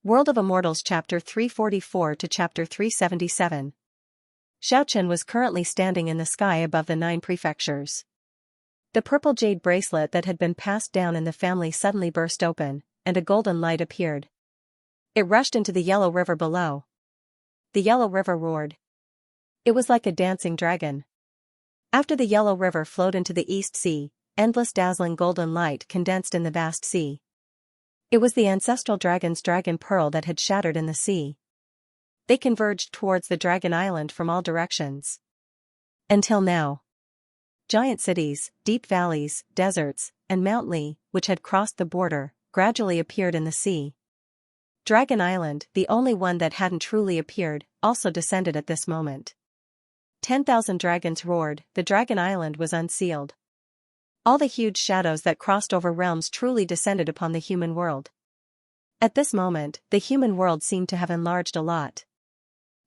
World of Immortals Chapter 344 to Chapter 377. Xianxia was currently standing in the sky above the 9 prefectures. The purple jade bracelet that had been passed down in the family suddenly burst open, and a golden light appeared. It rushed into the yellow river below. The yellow river roared. It was like a dancing dragon. After the yellow river flowed into the East Sea, endless dazzling golden light condensed in the vast sea. It was the ancestral dragon's dragon pearl that had shattered in the sea. They converged towards the dragon island from all directions. Until now. Giant cities, deep valleys, deserts, and Mount Lee, which had crossed the border, gradually appeared in the sea. Dragon Island, the only one that hadn't truly appeared, also descended at this moment. 10,000 dragons roared, the dragon island was unsealed. All the huge shadows that crossed over realms truly descended upon the human world. At this moment, the human world seemed to have enlarged a lot.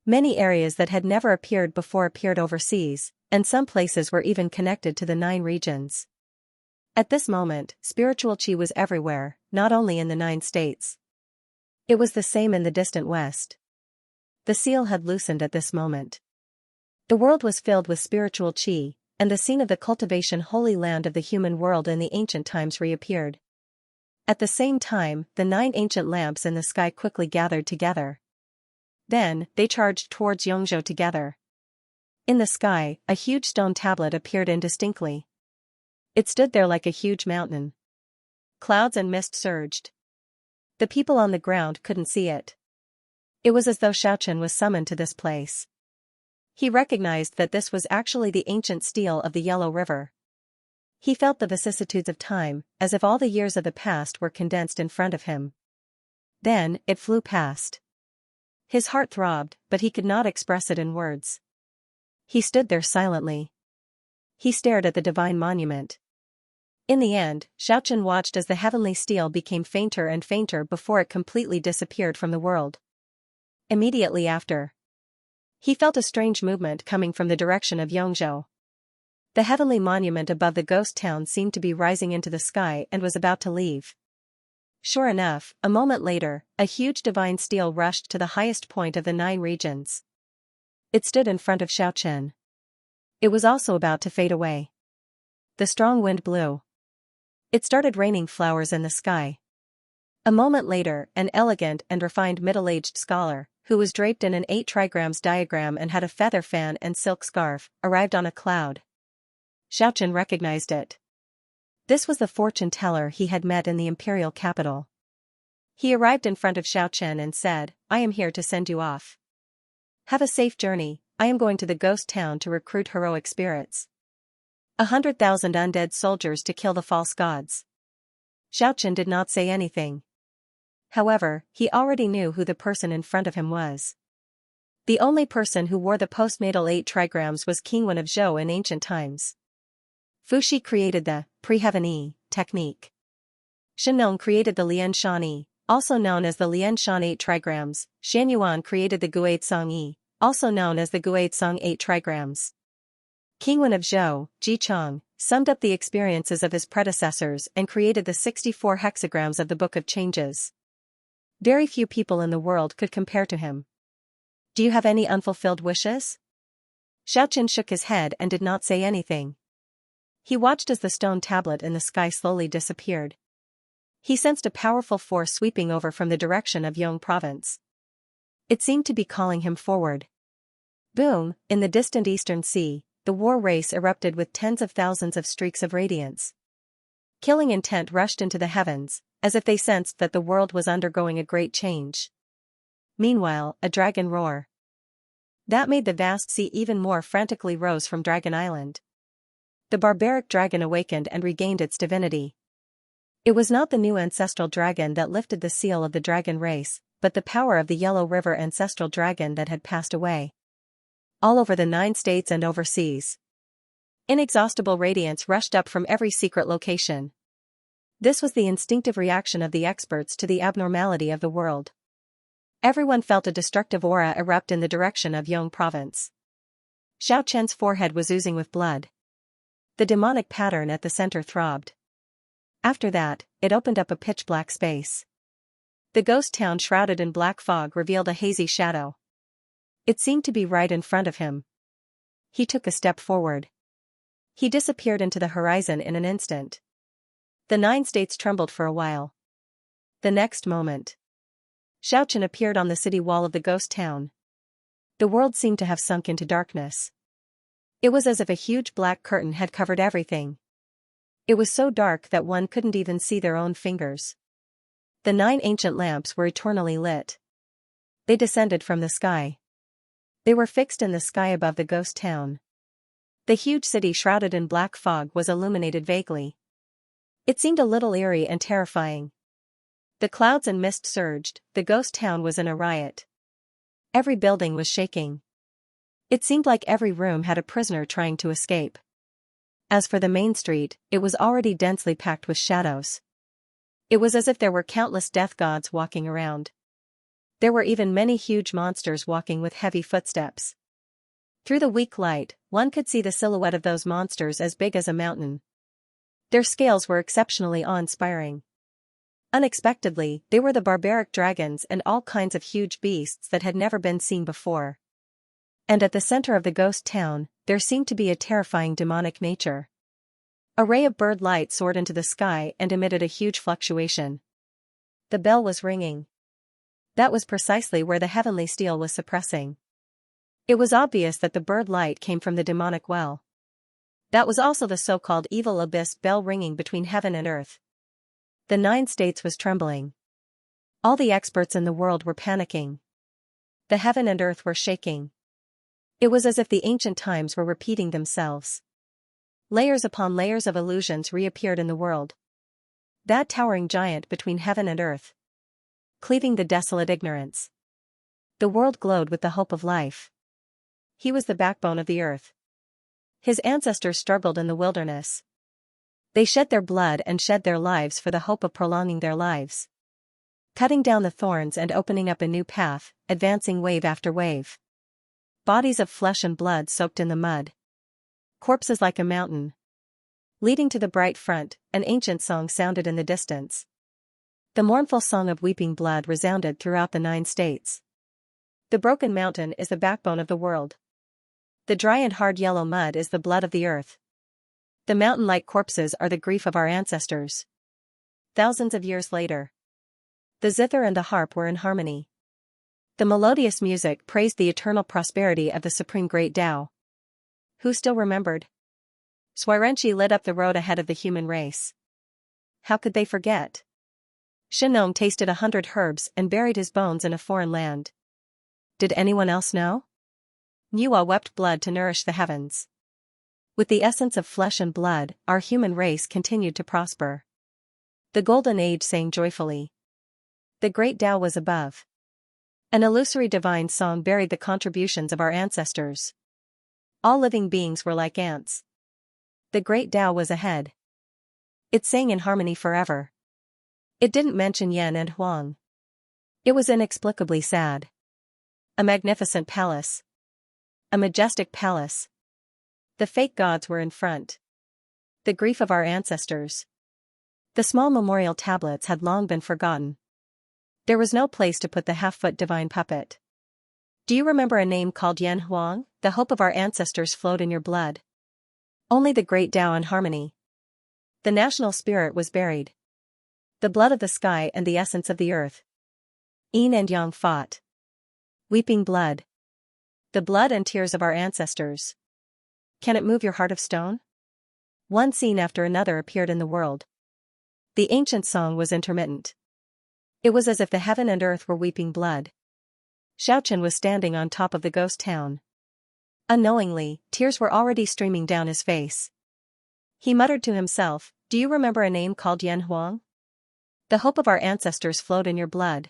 Many areas that had never appeared before appeared overseas, and some places were even connected to the 9 regions. At this moment, spiritual chi was everywhere, not only in the 9 states. It was the same in the distant west. The seal had loosened at this moment. The world was filled with spiritual chi, and the scene of the cultivation holy land of the human world in the ancient times reappeared. At the same time, the 9 ancient lamps in the sky quickly gathered together. Then, they charged towards Xianxia together. In the sky, a huge stone tablet appeared indistinctly. It stood there like a huge mountain. Clouds and mist surged. The people on the ground couldn't see it. It was as though Xianxia was summoned to this place. He recognized that this was actually the ancient stele of the Yellow River. He felt the vicissitudes of time, as if all the years of the past were condensed in front of him. Then, it flew past. His heart throbbed, but he could not express it in words. He stood there silently. He stared at the divine monument. In the end, Xianxia watched as the heavenly stele became fainter and fainter before it completely disappeared from the world. Immediately after, he felt a strange movement coming from the direction of Xianxia. The heavenly monument above the ghost town seemed to be rising into the sky and was about to leave. Sure enough, a moment later, a huge divine stele rushed to the highest point of the 9 regions. It stood in front of Xianxia. It was also about to fade away. The strong wind blew. It started raining flowers in the sky. A moment later, an elegant and refined middle-aged scholar, who was draped in an 8 trigrams diagram and had a feather fan and silk scarf, arrived on a cloud. Xianxia recognized it. This was the fortune teller he had met in the imperial capital. He arrived in front of Xianxia and said, "I am here to send you off. Have a safe journey. I am going to the ghost town to recruit heroic spirits. 100,000 undead soldiers to kill the false gods." Xianxia did not say anything. However, he already knew who the person in front of him was. The only person who wore the postnatal 8 trigrams was King Wen of Zhou in ancient times. Fuxi created the pre-heaven yi technique. Shenong created the Lian Shan yi, also known as the Lian Shan 8 trigrams. Shanyuan created the Guizong yi, also known as the Guizong 8 trigrams. King Wen of Zhou, Ji Chong, summed up the experiences of his predecessors and created the 64 hexagrams of the Book of Changes. Very few people in the world could compare to him. "Do you have any unfulfilled wishes?" Xianxia shook his head and did not say anything. He watched as the stone tablet in the sky slowly disappeared. He sensed a powerful force sweeping over from the direction of Yong province. It seemed to be calling him forward. Boom! In the distant eastern sea, the war race erupted with tens of thousands of streaks of radiance. Killing intent rushed into the heavens, as if they sensed that the world was undergoing a great change. Meanwhile, a dragon roar that made the vast sea even more frantically rose from Dragon Island. The barbaric dragon awakened and regained its divinity. It was not the new ancestral dragon that lifted the seal of the dragon race, but the power of the Yellow River ancestral dragon that had passed away. All over the 9 states and overseas, inexhaustible radiance rushed up from every secret location. This was the instinctive reaction of the experts to the abnormality of the world. Everyone felt a destructive aura erupt in the direction of Yong province. Xianxia's forehead was oozing with blood. The demonic pattern at the center throbbed. After that, it opened up a pitch-black space. The ghost town shrouded in black fog revealed a hazy shadow. It seemed to be right in front of him. He took a step forward. He disappeared into the horizon in an instant. The 9 states trembled for a while. The next moment, Xianxia appeared on the city wall of the ghost town. The world seemed to have sunk into darkness. It was as if a huge black curtain had covered everything. It was so dark that one couldn't even see their own fingers. The 9 ancient lamps were eternally lit. They descended from the sky. They were fixed in the sky above the ghost town. The huge city shrouded in black fog was illuminated vaguely. It seemed a little eerie and terrifying. The clouds and mist surged, the ghost town was in a riot. Every building was shaking. It seemed like every room had a prisoner trying to escape. As for the main street, it was already densely packed with shadows. It was as if there were countless death gods walking around. There were even many huge monsters walking with heavy footsteps. Through the weak light, one could see the silhouette of those monsters as big as a mountain. Their scales were exceptionally awe-inspiring. Unexpectedly, they were the barbaric dragons and all kinds of huge beasts that had never been seen before. And at the center of the ghost town, there seemed to be a terrifying demonic nature. A ray of bird light soared into the sky and emitted a huge fluctuation. The bell was ringing. That was precisely where the heavenly steel was suppressing. It was obvious that the bird light came from the demonic well. That was also the so-called evil abyss bell ringing between heaven and earth. The 9 states was trembling. All the experts in the world were panicking. The heaven and earth were shaking. It was as if the ancient times were repeating themselves. Layers upon layers of illusions reappeared in the world. That towering giant between heaven and earth, cleaving the desolate ignorance. The world glowed with the hope of life. He was the backbone of the earth. His ancestors struggled in the wilderness. They shed their blood and shed their lives for the hope of prolonging their lives. Cutting down the thorns and opening up a new path, advancing wave after wave. Bodies of flesh and blood soaked in the mud. Corpses like a mountain. Leading to the bright front, an ancient song sounded in the distance. The mournful song of weeping blood resounded throughout the 9 states. The broken mountain is the backbone of the world. The dry and hard yellow mud is the blood of the earth. The mountain-like corpses are the grief of our ancestors. Thousands of years later, the zither and the harp were in harmony. The melodious music praised the eternal prosperity of the supreme great Tao. Who still remembered? Xianxia lit up the road ahead of the human race. How could they forget? Shinong tasted 100 herbs and buried his bones in a foreign land. Did anyone else know? Nuwa wept blood to nourish the heavens. With the essence of flesh and blood, our human race continued to prosper. The golden age sang joyfully. The great Tao was above. An illusory divine song buried the contributions of our ancestors. All living beings were like ants. The great Tao was ahead. It sang in harmony forever. It didn't mention Yan and Huang. It was inexplicably sad. A magnificent palace. A majestic palace. The fake gods were in front. The grief of our ancestors. The small memorial tablets had long been forgotten. There was no place to put the half-foot divine puppet. Do you remember a name called Yan Huang? The hope of our ancestors flowed in your blood. Only the great Tao and harmony. The national spirit was buried. The blood of the sky and the essence of the earth. Yin and Yang fought. Weeping blood. The blood and tears of our ancestors. Can it move your heart of stone? One scene after another appeared in the world. The ancient song was intermittent. It was as if the heaven and earth were weeping blood. Xianxia was standing on top of the ghost town. Unknowingly, tears were already streaming down his face. He muttered to himself, "Do you remember a name called Yan Huang? The hope of our ancestors flowed in your blood."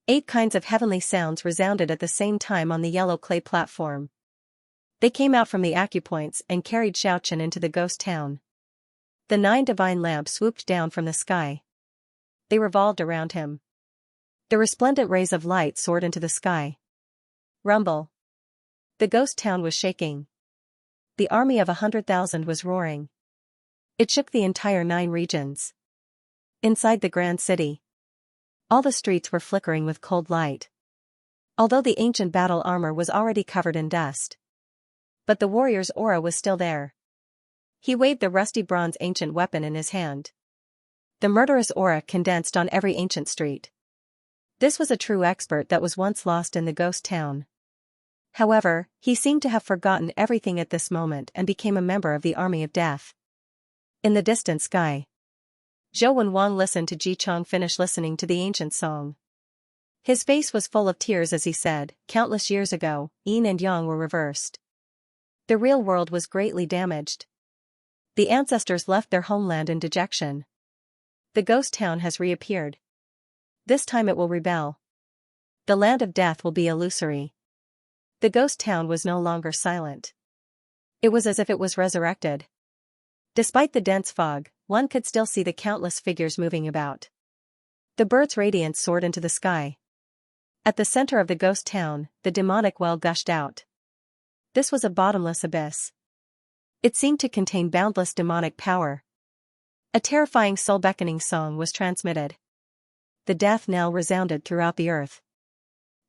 8 kinds of heavenly sounds resounded at the same time on the yellow clay platform. They came out from the acupoints and carried Xianxia into the ghost town. The 9 divine lamps swooped down from the sky. They revolved around him. The resplendent rays of light soared into the sky. Rumble. The ghost town was shaking. The army of 100,000 was roaring. It shook the entire 9 regions. Inside the grand city, All the streets were flickering with cold light. Although the ancient battle armor was already covered in dust. But the warrior's aura was still there. He waved the rusty bronze ancient weapon in his hand. The murderous aura condensed on every ancient street. This was a true expert that was once lost in the ghost town. However, he seemed to have forgotten everything at this moment and became a member of the army of death. In the distant sky, Zhou Wenwang listened to Ji Chong finish listening to the ancient song. His face was full of tears as he said, "Countless years ago, yin and yang were reversed. The real world was greatly damaged. The ancestors left their homeland in dejection. The ghost town has reappeared. This time it will rebel. The land of death will be illusory." The ghost town was no longer silent. It was as if it was resurrected. Despite the dense fog, one could still see the countless figures moving about. The bird's radiance soared into the sky. At the center of the ghost town, the demonic well gushed out. This was a bottomless abyss. It seemed to contain boundless demonic power. A terrifying soul-beckoning song was transmitted. The death knell resounded throughout the earth.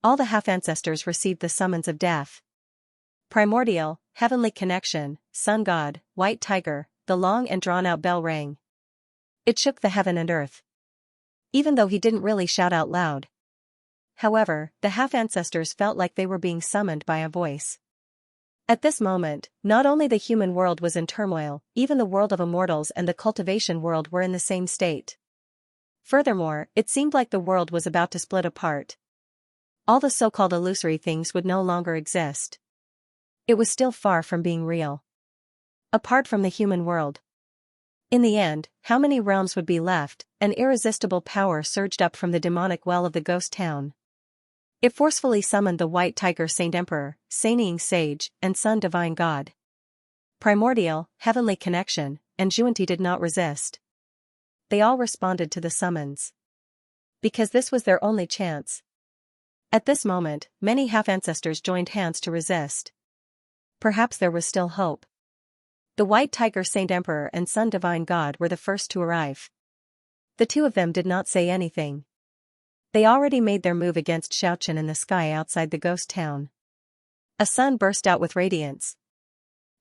All the half-ancestors received the summons of death. Primordial, heavenly connection, sun god, white tiger, the long and drawn-out bell rang. It shook the heaven and earth. Even though he didn't really shout out loud. However, the half-ancestors felt like they were being summoned by a voice. At this moment, not only the human world was in turmoil, even the world of Immortals and the Cultivation world were in the same state. Furthermore, it seemed like the world was about to split apart. All the so-called illusory things would no longer exist. It was still far from being real. Apart from the human world. In the end, how many realms would be left? An irresistible power surged up from the demonic well of the ghost town. It forcefully summoned the White Tiger Saint Emperor, Saint Sage, and Sun Divine God. Primordial, heavenly connection, and Zhuanti did not resist. They all responded to the summons. Because this was their only chance. At this moment, many half-ancestors joined hands to resist. Perhaps there was still hope. The White Tiger Saint Emperor and Sun Divine God were the first to arrive. The two of them did not say anything. They already made their move against Xiaochen in the sky outside the ghost town. A sun burst out with radiance.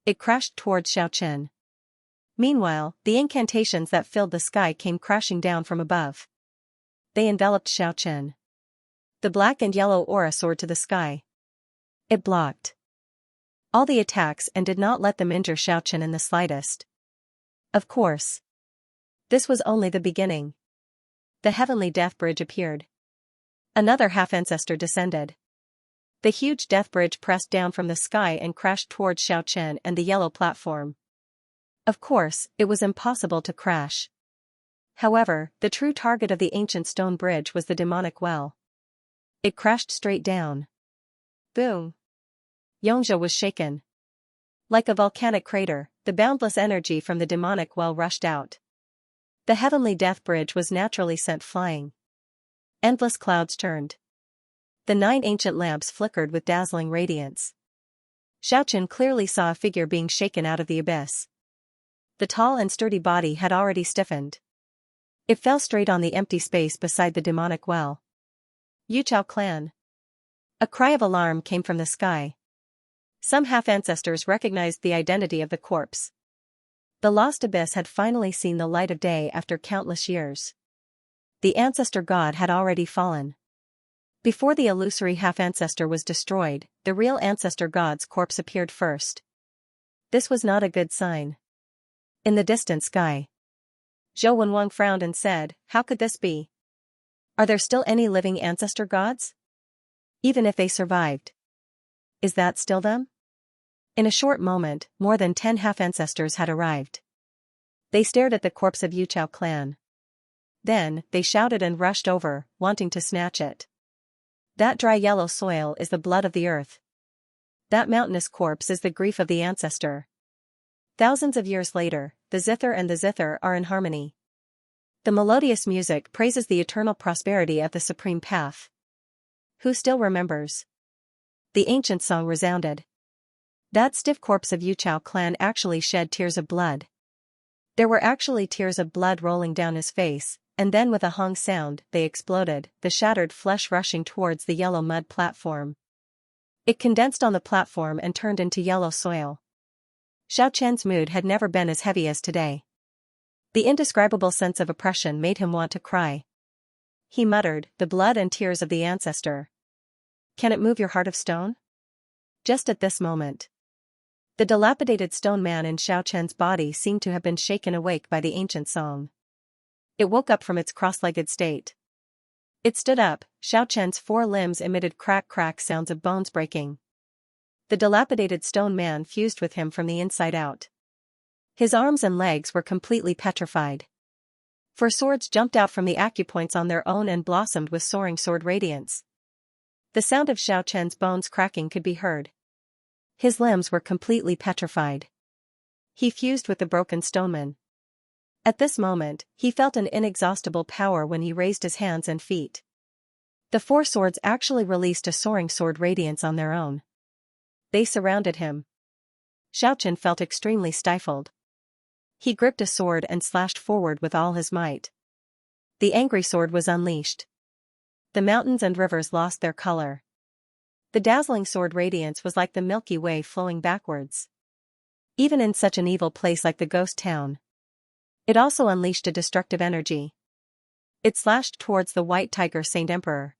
It crashed towards Xiaochen. Meanwhile, the incantations that filled the sky came crashing down from above. They enveloped Xiaochen. The black and yellow aura soared to the sky. It blocked all the attacks and did not let them injure Xiaochen in the slightest. Of course. This was only the beginning. The heavenly death bridge appeared. Another half-ancestor descended. The huge death bridge pressed down from the sky and crashed towards Xiaochen and the yellow platform. Of course, it was impossible to crash. However, the true target of the ancient stone bridge was the demonic well. It crashed straight down. Boom! Xianxia was shaken. Like a volcanic crater, the boundless energy from the demonic well rushed out. The heavenly death bridge was naturally sent flying. Endless clouds turned. The 9 ancient lamps flickered with dazzling radiance. Xiaochen clearly saw a figure being shaken out of the abyss. The tall and sturdy body had already stiffened. It fell straight on the empty space beside the demonic well. Yuchao clan. A cry of alarm came from the sky. Some half-ancestors recognized the identity of the corpse. The lost abyss had finally seen the light of day after countless years. The ancestor god had already fallen. Before the illusory half-ancestor was destroyed, the real ancestor god's corpse appeared first. This was not a good sign. In the distant sky, Zhou Wenwang frowned and said, "How could this be? Are there still any living ancestor gods? Even if they survived. Is that still them?" In a short moment, more than 10 half-ancestors had arrived. They stared at the corpse of Yuchao clan. Then, they shouted and rushed over, wanting to snatch it. That dry yellow soil is the blood of the earth. That mountainous corpse is the grief of the ancestor. Thousands of years later, the zither and the zither are in harmony. The melodious music praises the eternal prosperity of the supreme path. Who still remembers? The ancient song resounded. That stiff corpse of Yuchao clan actually shed tears of blood. There were actually tears of blood rolling down his face, and then with a hong sound, they exploded, the shattered flesh rushing towards the yellow mud platform. It condensed on the platform and turned into yellow soil. Xiaochen's mood had never been as heavy as today. The indescribable sense of oppression made him want to cry. He muttered, "The blood and tears of the ancestor. Can it move your heart of stone?" Just at this moment, the dilapidated stone man in Xiaochen's body seemed to have been shaken awake by the ancient song. It woke up from its cross-legged state. It stood up, Xiaochen's 4 limbs emitted crack-crack sounds of bones breaking. The dilapidated stone man fused with him from the inside out. His arms and legs were completely petrified. 4 swords jumped out from the acupoints on their own and blossomed with soaring sword radiance. The sound of Xiaochen's bones cracking could be heard. His limbs were completely petrified. He fused with the broken stoneman. At this moment, he felt an inexhaustible power when he raised his hands and feet. The 4 swords actually released a soaring sword radiance on their own. They surrounded him. Xiaochen felt extremely stifled. He gripped a sword and slashed forward with all his might. The angry sword was unleashed. The mountains and rivers lost their color. The dazzling sword radiance was like the Milky Way flowing backwards. Even in such an evil place like the ghost town, it also unleashed a destructive energy. It slashed towards the White Tiger Saint Emperor.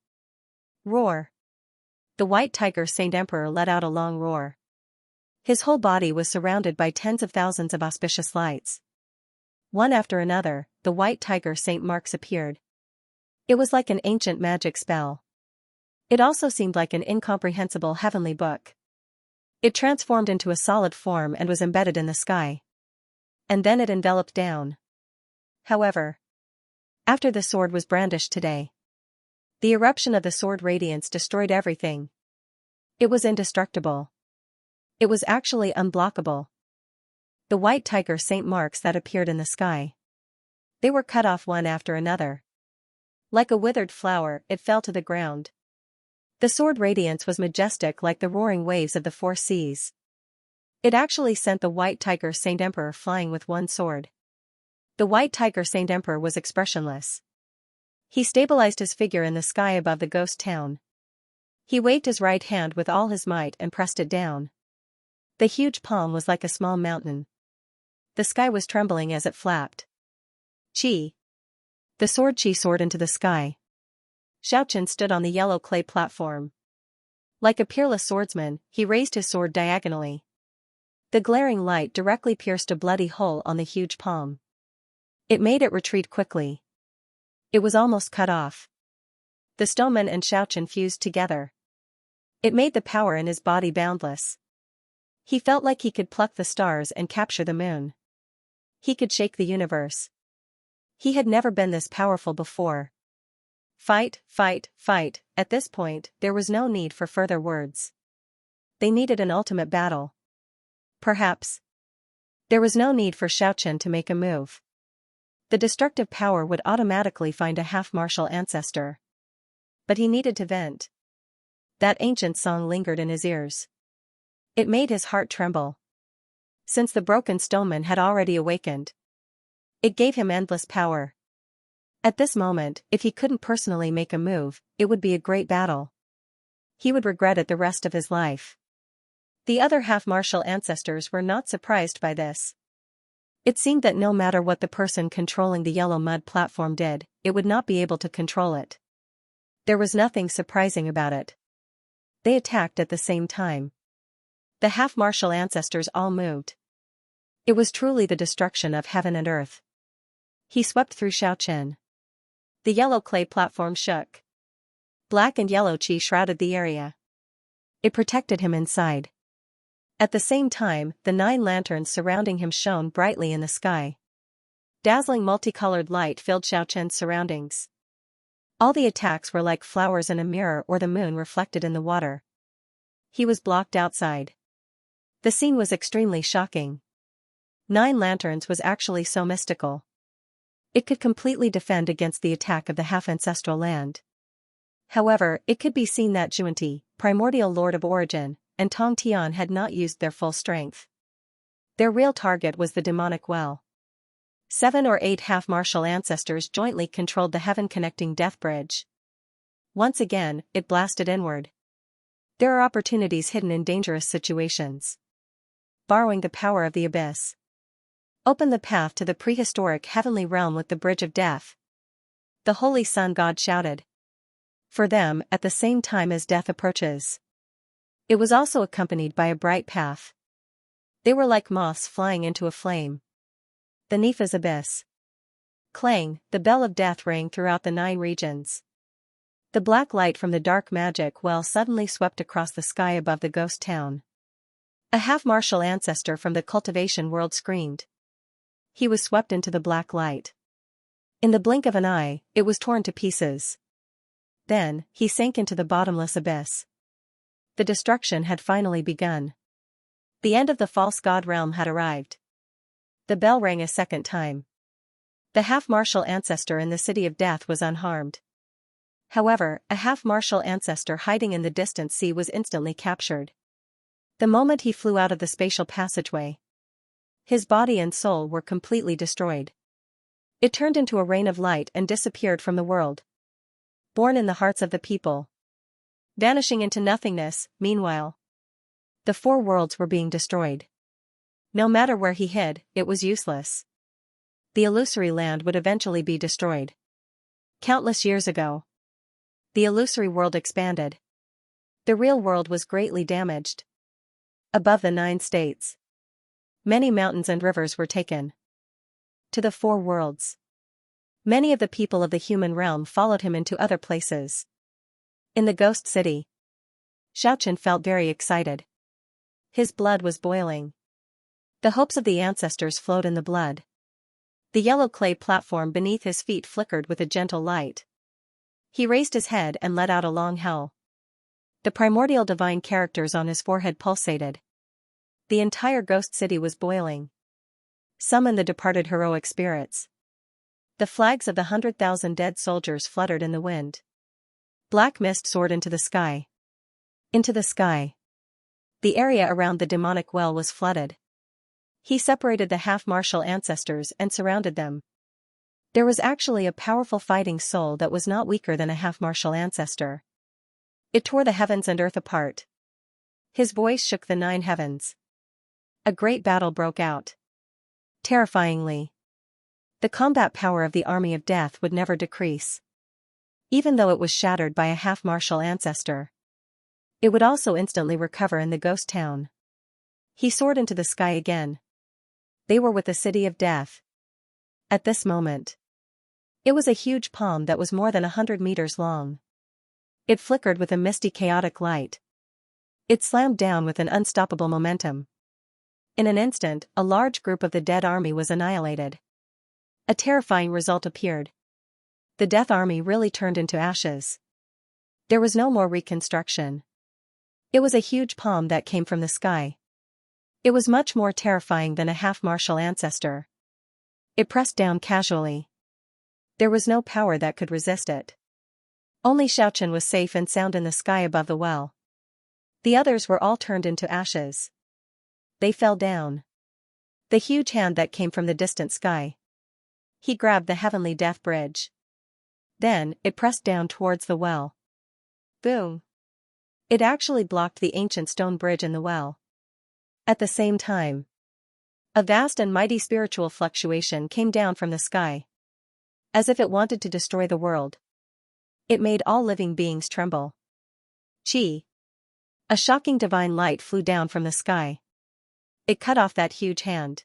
Roar! The White Tiger Saint Emperor let out a long roar. His whole body was surrounded by tens of thousands of auspicious lights. One after another, the White Tiger Saint marks appeared. It was like an ancient magic spell. It also seemed like an incomprehensible heavenly book. It transformed into a solid form and was embedded in the sky. And then it enveloped down. However, after the sword was brandished today, the eruption of the sword radiance destroyed everything. It was indestructible. It was actually unblockable. The White Tiger Saint marks that appeared in the sky, they were cut off one after another. Like a withered flower, it fell to the ground. The sword radiance was majestic like the roaring waves of the 4 seas. It actually sent the White Tiger Saint Emperor flying with one sword. The White Tiger Saint Emperor was expressionless. He stabilized his figure in the sky above the ghost town. He waved his right hand with all his might and pressed it down. The huge palm was like a small mountain. The sky was trembling as it flapped. Chi! The sword Chi soared into the sky. Xiaochen stood on the yellow clay platform. Like a peerless swordsman, he raised his sword diagonally. The glaring light directly pierced a bloody hole on the huge palm. It made it retreat quickly. It was almost cut off. The stoneman and Xiaochen fused together. It made the power in his body boundless. He felt like he could pluck the stars and capture the moon. He could shake the universe. He had never been this powerful before. Fight, fight, fight. At this point, there was no need for further words. They needed an ultimate battle. Perhaps there was no need for Xiaochen to make a move. The destructive power would automatically find a half-martial ancestor. But he needed to vent. That ancient song lingered in his ears. It made his heart tremble. Since the broken stoneman had already awakened, it gave him endless power. At this moment, if he couldn't personally make a move, it would be a great battle. He would regret it the rest of his life. The other half-martial ancestors were not surprised by this. It seemed that no matter what the person controlling the yellow mud platform did, it would not be able to control it. There was nothing surprising about it. They attacked at the same time. The half-martial ancestors all moved. It was truly the destruction of heaven and earth. He swept through Xiaochen. The yellow clay platform shook. Black and yellow qi shrouded the area. It protected him inside. At the same time, the 9 lanterns surrounding him shone brightly in the sky. Dazzling multicolored light filled Xiaochen's surroundings. All the attacks were like flowers in a mirror or the moon reflected in the water. He was blocked outside. The scene was extremely shocking. 9 lanterns was actually so mystical. It could completely defend against the attack of the half-ancestral land. However, it could be seen that Zhuanti, primordial lord of origin, and Tong Tian had not used their full strength. Their real target was the demonic well. 7 or 8 half-martial ancestors jointly controlled the heaven-connecting death bridge. Once again, it blasted inward. There are opportunities hidden in dangerous situations. Borrowing the power of the abyss. Open the path to the prehistoric heavenly realm with the bridge of death. The Holy Sun God shouted. For them, at the same time as death approaches. It was also accompanied by a bright path. They were like moths flying into a flame. The Nepha's abyss. Clang, the bell of death rang throughout the 9 regions. The black light from the dark magic well suddenly swept across the sky above the ghost town. A half-martial ancestor from the Cultivation world screamed. He was swept into the black light. In the blink of an eye, it was torn to pieces. Then, he sank into the bottomless abyss. The destruction had finally begun. The end of the false god realm had arrived. The bell rang a second time. The half-martial ancestor in the city of death was unharmed. However, a half-martial ancestor hiding in the distant sea was instantly captured. The moment he flew out of the spatial passageway, his body and soul were completely destroyed. It turned into a rain of light and disappeared from the world. Born in the hearts of the people. Vanishing into nothingness, meanwhile. The 4 worlds were being destroyed. No matter where he hid, it was useless. The illusory land would eventually be destroyed. Countless years ago, the illusory world expanded. The real world was greatly damaged. Above the 9 states, many mountains and rivers were taken to the 4 worlds. Many of the people of the human realm followed him into other places. In the ghost city, Xianxia felt very excited. His blood was boiling. The hopes of the ancestors flowed in the blood. The yellow clay platform beneath his feet flickered with a gentle light. He raised his head and let out a long howl. The primordial divine characters on his forehead pulsated. The entire ghost city was boiling. Summon the departed heroic spirits. The flags of the 100,000 dead soldiers fluttered in the wind. Black mist soared into the sky. Into the sky. The area around the demonic well was flooded. He separated the half-martial ancestors and surrounded them. There was actually a powerful fighting soul that was not weaker than a half-martial ancestor. It tore the heavens and earth apart. His voice shook the 9 heavens. A great battle broke out. Terrifyingly. The combat power of the army of death would never decrease. Even though it was shattered by a half-martial ancestor, it would also instantly recover in the ghost town. He soared into the sky again. They were with the city of death. At this moment, it was a huge palm that was more than 100 meters long. It flickered with a misty chaotic light. It slammed down with an unstoppable momentum. In an instant, a large group of the dead army was annihilated. A terrifying result appeared. The death army really turned into ashes. There was no more reconstruction. It was a huge palm that came from the sky. It was much more terrifying than a half-martial ancestor. It pressed down casually. There was no power that could resist it. Only Xianxia was safe and sound in the sky above the well. The others were all turned into ashes. They fell down. The huge hand that came from the distant sky. He grabbed the heavenly death bridge. Then, it pressed down towards the well. Boom! It actually blocked the ancient stone bridge in the well. At the same time, a vast and mighty spiritual fluctuation came down from the sky. As if it wanted to destroy the world. It made all living beings tremble. Chi! A shocking divine light flew down from the sky. It cut off that huge hand.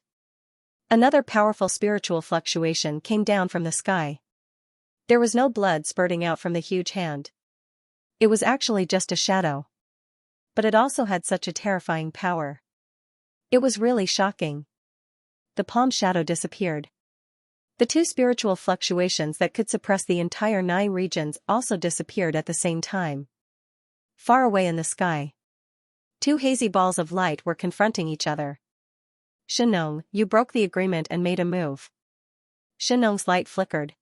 Another powerful spiritual fluctuation came down from the sky. There was no blood spurting out from the huge hand. It was actually just a shadow. But it also had such a terrifying power. It was really shocking. The palm shadow disappeared. The 2 spiritual fluctuations that could suppress the entire 9 regions also disappeared at the same time. Far away in the sky, 2 hazy balls of light were confronting each other. Xianxia, you broke the agreement and made a move. Xianxia's light flickered.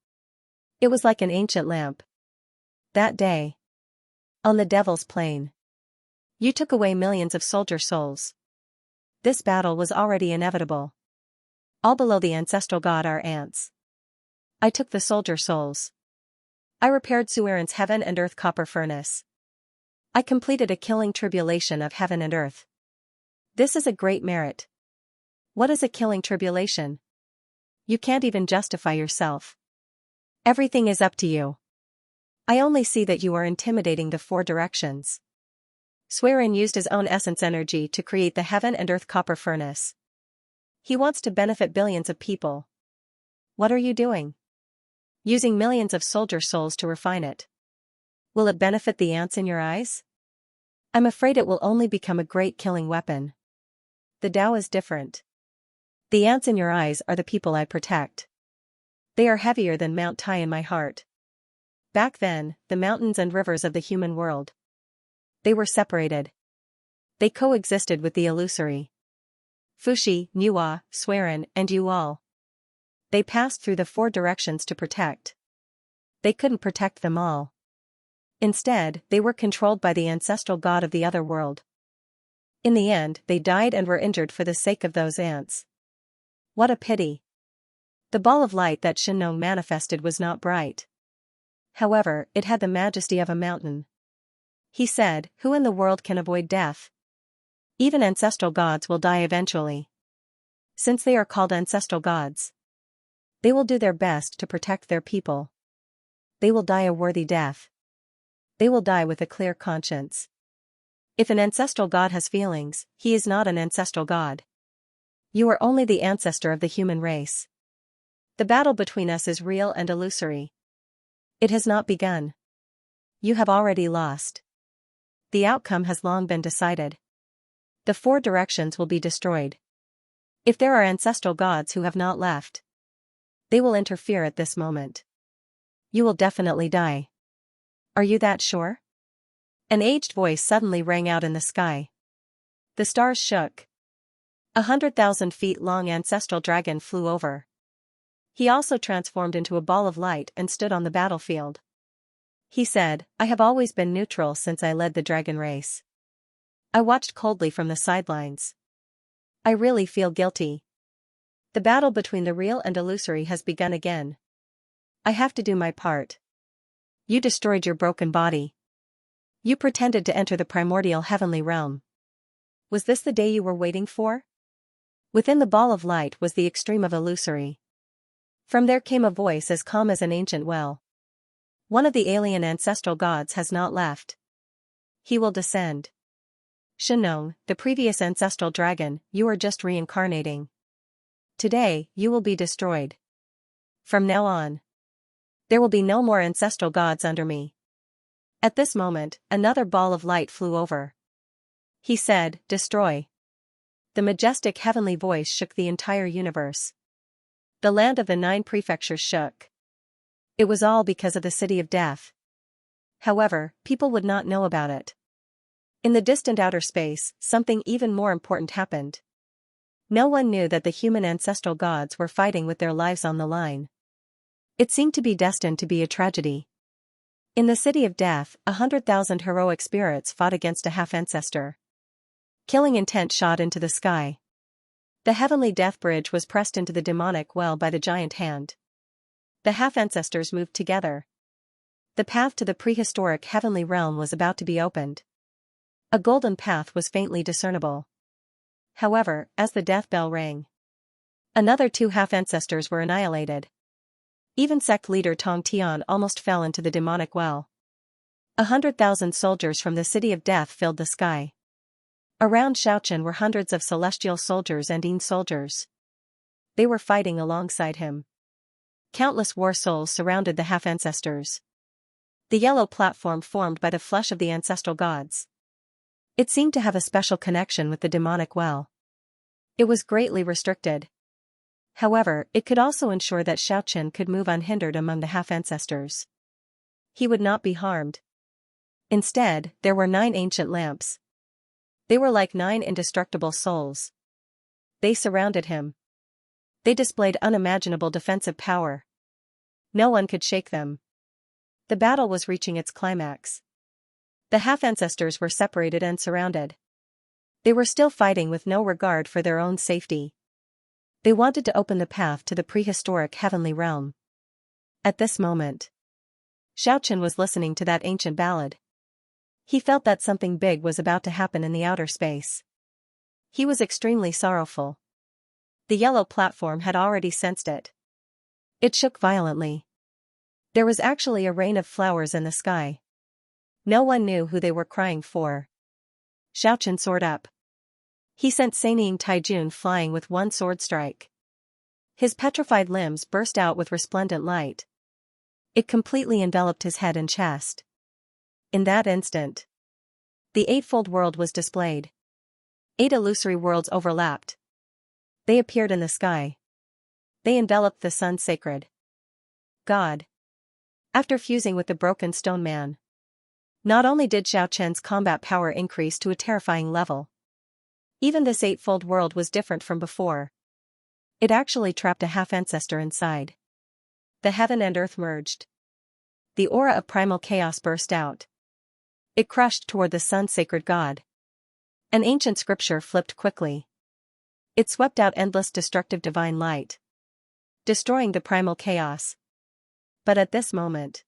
It was like an ancient lamp. That day, on the Devil's Plain, you took away millions of soldier souls. This battle was already inevitable. All below the ancestral god are ants. I took the soldier souls. I repaired Suerin's heaven and earth copper furnace. I completed a killing tribulation of heaven and earth. This is a great merit. What is a killing tribulation? You can't even justify yourself. Everything is up to you. I only see that you are intimidating the four directions. Suerin used his own essence energy to create the heaven and earth copper furnace. He wants to benefit billions of people. What are you doing? Using millions of soldier souls to refine it. Will it benefit the ants in your eyes? I'm afraid it will only become a great killing weapon. The Tao is different. The ants in your eyes are the people I protect. They are heavier than Mount Tai in my heart. Back then, the mountains and rivers of the human world. They were separated. They coexisted with the illusory. Fuxi, Nuwa, Suerin, and you all. They passed through the four directions to protect. They couldn't protect them all. Instead, they were controlled by the ancestral god of the other world. In the end, they died and were injured for the sake of those ants. What a pity. The ball of light that Xianxia manifested was not bright. However, it had the majesty of a mountain. He said, "Who in the world can avoid death? Even ancestral gods will die eventually. Since they are called ancestral gods, they will do their best to protect their people. They will die a worthy death. They will die with a clear conscience. If an ancestral god has feelings, he is not an ancestral god. You are only the ancestor of the human race. The battle between us is real and illusory. It has not begun. You have already lost. The outcome has long been decided. The four directions will be destroyed. If there are ancestral gods who have not left, they will interfere at this moment. You will definitely die. Are you that sure?" An aged voice suddenly rang out in the sky. The stars shook. 100,000 feet long ancestral dragon flew over. He also transformed into a ball of light and stood on the battlefield. He said, "I have always been neutral since I led the dragon race. I watched coldly from the sidelines. I really feel guilty. The battle between the real and illusory has begun again. I have to do my part. You destroyed your broken body. You pretended to enter the primordial heavenly realm. Was this the day you were waiting for?" Within the ball of light was the extreme of illusory. From there came a voice as calm as an ancient well. "One of the alien ancestral gods has not left. He will descend. Xianxia, the previous ancestral dragon, you are just reincarnating. Today, you will be destroyed. From now on, there will be no more ancestral gods under me." At this moment, another ball of light flew over. He said, "Destroy." The majestic heavenly voice shook the entire universe. The land of the 9 prefectures shook. It was all because of the city of death. However, people would not know about it. In the distant outer space, something even more important happened. No one knew that the human ancestral gods were fighting with their lives on the line. It seemed to be destined to be a tragedy. In the city of death, 100,000 heroic spirits fought against a half-ancestor. Killing intent shot into the sky. The heavenly death bridge was pressed into the demonic well by the giant hand. The half-ancestors moved together. The path to the prehistoric heavenly realm was about to be opened. A golden path was faintly discernible. However, as the death bell rang, another 2 half-ancestors were annihilated. Even sect leader Tong Tian almost fell into the demonic well. 100,000 soldiers from the city of death filled the sky. Around Xiaochen were hundreds of celestial soldiers and Yin soldiers. They were fighting alongside him. Countless war souls surrounded the half-ancestors. The yellow platform formed by the flesh of the ancestral gods. It seemed to have a special connection with the demonic well. It was greatly restricted. However, it could also ensure that Xiaochen could move unhindered among the half-ancestors. He would not be harmed. Instead, there were 9 ancient lamps. They were like 9 indestructible souls. They surrounded him. They displayed unimaginable defensive power. No one could shake them. The battle was reaching its climax. The half-ancestors were separated and surrounded. They were still fighting with no regard for their own safety. They wanted to open the path to the prehistoric heavenly realm. At this moment, Xiaochen was listening to that ancient ballad. He felt that something big was about to happen in the outer space. He was extremely sorrowful. The yellow platform had already sensed it. It shook violently. There was actually a rain of flowers in the sky. No one knew who they were crying for. Xiaochen soared up. He sent Saniying Taijun flying with one sword strike. His petrified limbs burst out with resplendent light. It completely enveloped his head and chest. In that instant, the eightfold world was displayed. 8 illusory worlds overlapped. They appeared in the sky. They enveloped the sun sacred God. After fusing with the broken stone man, not only did Xiaochen's combat power increase to a terrifying level, even this eightfold world was different from before. It actually trapped a half-ancestor inside. The heaven and earth merged. The aura of primal chaos burst out. It crushed toward the sun-sacred god. An ancient scripture flipped quickly. It swept out endless destructive divine light, destroying the primal chaos. But at this moment,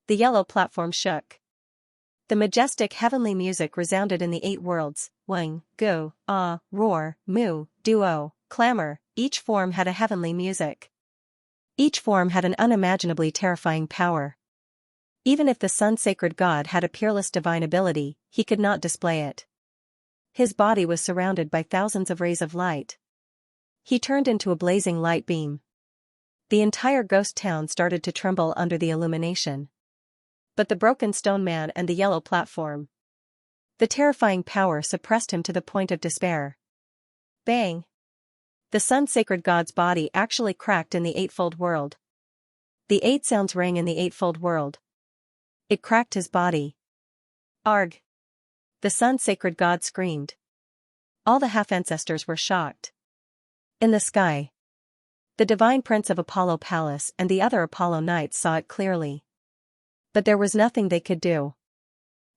the yellow platform shook. The majestic heavenly music resounded in the 8 worlds: wang, gu, ah, roar, mu, duo, clamor. Each form had a heavenly music. Each form had an unimaginably terrifying power. Even if the sun-sacred god had a peerless divine ability, he could not display it. His body was surrounded by thousands of rays of light. He turned into a blazing light beam. The entire ghost town started to tremble under the illumination. But the broken stone man and the yellow platform, the terrifying power suppressed him to the point of despair. Bang! The sun-sacred god's body actually cracked in the eightfold world. The 8 sounds rang in the eightfold world. It cracked his body. Arg! The sun-sacred god screamed. All the half-ancestors were shocked. In the sky, the divine prince of Apollo Palace and the other Apollo knights saw it clearly. But there was nothing they could do.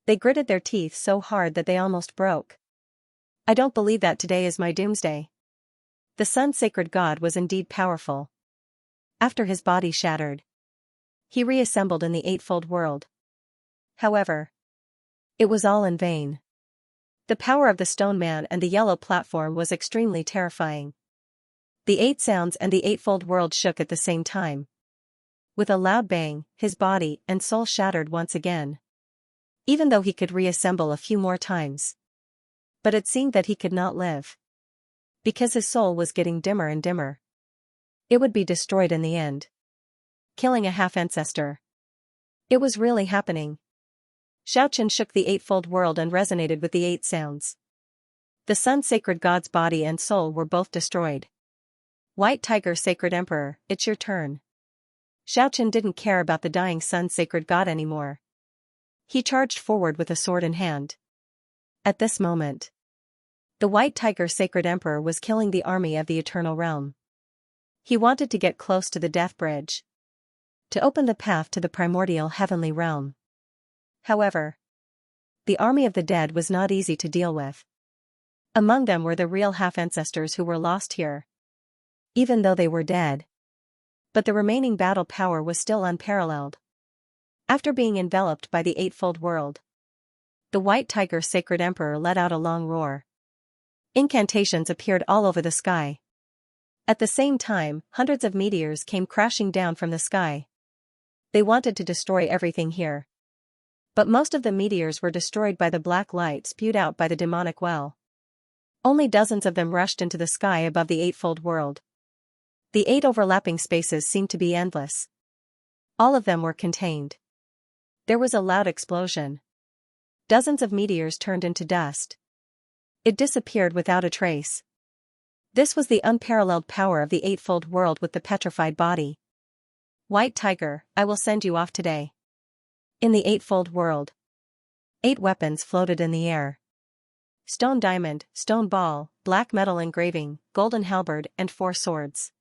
They gritted their teeth so hard that they almost broke. I don't believe that today is my doomsday. The sun-sacred god was indeed powerful. After his body shattered, he reassembled in the eightfold world. However, it was all in vain. The power of the stone man and the yellow platform was extremely terrifying. The 8 sounds and the eightfold world shook at the same time. With a loud bang, his body and soul shattered once again. Even though he could reassemble a few more times. But it seemed that he could not live. Because his soul was getting dimmer and dimmer. It would be destroyed in the end. Killing a half-ancestor. It was really happening. Xiaochen shook the eightfold world and resonated with the 8 sounds. The sun-sacred god's body and soul were both destroyed. White Tiger Sacred Emperor, it's your turn. Xiaochen didn't care about the dying sun-sacred god anymore. He charged forward with a sword in hand. At this moment, the White Tiger Sacred Emperor was killing the army of the Eternal Realm. He wanted to get close to the Death Bridge, to open the path to the primordial heavenly realm. However, the army of the dead was not easy to deal with. Among them were the real half-ancestors who were lost here. Even though they were dead. But the remaining battle power was still unparalleled. After being enveloped by the eightfold world, the White Tiger Sacred Emperor let out a long roar. Incantations appeared all over the sky. At the same time, hundreds of meteors came crashing down from the sky. They wanted to destroy everything here. But most of the meteors were destroyed by the black light spewed out by the demonic well. Only dozens of them rushed into the sky above the eightfold world. The 8 overlapping spaces seemed to be endless. All of them were contained. There was a loud explosion. Dozens of meteors turned into dust. It disappeared without a trace. This was the unparalleled power of the eightfold world with the petrified body. White Tiger, I will send you off today. In the eightfold world, 8 weapons floated in the air. Stone diamond, stone ball, black metal engraving, golden halberd, and 4 swords.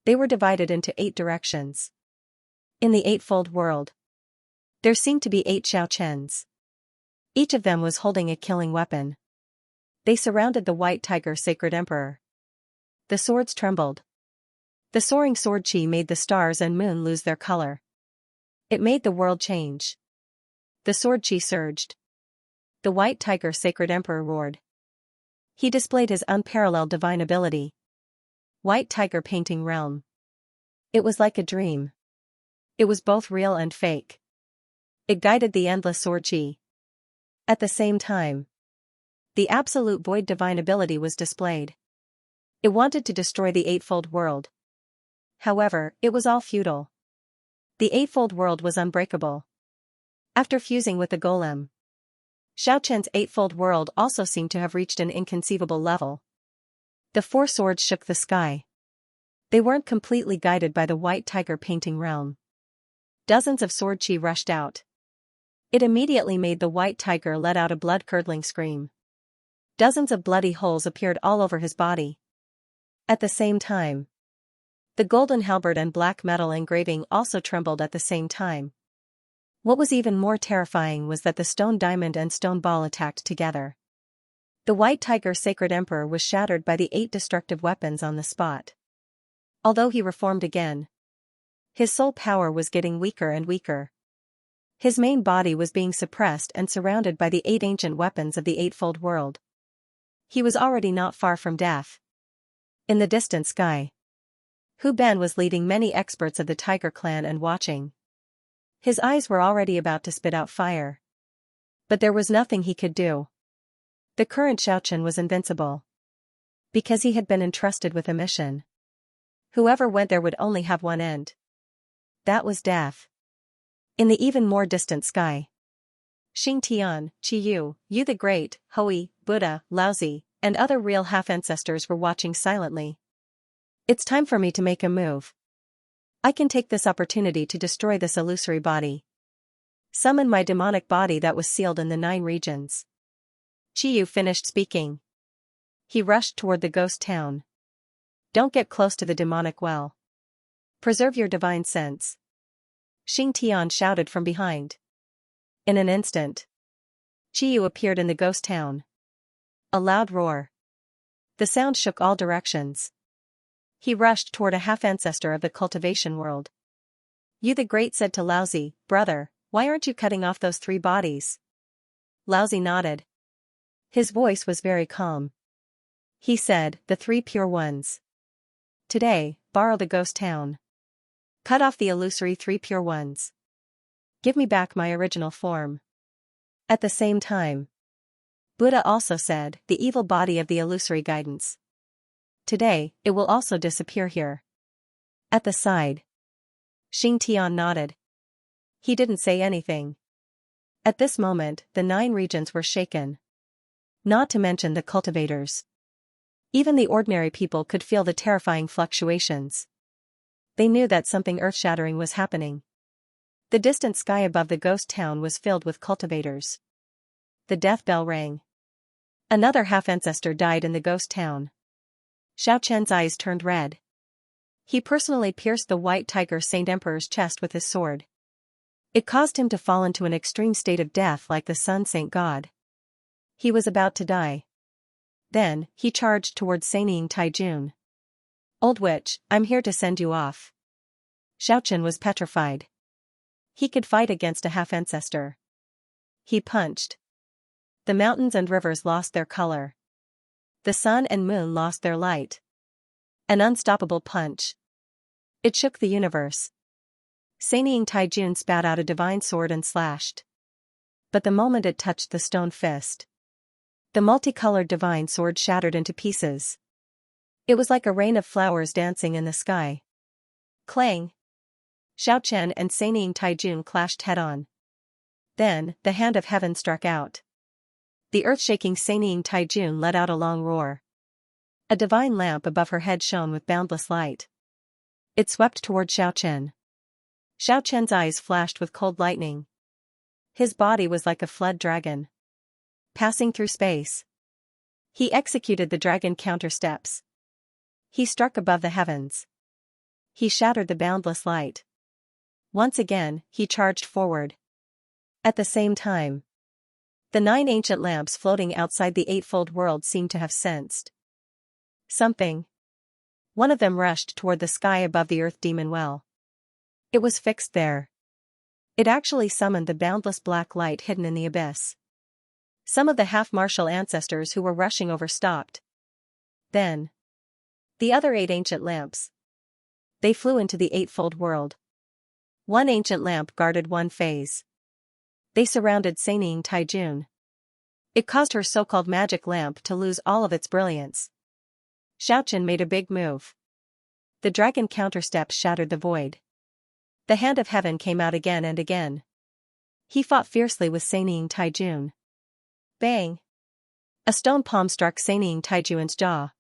They were divided into 8 directions. In the eightfold world, there seemed to be 8 Xiaochens. Each of them was holding a killing weapon. They surrounded the White Tiger Sacred Emperor. The swords trembled. The soaring sword chi made the stars and moon lose their color. It made the world change. The sword chi surged. The white tiger sacred emperor roared. He displayed his unparalleled divine ability. White tiger painting realm. It was like a dream. It was both real and fake. It guided the endless sword chi. At the same time, the absolute void divine ability was displayed. It wanted to destroy the eightfold world. However, it was all futile. The eightfold world was unbreakable. After fusing with the golem, Xiaochen's eightfold world also seemed to have reached an inconceivable level. The four swords shook the sky. They weren't completely guided by the white tiger painting realm. Dozens of sword chi rushed out. It immediately made the white tiger let out a blood-curdling scream. Dozens of bloody holes appeared all over his body. At the same time, the golden halberd and black metal engraving also trembled at the same time. What was even more terrifying was that the stone diamond and stone ball attacked together. The white tiger sacred emperor was shattered by the 8 destructive weapons on the spot. Although he reformed again, his soul power was getting weaker and weaker. His main body was being suppressed and surrounded by the 8 ancient weapons of the eightfold world. He was already not far from death. In the distant sky, Hu Ben was leading many experts of the Tiger clan and watching. His eyes were already about to spit out fire. But there was nothing he could do. The current Xiaochen was invincible. Because he had been entrusted with a mission. Whoever went there would only have one end. That was death. In the even more distant sky, Xing Tian, Qi Yu, Yu the Great, Hui, Buddha, Laozi, and other real half-ancestors were watching silently. It's time for me to make a move. I can take this opportunity to destroy this illusory body. Summon my demonic body that was sealed in the 9 regions. Qi Yu finished speaking. He rushed toward the ghost town. Don't get close to the demonic well. Preserve your divine sense. Xing Tian shouted from behind. In an instant, Qi Yu appeared in the ghost town. A loud roar. The sound shook all directions. He rushed toward a half-ancestor of the cultivation world. Yu the Great said to Laozi, "Brother, why aren't you cutting off those 3 bodies?" Laozi nodded. His voice was very calm. He said, "The 3 pure ones. Today, borrow the ghost town. Cut off the illusory 3 pure ones. Give me back my original form." At the same time, Buddha also said, "The evil body of the illusory guidance. Today, it will also disappear here." At the side, Xing Tian nodded. He didn't say anything. At this moment, the 9 regions were shaken. Not to mention the cultivators. Even the ordinary people could feel the terrifying fluctuations. They knew that something earth-shattering was happening. The distant sky above the ghost town was filled with cultivators. The death bell rang. Another half-ancestor died in the ghost town. Xiaochen's eyes turned red. He personally pierced the white tiger Saint Emperor's chest with his sword. It caused him to fall into an extreme state of death like the Sun Saint God. He was about to die. Then, he charged towards Saniying Taijun. "Old witch, I'm here to send you off." Xiaochen was petrified. He could fight against a half-ancestor. He punched. The mountains and rivers lost their color. The sun and moon lost their light. An unstoppable punch. It shook the universe. Saniying Taijun spat out a divine sword and slashed. But the moment it touched the stone fist, the multicolored divine sword shattered into pieces. It was like a rain of flowers dancing in the sky. Clang! Xiaochen and Saniying Taijun clashed head-on. Then, the hand of heaven struck out. The earth-shaking Saniying Taijun let out a long roar. A divine lamp above her head shone with boundless light. It swept toward Xiaochen. Xiaochen's eyes flashed with cold lightning. His body was like a fled dragon, passing through space. He executed the dragon counter-steps. He struck above the heavens. He shattered the boundless light. Once again, he charged forward. At the same time, the 9 ancient lamps floating outside the eightfold world seemed to have sensed something. One of them rushed toward the sky above the earth demon well. It was fixed there. It actually summoned the boundless black light hidden in the abyss. Some of the half-martial ancestors who were rushing over stopped. Then, the other 8 ancient lamps. They flew into the eightfold world. One ancient lamp guarded one phase. They surrounded Saniying Taijun. It caused her so-called magic lamp to lose all of its brilliance. Xiaochen made a big move. The dragon counterstep shattered the void. The hand of heaven came out again and again. He fought fiercely with Saniying Taijun. Bang! A stone palm struck Saniying Taijun's jaw.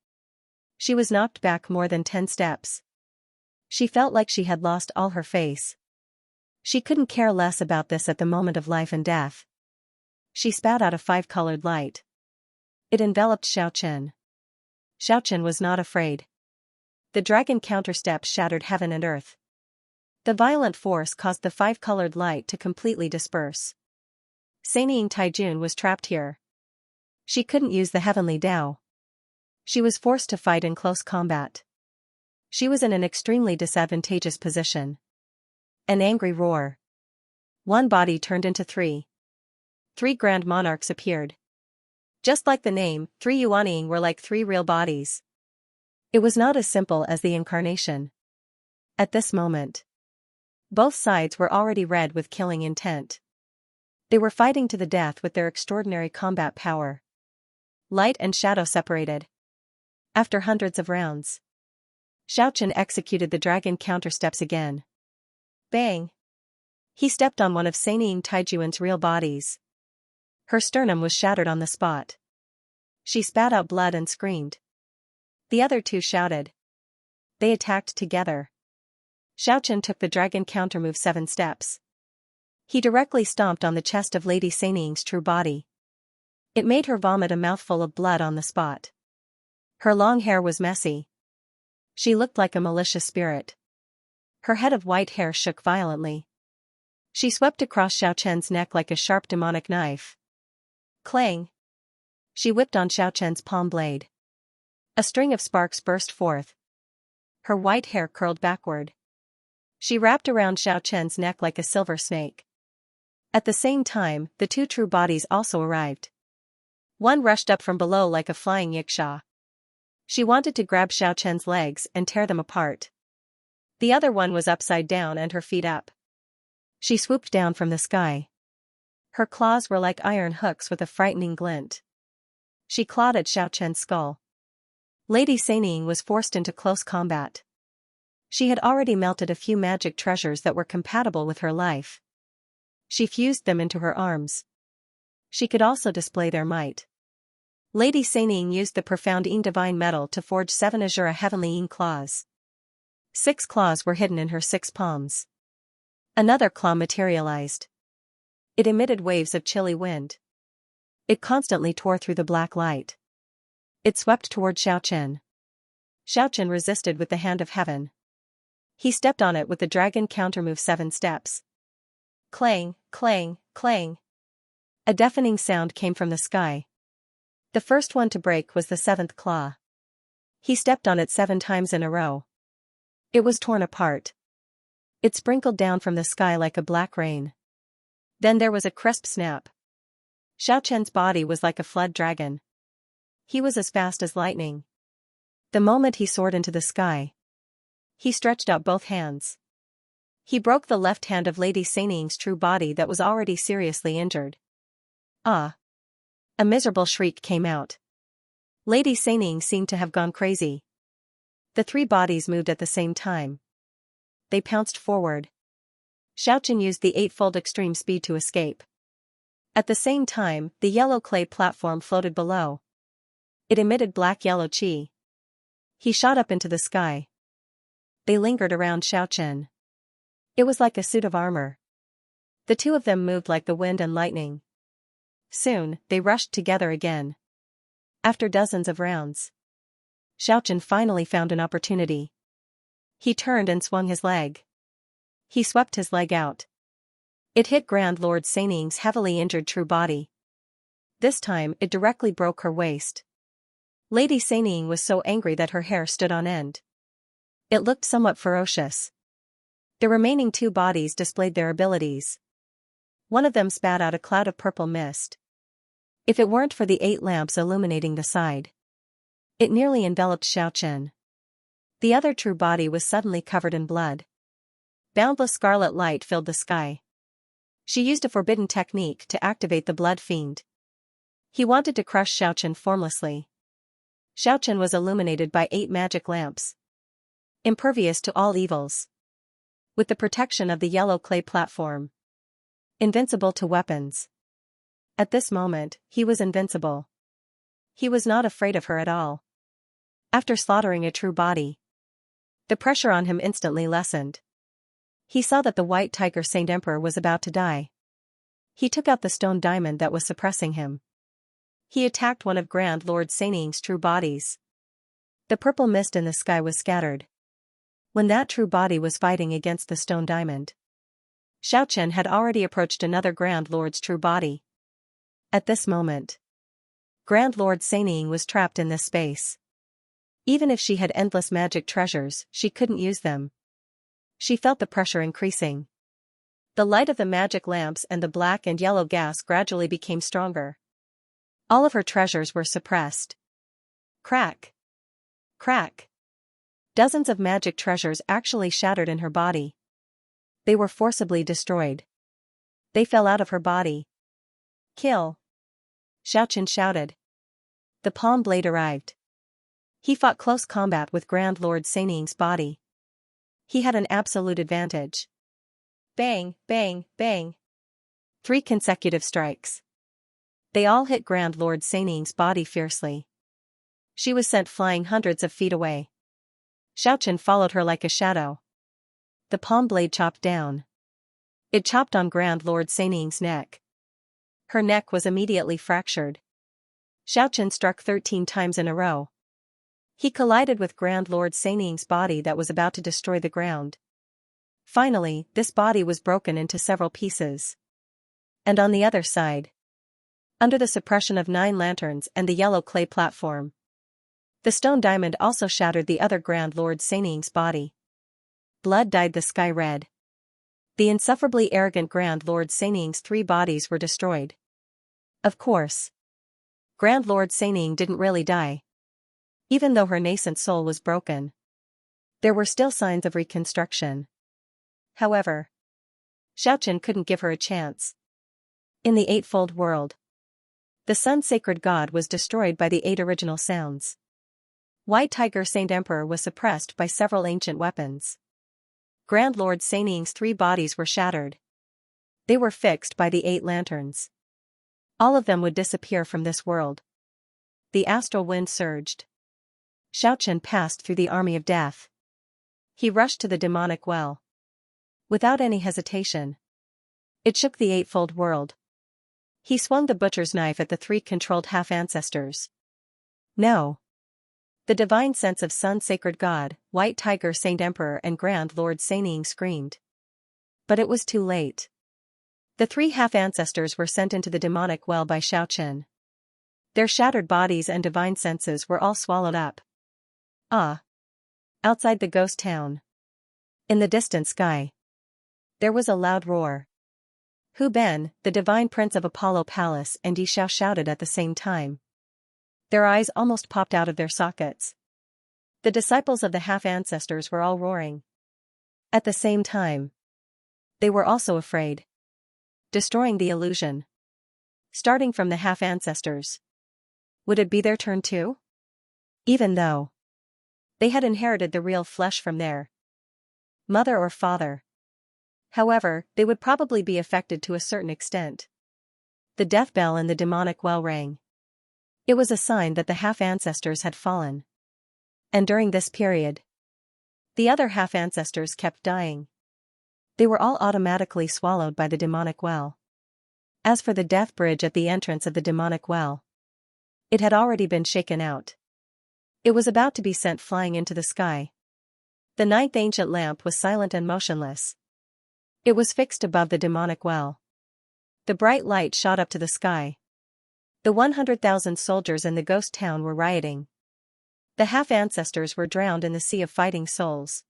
She was knocked back more than 10 steps. She felt like she had lost all her face. She couldn't care less about this at the moment of life and death. She spat out a 5-colored light. It enveloped Xiaochen. Xiaochen was not afraid. The dragon counterstep shattered heaven and earth. The violent force caused the 5-colored light to completely disperse. Saniying Taijun was trapped here. She couldn't use the heavenly Dao. She was forced to fight in close combat. She was in an extremely disadvantageous position. An angry roar. One body turned into 3. 3 grand monarchs appeared. Just like the name, 3 Yuanying were like 3 real bodies. It was not as simple as the incarnation. At this moment, both sides were already red with killing intent. They were fighting to the death with their extraordinary combat power. Light and shadow separated. After hundreds of rounds, Xiaochen executed the dragon countersteps again. Bang! He stepped on one of Saniying Taijun's real bodies. Her sternum was shattered on the spot. She spat out blood and screamed. The other 2 shouted. They attacked together. Xiaochen took the dragon countermove 7 steps. He directly stomped on the chest of Lady Saniying's true body. It made her vomit a mouthful of blood on the spot. Her long hair was messy. She looked like a malicious spirit. Her head of white hair shook violently. She swept across Xiaochen's neck like a sharp demonic knife. Clang! She whipped on Xiaochen's palm blade. A string of sparks burst forth. Her white hair curled backward. She wrapped around Xiaochen's neck like a silver snake. At the same time, the 2 true bodies also arrived. One rushed up from below like a flying Yiksha. She wanted to grab Xiaochen's legs and tear them apart. The other one was upside down and her feet up. She swooped down from the sky. Her claws were like iron hooks with a frightening glint. She clawed at Xiaochen's skull. Lady Saniying was forced into close combat. She had already melted a few magic treasures that were compatible with her life. She fused them into her arms. She could also display their might. Lady Saniying used the profound Yin divine metal to forge 7 azure heavenly Yin claws. 6 claws were hidden in her 6 palms. Another claw materialized. It emitted waves of chilly wind. It constantly tore through the black light. It swept toward Xiaochen. Xiaochen resisted with the hand of heaven. He stepped on it with the dragon countermove 7 steps. Clang, clang, clang. A deafening sound came from the sky. The first one to break was the 7th claw. He stepped on it 7 times in a row. It was torn apart. It sprinkled down from the sky like a black rain. Then there was a crisp snap. Xiaochen's body was like a flood dragon. He was as fast as lightning. The moment he soared into the sky, he stretched out both hands. He broke the left hand of Lady Saniying's true body that was already seriously injured. Ah! A miserable shriek came out. Lady Saniying seemed to have gone crazy. The 3 bodies moved at the same time. They pounced forward. Xiaochen used the 8-fold extreme speed to escape. At the same time, the yellow clay platform floated below. It emitted black-yellow qi. He shot up into the sky. They lingered around Xiaochen. It was like a suit of armor. The 2 of them moved like the wind and lightning. Soon, they rushed together again. After dozens of rounds, Xiaochen finally found an opportunity. He turned and swung his leg. He swept his leg out. It hit Grand Lord Saniying's heavily injured true body. This time, it directly broke her waist. Lady Saniying was so angry that her hair stood on end. It looked somewhat ferocious. The remaining 2 bodies displayed their abilities. One of them spat out a cloud of purple mist. If it weren't for the 8 lamps illuminating the side, it nearly enveloped Xiaochen. The other true body was suddenly covered in blood. Boundless scarlet light filled the sky. She used a forbidden technique to activate the blood fiend. He wanted to crush Xiaochen formlessly. Xiaochen was illuminated by 8 magic lamps, impervious to all evils, with the protection of the yellow clay platform, invincible to weapons. At this moment, he was invincible. He was not afraid of her at all. After slaughtering a true body, the pressure on him instantly lessened. He saw that the White Tiger Saint Emperor was about to die. He took out the stone diamond that was suppressing him. He attacked one of Grand Lord Saning's true bodies. The purple mist in the sky was scattered. When that true body was fighting against the stone diamond, Xiaochen had already approached another Grand Lord's true body. At this moment, Grand Lord Saning was trapped in this space. Even if she had endless magic treasures, she couldn't use them. She felt the pressure increasing. The light of the magic lamps and the black and yellow gas gradually became stronger. All of her treasures were suppressed. Crack! Crack! Dozens of magic treasures actually shattered in her body. They were forcibly destroyed. They fell out of her body. Kill! Xiaochen shouted. The palm blade arrived. He fought close combat with Grand Lord Saning's body. He had an absolute advantage. Bang, bang, bang. 3 consecutive strikes. They all hit Grand Lord Saning's body fiercely. She was sent flying hundreds of feet away. Xiaochen followed her like a shadow. The palm blade chopped down. It chopped on Grand Lord Saning's neck. Her neck was immediately fractured. Xiaochen struck 13 times in a row. He collided with Grand Lord Saning's body that was about to destroy the ground. Finally, this body was broken into several pieces. And on the other side, under the suppression of 9 lanterns and the yellow clay platform, the stone diamond also shattered the other Grand Lord Saning's body. Blood dyed the sky red. The insufferably arrogant Grand Lord Saning's 3 bodies were destroyed. Of course, Grand Lord Saning didn't really die. Even though her nascent soul was broken, there were still signs of reconstruction. However, Xiaochen couldn't give her a chance. In the Eightfold World, the Sun's sacred god was destroyed by the 8 original sounds. White Tiger Saint Emperor was suppressed by several ancient weapons. Grand Lord Saning's 3 bodies were shattered. They were fixed by the 8 lanterns. All of them would disappear from this world. The astral wind surged. Xiaochen passed through the army of death. He rushed to the demonic well. Without any hesitation, it shook the Eightfold World. He swung the butcher's knife at the 3 controlled half-ancestors. No. The divine sense of Sun's sacred god, White Tiger Saint Emperor and Grand Lord Saning screamed. But it was too late. The 3 half-ancestors were sent into the demonic well by Xiaochen. Their shattered bodies and divine senses were all swallowed up. Outside the ghost town, in the distant sky, there was a loud roar. Hu Ben, the divine prince of Apollo Palace, and Yi Xiao shouted at the same time. Their eyes almost popped out of their sockets. The disciples of the half-ancestors were all roaring. At the same time, they were also afraid. Destroying the illusion. Starting from the half-ancestors. Would it be their turn too? Even though they had inherited the real flesh from their mother or father. However, they would probably be affected to a certain extent. The death bell in the demonic well rang. It was a sign that the half-ancestors had fallen. And during this period, the other half-ancestors kept dying. They were all automatically swallowed by the demonic well. As for the death bridge at the entrance of the demonic well, it had already been shaken out. It was about to be sent flying into the sky. The 9th ancient lamp was silent and motionless. It was fixed above the demonic well. The bright light shot up to the sky. The 100,000 soldiers in the ghost town were rioting. The half-ancestors were drowned in the sea of fighting souls.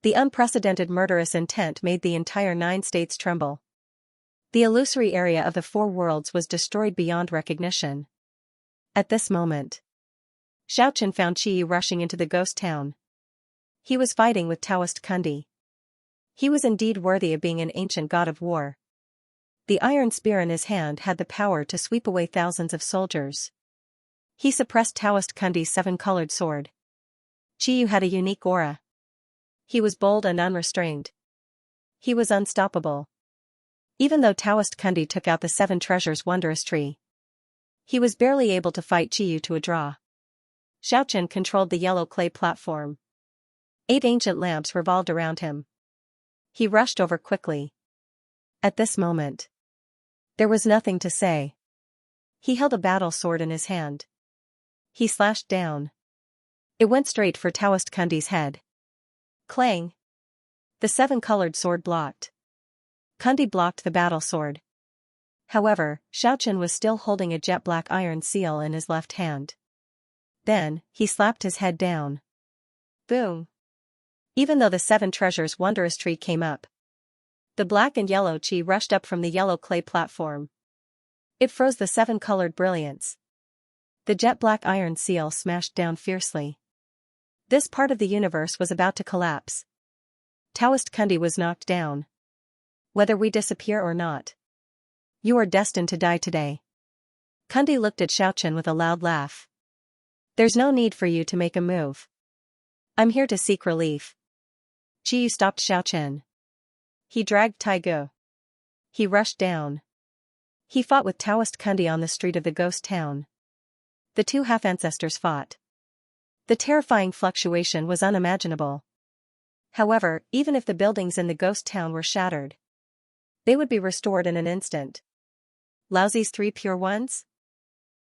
The unprecedented murderous intent made the entire 9 states tremble. The illusory area of the 4 worlds was destroyed beyond recognition. At this moment, Xiaochen found Qiyu rushing into the ghost town. He was fighting with Taoist Kundi. He was indeed worthy of being an ancient god of war. The iron spear in his hand had the power to sweep away thousands of soldiers. He suppressed Taoist Kundi's 7-colored sword. Qiyu had a unique aura. He was bold and unrestrained. He was unstoppable. Even though Taoist Kundi took out the 7 treasures wondrous tree, he was barely able to fight Qiyu to a draw. Xiaochen controlled the yellow clay platform. 8 ancient lamps revolved around him. He rushed over quickly. At this moment, there was nothing to say. He held a battle sword in his hand. He slashed down. It went straight for Taoist Kundi's head. Clang! The 7-colored sword blocked. Kundi blocked the battle sword. However, Xiaochen was still holding a jet-black iron seal in his left hand. Then, he slapped his head down. Boom! Even though the 7 treasures wondrous tree came up, the black and yellow chi rushed up from the yellow clay platform. It froze the 7-colored brilliance. The jet-black iron seal smashed down fiercely. This part of the universe was about to collapse. Taoist Kundi was knocked down. Whether we disappear or not, you are destined to die today. Kundi looked at Xiaochen with a loud laugh. There's no need for you to make a move. I'm here to seek relief. Qiyu stopped Xiaochen. He dragged Taigu. He rushed down. He fought with Taoist Kundi on the street of the ghost town. The 2 half-ancestors fought. The terrifying fluctuation was unimaginable. However, even if the buildings in the ghost town were shattered, they would be restored in an instant. Laozi's 3 pure ones?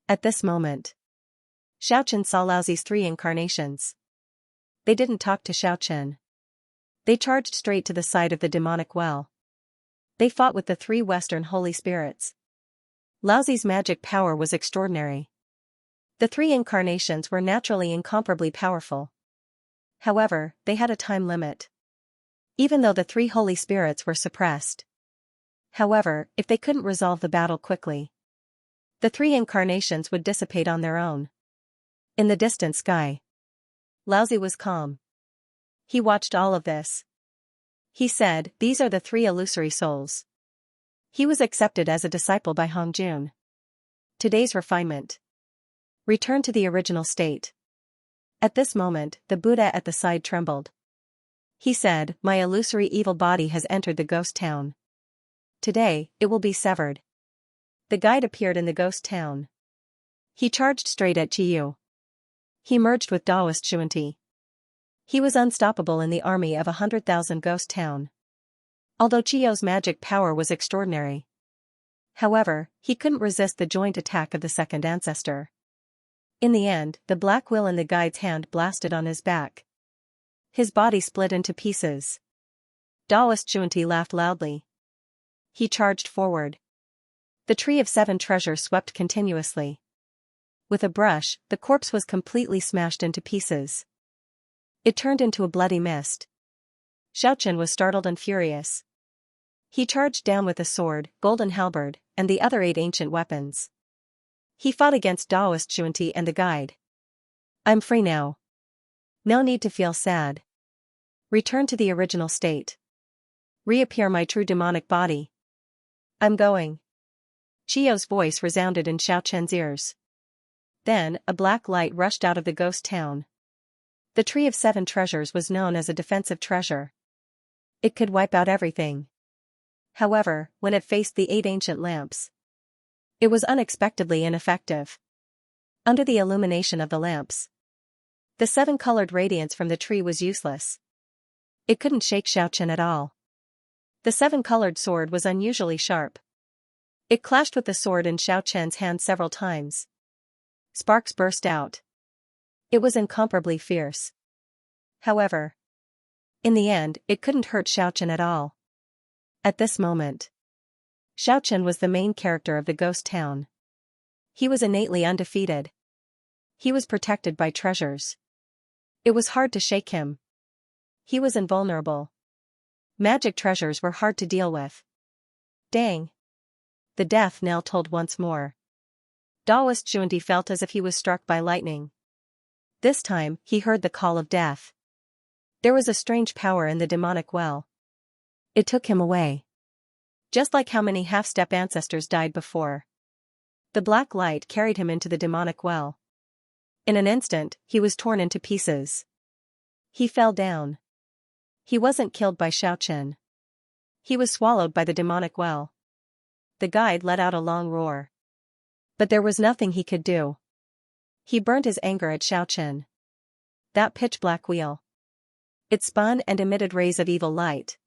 At this moment, Xiaochen saw Laozi's 3 incarnations. They didn't talk to Xiaochen. They charged straight to the side of the demonic well. They fought with the 3 Western holy spirits. Laozi's magic power was extraordinary. The 3 incarnations were naturally incomparably powerful. However, they had a time limit. Even though the 3 holy spirits were suppressed. However, if they couldn't resolve the battle quickly, the 3 incarnations would dissipate on their own. In the distant sky, Laozi was calm. He watched all of this. He said, these are the 3 illusory souls. He was accepted as a disciple by Hongjun. Today's refinement. Return to the original state. At this moment, the Buddha at the side trembled. He said, my illusory evil body has entered the ghost town. Today, it will be severed. The guide appeared in the ghost town. He charged straight at Qiyu. He merged with Daoist Xuanti. He was unstoppable in the army of 100,000 ghost town. Although Qiyu's magic power was extraordinary. However, he couldn't resist the joint attack of the 2nd ancestor. In the end, the black will in the guide's hand blasted on his back. His body split into pieces. Daoist Xuanti laughed loudly. He charged forward. The tree of 7 treasures swept continuously. With a brush, the corpse was completely smashed into pieces. It turned into a bloody mist. Xiaochen was startled and furious. He charged down with a sword, golden halberd, and the other 8 ancient weapons. He fought against Daoist Xuanti and the guide. I'm free now. No need to feel sad. Return to the original state. Reappear my true demonic body. I'm going. Qiyu's voice resounded in Xiaochen's ears. Then, a black light rushed out of the ghost town. The tree of 7 treasures was known as a defensive treasure. It could wipe out everything. However, when it faced the 8 ancient lamps, it was unexpectedly ineffective. Under the illumination of the lamps, the 7-colored radiance from the tree was useless. It couldn't shake Xiaochen at all. The 7-colored sword was unusually sharp. It clashed with the sword in Xiaochen's hand several times. Sparks burst out. It was incomparably fierce. However, in the end, it couldn't hurt Xiaochen at all. At this moment, Xiaochen was the main character of the ghost town. He was innately undefeated. He was protected by treasures. It was hard to shake him. He was invulnerable. Magic treasures were hard to deal with. Dang. The death knell tolled once more. Daoist Xuandi felt as if he was struck by lightning. This time, he heard the call of death. There was a strange power in the demonic well. It took him away. Just like how many half-step ancestors died before. The black light carried him into the demonic well. In an instant, he was torn into pieces. He fell down. He wasn't killed by Xiaochen. He was swallowed by the demonic well. The guide let out a long roar. But there was nothing he could do. He burned his anger at Xiaochen. That pitch-black wheel. It spun and emitted rays of evil light.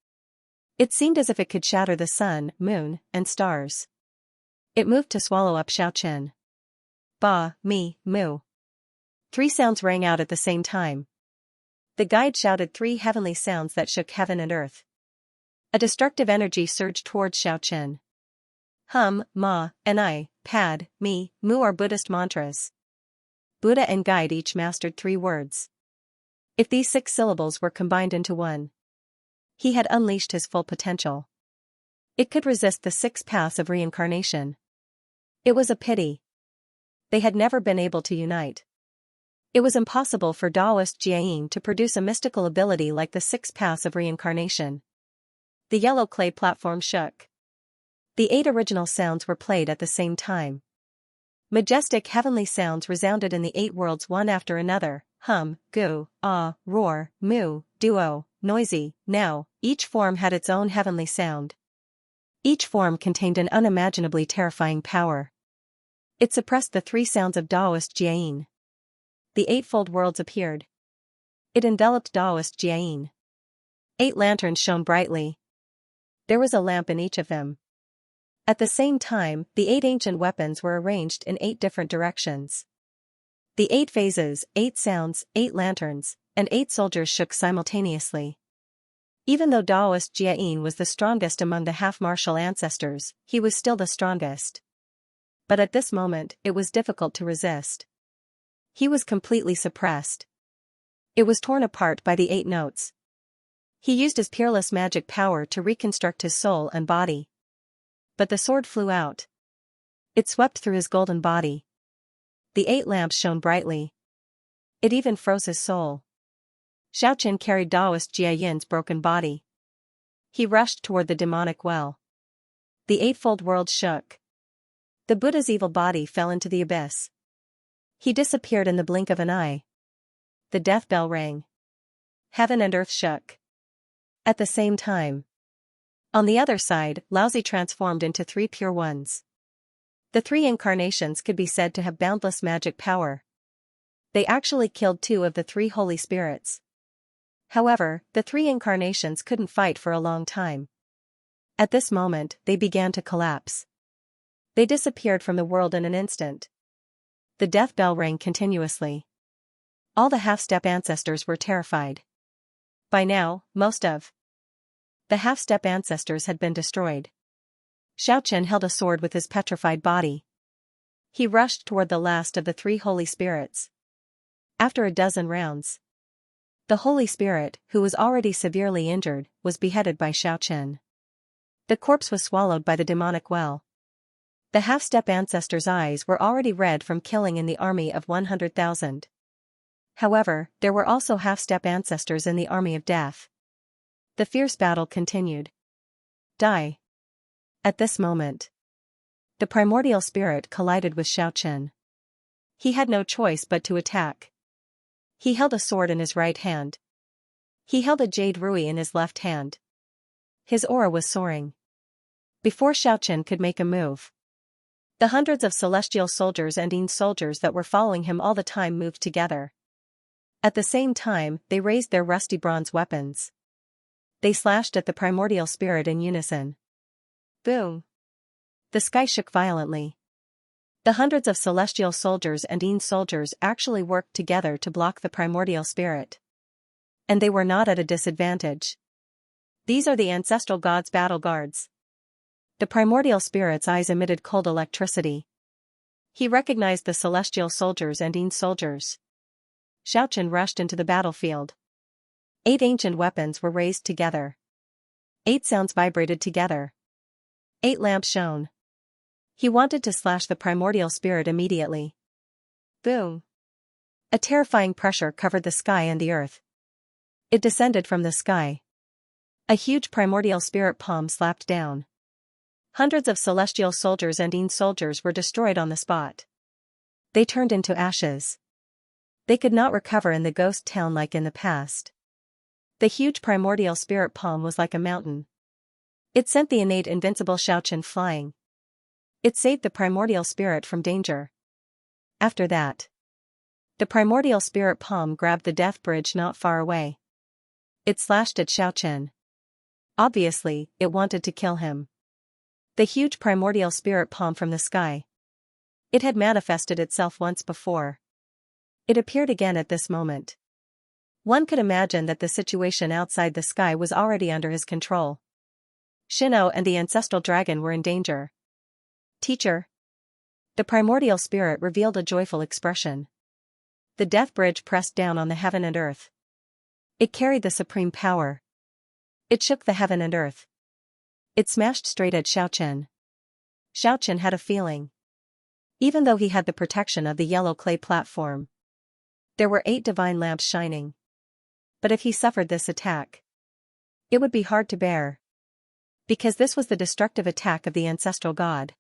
It seemed as if it could shatter the sun, moon, and stars. It moved to swallow up Xiaochen. Ba, mi, mu. 3 sounds rang out at the same time. The guide shouted 3 heavenly sounds that shook heaven and earth. A destructive energy surged towards Xiaochen. Hum, ma, and I, pad, mi, mu are Buddhist mantras. Buddha and guide each mastered 3 words. If these 6 syllables were combined into one, he had unleashed his full potential. It could resist the 6 paths of reincarnation. It was a pity. They had never been able to unite. It was impossible for Daoist Jiayin to produce a mystical ability like the 6 paths of reincarnation. The yellow clay platform shook. The 8 original sounds were played at the same time. Majestic heavenly sounds resounded in the 8 worlds one after another: hum, gu, ah, roar, mu, duo, noisy, now. Each form had its own heavenly sound. Each form contained an unimaginably terrifying power. It suppressed the 3 sounds of Daoist Jiayin. The 8-fold worlds appeared. It enveloped Daoist Jiayin. 8 lanterns shone brightly. There was a lamp in each of them. At the same time, the 8 ancient weapons were arranged in 8 different directions. The 8 phases, 8 sounds, 8 lanterns, and 8 soldiers shook simultaneously. Even though Daoist Jiayin was the strongest among the half-martial ancestors, he was still the strongest. But at this moment, it was difficult to resist. He was completely suppressed. It was torn apart by the 8 notes. He used his peerless magic power to reconstruct his soul and body. But the sword flew out. It swept through his golden body. The 8 lamps shone brightly. It even froze his soul. Xiaochen carried Daoist Jiayin's broken body. He rushed toward the demonic well. The 8-fold world shook. The Buddha's evil body fell into the abyss. He disappeared in the blink of an eye. The death bell rang. Heaven and earth shook. At the same time. On the other side, Laozi transformed into 3 pure ones. The 3 incarnations could be said to have boundless magic power. They actually killed 2 of the 3 holy spirits. However, the 3 incarnations couldn't fight for a long time. At this moment, they began to collapse. They disappeared from the world in an instant. The death bell rang continuously. All the half-step ancestors were terrified. By now, most of the half-step ancestors had been destroyed. Xiaochen held a sword with his petrified body. He rushed toward the last of the 3 holy spirits. After a dozen rounds, the holy spirit, who was already severely injured, was beheaded by Xiaochen. The corpse was swallowed by the demonic well. The half-step ancestors' eyes were already red from killing in the army of 100,000. However, there were also half-step ancestors in the army of death. The fierce battle continued. Die. At this moment, the primordial spirit collided with Xiaochen. He had no choice but to attack. He held a sword in his right hand. He held a jade rui in his left hand. His aura was soaring. Before Xiaochen could make a move, the hundreds of celestial soldiers and Yin soldiers that were following him all the time moved together. At the same time, they raised their rusty bronze weapons. They slashed at the primordial spirit in unison. Boom! The sky shook violently. The hundreds of celestial soldiers and Yin soldiers actually worked together to block the primordial spirit. And they were not at a disadvantage. These are the ancestral gods' battle guards. The primordial spirit's eyes emitted cold electricity. He recognized the celestial soldiers and Yin soldiers. Xiaochen rushed into the battlefield. 8 ancient weapons were raised together. 8 sounds vibrated together. 8 lamps shone. He wanted to slash the primordial spirit immediately. Boom! A terrifying pressure covered the sky and the earth. It descended from the sky. A huge primordial spirit palm slapped down. Hundreds of celestial soldiers and Yin soldiers were destroyed on the spot. They turned into ashes. They could not recover in the ghost town like in the past. The huge primordial spirit palm was like a mountain. It sent the innate invincible Xiaochen flying. It saved the primordial spirit from danger. After that, the primordial spirit palm grabbed the death bridge not far away. It slashed at Xiaochen. Obviously, it wanted to kill him. The huge primordial spirit palm from the sky. It had manifested itself once before. It appeared again at this moment. One could imagine that the situation outside the sky was already under his control. Shino and the ancestral dragon were in danger. Teacher. The primordial spirit revealed a joyful expression. The death bridge pressed down on the heaven and earth. It carried the supreme power. It shook the heaven and earth. It smashed straight at Xiaochen. Xiaochen had a feeling. Even though he had the protection of the yellow clay platform, there were 8 divine lamps shining. But if he suffered this attack, it would be hard to bear. Because this was the destructive attack of the ancestral god.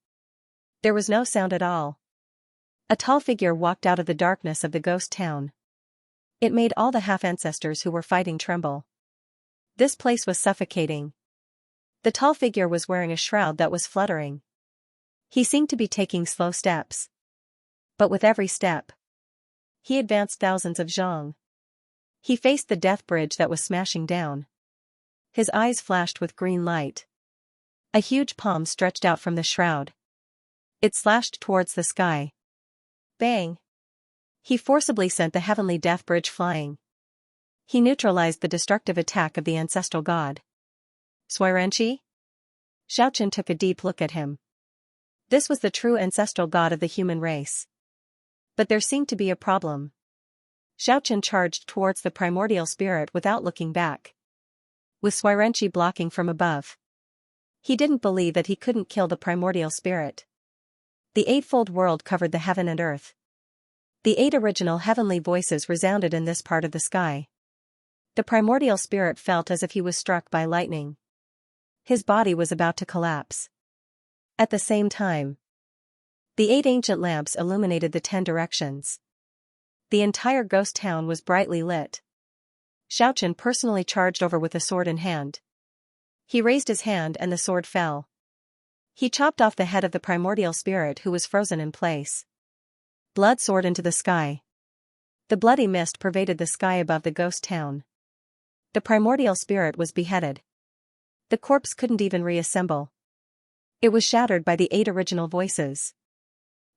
There was no sound at all. A tall figure walked out of the darkness of the ghost town. It made all the half-ancestors who were fighting tremble. This place was suffocating. The tall figure was wearing a shroud that was fluttering. He seemed to be taking slow steps. But with every step, he advanced thousands of zhang. He faced the death bridge that was smashing down. His eyes flashed with green light. A huge palm stretched out from the shroud. It slashed towards the sky. Bang! He forcibly sent the heavenly death bridge flying. He neutralized the destructive attack of the ancestral god. Xianxia? Xiaochen took a deep look at him. This was the true ancestral god of the human race. But there seemed to be a problem. Xiaochen charged towards the primordial spirit without looking back, with Xianxia blocking from above. He didn't believe that he couldn't kill the primordial spirit. The eightfold world covered the heaven and earth. The 8 original heavenly voices resounded in this part of the sky. The primordial spirit felt as if he was struck by lightning. His body was about to collapse. At the same time, the 8 ancient lamps illuminated the 10 directions. The entire ghost town was brightly lit. Xiaochen personally charged over with a sword in hand. He raised his hand and the sword fell. He chopped off the head of the primordial spirit who was frozen in place. Blood soared into the sky. The bloody mist pervaded the sky above the ghost town. The primordial spirit was beheaded. The corpse couldn't even reassemble. It was shattered by the 8 original voices.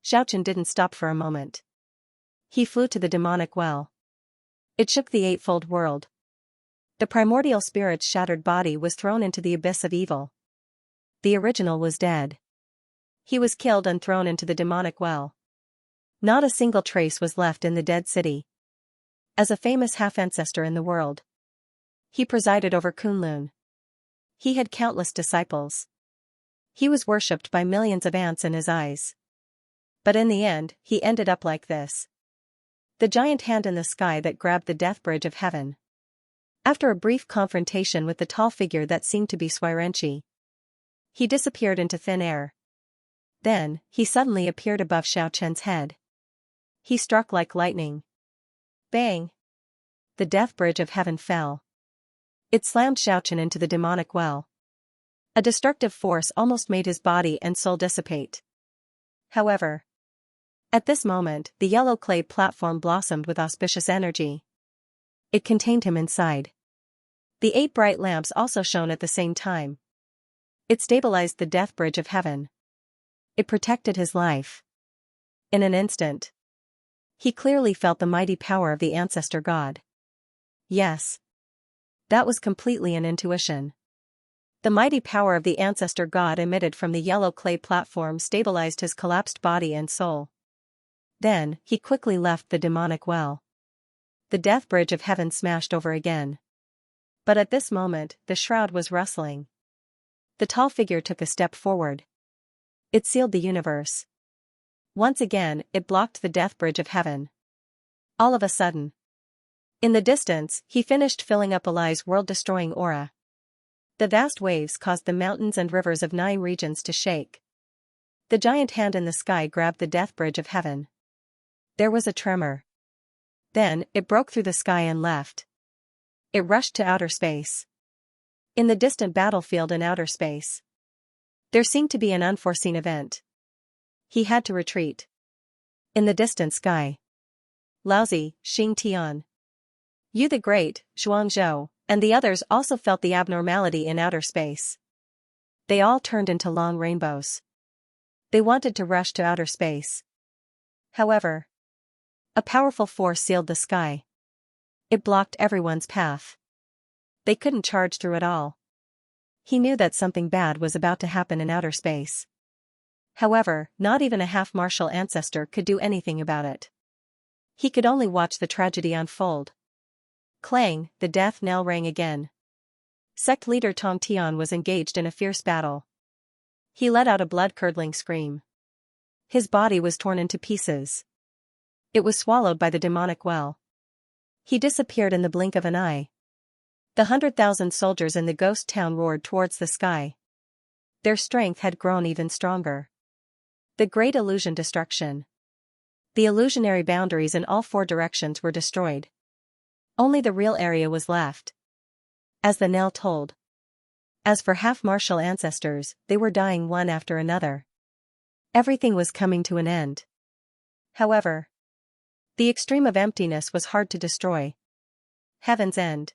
Xiaochen didn't stop for a moment. He flew to the demonic well. It shook the eightfold world. The primordial spirit's shattered body was thrown into the abyss of evil. The original was dead. He was killed and thrown into the demonic well. Not a single trace was left in the dead city. As a famous half-ancestor in the world, he presided over Kunlun. He had countless disciples. He was worshipped by millions of ants in his eyes. But in the end, he ended up like this. The giant hand in the sky that grabbed the death bridge of heaven. After a brief confrontation with the tall figure that seemed to be Xianxia, he disappeared into thin air. Then, he suddenly appeared above Xiaochen's head. He struck like lightning. Bang! The death bridge of heaven fell. It slammed Xiaochen into the demonic well. A destructive force almost made his body and soul dissipate. However, at this moment, the yellow clay platform blossomed with auspicious energy. It contained him inside. The 8 bright lamps also shone at the same time. It stabilized the death bridge of heaven. It protected his life. In an instant, he clearly felt the mighty power of the ancestor god. Yes. That was completely an intuition. The mighty power of the ancestor god emitted from the yellow clay platform stabilized his collapsed body and soul. Then, he quickly left the demonic well. The death bridge of heaven smashed over again. But at this moment, the shroud was rustling. The tall figure took a step forward. It sealed the universe. Once again, it blocked the death bridge of heaven. All of a sudden. In the distance, he finished filling up Eli's world-destroying aura. The vast waves caused the mountains and rivers of 9 regions to shake. The giant hand in the sky grabbed the death bridge of heaven. There was a tremor. Then, it broke through the sky and left. It rushed to outer space. In the distant battlefield in outer space, there seemed to be an unforeseen event. He had to retreat. In the distant sky, Laozi, Xing Yu the Great, Zhuangzhou, and the others also felt the abnormality in outer space. They all turned into long rainbows. They wanted to rush to outer space. However, a powerful force sealed the sky. It blocked everyone's path. They couldn't charge through at all. He knew that something bad was about to happen in outer space. However, not even a half-martial ancestor could do anything about it. He could only watch the tragedy unfold. Clang, the death knell rang again. Sect leader Tong Tian was engaged in a fierce battle. He let out a blood-curdling scream. His body was torn into pieces. It was swallowed by the demonic well. He disappeared in the blink of an eye. The 100,000 soldiers in the ghost town roared towards the sky. Their strength had grown even stronger. The great illusion destruction. The illusionary boundaries in all 4 directions were destroyed. Only the real area was left. As the knell tolled. As for half-martial ancestors, they were dying one after another. Everything was coming to an end. However, the extreme of emptiness was hard to destroy. Heaven's end.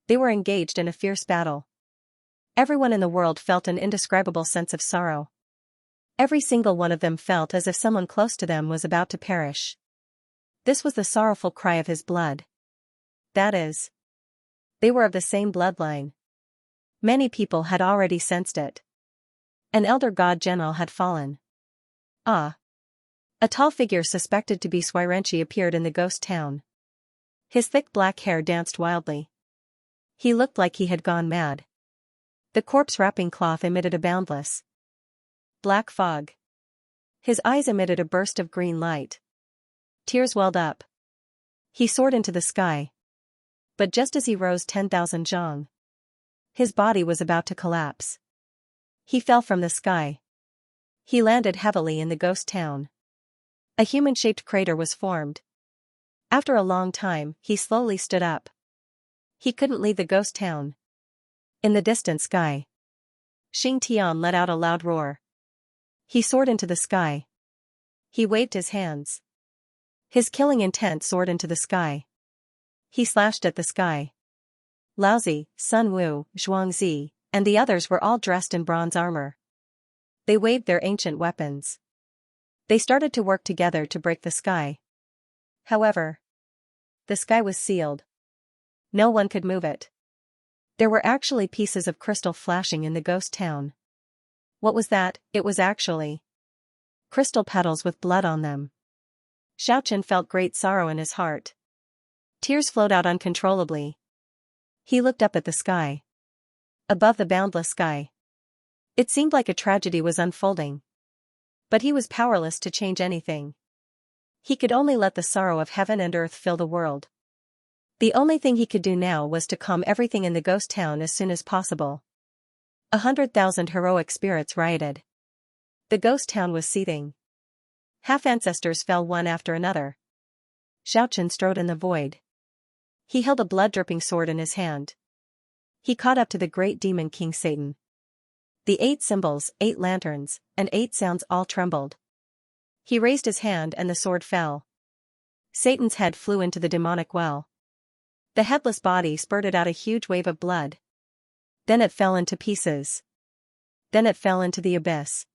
They were engaged in a fierce battle. Everyone in the world felt an indescribable sense of sorrow. Every single one of them felt as if someone close to them was about to perish. This was the sorrowful cry of his blood. That is, they were of the same bloodline. Many people had already sensed it. An elder god general had fallen. Ah! A tall figure suspected to be Xianxia appeared in the ghost town. His thick black hair danced wildly. He looked like he had gone mad. The corpse-wrapping cloth emitted a boundless black fog. His eyes emitted a burst of green light. Tears welled up. He soared into the sky. But just as he rose 10,000 zhang, his body was about to collapse. He fell from the sky. He landed heavily in the ghost town. A human-shaped crater was formed. After a long time, he slowly stood up. He couldn't leave the ghost town. In the distant sky, Xing Tian let out a loud roar. He soared into the sky. He waved his hands. His killing intent soared into the sky. He slashed at the sky. Laozi, Sun Wu, Zhuangzi, and the others were all dressed in bronze armor. They waved their ancient weapons. They started to work together to break the sky. However, the sky was sealed. No one could move it. There were actually pieces of crystal flashing in the ghost town. What was that? It was actually crystal petals with blood on them. Xiaochen felt great sorrow in his heart. Tears flowed out uncontrollably. He looked up at the sky. Above the boundless sky, it seemed like a tragedy was unfolding. But he was powerless to change anything. He could only let the sorrow of heaven and earth fill the world. The only thing he could do now was to calm everything in the ghost town as soon as possible. 100,000 heroic spirits rioted. The ghost town was seething. Half-ancestors fell one after another. Xiaochen strode in the void. He held a blood-dripping sword in his hand. He caught up to the great demon King Satan. The 8 symbols, 8 lanterns, and 8 sounds all trembled. He raised his hand and the sword fell. Satan's head flew into the demonic well. The headless body spurted out a huge wave of blood. Then it fell into pieces. Then it fell into the abyss.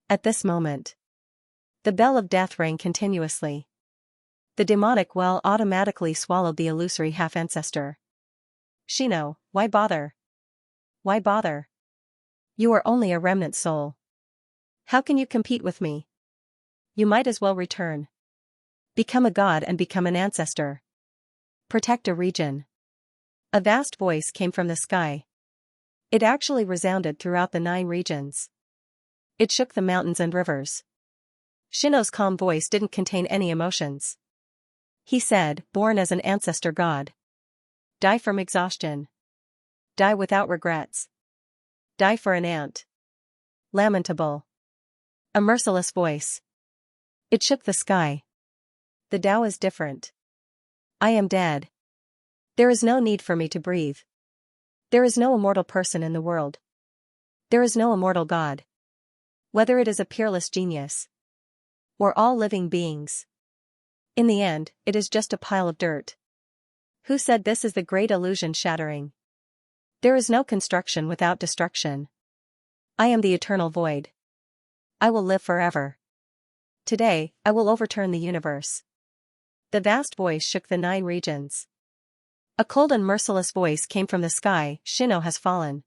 At this moment, the bell of death rang continuously. The demonic well automatically swallowed the illusory half-ancestor. Shino, why bother? Why bother? You are only a remnant soul. How can you compete with me? You might as well return. Become a god and become an ancestor. Protect a region. A vast voice came from the sky. It actually resounded throughout the 9 regions. It shook the mountains and rivers. Shino's calm voice didn't contain any emotions. He said, born as an ancestor god. Die from exhaustion. Die without regrets. Die for an ant. Lamentable. A merciless voice. It shook the sky. The Tao is different. I am dead. There is no need for me to breathe. There is no immortal person in the world. There is no immortal god. Whether it is a peerless genius or all living beings. In the end, it is just a pile of dirt. Who said this is the great illusion shattering? There is no construction without destruction. I am the eternal void. I will live forever. Today, I will overturn the universe. The vast voice shook the 9 regions. A cold and merciless voice came from the sky. Shino has fallen.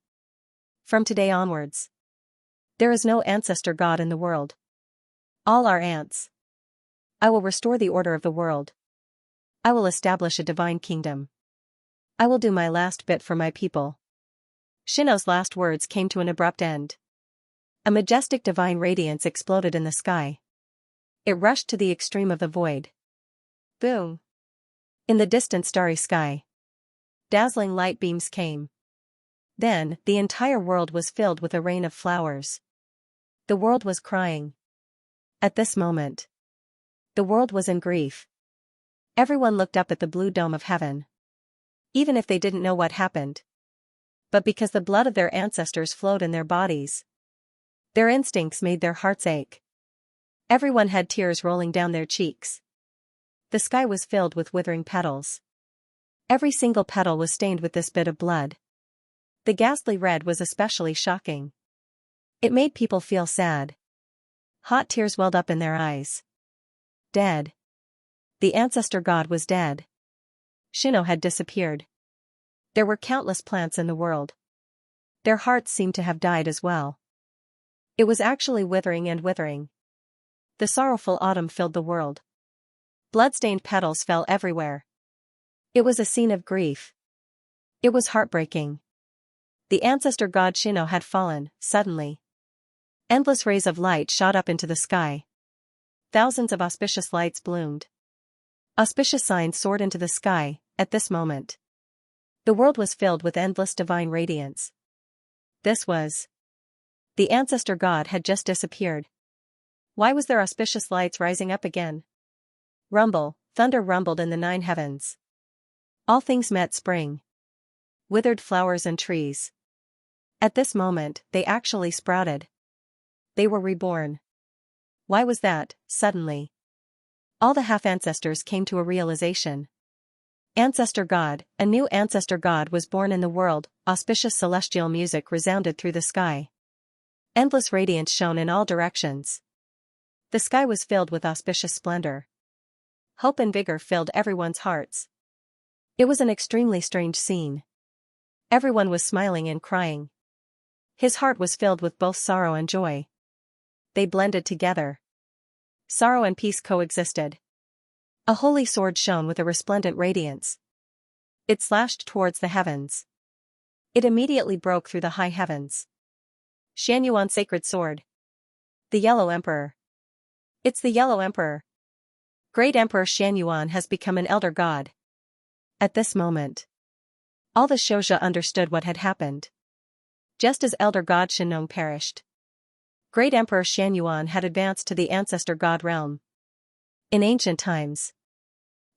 From today onwards, there is no ancestor god in the world. All are ants. I will restore the order of the world. I will establish a divine kingdom. I will do my last bit for my people. Shino's last words came to an abrupt end. A majestic divine radiance exploded in the sky. It rushed to the extreme of the void. Boom! In the distant starry sky, dazzling light beams came. Then, the entire world was filled with a rain of flowers. The world was crying. At this moment, the world was in grief. Everyone looked up at the blue dome of heaven. Even if they didn't know what happened. But because the blood of their ancestors flowed in their bodies, their instincts made their hearts ache. Everyone had tears rolling down their cheeks. The sky was filled with withering petals. Every single petal was stained with this bit of blood. The ghastly red was especially shocking. It made people feel sad. Hot tears welled up in their eyes. Dead. The ancestor god was dead. Shino had disappeared. There were countless plants in the world. Their hearts seemed to have died as well. It was actually withering and withering. The sorrowful autumn filled the world. Blood-stained petals fell everywhere. It was a scene of grief. It was heartbreaking. The ancestor god Shino had fallen, suddenly. Endless rays of light shot up into the sky. Thousands of auspicious lights bloomed. Auspicious signs soared into the sky, at this moment. The world was filled with endless divine radiance. This was. The ancestor god had just disappeared. Why was there auspicious lights rising up again? Rumble, thunder rumbled in the 9 heavens. All things met spring. Withered flowers and trees. At this moment, they actually sprouted. They were reborn. Why was that, suddenly? All the half-ancestors came to a realization. Ancestor God, a new ancestor God was born in the world. Auspicious celestial music resounded through the sky. Endless radiance shone in all directions. The sky was filled with auspicious splendor. Hope and vigor filled everyone's hearts. It was an extremely strange scene. Everyone was smiling and crying. His heart was filled with both sorrow and joy. They blended together. Sorrow and peace coexisted. A holy sword shone with a resplendent radiance. It slashed towards the heavens. It immediately broke through the high heavens. Xianxia sacred sword. The Yellow Emperor. It's the Yellow Emperor. Great Emperor Xianxia has become an elder god. At this moment, all the Shouja understood what had happened. Just as elder god Shenong perished, Great Emperor Xianxia had advanced to the ancestor god realm. In ancient times,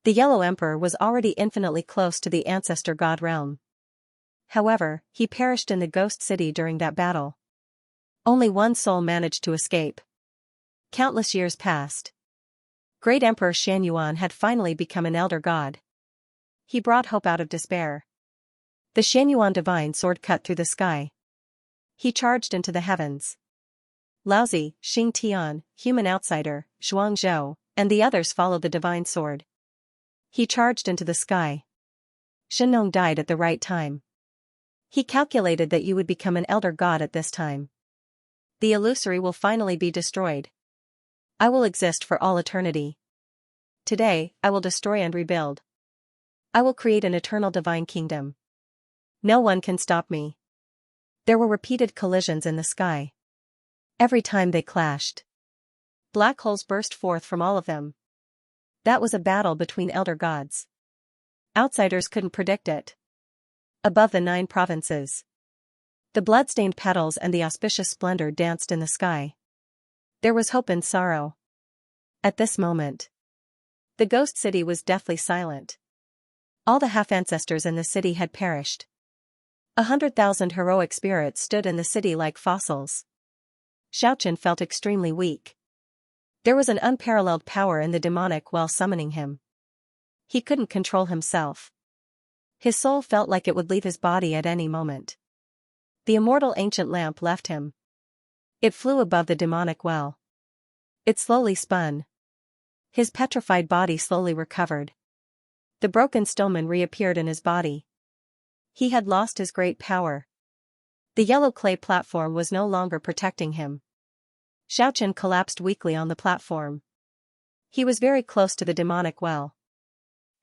the Yellow Emperor was already infinitely close to the ancestor god realm. However, he perished in the ghost city during that battle. Only one soul managed to escape. Countless years passed. Great Emperor Xianxia had finally become an elder god. He brought hope out of despair. The Xianxia divine sword cut through the sky. He charged into the heavens. Laozi, Xing Tian, human outsider, Zhuang Zhou, and the others followed the divine sword. He charged into the sky. Shenong died at the right time. He calculated that you would become an elder god at this time. The illusory will finally be destroyed. I will exist for all eternity. Today, I will destroy and rebuild. I will create an eternal divine kingdom. No one can stop me. There were repeated collisions in the sky. Every time they clashed, black holes burst forth from all of them. That was a battle between elder gods. Outsiders couldn't predict it. Above the 9 provinces, the blood-stained petals and the auspicious splendor danced in the sky. There was hope and sorrow. At this moment, the ghost city was deathly silent. All the half-ancestors in the city had perished. 100,000 heroic spirits stood in the city like fossils. Xianxia felt extremely weak. There was an unparalleled power in the demonic well summoning him. He couldn't control himself. His soul felt like it would leave his body at any moment. The immortal ancient lamp left him. It flew above the demonic well. It slowly spun. His petrified body slowly recovered. The broken stone reappeared in his body. He had lost his great power. The yellow clay platform was no longer protecting him. Xianxia collapsed weakly on the platform. He was very close to the demonic well.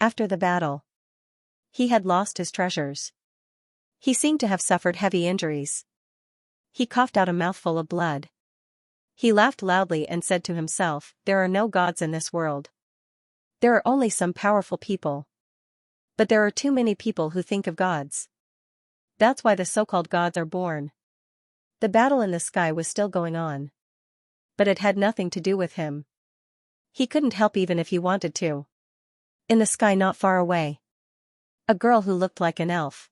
After the battle, he had lost his treasures. He seemed to have suffered heavy injuries. He coughed out a mouthful of blood. He laughed loudly and said to himself, "There are no gods in this world. There are only some powerful people. But there are too many people who think of gods. That's why the so-called gods are born." The battle in the sky was still going on. But it had nothing to do with him. He couldn't help even if he wanted to. In the sky not far away, a girl who looked like an elf.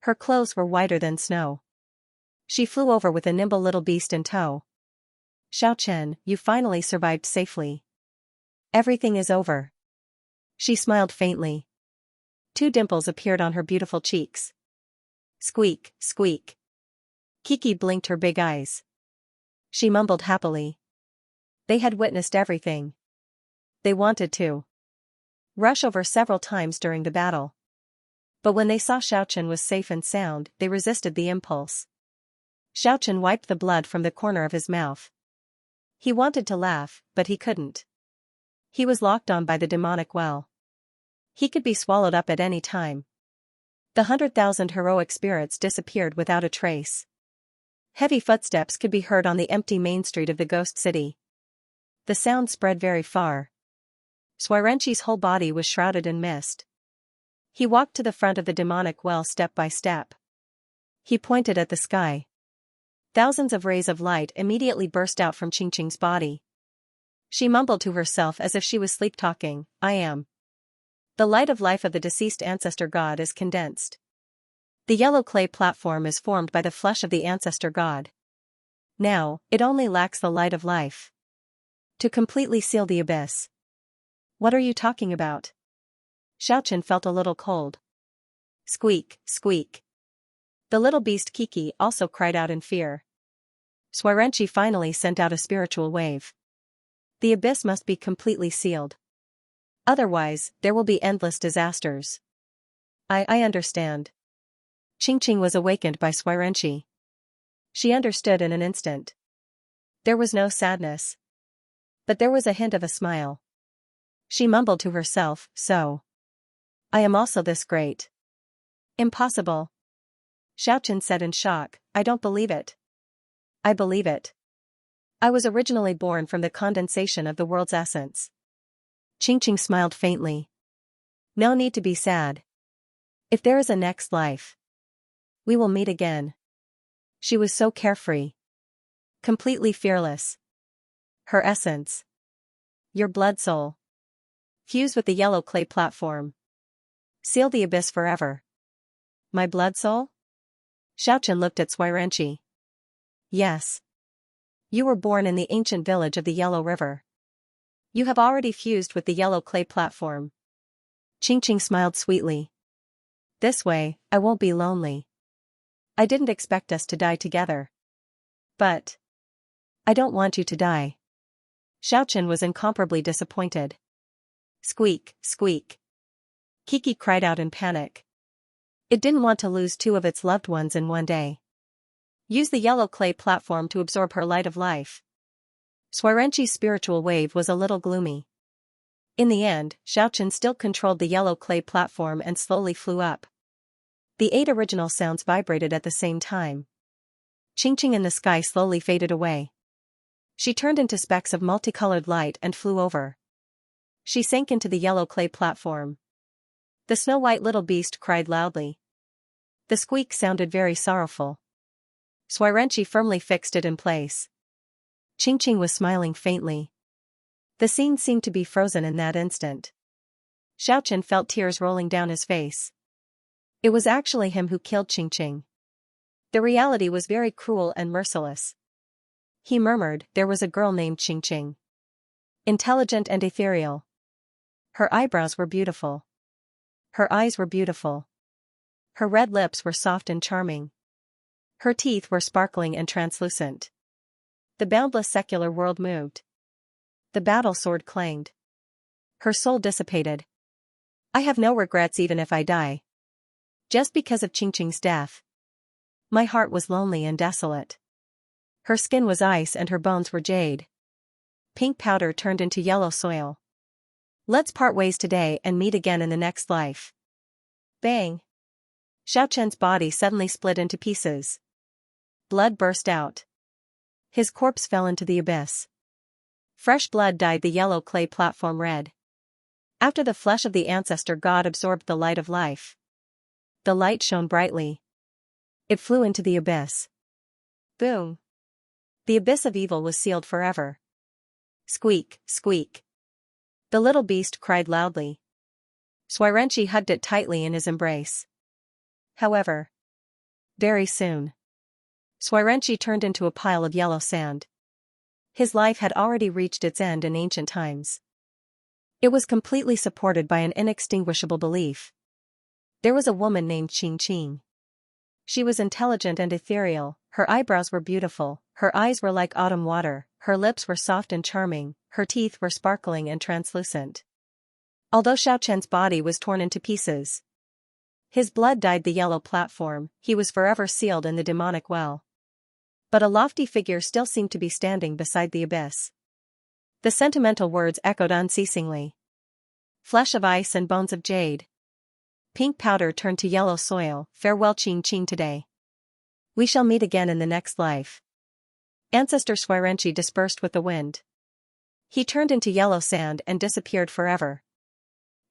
Her clothes were whiter than snow. She flew over with a nimble little beast in tow. "Xianxia, you finally survived safely. Everything is over." She smiled faintly. 2 dimples appeared on her beautiful cheeks. Squeak, squeak. Kiki blinked her big eyes. She mumbled happily. They had witnessed everything. They wanted to rush over several times during the battle. But when they saw Xianxia was safe and sound, they resisted the impulse. Xianxia wiped the blood from the corner of his mouth. He wanted to laugh, but he couldn't. He was locked on by the demonic well. He could be swallowed up at any time. The 100,000 heroic spirits disappeared without a trace. Heavy footsteps could be heard on the empty main street of the ghost city. The sound spread very far. Xianxia's whole body was shrouded in mist. He walked to the front of the demonic well step by step. He pointed at the sky. Thousands of rays of light immediately burst out from Xianxia's body. She mumbled to herself as if she was sleep-talking, "I am. The light of life of the deceased ancestor god is condensed. The yellow clay platform is formed by the flesh of the ancestor god. Now, it only lacks the light of life to completely seal the abyss." "What are you talking about?" Xianxia felt a little cold. Squeak, squeak. The little beast Kiki also cried out in fear. Xianxia finally sent out a spiritual wave. The abyss must be completely sealed. Otherwise, there will be endless disasters. I understand." Xianxia was awakened by Xianxia. She understood in an instant. There was no sadness. But there was a hint of a smile. She mumbled to herself, "So. I am also this great." "Impossible." Xianxia said in shock, "I don't believe it." "I believe it. I was originally born from the condensation of the world's essence." Xianxia smiled faintly. "No need to be sad. If there is a next life, we will meet again." She was so carefree. Completely fearless. Her essence. Your blood soul. Fuse with the yellow clay platform. Seal the abyss forever. My blood soul? Xianxia looked at Xianxia. Yes. You were born in the ancient village of the Yellow River. You have already fused with the yellow clay platform. Xianxia smiled sweetly. This way, I won't be lonely. I didn't expect us to die together. But I don't want you to die. Xianxia was incomparably disappointed. Squeak, squeak. Kiki cried out in panic. It didn't want to lose 2 of its loved ones in one day. Use the yellow clay platform to absorb her light of life. Xianxia's spiritual wave was a little gloomy. In the end, Xiaochen still controlled the yellow clay platform and slowly flew up. The 8 original sounds vibrated at the same time. Ching-ching in the sky slowly faded away. She turned into specks of multicolored light and flew over. She sank into the yellow clay platform. The snow-white little beast cried loudly. The squeak sounded very sorrowful. Xianxia firmly fixed it in place. Ching-ching was smiling faintly. The scene seemed to be frozen in that instant. Xiaochen felt tears rolling down his face. It was actually him who killed Ching-ching. The reality was very cruel and merciless. He murmured, there was a girl named Ching-ching. Intelligent and ethereal. Her eyebrows were beautiful. Her eyes were beautiful. Her red lips were soft and charming. Her teeth were sparkling and translucent. The boundless secular world moved. The battle sword clanged. Her soul dissipated. I have no regrets even if I die. Just because of Ching-ching's death. My heart was lonely and desolate. Her skin was ice and her bones were jade. Pink powder turned into yellow soil. Let's part ways today and meet again in the next life. Bang! Xiaochen's body suddenly split into pieces. Blood burst out. His corpse fell into the abyss. Fresh blood dyed the yellow clay platform red. After the flesh of the ancestor god absorbed the light of life. The light shone brightly. It flew into the abyss. Boom! The abyss of evil was sealed forever. Squeak, squeak. The little beast cried loudly. Xianxia hugged it tightly in his embrace. However, very soon, Xianxia turned into a pile of yellow sand. His life had already reached its end in ancient times. It was completely supported by an inextinguishable belief. There was a woman named Ching-ching. She was intelligent and ethereal, her eyebrows were beautiful, her eyes were like autumn water, her lips were soft and charming, her teeth were sparkling and translucent. Although Xiaochen's body was torn into pieces, his blood dyed the yellow platform, he was forever sealed in the demonic well. But a lofty figure still seemed to be standing beside the abyss. The sentimental words echoed unceasingly. Flesh of ice and bones of jade. Pink powder turned to yellow soil, farewell Ching-ching today. We shall meet again in the next life. Ancestor Xianxia dispersed with the wind. He turned into yellow sand and disappeared forever.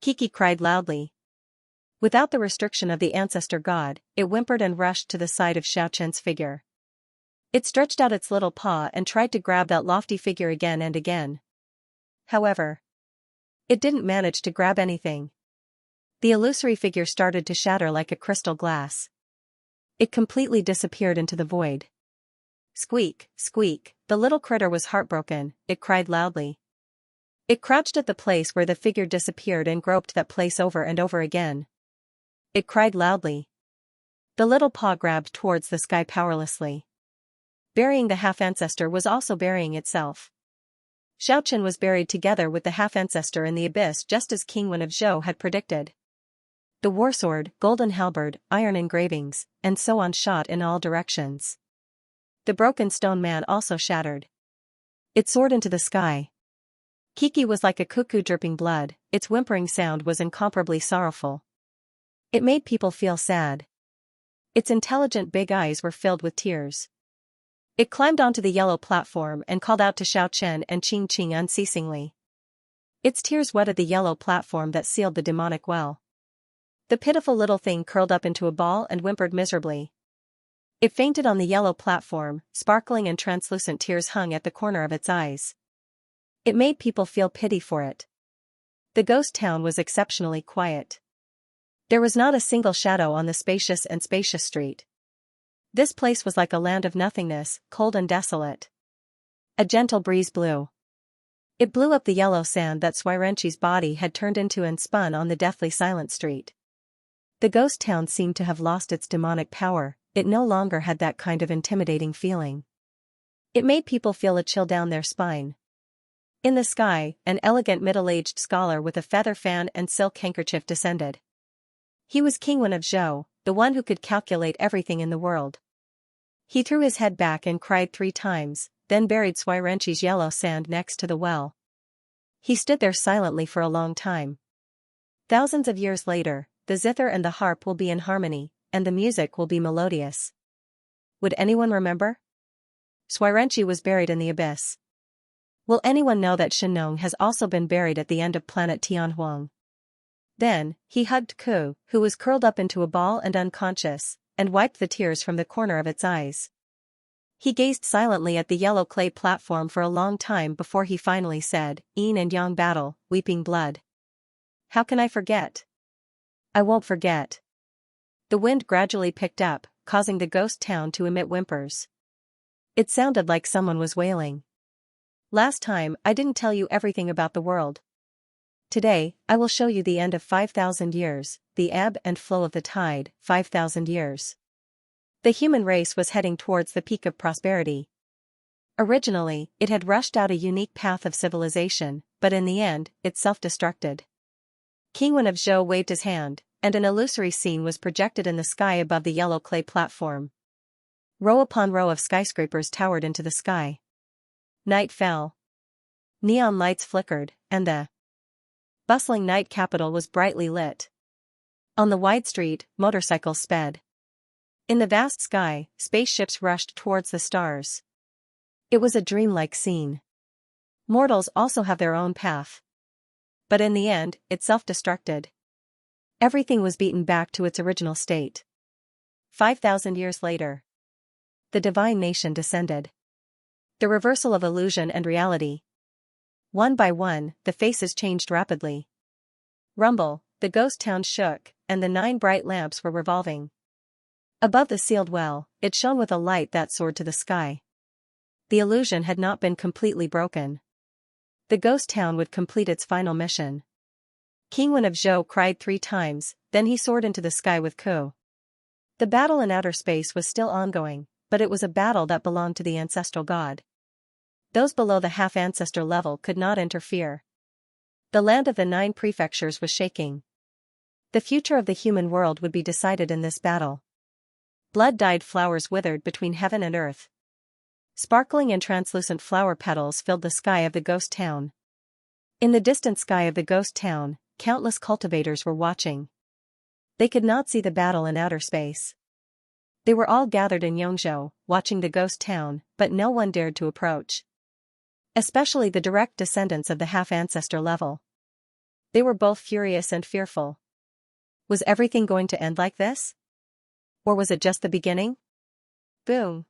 Kiki cried loudly. Without the restriction of the ancestor god, it whimpered and rushed to the side of Xiaochen's figure. It stretched out its little paw and tried to grab that lofty figure again and again. However, it didn't manage to grab anything. The illusory figure started to shatter like a crystal glass. It completely disappeared into the void. Squeak, squeak, the little critter was heartbroken, it cried loudly. It crouched at the place where the figure disappeared and groped that place over and over again. It cried loudly. The little paw grabbed towards the sky powerlessly. Burying the half-ancestor was also burying itself. Xiaochen was buried together with the half-ancestor in the abyss just as King Wen of Zhou had predicted. The war sword, golden halberd, iron engravings, and so on shot in all directions. The broken stone man also shattered. It soared into the sky. Kiki was like a cuckoo dripping blood, its whimpering sound was incomparably sorrowful. It made people feel sad. Its intelligent big eyes were filled with tears. It climbed onto the yellow platform and called out to Xiaochen and Ching-ching unceasingly. Its tears wetted the yellow platform that sealed the demonic well. The pitiful little thing curled up into a ball and whimpered miserably. It fainted on the yellow platform, sparkling and translucent tears hung at the corner of its eyes. It made people feel pity for it. The ghost town was exceptionally quiet. There was not a single shadow on the spacious street. This place was like a land of nothingness, cold and desolate. A gentle breeze blew. It blew up the yellow sand that Xianxia's body had turned into and spun on the deathly silent street. The ghost town seemed to have lost its demonic power, it no longer had that kind of intimidating feeling. It made people feel a chill down their spine. In the sky, an elegant middle-aged scholar with a feather fan and silk handkerchief descended. He was King Wen of Zhou, the one who could calculate everything in the world. He threw his head back and cried 3 times, then buried Xianxia's yellow sand next to the well. He stood there silently for a long time. Thousands of years later, the zither and the harp will be in harmony, and the music will be melodious. Would anyone remember? Xianxia was buried in the abyss. Will anyone know that Shenong has also been buried at the end of planet Tianhuang? Then, he hugged Ku, who was curled up into a ball and unconscious, and wiped the tears from the corner of its eyes. He gazed silently at the yellow clay platform for a long time before he finally said, "Yin and Yang battle, weeping blood. How can I forget? I won't forget." The wind gradually picked up, causing the ghost town to emit whimpers. It sounded like someone was wailing. Last time, I didn't tell you everything about the world. Today, I will show you the end of 5,000 years, the ebb and flow of the tide, 5,000 years. The human race was heading towards the peak of prosperity. Originally, it had rushed out a unique path of civilization, but in the end, it self-destructed. King Wen of Zhou waved his hand, and an illusory scene was projected in the sky above the yellow clay platform. Row upon row of skyscrapers towered into the sky. Night fell. Neon lights flickered, and the bustling night capital was brightly lit. On the wide street, motorcycles sped. In the vast sky, spaceships rushed towards the stars. It was a dreamlike scene. Mortals also have their own path. But in the end, it self-destructed. Everything was beaten back to its original state. 5,000 years later, the divine nation descended. The reversal of illusion and reality. One by one, the faces changed rapidly. Rumble, the ghost town shook, and the 9 bright lamps were revolving. Above the sealed well, it shone with a light that soared to the sky. The illusion had not been completely broken. The ghost town would complete its final mission. King Wen of Zhou cried 3 times, then he soared into the sky with Ku. The battle in outer space was still ongoing, but it was a battle that belonged to the ancestral god. Those below the half-ancestor level could not interfere. The land of the 9 prefectures was shaking. The future of the human world would be decided in this battle. Blood-dyed flowers withered between heaven and earth. Sparkling and translucent flower petals filled the sky of the ghost town. In the distant sky of the ghost town, countless cultivators were watching. They could not see the battle in outer space. They were all gathered in Yongzhou, watching the ghost town, but no one dared to approach. Especially the direct descendants of the half-ancestor level. They were both furious and fearful. Was everything going to end like this? Or was it just the beginning? Boom!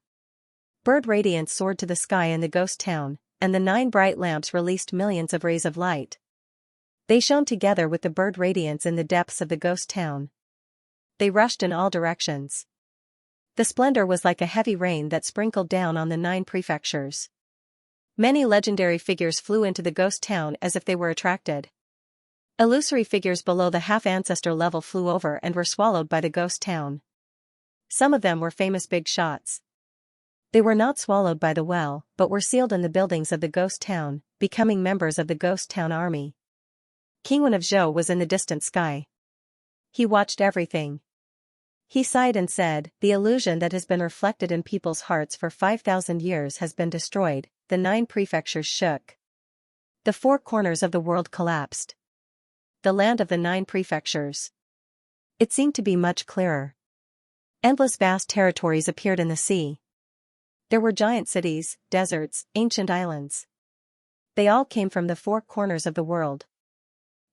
Bird radiance soared to the sky in the ghost town, and the 9 bright lamps released millions of rays of light. They shone together with the bird radiance in the depths of the ghost town. They rushed in all directions. The splendor was like a heavy rain that sprinkled down on the 9 prefectures. Many legendary figures flew into the ghost town as if they were attracted. Illusory figures below the half-ancestor level flew over and were swallowed by the ghost town. Some of them were famous big shots. They were not swallowed by the well, but were sealed in the buildings of the ghost town, becoming members of the ghost town army. King Wen of Zhou was in the distant sky. He watched everything. He sighed and said, "The illusion that has been reflected in people's hearts for 5,000 years has been destroyed." The 9 prefectures shook. The 4 corners of the world collapsed. The land of the 9 prefectures. It seemed to be much clearer. Endless vast territories appeared in the sea. There were giant cities, deserts, ancient islands. They all came from the 4 corners of the world.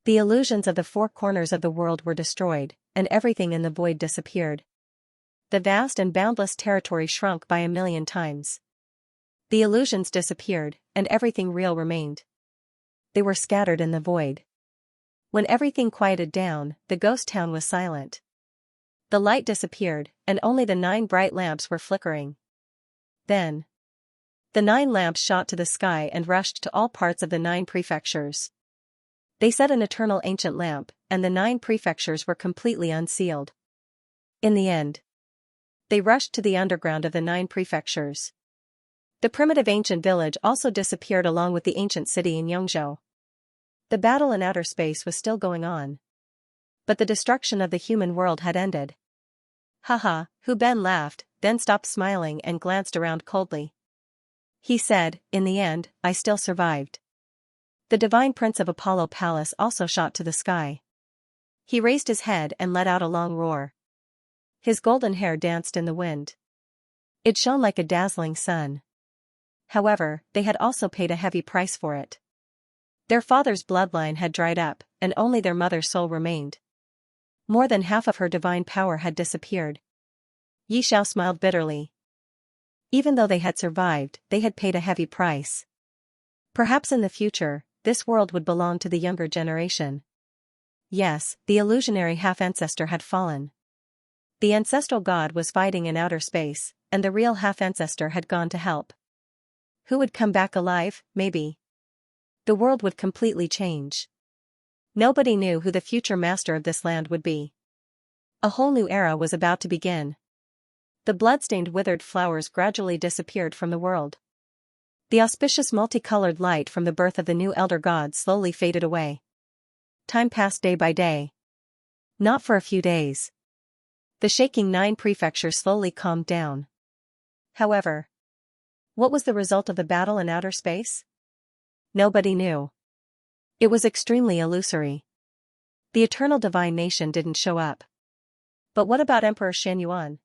The illusions of the 4 corners of the world were destroyed, and everything in the void disappeared. The vast and boundless territory shrunk by 1,000,000 times. The illusions disappeared, and everything real remained. They were scattered in the void. When everything quieted down, the ghost town was silent. The light disappeared, and only the 9 bright lamps were flickering. Then, the 9 lamps shot to the sky and rushed to all parts of the 9 prefectures. They set an eternal ancient lamp, and the 9 prefectures were completely unsealed. In the end, they rushed to the underground of the 9 prefectures. The primitive ancient village also disappeared along with the ancient city in Yongzhou. The battle in outer space was still going on. But the destruction of the human world had ended. Haha, Hu Ben laughed, then stopped smiling and glanced around coldly. He said, "In the end, I still survived." The divine prince of Apollo Palace also shot to the sky. He raised his head and let out a long roar. His golden hair danced in the wind. It shone like a dazzling sun. However, they had also paid a heavy price for it. Their father's bloodline had dried up, and only their mother's soul remained. More than half of her divine power had disappeared. Yi Xiao smiled bitterly. Even though they had survived, they had paid a heavy price. Perhaps in the future, this world would belong to the younger generation. Yes, the illusionary half-ancestor had fallen. The ancestral god was fighting in outer space, and the real half-ancestor had gone to help. Who would come back alive, maybe? The world would completely change. Nobody knew who the future master of this land would be. A whole new era was about to begin. The blood-stained withered flowers gradually disappeared from the world. The auspicious multicolored light from the birth of the new elder god slowly faded away. Time passed day by day. Not for a few days. The shaking 9 prefectures slowly calmed down. However, what was the result of the battle in outer space? Nobody knew. It was extremely illusory. The eternal divine nation didn't show up. But what about Emperor Xianyuan?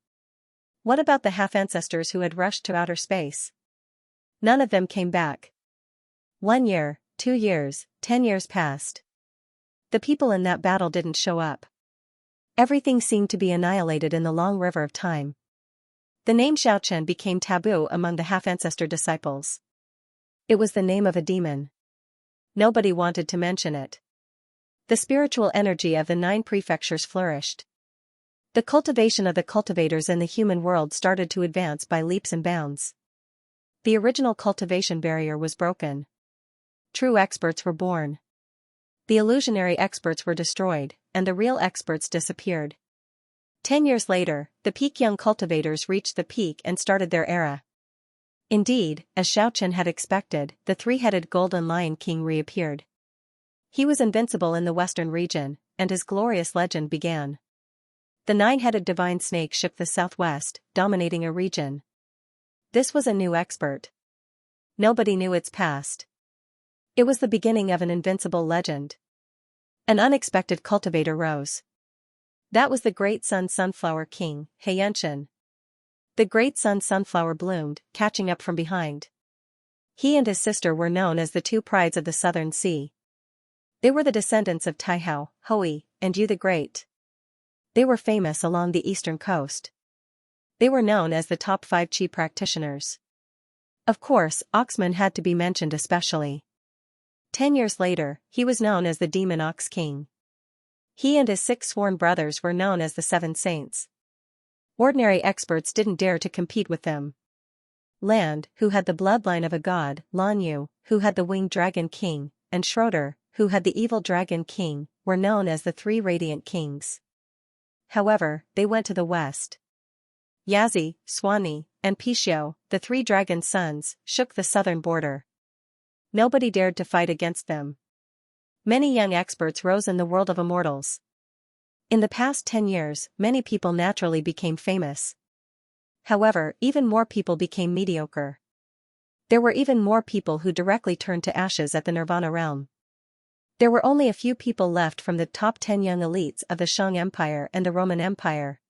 What about the half-ancestors who had rushed to outer space? None of them came back. 1 year, 2 years, 10 years passed. The people in that battle didn't show up. Everything seemed to be annihilated in the long river of time. The name Xiaochen became taboo among the half-ancestor disciples. It was the name of a demon. Nobody wanted to mention it. The spiritual energy of the 9 prefectures flourished. The cultivation of the cultivators in the human world started to advance by leaps and bounds. The original cultivation barrier was broken. True experts were born. The illusionary experts were destroyed, and the real experts disappeared. 10 years later, the peak young cultivators reached the peak and started their era. Indeed, as Xiaochen had expected, the 3-headed golden lion king reappeared. He was invincible in the western region, and his glorious legend began. The 9-headed divine snake shook the southwest, dominating a region. This was a new expert. Nobody knew its past. It was the beginning of an invincible legend. An unexpected cultivator rose. That was the great sun sunflower king, Xianxia. The great sun sunflower bloomed, catching up from behind. He and his sister were known as the 2 prides of the southern sea. They were the descendants of Taihao, Hui, and Yu the Great. They were famous along the eastern coast. They were known as the top 5 Qi practitioners. Of course, Oxman had to be mentioned especially. 10 years later, he was known as the Demon Ox King. He and his 6 sworn brothers were known as the 7 Saints. Ordinary experts didn't dare to compete with them. Land, who had the bloodline of a god, Lan Yu, who had the winged dragon king, and Schroeder, who had the evil dragon king, were known as the 3 radiant kings. However, they went to the west. Yazi, Swanee, and Pishio, the 3 dragon sons, shook the southern border. Nobody dared to fight against them. Many young experts rose in the world of Immortals. In the past 10 years, many people naturally became famous. However, even more people became mediocre. There were even more people who directly turned to ashes at the Nirvana realm. There were only a few people left from the top 10 young elites of the Shang Empire and the Roman Empire.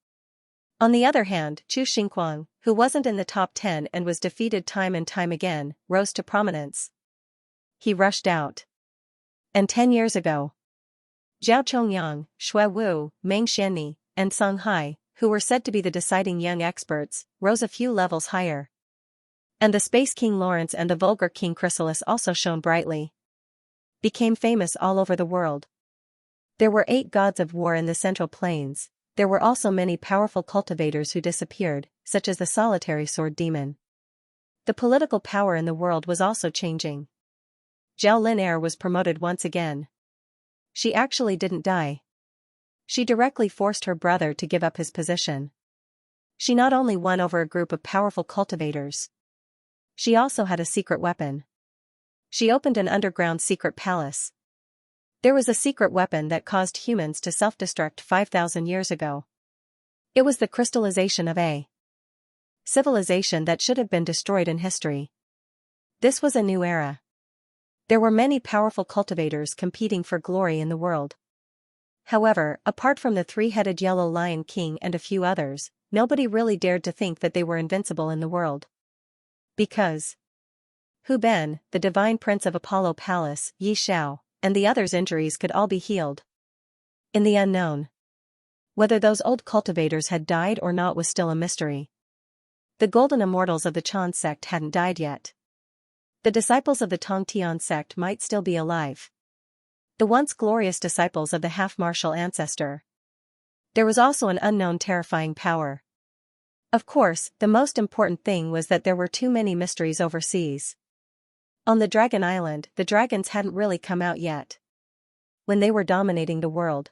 On the other hand, Chu Xingguang, who wasn't in the top 10 and was defeated time and time again, rose to prominence. He rushed out. And 10 years ago, Zhao Chongyang, Xue Wu, Meng Xianni, and Song Hai, who were said to be the deciding young experts, rose a few levels higher. And the Space King Lawrence and the Vulgar King Chrysalis also shone brightly. Became famous all over the world. There were 8 gods of war in the Central Plains. There were also many powerful cultivators who disappeared, such as the solitary sword demon. The political power in the world was also changing. Zhao Lin was promoted once again. She actually didn't die. She directly forced her brother to give up his position. She not only won over a group of powerful cultivators. She also had a secret weapon. She opened an underground secret palace. There was a secret weapon that caused humans to self-destruct 5,000 years ago. It was the crystallization of a civilization that should have been destroyed in history. This was a new era. There were many powerful cultivators competing for glory in the world. However, apart from the three-headed yellow lion king and a few others, nobody really dared to think that they were invincible in the world. Because Hu Ben, the divine prince of Apollo Palace, Yi Xiao, and the others' injuries could all be healed. In the unknown. Whether those old cultivators had died or not was still a mystery. The golden immortals of the Chan sect hadn't died yet. The disciples of the Tongtian sect might still be alive. The once glorious disciples of the half-martial ancestor. There was also an unknown terrifying power. Of course, the most important thing was that there were too many mysteries overseas. On the Dragon Island, the dragons hadn't really come out yet. When they were dominating the world,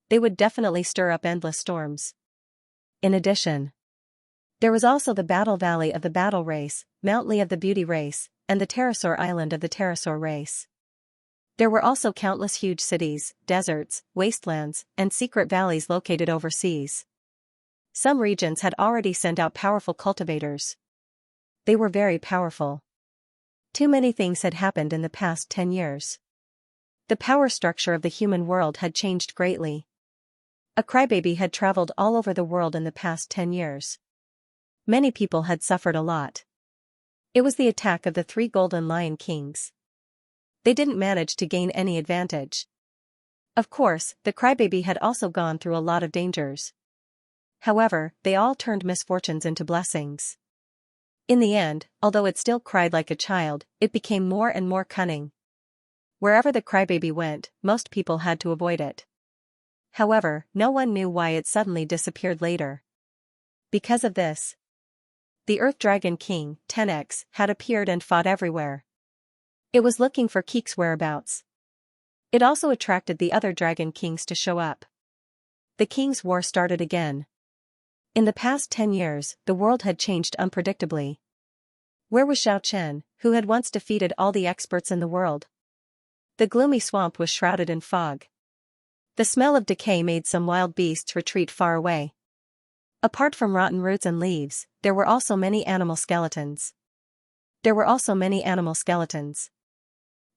they would definitely stir up endless storms. In addition, there was also the Battle Valley of the Battle Race, Mount Lee of the Beauty Race, and the Pterosaur Island of the Pterosaur Race. There were also countless huge cities, deserts, wastelands, and secret valleys located overseas. Some regions had already sent out powerful cultivators. They were very powerful. Too many things had happened in the past 10 years. The power structure of the human world had changed greatly. A crybaby had traveled all over the world in the past 10 years. Many people had suffered a lot. It was the attack of the 3 golden lion kings. They didn't manage to gain any advantage. Of course, the crybaby had also gone through a lot of dangers. However, they all turned misfortunes into blessings. In the end, although it still cried like a child, it became more and more cunning. Wherever the crybaby went, most people had to avoid it. However, no one knew why it suddenly disappeared later. Because of this, the Earth Dragon King, 10X, had appeared and fought everywhere. It was looking for Keek's whereabouts. It also attracted the other Dragon Kings to show up. The King's War started again. In the past 10 years, the world had changed unpredictably. Where was Xiaochen, who had once defeated all the experts in the world? The gloomy swamp was shrouded in fog. The smell of decay made some wild beasts retreat far away. Apart from rotten roots and leaves, there were also many animal skeletons.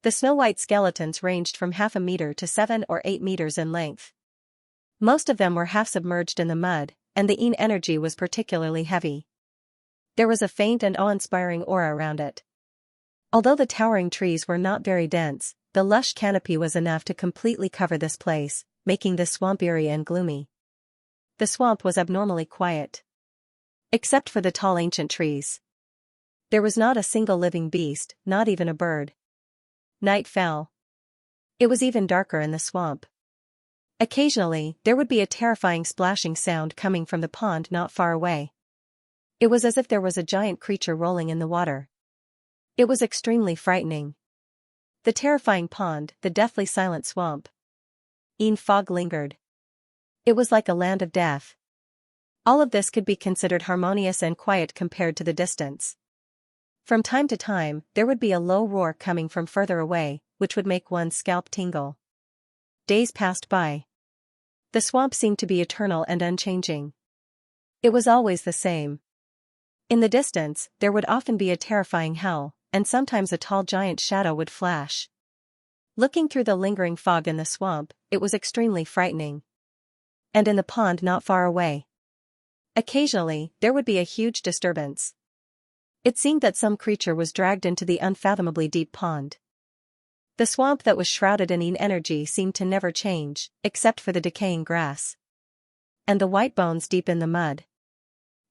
The snow-white skeletons ranged from half a meter to 7 or 8 meters in length. Most of them were half submerged in the mud, and the Yin energy was particularly heavy. There was a faint and awe-inspiring aura around it. Although the towering trees were not very dense, the lush canopy was enough to completely cover this place, making the swamp eerie and gloomy. The swamp was abnormally quiet. Except for the tall ancient trees. There was not a single living beast, not even a bird. Night fell. It was even darker in the swamp. Occasionally, there would be a terrifying splashing sound coming from the pond not far away. It was as if there was a giant creature rolling in the water. It was extremely frightening. The terrifying pond, the deathly silent swamp. Yin fog lingered. It was like a land of death. All of this could be considered harmonious and quiet compared to the distance. From time to time, there would be a low roar coming from further away, which would make one's scalp tingle. Days passed by. The swamp seemed to be eternal and unchanging. It was always the same. In the distance, there would often be a terrifying howl, and sometimes a tall giant shadow would flash. Looking through the lingering fog in the swamp, it was extremely frightening. And in the pond not far away. Occasionally, there would be a huge disturbance. It seemed that some creature was dragged into the unfathomably deep pond. The swamp that was shrouded in Yin energy seemed to never change, except for the decaying grass. And the white bones deep in the mud.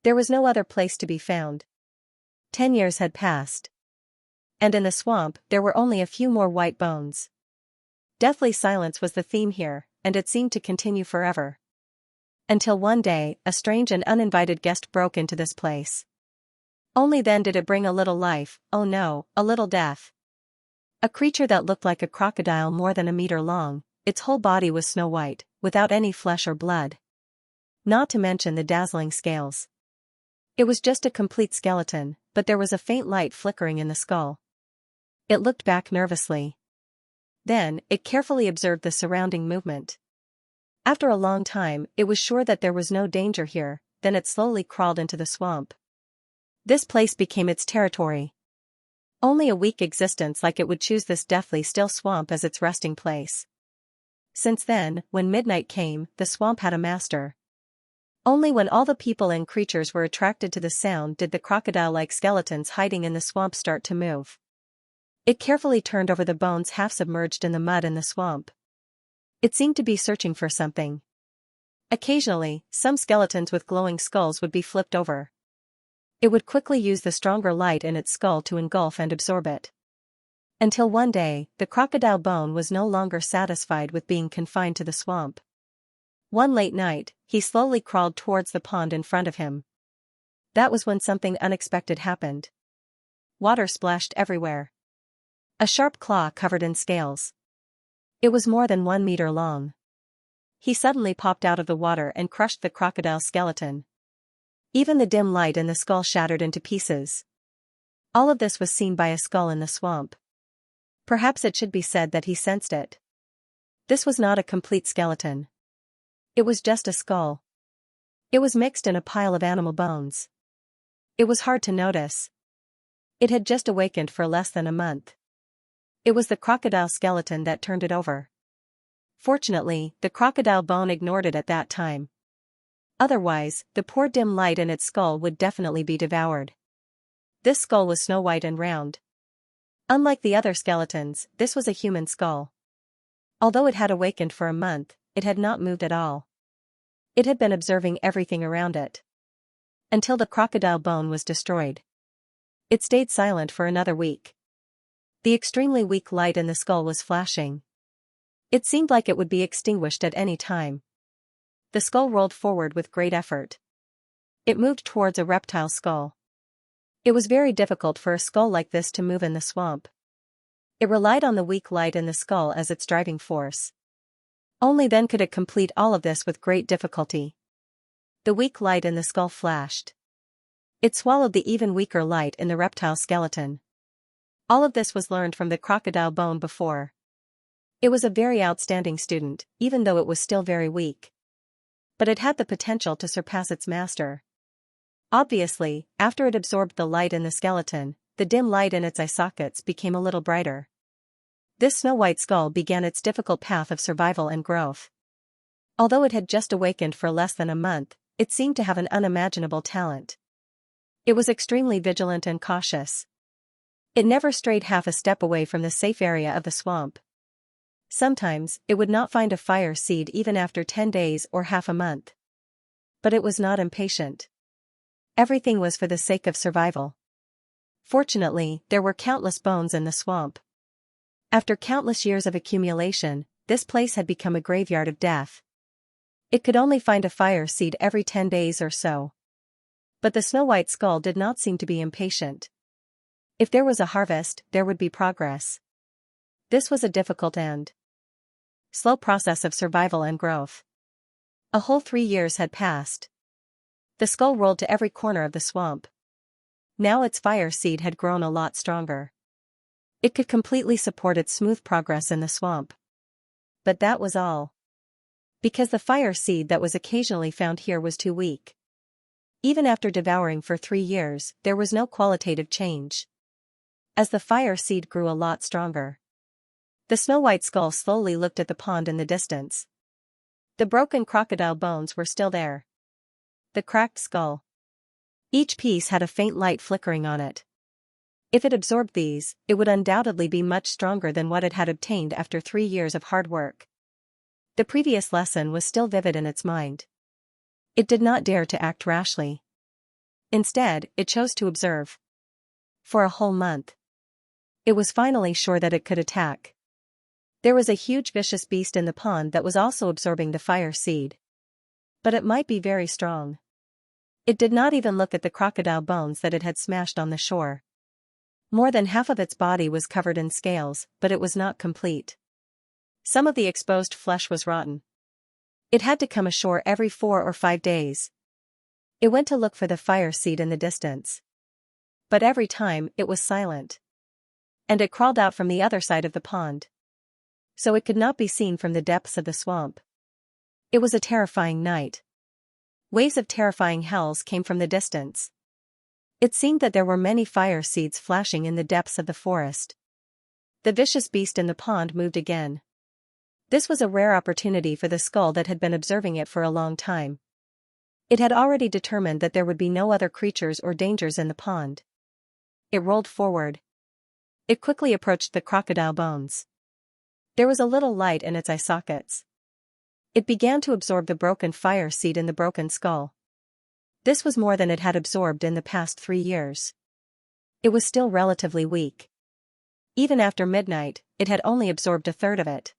There was no other place to be found. 10 years had passed. And in the swamp, there were only a few more white bones. Deathly silence was the theme here, and it seemed to continue forever. Until one day, a strange and uninvited guest broke into this place. Only then did it bring a little life, oh no, a little death. A creature that looked like a crocodile more than a meter long, its whole body was snow-white, without any flesh or blood. Not to mention the dazzling scales. It was just a complete skeleton, but there was a faint light flickering in the skull. It looked back nervously. Then, it carefully observed the surrounding movement. After a long time, it was sure that there was no danger here, then it slowly crawled into the swamp. This place became its territory. Only a weak existence like it would choose this deathly still swamp as its resting place. Since then, when midnight came, the swamp had a master. Only when all the people and creatures were attracted to the sound did the crocodile-like skeletons hiding in the swamp start to move. It carefully turned over the bones half submerged in the mud in the swamp. It seemed to be searching for something. Occasionally, some skeletons with glowing skulls would be flipped over. It would quickly use the stronger light in its skull to engulf and absorb it. Until one day, the crocodile bone was no longer satisfied with being confined to the swamp. One late night, he slowly crawled towards the pond in front of him. That was when something unexpected happened. Water splashed everywhere. A sharp claw covered in scales. It was more than 1 meter long. He suddenly popped out of the water and crushed the crocodile skeleton. Even the dim light in the skull shattered into pieces. All of this was seen by a skull in the swamp. Perhaps it should be said that he sensed it. This was not a complete skeleton. It was just a skull. It was mixed in a pile of animal bones. It was hard to notice. It had just awakened for less than a month. It was the crocodile skeleton that turned it over. Fortunately, the crocodile bone ignored it at that time. Otherwise, the poor dim light in its skull would definitely be devoured. This skull was snow white and round. Unlike the other skeletons, this was a human skull. Although it had awakened for a month, it had not moved at all. It had been observing everything around it. Until the crocodile bone was destroyed. It stayed silent for another week. The extremely weak light in the skull was flashing. It seemed like it would be extinguished at any time. The skull rolled forward with great effort. It moved towards a reptile skull. It was very difficult for a skull like this to move in the swamp. It relied on the weak light in the skull as its driving force. Only then could it complete all of this with great difficulty. The weak light in the skull flashed. It swallowed the even weaker light in the reptile skeleton. All of this was learned from the crocodile bone before. It was a very outstanding student, even though it was still very weak. But it had the potential to surpass its master. Obviously, after it absorbed the light in the skeleton, the dim light in its eye sockets became a little brighter. This snow-white skull began its difficult path of survival and growth. Although it had just awakened for less than a month, it seemed to have an unimaginable talent. It was extremely vigilant and cautious. It never strayed half a step away from the safe area of the swamp. Sometimes, it would not find a fire seed even after 10 days or half a month. But it was not impatient. Everything was for the sake of survival. Fortunately, there were countless bones in the swamp. After countless years of accumulation, this place had become a graveyard of death. It could only find a fire seed every 10 days or so. But the snow-white skull did not seem to be impatient. If there was a harvest, there would be progress. This was a difficult and slow process of survival and growth. A whole 3 years had passed. The skull rolled to every corner of the swamp. Now its fire seed had grown a lot stronger. It could completely support its smooth progress in the swamp. But that was all. Because the fire seed that was occasionally found here was too weak. Even after devouring for 3 years, there was no qualitative change. As the fire seed grew a lot stronger, the snow-white skull slowly looked at the pond in the distance. The broken crocodile bones were still there. The cracked skull. Each piece had a faint light flickering on it. If it absorbed these, it would undoubtedly be much stronger than what it had obtained after 3 years of hard work. The previous lesson was still vivid in its mind. It did not dare to act rashly. Instead, it chose to observe. For a whole month. It was finally sure that it could attack. There was a huge vicious beast in the pond that was also absorbing the fire seed. But it might be very strong. It did not even look at the crocodile bones that it had smashed on the shore. More than half of its body was covered in scales, but it was not complete. Some of the exposed flesh was rotten. It had to come ashore every 4 or 5 days. It went to look for the fire seed in the distance. But every time, it was silent. And it crawled out from the other side of the pond. So it could not be seen from the depths of the swamp. It was a terrifying night. Waves of terrifying howls came from the distance. It seemed that there were many fire seeds flashing in the depths of the forest. The vicious beast in the pond moved again. This was a rare opportunity for the skull that had been observing it for a long time. It had already determined that there would be no other creatures or dangers in the pond. It rolled forward. It quickly approached the crocodile bones. There was a little light in its eye sockets. It began to absorb the broken fire seed in the broken skull. This was more than it had absorbed in the past 3 years. It was still relatively weak. Even after midnight, it had only absorbed a third of it.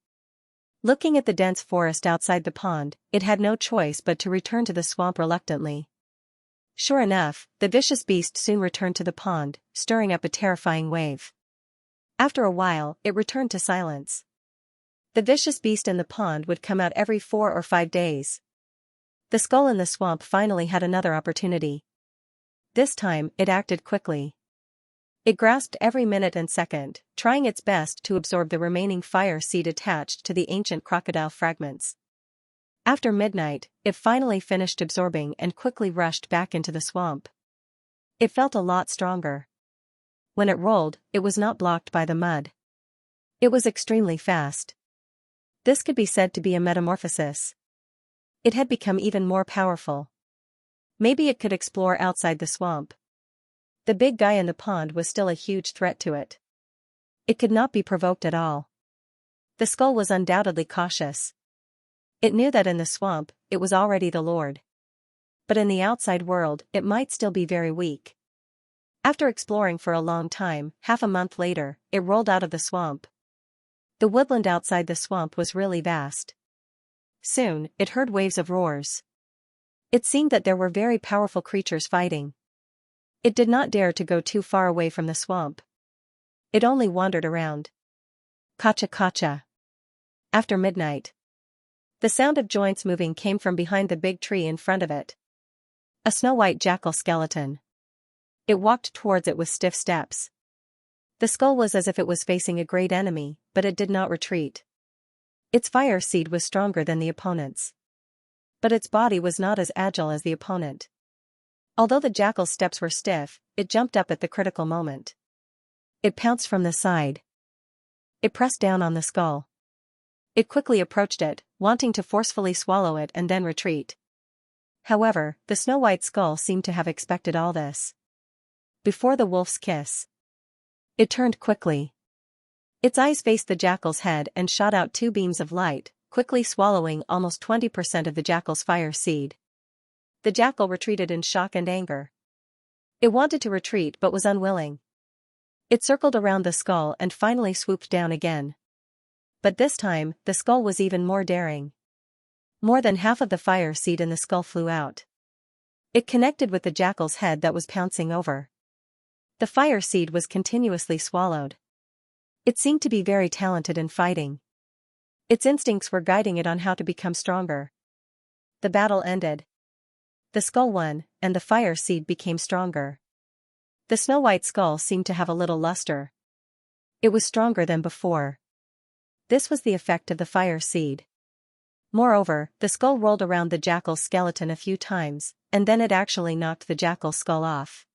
Looking at the dense forest outside the pond, it had no choice but to return to the swamp reluctantly. Sure enough, the vicious beast soon returned to the pond, stirring up a terrifying wave. After a while, it returned to silence. The vicious beast in the pond would come out every 4 or 5 days. The skull in the swamp finally had another opportunity. This time, it acted quickly. It grasped every minute and second, trying its best to absorb the remaining fire seed attached to the ancient crocodile fragments. After midnight, it finally finished absorbing and quickly rushed back into the swamp. It felt a lot stronger. When it rolled, it was not blocked by the mud. It was extremely fast. This could be said to be a metamorphosis. It had become even more powerful. Maybe it could explore outside the swamp. The big guy in the pond was still a huge threat to it. It could not be provoked at all. The skull was undoubtedly cautious. It knew that in the swamp, it was already the lord. But in the outside world, it might still be very weak. After exploring for a long time, half a month later, it rolled out of the swamp. The woodland outside the swamp was really vast. Soon, it heard waves of roars. It seemed that there were very powerful creatures fighting. It did not dare to go too far away from the swamp. It only wandered around. Kacha-kacha. After midnight. The sound of joints moving came from behind the big tree in front of it. A snow-white jackal skeleton. It walked towards it with stiff steps. The skull was as if it was facing a great enemy, but it did not retreat. Its fire seed was stronger than the opponent's. But its body was not as agile as the opponent. Although the jackal's steps were stiff, it jumped up at the critical moment. It pounced from the side. It pressed down on the skull. It quickly approached it, wanting to forcefully swallow it and then retreat. However, the snow-white skull seemed to have expected all this. Before the wolf's kiss. It turned quickly. Its eyes faced the jackal's head and shot out 2 beams of light, quickly swallowing almost 20% of the jackal's fire seed. The jackal retreated in shock and anger. It wanted to retreat but was unwilling. It circled around the skull and finally swooped down again. But this time, the skull was even more daring. More than half of the fire seed in the skull flew out. It connected with the jackal's head that was pouncing over. The fire seed was continuously swallowed. It seemed to be very talented in fighting. Its instincts were guiding it on how to become stronger. The battle ended. The skull won, and the fire seed became stronger. The snow-white skull seemed to have a little luster. It was stronger than before. This was the effect of the fire seed. Moreover, the skull rolled around the jackal's skeleton a few times, and then it actually knocked the jackal's skull off.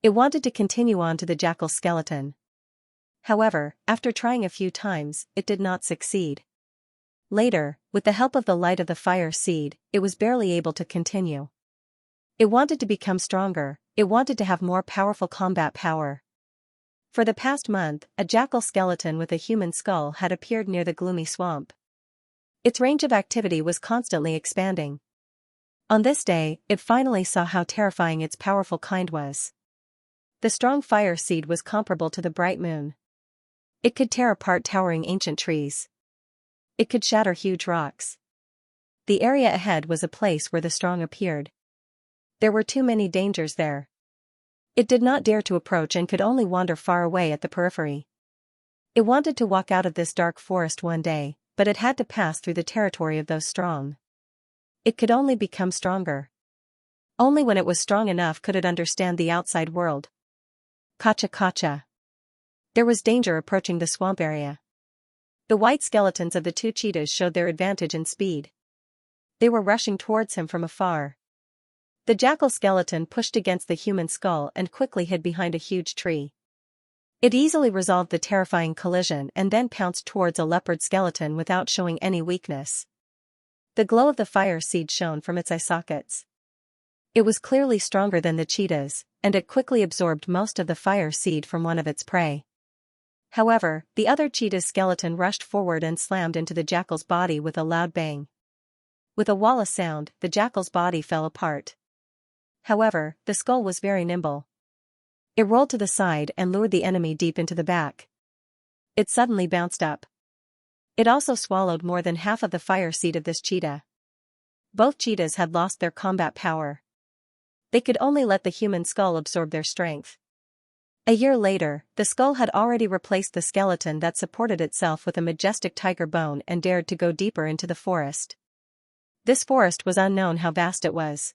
It wanted to continue on to the jackal's skeleton. However, after trying a few times, it did not succeed. Later, with the help of the light of the fire seed, it was barely able to continue. It wanted to become stronger, it wanted to have more powerful combat power. For the past month, a jackal skeleton with a human skull had appeared near the gloomy swamp. Its range of activity was constantly expanding. On this day, it finally saw how terrifying its powerful kind was. The strong fire seed was comparable to the bright moon. It could tear apart towering ancient trees. It could shatter huge rocks. The area ahead was a place where the strong appeared. There were too many dangers there. It did not dare to approach and could only wander far away at the periphery. It wanted to walk out of this dark forest one day, but it had to pass through the territory of those strong. It could only become stronger. Only when it was strong enough could it understand the outside world. Kacha-kacha. There was danger approaching the swamp area. The white skeletons of the 2 cheetahs showed their advantage in speed. They were rushing towards him from afar. The jackal skeleton pushed against the human skull and quickly hid behind a huge tree. It easily resolved the terrifying collision and then pounced towards a leopard skeleton without showing any weakness. The glow of the fire seed shone from its eye sockets. It was clearly stronger than the cheetah's, and it quickly absorbed most of the fire seed from one of its prey. However, the other cheetah's skeleton rushed forward and slammed into the jackal's body with a loud bang. With a wall of sound, the jackal's body fell apart. However, the skull was very nimble. It rolled to the side and lured the enemy deep into the back. It suddenly bounced up. It also swallowed more than half of the fire seed of this cheetah. Both cheetahs had lost their combat power. They could only let the human skull absorb their strength. A year later, the skull had already replaced the skeleton that supported itself with a majestic tiger bone and dared to go deeper into the forest. This forest was unknown how vast it was.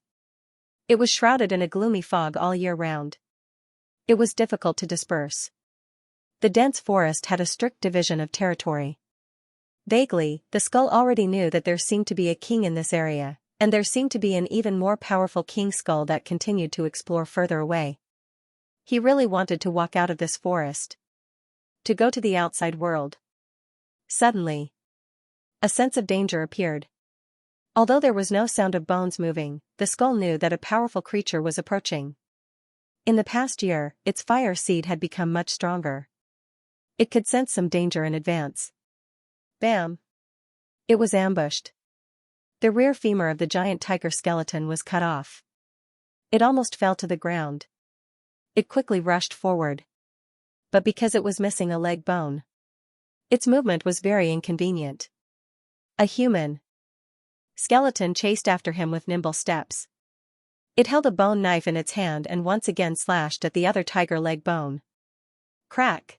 It was shrouded in a gloomy fog all year round. It was difficult to disperse. The dense forest had a strict division of territory. Vaguely, the skull already knew that there seemed to be a king in this area, and there seemed to be an even more powerful king skull that continued to explore further away. He really wanted to walk out of this forest. To go to the outside world. Suddenly, a sense of danger appeared. Although there was no sound of bones moving, the skull knew that a powerful creature was approaching. In the past year, its fire seed had become much stronger. It could sense some danger in advance. Bam! It was ambushed. The rear femur of the giant tiger skeleton was cut off. It almost fell to the ground. It quickly rushed forward. But because it was missing a leg bone, its movement was very inconvenient. A human skeleton chased after him with nimble steps. It held a bone knife in its hand and once again slashed at the other tiger leg bone. Crack!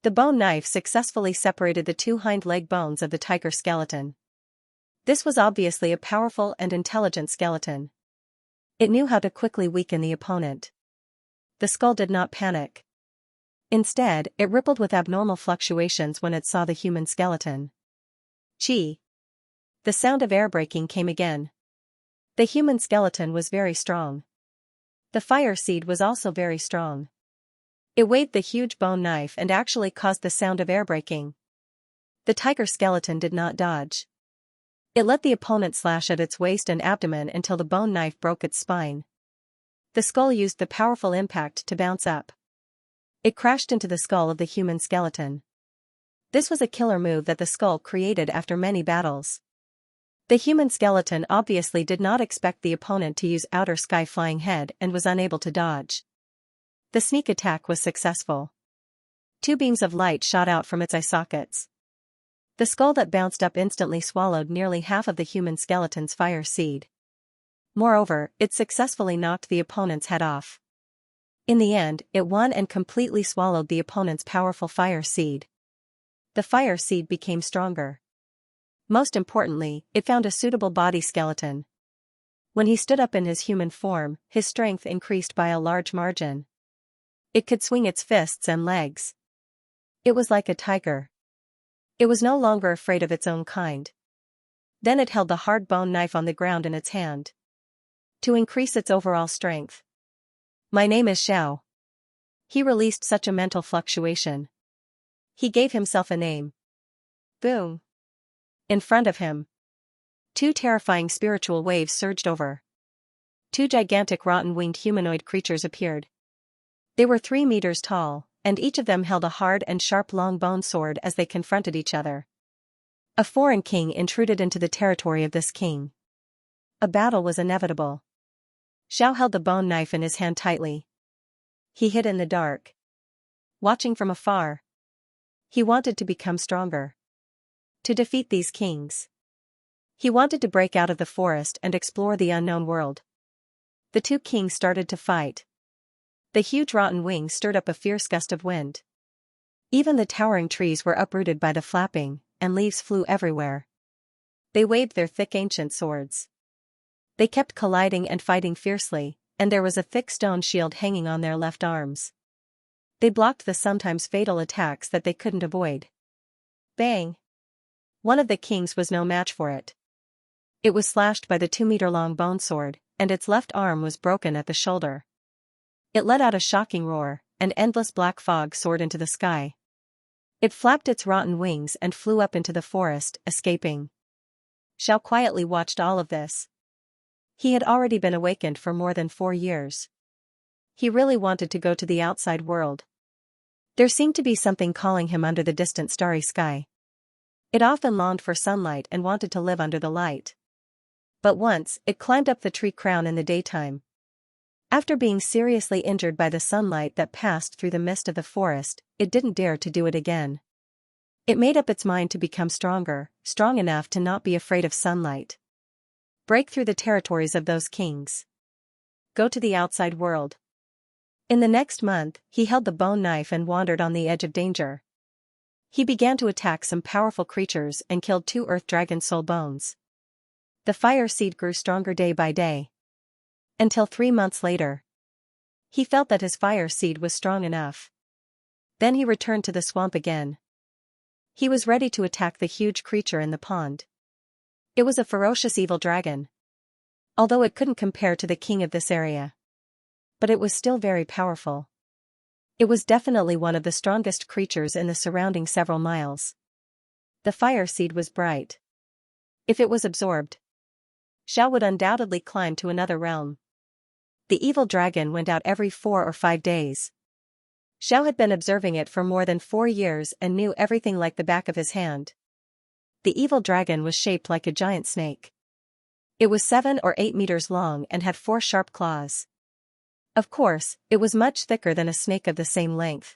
The bone knife successfully separated the two hind leg bones of the tiger skeleton. This was obviously a powerful and intelligent skeleton. It knew how to quickly weaken the opponent. The skull did not panic. Instead, it rippled with abnormal fluctuations when it saw the human skeleton. Chi! The sound of air braking came again. The human skeleton was very strong. The fire seed was also very strong. It waved the huge bone knife and actually caused the sound of air braking. The tiger skeleton did not dodge. It let the opponent slash at its waist and abdomen until the bone knife broke its spine. The skull used the powerful impact to bounce up. It crashed into the skull of the human skeleton. This was a killer move that the skull created after many battles. The human skeleton obviously did not expect the opponent to use outer sky flying head and was unable to dodge. The sneak attack was successful. Two beams of light shot out from its eye sockets. The skull that bounced up instantly swallowed nearly half of the human skeleton's fire seed. Moreover, it successfully knocked the opponent's head off. In the end, it won and completely swallowed the opponent's powerful fire seed. The fire seed became stronger. Most importantly, it found a suitable body skeleton. When he stood up in his human form, his strength increased by a large margin. It could swing its fists and legs. It was like a tiger. It was no longer afraid of its own kind. Then it held the hard bone knife on the ground in its hand. To increase its overall strength. My name is Xiao. He released such a mental fluctuation. He gave himself a name. Boom. In front of him, two terrifying spiritual waves surged over. Two gigantic rotten-winged humanoid creatures appeared. They were 3 meters tall, and each of them held a hard and sharp long-bone sword as they confronted each other. A foreign king intruded into the territory of this king. A battle was inevitable. Xiao held the bone knife in his hand tightly. He hid in the dark, watching from afar. He wanted to become stronger. To defeat these kings. He wanted to break out of the forest and explore the unknown world. The two kings started to fight. The huge rotten wings stirred up a fierce gust of wind. Even the towering trees were uprooted by the flapping, and leaves flew everywhere. They waved their thick ancient swords. They kept colliding and fighting fiercely, and there was a thick stone shield hanging on their left arms. They blocked the sometimes fatal attacks that they couldn't avoid. Bang! One of the kings was no match for it. It was slashed by the 2-meter-long bone sword, and its left arm was broken at the shoulder. It let out a shocking roar, and endless black fog soared into the sky. It flapped its rotten wings and flew up into the forest, escaping. Xiao quietly watched all of this. He had already been awakened for more than 4 years. He really wanted to go to the outside world. There seemed to be something calling him under the distant starry sky. It often longed for sunlight and wanted to live under the light. But once, it climbed up the tree crown in the daytime. After being seriously injured by the sunlight that passed through the mist of the forest, it didn't dare to do it again. It made up its mind to become stronger, strong enough to not be afraid of sunlight. Break through the territories of those kings. Go to the outside world. In the next month, he held the bone knife and wandered on the edge of danger. He began to attack some powerful creatures and killed 2 earth dragon soul bones. The fire seed grew stronger day by day. Until 3 months later. He felt that his fire seed was strong enough. Then he returned to the swamp again. He was ready to attack the huge creature in the pond. It was a ferocious evil dragon. Although it couldn't compare to the king of this area. But it was still very powerful. It was definitely one of the strongest creatures in the surrounding several miles. The fire seed was bright. If it was absorbed, Xiao would undoubtedly climb to another realm. The evil dragon went out every 4 or 5 days. Xiao had been observing it for more than 4 years and knew everything like the back of his hand. The evil dragon was shaped like a giant snake. It was 7 or 8 meters long and had 4 sharp claws. Of course, it was much thicker than a snake of the same length.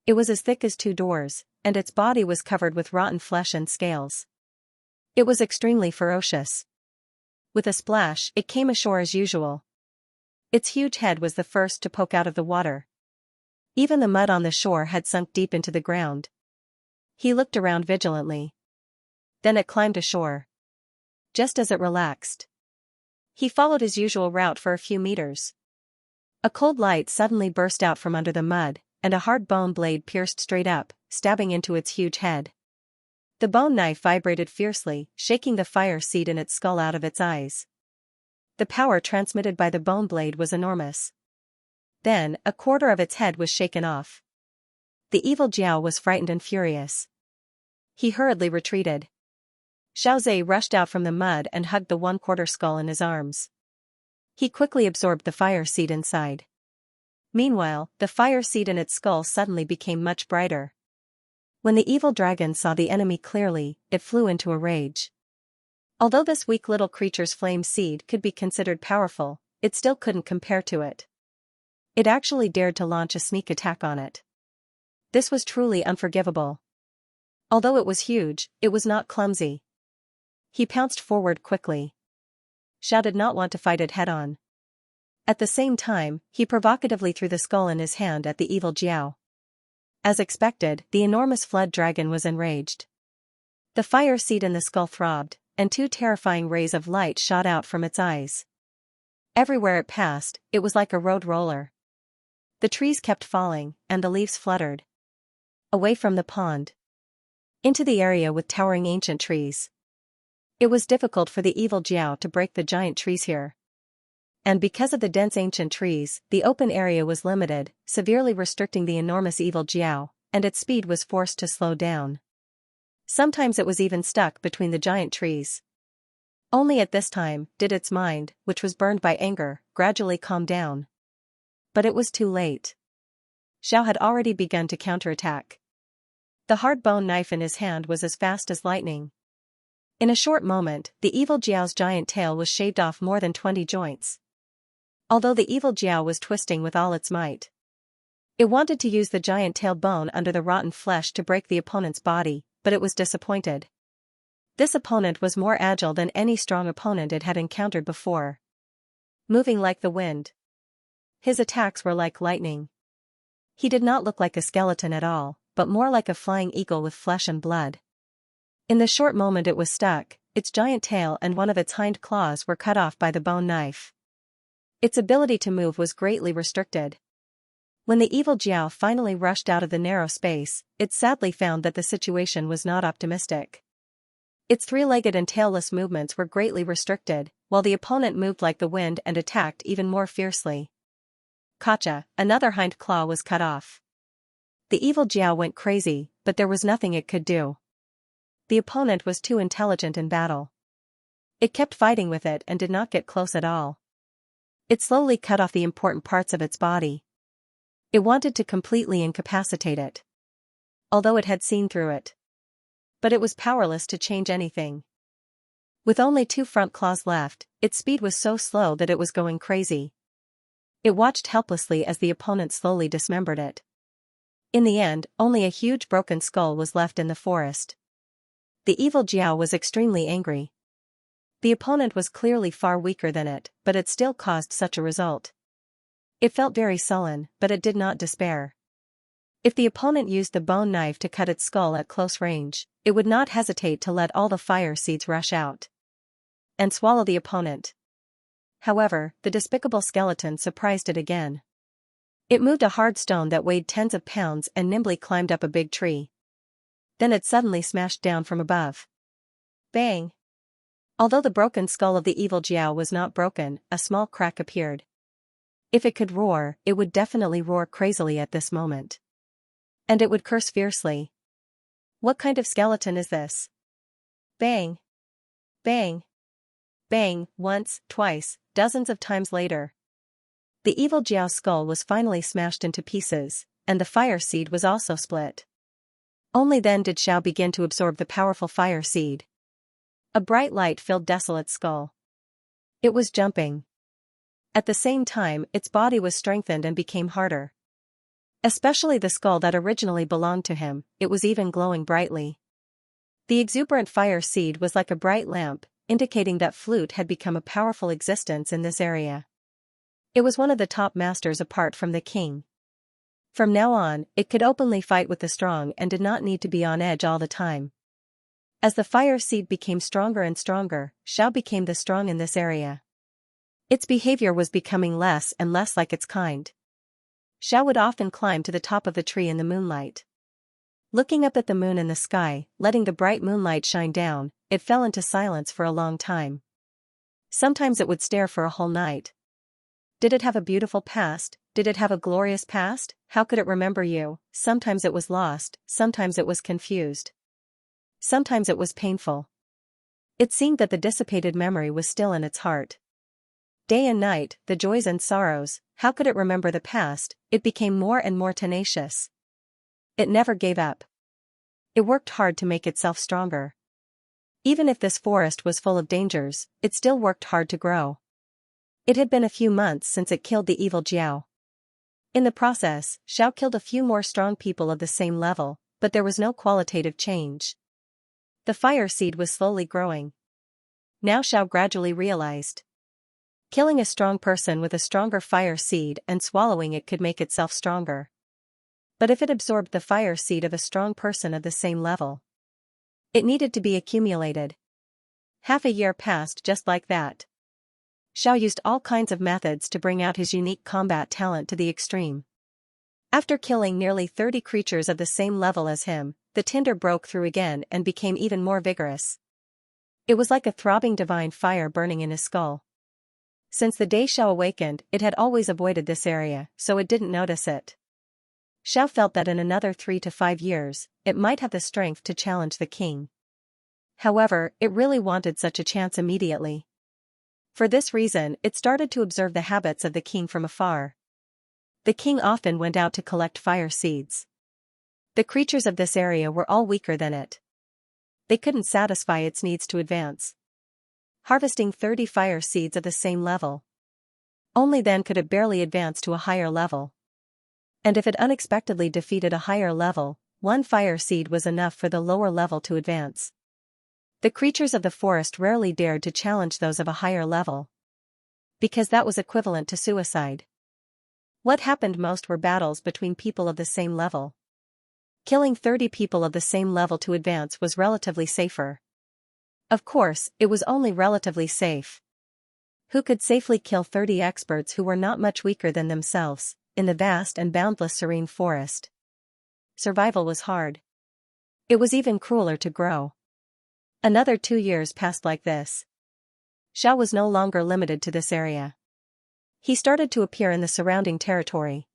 It was as thick as 2 doors, and its body was covered with rotten flesh and scales. It was extremely ferocious. With a splash, it came ashore as usual. Its huge head was the first to poke out of the water. Even the mud on the shore had sunk deep into the ground. He looked around vigilantly. Then it climbed ashore. Just as it relaxed, he followed his usual route for a few meters. A cold light suddenly burst out from under the mud, and a hard bone blade pierced straight up, stabbing into its huge head. The bone knife vibrated fiercely, shaking the fire seed in its skull out of its eyes. The power transmitted by the bone blade was enormous. Then, a quarter of its head was shaken off. The evil Jiao was frightened and furious. He hurriedly retreated. Xiaozhe rushed out from the mud and hugged the 1/4 skull in his arms. He quickly absorbed the fire seed inside. Meanwhile, the fire seed in its skull suddenly became much brighter. When the evil dragon saw the enemy clearly, it flew into a rage. Although this weak little creature's flame seed could be considered powerful, it still couldn't compare to it. It actually dared to launch a sneak attack on it. This was truly unforgivable. Although it was huge, it was not clumsy. He pounced forward quickly. Xiao did not want to fight it head-on. At the same time, he provocatively threw the skull in his hand at the evil Jiao. As expected, the enormous flood dragon was enraged. The fire seed in the skull throbbed, and 2 terrifying rays of light shot out from its eyes. Everywhere it passed, it was like a road roller. The trees kept falling, and the leaves fluttered. Away from the pond. Into the area with towering ancient trees. It was difficult for the evil Jiao to break the giant trees here. And because of the dense ancient trees, the open area was limited, severely restricting the enormous evil Jiao, and its speed was forced to slow down. Sometimes it was even stuck between the giant trees. Only at this time did its mind, which was burned by anger, gradually calm down. But it was too late. Xiao had already begun to counterattack. The hard bone knife in his hand was as fast as lightning. In a short moment, the evil Jiao's giant tail was shaved off more than 20 joints. Although the evil Jiao was twisting with all its might. It wanted to use the giant tail bone under the rotten flesh to break the opponent's body, but it was disappointed. This opponent was more agile than any strong opponent it had encountered before. Moving like the wind. His attacks were like lightning. He did not look like a skeleton at all, but more like a flying eagle with flesh and blood. In the short moment it was stuck, its giant tail and one of its hind claws were cut off by the bone knife. Its ability to move was greatly restricted. When the evil Jiao finally rushed out of the narrow space, it sadly found that the situation was not optimistic. Its three-legged and tailless movements were greatly restricted, while the opponent moved like the wind and attacked even more fiercely. Gotcha, another hind claw was cut off. The evil Jiao went crazy, but there was nothing it could do. The opponent was too intelligent in battle. It kept fighting with it and did not get close at all. It slowly cut off the important parts of its body. It wanted to completely incapacitate it. Although it had seen through it. But it was powerless to change anything. With only two front claws left, its speed was so slow that it was going crazy. It watched helplessly as the opponent slowly dismembered it. In the end, only a huge broken skull was left in the forest. The evil Jiao was extremely angry. The opponent was clearly far weaker than it, but it still caused such a result. It felt very sullen, but it did not despair. If the opponent used the bone knife to cut its skull at close range, it would not hesitate to let all the fire seeds rush out and swallow the opponent. However, the despicable skeleton surprised it again. It moved a hard stone that weighed tens of pounds and nimbly climbed up a big tree. Then it suddenly smashed down from above. Bang! Although the broken skull of the evil Jiao was not broken, a small crack appeared. If it could roar, it would definitely roar crazily at this moment. And it would curse fiercely. What kind of skeleton is this? Bang! Bang! Bang, once, twice, dozens of times later. The evil Jiao's skull was finally smashed into pieces, and the fire seed was also split. Only then did Xiao begin to absorb the powerful fire seed. A bright light filled Desolate's skull. It was jumping. At the same time, its body was strengthened and became harder. Especially the skull that originally belonged to him, it was even glowing brightly. The exuberant fire seed was like a bright lamp, indicating that flute had become a powerful existence in this area. It was one of the top masters apart from the king. From now on, it could openly fight with the strong and did not need to be on edge all the time. As the fire seed became stronger and stronger, Xiao became the strong in this area. Its behavior was becoming less and less like its kind. Xiao would often climb to the top of the tree in the moonlight. Looking up at the moon in the sky, letting the bright moonlight shine down, it fell into silence for a long time. Sometimes it would stare for a whole night. Did it have a beautiful past? Did it have a glorious past? How could it remember you? Sometimes it was lost, sometimes it was confused. Sometimes it was painful. It seemed that the dissipated memory was still in its heart. Day and night, the joys and sorrows, how could it remember the past? It became more and more tenacious. It never gave up. It worked hard to make itself stronger. Even if this forest was full of dangers, it still worked hard to grow. It had been a few months since it killed the evil Jiao. In the process, Xiao killed a few more strong people of the same level, but there was no qualitative change. The fire seed was slowly growing. Now Xiao gradually realized. Killing a strong person with a stronger fire seed and swallowing it could make itself stronger. But if it absorbed the fire seed of a strong person of the same level, it needed to be accumulated. Half a year passed just like that. Xiao used all kinds of methods to bring out his unique combat talent to the extreme. After killing nearly 30 creatures of the same level as him, the tinder broke through again and became even more vigorous. It was like a throbbing divine fire burning in his skull. Since the day Xiao awakened, it had always avoided this area, so it didn't notice it. Xiao felt that in another 3 to 5 years, it might have the strength to challenge the king. However, it really wanted such a chance immediately. For this reason, it started to observe the habits of the king from afar. The king often went out to collect fire seeds. The creatures of this area were all weaker than it. They couldn't satisfy its needs to advance. Harvesting 30 fire seeds of the same level. Only then could it barely advance to a higher level. And if it unexpectedly defeated a higher level, one fire seed was enough for the lower level to advance. The creatures of the forest rarely dared to challenge those of a higher level. Because that was equivalent to suicide. What happened most were battles between people of the same level. Killing 30 people of the same level to advance was relatively safer. Of course, it was only relatively safe. Who could safely kill 30 experts who were not much weaker than themselves, in the vast and boundless serene forest? Survival was hard. It was even crueler to grow. Another 2 years passed like this. Xiao was no longer limited to this area. He started to appear in the surrounding territory.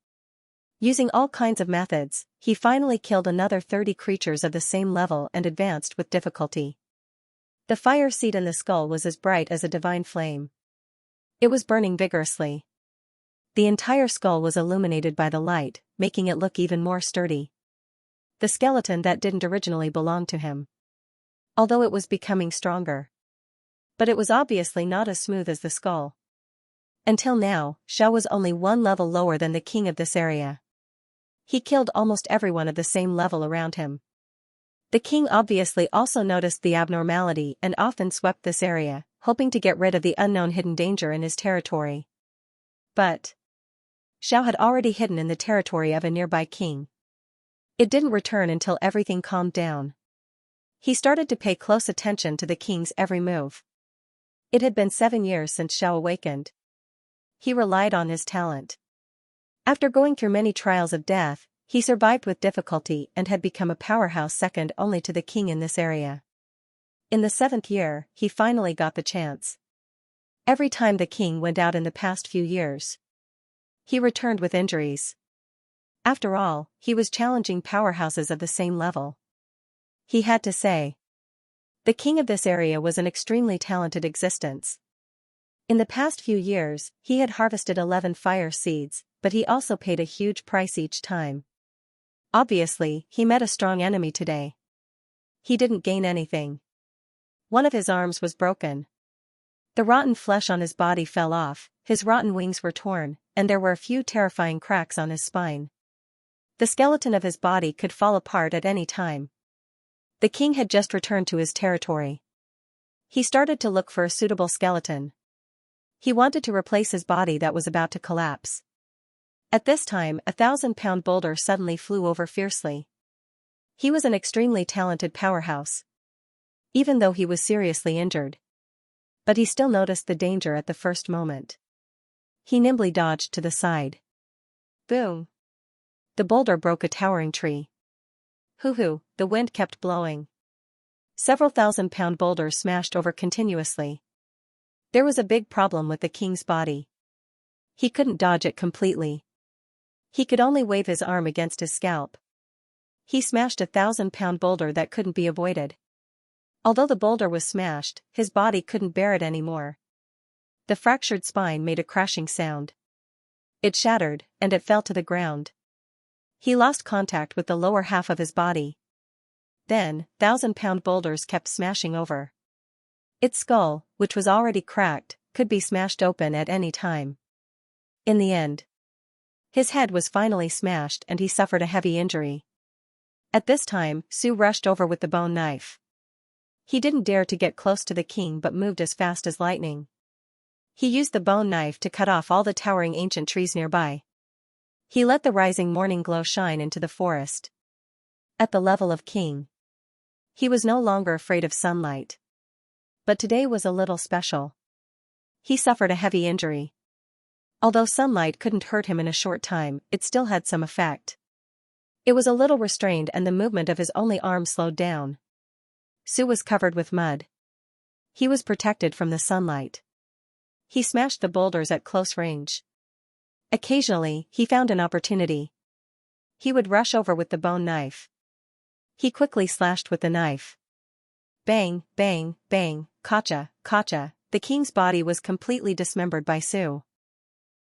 Using all kinds of methods, he finally killed another 30 creatures of the same level and advanced with difficulty. The fire seed in the skull was as bright as a divine flame. It was burning vigorously. The entire skull was illuminated by the light, making it look even more sturdy. The skeleton that didn't originally belong to him. Although it was becoming stronger. But it was obviously not as smooth as the skull. Until now, Xiao was only one level lower than the king of this area. He killed almost everyone of the same level around him. The king obviously also noticed the abnormality and often swept this area, hoping to get rid of the unknown hidden danger in his territory. But Xiao had already hidden in the territory of a nearby king. It didn't return until everything calmed down. He started to pay close attention to the king's every move. It had been 7 years since Xiao awakened. He relied on his talent. After going through many trials of death, he survived with difficulty and had become a powerhouse second only to the king in this area. In the 7th year, he finally got the chance. Every time the king went out in the past few years, he returned with injuries. After all, he was challenging powerhouses of the same level. He had to say. The king of this area was an extremely talented existence. In the past few years, he had harvested 11 fire seeds, but he also paid a huge price each time. Obviously, he met a strong enemy today. He didn't gain anything. One of his arms was broken. The rotten flesh on his body fell off, his rotten wings were torn, and there were a few terrifying cracks on his spine. The skeleton of his body could fall apart at any time. The king had just returned to his territory. He started to look for a suitable skeleton. He wanted to replace his body that was about to collapse. At this time, a 1,000-pound boulder suddenly flew over fiercely. He was an extremely talented powerhouse. Even though he was seriously injured. But he still noticed the danger at the first moment. He nimbly dodged to the side. Boom! The boulder broke a towering tree. Hoo-hoo, the wind kept blowing. Several 1,000-pound boulders smashed over continuously. There was a big problem with the king's body. He couldn't dodge it completely. He could only wave his arm against his scalp. He smashed a 1,000-pound boulder that couldn't be avoided. Although the boulder was smashed, his body couldn't bear it anymore. The fractured spine made a crashing sound. It shattered, and it fell to the ground. He lost contact with the lower half of his body. Then, 1,000-pound boulders kept smashing over. Its skull, which was already cracked, could be smashed open at any time. In the end, his head was finally smashed and he suffered a heavy injury. At this time, Su rushed over with the bone knife. He didn't dare to get close to the king but moved as fast as lightning. He used the bone knife to cut off all the towering ancient trees nearby. He let the rising morning glow shine into the forest. At the level of king, he was no longer afraid of sunlight. But today was a little special. He suffered a heavy injury. Although sunlight couldn't hurt him in a short time, it still had some effect. It was a little restrained and the movement of his only arm slowed down. Su was covered with mud. He was protected from the sunlight. He smashed the boulders at close range. Occasionally, he found an opportunity. He would rush over with the bone knife. He quickly slashed with the knife. Bang, bang, bang, kacha, kacha, the king's body was completely dismembered by Su.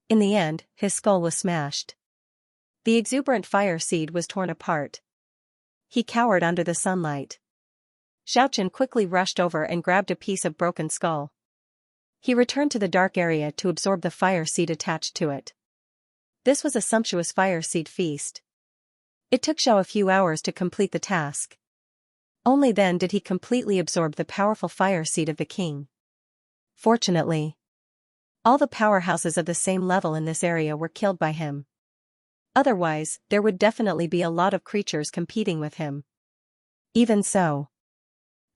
In the end, his skull was smashed. The exuberant fire seed was torn apart. He cowered under the sunlight. Xianxia quickly rushed over and grabbed a piece of broken skull. He returned to the dark area to absorb the fire seed attached to it. This was a sumptuous fire seed feast. It took Xiao a few hours to complete the task. Only then did he completely absorb the powerful fire seed of the king. Fortunately, all the powerhouses of the same level in this area were killed by him. Otherwise, there would definitely be a lot of creatures competing with him. Even so,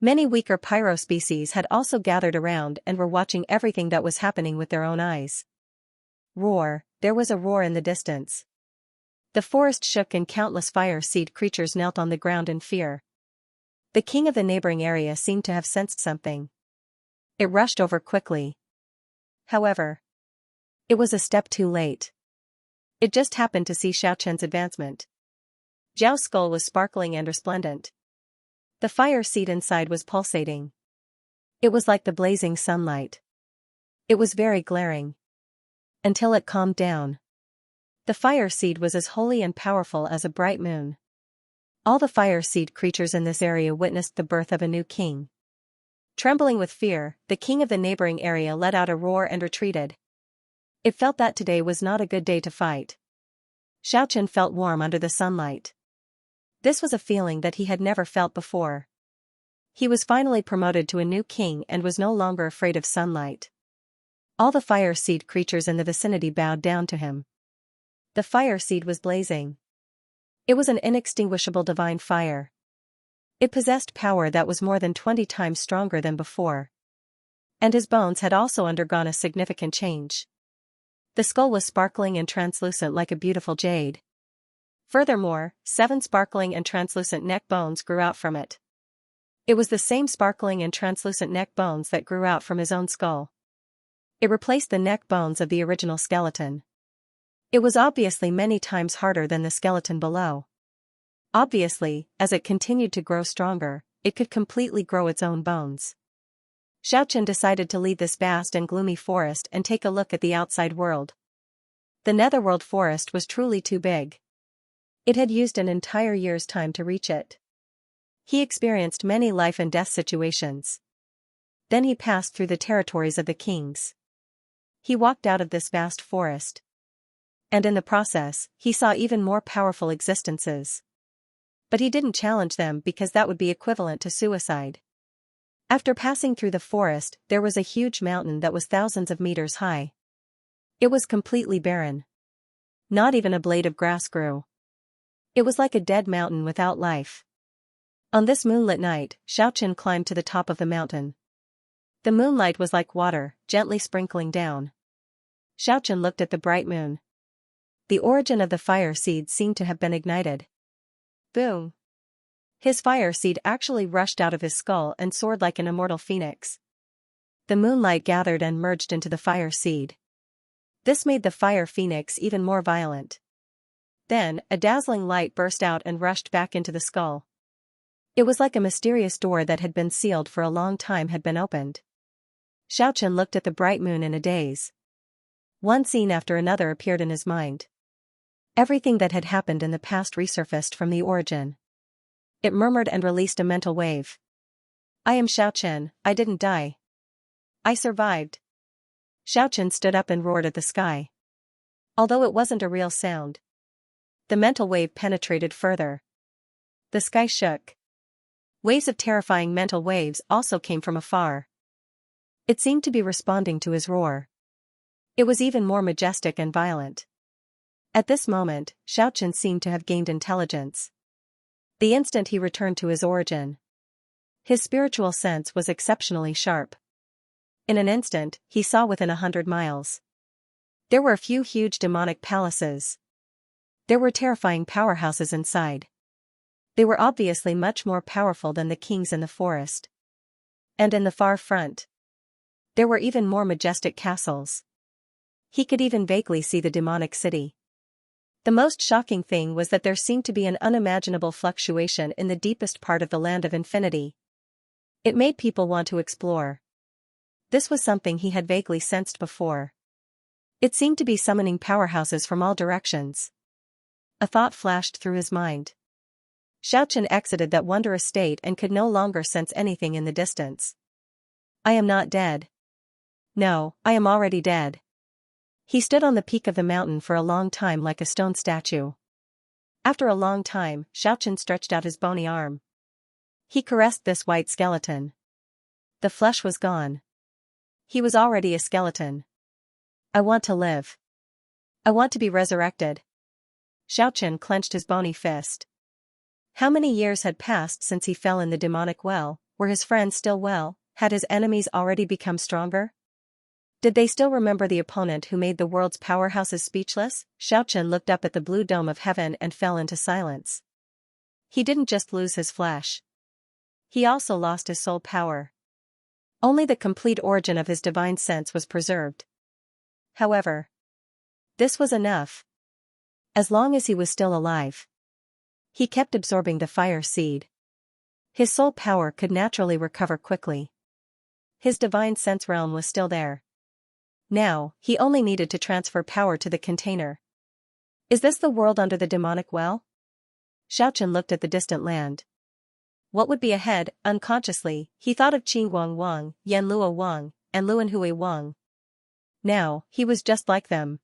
many weaker pyro species had also gathered around and were watching everything that was happening with their own eyes. Roar, there was a roar in the distance. The forest shook and countless fire seed creatures knelt on the ground in fear. The king of the neighboring area seemed to have sensed something. It rushed over quickly. However, it was a step too late. It just happened to see Xiaochen's advancement. Zhao's skull was sparkling and resplendent. The fire seed inside was pulsating. It was like the blazing sunlight. It was very glaring. Until it calmed down. The fire seed was as holy and powerful as a bright moon. All the fire seed creatures in this area witnessed the birth of a new king. Trembling with fear, the king of the neighboring area let out a roar and retreated. It felt that today was not a good day to fight. Xiaochen felt warm under the sunlight. This was a feeling that he had never felt before. He was finally promoted to a new king and was no longer afraid of sunlight. All the fire seed creatures in the vicinity bowed down to him. The fire seed was blazing. It was an inextinguishable divine fire. It possessed power that was more than 20 times stronger than before. And his bones had also undergone a significant change. The skull was sparkling and translucent like a beautiful jade. Furthermore, 7 sparkling and translucent neck bones grew out from it. It was the same sparkling and translucent neck bones that grew out from his own skull. It replaced the neck bones of the original skeleton. It was obviously many times harder than the skeleton below. Obviously, as it continued to grow stronger, it could completely grow its own bones. Xiaochen decided to leave this vast and gloomy forest and take a look at the outside world. The netherworld forest was truly too big. It had used an entire year's time to reach it. He experienced many life and death situations. Then he passed through the territories of the kings. He walked out of this vast forest. And in the process, he saw even more powerful existences. But he didn't challenge them because that would be equivalent to suicide. After passing through the forest, there was a huge mountain that was thousands of meters high. It was completely barren. Not even a blade of grass grew. It was like a dead mountain without life. On this moonlit night, Xiaochen climbed to the top of the mountain. The moonlight was like water, gently sprinkling down. Xiaochen looked at the bright moon. The origin of the fire seed seemed to have been ignited. Boom! His fire seed actually rushed out of his skull and soared like an immortal phoenix. The moonlight gathered and merged into the fire seed. This made the fire phoenix even more violent. Then, a dazzling light burst out and rushed back into the skull. It was like a mysterious door that had been sealed for a long time had been opened. Xiaochen looked at the bright moon in a daze. One scene after another appeared in his mind. Everything that had happened in the past resurfaced from the origin. It murmured and released a mental wave. I am Xiaochen, I didn't die. I survived. Xiaochen stood up and roared at the sky. Although it wasn't a real sound. The mental wave penetrated further. The sky shook. Waves of terrifying mental waves also came from afar. It seemed to be responding to his roar. It was even more majestic and violent. At this moment, Xiaochen seemed to have gained intelligence. The instant he returned to his origin. His spiritual sense was exceptionally sharp. In an instant, he saw within 100 miles. There were a few huge demonic palaces. There were terrifying powerhouses inside. They were obviously much more powerful than the kings in the forest. And in the far front, there were even more majestic castles. He could even vaguely see the demonic city. The most shocking thing was that there seemed to be an unimaginable fluctuation in the deepest part of the land of infinity. It made people want to explore. This was something he had vaguely sensed before. It seemed to be summoning powerhouses from all directions. A thought flashed through his mind. Xiaochen exited that wondrous state and could no longer sense anything in the distance. I am not dead. No, I am already dead. He stood on the peak of the mountain for a long time like a stone statue. After a long time, Xiaochen stretched out his bony arm. He caressed this white skeleton. The flesh was gone. He was already a skeleton. I want to live. I want to be resurrected. Xiaochen clenched his bony fist. How many years had passed since he fell in the demonic well? Were his friends still well? Had his enemies already become stronger? Did they still remember the opponent who made the world's powerhouses speechless? Xiaochen looked up at the blue dome of heaven and fell into silence. He didn't just lose his flesh. he also lost his soul power. Only the complete origin of his divine sense was preserved. However, this was enough. As long as he was still alive, he kept absorbing the fire seed. His soul power could naturally recover quickly. His divine sense realm was still there. Now, he only needed to transfer power to the container. Is this the world under the demonic well? Xiaochen looked at the distant land. What would be ahead? Unconsciously, he thought of Qinguang Wang, Yanlua Wang, and Luanhui Wang. Now, he was just like them.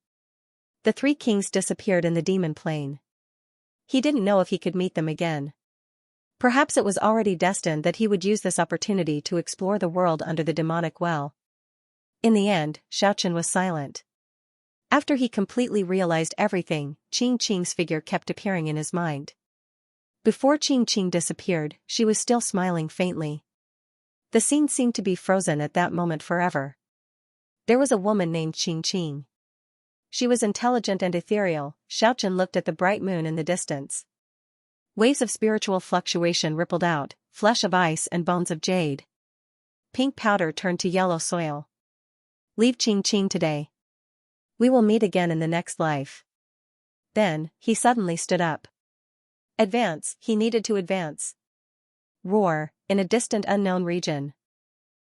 The three kings disappeared in the demon plane. He didn't know if he could meet them again. Perhaps it was already destined that he would use this opportunity to explore the world under the demonic well. In the end, Xiaochen was silent. After he completely realized everything, Qing Qing's figure kept appearing in his mind. Before Qing Qing disappeared, she was still smiling faintly. The scene seemed to be frozen at that moment forever. There was a woman named Qing Qing. She was intelligent and ethereal. Xiaochen looked at the bright moon in the distance. Waves of spiritual fluctuation rippled out, flesh of ice and bones of jade. Pink powder turned to yellow soil. Leave Qing Qing today. We will meet again in the next life. Then, he suddenly stood up. Advance, he needed to advance. Roar, in a distant unknown region.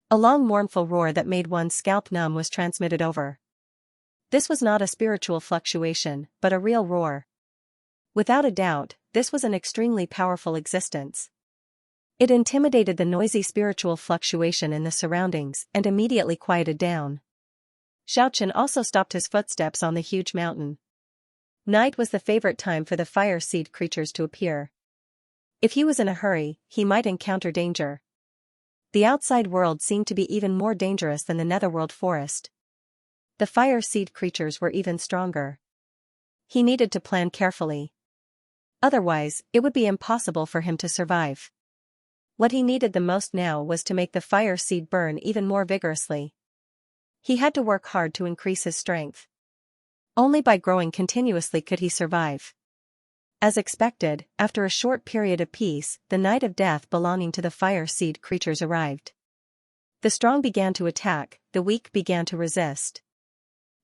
A long mournful roar that made one's scalp numb was transmitted over. This was not a spiritual fluctuation, but a real roar. Without a doubt, this was an extremely powerful existence. It intimidated the noisy spiritual fluctuation in the surroundings and immediately quieted down. Xiaochen also stopped his footsteps on the huge mountain. Night was the favorite time for the fire seed creatures to appear. If he was in a hurry, he might encounter danger. The outside world seemed to be even more dangerous than the netherworld forest. The fire seed creatures were even stronger. He needed to plan carefully. Otherwise, it would be impossible for him to survive. What he needed the most now was to make the fire seed burn even more vigorously. He had to work hard to increase his strength. Only by growing continuously could he survive. As expected, after a short period of peace, the night of death belonging to the fire seed creatures arrived. The strong began to attack, the weak began to resist.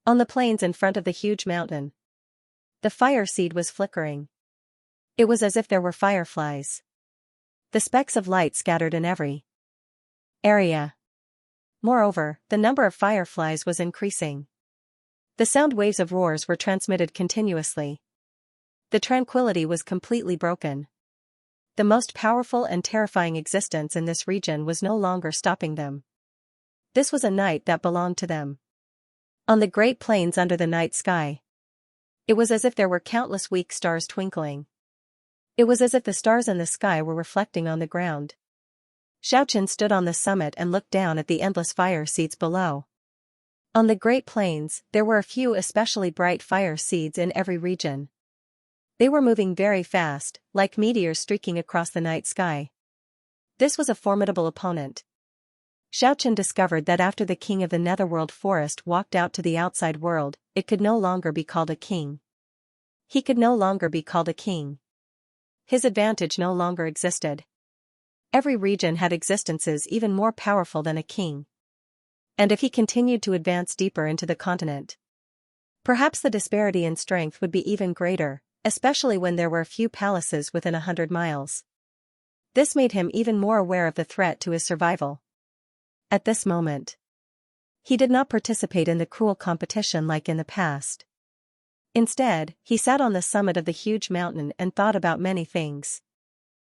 On the plains in front of the huge mountain, the fire seed was flickering. It was as if there were fireflies. The specks of light scattered in every area. Moreover, the number of fireflies was increasing. The sound waves of roars were transmitted continuously. The tranquility was completely broken. The most powerful and terrifying existence in this region was no longer stopping them. This was a night that belonged to them. On the great plains under the night sky, it was as if there were countless weak stars twinkling. It was as if the stars in the sky were reflecting on the ground. Xiaochen stood on the summit and looked down at the endless fire seeds below. On the Great Plains, there were a few especially bright fire seeds in every region. They were moving very fast, like meteors streaking across the night sky. This was a formidable opponent. Xiaochen discovered that after the king of the netherworld forest walked out to the outside world, it could no longer be called a king. He could no longer be called a king. His advantage no longer existed. Every region had existences even more powerful than a king. And if he continued to advance deeper into the continent, perhaps the disparity in strength would be even greater, especially when there were a few palaces within 100 miles. This made him even more aware of the threat to his survival. At this moment, he did not participate in the cruel competition like in the past. Instead, he sat on the summit of the huge mountain and thought about many things.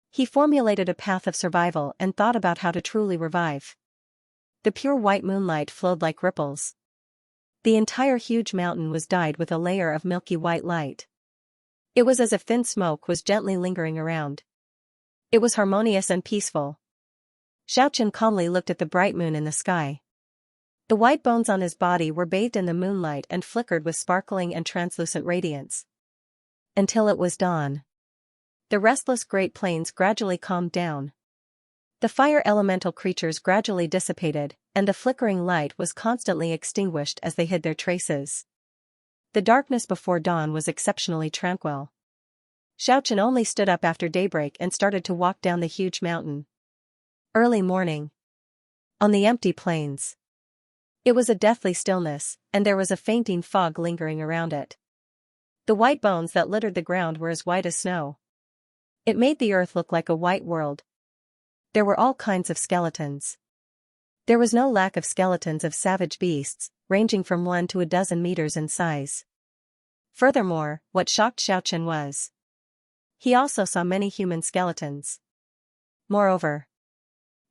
He formulated a path of survival and thought about how to truly revive. The pure white moonlight flowed like ripples. The entire huge mountain was dyed with a layer of milky white light. It was as if thin smoke was gently lingering around. It was harmonious and peaceful. Xiaochen calmly looked at the bright moon in the sky. The white bones on his body were bathed in the moonlight and flickered with sparkling and translucent radiance. Until it was dawn. The restless Great Plains gradually calmed down. The fire elemental creatures gradually dissipated, and the flickering light was constantly extinguished as they hid their traces. The darkness before dawn was exceptionally tranquil. Xiaochen only stood up after daybreak and started to walk down the huge mountain. Early morning. On the empty plains. It was a deathly stillness, and there was a fainting fog lingering around it. The white bones that littered the ground were as white as snow. It made the earth look like a white world. There were all kinds of skeletons. There was no lack of skeletons of savage beasts, ranging from 1 to a dozen meters in size. Furthermore, what shocked Xiaochen was, he also saw many human skeletons. Moreover,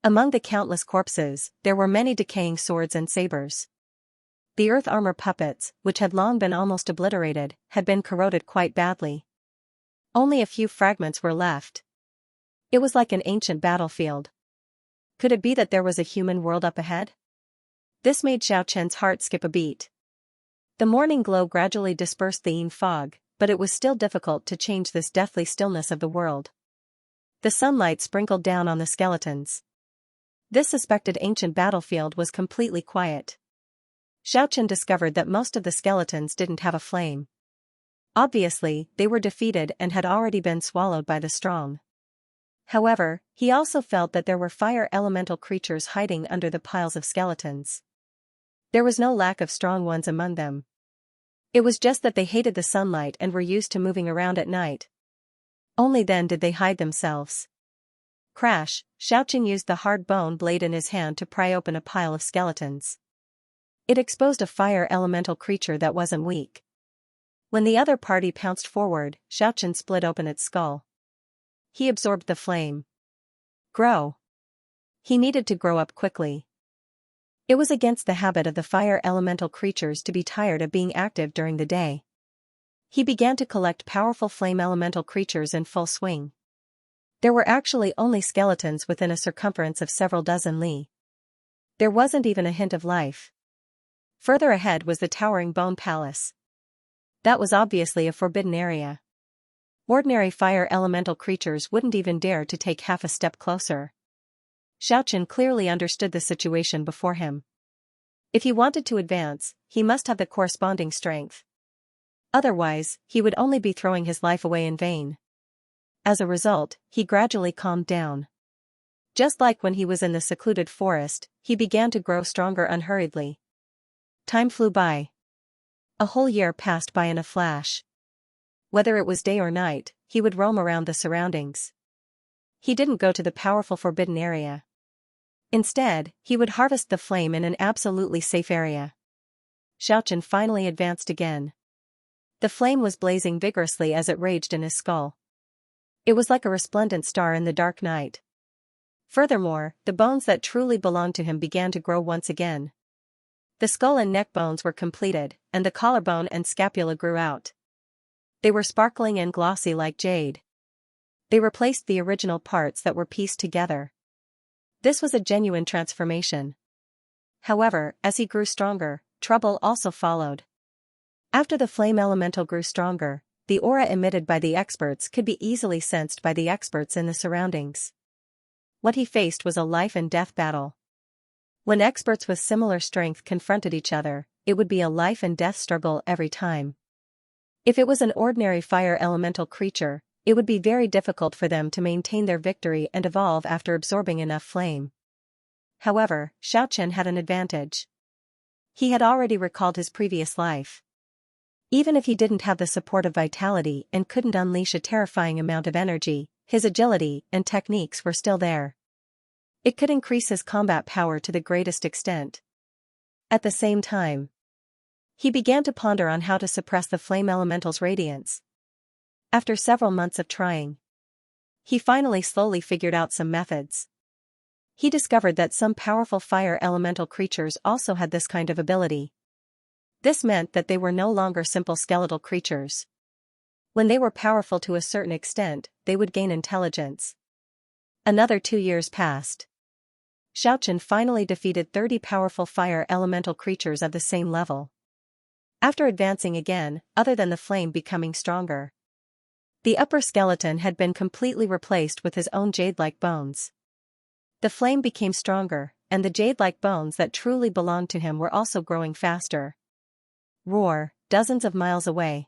among the countless corpses, there were many decaying swords and sabers. The earth armor puppets, which had long been almost obliterated, had been corroded quite badly. Only a few fragments were left. It was like an ancient battlefield. Could it be that there was a human world up ahead? This made Xiaochen's heart skip a beat. The morning glow gradually dispersed the fog, but it was still difficult to change this deathly stillness of the world. The sunlight sprinkled down on the skeletons. This suspected ancient battlefield was completely quiet. Xiaochen discovered that most of the skeletons didn't have a flame. Obviously, they were defeated and had already been swallowed by the strong. However, he also felt that there were fire elemental creatures hiding under the piles of skeletons. There was no lack of strong ones among them. It was just that they hated the sunlight and were used to moving around at night. Only then did they hide themselves. Crash, Xiaochen used the hard bone blade in his hand to pry open a pile of skeletons. It exposed a fire elemental creature that wasn't weak. When the other party pounced forward, Xiaochen split open its skull. He absorbed the flame. Grow. He needed to grow up quickly. It was against the habit of the fire elemental creatures to be tired of being active during the day. He began to collect powerful flame elemental creatures in full swing. There were actually only skeletons within a circumference of several dozen li. There wasn't even a hint of life. Further ahead was the towering bone palace. That was obviously a forbidden area. Ordinary fire elemental creatures wouldn't even dare to take half a step closer. Xiaochen clearly understood the situation before him. If he wanted to advance, he must have the corresponding strength. Otherwise, he would only be throwing his life away in vain. As a result, he gradually calmed down. Just like when he was in the secluded forest, he began to grow stronger unhurriedly. Time flew by. A whole year passed by in a flash. Whether it was day or night, he would roam around the surroundings. He didn't go to the powerful forbidden area. Instead, he would harvest the flame in an absolutely safe area. Xiaochen finally advanced again. The flame was blazing vigorously as it raged in his skull. It was like a resplendent star in the dark night. Furthermore, the bones that truly belonged to him began to grow once again. The skull and neck bones were completed, and the collarbone and scapula grew out. They were sparkling and glossy like jade. They replaced the original parts that were pieced together. This was a genuine transformation. However, as he grew stronger, trouble also followed. After the flame elemental grew stronger, the aura emitted by the experts could be easily sensed by the experts in the surroundings. What he faced was a life and death battle. When experts with similar strength confronted each other, it would be a life and death struggle every time. If it was an ordinary fire elemental creature, it would be very difficult for them to maintain their victory and evolve after absorbing enough flame. However, Xiaochen had an advantage. He had already recalled his previous life. Even if he didn't have the support of vitality and couldn't unleash a terrifying amount of energy, his agility and techniques were still there. It could increase his combat power to the greatest extent. At the same time, he began to ponder on how to suppress the flame elemental's radiance. After several months of trying, he finally slowly figured out some methods. He discovered that some powerful fire elemental creatures also had this kind of ability. This meant that they were no longer simple skeletal creatures. When they were powerful to a certain extent, they would gain intelligence. Another 2 years passed. Xiaochen finally defeated 30 powerful fire elemental creatures of the same level. After advancing again, other than the flame becoming stronger, the upper skeleton had been completely replaced with his own jade-like bones. The flame became stronger, and the jade-like bones that truly belonged to him were also growing faster. Roar, dozens of miles away.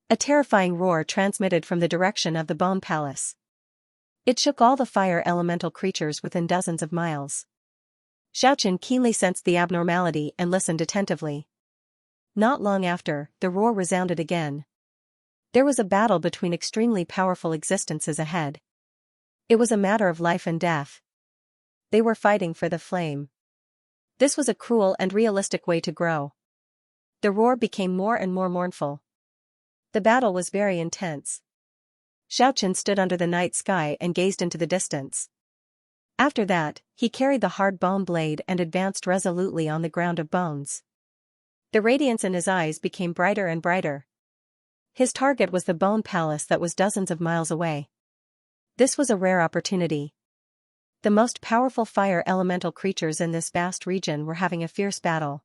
A terrifying roar transmitted from the direction of the bone palace. It shook all the fire elemental creatures within dozens of miles. Xianxia keenly sensed the abnormality and listened attentively. Not long after, the roar resounded again. There was a battle between extremely powerful existences ahead. It was a matter of life and death. They were fighting for the flame. This was a cruel and realistic way to grow. The roar became more and more mournful. The battle was very intense. Xianxia stood under the night sky and gazed into the distance. After that, he carried the hard bone blade and advanced resolutely on the ground of bones. The radiance in his eyes became brighter and brighter. His target was the bone palace that was dozens of miles away. This was a rare opportunity. The most powerful fire elemental creatures in this vast region were having a fierce battle.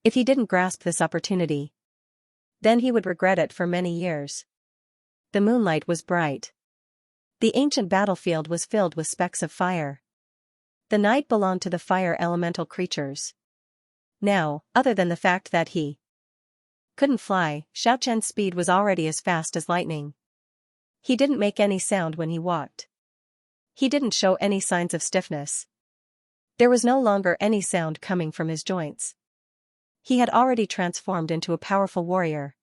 If he didn't grasp this opportunity, then he would regret it for many years. The moonlight was bright. The ancient battlefield was filled with specks of fire. The night belonged to the fire elemental creatures. Now, other than the fact that he couldn't fly, Xiaoqian's speed was already as fast as lightning. He didn't make any sound when he walked. He didn't show any signs of stiffness. There was no longer any sound coming from his joints. He had already transformed into a powerful warrior.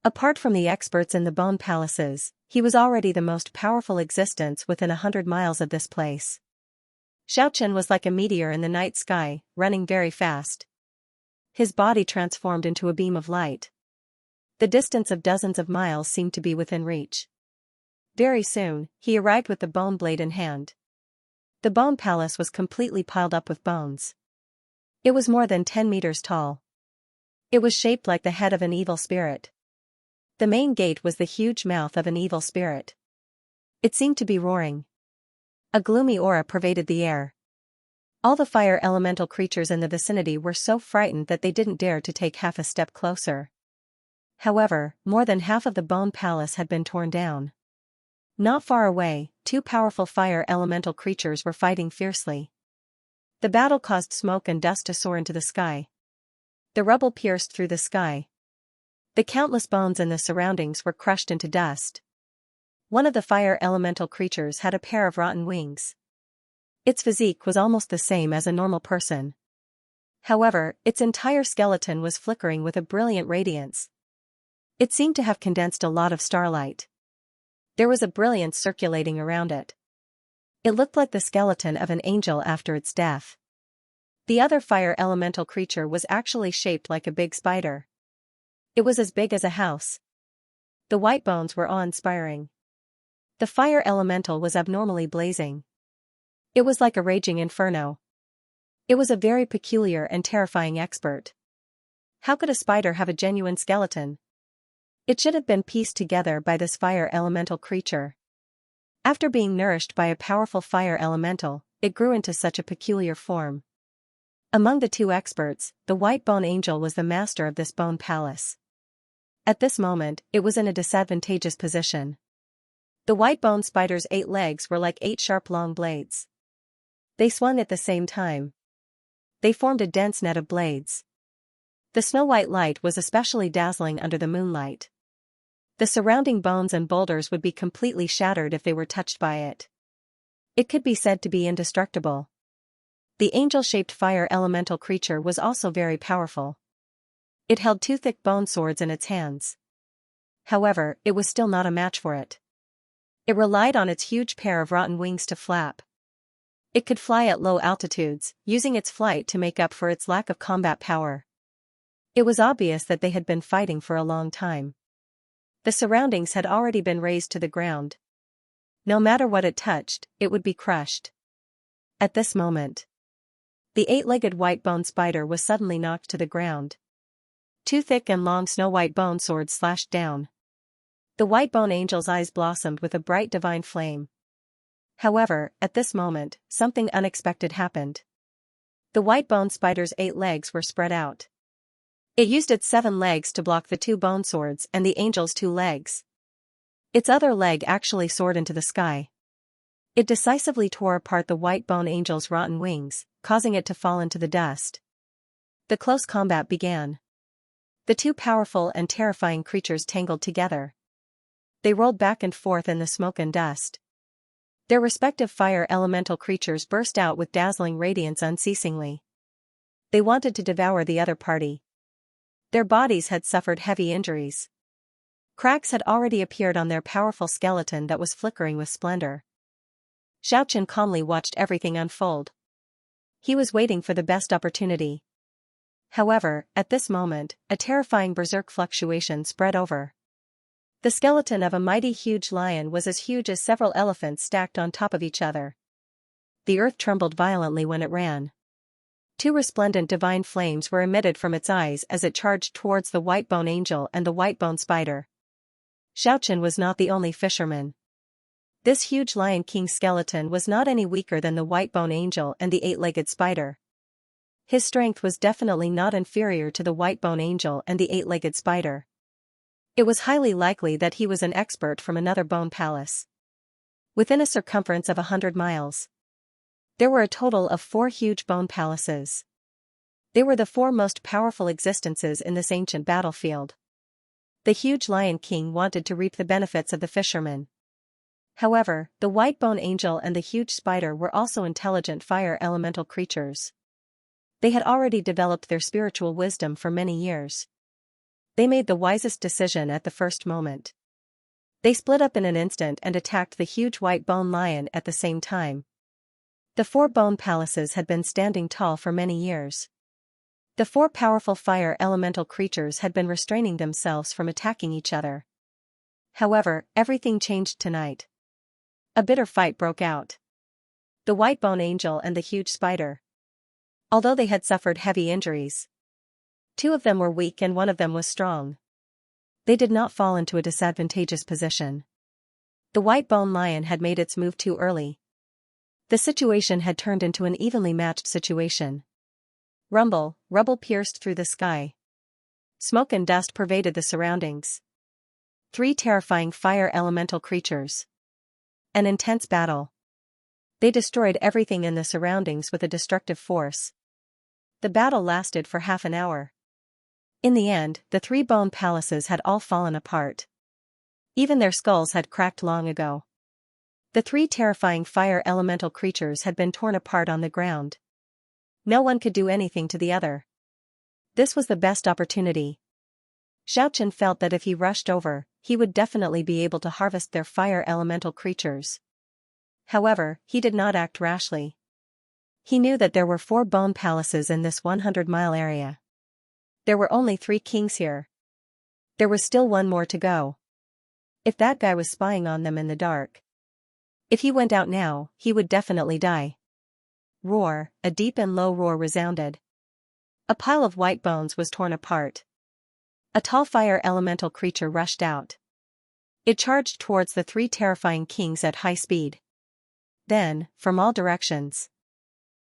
Apart from the experts in the bone palaces, he was already the most powerful existence within 100 miles of this place. Xiaoqian was like a meteor in the night sky, running very fast. His body transformed into a beam of light. The distance of dozens of miles seemed to be within reach. Very soon, he arrived with the bone blade in hand. The bone palace was completely piled up with bones. It was more than 10 meters tall. It was shaped like the head of an evil spirit. The main gate was the huge mouth of an evil spirit. It seemed to be roaring. A gloomy aura pervaded the air. All the fire elemental creatures in the vicinity were so frightened that they didn't dare to take half a step closer. However, more than half of the bone palace had been torn down. Not far away, two powerful fire elemental creatures were fighting fiercely. The battle caused smoke and dust to soar into the sky. The rubble pierced through the sky. The countless bones in the surroundings were crushed into dust. One of the fire elemental creatures had a pair of rotten wings. Its physique was almost the same as a normal person. However, its entire skeleton was flickering with a brilliant radiance. It seemed to have condensed a lot of starlight. There was a brilliance circulating around it. It looked like the skeleton of an angel after its death. The other fire elemental creature was actually shaped like a big spider. It was as big as a house. The white bones were awe-inspiring. The fire elemental was abnormally blazing. It was like a raging inferno. It was a very peculiar and terrifying expert. How could a spider have a genuine skeleton? It should have been pieced together by this fire elemental creature. After being nourished by a powerful fire elemental, it grew into such a peculiar form. Among the two experts, the white bone angel was the master of this bone palace. At this moment, it was in a disadvantageous position. The white bone spider's 8 legs were like 8 sharp long blades. They swung at the same time. They formed a dense net of blades. The snow-white light was especially dazzling under the moonlight. The surrounding bones and boulders would be completely shattered if they were touched by it. It could be said to be indestructible. The angel-shaped fire elemental creature was also very powerful. It held 2 thick bone swords in its hands. However, it was still not a match for it. It relied on its huge pair of rotten wings to flap. It could fly at low altitudes, using its flight to make up for its lack of combat power. It was obvious that they had been fighting for a long time. The surroundings had already been razed to the ground. No matter what it touched, it would be crushed. At this moment, the 8-legged white bone spider was suddenly knocked to the ground. 2 thick and long snow-white bone swords slashed down. The white bone angel's eyes blossomed with a bright divine flame. However, at this moment, something unexpected happened. The white bone spider's 8 legs were spread out. It used its 7 legs to block the 2 bone swords and the angel's 2 legs. Its other leg actually soared into the sky. It decisively tore apart the white bone angel's rotten wings, causing it to fall into the dust. The close combat began. The 2 powerful and terrifying creatures tangled together. They rolled back and forth in the smoke and dust. Their respective fire elemental creatures burst out with dazzling radiance unceasingly. They wanted to devour the other party. Their bodies had suffered heavy injuries. Cracks had already appeared on their powerful skeleton that was flickering with splendor. Xiaochen calmly watched everything unfold. He was waiting for the best opportunity. However, at this moment, a terrifying berserk fluctuation spread over. The skeleton of a mighty huge lion was as huge as several elephants stacked on top of each other. The earth trembled violently when it ran. Two resplendent divine flames were emitted from its eyes as it charged towards the white bone angel and the white bone spider. Xiaochen was not the only fisherman. This huge Lion King skeleton was not any weaker than the white bone angel and the eight-legged spider. His strength was definitely not inferior to the white bone angel and the eight-legged spider. It was highly likely that he was an expert from another bone palace. Within a circumference of 100 miles, there were a total of 4 huge bone palaces. They were the 4 most powerful existences in this ancient battlefield. The huge Lion King wanted to reap the benefits of the fishermen. However, the white bone angel and the huge spider were also intelligent fire elemental creatures. They had already developed their spiritual wisdom for many years. They made the wisest decision at the first moment. They split up in an instant and attacked the huge white bone lion at the same time. The 4 bone palaces had been standing tall for many years. The 4 powerful fire elemental creatures had been restraining themselves from attacking each other. However, everything changed tonight. A bitter fight broke out. The white bone angel and the huge spider. Although they had suffered heavy injuries, 2 of them were weak and 1 of them was strong. They did not fall into a disadvantageous position. The white bone lion had made its move too early. The situation had turned into an evenly matched situation. Rubble pierced through the sky. Smoke and dust pervaded the surroundings. 3 terrifying fire elemental creatures. An intense battle. They destroyed everything in the surroundings with a destructive force. The battle lasted for half an hour. In the end, the 3 bone palaces had all fallen apart. Even their skulls had cracked long ago. The 3 terrifying fire elemental creatures had been torn apart on the ground. No one could do anything to the other. This was the best opportunity. Xiaochen felt that if he rushed over, he would definitely be able to harvest their fire elemental creatures. However, he did not act rashly. He knew that there were 4 bone palaces in this 100-mile area. There were only 3 kings here. There was still 1 more to go. If that guy was spying on them in the dark. If he went out now, he would definitely die. Roar, a deep and low roar resounded. A pile of white bones was torn apart. A tall fire elemental creature rushed out. It charged towards the 3 terrifying kings at high speed. Then, from all directions,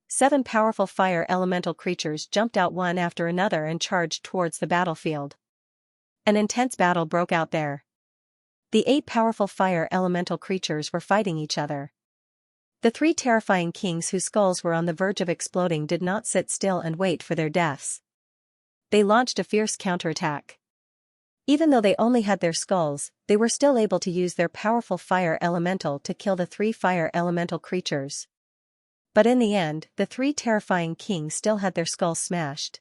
7 powerful fire elemental creatures jumped out one after another and charged towards the battlefield. An intense battle broke out there. The 8 powerful fire elemental creatures were fighting each other. The 3 terrifying kings whose skulls were on the verge of exploding did not sit still and wait for their deaths. They launched a fierce counterattack. Even though they only had their skulls, they were still able to use their powerful fire elemental to kill the 3 fire elemental creatures. But in the end, the 3 terrifying kings still had their skulls smashed.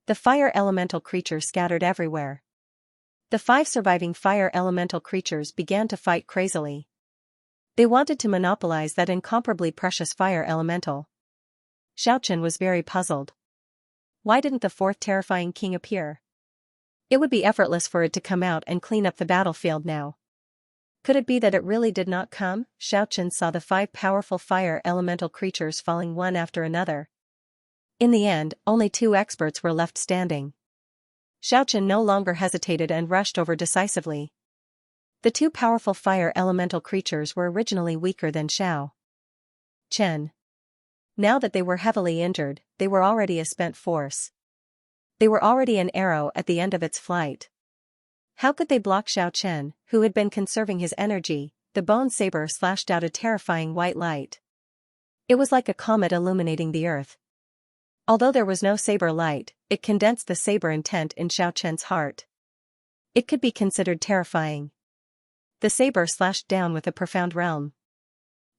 The fire elemental creatures scattered everywhere. The 5 surviving fire elemental creatures began to fight crazily. They wanted to monopolize that incomparably precious fire elemental. Xiaochen was very puzzled. Why didn't the 4th terrifying king appear? It would be effortless for it to come out and clean up the battlefield now. Could it be that it really did not come? Xiaochen saw the 5 powerful fire elemental creatures falling one after another. In the end, only 2 experts were left standing. Xiaochen no longer hesitated and rushed over decisively. The 2 powerful fire elemental creatures were originally weaker than Xiaochen. Now that they were heavily injured, they were already a spent force. They were already an arrow at the end of its flight. How could they block Xiaochen, who had been conserving his energy? The bone saber slashed out a terrifying white light. It was like a comet illuminating the earth. Although there was no saber light, it condensed the saber intent in Xiaochen's heart. It could be considered terrifying. The saber slashed down with a profound realm.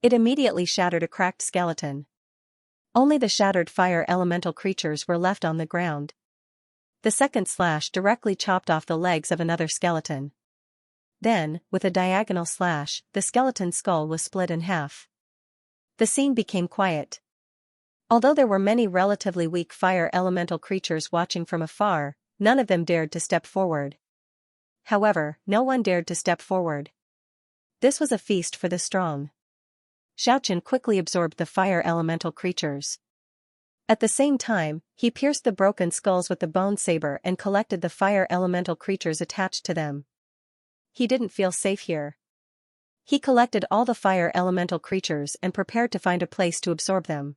It immediately shattered a cracked skeleton. Only the shattered fire elemental creatures were left on the ground. The second slash directly chopped off the legs of another skeleton. Then, with a diagonal slash, the skeleton's skull was split in half. The scene became quiet. Although there were many relatively weak fire elemental creatures watching from afar, none of them dared to step forward. However, no one dared to step forward. This was a feast for the strong. Xianxia quickly absorbed the fire elemental creatures. At the same time, he pierced the broken skulls with the bone saber and collected the fire elemental creatures attached to them. He didn't feel safe here. He collected all the fire elemental creatures and prepared to find a place to absorb them.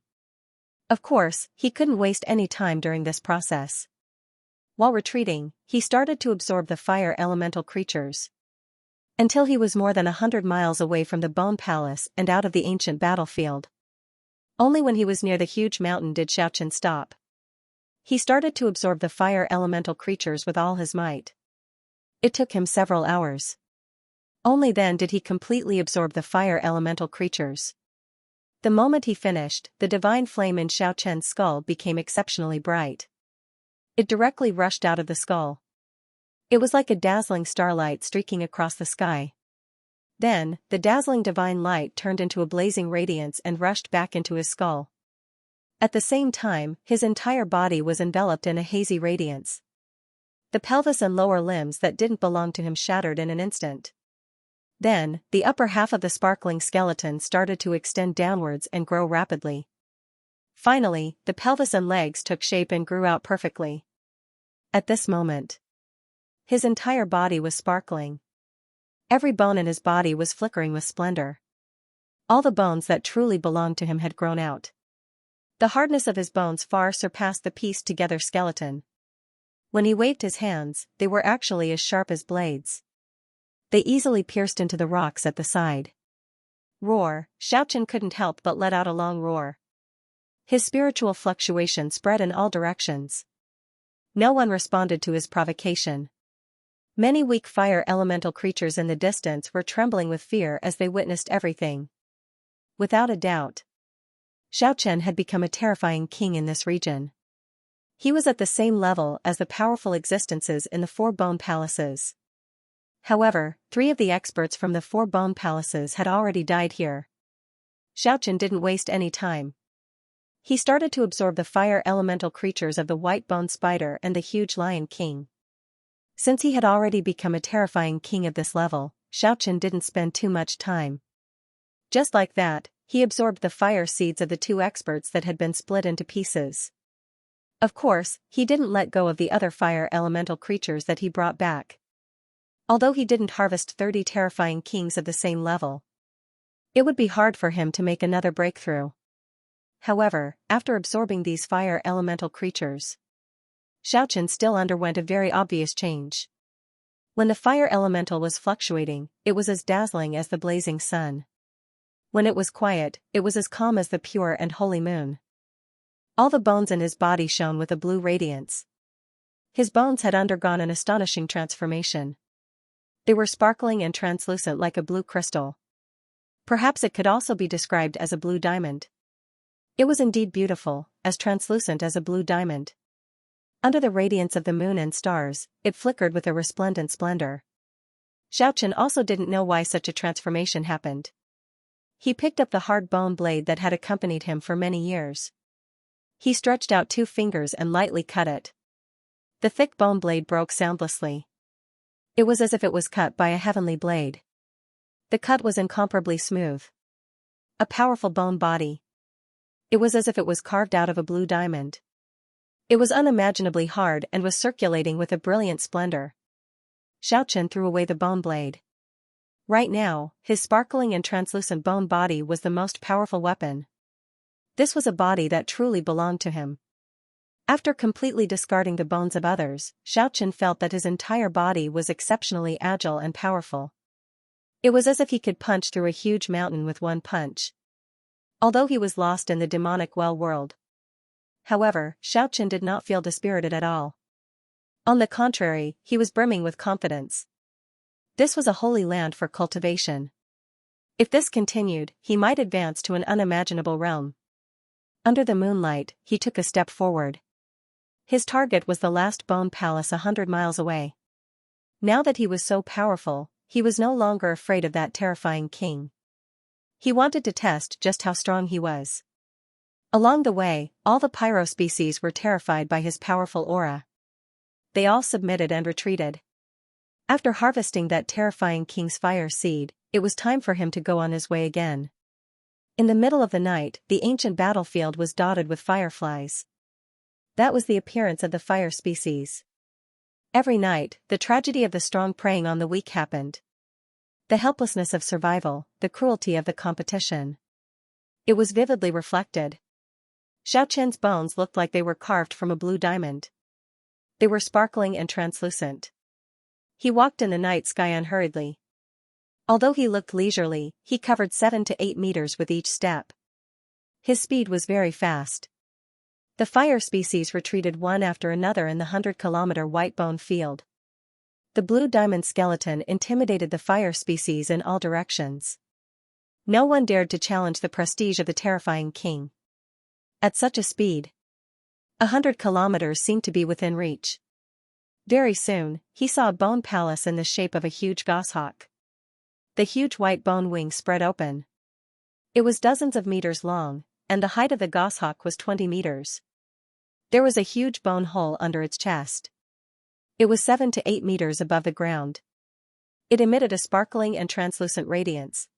Of course, he couldn't waste any time during this process. While retreating, he started to absorb the fire elemental creatures. Until he was more than 100 miles away from the Bone Palace and out of the ancient battlefield. Only when he was near the huge mountain did Xianxia stop. He started to absorb the fire elemental creatures with all his might. It took him several hours. Only then did he completely absorb the fire elemental creatures. The moment he finished, the divine flame in Xianxia's skull became exceptionally bright. It directly rushed out of the skull. It was like a dazzling starlight streaking across the sky. Then, the dazzling divine light turned into a blazing radiance and rushed back into his skull. At the same time, his entire body was enveloped in a hazy radiance. The pelvis and lower limbs that didn't belong to him shattered in an instant. Then, the upper half of the sparkling skeleton started to extend downwards and grow rapidly. Finally, the pelvis and legs took shape and grew out perfectly. At this moment, his entire body was sparkling. Every bone in his body was flickering with splendor. All the bones that truly belonged to him had grown out. The hardness of his bones far surpassed the pieced-together skeleton. When he waved his hands, they were actually as sharp as blades. They easily pierced into the rocks at the side. Roar! Xianxia couldn't help but let out a long roar. His spiritual fluctuation spread in all directions. No one responded to his provocation. Many weak fire elemental creatures in the distance were trembling with fear as they witnessed everything. Without a doubt, Xianxia had become a terrifying king in this region. He was at the same level as the powerful existences in the 4 bone palaces. However, 3 of the experts from the 4 bone palaces had already died here. Xianxia didn't waste any time. He started to absorb the fire elemental creatures of the white bone spider and the huge lion king. Since he had already become a terrifying king of this level, Xianxia didn't spend too much time. Just like that, he absorbed the fire seeds of the 2 experts that had been split into pieces. Of course, he didn't let go of the other fire elemental creatures that he brought back. Although he didn't harvest 30 terrifying kings of the same level, it would be hard for him to make another breakthrough. However, after absorbing these fire elemental creatures, Xianxia still underwent a very obvious change. When the fire elemental was fluctuating, it was as dazzling as the blazing sun. When it was quiet, it was as calm as the pure and holy moon. All the bones in his body shone with a blue radiance. His bones had undergone an astonishing transformation. They were sparkling and translucent like a blue crystal. Perhaps it could also be described as a blue diamond. It was indeed beautiful, as translucent as a blue diamond. Under the radiance of the moon and stars, it flickered with a resplendent splendor. Xianxia also didn't know why such a transformation happened. He picked up the hard bone blade that had accompanied him for many years. He stretched out 2 fingers and lightly cut it. The thick bone blade broke soundlessly. It was as if it was cut by a heavenly blade. The cut was incomparably smooth. A powerful bone body. It was as if it was carved out of a blue diamond. It was unimaginably hard and was circulating with a brilliant splendor. Xianxia threw away the bone blade. Right now, his sparkling and translucent bone body was the most powerful weapon. This was a body that truly belonged to him. After completely discarding the bones of others, Xianxia felt that his entire body was exceptionally agile and powerful. It was as if he could punch through a huge mountain with one punch. Although he was lost in the demonic well world. However, Xianxia did not feel dispirited at all. On the contrary, he was brimming with confidence. This was a holy land for cultivation. If this continued, he might advance to an unimaginable realm. Under the moonlight, he took a step forward. His target was the last bone palace 100 miles away. Now that he was so powerful, he was no longer afraid of that terrifying king. He wanted to test just how strong he was. Along the way, all the pyro species were terrified by his powerful aura. They all submitted and retreated. After harvesting that terrifying king's fire seed, it was time for him to go on his way again. In the middle of the night, the ancient battlefield was dotted with fireflies. That was the appearance of the fire species. Every night, the tragedy of the strong preying on the weak happened. The helplessness of survival, the cruelty of the competition. It was vividly reflected. Xiaoqian's bones looked like they were carved from a blue diamond. They were sparkling and translucent. He walked in the night sky unhurriedly. Although he looked leisurely, he covered 7 to 8 meters with each step. His speed was very fast. The fire species retreated one after another in the 100-kilometer white bone field. The blue diamond skeleton intimidated the fire species in all directions. No one dared to challenge the prestige of the terrifying king. At such a speed, 100 kilometers seemed to be within reach. Very soon, he saw a bone palace in the shape of a huge goshawk. The huge white bone wings spread open. It was dozens of meters long, and the height of the goshawk was 20 meters. There was a huge bone hole under its chest. It was 7 to 8 meters above the ground. It emitted a sparkling and translucent radiance.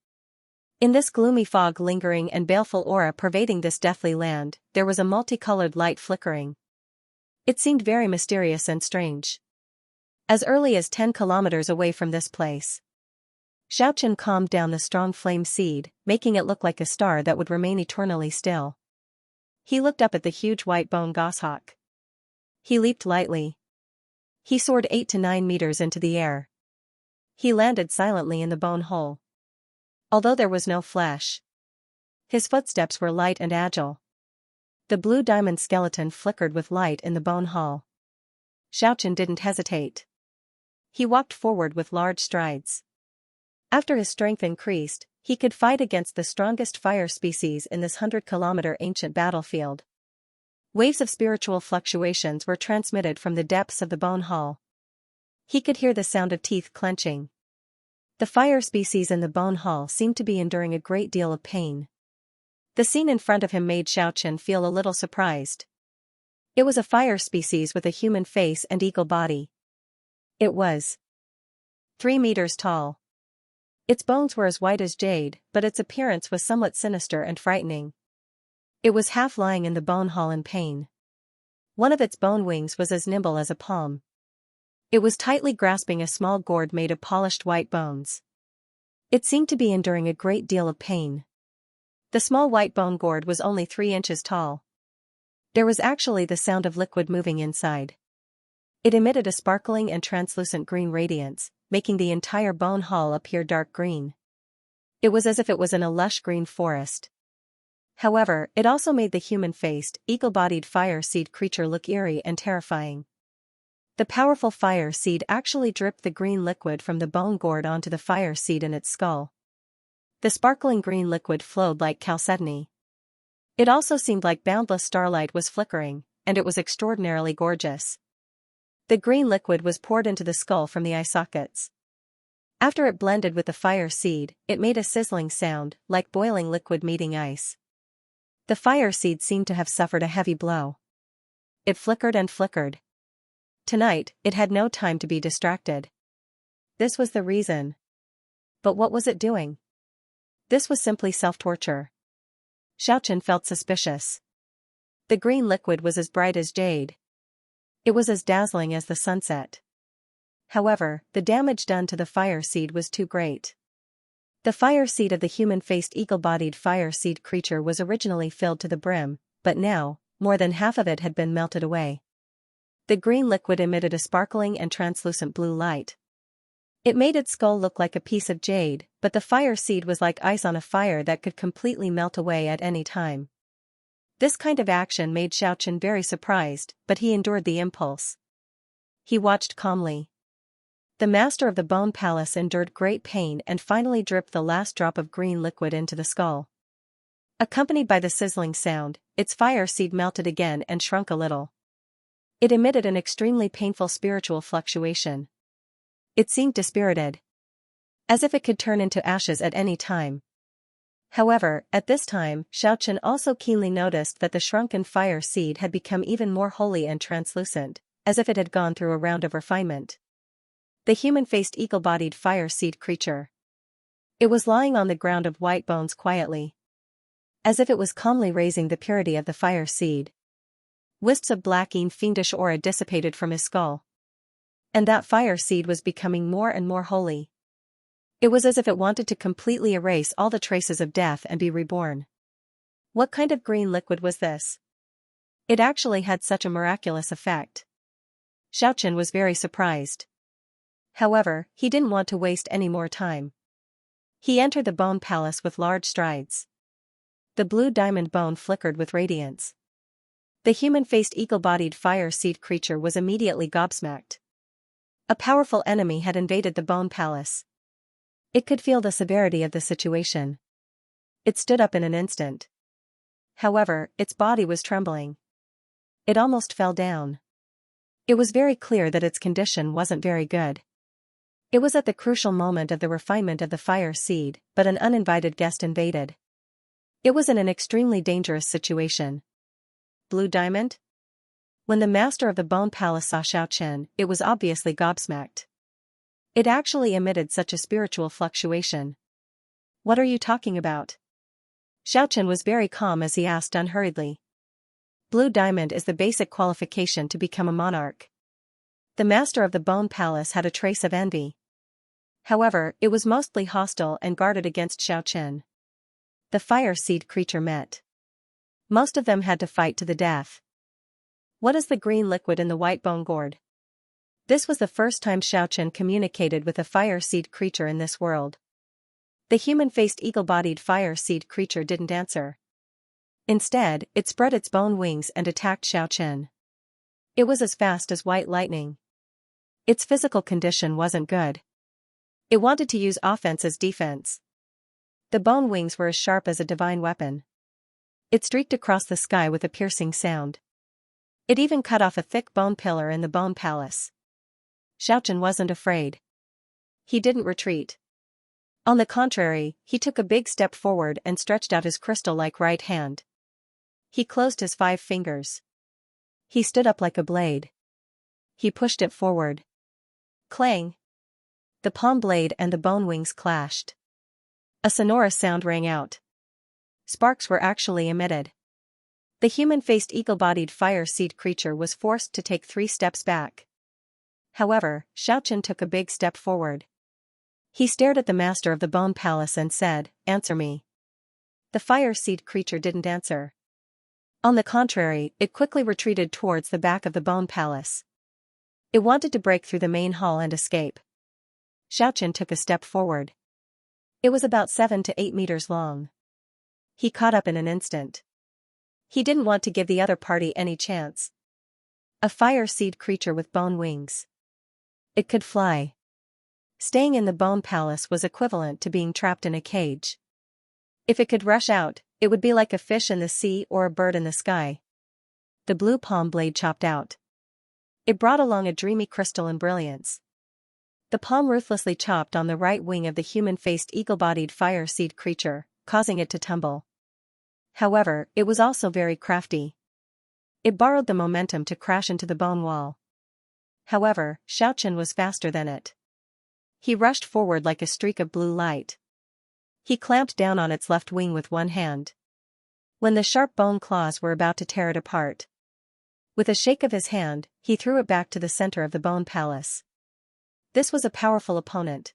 In this gloomy fog lingering and baleful aura pervading this deathly land, there was a multicolored light flickering. It seemed very mysterious and strange. As early as 10 kilometers away from this place, Xiaoqian calmed down the strong flame seed, making it look like a star that would remain eternally still. He looked up at the huge white bone goshawk. He leaped lightly. He soared 8 to 9 meters into the air. He landed silently in the bone hole. Although there was no flesh, his footsteps were light and agile. The blue diamond skeleton flickered with light in the bone hall. Xiaoqian didn't hesitate. He walked forward with large strides. After his strength increased, he could fight against the strongest fire species in this 100-kilometer ancient battlefield. Waves of spiritual fluctuations were transmitted from the depths of the bone hall. He could hear the sound of teeth clenching. The fire species in the bone hall seemed to be enduring a great deal of pain. The scene in front of him made Xiaoqian feel a little surprised. It was a fire species with a human face and eagle body. It was 3 meters tall. Its bones were as white as jade, but its appearance was somewhat sinister and frightening. It was half lying in the bone hall in pain. One of its bone wings was as nimble as a palm. It was tightly grasping a small gourd made of polished white bones. It seemed to be enduring a great deal of pain. The small white bone gourd was only 3 inches tall. There was actually the sound of liquid moving inside. It emitted a sparkling and translucent green radiance, making the entire bone hall appear dark green. It was as if it was in a lush green forest. However, it also made the human-faced, eagle-bodied fire seed creature look eerie and terrifying. The powerful fire seed actually dripped the green liquid from the bone gourd onto the fire seed in its skull. The sparkling green liquid flowed like chalcedony. It also seemed like boundless starlight was flickering, and it was extraordinarily gorgeous. The green liquid was poured into the skull from the eye sockets. After it blended with the fire seed, it made a sizzling sound, like boiling liquid meeting ice. The fire seed seemed to have suffered a heavy blow. It flickered and flickered. Tonight, it had no time to be distracted. This was the reason. But what was it doing? This was simply self-torture. Xiaoqian felt suspicious. The green liquid was as bright as jade. It was as dazzling as the sunset. However, the damage done to the fire seed was too great. The fire seed of the human-faced eagle-bodied fire seed creature was originally filled to the brim, but now, more than half of it had been melted away. The green liquid emitted a sparkling and translucent blue light. It made its skull look like a piece of jade, but the fire seed was like ice on a fire that could completely melt away at any time. This kind of action made Xiaoqian very surprised, but he endured the impulse. He watched calmly. The master of the Bone Palace endured great pain and finally dripped the last drop of green liquid into the skull. Accompanied by the sizzling sound, its fire seed melted again and shrunk a little. It emitted an extremely painful spiritual fluctuation. It seemed dispirited, as if it could turn into ashes at any time. However, at this time, Xiaochen also keenly noticed that the shrunken fire seed had become even more holy and translucent, as if it had gone through a round of refinement. The human-faced eagle-bodied fire seed creature. It was lying on the ground of white bones quietly, as if it was calmly raising the purity of the fire seed. Wisps of blacking fiendish aura dissipated from his skull. And that fire seed was becoming more and more holy. It was as if it wanted to completely erase all the traces of death and be reborn. What kind of green liquid was this? It actually had such a miraculous effect. Xiaochen was very surprised. However, he didn't want to waste any more time. He entered the Bone Palace with large strides. The blue diamond bone flickered with radiance. The human-faced eagle-bodied fire seed creature was immediately gobsmacked. A powerful enemy had invaded the Bone Palace. It could feel the severity of the situation. It stood up in an instant. However, its body was trembling. It almost fell down. It was very clear that its condition wasn't very good. It was at the crucial moment of the refinement of the fire seed, but an uninvited guest invaded. It was in an extremely dangerous situation. Blue diamond? When the master of the Bone Palace saw Xiaochen, it was obviously gobsmacked. It actually emitted such a spiritual fluctuation. What are you talking about? Xiaochen was very calm as he asked unhurriedly. Blue diamond is the basic qualification to become a monarch. The master of the Bone Palace had a trace of envy. However, it was mostly hostile and guarded against Xiaochen. The fire seed creature met. Most of them had to fight to the death. What is the green liquid in the white bone gourd? This was the first time Xiaochen communicated with a fire seed creature in this world. The human-faced eagle-bodied fire seed creature didn't answer. Instead, it spread its bone wings and attacked Xiaochen. It was as fast as white lightning. Its physical condition wasn't good. It wanted to use offense as defense. The bone wings were as sharp as a divine weapon. It streaked across the sky with a piercing sound. It even cut off a thick bone pillar in the Bone Palace. Xiaochen wasn't afraid. He didn't retreat. On the contrary, he took a big step forward and stretched out his crystal-like right hand. He closed his 5 fingers. He stood up like a blade. He pushed it forward. Clang! The palm blade and the bone wings clashed. A sonorous sound rang out. Sparks were actually emitted. The human-faced eagle-bodied fire seed creature was forced to take 3 steps back. However, Xiaochen took a big step forward. He stared at the master of the Bone Palace and said, "Answer me." The fire seed creature didn't answer. On the contrary, it quickly retreated towards the back of the Bone Palace. It wanted to break through the main hall and escape. Xiaochen took a step forward. It was about 7 to 8 meters long. He caught up in an instant. He didn't want to give the other party any chance. A fire seed creature with bone wings. It could fly. Staying in the Bone Palace was equivalent to being trapped in a cage. If it could rush out, it would be like a fish in the sea or a bird in the sky. The blue palm blade chopped out. It brought along a dreamy crystal and brilliance. The palm ruthlessly chopped on the right wing of the human-faced eagle-bodied fire seed creature, causing it to tumble. However, it was also very crafty. It borrowed the momentum to crash into the bone wall. However, Xiaochen was faster than it. He rushed forward like a streak of blue light. He clamped down on its left wing with one hand. When the sharp bone claws were about to tear it apart, with a shake of his hand, he threw it back to the center of the Bone Palace. This was a powerful opponent.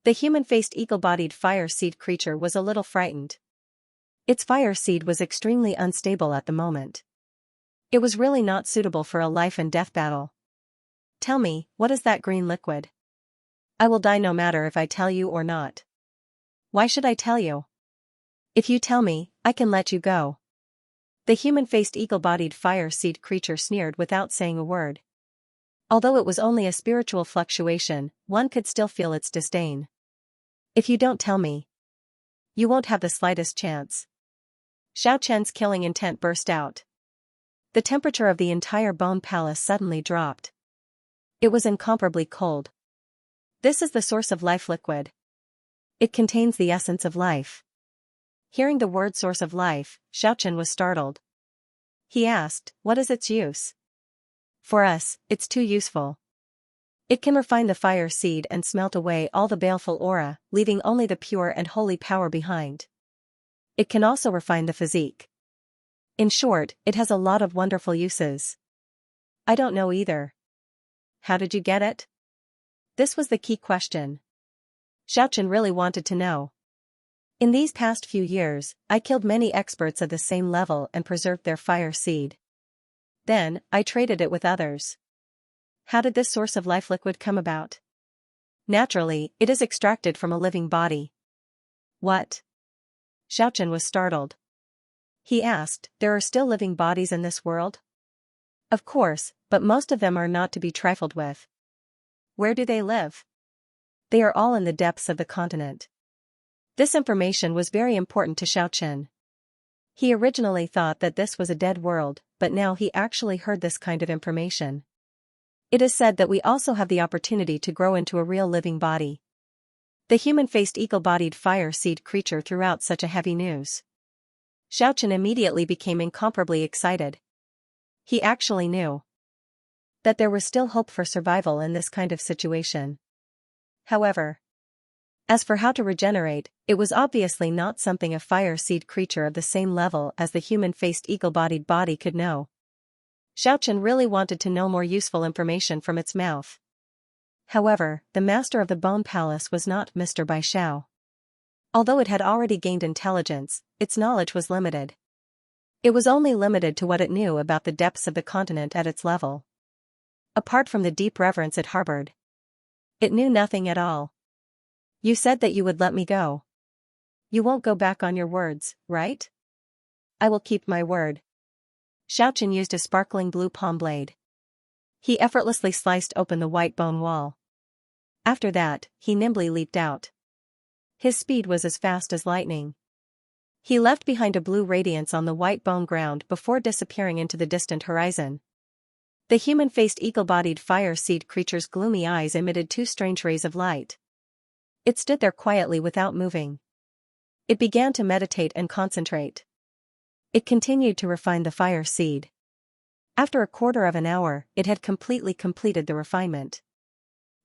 The human-faced eagle-bodied fire seed creature was a little frightened. Its fire seed was extremely unstable at the moment. It was really not suitable for a life-and-death battle. "Tell me, what is that green liquid? I will die no matter if I tell you or not." "Why should I tell you? If you tell me, I can let you go." The human-faced eagle-bodied fire seed creature sneered without saying a word. Although it was only a spiritual fluctuation, one could still feel its disdain. If you don't tell me, you won't have the slightest chance. Xiaochen's killing intent burst out. The temperature of the entire bone palace suddenly dropped. It was incomparably cold. This is the source of life liquid. It contains the essence of life. Hearing the word source of life, Xiaochen was startled. He asked, what is its use? For us, it's too useful. It can refine the fire seed and smelt away all the baleful aura, leaving only the pure and holy power behind. It can also refine the physique. In short, it has a lot of wonderful uses. I don't know either. How did you get it? This was the key question. Xiaochen really wanted to know. In these past few years, I killed many experts of the same level and preserved their fire seed. Then, I traded it with others. How did this source of life liquid come about? Naturally, it is extracted from a living body. What? Xiaochen was startled. He asked, there are still living bodies in this world? Of course, but most of them are not to be trifled with. Where do they live? They are all in the depths of the continent. This information was very important to Xiaochen. He originally thought that this was a dead world, but now he actually heard this kind of information. It is said that we also have the opportunity to grow into a real living body. The human-faced eagle-bodied fire seed creature threw out such a heavy news. Xiaochen immediately became incomparably excited. He actually knew that there was still hope for survival in this kind of situation. However, as for how to regenerate, it was obviously not something a fire seed creature of the same level as the human-faced eagle-bodied body could know. Xiaochen really wanted to know more useful information from its mouth. However, the master of the Bone Palace was not Mr. Bai Xiao. Although it had already gained intelligence, its knowledge was limited. It was only limited to what it knew about the depths of the continent at its level. Apart from the deep reverence it harbored, it knew nothing at all. You said that you would let me go. You won't go back on your words, right? I will keep my word. Xiaochen used a sparkling blue palm blade. He effortlessly sliced open the white bone wall. After that, he nimbly leaped out. His speed was as fast as lightning. He left behind a blue radiance on the white bone ground before disappearing into the distant horizon. The human-faced eagle-bodied fire seed creature's gloomy eyes emitted two strange rays of light. It stood there quietly without moving. It began to meditate and concentrate. It continued to refine the fire seed. After a quarter of an hour, it had completely completed the refinement.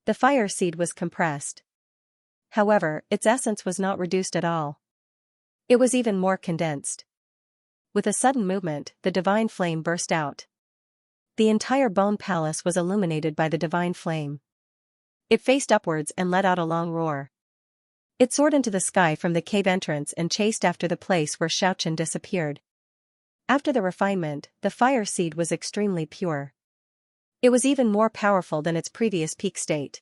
The fire seed was compressed. However, its essence was not reduced at all. It was even more condensed. With a sudden movement, the divine flame burst out. The entire bone palace was illuminated by the divine flame. It faced upwards and let out a long roar. It soared into the sky from the cave entrance and chased after the place where Xiaochen disappeared. After the refinement, the fire seed was extremely pure. It was even more powerful than its previous peak state.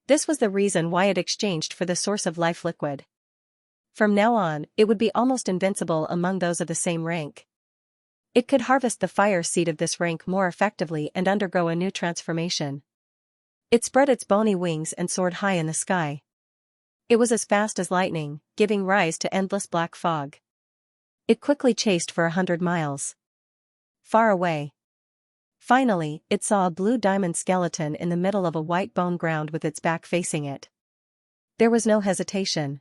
This was the reason why it exchanged for the source of life liquid. From now on, it would be almost invincible among those of the same rank. It could harvest the fire seed of this rank more effectively and undergo a new transformation. It spread its bony wings and soared high in the sky. It was as fast as lightning, giving rise to endless black fog. It quickly chased for 100 miles. Far away. Finally, it saw a blue diamond skeleton in the middle of a white bone ground with its back facing it. There was no hesitation.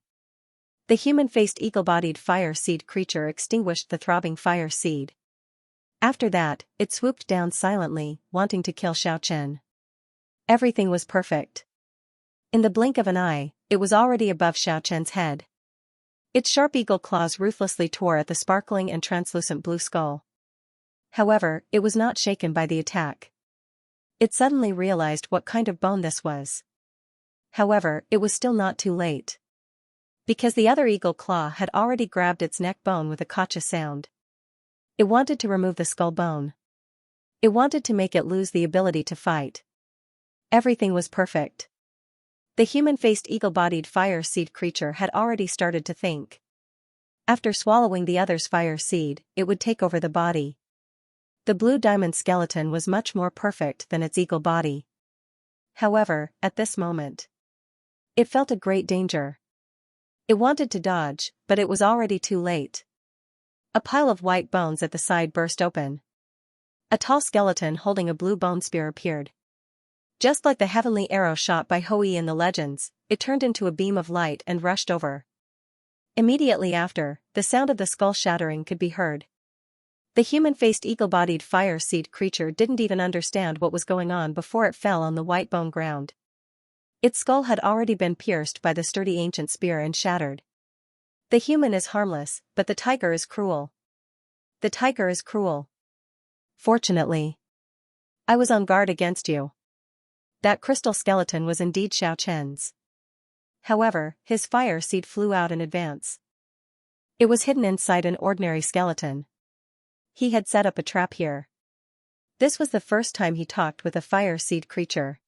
The human-faced eagle-bodied fire seed creature extinguished the throbbing fire seed. After that, it swooped down silently, wanting to kill Xiaochen. Everything was perfect. In the blink of an eye, it was already above Xiaochen's head. Its sharp eagle claws ruthlessly tore at the sparkling and translucent blue skull. However, it was not shaken by the attack. It suddenly realized what kind of bone this was. However, it was still not too late. Because the other eagle claw had already grabbed its neck bone with a gotcha sound. It wanted to remove the skull bone. It wanted to make it lose the ability to fight. Everything was perfect. The human-faced eagle-bodied fire seed creature had already started to think. After swallowing the other's fire seed, it would take over the body. The blue diamond skeleton was much more perfect than its eagle body. However, at this moment, it felt a great danger. It wanted to dodge, but it was already too late. A pile of white bones at the side burst open. A tall skeleton holding a blue bone spear appeared. Just like the heavenly arrow shot by Hou-Yi in the legends, it turned into a beam of light and rushed over. Immediately after, the sound of the skull shattering could be heard. The human-faced eagle-bodied fire seed creature didn't even understand what was going on before it fell on the white bone ground. Its skull had already been pierced by the sturdy ancient spear and shattered. The human is harmless, but the tiger is cruel. The tiger is cruel. Fortunately, I was on guard against you. That crystal skeleton was indeed Xiaochen's. However, his fire seed flew out in advance. It was hidden inside an ordinary skeleton. He had set up a trap here. This was the first time he talked with a fire seed creature.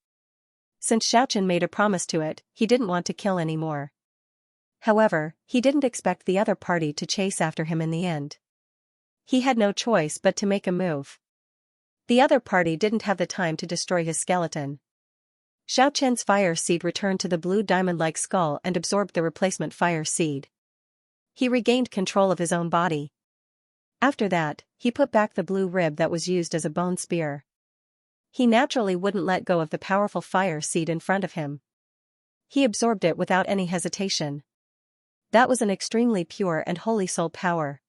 Since Xiaochen made a promise to it, he didn't want to kill anymore. However, he didn't expect the other party to chase after him in the end. He had no choice but to make a move. The other party didn't have the time to destroy his skeleton. Xiaochen's fire seed returned to the blue diamond-like skull and absorbed the replacement fire seed. He regained control of his own body. After that, he put back the blue rib that was used as a bone spear. He naturally wouldn't let go of the powerful fire seed in front of him. He absorbed it without any hesitation. That was an extremely pure and holy soul power.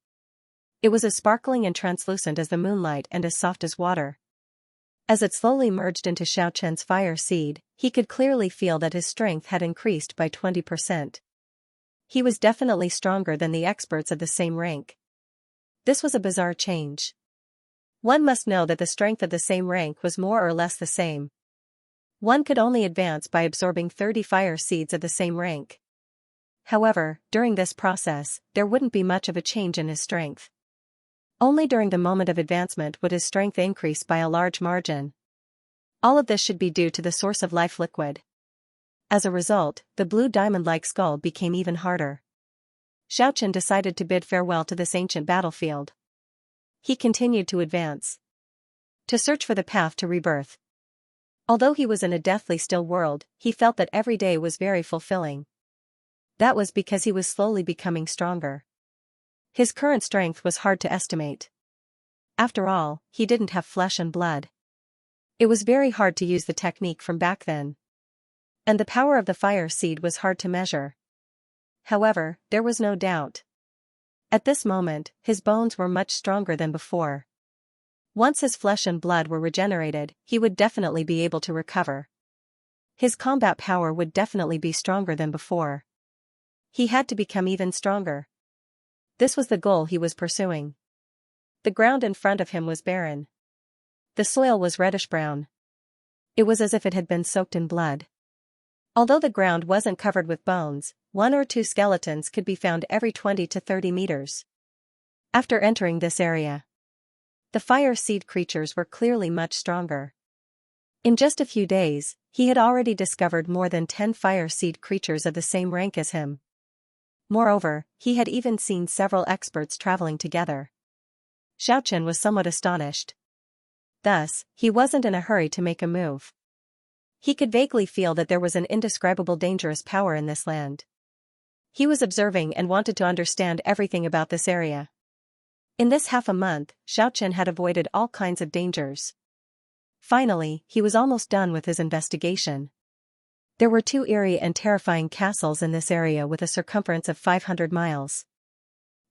It was as sparkling and translucent as the moonlight and as soft as water. As it slowly merged into Xiaochen's fire seed, he could clearly feel that his strength had increased by 20%. He was definitely stronger than the experts of the same rank. This was a bizarre change. One must know that the strength of the same rank was more or less the same. One could only advance by absorbing 30 fire seeds of the same rank. However, during this process, there wouldn't be much of a change in his strength. Only during the moment of advancement would his strength increase by a large margin. All of this should be due to the source of life liquid. As a result, the blue diamond-like skull became even harder. Xiaochen decided to bid farewell to this ancient battlefield. He continued to advance, to search for the path to rebirth. Although he was in a deathly still world, he felt that every day was very fulfilling. That was because he was slowly becoming stronger. His current strength was hard to estimate. After all, he didn't have flesh and blood. It was very hard to use the technique from back then. And the power of the fire seed was hard to measure. However, there was no doubt. At this moment, his bones were much stronger than before. Once his flesh and blood were regenerated, he would definitely be able to recover. His combat power would definitely be stronger than before. He had to become even stronger. This was the goal he was pursuing. The ground in front of him was barren. The soil was reddish-brown. It was as if it had been soaked in blood. Although the ground wasn't covered with bones, 1 or 2 skeletons could be found every 20 to 30 meters. After entering this area, the fire seed creatures were clearly much stronger. In just a few days, he had already discovered more than 10 fire seed creatures of the same rank as him. Moreover, he had even seen several experts traveling together. Xiaochen was somewhat astonished. Thus, he wasn't in a hurry to make a move. He could vaguely feel that there was an indescribable dangerous power in this land. He was observing and wanted to understand everything about this area. In this half a month, Xiaochen had avoided all kinds of dangers. Finally, he was almost done with his investigation. There were 2 eerie and terrifying castles in this area with a circumference of 500 miles.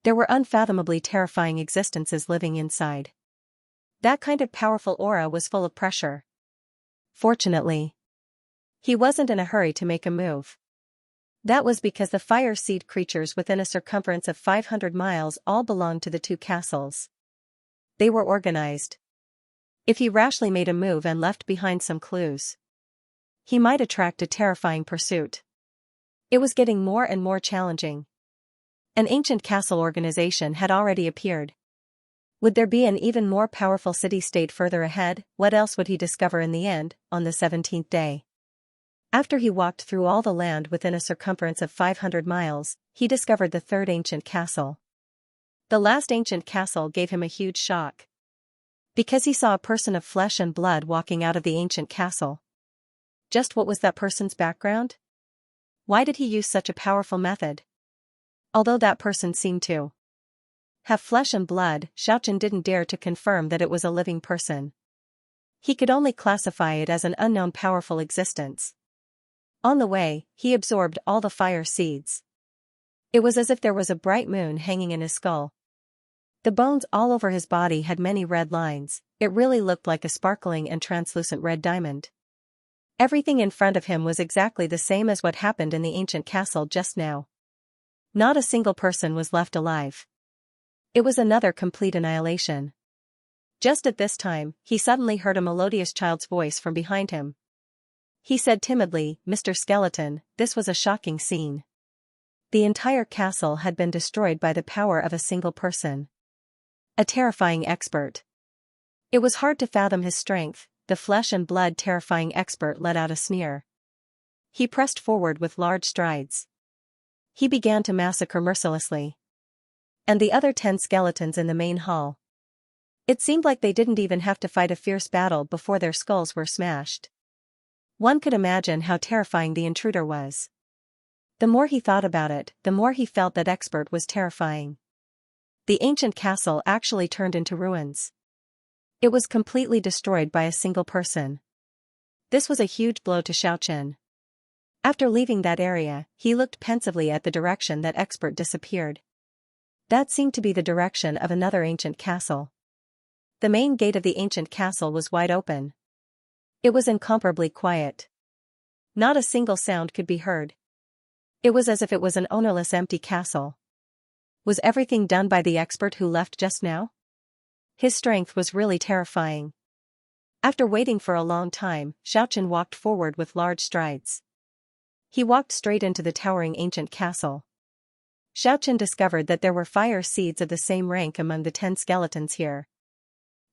There were unfathomably terrifying existences living inside. That kind of powerful aura was full of pressure. Fortunately, he wasn't in a hurry to make a move. That was because the fire seed creatures within a circumference of 500 miles all belonged to the 2 castles. They were organized. If he rashly made a move and left behind some clues, he might attract a terrifying pursuit. It was getting more and more challenging. An ancient castle organization had already appeared. Would there be an even more powerful city-state further ahead? What else would he discover in the end, on the 17th day? After he walked through all the land within a circumference of 500 miles, he discovered the 3rd ancient castle. The last ancient castle gave him a huge shock. Because he saw a person of flesh and blood walking out of the ancient castle. Just what was that person's background? Why did he use such a powerful method? Although that person seemed to have flesh and blood, Xiaochen didn't dare to confirm that it was a living person. He could only classify it as an unknown powerful existence. On the way, he absorbed all the fire seeds. It was as if there was a bright moon hanging in his skull. The bones all over his body had many red lines. It really looked like a sparkling and translucent red diamond. Everything in front of him was exactly the same as what happened in the ancient castle just now. Not a single person was left alive. It was another complete annihilation. Just at this time, he suddenly heard a melodious child's voice from behind him. He said timidly, "Mr. Skeleton, this was a shocking scene. The entire castle had been destroyed by the power of a single person. A terrifying expert." It was hard to fathom his strength. The flesh and blood terrifying expert let out a sneer. He pressed forward with large strides. He began to massacre mercilessly. And the other 10 skeletons in the main hall. It seemed like they didn't even have to fight a fierce battle before their skulls were smashed. One could imagine how terrifying the intruder was. The more he thought about it, the more he felt that expert was terrifying. The ancient castle actually turned into ruins. It was completely destroyed by a single person. This was a huge blow to Xiaochen. After leaving that area, he looked pensively at the direction that expert disappeared. That seemed to be the direction of another ancient castle. The main gate of the ancient castle was wide open. It was incomparably quiet. Not a single sound could be heard. It was as if it was an ownerless empty castle. Was everything done by the expert who left just now? His strength was really terrifying. After waiting for a long time, Xiaochen walked forward with large strides. He walked straight into the towering ancient castle. Xiaochen discovered that there were fire seeds of the same rank among the 10 skeletons here.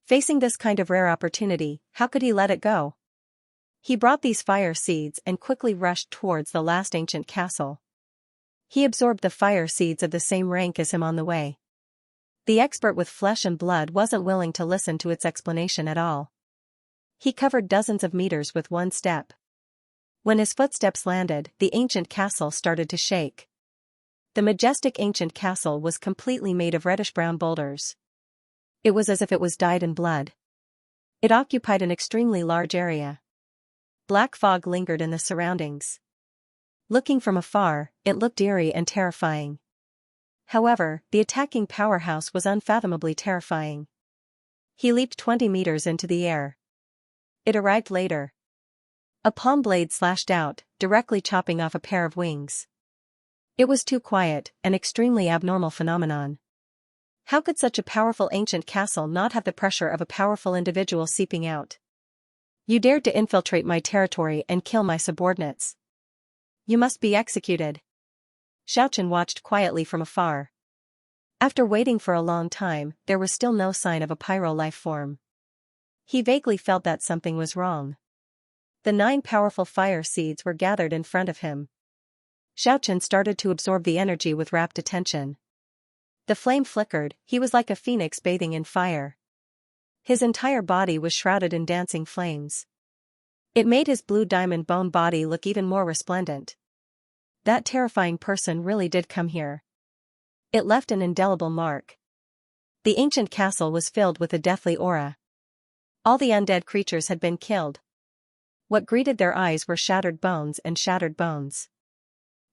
Facing this kind of rare opportunity, how could he let it go? He brought these fire seeds and quickly rushed towards the last ancient castle. He absorbed the fire seeds of the same rank as him on the way. The expert with flesh and blood wasn't willing to listen to its explanation at all. He covered dozens of meters with one step. When his footsteps landed, the ancient castle started to shake. The majestic ancient castle was completely made of reddish-brown boulders. It was as if it was dyed in blood. It occupied an extremely large area. Black fog lingered in the surroundings. Looking from afar, it looked eerie and terrifying. However, the attacking powerhouse was unfathomably terrifying. He leaped 20 meters into the air. It arrived later. A palm blade slashed out, directly chopping off a pair of wings. It was too quiet, an extremely abnormal phenomenon. How could such a powerful ancient castle not have the pressure of a powerful individual seeping out? You dared to infiltrate my territory and kill my subordinates. You must be executed. Xiaochen watched quietly from afar. After waiting for a long time, there was still no sign of a pyro life form. He vaguely felt that something was wrong. The 9 powerful fire seeds were gathered in front of him. Xiaochen started to absorb the energy with rapt attention. The flame flickered, he was like a phoenix bathing in fire. His entire body was shrouded in dancing flames. It made his blue diamond bone body look even more resplendent. That terrifying person really did come here. It left an indelible mark. The ancient castle was filled with a deathly aura. All the undead creatures had been killed. What greeted their eyes were shattered bones and shattered bones.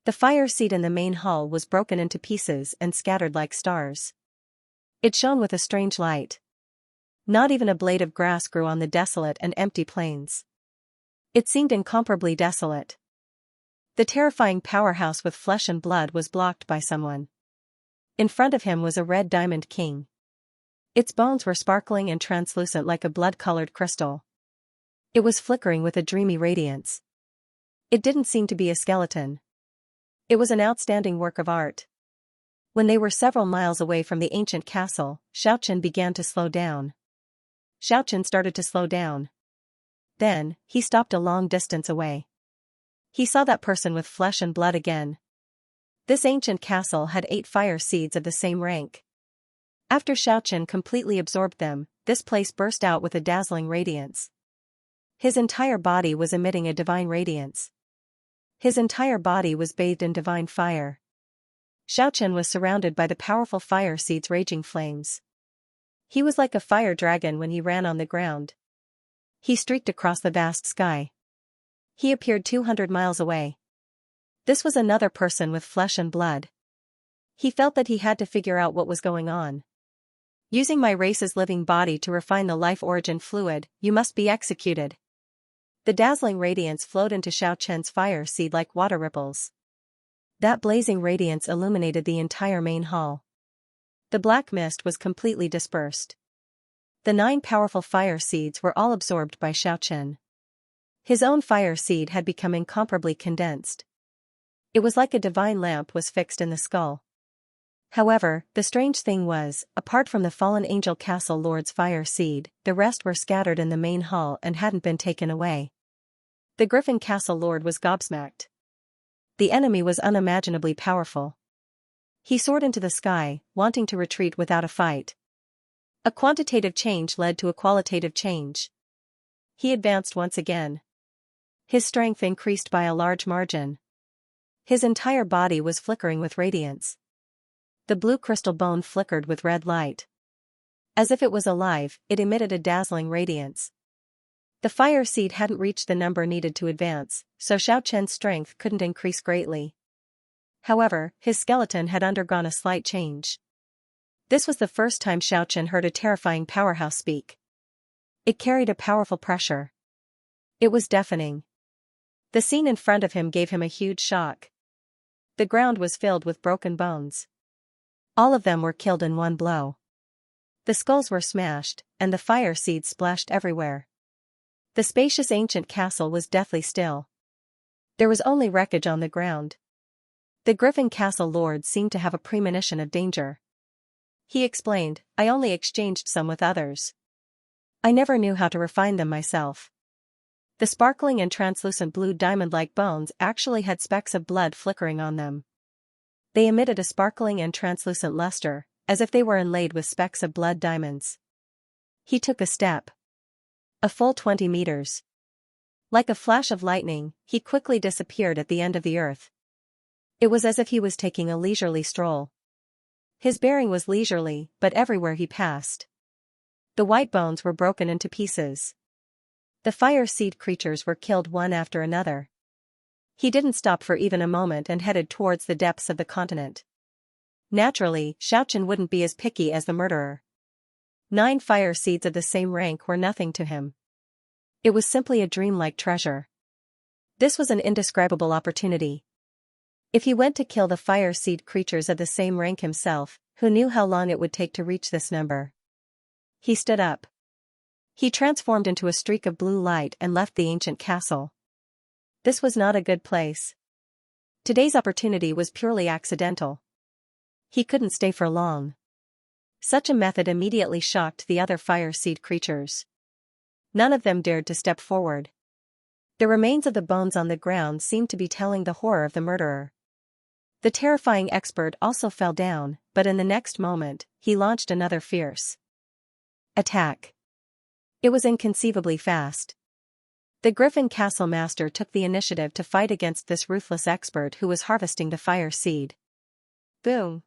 The fire seat in the main hall was broken into pieces and scattered like stars. It shone with a strange light. Not even a blade of grass grew on the desolate and empty plains. It seemed incomparably desolate. The terrifying powerhouse with flesh and blood was blocked by someone. In front of him was a red diamond king. Its bones were sparkling and translucent like a blood-colored crystal. It was flickering with a dreamy radiance. It didn't seem to be a skeleton. It was an outstanding work of art. When they were several miles away from the ancient castle, Xiaochen began to slow down. Xiaochen started to slow down. Then, he stopped a long distance away. He saw that person with flesh and blood again. This ancient castle had 8 fire seeds of the same rank. After Xiaochen completely absorbed them, this place burst out with a dazzling radiance. His entire body was emitting a divine radiance. His entire body was bathed in divine fire. Xiaochen was surrounded by the powerful fire seed's raging flames. He was like a fire dragon when he ran on the ground. He streaked across the vast sky. He appeared 200 miles away. This was another person with flesh and blood. He felt that he had to figure out what was going on. Using my race's living body to refine the life origin fluid, you must be executed. The dazzling radiance flowed into Xiaochen's fire seed like water ripples. That blazing radiance illuminated the entire main hall. The black mist was completely dispersed. The 9 powerful fire seeds were all absorbed by Xiaochen. His own fire seed had become incomparably condensed. It was like a divine lamp was fixed in the skull. However, the strange thing was, apart from the fallen angel castle lord's fire seed, the rest were scattered in the main hall and hadn't been taken away. The Griffin Castle Lord was gobsmacked. The enemy was unimaginably powerful. He soared into the sky, wanting to retreat without a fight. A quantitative change led to a qualitative change. He advanced once again. His strength increased by a large margin. His entire body was flickering with radiance. The blue crystal bone flickered with red light. As if it was alive, it emitted a dazzling radiance. The fire seed hadn't reached the number needed to advance, so Xiaochen's strength couldn't increase greatly. However, his skeleton had undergone a slight change. This was the first time Xiaochen heard a terrifying powerhouse speak. It carried a powerful pressure. It was deafening. The scene in front of him gave him a huge shock. The ground was filled with broken bones. All of them were killed in one blow. The skulls were smashed, and the fire seeds splashed everywhere. The spacious ancient castle was deathly still. There was only wreckage on the ground. The Griffin Castle Lord seemed to have a premonition of danger. He explained, "I only exchanged some with others. I never knew how to refine them myself." The sparkling and translucent blue diamond-like bones actually had specks of blood flickering on them. They emitted a sparkling and translucent luster, as if they were inlaid with specks of blood diamonds. He took a step. A full 20 meters. Like a flash of lightning, he quickly disappeared at the end of the earth. It was as if he was taking a leisurely stroll. His bearing was leisurely, but everywhere he passed, the white bones were broken into pieces. The fire seed creatures were killed one after another. He didn't stop for even a moment and headed towards the depths of the continent. Naturally, Xiaochen wouldn't be as picky as the murderer. 9 fire seeds of the same rank were nothing to him. It was simply a dreamlike treasure. This was an indescribable opportunity. If he went to kill the fire seed creatures of the same rank himself, who knew how long it would take to reach this number? He stood up. He transformed into a streak of blue light and left the ancient castle. This was not a good place. Today's opportunity was purely accidental. He couldn't stay for long. Such a method immediately shocked the other fire seed creatures. None of them dared to step forward. The remains of the bones on the ground seemed to be telling the horror of the murderer. The terrifying expert also fell down, but in the next moment, he launched another fierce attack. It was inconceivably fast. The Griffin Castle Master took the initiative to fight against this ruthless expert who was harvesting the fire seed. Boom!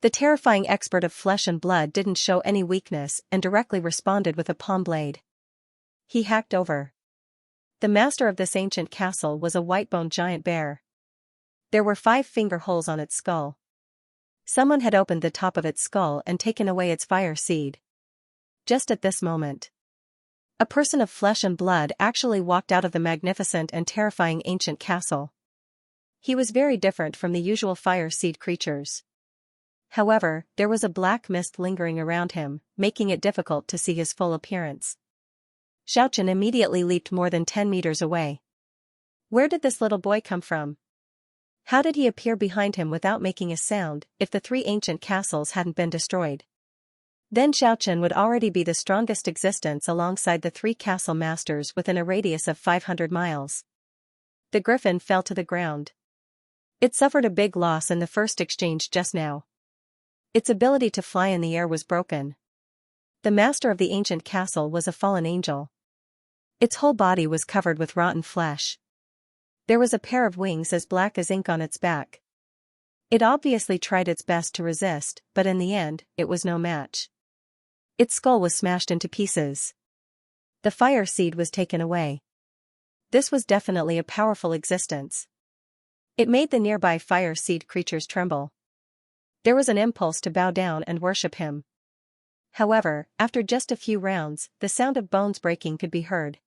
The terrifying expert of flesh and blood didn't show any weakness and directly responded with a palm blade. He hacked over. The master of this ancient castle was a white-boned giant bear. There were 5 finger holes on its skull. Someone had opened the top of its skull and taken away its fire seed. Just at this moment, a person of flesh and blood actually walked out of the magnificent and terrifying ancient castle. He was very different from the usual fire seed creatures. However, there was a black mist lingering around him, making it difficult to see his full appearance. Xiaochen immediately leaped more than 10 meters away. Where did this little boy come from? How did he appear behind him without making a sound, if the 3 ancient castles hadn't been destroyed? Then Xiaochen would already be the strongest existence alongside the 3 castle masters within a radius of 500 miles. The griffin fell to the ground. It suffered a big loss in the first exchange just now. Its ability to fly in the air was broken. The master of the ancient castle was a fallen angel. Its whole body was covered with rotten flesh. There was a pair of wings as black as ink on its back. It obviously tried its best to resist, but in the end, it was no match. Its skull was smashed into pieces. The fire seed was taken away. This was definitely a powerful existence. It made the nearby fire seed creatures tremble. There was an impulse to bow down and worship him. However, after just a few rounds, the sound of bones breaking could be heard.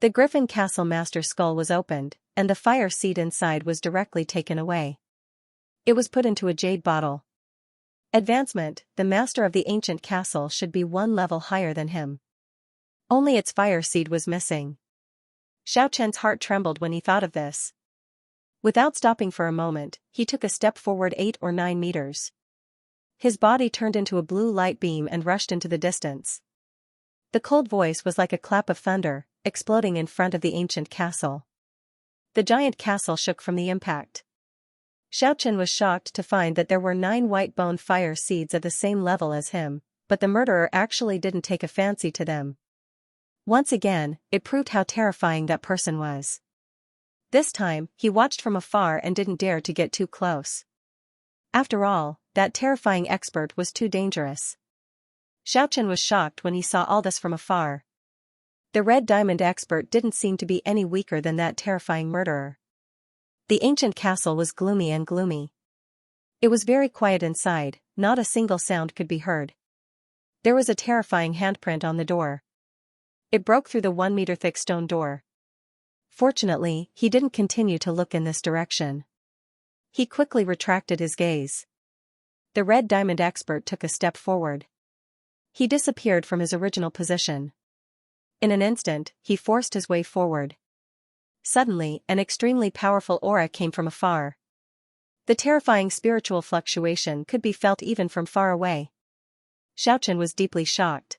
The Griffin Castle Master's skull was opened, and the fire seed inside was directly taken away. It was put into a jade bottle. Advancement: the master of the ancient castle should be one level higher than him. Only its fire seed was missing. Xiaochen's heart trembled when he thought of this. Without stopping for a moment, he took a step forward 8 or 9 meters. His body turned into a blue light beam and rushed into the distance. The cold voice was like a clap of thunder, exploding in front of the ancient castle. The giant castle shook from the impact. Xiaochen was shocked to find that there were 9 white-boned fire seeds at the same level as him, but the murderer actually didn't take a fancy to them. Once again, it proved how terrifying that person was. This time, he watched from afar and didn't dare to get too close. After all, that terrifying expert was too dangerous. Xiaochen was shocked when he saw all this from afar. The red diamond expert didn't seem to be any weaker than that terrifying murderer. The ancient castle was gloomy and gloomy. It was very quiet inside, not a single sound could be heard. There was a terrifying handprint on the door. It broke through the 1-meter-thick stone door. Fortunately, he didn't continue to look in this direction. He quickly retracted his gaze. The red diamond expert took a step forward. He disappeared from his original position. In an instant, he forced his way forward. Suddenly, an extremely powerful aura came from afar. The terrifying spiritual fluctuation could be felt even from far away. Xiaochen was deeply shocked.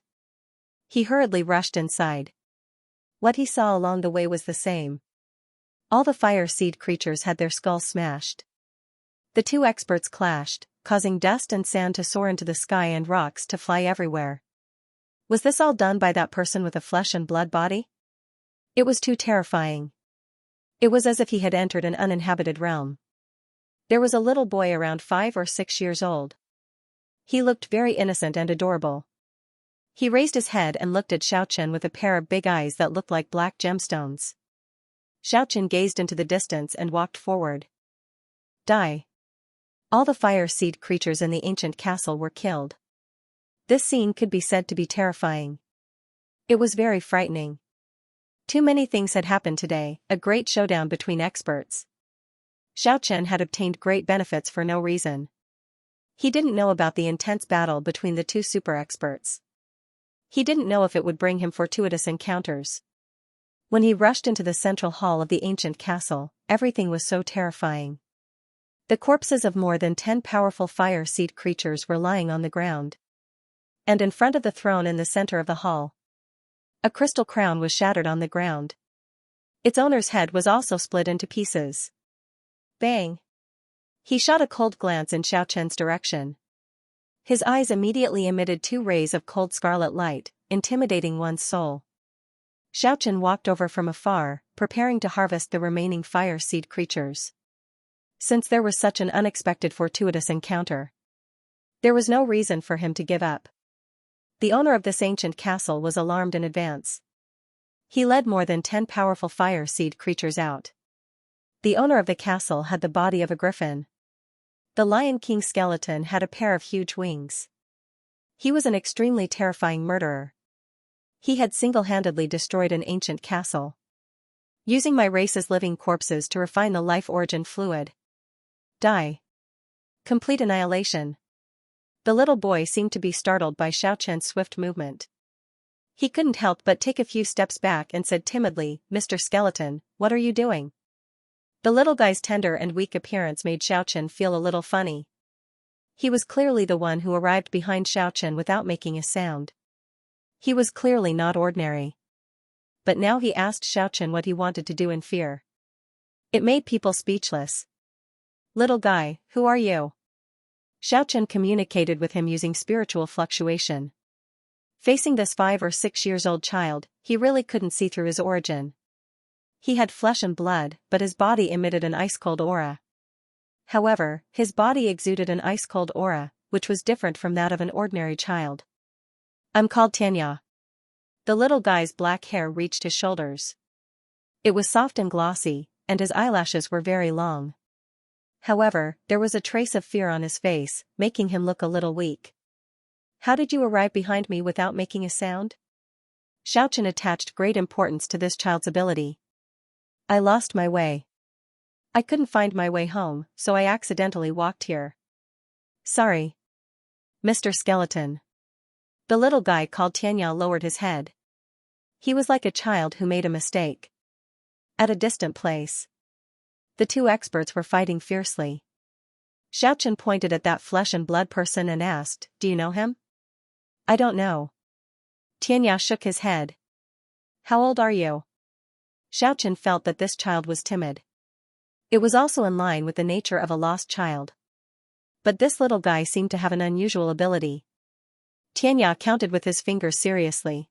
He hurriedly rushed inside. What he saw along the way was the same. All the fire seed creatures had their skulls smashed. The two experts clashed, causing dust and sand to soar into the sky and rocks to fly everywhere. Was this all done by that person with a flesh and blood body? It was too terrifying. It was as if he had entered an uninhabited realm. There was a little boy around 5 or 6 years old. He looked very innocent and adorable. He raised his head and looked at Xiaochen with a pair of big eyes that looked like black gemstones. Xiaochen gazed into the distance and walked forward. Die. All the fire seed creatures in the ancient castle were killed. This scene could be said to be terrifying. It was very frightening. Too many things had happened today, a great showdown between experts. Xiaochen had obtained great benefits for no reason. He didn't know about the intense battle between the two super experts. He didn't know if it would bring him fortuitous encounters. When he rushed into the central hall of the ancient castle, everything was so terrifying. The corpses of more than 10 powerful fire seed creatures were lying on the ground. And in front of the throne in the center of the hall, a crystal crown was shattered on the ground. Its owner's head was also split into pieces. Bang! He shot a cold glance in Xiaochen's direction. His eyes immediately emitted 2 rays of cold scarlet light, intimidating one's soul. Xiaochen walked over from afar, preparing to harvest the remaining fire seed creatures. Since there was such an unexpected fortuitous encounter, there was no reason for him to give up. The owner of this ancient castle was alarmed in advance. He led more than 10 powerful fire seed creatures out. The owner of the castle had the body of a griffin. The Lion King skeleton had a pair of huge wings. He was an extremely terrifying murderer. He had single-handedly destroyed an ancient castle, using my race's living corpses to refine the life origin fluid. Die. Complete annihilation. The little boy seemed to be startled by Xiaochen's swift movement. He couldn't help but take a few steps back and said timidly, "Mr. Skeleton, what are you doing?" The little guy's tender and weak appearance made Xiaochen feel a little funny. He was clearly the one who arrived behind Xiaochen without making a sound. He was clearly not ordinary. But now he asked Xiaochen what he wanted to do in fear. It made people speechless. "Little guy, who are you?" Xiaochen communicated with him using spiritual fluctuation. Facing this 5 or 6 years old child, he really couldn't see through his origin. He had flesh and blood, but his body emitted an ice-cold aura. However, his body exuded an ice-cold aura, which was different from that of an ordinary child. I'm called Xianxia. The little guy's black hair reached his shoulders. It was soft and glossy, and his eyelashes were very long. However, there was a trace of fear on his face, making him look a little weak. How did you arrive behind me without making a sound? Xianxia attached great importance to this child's ability. I lost my way. I couldn't find my way home, so I accidentally walked here. Sorry. Mr. Skeleton. The little guy called Xianxia lowered his head. He was like a child who made a mistake. At a distant place. The two experts were fighting fiercely. Xianxia pointed at that flesh and blood person and asked, Do you know him? I don't know. Xianxia shook his head. How old are you? Xianxia felt that this child was timid. It was also in line with the nature of a lost child. But this little guy seemed to have an unusual ability. Xianxia counted with his fingers seriously.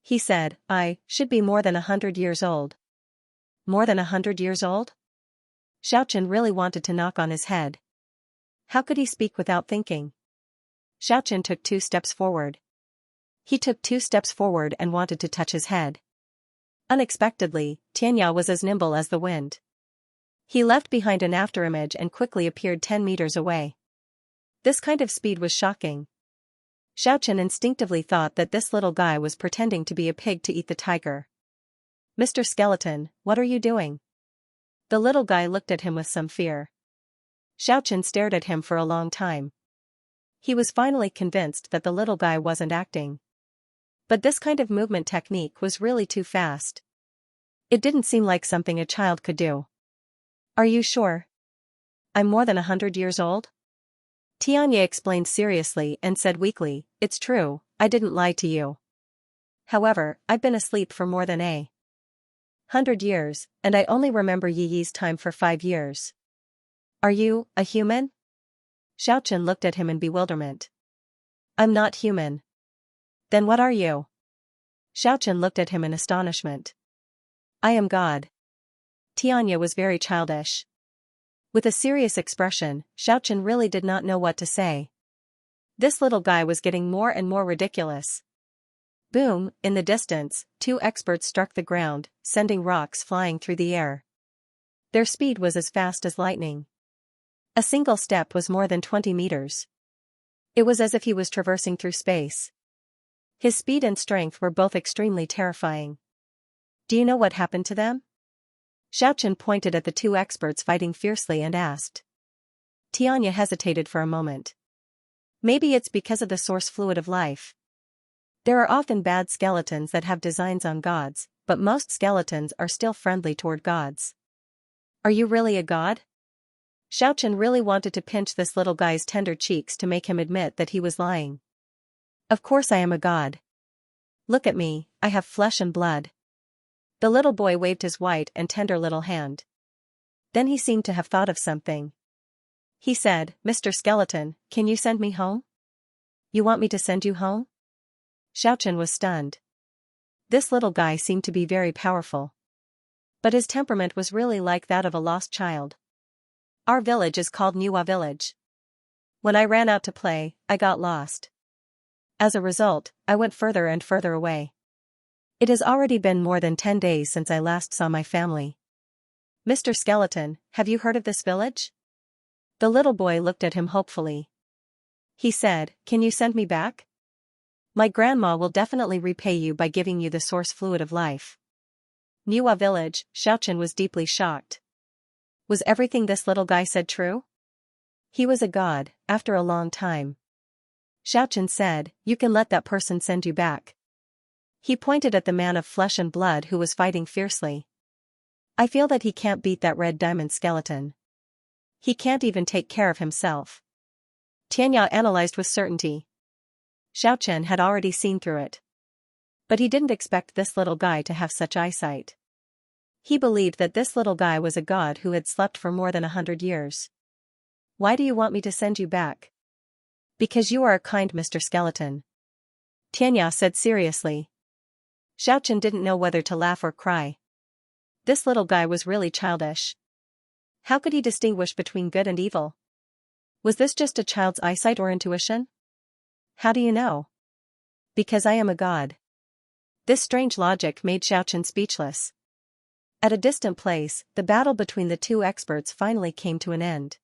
He said, I should be more than 100 years old. More than 100 years old? Xianxia really wanted to knock on his head. How could he speak without thinking? Xianxia took 2 steps forward. He took 2 steps forward and wanted to touch his head. Unexpectedly, Xianxia was as nimble as the wind. He left behind an afterimage and quickly appeared 10 meters away. This kind of speed was shocking. Xianxia instinctively thought that this little guy was pretending to be a pig to eat the tiger. Mr. Skeleton, what are you doing? The little guy looked at him with some fear. Xianxia stared at him for a long time. He was finally convinced that the little guy wasn't acting. But this kind of movement technique was really too fast. It didn't seem like something a child could do. Are you sure? I'm more than 100 years old? Xianxia explained seriously and said weakly, It's true, I didn't lie to you. However, I've been asleep for more than 100 years, and I only remember Yi's time for 5 years. Are you a human? Xianxia looked at him in bewilderment. I'm not human. Then what are you? Xianxia looked at him in astonishment. I am God. Xianxia was very childish. With a serious expression, Xianxia really did not know what to say. This little guy was getting more and more ridiculous. Boom, in the distance, 2 experts struck the ground, sending rocks flying through the air. Their speed was as fast as lightning. A single step was more than 20 meters. It was as if he was traversing through space. His speed and strength were both extremely terrifying. Do you know what happened to them? Xianxia pointed at the 2 experts fighting fiercely and asked. Xianxia hesitated for a moment. Maybe it's because of the source fluid of life. There are often bad skeletons that have designs on gods, but most skeletons are still friendly toward gods. Are you really a god? Xianxia really wanted to pinch this little guy's tender cheeks to make him admit that he was lying. Of course I am a god. Look at me, I have flesh and blood. The little boy waved his white and tender little hand. Then he seemed to have thought of something. He said, Mr. Skeleton, can you send me home? You want me to send you home? Xianxia was stunned. This little guy seemed to be very powerful. But his temperament was really like that of a lost child. Our village is called Niwa Village. When I ran out to play, I got lost. As a result, I went further and further away. It has already been more than 10 days since I last saw my family. Mr. Skeleton, have you heard of this village? The little boy looked at him hopefully. He said, Can you send me back? My grandma will definitely repay you by giving you the source fluid of life. Niwa Village, Xianxia was deeply shocked. Was everything this little guy said true? He was a god, after a long time. Xianxia said, You can let that person send you back. He pointed at the man of flesh and blood who was fighting fiercely. I feel that he can't beat that red diamond skeleton. He can't even take care of himself. Xianxia analyzed with certainty. Xianxia had already seen through it. But he didn't expect this little guy to have such eyesight. He believed that this little guy was a god who had slept for more than 100 years. Why do you want me to send you back? Because you are a kind Mr. Skeleton. Xianxia said seriously. Xiaochen didn't know whether to laugh or cry. This little guy was really childish. How could he distinguish between good and evil? Was this just a child's eyesight or intuition? How do you know? Because I am a god. This strange logic made Xiaochen speechless. At a distant place, the battle between the two experts finally came to an end.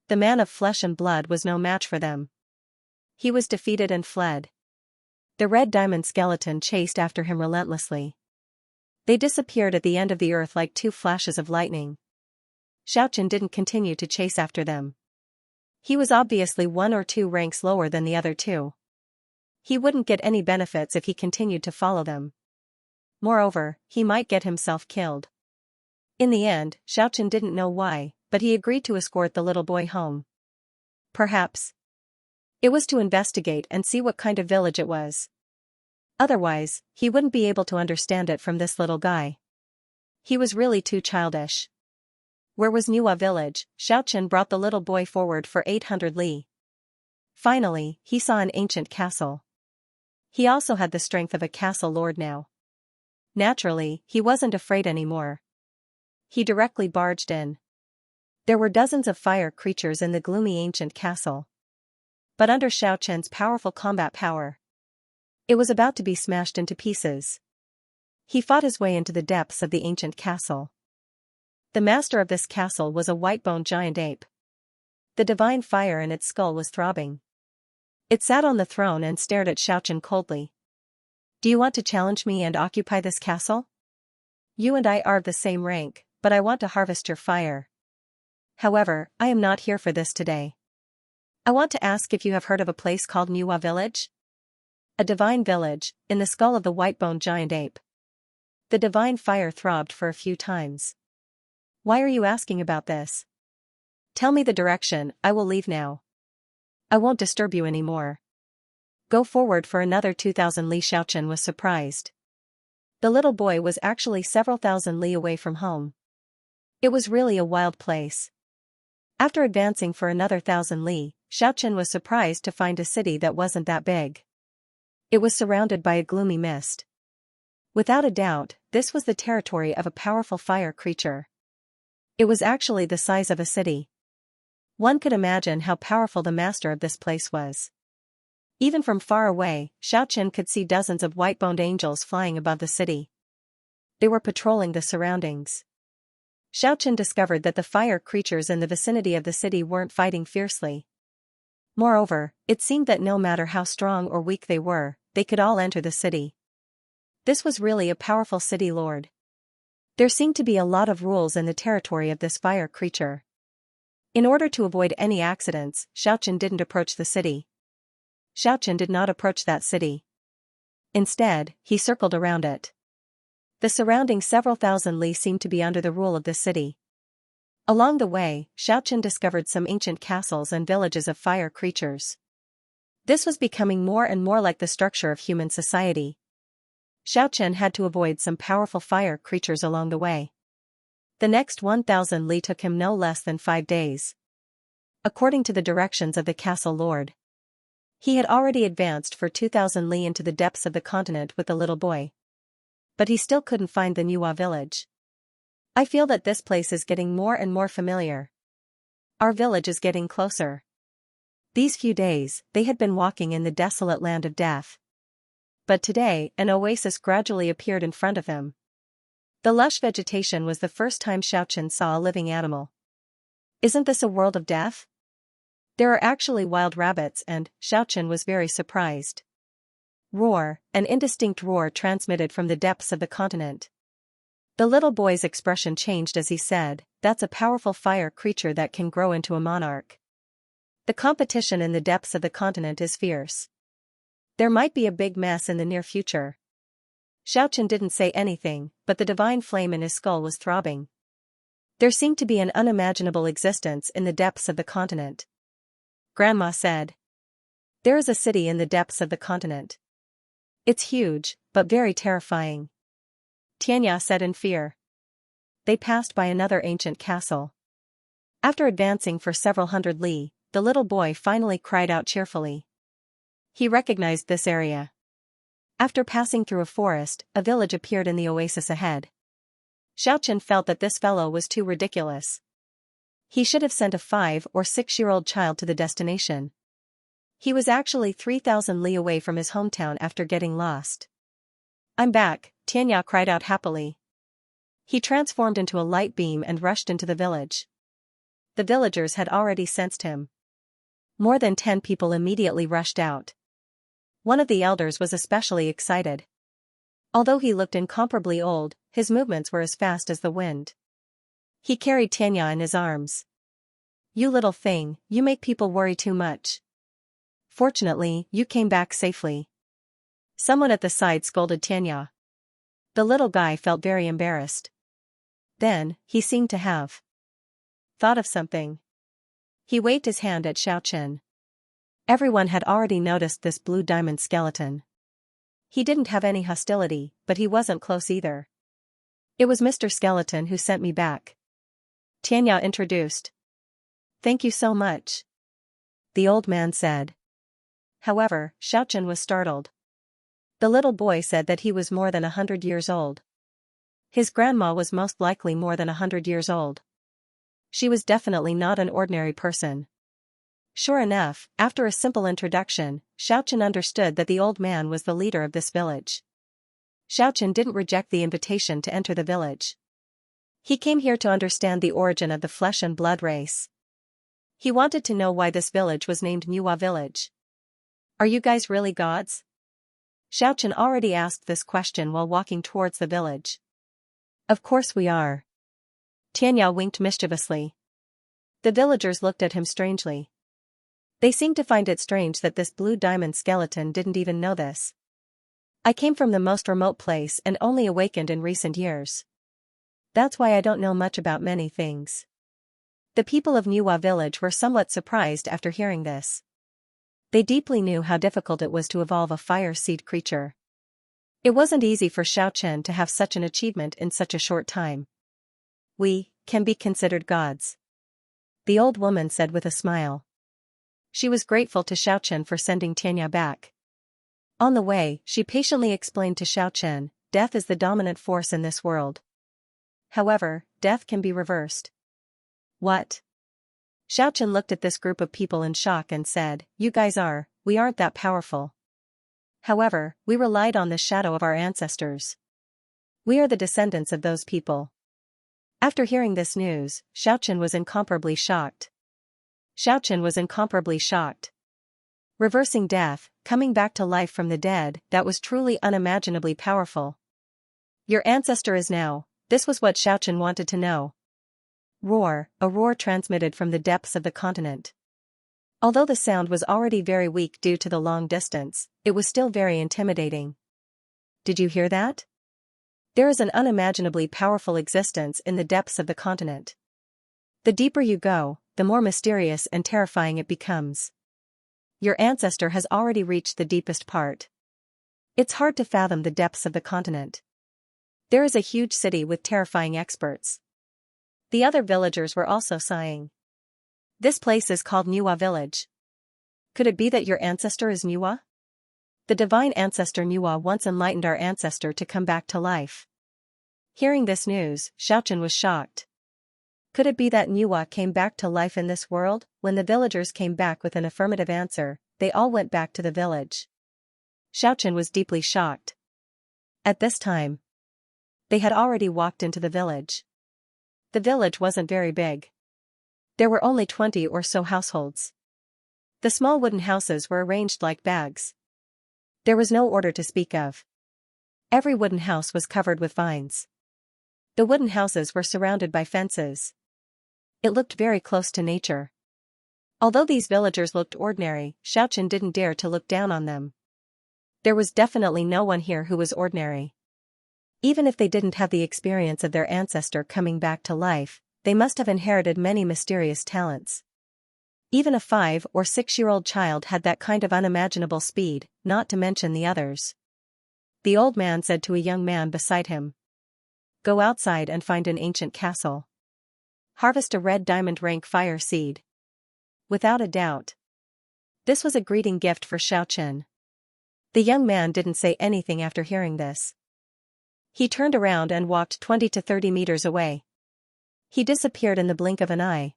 The man of flesh and blood was no match for them. He was defeated and fled. The red diamond skeleton chased after him relentlessly. They disappeared at the end of the earth like two flashes of lightning. Xiaochen didn't continue to chase after them. He was obviously 1 or 2 ranks lower than the other two. He wouldn't get any benefits if he continued to follow them. Moreover, he might get himself killed. In the end, Xiaochen didn't know why, but he agreed to escort the little boy home. Perhaps it was to investigate and see what kind of village it was. Otherwise, he wouldn't be able to understand it from this little guy. He was really too childish. Where was Nuwa village? Xiaochen brought the little boy forward for 800 li. Finally, he saw an ancient castle. He also had the strength of a castle lord now. Naturally, he wasn't afraid anymore. He directly barged in. There were dozens of fire creatures in the gloomy ancient castle. But under Xiaochen's powerful combat power, it was about to be smashed into pieces. He fought his way into the depths of the ancient castle. The master of this castle was a white-boned giant ape. The divine fire in its skull was throbbing. It sat on the throne and stared at Xiaochen coldly. Do you want to challenge me and occupy this castle? You and I are of the same rank, but I want to harvest your fire. However, I am not here for this today. I want to ask if you have heard of a place called Nuwa village? A divine village, in the skull of the white-boned giant ape. The divine fire throbbed for a few times. Why are you asking about this? Tell me the direction, I will leave now. I won't disturb you anymore. Go forward for another 2,000 li. Xiaochen was surprised. The little boy was actually several thousand li away from home. It was really a wild place. After advancing for another 1,000 li, Xiaochen was surprised to find a city that wasn't that big. It was surrounded by a gloomy mist. Without a doubt, this was the territory of a powerful fire creature. It was actually the size of a city. One could imagine how powerful the master of this place was. Even from far away, Xiaochen could see dozens of white-boned angels flying above the city. They were patrolling the surroundings. Xiaochen discovered that the fire creatures in the vicinity of the city weren't fighting fiercely. Moreover, it seemed that no matter how strong or weak they were, they could all enter the city. This was really a powerful city lord. There seemed to be a lot of rules in the territory of this fire creature. In order to avoid any accidents, Xiaochen didn't approach the city. Xiaochen did not approach that city. Instead, he circled around it. The surrounding several thousand li seemed to be under the rule of the city. Along the way, Xiaochen discovered some ancient castles and villages of fire creatures. This was becoming more and more like the structure of human society. Xiaochen had to avoid some powerful fire creatures along the way. The next 1,000 li took him no less than 5 days. According to the directions of the castle lord, he had already advanced for 2,000 li into the depths of the continent with the little boy. But he still couldn't find the Nuwa village. I feel that this place is getting more and more familiar. Our village is getting closer. These few days, they had been walking in the desolate land of death. But today, an oasis gradually appeared in front of him. The lush vegetation was the first time Xiaochen saw a living animal. Isn't this a world of death? There are actually wild rabbits and Xiaochen was very surprised. Roar, an indistinct roar transmitted from the depths of the continent. The little boy's expression changed as he said, "That's a powerful fire creature that can grow into a monarch." The competition in the depths of the continent is fierce. There might be a big mess in the near future. Xiaochen didn't say anything, but the divine flame in his skull was throbbing. There seemed to be an unimaginable existence in the depths of the continent. Grandma said. There is a city in the depths of the continent. It's huge, but very terrifying. Xianxia said in fear. They passed by another ancient castle. After advancing for several hundred li, the little boy finally cried out cheerfully. He recognized this area. After passing through a forest, a village appeared in the oasis ahead. Xiaochen felt that this fellow was too ridiculous. He should have sent a 5 or 6-year-old child to the destination. He was actually 3,000 li away from his hometown after getting lost. "I'm back," Xianxia cried out happily. He transformed into a light beam and rushed into the village. The villagers had already sensed him. More than 10 people immediately rushed out. One of the elders was especially excited. Although he looked incomparably old, his movements were as fast as the wind. He carried Xianxia in his arms. "You little thing, you make people worry too much. Fortunately, you came back safely." Someone at the side scolded Xianxia. The little guy felt very embarrassed. Then, he seemed to have thought of something. He waved his hand at Xiaochen. Everyone had already noticed this blue diamond skeleton. He didn't have any hostility, but he wasn't close either. "It was Mr. Skeleton who sent me back," Xianxia introduced. "Thank you so much," the old man said. However, Xiaochen was startled. The little boy said that he was more than 100 years old. His grandma was most likely more than 100 years old. She was definitely not an ordinary person. Sure enough, after a simple introduction, Xiaochen understood that the old man was the leader of this village. Xiaochen didn't reject the invitation to enter the village. He came here to understand the origin of the flesh and blood race. He wanted to know why this village was named Nuwa Village. "Are you guys really gods?" Xiaochen already asked this question while walking towards the village. "Of course we are." Xianxia winked mischievously. The villagers looked at him strangely. They seemed to find it strange that this blue diamond skeleton didn't even know this. "I came from the most remote place and only awakened in recent years. That's why I don't know much about many things." The people of Nuwa village were somewhat surprised after hearing this. They deeply knew how difficult it was to evolve a fire seed creature. It wasn't easy for Xiaochen to have such an achievement in such a short time. "We can be considered gods," the old woman said with a smile. She was grateful to Xiaochen for sending Xianxia back. On the way, she patiently explained to Xiaochen, death is the dominant force in this world. However, death can be reversed. "What?" Xiaochen looked at this group of people in shock and said, we aren't that powerful. However, we relied on the shadow of our ancestors. We are the descendants of those people." After hearing this news, Xiaochen was incomparably shocked. Reversing death, coming back to life from the dead, that was truly unimaginably powerful. "Your ancestor is now," this was what Xiaochen wanted to know. A roar transmitted from the depths of the continent. Although the sound was already very weak due to the long distance, it was still very intimidating. "Did you hear that? There is an unimaginably powerful existence in the depths of the continent. The deeper you go, the more mysterious and terrifying it becomes. Your ancestor has already reached the deepest part. It's hard to fathom the depths of the continent. There is a huge city with terrifying experts." The other villagers were also sighing. "This place is called Nuwa Village. Could it be that your ancestor is Nuwa? The divine ancestor Nuwa once enlightened our ancestor to come back to life." Hearing this news, Xiaochen was shocked. Could it be that Nuwa came back to life in this world? When the villagers came back with an affirmative answer, they all went back to the village. Xiaochen was deeply shocked. At this time, they had already walked into the village. The village wasn't very big. There were only 20 or so households. The small wooden houses were arranged like bags. There was no order to speak of. Every wooden house was covered with vines. The wooden houses were surrounded by fences. It looked very close to nature. Although these villagers looked ordinary, Xiaochen didn't dare to look down on them. There was definitely no one here who was ordinary. Even if they didn't have the experience of their ancestor coming back to life, they must have inherited many mysterious talents. Even a 5 or 6-year-old child had that kind of unimaginable speed, not to mention the others. The old man said to a young man beside him, "Go outside and find an ancient castle. Harvest a red diamond rank fire seed." Without a doubt. This was a greeting gift for Xiaochen. The young man didn't say anything after hearing this. He turned around and walked 20 to 30 meters away. He disappeared in the blink of an eye.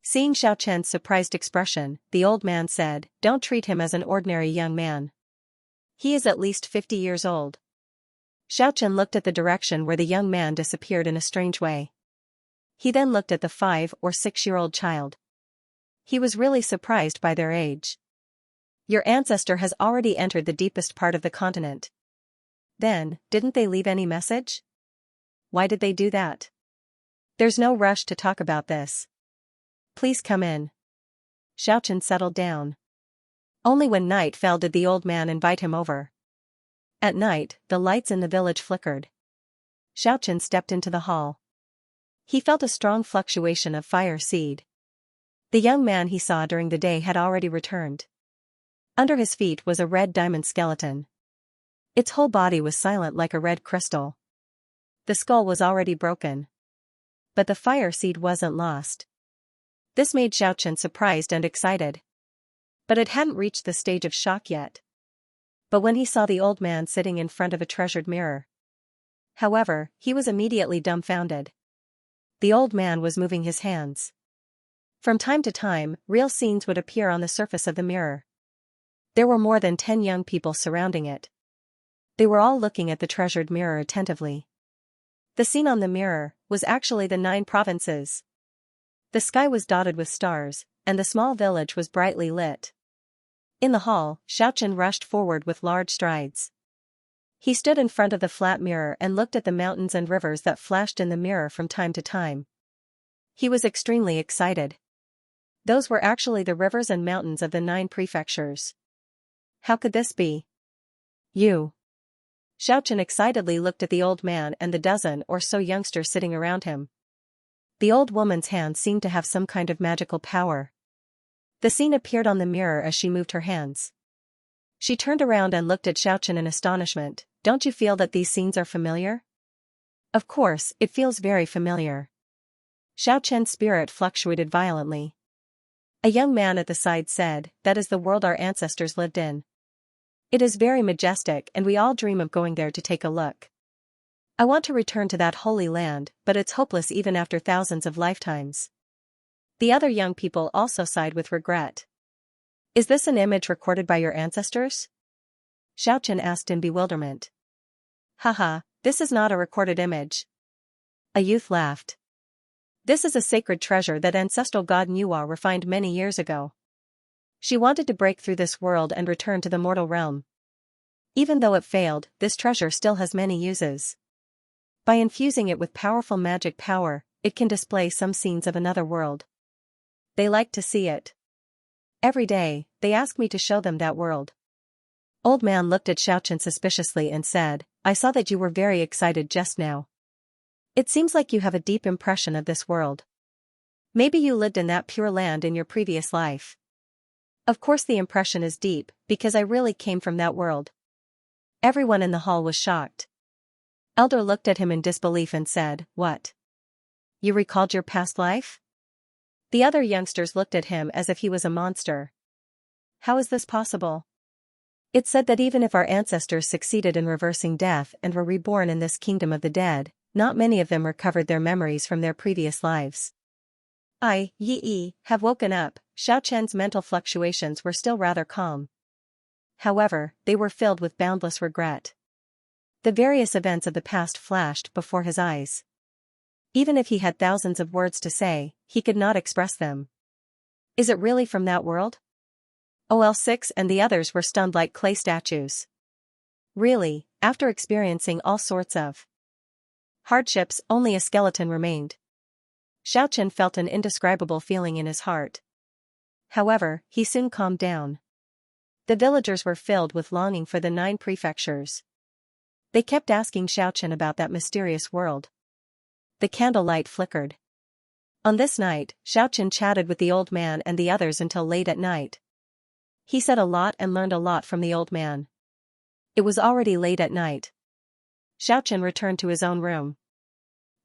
Seeing Xiaochen's surprised expression, the old man said, "Don't treat him as an ordinary young man. He is at least 50 years old." Xiaochen looked at the direction where the young man disappeared in a strange way. He then looked at the 5 or 6-year-old child. He was really surprised by their age. "Your ancestor has already entered the deepest part of the continent. Then, didn't they leave any message? Why did they do that? There's no rush to talk about this. Please come in." Xiaochen settled down. Only when night fell did the old man invite him over. At night, the lights in the village flickered. Xiaochen stepped into the hall. He felt a strong fluctuation of fire seed. The young man he saw during the day had already returned. Under his feet was a red diamond skeleton. Its whole body was silent like a red crystal. The skull was already broken. But the fire seed wasn't lost. This made Xiaochen surprised and excited. But it hadn't reached the stage of shock yet. But when he saw the old man sitting in front of a treasured mirror. However, he was immediately dumbfounded. The old man was moving his hands. From time to time, real scenes would appear on the surface of the mirror. There were more than 10 young people surrounding it. They were all looking at the treasured mirror attentively. The scene on the mirror was actually the 9 provinces. The sky was dotted with stars, and the small village was brightly lit. In the hall, Xiaochen rushed forward with large strides. He stood in front of the flat mirror and looked at the mountains and rivers that flashed in the mirror from time to time. He was extremely excited. Those were actually the rivers and mountains of the 9 prefectures. How could this be? You. Xiaochen excitedly looked at the old man and the dozen or so youngsters sitting around him. The old woman's hands seemed to have some kind of magical power. The scene appeared on the mirror as she moved her hands. She turned around and looked at Xiaochen in astonishment. "Don't you feel that these scenes are familiar?" "Of course, it feels very familiar." Xiaochen's spirit fluctuated violently. A young man at the side said, "That is the world our ancestors lived in. It is very majestic and we all dream of going there to take a look. I want to return to that holy land, but it's hopeless even after thousands of lifetimes." The other young people also sighed with regret. "Is this an image recorded by your ancestors?" Xiaochen asked in bewilderment. "Haha, this is not a recorded image." A youth laughed. "This is a sacred treasure that ancestral god Nuwa refined many years ago. She wanted to break through this world and return to the mortal realm. Even though it failed, this treasure still has many uses. By infusing it with powerful magic power, it can display some scenes of another world. They like to see it. Every day, they ask me to show them that world." Old man looked at Xiaochen suspiciously and said, "I saw that you were very excited just now. It seems like you have a deep impression of this world. Maybe you lived in that pure land in your previous life." "Of course the impression is deep, because I really came from that world." Everyone in the hall was shocked. Elder looked at him in disbelief and said, "What? You recalled your past life?" The other youngsters looked at him as if he was a monster. "How is this possible? It's said that even if our ancestors succeeded in reversing death and were reborn in this kingdom of the dead, not many of them recovered their memories from their previous lives." Have woken up. Xiaochen's mental fluctuations were still rather calm. However, they were filled with boundless regret. The various events of the past flashed before his eyes. Even if he had thousands of words to say, he could not express them. Is it really from that world? OL6 and the others were stunned like clay statues. Really, after experiencing all sorts of hardships, only a skeleton remained. Xiaochen felt an indescribable feeling in his heart. However, he soon calmed down. The villagers were filled with longing for the 9 prefectures. They kept asking Xiaochen about that mysterious world. The candlelight flickered. On this night, Xiaochen chatted with the old man and the others until late at night. He said a lot and learned a lot from the old man. It was already late at night. Xiaochen returned to his own room.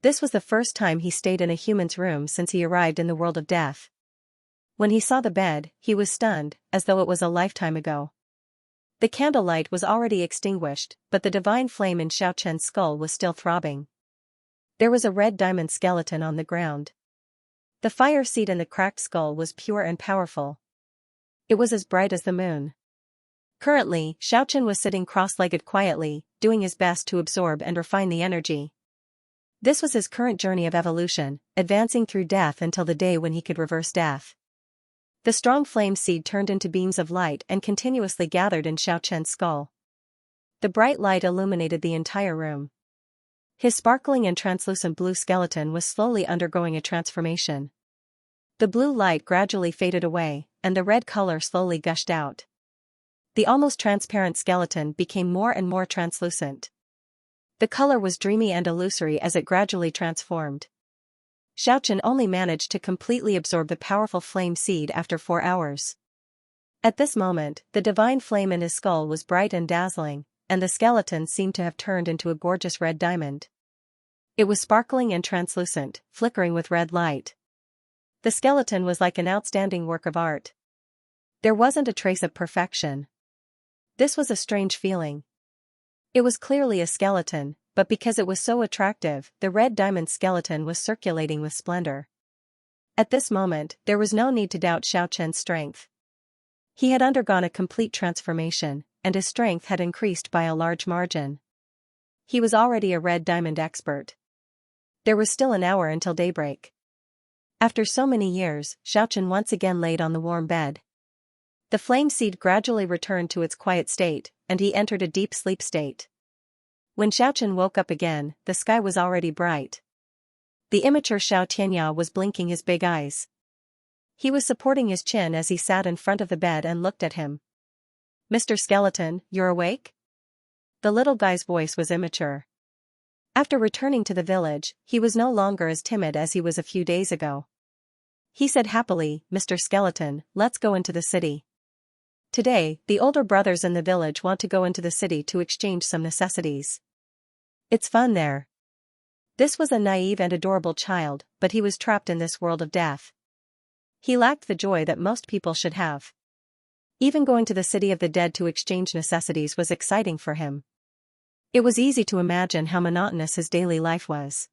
This was the first time he stayed in a human's room since he arrived in the world of death. When he saw the bed, he was stunned, as though it was a lifetime ago. The candlelight was already extinguished, but the divine flame in Xiaochen's skull was still throbbing. There was a red diamond skeleton on the ground. The fire seed in the cracked skull was pure and powerful. It was as bright as the moon. Currently, Xiaochen was sitting cross-legged quietly, doing his best to absorb and refine the energy. This was his current journey of evolution, advancing through death until the day when he could reverse death. The strong flame seed turned into beams of light and continuously gathered in Xiaochen's skull. The bright light illuminated the entire room. His sparkling and translucent blue skeleton was slowly undergoing a transformation. The blue light gradually faded away, and the red color slowly gushed out. The almost transparent skeleton became more and more translucent. The color was dreamy and illusory as it gradually transformed. Xiaochen only managed to completely absorb the powerful flame seed after 4 hours. At this moment, the divine flame in his skull was bright and dazzling, and the skeleton seemed to have turned into a gorgeous red diamond. It was sparkling and translucent, flickering with red light. The skeleton was like an outstanding work of art. There wasn't a trace of perfection. This was a strange feeling. It was clearly a skeleton, but because it was so attractive, the red diamond skeleton was circulating with splendor. At this moment, there was no need to doubt Xiaochen's strength. He had undergone a complete transformation, and his strength had increased by a large margin. He was already a red diamond expert. There was still an hour until daybreak. After so many years, Xiaochen once again laid on the warm bed. The flame seed gradually returned to its quiet state, and he entered a deep sleep state. When Xiaochen woke up again, the sky was already bright. The immature Xianxia was blinking his big eyes. He was supporting his chin as he sat in front of the bed and looked at him. "Mr. Skeleton, you're awake?" The little guy's voice was immature. After returning to the village, he was no longer as timid as he was a few days ago. He said happily, "Mr. Skeleton, let's go into the city. Today, the older brothers in the village want to go into the city to exchange some necessities. It's fun there." This was a naive and adorable child, but he was trapped in this world of death. He lacked the joy that most people should have. Even going to the city of the dead to exchange necessities was exciting for him. It was easy to imagine how monotonous his daily life was.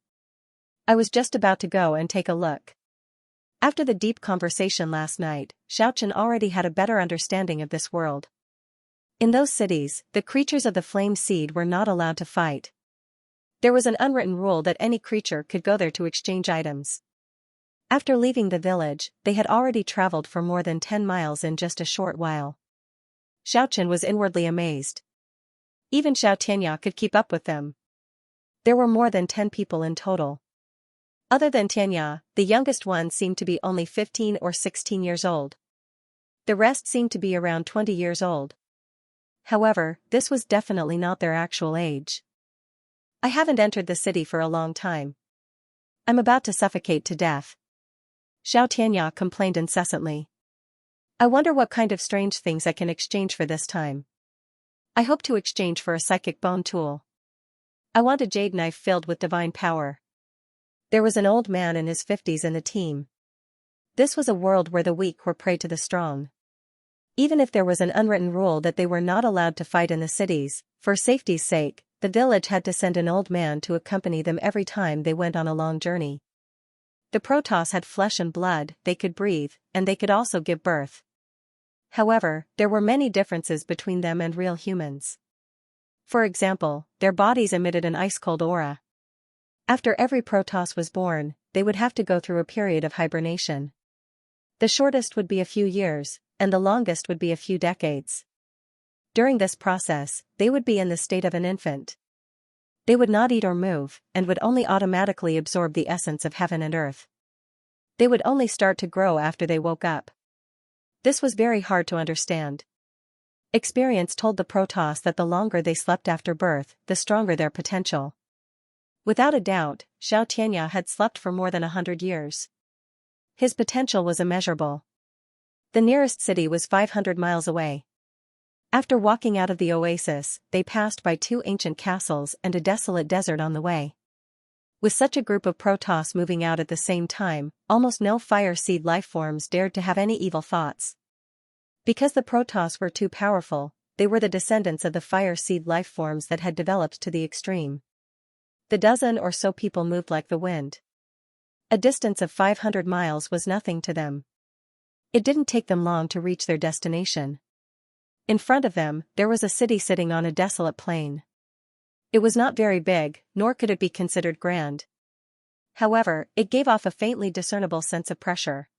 "I was just about to go and take a look." After the deep conversation last night, Xiaochen already had a better understanding of this world. In those cities, the creatures of the flame seed were not allowed to fight. There was an unwritten rule that any creature could go there to exchange items. After leaving the village, they had already traveled for more than 10 miles in just a short while. Xiaochen was inwardly amazed. Even Xiaotianya could keep up with them. There were more than 10 people in total. Other than Tianya, the youngest one seemed to be only 15 or 16 years old. The rest seemed to be around 20 years old. However, this was definitely not their actual age. "I haven't entered the city for a long time. I'm about to suffocate to death." Xiaotianya complained incessantly. "I wonder what kind of strange things I can exchange for this time. I hope to exchange for a psychic bone tool. I want a jade knife filled with divine power." There was an old man in his 50s in the team. This was a world where the weak were prey to the strong. Even if there was an unwritten rule that they were not allowed to fight in the cities, for safety's sake, the village had to send an old man to accompany them every time they went on a long journey. The Protoss had flesh and blood, they could breathe, and they could also give birth. However, there were many differences between them and real humans. For example, their bodies emitted an ice-cold aura. After every Protoss was born, they would have to go through a period of hibernation. The shortest would be a few years, and the longest would be a few decades. During this process, they would be in the state of an infant. They would not eat or move, and would only automatically absorb the essence of heaven and earth. They would only start to grow after they woke up. This was very hard to understand. Experience told the Protoss that the longer they slept after birth, the stronger their potential. Without a doubt, Xiaotianya had slept for more than 100 years. His potential was immeasurable. The nearest city was 500 miles away. After walking out of the oasis, they passed by 2 ancient castles and a desolate desert on the way. With such a group of Protoss moving out at the same time, almost no fire seed lifeforms dared to have any evil thoughts. Because the Protoss were too powerful, they were the descendants of the fire seed life forms that had developed to the extreme. The dozen or so people moved like the wind. A distance of 500 miles was nothing to them. It didn't take them long to reach their destination. In front of them, there was a city sitting on a desolate plain. It was not very big, nor could it be considered grand. However, it gave off a faintly discernible sense of pressure.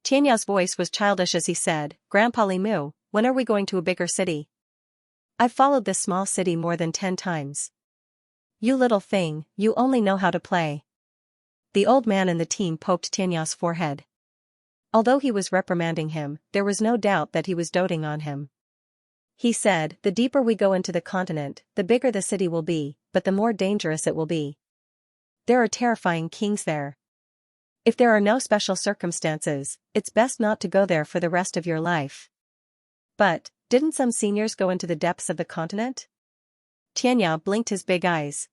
Xianxia's voice was childish as he said, "Grandpa Limu, when are we going to a bigger city? I've followed this small city more than 10 times. You little thing, you only know how to play." The old man in the team poked Xianxia's forehead. Although he was reprimanding him, there was no doubt that he was doting on him. He said, "The deeper we go into the continent, the bigger the city will be, but the more dangerous it will be. There are terrifying kings there. If there are no special circumstances, it's best not to go there for the rest of your life." "But, didn't some seniors go into the depths of the continent?" Xianxia blinked his big eyes.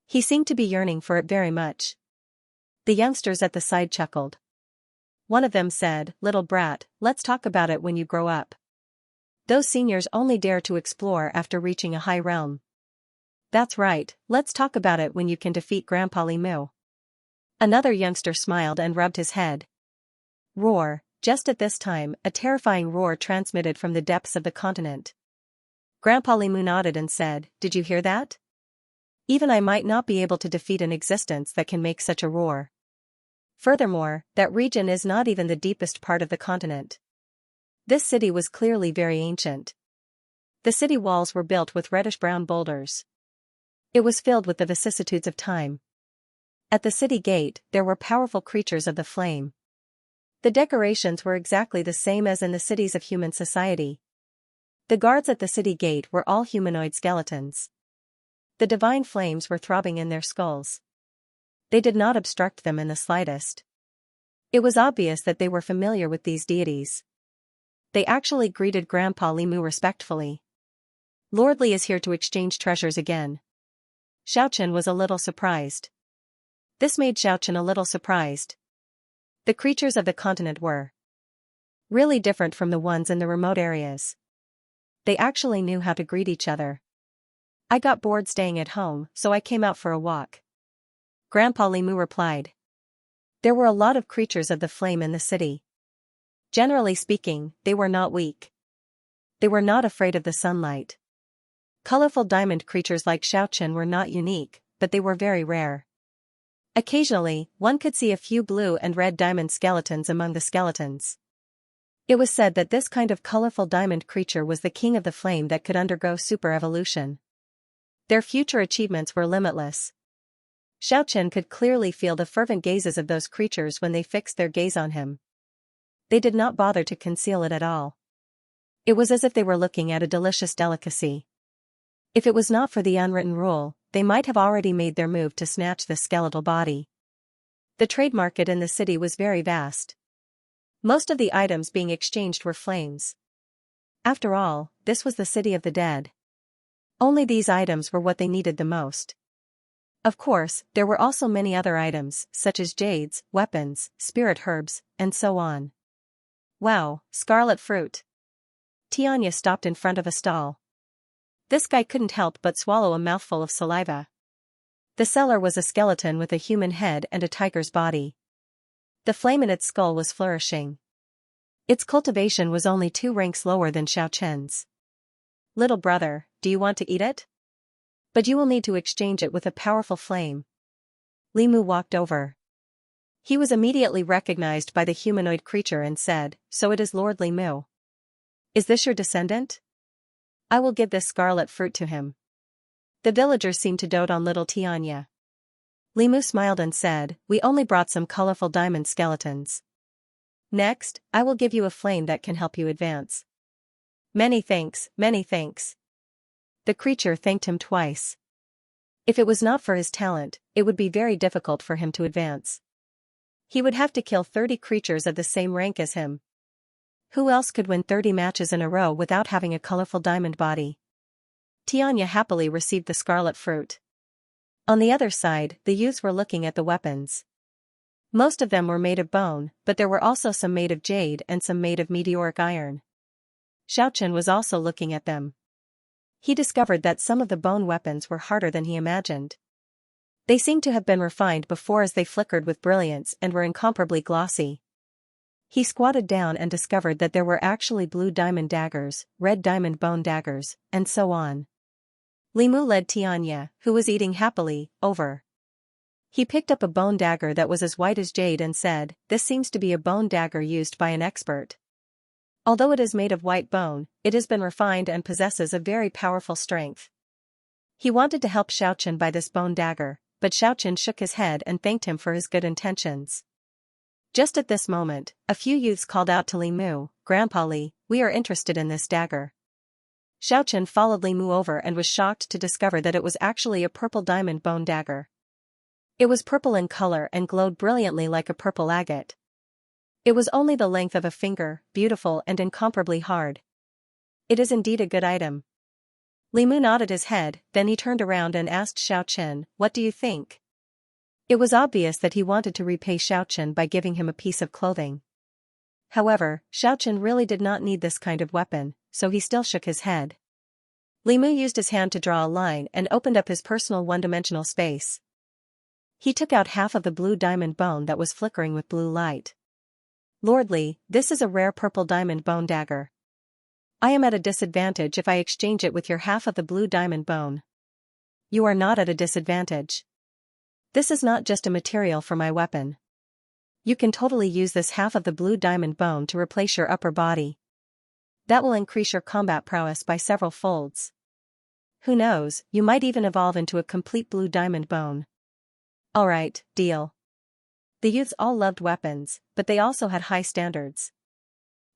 He seemed to be yearning for it very much. The youngsters at the side chuckled. One of them said, "Little brat, let's talk about it when you grow up. Those seniors only dare to explore after reaching a high realm." "That's right, let's talk about it when you can defeat Grandpa Limu." Another youngster smiled and rubbed his head. Roar. Just at this time, a terrifying roar transmitted from the depths of the continent. Grandpa Limu nodded and said, "Did you hear that? Even I might not be able to defeat an existence that can make such a roar. Furthermore, that region is not even the deepest part of the continent. This city was clearly very ancient. The city walls were built with reddish-brown boulders. It was filled with the vicissitudes of time. At the city gate, there were powerful creatures of the flame. The decorations were exactly the same as in the cities of human society. The guards at the city gate were all humanoid skeletons. The divine flames were throbbing in their skulls. They did not obstruct them in the slightest. It was obvious that they were familiar with these deities. They actually greeted Grandpa Limu respectfully. "Lord Li is here to exchange treasures again." Xiaochen was a little surprised. This made Xiaochen a little surprised. The creatures of the continent were really different from the ones in the remote areas. They actually knew how to greet each other. "I got bored staying at home, so I came out for a walk," Grandpa Limu replied. There were a lot of creatures of the flame in the city. Generally speaking, they were not weak. They were not afraid of the sunlight. Colorful diamond creatures like Xiaochen were not unique, but they were very rare. Occasionally, one could see a few blue and red diamond skeletons among the skeletons. It was said that this kind of colorful diamond creature was the king of the flame that could undergo super evolution. Their future achievements were limitless. Xiaochen could clearly feel the fervent gazes of those creatures when they fixed their gaze on him. They did not bother to conceal it at all. It was as if they were looking at a delicious delicacy. If it was not for the unwritten rule, they might have already made their move to snatch the skeletal body. The trade market in the city was very vast. Most of the items being exchanged were flames. After all, this was the city of the dead. Only these items were what they needed the most. Of course, there were also many other items, such as jades, weapons, spirit herbs, and so on. Wow, scarlet fruit. Xianxia stopped in front of a stall. This guy couldn't help but swallow a mouthful of saliva. The seller was a skeleton with a human head and a tiger's body. The flame in its skull was flourishing. Its cultivation was only 2 ranks lower than Xiaochen's. "Little brother, do you want to eat it? But you will need to exchange it with a powerful flame." Limu walked over. He was immediately recognized by the humanoid creature and said, "So it is Lord Limu. Is this your descendant? I will give this scarlet fruit to him." The villagers seemed to dote on little Xianxia. Limu smiled and said, "We only brought some colorful diamond skeletons. Next, I will give you a flame that can help you advance." Many thanks, many thanks." The creature thanked him twice. If it was not for his talent, it would be very difficult for him to advance. He would have to kill 30 creatures of the same rank as him. Who else could win 30 matches in a row without having a colorful diamond body? Xianxia happily received the scarlet fruit. On the other side, the youths were looking at the weapons. Most of them were made of bone, but there were also some made of jade and some made of meteoric iron. Xiaochen was also looking at them. He discovered that some of the bone weapons were harder than he imagined. They seemed to have been refined before as they flickered with brilliance and were incomparably glossy. He squatted down and discovered that there were actually blue diamond daggers, red diamond bone daggers, and so on. Li Mu led Xianxia, who was eating happily, over. He picked up a bone dagger that was as white as jade and said, "This seems to be a bone dagger used by an expert. Although it is made of white bone, it has been refined and possesses a very powerful strength." He wanted to help Xiaochen buy this bone dagger, but Xiaochen shook his head and thanked him for his good intentions. Just at this moment, a few youths called out to Li Mu, "Grandpa Li, we are interested in this dagger." Xiaochen followed Li Mu over and was shocked to discover that it was actually a purple diamond bone dagger. It was purple in color and glowed brilliantly like a purple agate. It was only the length of a finger, beautiful and incomparably hard. It is indeed a good item. Li Mu nodded his head, then he turned around and asked Xiaochen, "What do you think?" It was obvious that he wanted to repay Xiaochen by giving him a piece of clothing. However, Xiaochen really did not need this kind of weapon, so he still shook his head. Li Mu used his hand to draw a line and opened up his personal one-dimensional space. He took out half of the blue diamond bone that was flickering with blue light. "Lord Li, this is a rare purple diamond bone dagger. I am at a disadvantage if I exchange it with your half of the blue diamond bone." "You are not at a disadvantage. This is not just a material for my weapon. You can totally use this half of the blue diamond bone to replace your upper body. That will increase your combat prowess by several folds. Who knows, you might even evolve into a complete blue diamond bone." "Alright, deal." The youths all loved weapons, but they also had high standards.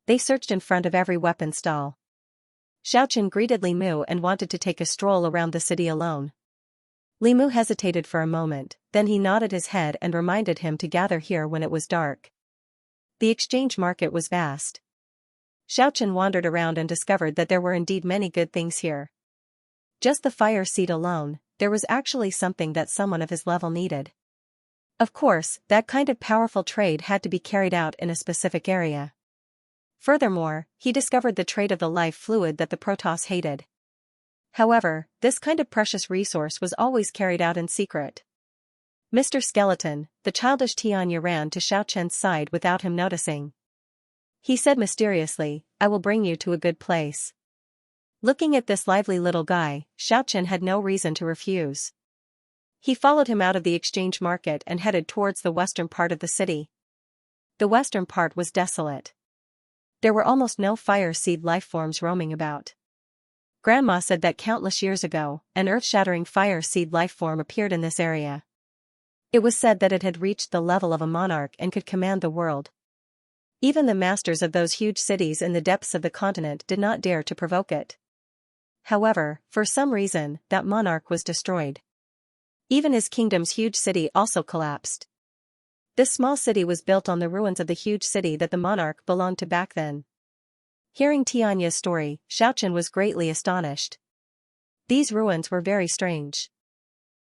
They searched in front of every weapon stall. Xiaochen greeted Li Mu and wanted to take a stroll around the city alone. Li Mu hesitated for a moment, then he nodded his head and reminded him to gather here when it was dark. The exchange market was vast. Xiaochen wandered around and discovered that there were indeed many good things here. Just the fire seed alone, there was actually something that someone of his level needed. Of course, that kind of powerful trade had to be carried out in a specific area. Furthermore, he discovered the trade of the life fluid that the Protoss hated. However, this kind of precious resource was always carried out in secret. "Mr. Skeleton," the childish Xianxia ran to Xiaochen's side without him noticing. He said mysteriously, "I will bring you to a good place." Looking at this lively little guy, Xiaochen had no reason to refuse. He followed him out of the exchange market and headed towards the western part of the city. The western part was desolate. There were almost no fire seed life forms roaming about. Grandma said that countless years ago, an earth-shattering fire seed life form appeared in this area. It was said that it had reached the level of a monarch and could command the world. Even the masters of those huge cities in the depths of the continent did not dare to provoke it. However, for some reason, that monarch was destroyed. Even his kingdom's huge city also collapsed. This small city was built on the ruins of the huge city that the monarch belonged to back then. Hearing Xianxia's story, Xiaochen was greatly astonished. These ruins were very strange.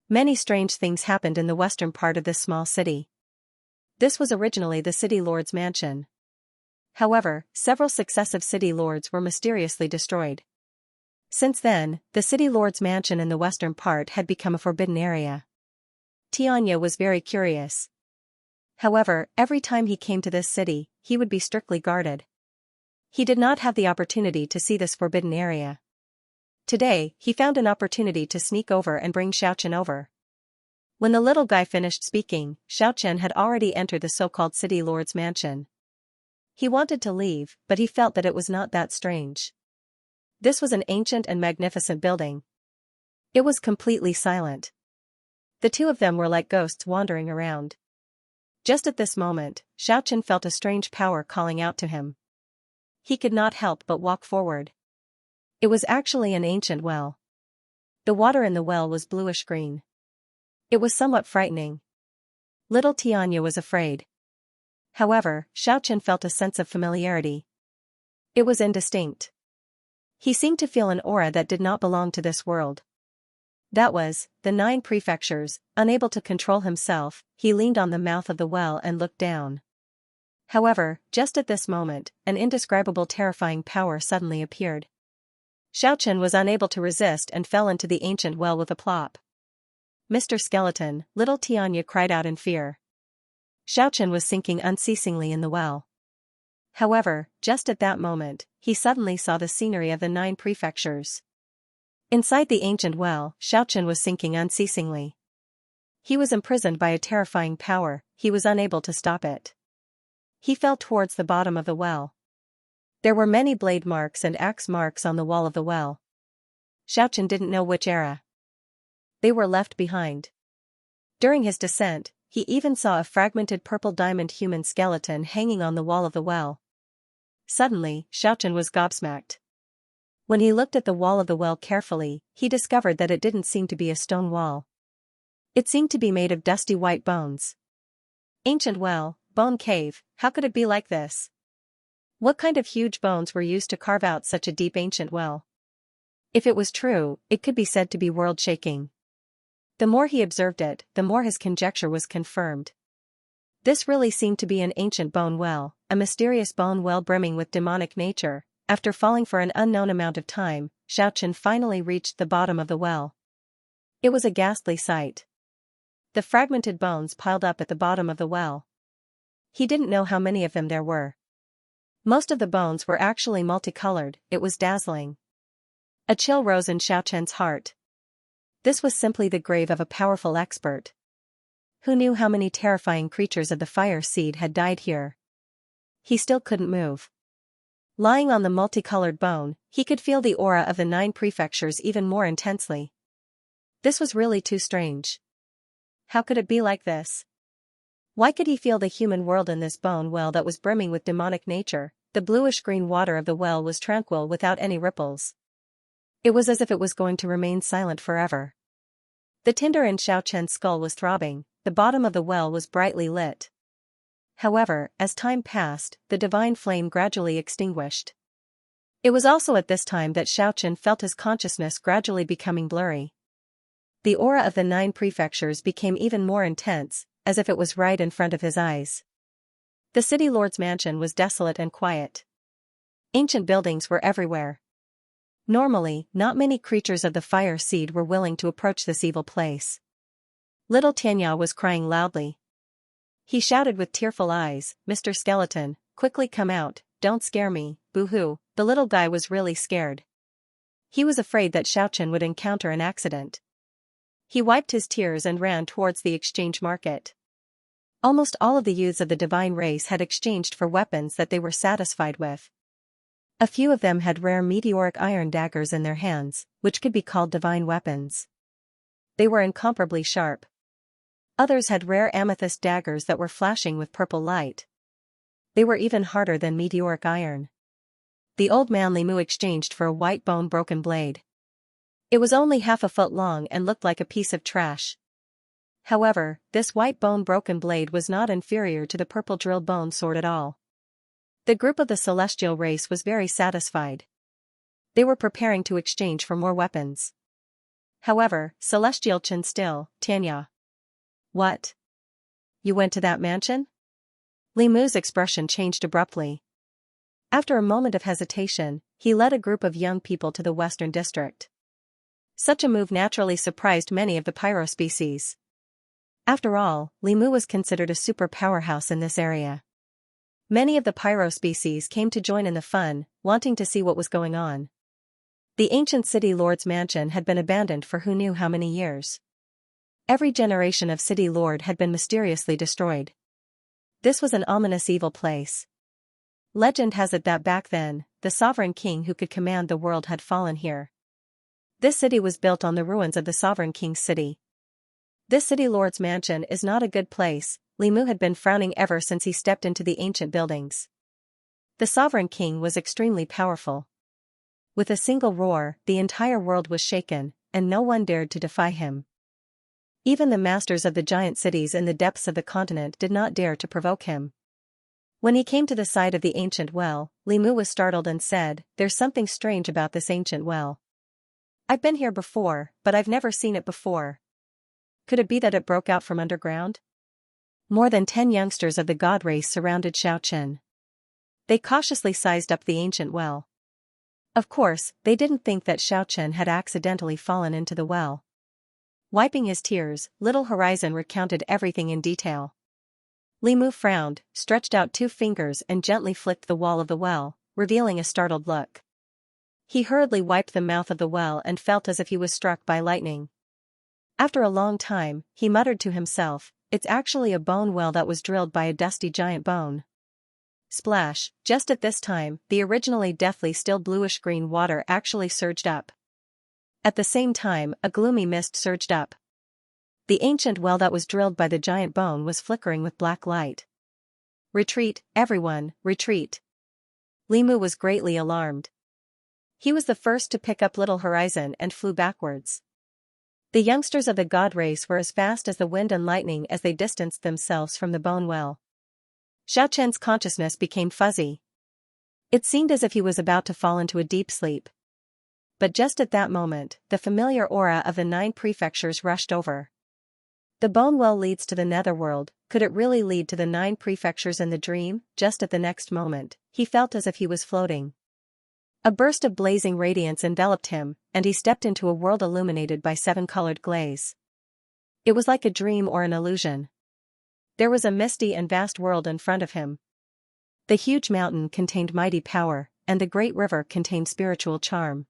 Many strange things happened in the western part of this small city. This was originally the city lord's mansion. However, several successive city lords were mysteriously destroyed. Since then, the city lord's mansion in the western part had become a forbidden area. Xianxia was very curious. However, every time he came to this city, he would be strictly guarded. He did not have the opportunity to see this forbidden area. Today, he found an opportunity to sneak over and bring Xiaochen over. When the little guy finished speaking, Xiaochen had already entered the so-called city lord's mansion. He wanted to leave, but he felt that it was not that strange. This was an ancient and magnificent building. It was completely silent. The two of them were like ghosts wandering around. Just at this moment, Xiaochen felt a strange power calling out to him. He could not help but walk forward. It was actually an ancient well. The water in the well was bluish-green. It was somewhat frightening. Little Xianxia was afraid. However, Xiaochen felt a sense of familiarity. It was indistinct. He seemed to feel an aura that did not belong to this world. That was, the 9 prefectures. Unable to control himself, he leaned on the mouth of the well and looked down. However, just at this moment, an indescribable terrifying power suddenly appeared. Xiaochen was unable to resist and fell into the ancient well with a plop. "Mr. Skeleton," little Xianxia cried out in fear. Xiaochen was sinking unceasingly in the well. However, just at that moment, he suddenly saw the scenery of the 9 prefectures. Inside the ancient well, Xiaochen was sinking unceasingly. He was imprisoned by a terrifying power, he was unable to stop it. He fell towards the bottom of the well. There were many blade marks and axe marks on the wall of the well. Xiaochen didn't know which era they were left behind. During his descent, he even saw a fragmented purple diamond human skeleton hanging on the wall of the well. Suddenly, Xiaochen was gobsmacked. When he looked at the wall of the well carefully, he discovered that it didn't seem to be a stone wall. It seemed to be made of dusty white bones. Ancient well, bone cave, how could it be like this? What kind of huge bones were used to carve out such a deep ancient well? If it was true, it could be said to be world-shaking. The more he observed it, the more his conjecture was confirmed. This really seemed to be an ancient bone well, a mysterious bone well brimming with demonic nature. After falling for an unknown amount of time, Xiaochen finally reached the bottom of the well. It was a ghastly sight. The fragmented bones piled up at the bottom of the well. He didn't know how many of them there were. Most of the bones were actually multicolored, it was dazzling. A chill rose in Xiaochen's heart. This was simply the grave of a powerful expert. Who knew how many terrifying creatures of the fire seed had died here? He still couldn't move. Lying on the multicolored bone, he could feel the aura of the 9 prefectures even more intensely. This was really too strange. How could it be like this? Why could he feel the human world in this bone well that was brimming with demonic nature? The bluish-green water of the well was tranquil without any ripples. It was as if it was going to remain silent forever. The tinder in Xiaochen's skull was throbbing, the bottom of the well was brightly lit. However, as time passed, the divine flame gradually extinguished. It was also at this time that Xiaochen felt his consciousness gradually becoming blurry. The aura of the 9 prefectures became even more intense, as if it was right in front of his eyes. The city lord's mansion was desolate and quiet. Ancient buildings were everywhere. Normally, not many creatures of the fire seed were willing to approach this evil place. Little Xianxia was crying loudly. He shouted with tearful eyes, "Mr. Skeleton, quickly come out, don't scare me, boo-hoo." The little guy was really scared. He was afraid that Xiaochen would encounter an accident. He wiped his tears and ran towards the exchange market. Almost all of the youths of the divine race had exchanged for weapons that they were satisfied with. A few of them had rare meteoric iron daggers in their hands, which could be called divine weapons. They were incomparably sharp. Others had rare amethyst daggers that were flashing with purple light. They were even harder than meteoric iron. The old man Li Mu exchanged for a white bone-broken blade. It was only half a foot long and looked like a piece of trash. However, this white bone-broken blade was not inferior to the purple drill bone sword at all. The group of the celestial race was very satisfied. They were preparing to exchange for more weapons. However, Celestial Chen still, "Xianxia. What? You went to that mansion?" Li Mu's expression changed abruptly. After a moment of hesitation, he led a group of young people to the western district. Such a move naturally surprised many of the pyro species. After all, Li Mu was considered a super powerhouse in this area. Many of the pyro species came to join in the fun, wanting to see what was going on. The ancient city lord's mansion had been abandoned for who knew how many years. Every generation of city lord had been mysteriously destroyed. This was an ominous evil place. Legend has it that back then, the sovereign king who could command the world had fallen here. This city was built on the ruins of the sovereign king's city. This city lord's mansion is not a good place. Li Mu had been frowning ever since he stepped into the ancient buildings. The sovereign king was extremely powerful. With a single roar, the entire world was shaken, and no one dared to defy him. Even the masters of the giant cities in the depths of the continent did not dare to provoke him. When he came to the side of the ancient well, Li Mu was startled and said, "There's something strange about this ancient well. I've been here before, but I've never seen it before. Could it be that it broke out from underground?" More than 10 youngsters of the god race surrounded Xiaochen. They cautiously sized up the ancient well. Of course, they didn't think that Xiaochen had accidentally fallen into the well. Wiping his tears, Little Horizon recounted everything in detail. Limu frowned, stretched out 2 fingers and gently flicked the wall of the well, revealing a startled look. He hurriedly wiped the mouth of the well and felt as if he was struck by lightning. After a long time, he muttered to himself, "It's actually a bone well that was drilled by a dusty giant bone." Splash! Just at this time, the originally deathly still bluish-green water actually surged up. At the same time, a gloomy mist surged up. The ancient well that was drilled by the giant bone was flickering with black light. "Retreat, everyone, retreat!" Limu was greatly alarmed. He was the first to pick up Little Horizon and flew backwards. The youngsters of the god race were as fast as the wind and lightning as they distanced themselves from the bone well. Xiaochen's consciousness became fuzzy. It seemed as if he was about to fall into a deep sleep. But just at that moment, the familiar aura of the 9 prefectures rushed over. The bone well leads to the netherworld. Could it really lead to the 9 prefectures in the dream? Just at the next moment, he felt as if he was floating. A burst of blazing radiance enveloped him, and he stepped into a world illuminated by 7-colored glaze. It was like a dream or an illusion. There was a misty and vast world in front of him. The huge mountain contained mighty power, and the great river contained spiritual charm.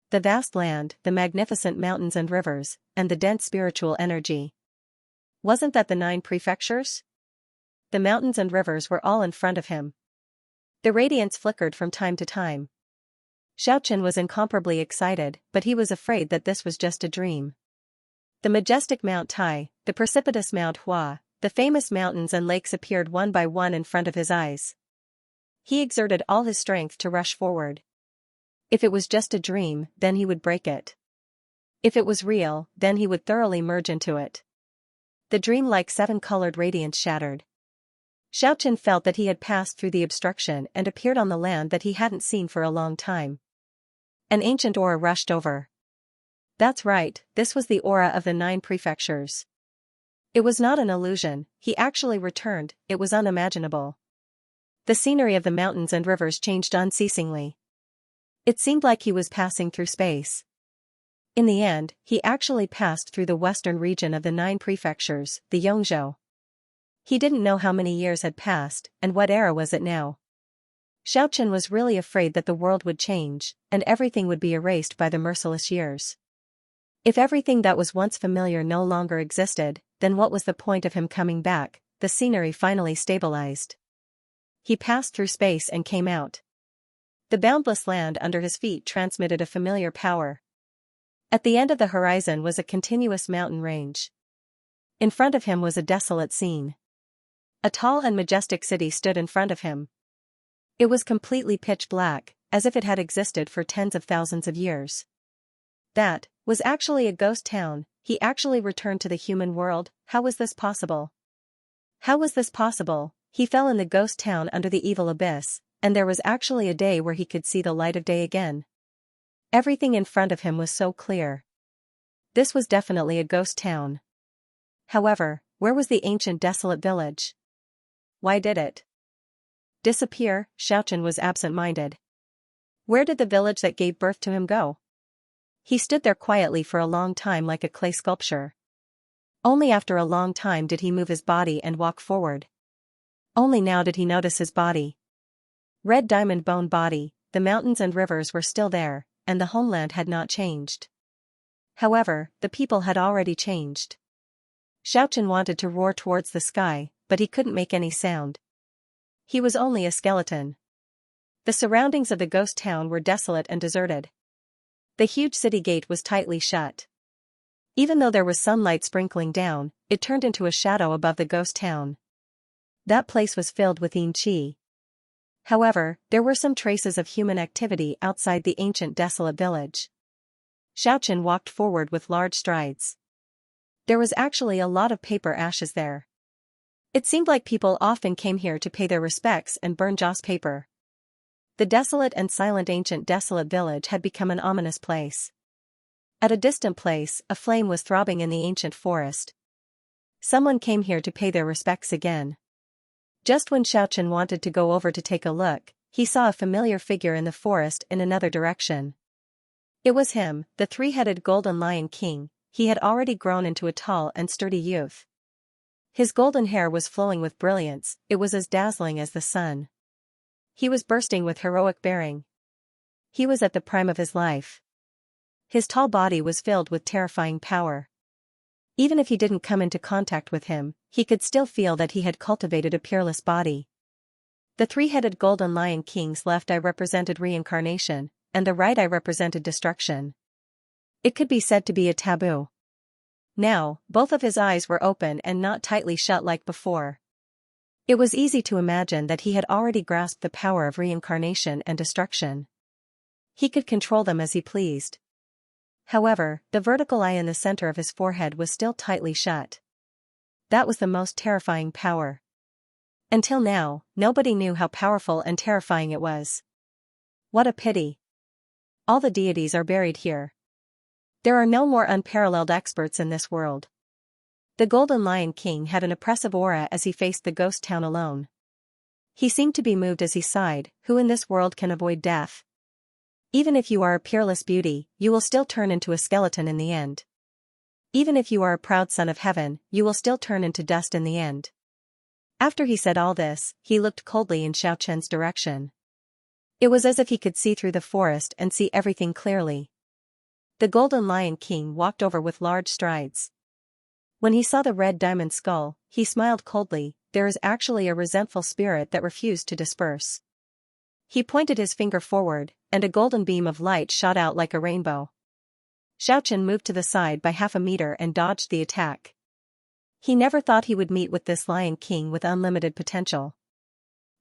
The vast land, the magnificent mountains and rivers, and the dense spiritual energy. Wasn't that the 9 prefectures? The mountains and rivers were all in front of him. The radiance flickered from time to time. Xiaochen was incomparably excited, but he was afraid that this was just a dream. The majestic Mount Tai, the precipitous Mount Hua, the famous mountains and lakes appeared one by one in front of his eyes. He exerted all his strength to rush forward. If it was just a dream, then he would break it. If it was real, then he would thoroughly merge into it. The dream-like 7-colored radiance shattered. Xiaochen felt that he had passed through the obstruction and appeared on the land that he hadn't seen for a long time. An ancient aura rushed over. That's right, this was the aura of the 9 prefectures. It was not an illusion, he actually returned, it was unimaginable. The scenery of the mountains and rivers changed unceasingly. It seemed like he was passing through space. In the end, he actually passed through the western region of the 9 prefectures, the Yongzhou. He didn't know how many years had passed, and what era was it now. Xiaochen was really afraid that the world would change, and everything would be erased by the merciless years. If everything that was once familiar no longer existed, then what was the point of him coming back? The scenery finally stabilized. He passed through space and came out. The boundless land under his feet transmitted a familiar power. At the end of the horizon was a continuous mountain range. In front of him was a desolate scene. A tall and majestic city stood in front of him. It was completely pitch black, as if it had existed for tens of thousands of years. That was actually a ghost town. He actually returned to the human world. How was this possible? How was this possible? He fell in the ghost town under the evil abyss, and there was actually a day where he could see the light of day again. Everything in front of him was so clear. This was definitely a ghost town. However, where was the ancient desolate village? Why did it disappear? Xiaochen was absent-minded. Where did the village that gave birth to him go? He stood there quietly for a long time like a clay sculpture. Only after a long time did he move his body and walk forward. Only now did he notice his body. Red diamond bone body, the mountains and rivers were still there, and the homeland had not changed. However, the people had already changed. Xiaochen wanted to roar towards the sky, but he couldn't make any sound. He was only a skeleton. The surroundings of the ghost town were desolate and deserted. The huge city gate was tightly shut. Even though there was sunlight sprinkling down, it turned into a shadow above the ghost town. That place was filled with yin qi. However, there were some traces of human activity outside the ancient desolate village. Xiaochen walked forward with large strides. There was actually a lot of paper ashes there. It seemed like people often came here to pay their respects and burn joss paper. The desolate and silent ancient desolate village had become an ominous place. At a distant place, a flame was throbbing in the ancient forest. Someone came here to pay their respects again. Just when Xiaochen wanted to go over to take a look, he saw a familiar figure in the forest in another direction. It was him, the three-headed golden lion king. He had already grown into a tall and sturdy youth. His golden hair was flowing with brilliance, it was as dazzling as the sun. He was bursting with heroic bearing. He was at the prime of his life. His tall body was filled with terrifying power. Even if he didn't come into contact with him, he could still feel that he had cultivated a peerless body. The three-headed golden lion king's left eye represented reincarnation, and the right eye represented destruction. It could be said to be a taboo. Now, both of his eyes were open and not tightly shut like before. It was easy to imagine that he had already grasped the power of reincarnation and destruction. He could control them as he pleased. However, the vertical eye in the center of his forehead was still tightly shut. That was the most terrifying power. Until now, nobody knew how powerful and terrifying it was. What a pity. All the deities are buried here. There are no more unparalleled experts in this world. The Golden Lion King had an oppressive aura as he faced the ghost town alone. He seemed to be moved as he sighed, who in this world can avoid death? Even if you are a peerless beauty, you will still turn into a skeleton in the end. Even if you are a proud son of heaven, you will still turn into dust in the end. After he said all this, he looked coldly in Xiaochen's direction. It was as if he could see through the forest and see everything clearly. The Golden Lion King walked over with large strides. When he saw the red diamond skull, he smiled coldly. There is actually a resentful spirit that refused to disperse. He pointed his finger forward, and a golden beam of light shot out like a rainbow. Xiaochen moved to the side by half a meter and dodged the attack. He never thought he would meet with this Lion King with unlimited potential.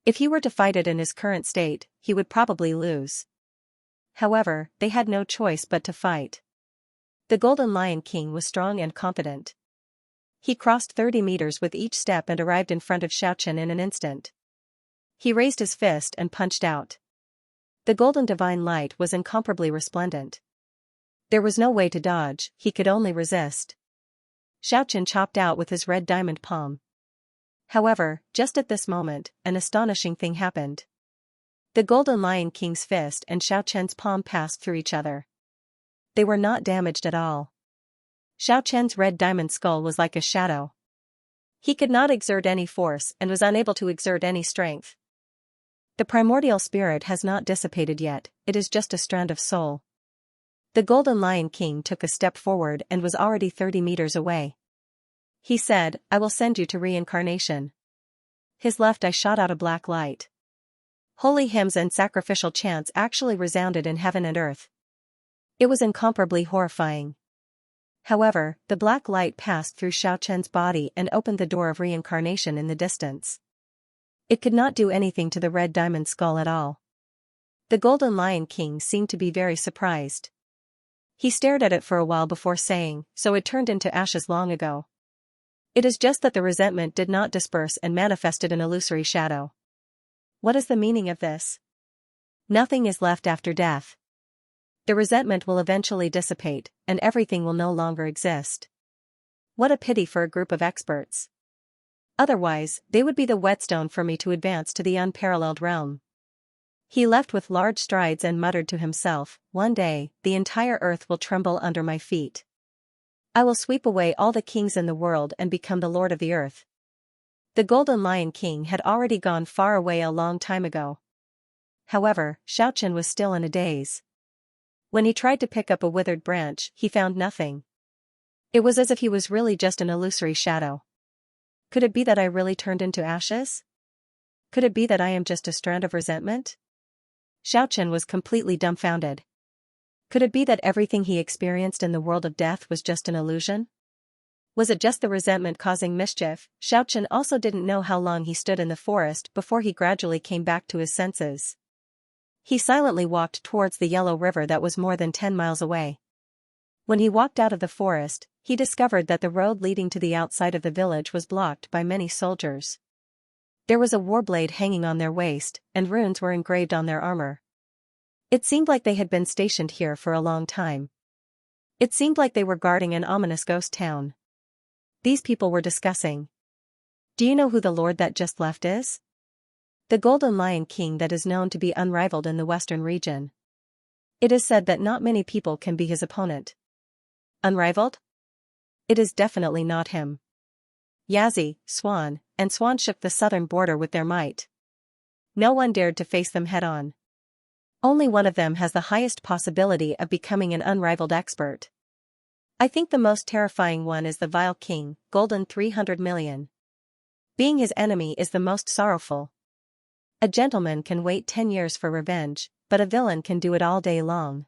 If he were to fight it in his current state, he would probably lose. However, they had no choice but to fight. The Golden Lion King was strong and confident. He crossed 30 meters with each step and arrived in front of Xiaochen in an instant. He raised his fist and punched out. The golden divine light was incomparably resplendent. There was no way to dodge, he could only resist. Xiaochen chopped out with his red diamond palm. However, just at this moment, an astonishing thing happened. The Golden Lion King's fist and Xiaochen's palm passed through each other. They were not damaged at all. Xiaochen's red diamond skull was like a shadow. He could not exert any force and was unable to exert any strength. The primordial spirit has not dissipated yet, it is just a strand of soul. The Golden Lion King took a step forward and was already 30 meters away. He said, "I will send you to reincarnation." His left eye shot out a black light. Holy hymns and sacrificial chants actually resounded in heaven and earth. It was incomparably horrifying. However, the black light passed through Xiaochen's body and opened the door of reincarnation in the distance. It could not do anything to the red diamond skull at all. The Golden Lion King seemed to be very surprised. He stared at it for a while before saying, "So it turned into ashes long ago." It is just that the resentment did not disperse and manifested an illusory shadow. What is the meaning of this? Nothing is left after death. The resentment will eventually dissipate, and everything will no longer exist. What a pity for a group of experts. Otherwise, they would be the whetstone for me to advance to the unparalleled realm. He left with large strides and muttered to himself, "One day, the entire earth will tremble under my feet. I will sweep away all the kings in the world and become the lord of the earth." The Golden Lion King had already gone far away a long time ago. However, Xiaochen was still in a daze. When he tried to pick up a withered branch, he found nothing. It was as if he was really just an illusory shadow. Could it be that I really turned into ashes? Could it be that I am just a strand of resentment? Xiaochen was completely dumbfounded. Could it be that everything he experienced in the world of death was just an illusion? Was it just the resentment causing mischief? Xiaochen also didn't know how long he stood in the forest before he gradually came back to his senses. He silently walked towards the yellow river that was more than 10 miles away. When he walked out of the forest, he discovered that the road leading to the outside of the village was blocked by many soldiers. There was a war blade hanging on their waist, and runes were engraved on their armor. It seemed like they had been stationed here for a long time. It seemed like they were guarding an ominous ghost town. these people were discussing. Do you know who the lord that just left is? The Golden Lion King that is known to be unrivaled in the western region. It is said that not many people can be his opponent. Unrivaled? It is definitely not him. Yazi, Swan, and Swan shook the southern border with their might. No one dared to face them head-on. Only one of them has the highest possibility of becoming an unrivaled expert. I think the most terrifying one is the Vile King, Golden 300 million. Being his enemy is the most sorrowful. A gentleman can wait 10 years for revenge, but a villain can do it all day long.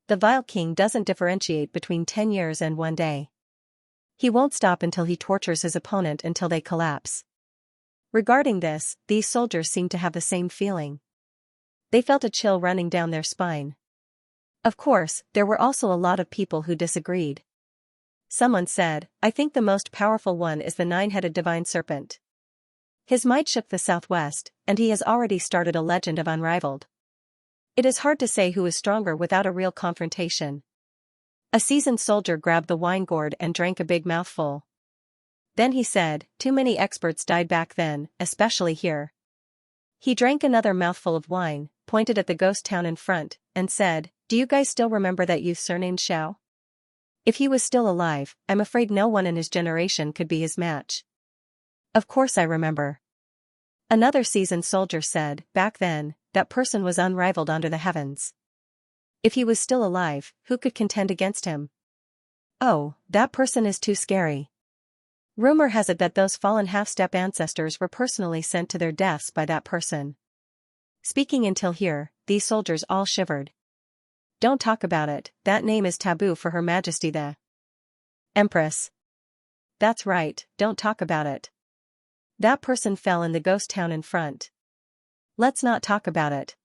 The Vile King doesn't differentiate between 10 years and 1 day. He won't stop until he tortures his opponent until they collapse. Regarding this, these soldiers seem to have the same feeling. They felt a chill running down their spine. Of course, there were also a lot of people who disagreed. Someone said, I think the most powerful one is the nine-headed divine serpent. His might shook the southwest, and he has already started a legend of unrivaled. It is hard to say who is stronger without a real confrontation. A seasoned soldier grabbed the wine gourd and drank a big mouthful. Then he said, too many experts died back then, especially here. He drank another mouthful of wine, pointed at the ghost town in front, and said, do you guys still remember that youth surnamed Xiao? If he was still alive, I'm afraid no one in his generation could be his match. Of course I remember. Another seasoned soldier said, back then, that person was unrivaled under the heavens. If he was still alive, who could contend against him? Oh, that person is too scary. Rumor has it that those fallen half-step ancestors were personally sent to their deaths by that person. Speaking until here, these soldiers all shivered. Don't talk about it, that name is taboo for Her Majesty the Empress. That's right, don't talk about it. That person fell in the ghost town in front. Let's not talk about it.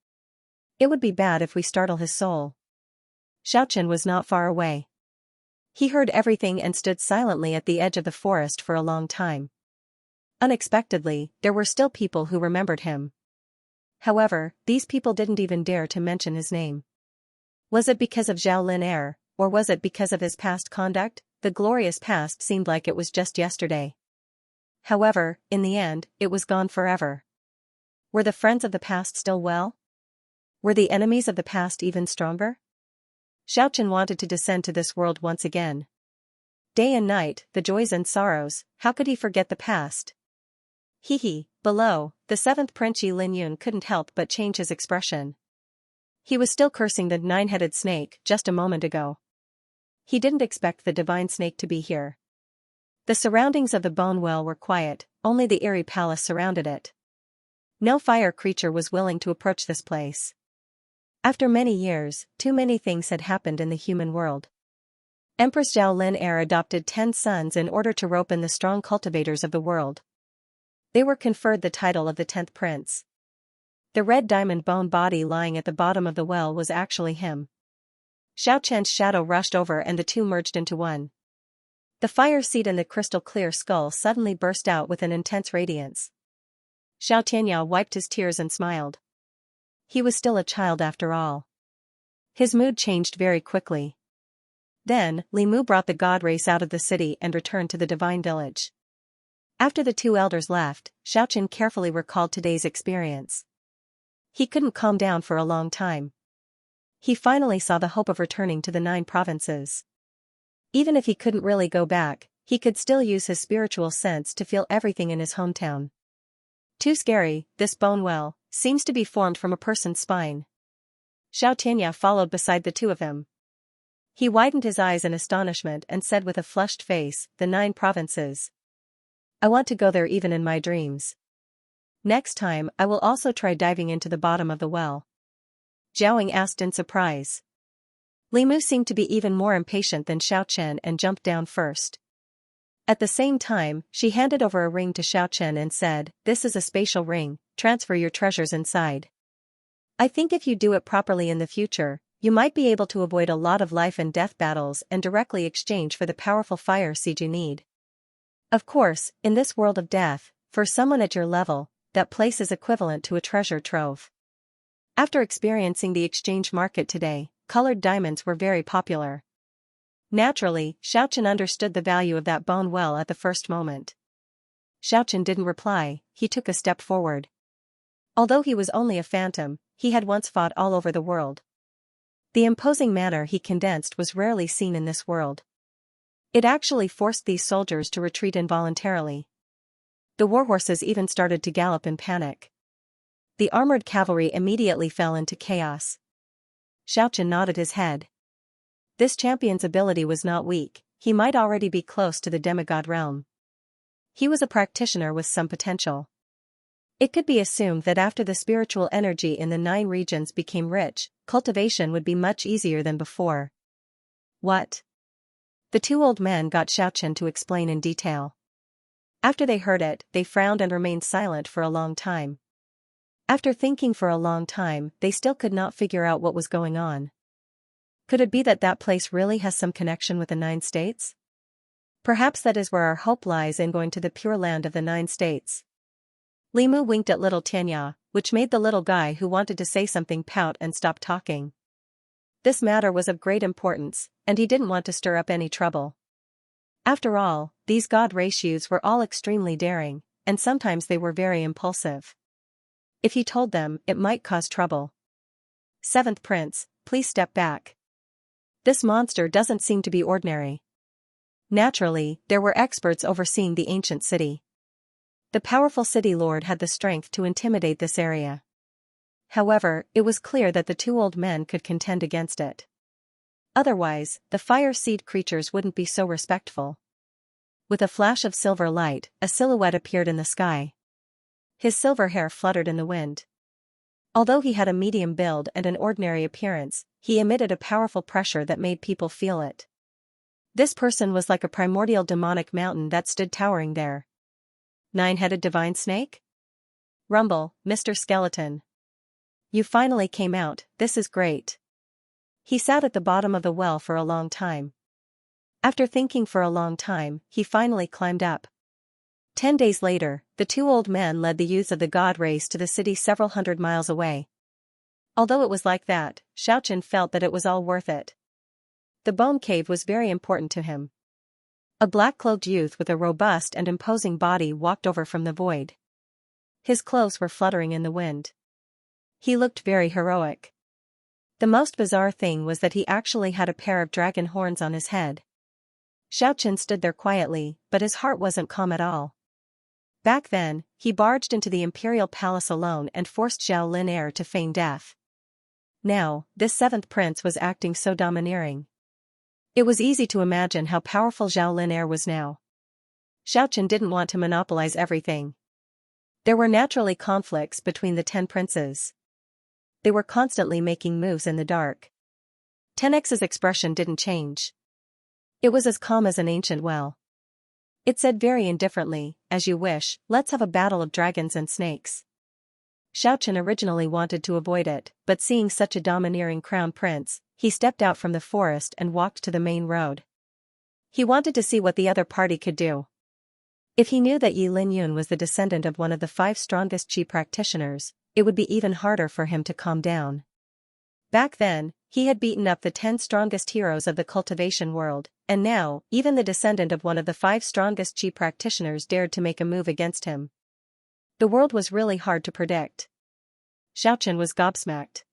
It would be bad if we startle his soul. Xiaochen was not far away. He heard everything and stood silently at the edge of the forest for a long time. Unexpectedly, there were still people who remembered him. However, these people didn't even dare to mention his name. Was it because of Zhao Lin Air, or was it because of his past conduct? The glorious past seemed like it was just yesterday. However, in the end, it was gone forever. Were the friends of the past still well? Were the enemies of the past even stronger? Xiaochen wanted to descend to this world once again. Day and night, the joys and sorrows, how could he forget the past? Below, the 7th Prince Lin Yun couldn't help but change his expression. He was still cursing the nine-headed snake just a moment ago. He didn't expect the divine snake to be here. The surroundings of the bone well were quiet, only the eerie palace surrounded it. No fire creature was willing to approach this place. After many years, too many things had happened in the human world. Empress Zhao Lin Air adopted 10 sons in order to rope in the strong cultivators of the world. They were conferred the title of the 10th prince. The red diamond bone body lying at the bottom of the well was actually him. Xiao Chen's shadow rushed over and the two merged into one. The fire seed in the crystal-clear skull suddenly burst out with an intense radiance. Xiao Tianya wiped his tears and smiled. He was still a child after all. His mood changed very quickly. Then, Li Mu brought the god race out of the city and returned to the divine village. After the two elders left, Xiao Chen carefully recalled today's experience. He couldn't calm down for a long time. He finally saw the hope of returning to the 9 provinces. Even if he couldn't really go back, he could still use his spiritual sense to feel everything in his hometown. Too scary, this bone well seems to be formed from a person's spine. Xiao Tianya followed beside the two of them. He widened his eyes in astonishment and said with a flushed face, the 9 provinces. I want to go there even in my dreams. Next time I will also try diving into the bottom of the well. Zhaoing asked in surprise. Li Mu seemed to be even more impatient than Xiao Chen and jumped down first. At the same time, she handed over a ring to Xiao Chen and said, this is a spatial ring, transfer your treasures inside. I think if you do it properly in the future, you might be able to avoid a lot of life and death battles and directly exchange for the powerful fire seed you need. Of course, in this world of death, for someone at your level, that place is equivalent to a treasure trove. After experiencing the exchange market today, colored diamonds were very popular. Naturally, Xiaochen understood the value of that bone well at the first moment. Xiaochen didn't reply, he took a step forward. Although he was only a phantom, he had once fought all over the world. The imposing manner he condensed was rarely seen in this world. It actually forced these soldiers to retreat involuntarily. The warhorses even started to gallop in panic. The armored cavalry immediately fell into chaos. Xiaochen nodded his head. This champion's ability was not weak, he might already be close to the demigod realm. He was a practitioner with some potential. It could be assumed that after the spiritual energy in the 9 regions became rich, cultivation would be much easier than before. What? The 2 old men got Xiaochen to explain in detail. After they heard it, they frowned and remained silent for a long time. After thinking for a long time, they still could not figure out what was going on. Could it be that that place really has some connection with the 9 states? Perhaps that is where our hope lies in going to the pure land of the 9 states. Li Mu winked at little Xianxia, which made the little guy who wanted to say something pout and stop talking. This matter was of great importance, and he didn't want to stir up any trouble. After all, these god race youths were all extremely daring, and sometimes they were very impulsive. If he told them, it might cause trouble. 7th Prince, please step back. This monster doesn't seem to be ordinary. Naturally, there were experts overseeing the ancient city. The powerful city lord had the strength to intimidate this area. However, it was clear that the 2 old men could contend against it. Otherwise, the fire seed creatures wouldn't be so respectful. With a flash of silver light, a silhouette appeared in the sky. His silver hair fluttered in the wind. Although he had a medium build and an ordinary appearance, he emitted a powerful pressure that made people feel it. This person was like a primordial demonic mountain that stood towering there. 9-headed divine snake? Rumble, Mr. Skeleton. You finally came out, this is great. He sat at the bottom of the well for a long time. After thinking for a long time, he finally climbed up. 10 days later, the 2 old men led the youths of the god race to the city several hundred miles away. Although it was like that, Xiaochen felt that it was all worth it. The bone cave was very important to him. A black-clothed youth with a robust and imposing body walked over from the void. His clothes were fluttering in the wind. He looked very heroic. The most bizarre thing was that he actually had a pair of dragon horns on his head. Xiaochen stood there quietly, but his heart wasn't calm at all. Back then, he barged into the imperial palace alone and forced Zhao Lin heir to feign death. Now, this 7th prince was acting so domineering. It was easy to imagine how powerful Zhao Lin heir was now. Xiaochen didn't want to monopolize everything. There were naturally conflicts between the 10 princes. They were constantly making moves in the dark. 10x's expression didn't change. It was as calm as an ancient well. It said very indifferently, as you wish, let's have a battle of dragons and snakes. Xiaochen originally wanted to avoid it, but seeing such a domineering crown prince, he stepped out from the forest and walked to the main road. He wanted to see what the other party could do. If he knew that Yi Linyun was the descendant of one of the 5 strongest Qi practitioners, it would be even harder for him to calm down. Back then, he had beaten up the 10 strongest heroes of the cultivation world, and now, even the descendant of one of the 5 strongest Qi practitioners dared to make a move against him. The world was really hard to predict. Xiaochen was gobsmacked.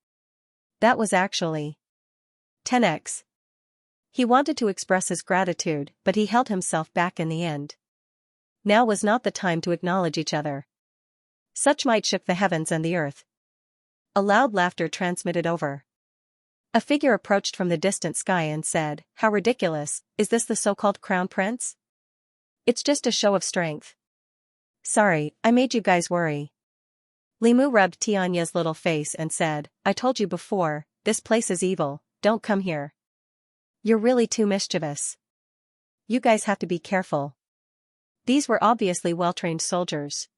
That was actually 10x. He wanted to express his gratitude, but he held himself back in the end. Now was not the time to acknowledge each other. Such might shook the heavens and the earth. A loud laughter transmitted over. A figure approached from the distant sky and said, "How ridiculous, is this the so-called crown prince? It's just a show of strength. Sorry, I made you guys worry." Li Mu rubbed Tianya's little face and said, "I told you before, this place is evil, don't come here. You're really too mischievous. You guys have to be careful." These were obviously well-trained soldiers.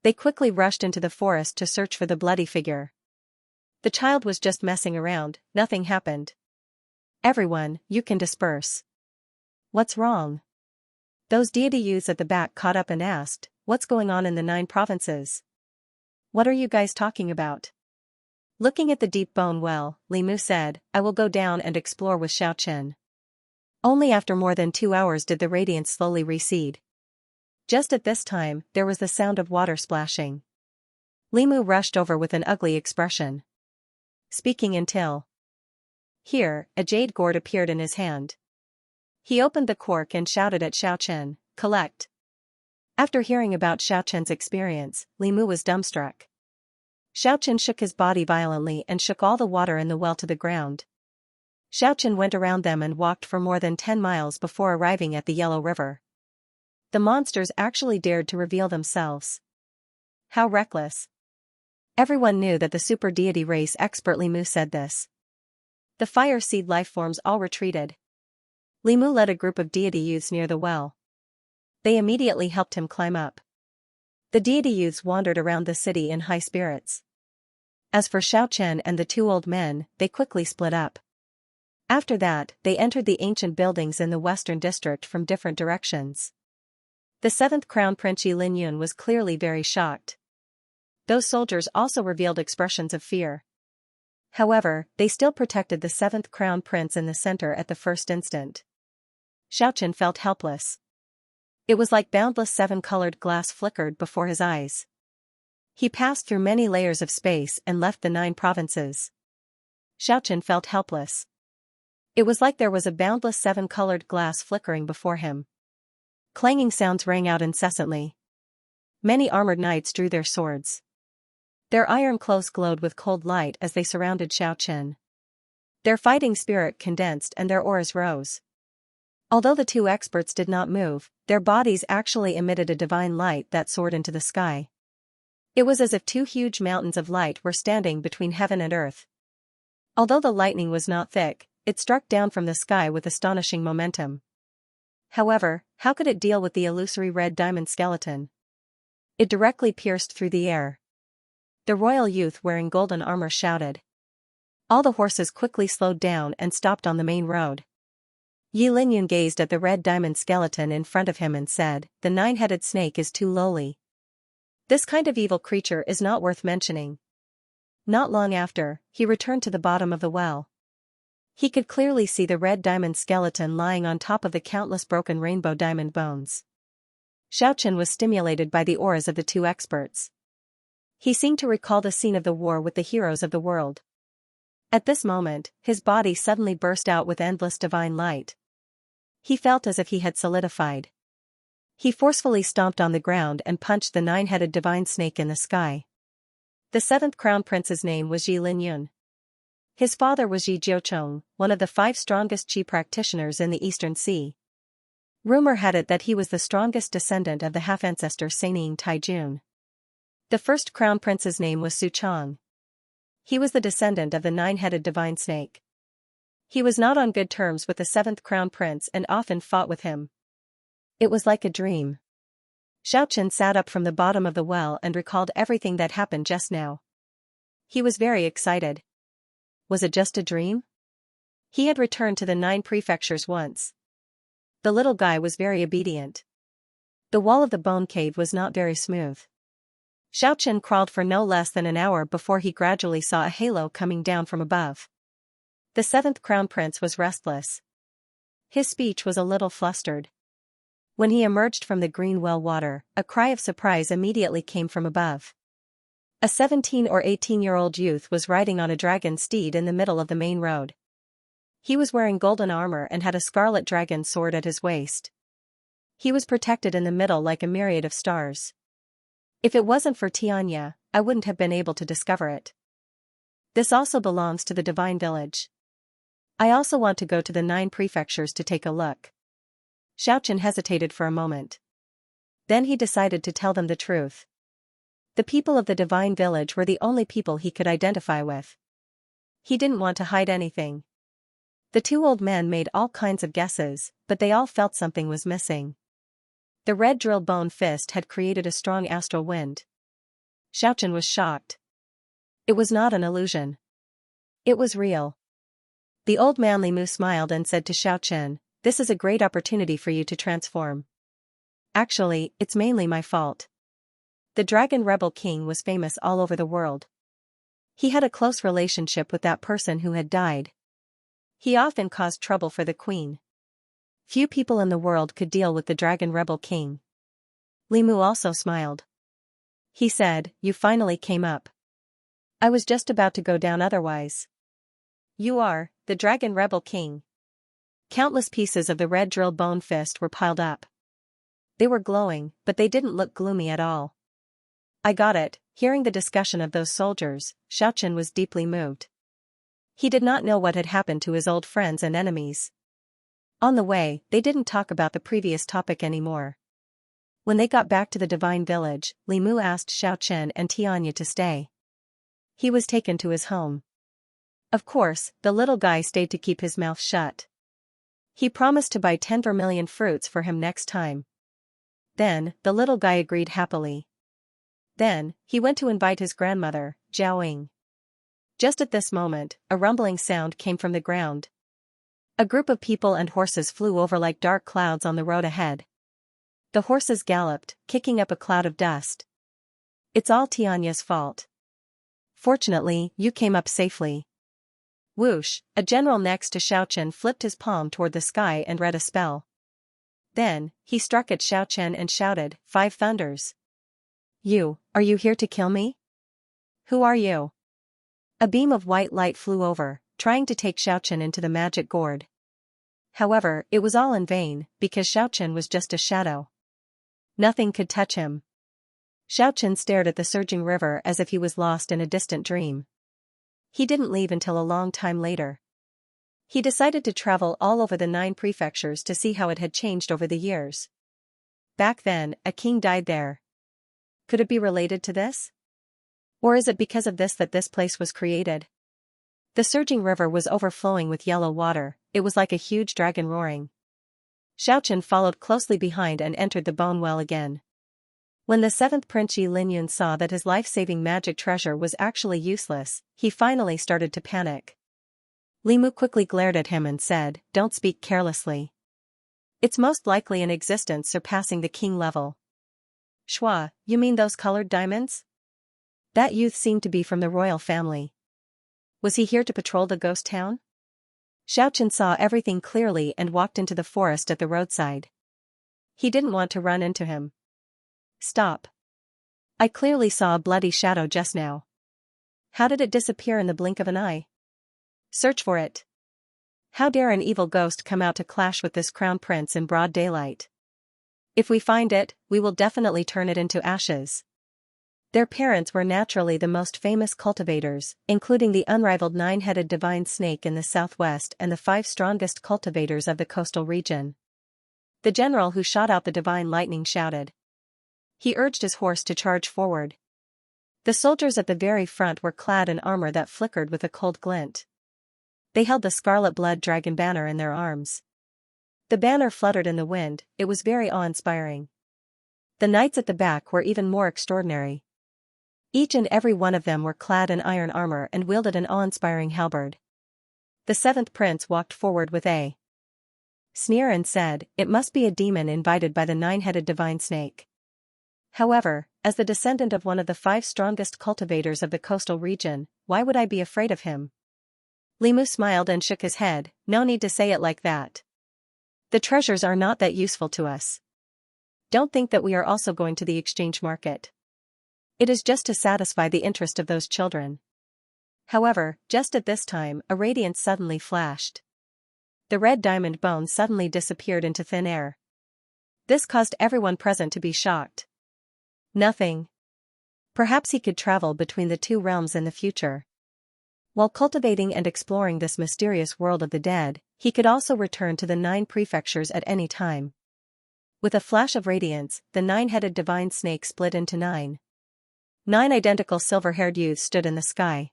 They quickly rushed into the forest to search for the bloody figure. The child was just messing around, nothing happened. "Everyone, you can disperse." "What's wrong?" Those deity youths at the back caught up and asked, "What's going on in the 9 provinces? What are you guys talking about?" Looking at the deep bone well, Li Mu said, "I will go down and explore with Xiaochen." Only after more than 2 hours did the radiance slowly recede. Just at this time, there was the sound of water splashing. Limu rushed over with an ugly expression. Speaking until. Here, a jade gourd appeared in his hand. He opened the cork and shouted at Xiaochen, "Collect." After hearing about Xiaochen's experience, Limu was dumbstruck. Xiaochen shook his body violently and shook all the water in the well to the ground. Xiaochen went around them and walked for more than 10 miles before arriving at the Yellow River. The monsters actually dared to reveal themselves. How reckless. Everyone knew that the super deity race expert Limu said this. The fire seed lifeforms all retreated. Limu led a group of deity youths near the well. They immediately helped him climb up. The deity youths wandered around the city in high spirits. As for Xiaochen and the 2 old men, they quickly split up. After that, they entered the ancient buildings in the western district from different directions. The 7th Crown Prince Yi Linyun was clearly very shocked. Those soldiers also revealed expressions of fear. However, they still protected the 7th Crown Prince in the center at the first instant. Xiaochen felt helpless. It was like boundless 7-colored glass flickered before his eyes. He passed through many layers of space and left the 9 provinces. Xiaochen felt helpless. It was like there was a boundless 7-colored glass flickering before him. Clanging sounds rang out incessantly. Many armored knights drew their swords. Their iron clothes glowed with cold light as they surrounded Xiaochen. Their fighting spirit condensed and their auras rose. Although the 2 experts did not move, their bodies actually emitted a divine light that soared into the sky. It was as if 2 huge mountains of light were standing between heaven and earth. Although the lightning was not thick, it struck down from the sky with astonishing momentum. However, how could it deal with the illusory red diamond skeleton? It directly pierced through the air. The royal youth wearing golden armor shouted. All the horses quickly slowed down and stopped on the main road. Yi Linyun gazed at the red diamond skeleton in front of him and said, "The 9-headed snake is too lowly. This kind of evil creature is not worth mentioning." Not long after, he returned to the bottom of the well. He could clearly see the red diamond skeleton lying on top of the countless broken rainbow diamond bones. Xiaochen was stimulated by the auras of the 2 experts. He seemed to recall the scene of the war with the heroes of the world. At this moment, his body suddenly burst out with endless divine light. He felt as if he had solidified. He forcefully stomped on the ground and punched the 9-headed divine snake in the sky. The 7th Crown Prince's name was Yi Linyun. His father was Yi Jiucheng, one of the 5 strongest qi practitioners in the Eastern Sea. Rumor had it that he was the strongest descendant of the half-ancestor Sanying Taijun. The 1st Crown Prince's name was Su Chong. He was the descendant of the 9-headed divine snake. He was not on good terms with the 7th Crown Prince and often fought with him. It was like a dream. Xiaochen sat up from the bottom of the well and recalled everything that happened just now. He was very excited. Was it just a dream? He had returned to the 9 prefectures once. The little guy was very obedient. The wall of the bone cave was not very smooth. Xiaochen crawled for no less than an hour before he gradually saw a halo coming down from above. The 7th Crown Prince was restless. His speech was a little flustered. When he emerged from the green well water, a cry of surprise immediately came from above. A 17 or 18-year-old youth was riding on a dragon steed in the middle of the main road. He was wearing golden armor and had a scarlet dragon sword at his waist. He was protected in the middle like a myriad of stars. If it wasn't for Xianxia, I wouldn't have been able to discover it. This also belongs to the Divine Village. I also want to go to the 9 prefectures to take a look. Xiaochen hesitated for a moment. Then he decided to tell them the truth. The people of the Divine Village were the only people he could identify with. He didn't want to hide anything. The 2 old men made all kinds of guesses, but they all felt something was missing. The red drill bone fist had created a strong astral wind. Xiaochen was shocked. It was not an illusion. It was real. The old man Limu smiled and said to Xiaochen, "This is a great opportunity for you to transform. Actually, it's mainly my fault. The Dragon Rebel King was famous all over the world. He had a close relationship with that person who had died. He often caused trouble for the queen. Few people in the world could deal with the dragon rebel king. Li Mu also smiled. He said, "You finally came up. I was just about to go down otherwise." "You are the dragon rebel king." Countless pieces of the red drill bone fist were piled up. They were glowing, but they didn't look gloomy at all. "I got it." Hearing the discussion of those soldiers, Xianxia was deeply moved. He did not know what had happened to his old friends and enemies. On the way, they didn't talk about the previous topic anymore. When they got back to the divine village, Li Mu asked Xianxia and Xianxia to stay. He was taken to his home. Of course, the little guy stayed to keep his mouth shut. He promised to buy 10 vermilion fruits for him next time. Then, the little guy agreed happily. Then, he went to invite his grandmother, Jiaoying. Just at this moment, a rumbling sound came from the ground. A group of people and horses flew over like dark clouds on the road ahead. The horses galloped, kicking up a cloud of dust. "It's all Xianxia's fault. Fortunately, you came up safely." Whoosh, a general next to Xianxia flipped his palm toward the sky and read a spell. Then, he struck at Xianxia and shouted, "Five thunders! Are you here to kill me? Who are you?" A beam of white light flew over, trying to take Xianxia into the magic gourd. However, it was all in vain, because Xianxia was just a shadow. Nothing could touch him. Xianxia stared at the surging river as if he was lost in a distant dream. He didn't leave until a long time later. He decided to travel all over the 9 prefectures to see how it had changed over the years. Back then, a king died there. Could it be related to this? Or is it because of this that this place was created? The surging river was overflowing with yellow water. It was like a huge dragon roaring. Xianxia followed closely behind and entered the bone well again. When the 7th Prince Yi Linyun saw that his life-saving magic treasure was actually useless, he finally started to panic. Li Mu quickly glared at him and said, "Don't speak carelessly. It's most likely an existence surpassing the king level." "Shua, you mean those colored diamonds?" That youth seemed to be from the royal family. Was he here to patrol the ghost town? Xianxia saw everything clearly and walked into the forest at the roadside. He didn't want to run into him. "Stop. I clearly saw a bloody shadow just now. How did it disappear in the blink of an eye? Search for it. How dare an evil ghost come out to clash with this crown prince in broad daylight? If we find it, we will definitely turn it into ashes." Their parents were naturally the most famous cultivators, including the unrivaled 9-headed divine snake in the southwest and the 5 strongest cultivators of the coastal region. The general who shot out the divine lightning shouted. He urged his horse to charge forward. The soldiers at the very front were clad in armor that flickered with a cold glint. They held the scarlet blood dragon banner in their arms. The banner fluttered in the wind. It was very awe-inspiring. The knights at the back were even more extraordinary. Each and every one of them were clad in iron armor and wielded an awe-inspiring halberd. The 7th prince walked forward with a sneer and said, "It must be a demon invited by the 9-headed divine snake." However, as the descendant of one of the 5 strongest cultivators of the coastal region, why would I be afraid of him? Li Mu smiled and shook his head. "No need to say it like that. The treasures are not that useful to us. Don't think that we are also going to the exchange market. It is just to satisfy the interest of those children." However, just at this time, a radiance suddenly flashed. The red diamond bone suddenly disappeared into thin air. This caused everyone present to be shocked. Nothing. Perhaps he could travel between the 2 realms in the future. While cultivating and exploring this mysterious world of the dead, he could also return to the 9 prefectures at any time. With a flash of radiance, the 9-headed divine snake split into 9. 9 identical silver-haired youths stood in the sky.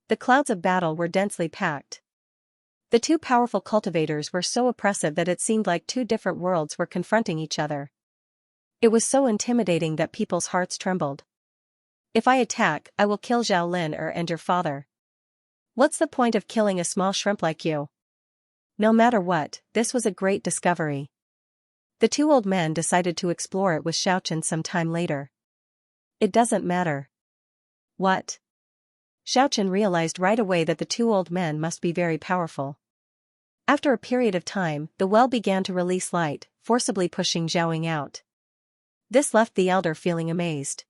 The clouds of battle were densely packed. The 2 powerful cultivators were so oppressive that it seemed like 2 different worlds were confronting each other. It was so intimidating that people's hearts trembled. "If I attack, I will kill Zhao Lin and your father. What's the point of killing a small shrimp like you?" No matter what, this was a great discovery. The 2 old men decided to explore it with Xianxia some time later. "It doesn't matter." "What?" Xianxia realized right away that the 2 old men must be very powerful. After a period of time, the well began to release light, forcibly pushing Xiaoying out. This left the elder feeling amazed.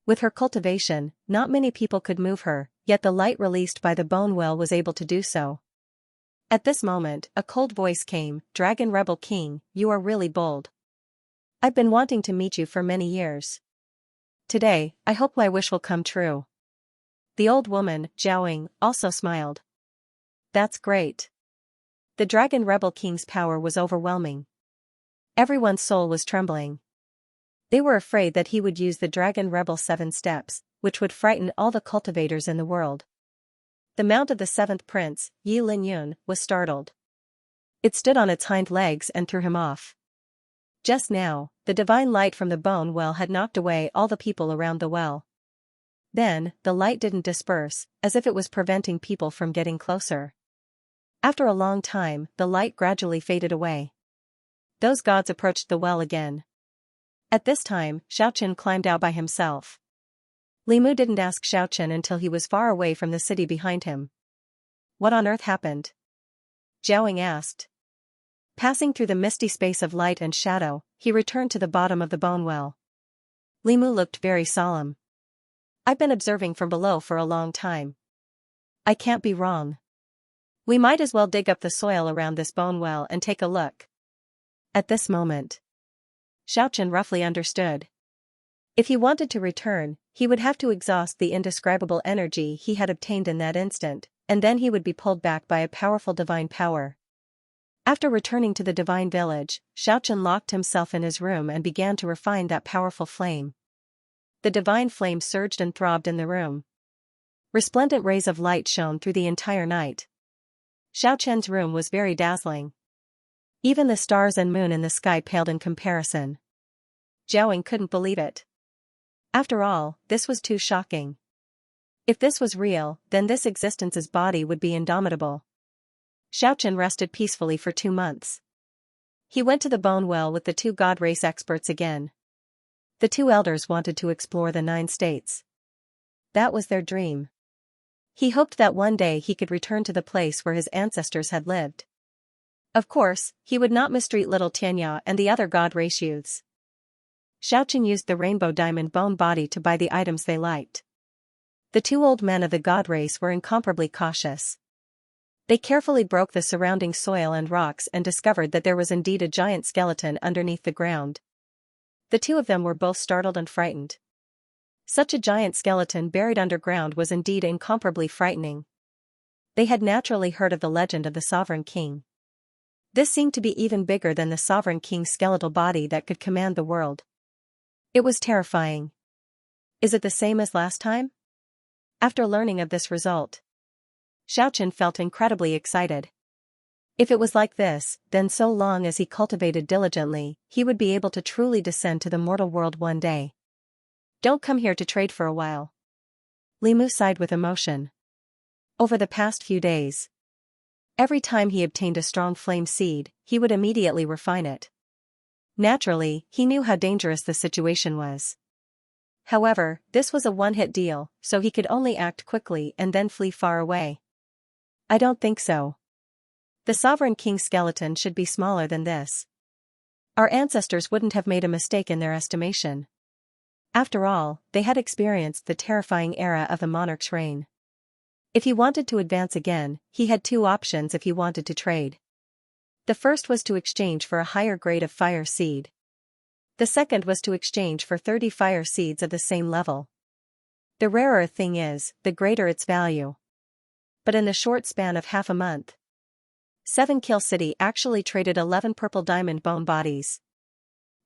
With her cultivation, not many people could move her, yet the light released by the bone well was able to do so. At this moment, a cold voice came, "Dragon Rebel King, you are really bold. I've been wanting to meet you for many years. Today, I hope my wish will come true." The old woman, Xiaoying, also smiled. That's great. The Dragon Rebel King's power was overwhelming. Everyone's soul was trembling. They were afraid that he would use the Dragon Rebel 7 steps, which would frighten all the cultivators in the world. The mount of the seventh prince, Yi Linyun, was startled. It stood on its hind legs and threw him off. Just now, the divine light from the bone well had knocked away all the people around the well. Then, the light didn't disperse, as if it was preventing people from getting closer. After a long time, the light gradually faded away. Those gods approached the well again. At this time, Xiaochen climbed out by himself. Li Mu didn't ask Xiaochen until he was far away from the city behind him. What on earth happened? Xiaoying asked. Passing through the misty space of light and shadow, he returned to the bottom of the bone well. Li Mu looked very solemn. I've been observing from below for a long time. I can't be wrong. We might as well dig up the soil around this bone well and take a look. At this moment, Xiaochen roughly understood. If he wanted to return, he would have to exhaust the indescribable energy he had obtained in that instant, and then he would be pulled back by a powerful divine power. After returning to the divine village, Xiaochen locked himself in his room and began to refine that powerful flame. The divine flame surged and throbbed in the room. Resplendent rays of light shone through the entire night. Xiaochen's room was very dazzling. Even the stars and moon in the sky paled in comparison. Xiaoying couldn't believe it. After all, this was too shocking. If this was real, then this existence's body would be indomitable. Xiaochen rested peacefully for 2 months. He went to the bone well with the 2 god race experts again. The 2 elders wanted to explore the 9 states. That was their dream. He hoped that one day he could return to the place where his ancestors had lived. Of course, he would not mistreat little Xianxia and the other god race youths. Xiaochen used the rainbow diamond bone body to buy the items they liked. The 2 old men of the god race were incomparably cautious. They carefully broke the surrounding soil and rocks and discovered that there was indeed a giant skeleton underneath the ground. The 2 of them were both startled and frightened. Such a giant skeleton buried underground was indeed incomparably frightening. They had naturally heard of the legend of the Sovereign King. This seemed to be even bigger than the Sovereign King's skeletal body that could command the world. It was terrifying. Is it the same as last time? After learning of this result, Xiaochen felt incredibly excited. If it was like this, then so long as he cultivated diligently, he would be able to truly descend to the mortal world one day. Don't come here to trade for a while. Li Mu sighed with emotion. Over the past few days, every time he obtained a strong flame seed, he would immediately refine it. Naturally, he knew how dangerous the situation was. However, this was a one-hit deal, so he could only act quickly and then flee far away. I don't think so. The Sovereign King's skeleton should be smaller than this. Our ancestors wouldn't have made a mistake in their estimation. After all, they had experienced the terrifying era of the monarch's reign. If he wanted to advance again, he had 2 options if he wanted to trade. The first was to exchange for a higher grade of fire seed. The second was to exchange for 30 fire seeds of the same level. The rarer a thing is, the greater its value. But in the short span of half a month, 7 Kill City actually traded 11 purple diamond bone bodies.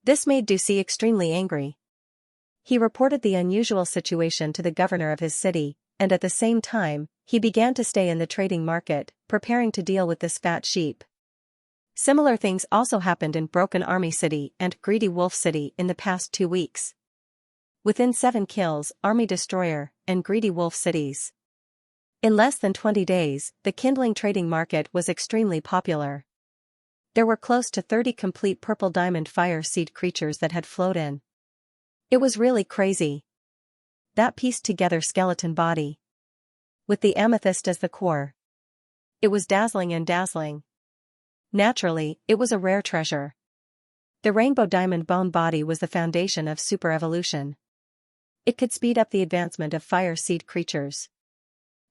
This made Ducey extremely angry. He reported the unusual situation to the governor of his city, and at the same time, he began to stay in the trading market, preparing to deal with this fat sheep. Similar things also happened in Broken Army City and Greedy Wolf City in the past 2 weeks. Within 7 kills, Army Destroyer, and Greedy Wolf cities. In less than 20 days, the kindling trading market was extremely popular. There were close to 30 complete purple diamond fire seed creatures that had flowed in. It was really crazy. That pieced together skeleton body, with the amethyst as the core. It was dazzling and dazzling. Naturally, it was a rare treasure. The rainbow diamond bone body was the foundation of superevolution. It could speed up the advancement of fire seed creatures.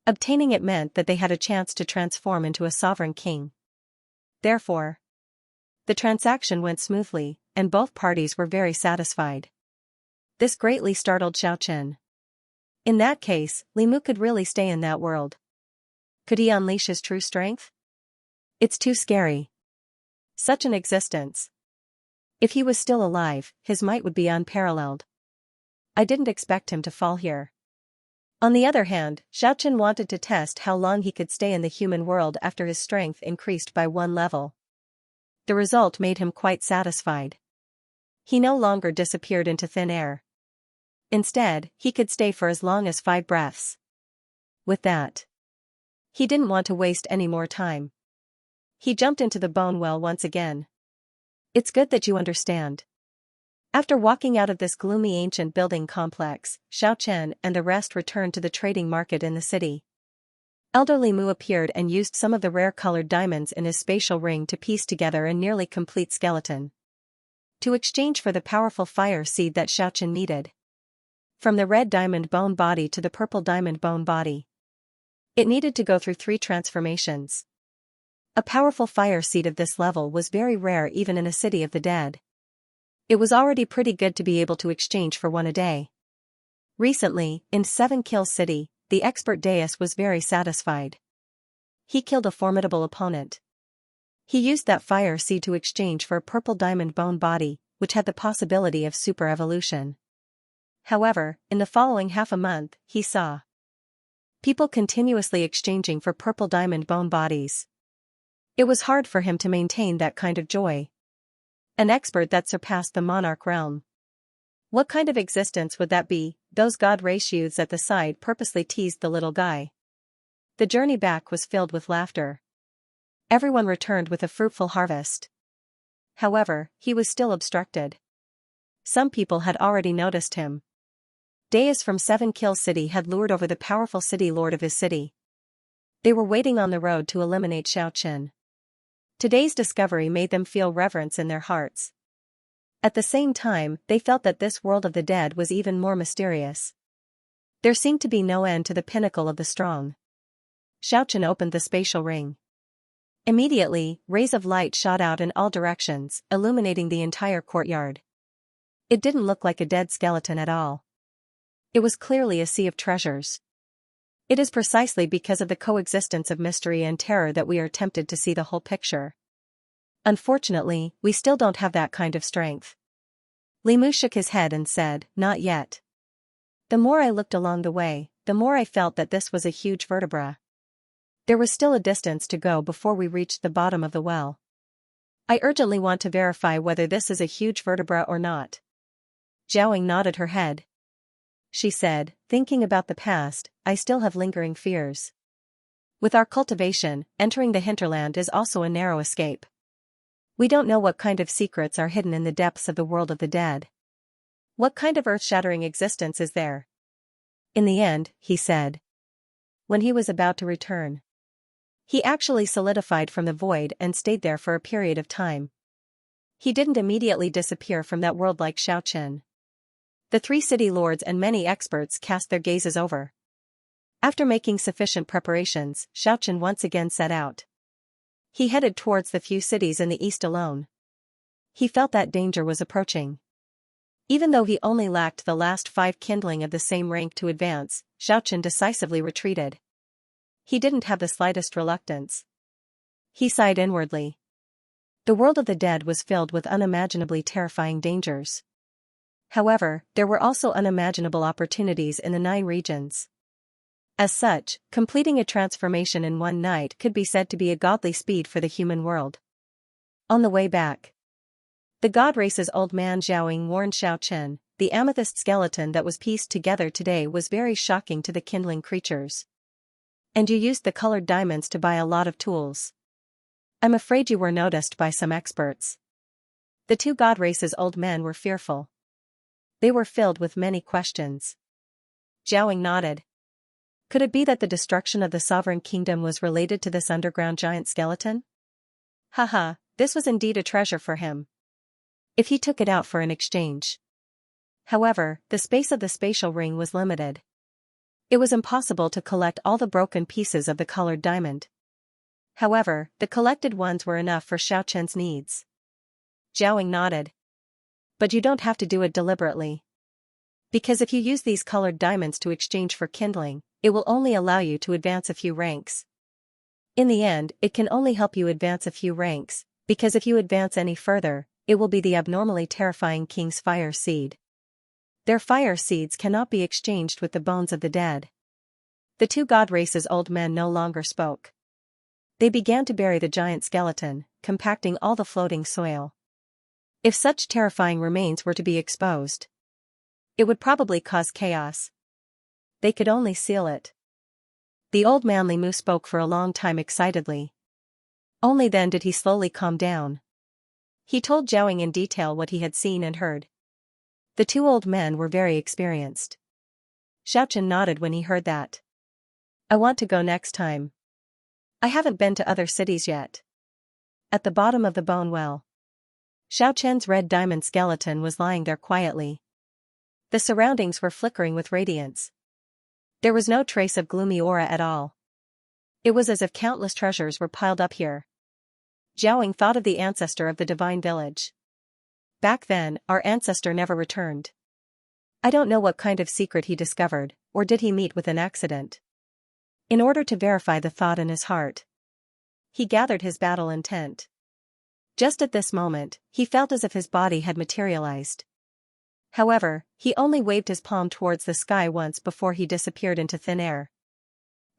Obtaining it meant that they had a chance to transform into a sovereign king. Therefore, the transaction went smoothly, and both parties were very satisfied. This greatly startled Xiaochen. In that case, Li Mu could really stay in that world. Could he unleash his true strength? It's too scary. Such an existence. If he was still alive, his might would be unparalleled. I didn't expect him to fall here. On the other hand, Xiaochen wanted to test how long he could stay in the human world after his strength increased by 1 level. The result made him quite satisfied. He no longer disappeared into thin air. Instead, he could stay for as long as 5 breaths. With that, he didn't want to waste any more time. He jumped into the bone well once again. It's good that you understand. After walking out of this gloomy ancient building complex, Xiaochen and the rest returned to the trading market in the city. Elder Li Mu appeared and used some of the rare colored diamonds in his spatial ring to piece together a nearly complete skeleton. To exchange for the powerful fire seed that Xiaochen needed. From the red diamond bone body to the purple diamond bone body. It needed to go through 3 transformations. A powerful fire seed of this level was very rare even in a city of the dead. It was already pretty good to be able to exchange for 1 a day. Recently, in 7 Kill City, the expert Deus was very satisfied. He killed a formidable opponent. He used that fire seed to exchange for a purple diamond bone body, which had the possibility of super evolution. However, in the following half a month, he saw people continuously exchanging for purple diamond bone bodies. It was hard for him to maintain that kind of joy. An expert that surpassed the monarch realm. What kind of existence would that be? Those god race youths at the side purposely teased the little guy. The journey back was filled with laughter. Everyone returned with a fruitful harvest. However, he was still obstructed. Some people had already noticed him. Deus from 7 Kill City had lured over the powerful city lord of his city. They were waiting on the road to eliminate Xiaochen. Today's discovery made them feel reverence in their hearts. At the same time, they felt that this world of the dead was even more mysterious. There seemed to be no end to the pinnacle of the strong. Xiaochen opened the spatial ring. Immediately, rays of light shot out in all directions, illuminating the entire courtyard. It didn't look like a dead skeleton at all. It was clearly a sea of treasures. It is precisely because of the coexistence of mystery and terror that we are tempted to see the whole picture. Unfortunately, we still don't have that kind of strength. Li Mu shook his head and said, "Not yet." The more I looked along the way, the more I felt that this was a huge vertebra. There was still a distance to go before we reached the bottom of the well. I urgently want to verify whether this is a huge vertebra or not. Zhaoying nodded her head. She said, "Thinking about the past, I still have lingering fears. With our cultivation, entering the hinterland is also a narrow escape. We don't know what kind of secrets are hidden in the depths of the world of the dead. What kind of earth-shattering existence is there?" In the end, he said. When he was about to return, he actually solidified from the void and stayed there for a period of time. He didn't immediately disappear from that world like Xiaochen. The 3 city lords and many experts cast their gazes over. After making sufficient preparations, Xiaochen once again set out. He headed towards the few cities in the east alone. He felt that danger was approaching. Even though he only lacked the last 5 kindling of the same rank to advance, Xiaochen decisively retreated. He didn't have the slightest reluctance. He sighed inwardly. The world of the dead was filled with unimaginably terrifying dangers. However, there were also unimaginable opportunities in the 9 regions. As such, completing a transformation in 1 night could be said to be a godly speed for the human world. On the way back, the god race's old man Zhaoying warned Xiaochen, the amethyst skeleton that was pieced together today was very shocking to the kindling creatures. And you used the colored diamonds to buy a lot of tools. I'm afraid you were noticed by some experts. The 2 god race's old men were fearful. They were filled with many questions. Zhaoying nodded. Could it be that the destruction of the sovereign kingdom was related to this underground giant skeleton? Haha, this was indeed a treasure for him. If he took it out for an exchange. However, the space of the spatial ring was limited. It was impossible to collect all the broken pieces of the colored diamond. However, the collected ones were enough for Xiaochen's needs. Zhaoying nodded. But you don't have to do it deliberately. Because if you use these colored diamonds to exchange for kindling, it will only allow you to advance a few ranks. In the end, it can only help you advance a few ranks, because if you advance any further, it will be the abnormally terrifying king's fire seed. Their fire seeds cannot be exchanged with the bones of the dead. The two god races' old men no longer spoke. They began to bury the giant skeleton, compacting all the floating soil. If such terrifying remains were to be exposed, it would probably cause chaos. They could only seal it. The old man Limu spoke for a long time excitedly. Only then did he slowly calm down. He told Zhaoying in detail what he had seen and heard. The two old men were very experienced. Xiaochen nodded when he heard that. I want to go next time. I haven't been to other cities yet. At the bottom of the bone well, Xiaochen's red diamond skeleton was lying there quietly. The surroundings were flickering with radiance. There was no trace of gloomy aura at all. It was as if countless treasures were piled up here. Zhaoying thought of the ancestor of the divine village. Back then, our ancestor never returned. I don't know what kind of secret he discovered, or did he meet with an accident. In order to verify the thought in his heart, he gathered his battle intent. Just at this moment, he felt as if his body had materialized. However, he only waved his palm towards the sky once before he disappeared into thin air.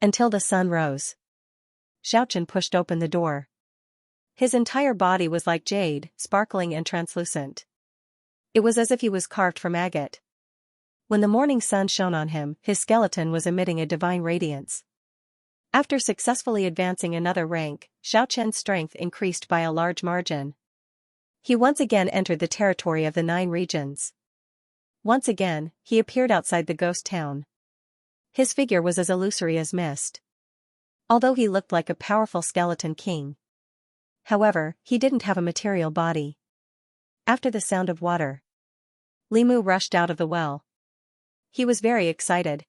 Until the sun rose. Xiaochen pushed open the door. His entire body was like jade, sparkling and translucent. It was as if he was carved from agate. When the morning sun shone on him, his skeleton was emitting a divine radiance. After successfully advancing another rank, Xiaochen's strength increased by a large margin. He once again entered the territory of the 9 regions. Once again, he appeared outside the ghost town. His figure was as illusory as mist. Although he looked like a powerful skeleton king. However, he didn't have a material body. After the sound of water, Limu rushed out of the well. He was very excited.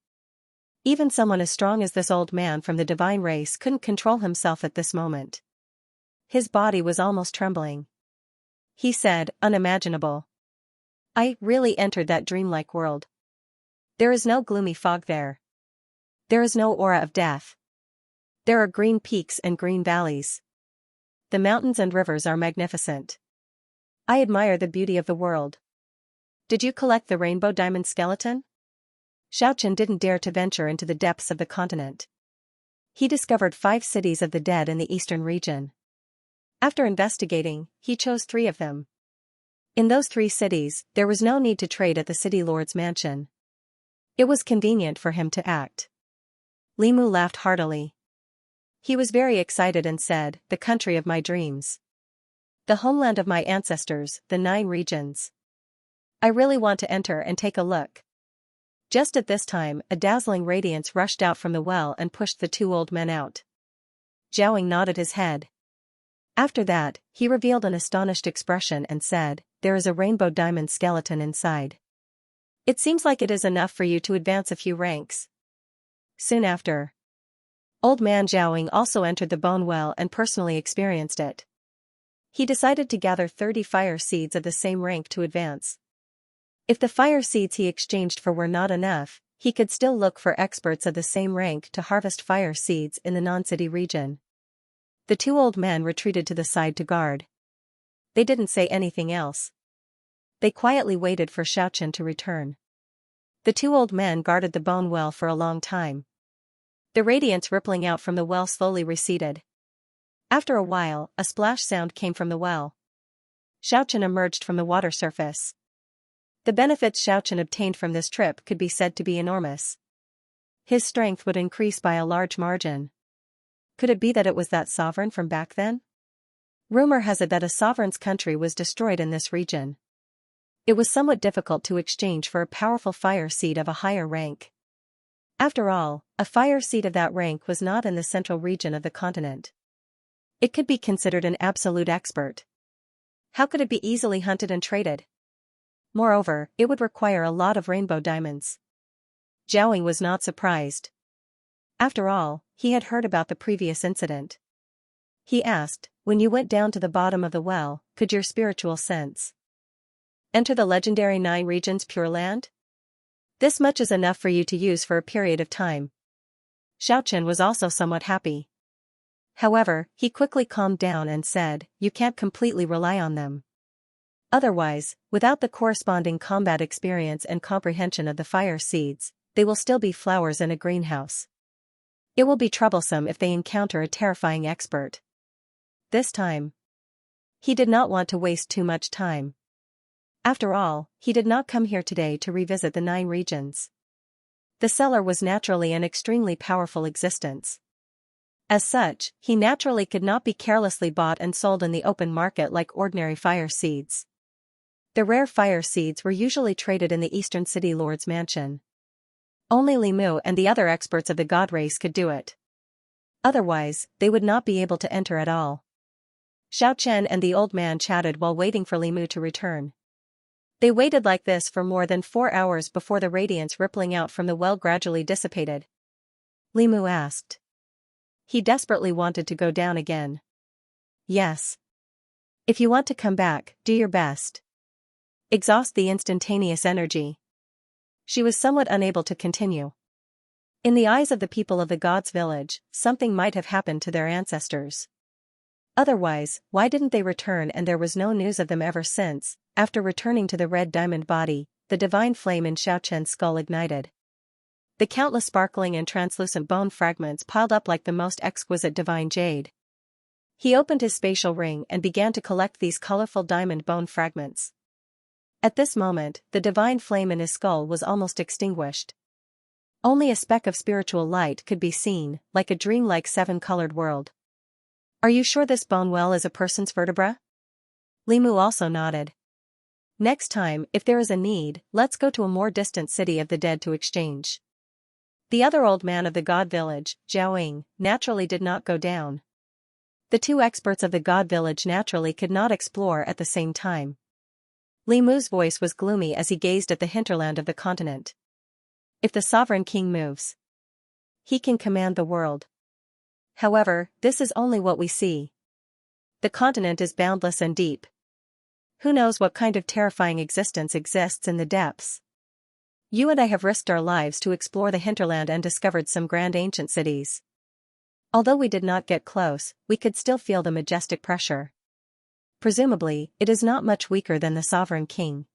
Even someone as strong as this old man from the divine race couldn't control himself at this moment. His body was almost trembling. He said, unimaginable. I really entered that dreamlike world. There is no gloomy fog there. There is no aura of death. There are green peaks and green valleys. The mountains and rivers are magnificent. I admire the beauty of the world. Did you collect the rainbow diamond skeleton? Xiaochen didn't dare to venture into the depths of the continent. He discovered 5 cities of the dead in the eastern region. After investigating, he chose 3 of them. In those 3 cities, there was no need to trade at the city lord's mansion. It was convenient for him to act. Limu laughed heartily. He was very excited and said, the country of my dreams. The homeland of my ancestors, the 9 regions. I really want to enter and take a look. Just at this time, a dazzling radiance rushed out from the well and pushed the 2 old men out. Zhaoying nodded his head. After that, he revealed an astonished expression and said, there is a rainbow diamond skeleton inside. It seems like it is enough for you to advance a few ranks. Soon after, Old man Zhaoying also entered the bone well and personally experienced it. He decided to gather 30 fire seeds of the same rank to advance. If the fire seeds he exchanged for were not enough, he could still look for experts of the same rank to harvest fire seeds in the non-city region. The 2 old men retreated to the side to guard. They didn't say anything else. They quietly waited for Xiaochen to return. The 2 old men guarded the bone well for a long time. The radiance rippling out from the well slowly receded. After a while, a splash sound came from the well. Xiaochen emerged from the water surface. The benefits Xiaochen obtained from this trip could be said to be enormous. His strength would increase by a large margin. Could it be that it was that sovereign from back then? Rumor has it that a sovereign's country was destroyed in this region. It was somewhat difficult to exchange for a powerful fire seed of a higher rank. After all, a fire seed of that rank was not in the central region of the continent. It could be considered an absolute expert. How could it be easily hunted and traded? Moreover, it would require a lot of rainbow diamonds. Zhao was not surprised. After all, he had heard about the previous incident. He asked, when you went down to the bottom of the well, could your spiritual sense enter the legendary 9 regions Pure Land? This much is enough for you to use for a period of time. Xiaochen was also somewhat happy. However, he quickly calmed down and said, you can't completely rely on them. Otherwise, without the corresponding combat experience and comprehension of the fire seeds, they will still be flowers in a greenhouse. It will be troublesome if they encounter a terrifying expert. This time, he did not want to waste too much time. After all, he did not come here today to revisit the 9 regions. The seller was naturally an extremely powerful existence. As such, he naturally could not be carelessly bought and sold in the open market like ordinary fire seeds. The rare fire seeds were usually traded in the Eastern City Lord's mansion. Only Li Mu and the other experts of the god race could do it. Otherwise, they would not be able to enter at all. Xiaochen and the old man chatted while waiting for Li Mu to return. They waited like this for more than 4 hours before the radiance rippling out from the well gradually dissipated. Li Mu asked. He desperately wanted to go down again. Yes. If you want to come back, do your best. Exhaust the instantaneous energy. She was somewhat unable to continue. In the eyes of the people of the gods' village, something might have happened to their ancestors. Otherwise, why didn't they return? And there was no news of them ever since. After returning to the red diamond body, the divine flame in Xiaochen's skull ignited. The countless sparkling and translucent bone fragments piled up like the most exquisite divine jade. He opened his spatial ring and began to collect these colorful diamond bone fragments. At this moment, the divine flame in his skull was almost extinguished. Only a speck of spiritual light could be seen, like a dreamlike 7-colored world. Are you sure this bone well is a person's vertebra? Li Mu also nodded. Next time, if there is a need, let's go to a more distant city of the dead to exchange. The other old man of the god village, Zhao, naturally did not go down. The 2 experts of the god village naturally could not explore at the same time. Li Mu's voice was gloomy as he gazed at the hinterland of the continent. If the sovereign king moves, he can command the world. However, this is only what we see. The continent is boundless and deep. Who knows what kind of terrifying existence exists in the depths? You and I have risked our lives to explore the hinterland and discovered some grand ancient cities. Although we did not get close, we could still feel the majestic pressure. Presumably, it is not much weaker than the sovereign king.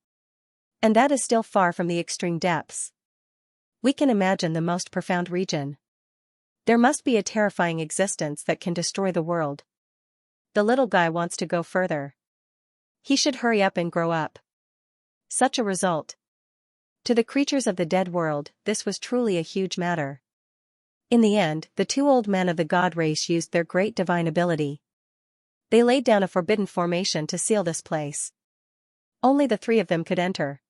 And that is still far from the extreme depths. We can imagine the most profound region. There must be a terrifying existence that can destroy the world. The little guy wants to go further. He should hurry up and grow up. Such a result. To the creatures of the dead world, this was truly a huge matter. In the end, the 2 old men of the god race used their great divine ability. They laid down a forbidden formation to seal this place. Only the 3 of them could enter.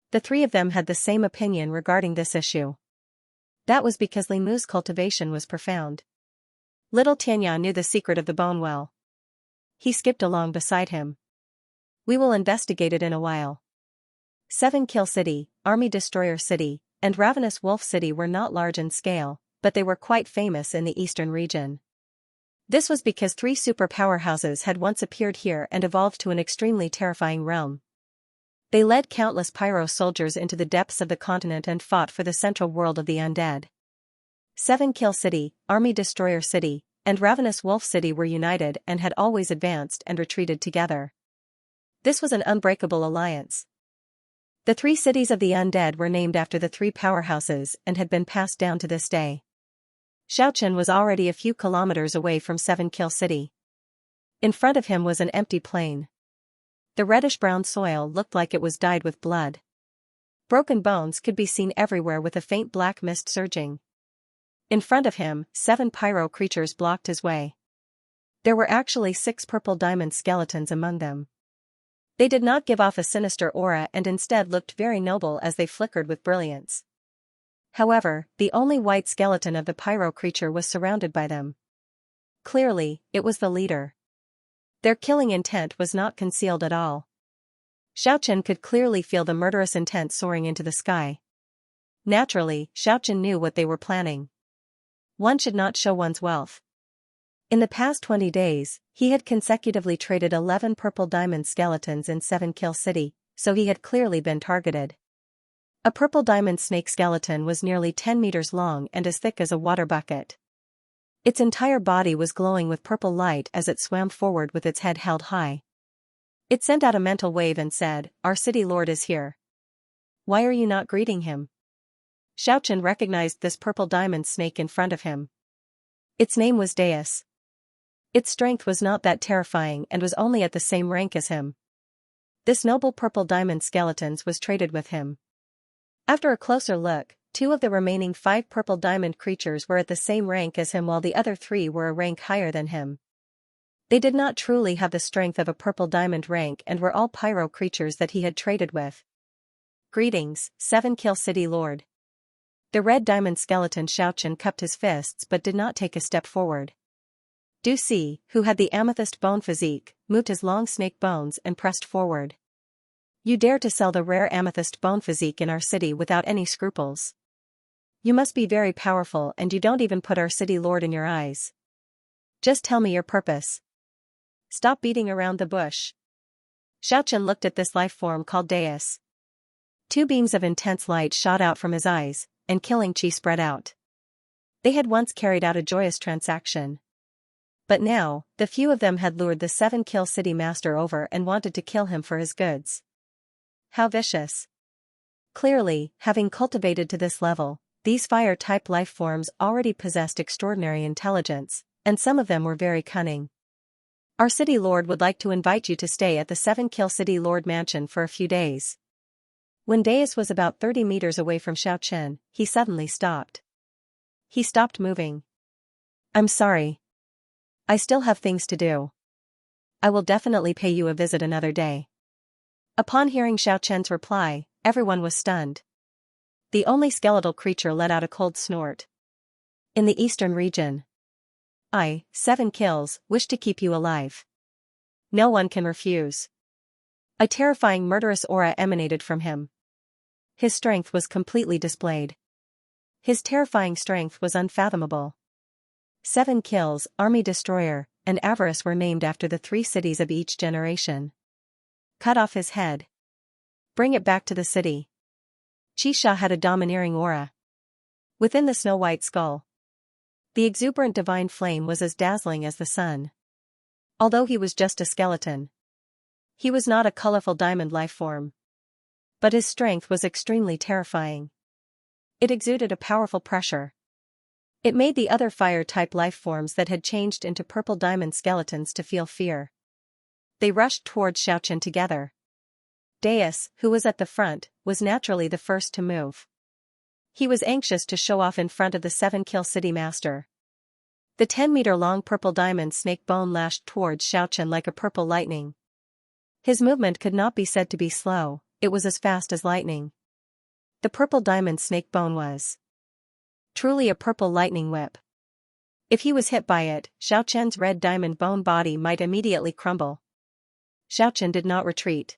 The 3 of them had the same opinion regarding this issue. That was because Li Mu's cultivation was profound. Little Tianya knew the secret of the bone well. He skipped along beside him. We will investigate it in a while. 7 Kill City, Army Destroyer City, and Ravenous Wolf City were not large in scale, but they were quite famous in the eastern region. This was because 3 super powerhouses had once appeared here and evolved to an extremely terrifying realm. They led countless pyro soldiers into the depths of the continent and fought for the central world of the undead. 7 Kill City, Army Destroyer City, and Ravenous Wolf City were united and had always advanced and retreated together. This was an unbreakable alliance. The 3 cities of the undead were named after the 3 powerhouses and had been passed down to this day. Xiaochen was already a few kilometers away from 7 Kill City. In front of him was an empty plain. The reddish-brown soil looked like it was dyed with blood. Broken bones could be seen everywhere with a faint black mist surging. In front of him, 7 pyro creatures blocked his way. There were actually 6 purple diamond skeletons among them. They did not give off a sinister aura and instead looked very noble as they flickered with brilliance. However, the only white skeleton of the pyro creature was surrounded by them. Clearly, it was the leader. Their killing intent was not concealed at all. Xiaochen could clearly feel the murderous intent soaring into the sky. Naturally, Xiaochen knew what they were planning. One should not show one's wealth. In the past 20 days, he had consecutively traded 11 purple diamond skeletons in 7 Kill City, so he had clearly been targeted. A purple diamond snake skeleton was nearly 10 meters long and as thick as a water bucket. Its entire body was glowing with purple light as it swam forward with its head held high. It sent out a mental wave and said, "Our city lord is here. Why are you not greeting him?" Xiaochen recognized this purple diamond snake in front of him. Its name was Deus. Its strength was not that terrifying and was only at the same rank as him. This noble purple diamond skeletons was traded with him. After a closer look, 2 of the remaining 5 purple diamond creatures were at the same rank as him while the other 3 were a rank higher than him. They did not truly have the strength of a purple diamond rank and were all pyro creatures that he had traded with. "Greetings, 7 Kill City Lord." The red diamond skeleton Xiaochen cupped his fists but did not take a step forward. Du Si, who had the amethyst bone physique, moved his long snake bones and pressed forward. "You dare to sell the rare amethyst bone physique in our city without any scruples? You must be very powerful and you don't even put our city lord in your eyes. Just tell me your purpose. Stop beating around the bush." Xiaochen looked at this life form called Deus. 2 beams of intense light shot out from his eyes, and killing chi spread out. They had once carried out a joyous transaction. But now, the few of them had lured the 7 Kill City Master over and wanted to kill him for his goods. How vicious. Clearly, having cultivated to this level, these fire-type life forms already possessed extraordinary intelligence, and some of them were very cunning. "Our city lord would like to invite you to stay at the 7 Kill City Lord Mansion for a few days." When Deus was about 30 meters away from Xiaochen, he suddenly stopped. He stopped moving. "I'm sorry. I still have things to do. I will definitely pay you a visit another day." Upon hearing Xiaochen's reply, everyone was stunned. The only skeletal creature let out a cold snort. "In the eastern region. I, 7 kills, wish to keep you alive. No one can refuse." A terrifying murderous aura emanated from him. His strength was completely displayed. His terrifying strength was unfathomable. 7 kills, Army Destroyer, and Avarice were named after the 3 cities of each generation. Cut off his head. Bring it back to the city. Xianxia had a domineering aura. Within the snow-white skull, the exuberant divine flame was as dazzling as the sun. Although he was just a skeleton, he was not a colorful diamond life form. But his strength was extremely terrifying. It exuded a powerful pressure. It made the other fire-type life forms that had changed into purple diamond skeletons to feel fear. They rushed towards Xiaochen together. Deus, who was at the front, was naturally the first to move. He was anxious to show off in front of the 7 Kill City Master. The 10-meter-long purple diamond snake bone lashed towards Xiaochen like a purple lightning. His movement could not be said to be slow, it was as fast as lightning. The purple diamond snake bone was truly a purple lightning whip. If he was hit by it, Xiaochen's red diamond bone body might immediately crumble. Xiaochen did not retreat.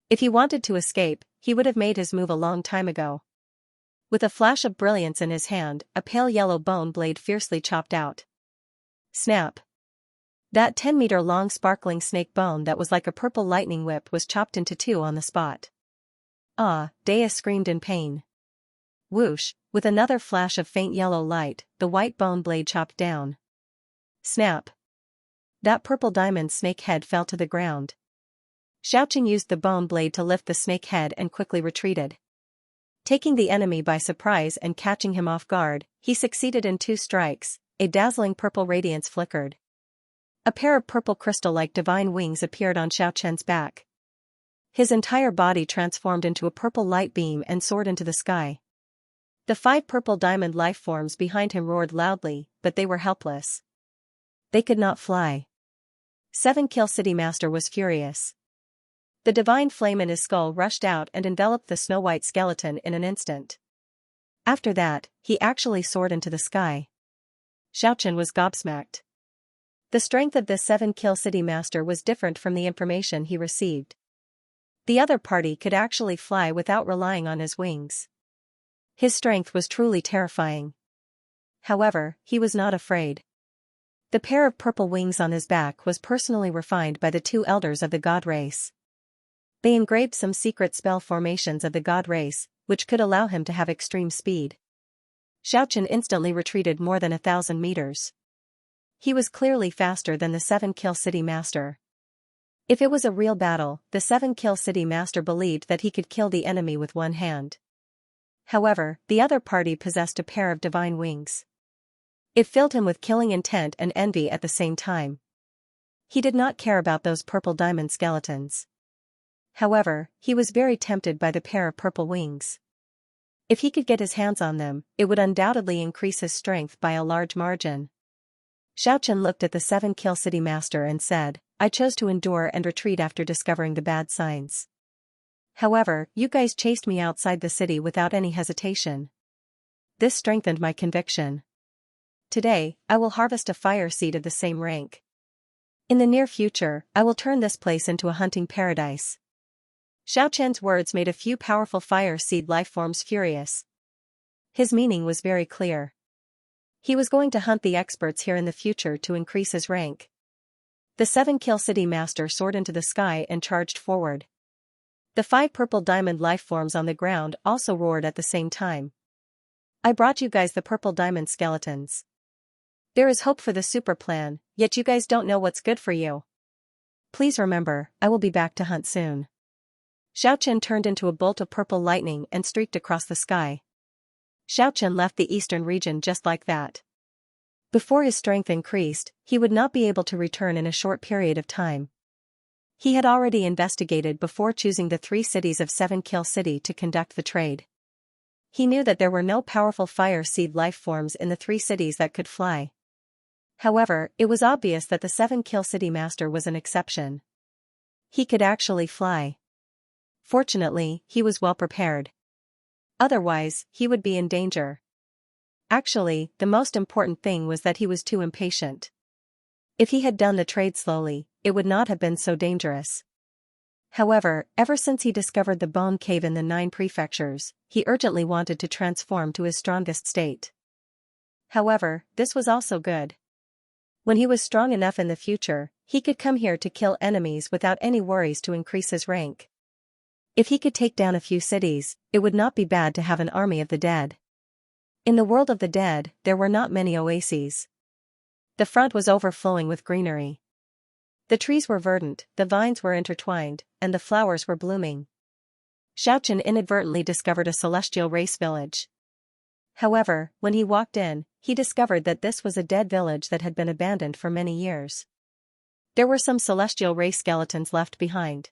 If he wanted to escape, he would have made his move a long time ago. With a flash of brilliance in his hand, a pale yellow bone blade fiercely chopped out. Snap! That 10-meter-long sparkling snake bone that was like a purple lightning whip was chopped into 2 on the spot. Ah! Deus screamed in pain. Whoosh! With another flash of faint yellow light, the white bone blade chopped down. Snap! That purple diamond snake head fell to the ground. Xiaochen used the bone blade to lift the snake head and quickly retreated. Taking the enemy by surprise and catching him off guard, he succeeded in 2 strikes, a dazzling purple radiance flickered. A pair of purple crystal-like divine wings appeared on Xiaochen's back. His entire body transformed into a purple light beam and soared into the sky. The 5 purple diamond life forms behind him roared loudly, but they were helpless. They could not fly. 7 Kill City Master was furious. The divine flame in his skull rushed out and enveloped the snow-white skeleton in an instant. After that, he actually soared into the sky. Xiaochen was gobsmacked. The strength of this 7-kill city master was different from the information he received. The other party could actually fly without relying on his wings. His strength was truly terrifying. However, he was not afraid. The pair of purple wings on his back was personally refined by the 2 elders of the god race. They engraved some secret spell formations of the god race, which could allow him to have extreme speed. Xianxia instantly retreated more than 1,000 meters. He was clearly faster than the 7-kill city master. If it was a real battle, the 7-kill city master believed that he could kill the enemy with one hand. However, the other party possessed a pair of divine wings. It filled him with killing intent and envy at the same time. He did not care about those purple diamond skeletons. However, he was very tempted by the pair of purple wings. If he could get his hands on them, it would undoubtedly increase his strength by a large margin. Xianxia looked at the 7-kill city master and said, "I chose to endure and retreat after discovering the bad signs. However, you guys chased me outside the city without any hesitation. This strengthened my conviction. Today, I will harvest a fire seed of the same rank. In the near future, I will turn this place into a hunting paradise." Xiaoqian's words made a few powerful fire seed lifeforms furious. His meaning was very clear. He was going to hunt the experts here in the future to increase his rank. The 7-kill city master soared into the sky and charged forward. The 5 purple diamond lifeforms on the ground also roared at the same time. "I brought you guys the purple diamond skeletons. There is hope for the super plan, yet you guys don't know what's good for you. Please remember, I will be back to hunt soon." Xiaoqian turned into a bolt of purple lightning and streaked across the sky. Xiaoqian left the eastern region just like that. Before his strength increased, he would not be able to return in a short period of time. He had already investigated before choosing the 3 cities of 7-kill city to conduct the trade. He knew that there were no powerful fire seed life forms in the 3 cities that could fly. However, it was obvious that the 7-kill city master was an exception. He could actually fly. Fortunately, he was well prepared. Otherwise, he would be in danger. Actually, the most important thing was that he was too impatient. If he had done the trade slowly, it would not have been so dangerous. However, ever since he discovered the bone cave in the 9 prefectures, he urgently wanted to transform to his strongest state. However, this was also good. When he was strong enough in the future, he could come here to kill enemies without any worries to increase his rank. If he could take down a few cities, it would not be bad to have an army of the dead. In the world of the dead, there were not many oases. The front was overflowing with greenery. The trees were verdant, the vines were intertwined, and the flowers were blooming. Xiaoqian inadvertently discovered a celestial race village. However, when he walked in, he discovered that this was a dead village that had been abandoned for many years. There were some celestial race skeletons left behind.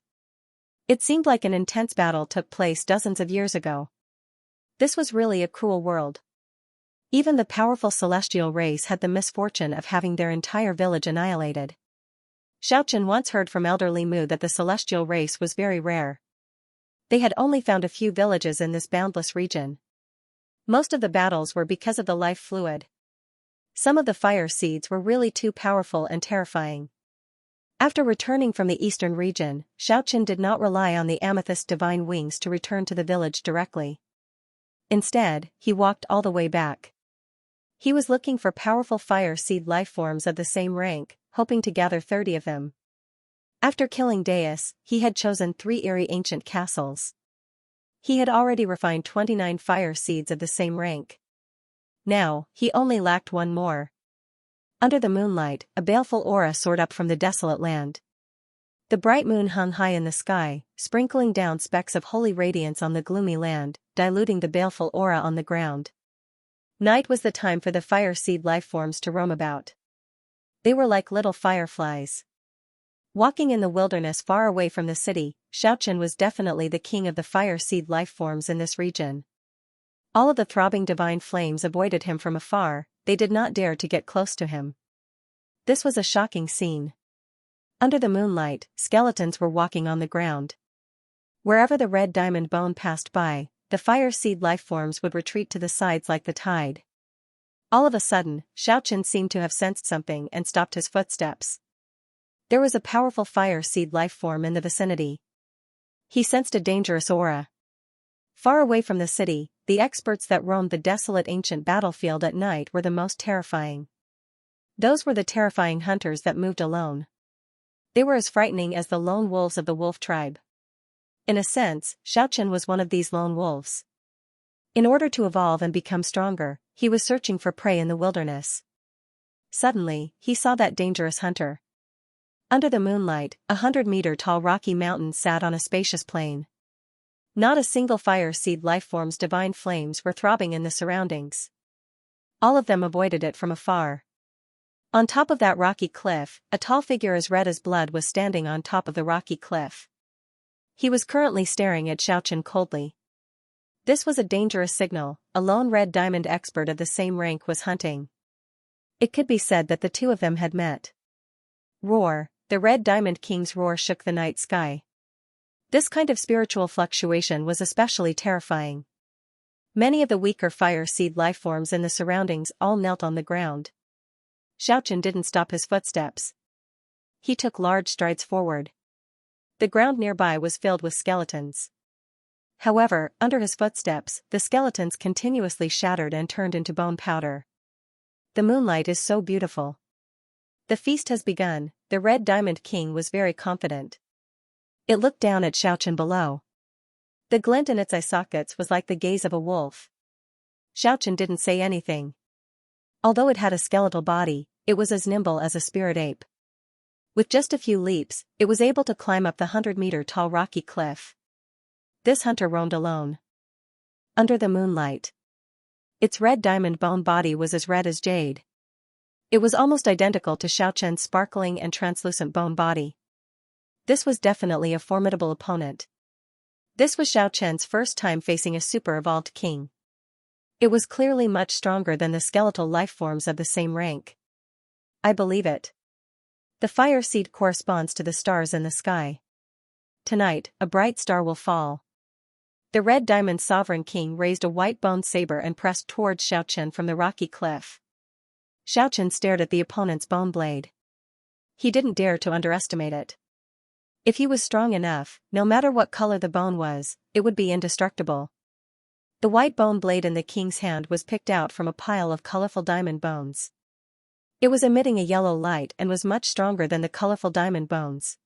It seemed like an intense battle took place dozens of years ago. This was really a cruel world. Even the powerful celestial race had the misfortune of having their entire village annihilated. Xiaoqian once heard from elderly Mu that the celestial race was very rare. They had only found a few villages in this boundless region. Most of the battles were because of the life fluid. Some of the fire seeds were really too powerful and terrifying. After returning from the eastern region, Xiaoqian did not rely on the amethyst divine wings to return to the village directly. Instead, he walked all the way back. He was looking for powerful fire seed lifeforms of the same rank, hoping to gather 30 of them. After killing Deus, he had chosen 3 eerie ancient castles. He had already refined 29 fire seeds of the same rank. Now, he only lacked 1 more. Under the moonlight, a baleful aura soared up from the desolate land. The bright moon hung high in the sky, sprinkling down specks of holy radiance on the gloomy land, diluting the baleful aura on the ground. Night was the time for the fire seed lifeforms to roam about. They were like little fireflies. Walking in the wilderness far away from the city, Xiaoqian was definitely the king of the fire seed lifeforms in this region. All of the throbbing divine flames avoided him from afar, they did not dare to get close to him. This was a shocking scene. Under the moonlight, skeletons were walking on the ground. Wherever the red diamond bone passed by, the fire seed lifeforms would retreat to the sides like the tide. All of a sudden, Xiaochen seemed to have sensed something and stopped his footsteps. There was a powerful fire seed life form in the vicinity. He sensed a dangerous aura. Far away from the city, the experts that roamed the desolate ancient battlefield at night were the most terrifying. Those were the terrifying hunters that moved alone. They were as frightening as the lone wolves of the wolf tribe. In a sense, Xiaochen was one of these lone wolves. In order to evolve and become stronger, he was searching for prey in the wilderness. Suddenly, he saw that dangerous hunter. Under the moonlight, 100-meter-tall rocky mountain sat on a spacious plain. Not a single fire seed lifeform's divine flames were throbbing in the surroundings. All of them avoided it from afar. On top of that rocky cliff, a tall figure as red as blood was standing on top of the rocky cliff. He was currently staring at Xiaochen coldly. This was a dangerous signal. A lone red diamond expert of the same rank was hunting. It could be said that the two of them had met. Roar! The red diamond king's roar shook the night sky. This kind of spiritual fluctuation was especially terrifying. Many of the weaker fire seed lifeforms in the surroundings all knelt on the ground. Xiaochen didn't stop his footsteps. He took large strides forward. The ground nearby was filled with skeletons. However, under his footsteps, the skeletons continuously shattered and turned into bone powder. The moonlight is so beautiful. The feast has begun. The red diamond king was very confident. It looked down at Xiaochen below. The glint in its eye sockets was like the gaze of a wolf. Xiaochen didn't say anything. Although it had a skeletal body, it was as nimble as a spirit ape. With just a few leaps, it was able to climb up the 100-meter-tall rocky cliff. This hunter roamed alone. Under the moonlight. Its red diamond bone body was as red as jade. It was almost identical to Xiaochen's sparkling and translucent bone body. This was definitely a formidable opponent. This was Xiaochen's first time facing a super-evolved king. It was clearly much stronger than the skeletal lifeforms of the same rank. I believe it. The fire seed corresponds to the stars in the sky. Tonight, a bright star will fall. The red diamond sovereign king raised a white bone saber and pressed towards Xiaochen from the rocky cliff. Xiaochen stared at the opponent's bone blade. He didn't dare to underestimate it. If he was strong enough, no matter what color the bone was, it would be indestructible. The white bone blade in the king's hand was picked out from a pile of colorful diamond bones. It was emitting a yellow light and was much stronger than the colorful diamond bones.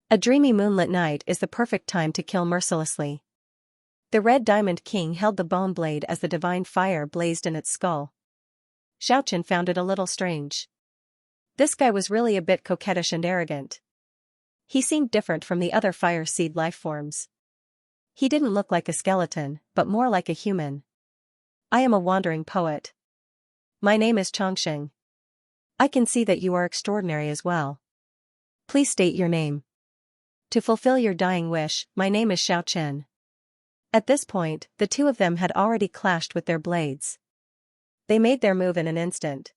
A dreamy moonlit night is the perfect time to kill mercilessly. The red diamond king held the bone blade as the divine fire blazed in its skull. Xiaochen found it a little strange. This guy was really a bit coquettish and arrogant. He seemed different from the other fire seed lifeforms. He didn't look like a skeleton, but more like a human. I am a wandering poet. My name is Xianxia. I can see that you are extraordinary as well. Please state your name. To fulfill your dying wish, my name is Xiaochen. At this point, the two of them had already clashed with their blades. They made their move in an instant.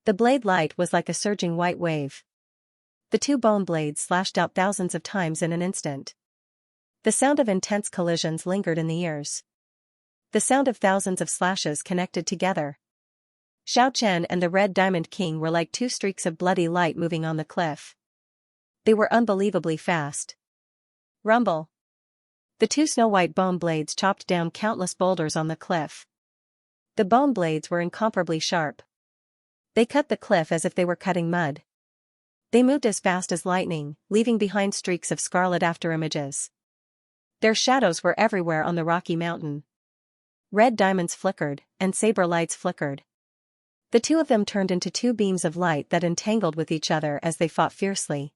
The blade light was like a surging white wave. The two bone blades slashed out thousands of times in an instant. The sound of intense collisions lingered in the ears. The sound of thousands of slashes connected together. Xiaochen and the red diamond king were like two streaks of bloody light moving on the cliff. They were unbelievably fast. Rumble. The two snow-white bone blades chopped down countless boulders on the cliff. The bone blades were incomparably sharp. They cut the cliff as if they were cutting mud. They moved as fast as lightning, leaving behind streaks of scarlet afterimages. Their shadows were everywhere on the rocky mountain. Red diamonds flickered, and saber lights flickered. The two of them turned into two beams of light that entangled with each other as they fought fiercely.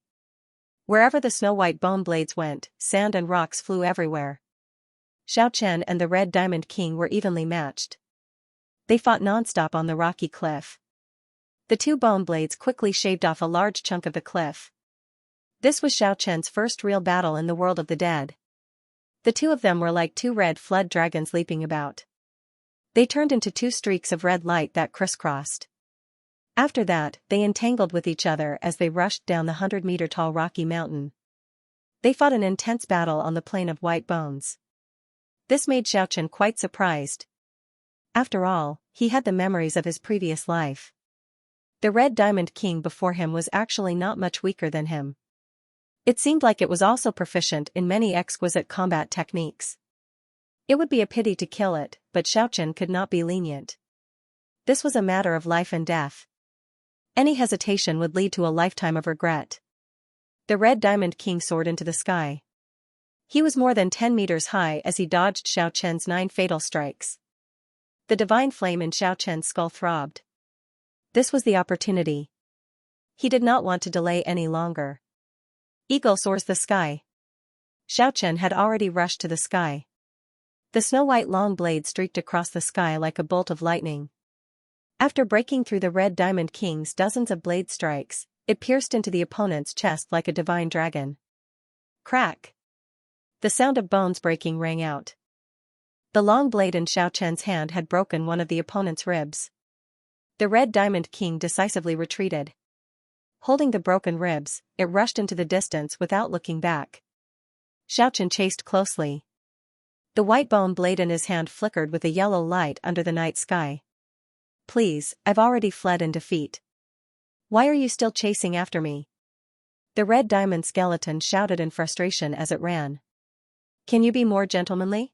Wherever the snow-white bone blades went, sand and rocks flew everywhere. Xiaochen and the red diamond king were evenly matched. They fought non-stop on the rocky cliff. The two bone blades quickly shaved off a large chunk of the cliff. This was Xiaochen's first real battle in the world of the dead. The two of them were like two red flood dragons leaping about. They turned into two streaks of red light that crisscrossed. After that, they entangled with each other as they rushed down the 100-meter-tall rocky mountain. They fought an intense battle on the plain of white bones. This made Xiaochen quite surprised. After all, he had the memories of his previous life. The Red Diamond King before him was actually not much weaker than him. It seemed like it was also proficient in many exquisite combat techniques. It would be a pity to kill it, but Xiaochen could not be lenient. This was a matter of life and death. Any hesitation would lead to a lifetime of regret. The Red Diamond King soared into the sky. He was more than 10 meters high as he dodged Xiaochen's 9 fatal strikes. The divine flame in Xiaochen's skull throbbed. This was the opportunity. He did not want to delay any longer. Eagle soars the sky. Xiaochen had already rushed to the sky. The snow-white long blade streaked across the sky like a bolt of lightning. After breaking through the Red Diamond King's dozens of blade strikes, it pierced into the opponent's chest like a divine dragon. Crack! The sound of bones breaking rang out. The long blade in Xiaochen's hand had broken one of the opponent's ribs. The Red Diamond King decisively retreated. Holding the broken ribs, it rushed into the distance without looking back. Xiaochen chased closely. The white bone blade in his hand flickered with a yellow light under the night sky. Please, I've already fled in defeat. Why are you still chasing after me? The Red Diamond Skeleton shouted in frustration as it ran. Can you be more gentlemanly?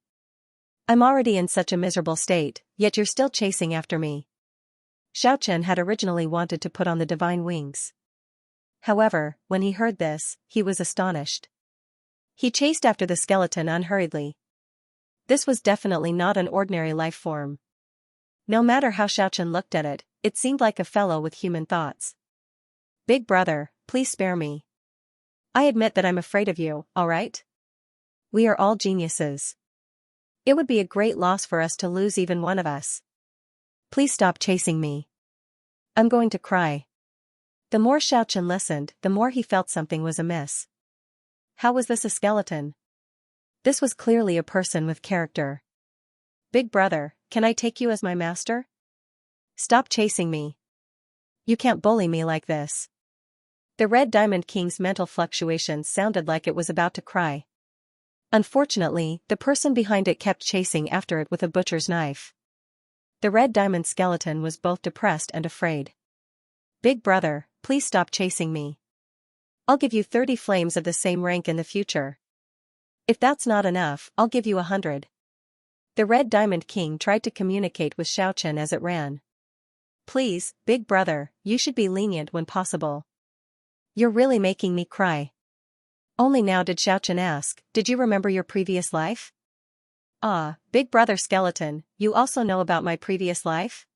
I'm already in such a miserable state, yet you're still chasing after me. Xiaochen had originally wanted to put on the divine wings. However, when he heard this, he was astonished. He chased after the skeleton unhurriedly. This was definitely not an ordinary life form. No matter how Xiaochen looked at it, it seemed like a fellow with human thoughts. Big brother, please spare me. I admit that I'm afraid of you, alright? We are all geniuses. It would be a great loss for us to lose even one of us. Please stop chasing me. I'm going to cry. The more Xiaochen listened, the more he felt something was amiss. How was this a skeleton? This was clearly a person with character. Big brother, can I take you as my master? Stop chasing me. You can't bully me like this. The Red Diamond King's mental fluctuations sounded like it was about to cry. Unfortunately, the person behind it kept chasing after it with a butcher's knife. The Red Diamond Skeleton was both depressed and afraid. Big brother, please stop chasing me. I'll give you 30 flames of the same rank in the future. If that's not enough, I'll give you 100. The Red Diamond King tried to communicate with Xiaochen as it ran. Please, big brother, you should be lenient when possible. You're really making me cry. Only now did Xiaochen ask, did you remember your previous life? Ah, big brother skeleton, you also know about my previous life?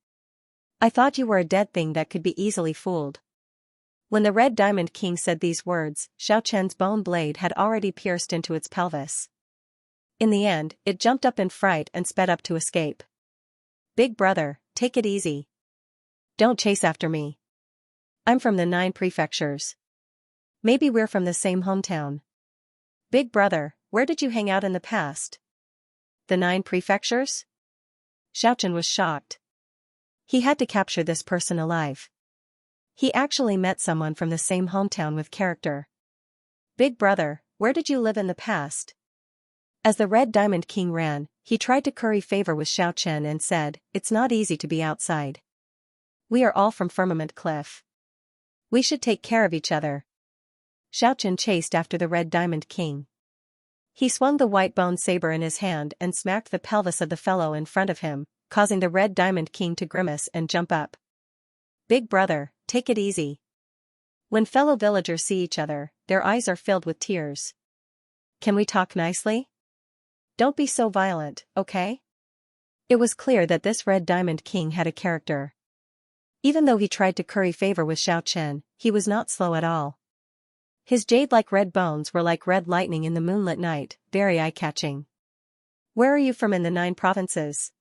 I thought you were a dead thing that could be easily fooled. When the Red Diamond King said these words, Xiaochen's bone blade had already pierced into its pelvis. In the end, it jumped up in fright and sped up to escape. Big brother, take it easy. Don't chase after me. I'm from the 9 prefectures. Maybe we're from the same hometown. Big brother, where did you hang out in the past? The 9 prefectures? Xiaochen was shocked. He had to capture this person alive. He actually met someone from the same hometown with character. Big brother, where did you live in the past? As the Red Diamond King ran, he tried to curry favor with Xiaochen and said, it's not easy to be outside. We are all from Firmament Cliff. We should take care of each other. Xiaochen chased after the Red Diamond King. He swung the white bone saber in his hand and smacked the pelvis of the fellow in front of him, causing the Red Diamond King to grimace and jump up. Big brother, take it easy. When fellow villagers see each other, their eyes are filled with tears. Can we talk nicely? Don't be so violent, okay? It was clear that this Red Diamond King had a character. Even though he tried to curry favor with Xiaochen, he was not slow at all. His jade-like red bones were like red lightning in the moonlit night, very eye-catching. Where are you from in the 9 provinces?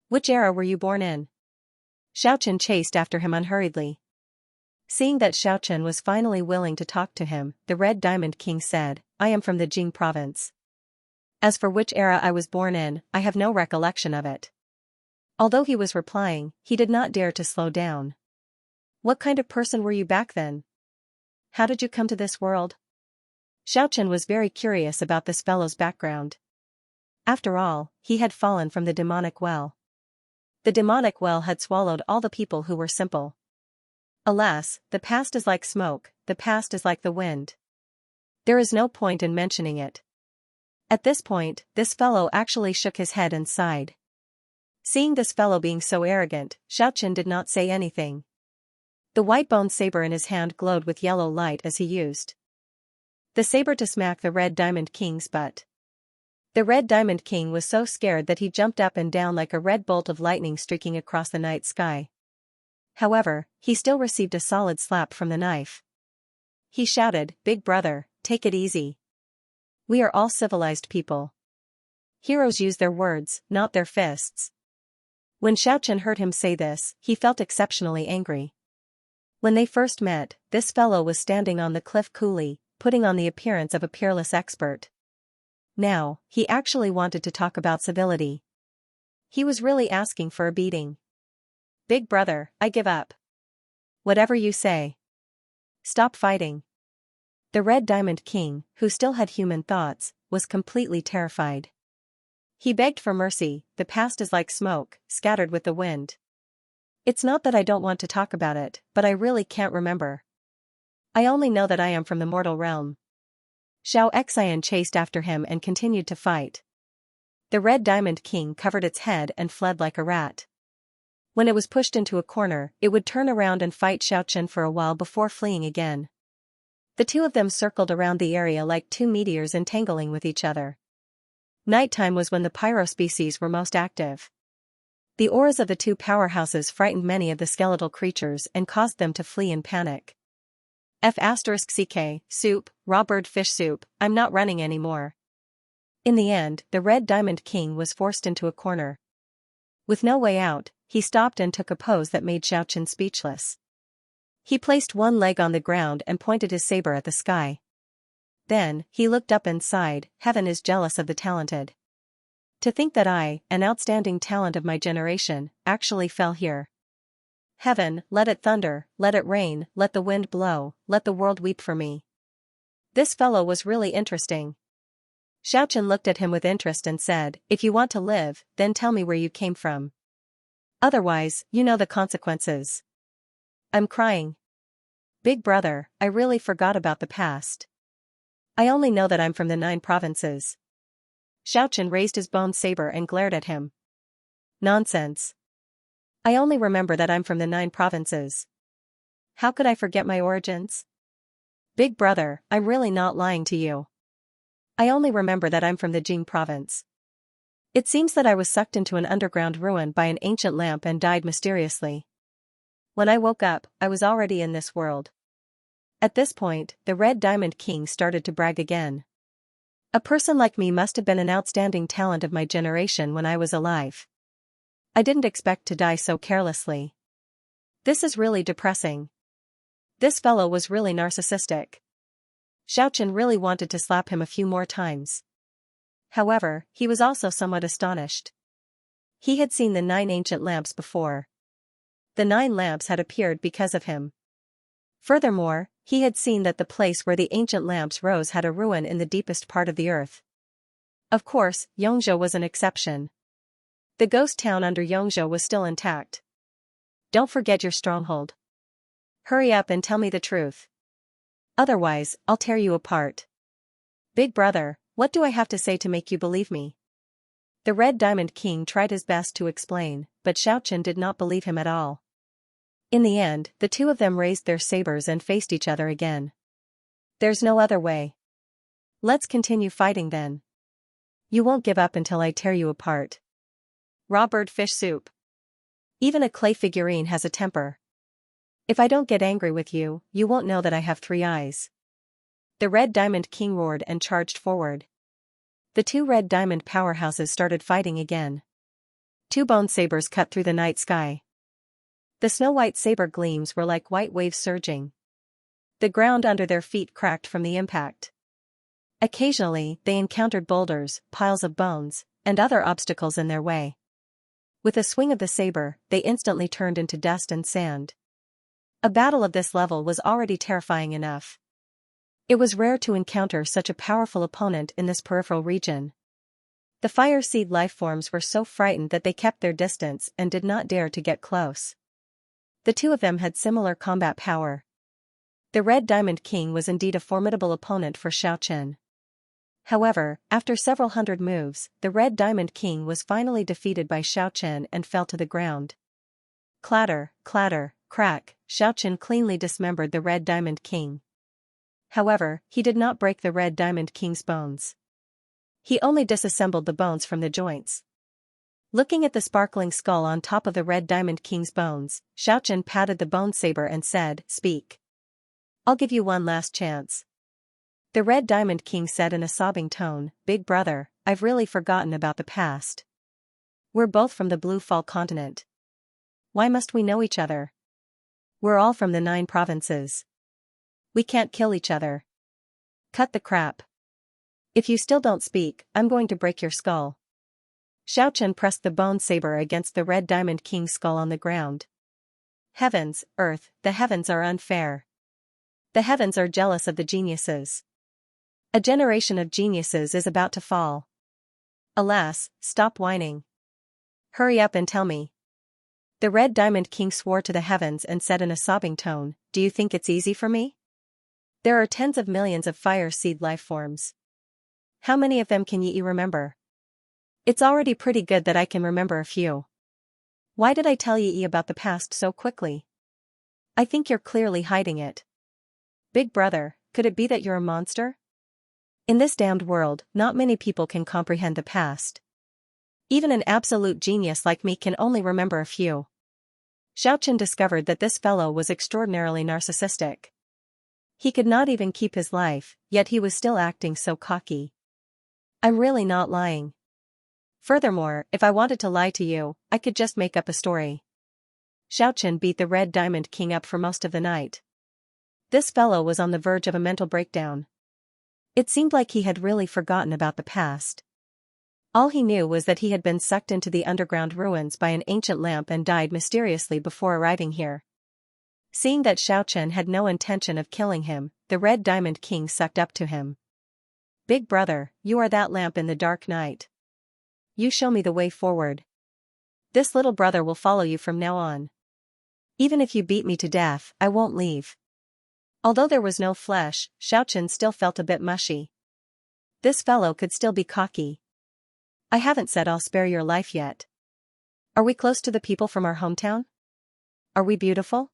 Which era were you born in? Xiaochen chased after him unhurriedly. Seeing that Xiaochen was finally willing to talk to him, the Red Diamond King said, I am from the Jing province. As for which era I was born in, I have no recollection of it. Although he was replying, he did not dare to slow down. What kind of person were you back then? How did you come to this world? Xiaochen was very curious about this fellow's background. After all, he had fallen from the demonic well. The demonic well had swallowed all the people who were simple. Alas, the past is like smoke, the past is like the wind. There is no point in mentioning it. At this point, this fellow actually shook his head and sighed. Seeing this fellow being so arrogant, Xiaochen did not say anything. The white-boned saber in his hand glowed with yellow light as he used the saber to smack the Red Diamond King's butt. The Red Diamond King was so scared that he jumped up and down like a red bolt of lightning streaking across the night sky. However, he still received a solid slap from the knife. He shouted, "Big brother, take it easy. We are all civilized people. Heroes use their words, not their fists." When Xiaochen heard him say this, he felt exceptionally angry. When they first met, this fellow was standing on the cliff coolly, putting on the appearance of a peerless expert. Now, he actually wanted to talk about civility. He was really asking for a beating. "Big brother, I give up. Whatever you say. Stop fighting." The Red Diamond King, who still had human thoughts, was completely terrified. He begged for mercy. "The past is like smoke, scattered with the wind. It's not that I don't want to talk about it, but I really can't remember. I only know that I am from the mortal realm." Xianxia chased after him and continued to fight. The Red Diamond King covered its head and fled like a rat. When it was pushed into a corner, it would turn around and fight Xiaochen for a while before fleeing again. The two of them circled around the area like two meteors entangling with each other. Nighttime was when the pyro species were most active. The auras of the two powerhouses frightened many of the skeletal creatures and caused them to flee in panic. F***CK, soup, raw bird fish soup, I'm not running anymore. In the end, the Red Diamond King was forced into a corner. With no way out, he stopped and took a pose that made Xiaochen speechless. He placed one leg on the ground and pointed his saber at the sky. Then, he looked up and sighed, "Heaven is jealous of the talented. To think that I, an outstanding talent of my generation, actually fell here. Heaven, let it thunder, let it rain, let the wind blow, let the world weep for me." This fellow was really interesting. Xiaochen looked at him with interest and said, "If you want to live, then tell me where you came from. Otherwise, you know the consequences." "I'm crying. Big brother, I really forgot about the past. I only know that I'm from the 9 provinces." Xiaochen raised his bone saber and glared at him. "Nonsense. I only remember that I'm from the 9 provinces. How could I forget my origins? Big brother, I'm really not lying to you. I only remember that I'm from the Jing province. It seems that I was sucked into an underground ruin by an ancient lamp and died mysteriously. When I woke up, I was already in this world." At this point, the Red Diamond King started to brag again. "A person like me must have been an outstanding talent of my generation when I was alive. I didn't expect to die so carelessly. This is really depressing." This fellow was really narcissistic. Xiaochen really wanted to slap him a few more times. However, he was also somewhat astonished. He had seen the 9 ancient lamps before. The 9 lamps had appeared because of him. Furthermore, he had seen that the place where the ancient lamps rose had a ruin in the deepest part of the earth. Of course, Xianxia was an exception. The ghost town under Xianxia was still intact. "Don't forget your stronghold. Hurry up and tell me the truth. Otherwise, I'll tear you apart. Big brother, what do I have to say to make you believe me?" The Red Diamond King tried his best to explain, but Xiaochen did not believe him at all. In the end, the two of them raised their sabers and faced each other again. "There's no other way. Let's continue fighting then. You won't give up until I tear you apart. Raw bird fish soup. Even a clay figurine has a temper. If I don't get angry with you, you won't know that I have 3 eyes." The Red Diamond King roared and charged forward. The 2 red diamond powerhouses started fighting again. 2 bone sabers cut through the night sky. The snow-white saber gleams were like white waves surging. The ground under their feet cracked from the impact. Occasionally, they encountered boulders, piles of bones, and other obstacles in their way. With a swing of the saber, they instantly turned into dust and sand. A battle of this level was already terrifying enough. It was rare to encounter such a powerful opponent in this peripheral region. The fire seed lifeforms were so frightened that they kept their distance and did not dare to get close. The two of them had similar combat power. The Red Diamond King was indeed a formidable opponent for Xianxia. However, after several hundred moves, the Red Diamond King was finally defeated by Xianxia and fell to the ground. Clatter, clatter, crack, Xianxia cleanly dismembered the Red Diamond King. However, he did not break the Red Diamond King's bones. He only disassembled the bones from the joints. Looking at the sparkling skull on top of the Red Diamond King's bones, Xianxia patted the bone saber and said, "Speak. I'll give you one last chance." The Red Diamond King said in a sobbing tone, "Big brother, I've really forgotten about the past. We're both from the Blue Fall continent. Why must we know each other? We're all from the 9 provinces. We can't kill each other. Cut the crap. If you still don't speak, I'm going to break your skull." Xianxia pressed the bone saber against the Red Diamond King's skull on the ground. Heavens, earth, the heavens are unfair. The heavens are jealous of the geniuses. A generation of geniuses is about to fall. Alas, stop whining. Hurry up and tell me. The Red Diamond King swore to the heavens and said in a sobbing tone, "Do you think it's easy for me? There are tens of millions of fire seed lifeforms. How many of them can ye remember? It's already pretty good that I can remember a few. Why did I tell ye about the past so quickly? I think you're clearly hiding it. Big brother, could it be that you're a monster? In this damned world, not many people can comprehend the past. Even an absolute genius like me can only remember a few." Xianxia discovered that this fellow was extraordinarily narcissistic. He could not even keep his life, yet he was still acting so cocky. "I'm really not lying. Furthermore, if I wanted to lie to you, I could just make up a story." Xianxia beat the Red Diamond King up for most of the night. This fellow was on the verge of a mental breakdown. It seemed like he had really forgotten about the past. All he knew was that he had been sucked into the underground ruins by an ancient lamp and died mysteriously before arriving here. Seeing that Xianxia had no intention of killing him, the Red Diamond King sucked up to him. "Big brother, you are that lamp in the dark night. You show me the way forward. This little brother will follow you from now on. Even if you beat me to death, I won't leave." Although there was no flesh, Xianxia still felt a bit mushy. This fellow could still be cocky. "I haven't said I'll spare your life yet. Are we close to the people from our hometown? Are we beautiful?"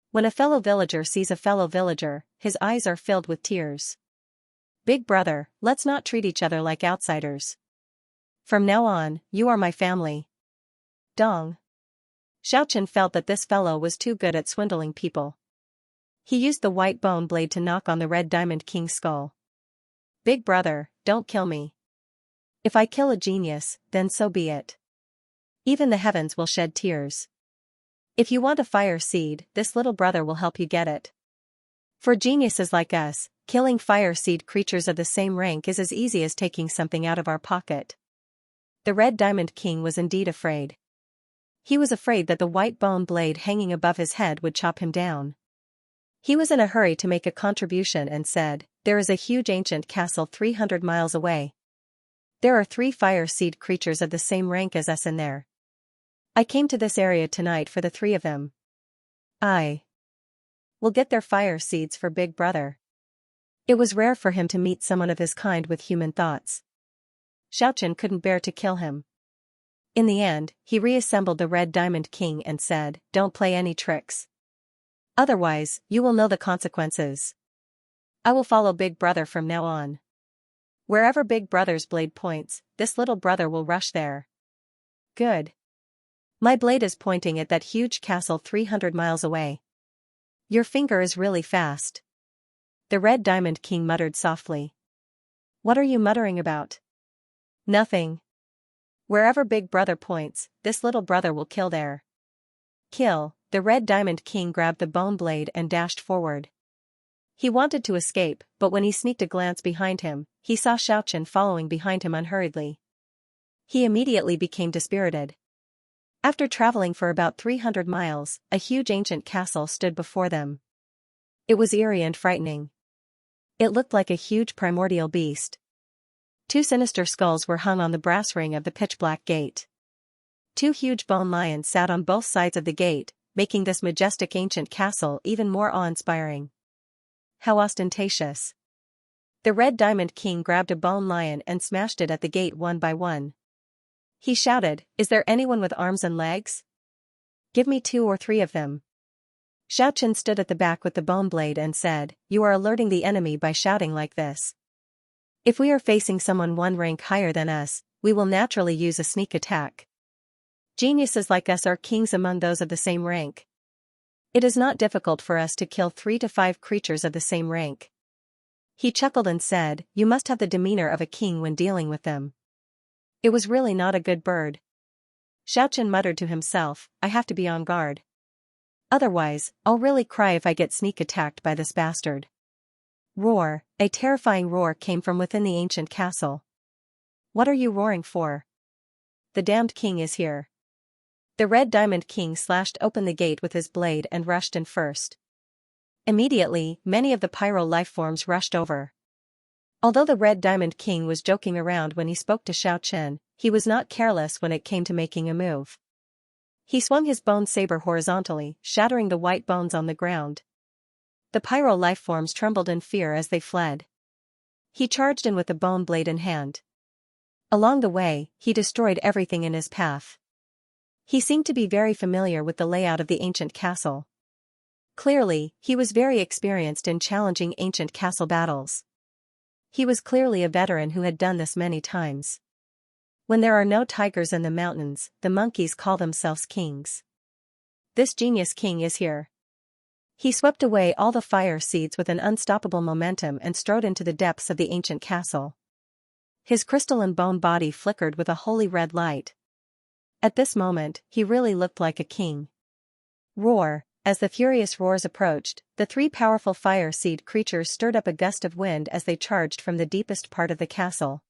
When a fellow villager sees a fellow villager, his eyes are filled with tears. "Big brother, let's not treat each other like outsiders. From now on, you are my family." Dong. Xianxia felt that this fellow was too good at swindling people. He used the white bone blade to knock on the Red Diamond King's skull. "Big brother, don't kill me. If I kill a genius, then so be it. Even the heavens will shed tears. If you want a fire seed, this little brother will help you get it. For geniuses like us, killing fire seed creatures of the same rank is as easy as taking something out of our pocket." The Red Diamond King was indeed afraid. He was afraid that the white bone blade hanging above his head would chop him down. He was in a hurry to make a contribution and said, "There is a huge ancient castle 300 miles away. There are 3 fire seed creatures of the same rank as us in there. I came to this area tonight for the 3 of them. I will get their fire seeds for Big Brother." It was rare for him to meet someone of his kind with human thoughts. Xianxia couldn't bear to kill him. In the end, he reassembled the Red Diamond King and said, "Don't play any tricks. Otherwise, you will know the consequences. I will follow Big Brother from now on. Wherever Big Brother's blade points, this little brother will rush there." "Good. My blade is pointing at that huge castle 300 miles away. Your finger is really fast." The Red Diamond King muttered softly. "What are you muttering about?" "Nothing. Wherever Big Brother points, this little brother will kill there." Kill. The Red Diamond King grabbed the bone blade and dashed forward. He wanted to escape, but when he sneaked a glance behind him, he saw Xianxia following behind him unhurriedly. He immediately became dispirited. After traveling for about 300 miles, a huge ancient castle stood before them. It was eerie and frightening. It looked like a huge primordial beast. Two sinister skulls were hung on the brass ring of the pitch-black gate. Two huge bone lions sat on both sides of the gate, making this majestic ancient castle even more awe-inspiring. How ostentatious. The Red Diamond King grabbed a bone lion and smashed it at the gate one by one. He shouted, "Is there anyone with arms and legs? Give me 2 or 3 of them." Xianxia stood at the back with the bone blade and said, "You are alerting the enemy by shouting like this. If we are facing someone one rank higher than us, we will naturally use a sneak attack. Geniuses like us are kings among those of the same rank. It is not difficult for us to kill 3 to 5 creatures of the same rank." He chuckled and said, "You must have the demeanor of a king when dealing with them." It was really not a good bird. Xianxia muttered to himself, "I have to be on guard. Otherwise, I'll really cry if I get sneak attacked by this bastard." Roar, a terrifying roar came from within the ancient castle. "What are you roaring for? The damned king is here." The Red Diamond King slashed open the gate with his blade and rushed in first. Immediately, many of the pyro lifeforms rushed over. Although the Red Diamond King was joking around when he spoke to Xianxia, he was not careless when it came to making a move. He swung his bone saber horizontally, shattering the white bones on the ground. The pyro lifeforms trembled in fear as they fled. He charged in with the bone blade in hand. Along the way, he destroyed everything in his path. He seemed to be very familiar with the layout of the ancient castle. Clearly, he was very experienced in challenging ancient castle battles. He was clearly a veteran who had done this many times. When there are no tigers in the mountains, the monkeys call themselves kings. This genius king is here. He swept away all the fire seeds with an unstoppable momentum and strode into the depths of the ancient castle. His crystalline bone body flickered with a holy red light. At this moment, he really looked like a king. Roar. As the furious roars approached, the 3 powerful fire seed creatures stirred up a gust of wind as they charged from the deepest part of the castle.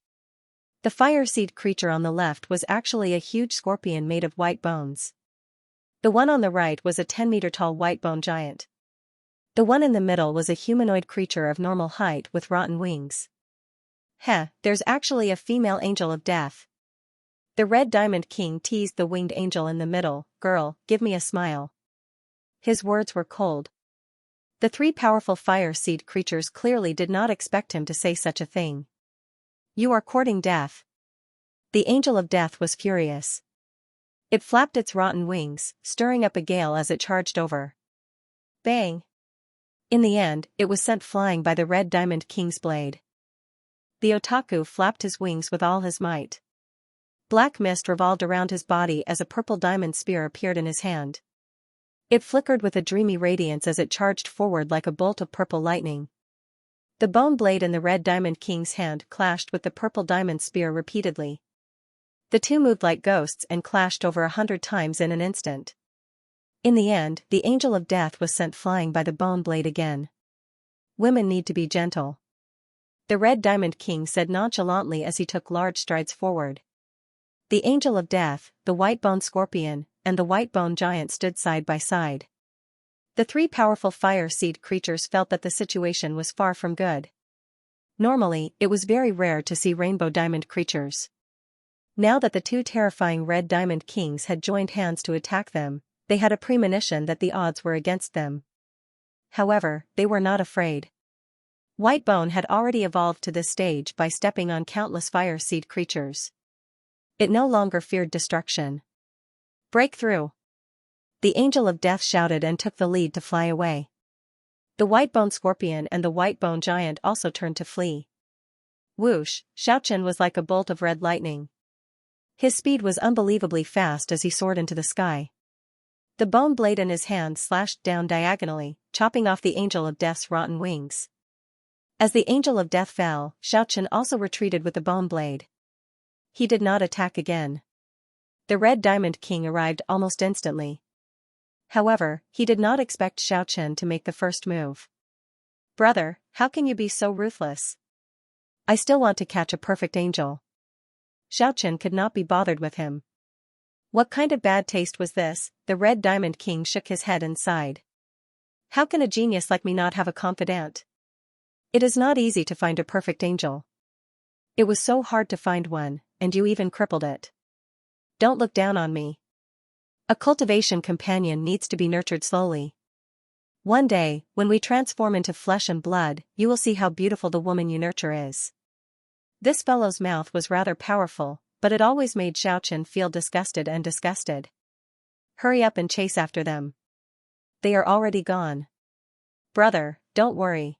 The fire seed creature on the left was actually a huge scorpion made of white bones. The one on the right was a 10-meter-tall white bone giant. The one in the middle was a humanoid creature of normal height with rotten wings. There's actually a female angel of death. The Red Diamond King teased the winged angel in the middle, "Girl, give me a smile." His words were cold. The 3 powerful fire seed creatures clearly did not expect him to say such a thing. "You are courting death." The angel of death was furious. It flapped its rotten wings, stirring up a gale as it charged over. Bang! In the end, it was sent flying by the Red Diamond King's blade. The otaku flapped his wings with all his might. Black mist revolved around his body as a purple diamond spear appeared in his hand. It flickered with a dreamy radiance as it charged forward like a bolt of purple lightning. The bone blade in the Red Diamond King's hand clashed with the purple diamond spear repeatedly. The two moved like ghosts and clashed over 100 times in an instant. In the end, the angel of death was sent flying by the bone blade again. "Women need to be gentle," the Red Diamond King said nonchalantly as he took large strides forward. The angel of death, the white bone scorpion, and the white bone giant stood side by side. The 3 powerful fire seed creatures felt that the situation was far from good. Normally, it was very rare to see rainbow diamond creatures. Now that the 2 terrifying Red Diamond Kings had joined hands to attack them, they had a premonition that the odds were against them. However, they were not afraid. Whitebone had already evolved to this stage by stepping on countless fire seed creatures. It no longer feared destruction. "Break through!" The angel of death shouted and took the lead to fly away. The white-bone scorpion and the white-bone giant also turned to flee. Whoosh! Xianxia was like a bolt of red lightning. His speed was unbelievably fast as he soared into the sky. The bone blade in his hand slashed down diagonally, chopping off the angel of death's rotten wings. As the angel of death fell, Xianxia also retreated with the bone blade. He did not attack again. The Red Diamond King arrived almost instantly. However, he did not expect Xianxia to make the first move. "Brother, how can you be so ruthless? I still want to catch a perfect angel." Xianxia could not be bothered with him. What kind of bad taste was this? The Red Diamond King shook his head and sighed. "How can a genius like me not have a confidant? It is not easy to find a perfect angel." It was so hard to find one, and you even crippled it. Don't look down on me. A cultivation companion needs to be nurtured slowly. One day, when we transform into flesh and blood, you will see how beautiful the woman you nurture is. This fellow's mouth was rather powerful, but it always made Xiaochen feel disgusted and disgusted. Hurry up and chase after them. They are already gone. Brother, don't worry.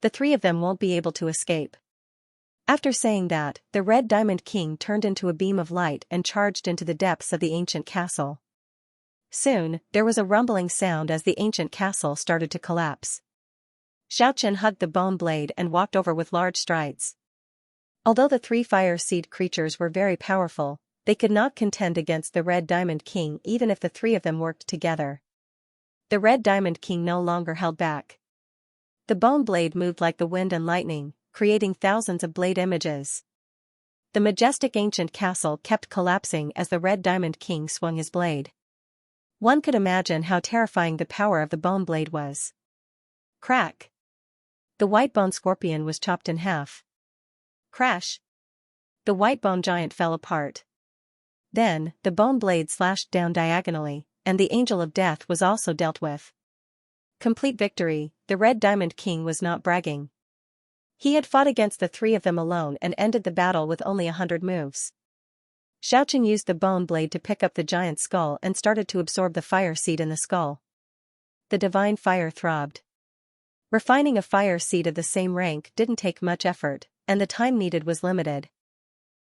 The three of them won't be able to escape. After saying that, the Red Diamond King turned into a beam of light and charged into the depths of the ancient castle. Soon, there was a rumbling sound as the ancient castle started to collapse. Xiaochen hugged the bone blade and walked over with large strides. Although the three fire seed creatures were very powerful, they could not contend against the Red Diamond King even if the three of them worked together. The Red Diamond King no longer held back. The bone blade moved like the wind and lightning, creating thousands of blade images. The majestic ancient castle kept collapsing as the Red Diamond King swung his blade. One could imagine how terrifying the power of the bone blade was. Crack! The white bone scorpion was chopped in half. Crash! The white bone giant fell apart. Then, the bone blade slashed down diagonally, and the angel of death was also dealt with. Complete victory, the Red Diamond King was not bragging. He had fought against the three of them alone and ended the battle with only 100 moves. Xiaochen used the bone blade to pick up the giant's skull and started to absorb the fire seed in the skull. The divine fire throbbed. Refining a fire seed of the same rank didn't take much effort, and the time needed was limited.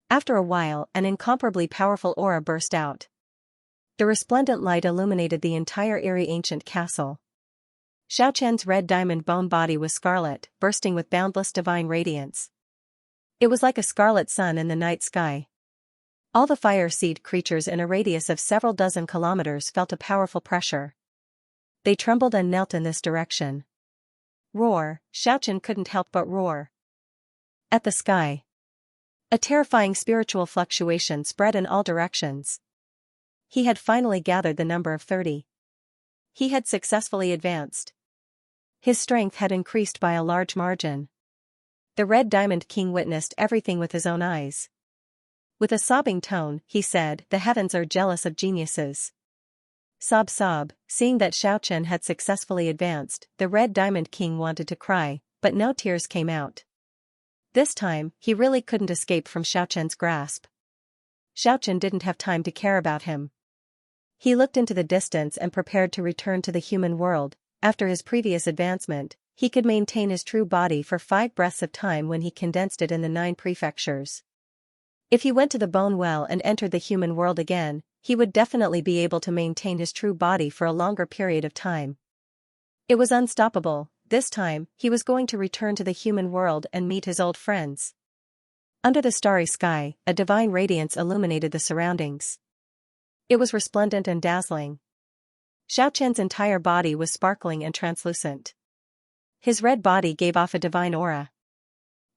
After a while, an incomparably powerful aura burst out. The resplendent light illuminated the entire eerie ancient castle. Xiaochen's red diamond bone body was scarlet, bursting with boundless divine radiance. It was like a scarlet sun in the night sky. All the fire seed creatures in a radius of several dozen kilometers felt a powerful pressure. They trembled and knelt in this direction. Roar! Xiaochen couldn't help but roar. At the sky. A terrifying spiritual fluctuation spread in all directions. He had finally gathered the number of 30. He had successfully advanced. His strength had increased by a large margin. The Red Diamond King witnessed everything with his own eyes. With a sobbing tone, he said, "The heavens are jealous of geniuses." Sob sob, seeing that Xiaochen had successfully advanced, the Red Diamond King wanted to cry, but no tears came out. This time, he really couldn't escape from Xiaochen's grasp. Xiaochen didn't have time to care about him. He looked into the distance and prepared to return to the human world. After his previous advancement, he could maintain his true body for 5 breaths of time when he condensed it in the 9 prefectures. If he went to the bone well and entered the human world again, he would definitely be able to maintain his true body for a longer period of time. It was unstoppable. This time, he was going to return to the human world and meet his old friends. Under the starry sky, a divine radiance illuminated the surroundings. It was resplendent and dazzling. Xiaochen's entire body was sparkling and translucent. His red body gave off a divine aura.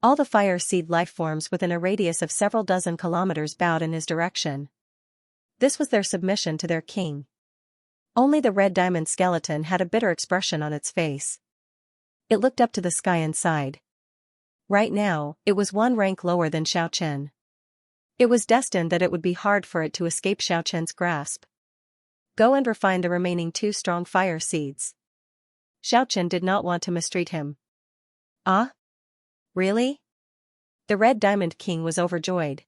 All the fire seed life forms within a radius of several dozen kilometers bowed in his direction. This was their submission to their king. Only the red diamond skeleton had a bitter expression on its face. It looked up to the sky and sighed. Right now, it was 1 rank lower than Xiaochen. It was destined that it would be hard for it to escape Xiaochen's grasp. Go and refine the remaining 2 strong fire seeds. Xiaochen did not want to mistreat him. Ah? Really? The Red Diamond King was overjoyed.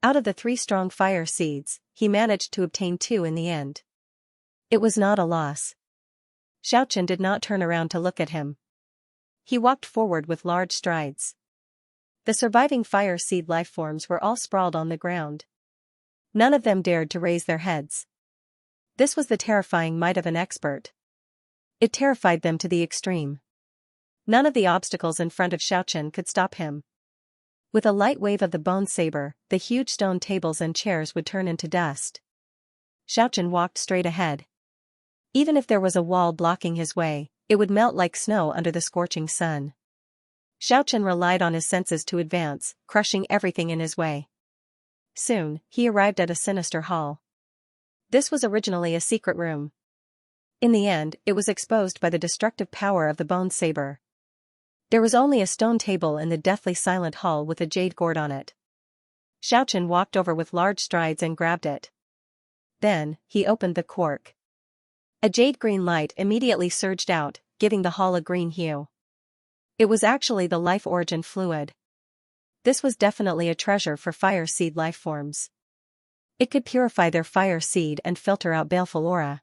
Out of the 3 strong fire seeds, he managed to obtain 2 in the end. It was not a loss. Xiaochen did not turn around to look at him. He walked forward with large strides. The surviving fire seed lifeforms were all sprawled on the ground. None of them dared to raise their heads. This was the terrifying might of an expert. It terrified them to the extreme. None of the obstacles in front of Xiaochen could stop him. With a light wave of the bone saber, the huge stone tables and chairs would turn into dust. Xiaochen walked straight ahead. Even if there was a wall blocking his way, it would melt like snow under the scorching sun. Xiaochen relied on his senses to advance, crushing everything in his way. Soon, he arrived at a sinister hall. This was originally a secret room. In the end, it was exposed by the destructive power of the bone saber. There was only a stone table in the deathly silent hall with a jade gourd on it. Xiaochen walked over with large strides and grabbed it. Then, he opened the cork. A jade-green light immediately surged out, giving the hall a green hue. It was actually the life origin fluid. This was definitely a treasure for fire seed life forms. It could purify their fire seed and filter out baleful aura.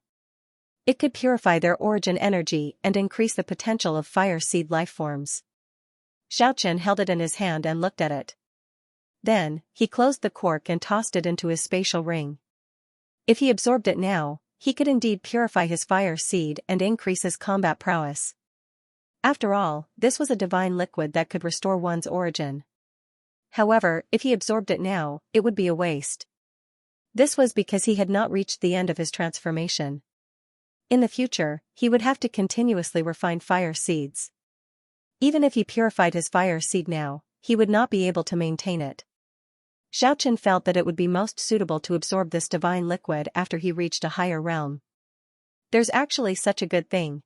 It could purify their origin energy and increase the potential of fire seed life forms. Xiaochen held it in his hand and looked at it. Then, he closed the cork and tossed it into his spatial ring. If he absorbed it now, he could indeed purify his fire seed and increase his combat prowess. After all, this was a divine liquid that could restore one's origin. However, if he absorbed it now, it would be a waste. This was because he had not reached the end of his transformation. In the future, he would have to continuously refine fire seeds. Even if he purified his fire seed now, he would not be able to maintain it. Xiaochen felt that it would be most suitable to absorb this divine liquid after he reached a higher realm. There's actually such a good thing.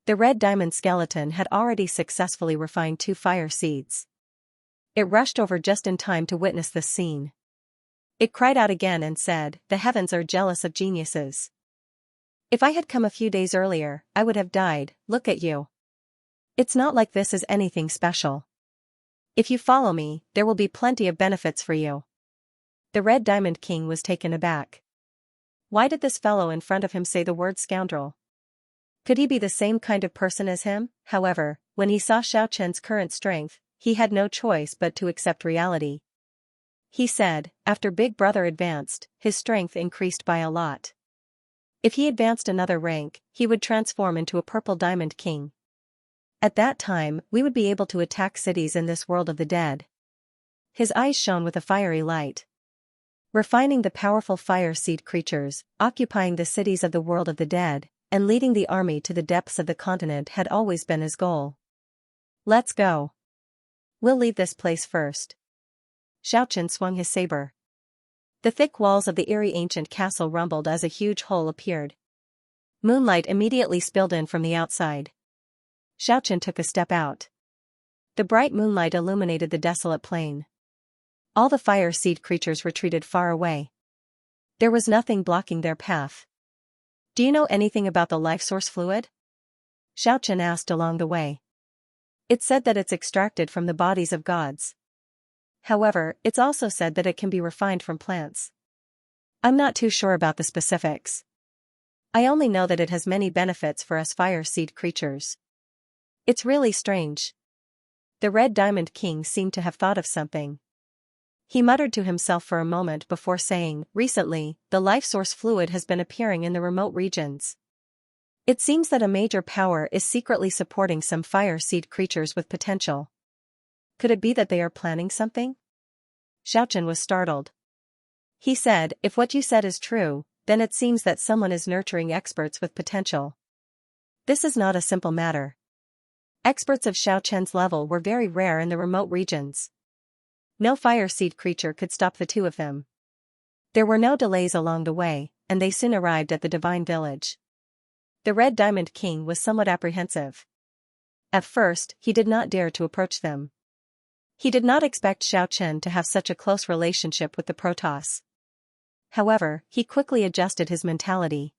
The red diamond skeleton had already successfully refined 2 fire seeds. It rushed over just in time to witness this scene. It cried out again and said, "The heavens are jealous of geniuses. If I had come a few days earlier, I would have died. Look at you. It's not like this is anything special. If you follow me, there will be plenty of benefits for you." The Red Diamond King was taken aback. Why did this fellow in front of him say the word scoundrel? Could he be the same kind of person as him? However, when he saw Xiaochen's current strength, he had no choice but to accept reality. He said, after Big Brother advanced, his strength increased by a lot. If he advanced another rank, he would transform into a Purple Diamond King. At that time, we would be able to attack cities in this world of the dead. His eyes shone with a fiery light. Refining the powerful fire seed creatures, occupying the cities of the world of the dead, and leading the army to the depths of the continent had always been his goal. Let's go. We'll leave this place first. Xiaochen swung his saber. The thick walls of the eerie ancient castle rumbled as a huge hole appeared. Moonlight immediately spilled in from the outside. Xiaochen took a step out. The bright moonlight illuminated the desolate plain. All the fire seed creatures retreated far away. There was nothing blocking their path. Do you know anything about the life source fluid? Xiaochen asked along the way. It's said that it's extracted from the bodies of gods. However, it's also said that it can be refined from plants. I'm not too sure about the specifics. I only know that it has many benefits for us fire seed creatures. It's really strange. The Red Diamond King seemed to have thought of something. He muttered to himself for a moment before saying, "Recently, the life source fluid has been appearing in the remote regions. It seems that a major power is secretly supporting some fire seed creatures with potential. Could it be that they are planning something?" Xiaochen was startled. He said, "If what you said is true, then it seems that someone is nurturing experts with potential. This is not a simple matter." Experts of Xiaochen's level were very rare in the remote regions. No fire seed creature could stop the 2 of them. There were no delays along the way, and they soon arrived at the divine village. The Red Diamond King was somewhat apprehensive. At first, he did not dare to approach them. He did not expect Xiaochen to have such a close relationship with the Protoss. However, he quickly adjusted his mentality.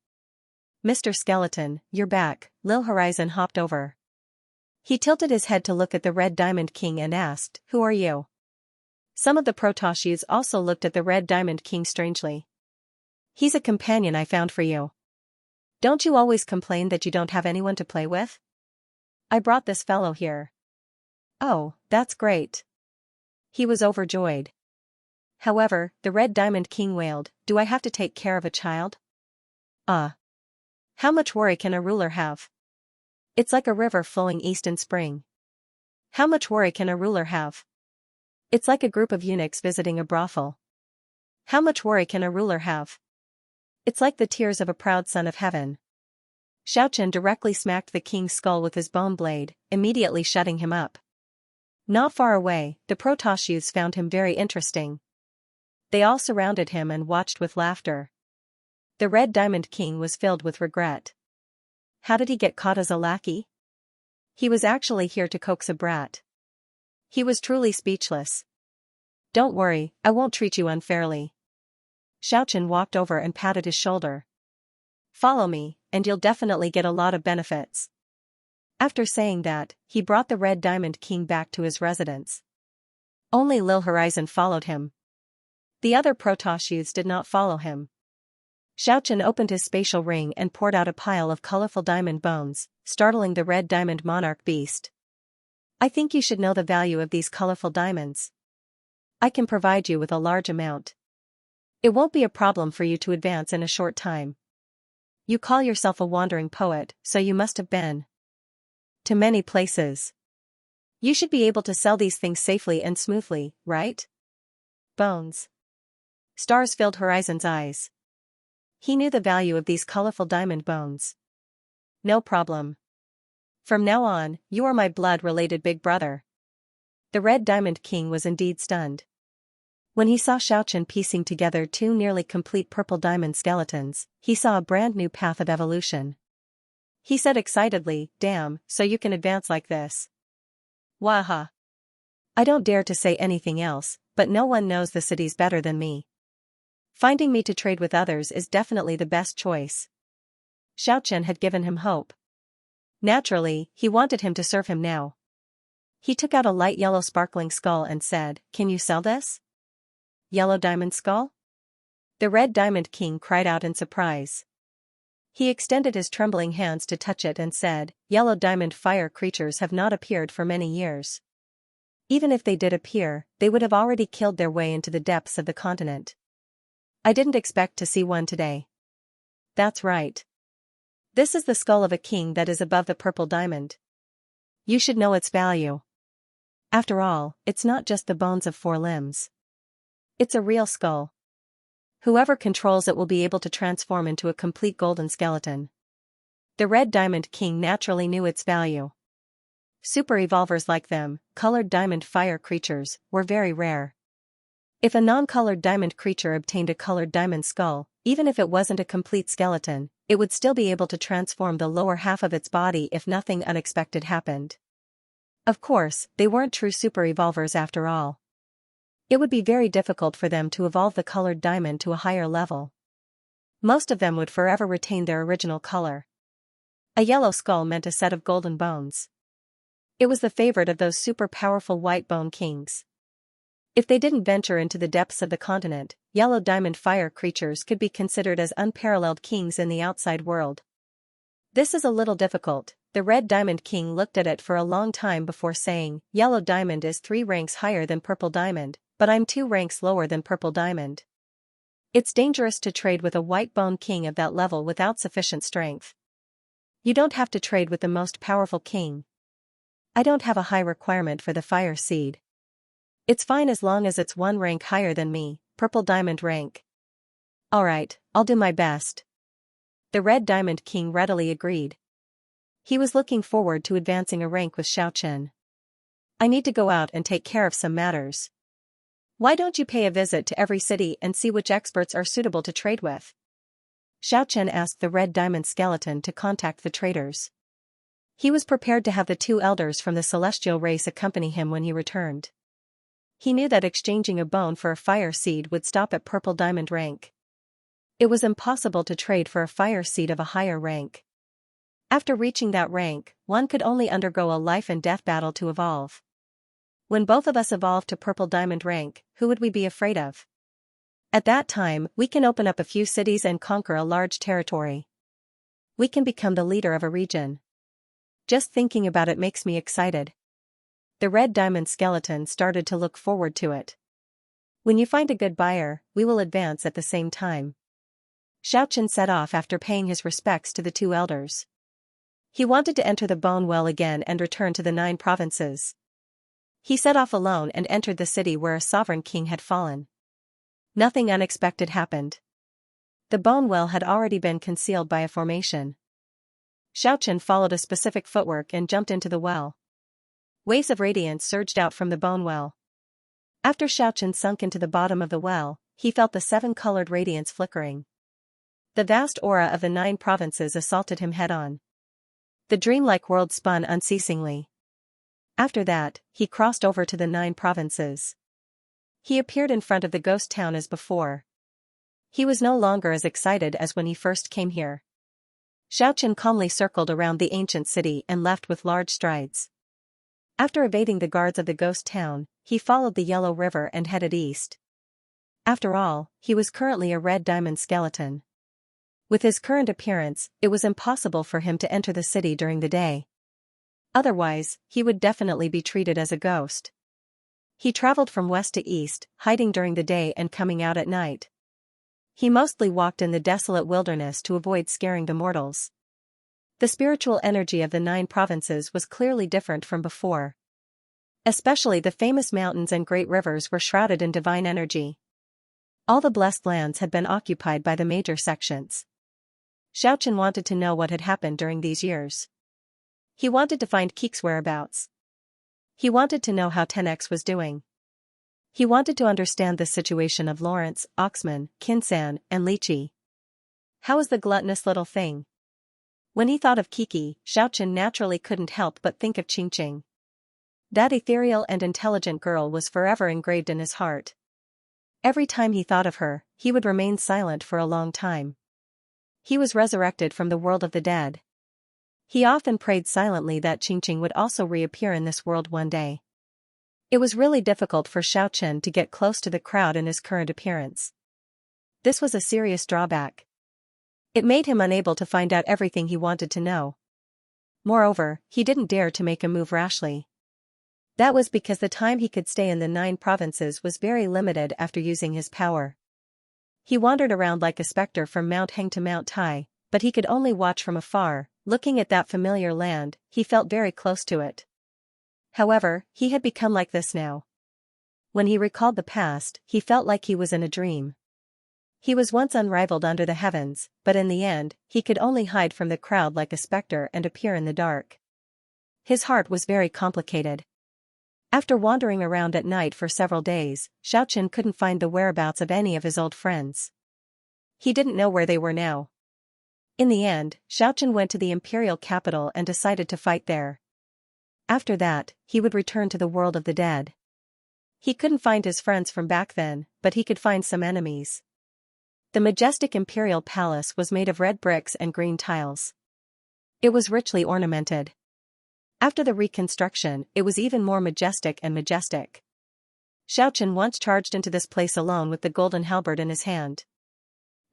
"Mr. Skeleton, you're back." Lil Horizon hopped over. He tilted his head to look at the Red Diamond King and asked, "Who are you?" Some of the Protoss also looked at the Red Diamond King strangely. "He's a companion I found for you. Don't you always complain that you don't have anyone to play with? I brought this fellow here." "Oh, that's great." He was overjoyed. However, the Red Diamond King wailed, "Do I have to take care of a child? How much worry can a ruler have? It's like a river flowing east in spring. How much worry can a ruler have? It's like a group of eunuchs visiting a brothel. How much worry can a ruler have? It's like the tears of a proud son of heaven." Xiaochen directly smacked the king's skull with his bone blade, immediately shutting him up. Not far away, the Protoss youths found him very interesting. They all surrounded him and watched with laughter. The Red Diamond King was filled with regret. How did he get caught as a lackey? He was actually here to coax a brat. He was truly speechless. Don't worry, I won't treat you unfairly. Xiaochen walked over and patted his shoulder. Follow me, and you'll definitely get a lot of benefits. After saying that, he brought the Red Diamond King back to his residence. Only Lil Horizon followed him. The other Protoss youths did not follow him. Xiaochen opened his spatial ring and poured out a pile of colorful diamond bones, startling the Red Diamond Monarch beast. I think you should know the value of these colorful diamonds. I can provide you with a large amount. It won't be a problem for you to advance in a short time. You call yourself a wandering poet, so you must have been to many places. You should be able to sell these things safely and smoothly, right? Bones. Stars filled Horizon's eyes. He knew the value of these colorful diamond bones. No problem. From now on, you are my blood-related big brother. The Red Diamond King was indeed stunned. When he saw Xiaochen piecing together two nearly complete purple diamond skeletons, he saw a brand new path of evolution. He said excitedly, "Damn, so you can advance like this." Waha. I don't dare to say anything else, but no one knows the cities better than me. Finding me to trade with others is definitely the best choice. Xiaochen had given him hope. Naturally, he wanted him to serve him now. He took out a light yellow sparkling skull and said, "Can you sell this?" Yellow diamond skull? The Red Diamond King cried out in surprise. He extended his trembling hands to touch it and said, "Yellow diamond fire creatures have not appeared for many years. Even if they did appear, they would have already killed their way into the depths of the continent. I didn't expect to see one today." That's right. This is the skull of a king that is above the purple diamond. You should know its value. After all, it's not just the bones of 4 limbs. It's a real skull. Whoever controls it will be able to transform into a complete golden skeleton. The Red Diamond King naturally knew its value. Super evolvers like them, colored diamond fire creatures, were very rare. If a non-colored diamond creature obtained a colored diamond skull, even if it wasn't a complete skeleton, it would still be able to transform the lower half of its body if nothing unexpected happened. Of course, they weren't true super evolvers after all. It would be very difficult for them to evolve the colored diamond to a higher level. Most of them would forever retain their original color. A yellow skull meant a set of golden bones. It was the favorite of those super powerful white bone kings. If they didn't venture into the depths of the continent, yellow diamond fire creatures could be considered as unparalleled kings in the outside world. This is a little difficult. The Red Diamond King looked at it for a long time before saying, "Yellow diamond is 3 ranks higher than purple diamond, but I'm 2 ranks lower than purple diamond. It's dangerous to trade with a white bone king of that level without sufficient strength. You don't have to trade with the most powerful king. I don't have a high requirement for the fire seed. It's fine as long as it's 1 rank higher than me, purple diamond rank." "Alright, I'll do my best." The Red Diamond King readily agreed. He was looking forward to advancing a rank with Xiaochen. "I need to go out and take care of some matters. Why don't you pay a visit to every city and see which experts are suitable to trade with?" Xiaochen asked the Red Diamond Skeleton to contact the traders. He was prepared to have the 2 elders from the celestial race accompany him when he returned. He knew that exchanging a bone for a fire seed would stop at purple diamond rank. It was impossible to trade for a fire seed of a higher rank. After reaching that rank, one could only undergo a life and death battle to evolve. When both of us evolve to purple diamond rank, who would we be afraid of? At that time, we can open up a few cities and conquer a large territory. We can become the leader of a region. Just thinking about it makes me excited. The Red Diamond Skeleton started to look forward to it. "When you find a good buyer, we will advance at the same time." Xiaochen set off after paying his respects to the 2 elders. He wanted to enter the Bone Well again and return to the 9 provinces. He set off alone and entered the city where a sovereign king had fallen. Nothing unexpected happened. The Bone Well had already been concealed by a formation. Xiaochen followed a specific footwork and jumped into the well. Waves of radiance surged out from the Bone Well. After Xiaochen sunk into the bottom of the well, he felt the 7-colored radiance flickering. The vast aura of the 9 provinces assaulted him head-on. The dreamlike world spun unceasingly. After that, he crossed over to the 9 provinces. He appeared in front of the ghost town as before. He was no longer as excited as when he first came here. Xiaochen calmly circled around the ancient city and left with large strides. After evading the guards of the ghost town, he followed the Yellow River and headed east. After all, he was currently a red diamond skeleton. With his current appearance, it was impossible for him to enter the city during the day. Otherwise, he would definitely be treated as a ghost. He traveled from west to east, hiding during the day and coming out at night. He mostly walked in the desolate wilderness to avoid scaring the mortals. The spiritual energy of the 9 provinces was clearly different from before. Especially the famous mountains and great rivers were shrouded in divine energy. All the blessed lands had been occupied by the major sections. Xiaochen wanted to know what had happened during these years. He wanted to find Keek's whereabouts. He wanted to know how 10x was doing. He wanted to understand the situation of Lawrence, Oxman, Kinsan, and Lychee. How was the gluttonous little thing? When he thought of Kiki, Xiaochen naturally couldn't help but think of Qingqing. That ethereal and intelligent girl was forever engraved in his heart. Every time he thought of her, he would remain silent for a long time. He was resurrected from the world of the dead. He often prayed silently that Qingqing would also reappear in this world one day. It was really difficult for Xiaochen to get close to the crowd in his current appearance. This was a serious drawback. It made him unable to find out everything he wanted to know. Moreover, he didn't dare to make a move rashly. That was because the time he could stay in the 9 provinces was very limited after using his power. He wandered around like a specter from Mount Heng to Mount Tai, but he could only watch from afar. Looking at that familiar land, he felt very close to it. However, he had become like this now. When he recalled the past, he felt like he was in a dream. He was once unrivaled under the heavens, but in the end, he could only hide from the crowd like a specter and appear in the dark. His heart was very complicated. After wandering around at night for several days, Xiaochen couldn't find the whereabouts of any of his old friends. He didn't know where they were now. In the end, Xiaochen went to the imperial capital and decided to fight there. After that, he would return to the world of the dead. He couldn't find his friends from back then, but he could find some enemies. The majestic imperial palace was made of red bricks and green tiles. It was richly ornamented. After the reconstruction, it was even more majestic and majestic. Xiaochen once charged into this place alone with the golden halberd in his hand.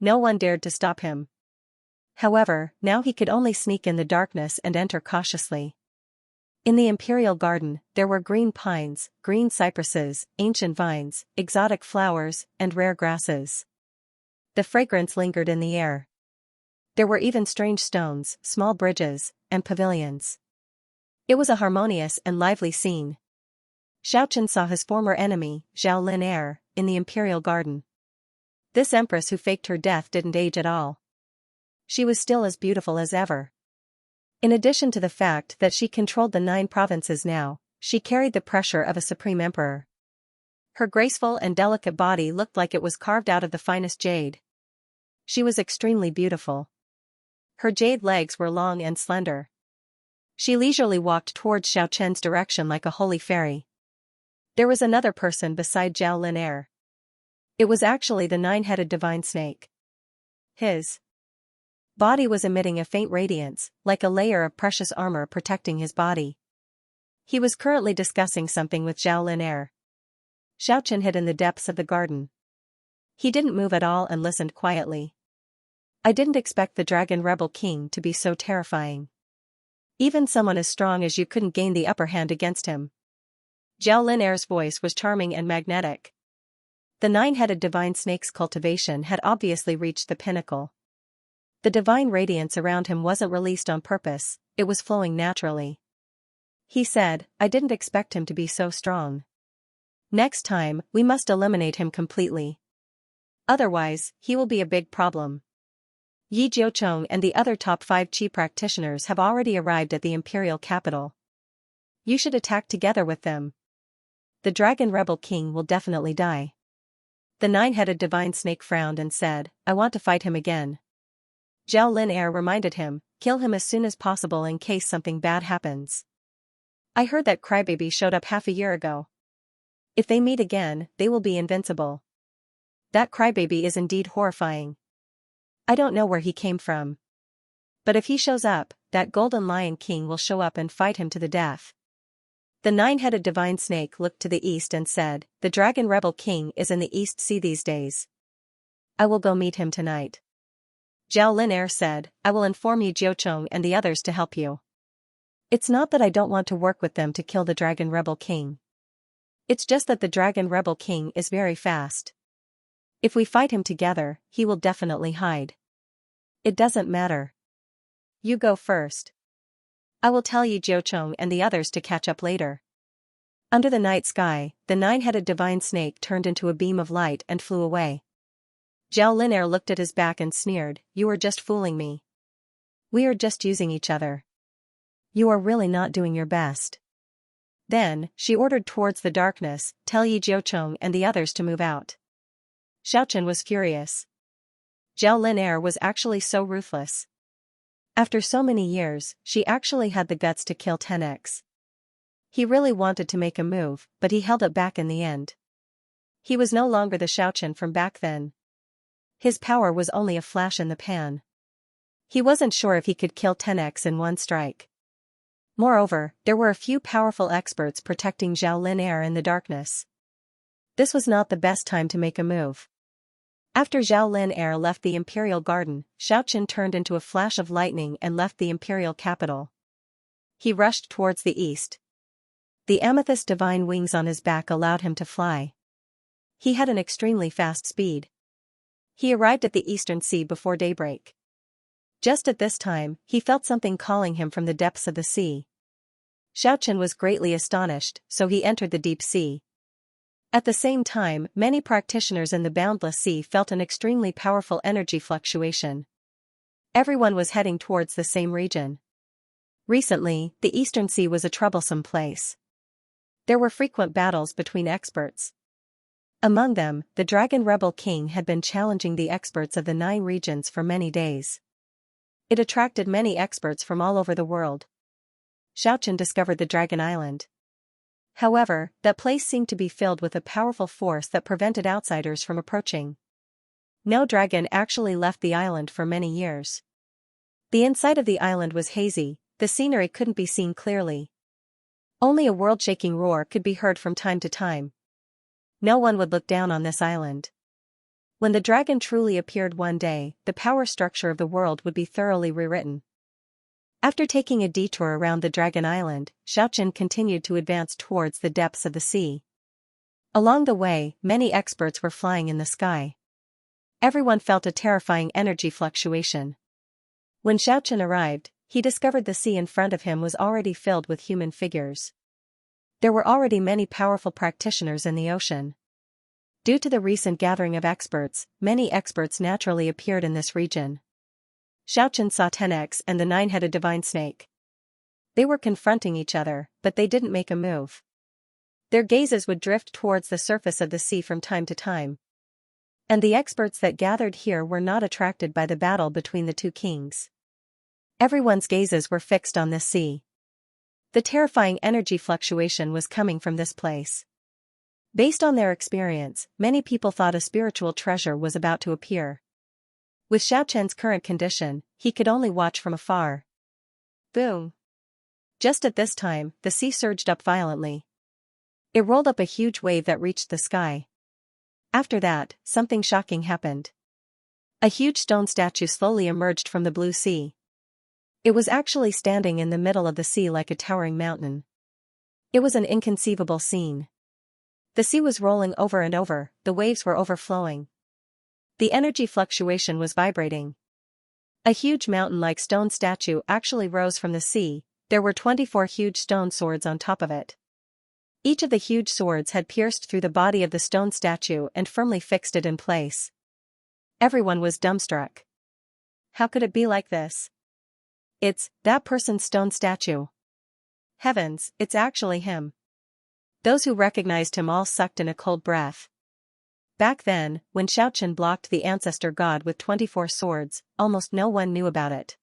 No one dared to stop him. However, now he could only sneak in the darkness and enter cautiously. In the imperial garden, there were green pines, green cypresses, ancient vines, exotic flowers, and rare grasses. The fragrance lingered in the air. There were even strange stones, small bridges, and pavilions. It was a harmonious and lively scene. Xiaochen saw his former enemy, Zhao Lin, in the imperial garden. This empress who faked her death didn't age at all. She was still as beautiful as ever. In addition to the fact that she controlled the 9 provinces now, she carried the pressure of a supreme emperor. Her graceful and delicate body looked like it was carved out of the finest jade. She was extremely beautiful. Her jade legs were long and slender. She leisurely walked towards Xiaochen's direction like a holy fairy. There was another person beside Zhao Lin. It was actually the 9-headed divine snake. His body was emitting a faint radiance, like a layer of precious armor protecting his body. He was currently discussing something with Zhao Lin. Xiaochen hid in the depths of the garden. He didn't move at all and listened quietly. I didn't expect the Dragon Rebel King to be so terrifying. Even someone as strong as you couldn't gain the upper hand against him. Zhao Lin's voice was charming and magnetic. The 9-headed divine snake's cultivation had obviously reached the pinnacle. The divine radiance around him wasn't released on purpose, it was flowing naturally. He said, I didn't expect him to be so strong. Next time, we must eliminate him completely. Otherwise, he will be a big problem. Yi Jiucheng and the other top 5 Qi practitioners have already arrived at the imperial capital. You should attack together with them. The Dragon Rebel King will definitely die. The 9-headed divine snake frowned and said, I want to fight him again. Zhao Lin reminded him, kill him as soon as possible in case something bad happens. I heard that crybaby showed up half a year ago. If they meet again, they will be invincible. That crybaby is indeed horrifying. I don't know where he came from. But if he shows up, that golden lion king will show up and fight him to the death. The nine-headed divine snake looked to the east and said, the dragon rebel king is in the East Sea these days. I will go meet him tonight. Zhao Lin said, I will inform Yi Jiucheng and the others to help you. It's not that I don't want to work with them to kill the dragon rebel king. It's just that the dragon rebel king is very fast. If we fight him together, he will definitely hide. It doesn't matter. You go first. I will tell Yi Jiucheng and the others to catch up later. Under the night sky, the nine-headed divine snake turned into a beam of light and flew away. Zhao Lin looked at his back and sneered, you are just fooling me. We are just using each other. You are really not doing your best. Then, she ordered towards the darkness, tell Yi Jiucheng and the others to move out. Xiaochen was furious. Zhao Lin was actually so ruthless. After so many years, she actually had the guts to kill 10x. He really wanted to make a move, but he held it back in the end. He was no longer the Xiaochen from back then. His power was only a flash in the pan. He wasn't sure if he could kill 10x in one strike. Moreover, there were a few powerful experts protecting Zhao Lin in the darkness. This was not the best time to make a move. After Zhao Lin left the imperial garden, Xiaochen turned into a flash of lightning and left the imperial capital. He rushed towards the east. The amethyst divine wings on his back allowed him to fly. He had an extremely fast speed. He arrived at the eastern sea before daybreak. Just at this time, he felt something calling him from the depths of the sea. Xiaochen was greatly astonished, so he entered the deep sea. At the same time, many practitioners in the boundless sea felt an extremely powerful energy fluctuation. Everyone was heading towards the same region. Recently, the Eastern Sea was a troublesome place. There were frequent battles between experts. Among them, the Dragon Rebel King had been challenging the experts of the 9 regions for many days. It attracted many experts from all over the world. Xiaochen discovered the Dragon Island. However, that place seemed to be filled with a powerful force that prevented outsiders from approaching. No dragon actually left the island for many years. The inside of the island was hazy, the scenery couldn't be seen clearly. Only a world-shaking roar could be heard from time to time. No one would look down on this island. When the dragon truly appeared one day, the power structure of the world would be thoroughly rewritten. After taking a detour around the Dragon Island, Xiaochen continued to advance towards the depths of the sea. Along the way, many experts were flying in the sky. Everyone felt a terrifying energy fluctuation. When Xiaochen arrived, he discovered the sea in front of him was already filled with human figures. There were already many powerful practitioners in the ocean. Due to the recent gathering of experts, many experts naturally appeared in this region. Xiaochen saw 10x and the 9-headed divine snake. They were confronting each other, but they didn't make a move. Their gazes would drift towards the surface of the sea from time to time. And the experts that gathered here were not attracted by the battle between the 2 kings. Everyone's gazes were fixed on this sea. The terrifying energy fluctuation was coming from this place. Based on their experience, many people thought a spiritual treasure was about to appear. With Xiaochen's current condition, he could only watch from afar. Boom! Just at this time, the sea surged up violently. It rolled up a huge wave that reached the sky. After that, something shocking happened. A huge stone statue slowly emerged from the blue sea. It was actually standing in the middle of the sea like a towering mountain. It was an inconceivable scene. The sea was rolling over and over, the waves were overflowing. The energy fluctuation was vibrating. A huge mountain-like stone statue actually rose from the sea. There were 24 huge stone swords on top of it. Each of the huge swords had pierced through the body of the stone statue and firmly fixed it in place. Everyone was dumbstruck. How could it be like this? It's that person's stone statue. Heavens, it's actually him. Those who recognized him all sucked in a cold breath. Back then, when Xiaochen blocked the ancestor god with 24 swords, almost no one knew about it.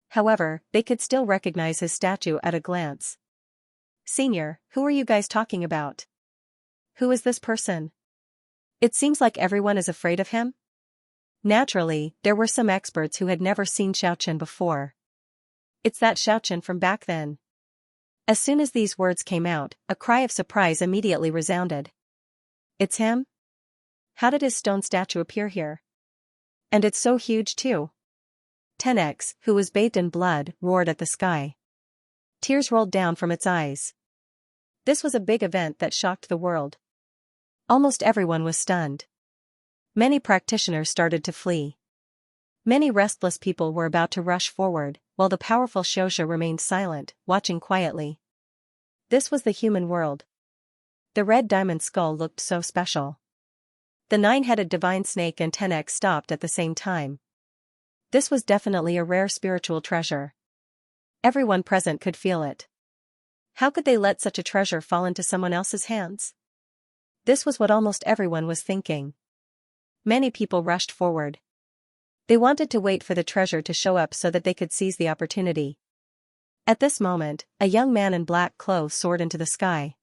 However, they could still recognize his statue at a glance. "Senior, who are you guys talking about? Who is this person? It seems like everyone is afraid of him?" Naturally, there were some experts who had never seen Xiaochen before. "It's that Xiaochen from back then." As soon as these words came out, a cry of surprise immediately resounded. "It's him? How did his stone statue appear here? And it's so huge too." 10x, who was bathed in blood, roared at the sky. Tears rolled down from its eyes. This was a big event that shocked the world. Almost everyone was stunned. Many practitioners started to flee. Many restless people were about to rush forward, while the powerful Xianxia remained silent, watching quietly. This was the human world. The red diamond skull looked so special. The 9-headed divine snake and 10x stopped at the same time. This was definitely a rare spiritual treasure. Everyone present could feel it. How could they let such a treasure fall into someone else's hands? This was what almost everyone was thinking. Many people rushed forward. They wanted to wait for the treasure to show up so that they could seize the opportunity. At this moment, a young man in black clothes soared into the sky.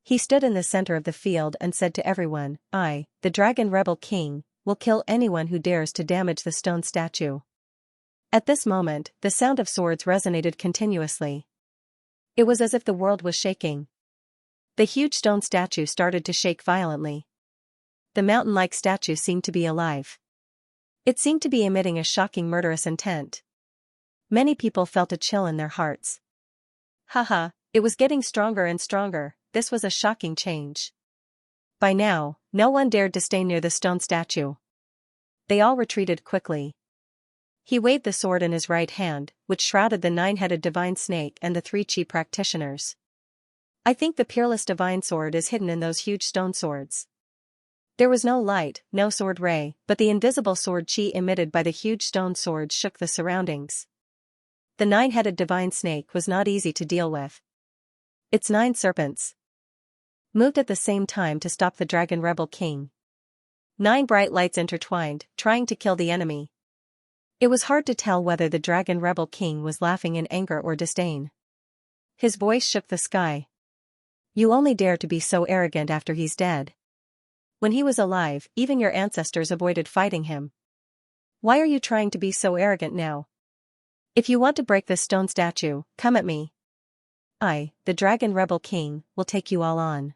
He stood in the center of the field and said to everyone, "I, the Dragon Rebel King, will kill anyone who dares to damage the stone statue." At this moment, the sound of swords resonated continuously. It was as if the world was shaking. The huge stone statue started to shake violently. The mountain-like statue seemed to be alive. It seemed to be emitting a shocking murderous intent. Many people felt a chill in their hearts. Haha, it was getting stronger and stronger. This was a shocking change. By now, no one dared to stay near the stone statue. They all retreated quickly. He waved the sword in his right hand, which shrouded the 9-headed divine snake and the 3 chi practitioners. "I think the peerless divine sword is hidden in those huge stone swords." There was no light, no sword ray, but the invisible sword chi emitted by the huge stone swords shook the surroundings. The 9-headed divine snake was not easy to deal with. Its 9 serpents moved at the same time to stop the Dragon Rebel King. 9 bright lights intertwined, trying to kill the enemy. It was hard to tell whether the Dragon Rebel King was laughing in anger or disdain. His voice shook the sky. "You only dare to be so arrogant after he's dead. When he was alive, even your ancestors avoided fighting him. Why are you trying to be so arrogant now? If you want to break this stone statue, come at me. I, the Dragon Rebel King, will take you all on.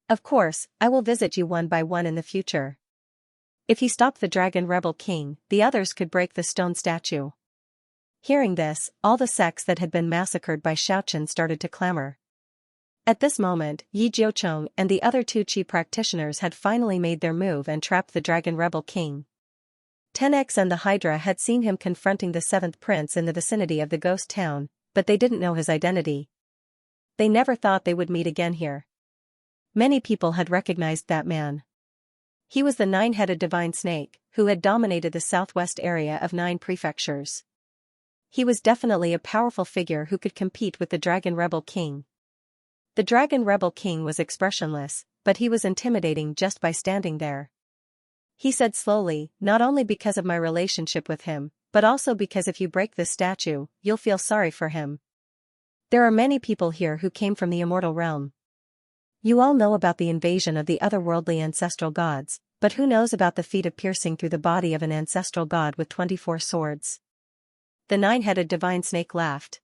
Of course, I will visit you one by one in the future." If he stopped the Dragon Rebel King, the others could break the stone statue. Hearing this, all the sects that had been massacred by Xiaochen started to clamor. At this moment, Yi Jiucheng and the other 2 chi practitioners had finally made their move and trapped the Dragon Rebel King. 10x and the Hydra had seen him confronting the 7th prince in the vicinity of the ghost town, but they didn't know his identity. They never thought they would meet again here. Many people had recognized that man. He was the 9-headed divine snake, who had dominated the southwest area of 9 prefectures. He was definitely a powerful figure who could compete with the Dragon Rebel King. The Dragon Rebel King was expressionless, but he was intimidating just by standing there. He said slowly, "Not only because of my relationship with him, but also because if you break this statue, you'll feel sorry for him. There are many people here who came from the immortal realm. You all know about the invasion of the otherworldly ancestral gods, but who knows about the feat of piercing through the body of an ancestral god with 24 swords?" The 9-headed divine snake laughed.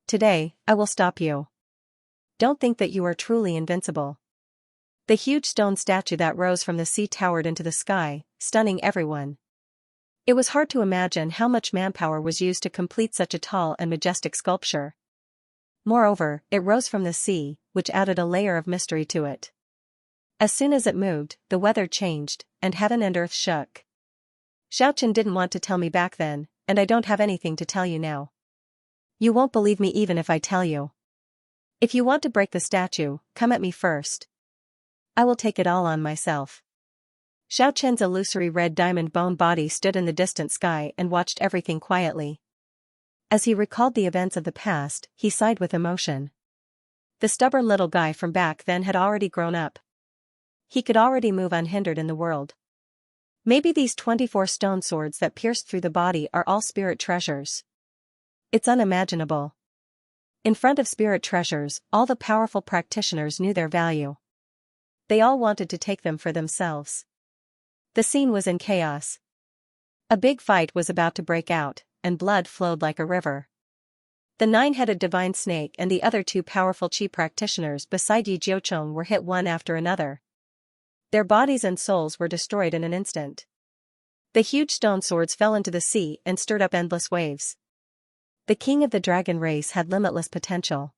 "Today, I will stop you. Don't think that you are truly invincible." The huge stone statue that rose from the sea towered into the sky, stunning everyone. It was hard to imagine how much manpower was used to complete such a tall and majestic sculpture. Moreover, it rose from the sea, which added a layer of mystery to it. As soon as it moved, the weather changed, and heaven and earth shook. "Xiaochen didn't want to tell me back then, and I don't have anything to tell you now. You won't believe me even if I tell you. If you want to break the statue, come at me first. I will take it all on myself." Xiaochen's illusory red diamond bone body stood in the distant sky and watched everything quietly. As he recalled the events of the past, he sighed with emotion. The stubborn little guy from back then had already grown up. He could already move unhindered in the world. Maybe these 24 stone swords that pierced through the body are all spirit treasures. It's unimaginable. In front of spirit treasures, all the powerful practitioners knew their value. They all wanted to take them for themselves. The scene was in chaos. A big fight was about to break out, and blood flowed like a river. The nine-headed divine snake and the other two powerful chi practitioners beside Yi Jiucheng were hit one after another. Their bodies and souls were destroyed in an instant. The huge stone swords fell into the sea and stirred up endless waves. The king of the dragon race had limitless potential.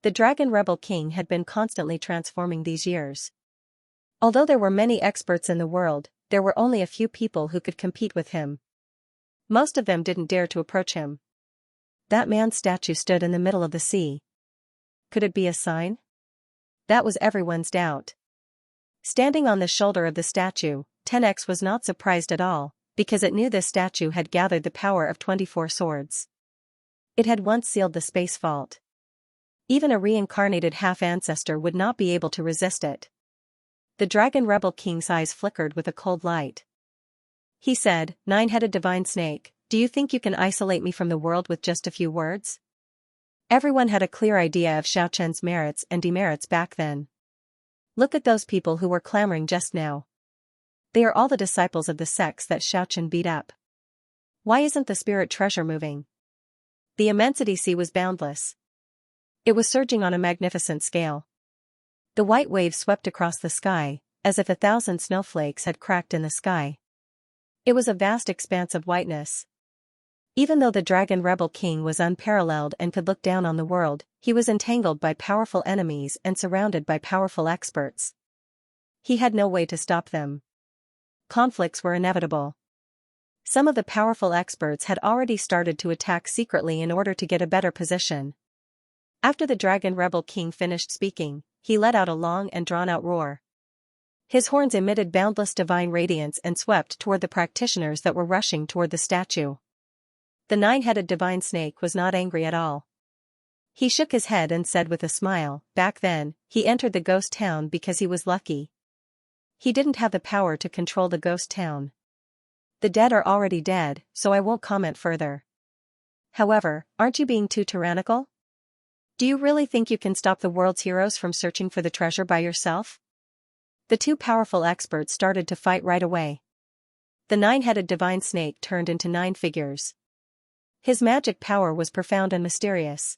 The dragon rebel king had been constantly transforming these years. Although there were many experts in the world, there were only a few people who could compete with him. Most of them didn't dare to approach him. That man's statue stood in the middle of the sea. Could it be a sign? That was everyone's doubt. Standing on the shoulder of the statue, 10x was not surprised at all, because it knew this statue had gathered the power of 24 swords. It had once sealed the space vault. Even a reincarnated half-ancestor would not be able to resist it. The dragon rebel king's eyes flickered with a cold light. He said, "Nine-headed divine snake, do you think you can isolate me from the world with just a few words?" Everyone had a clear idea of Xiaochen's merits and demerits back then. Look at those people who were clamoring just now. They are all the disciples of the sects that Xiaochen beat up. Why isn't the spirit treasure moving? The immensity sea was boundless. It was surging on a magnificent scale. The white waves swept across the sky, as if 1,000 snowflakes had cracked in the sky. It was a vast expanse of whiteness. Even though the dragon rebel king was unparalleled and could look down on the world, he was entangled by powerful enemies and surrounded by powerful experts. He had no way to stop them. Conflicts were inevitable. Some of the powerful experts had already started to attack secretly in order to get a better position. After the dragon rebel king finished speaking, he let out a long and drawn-out roar. His horns emitted boundless divine radiance and swept toward the practitioners that were rushing toward the statue. The nine-headed divine snake was not angry at all. He shook his head and said with a smile, "Back then, he entered the ghost town because he was lucky. He didn't have the power to control the ghost town. The dead are already dead, so I won't comment further. However, aren't you being too tyrannical? Do you really think you can stop the world's heroes from searching for the treasure by yourself?" The two powerful experts started to fight right away. The nine-headed divine snake turned into 9 figures. His magic power was profound and mysterious.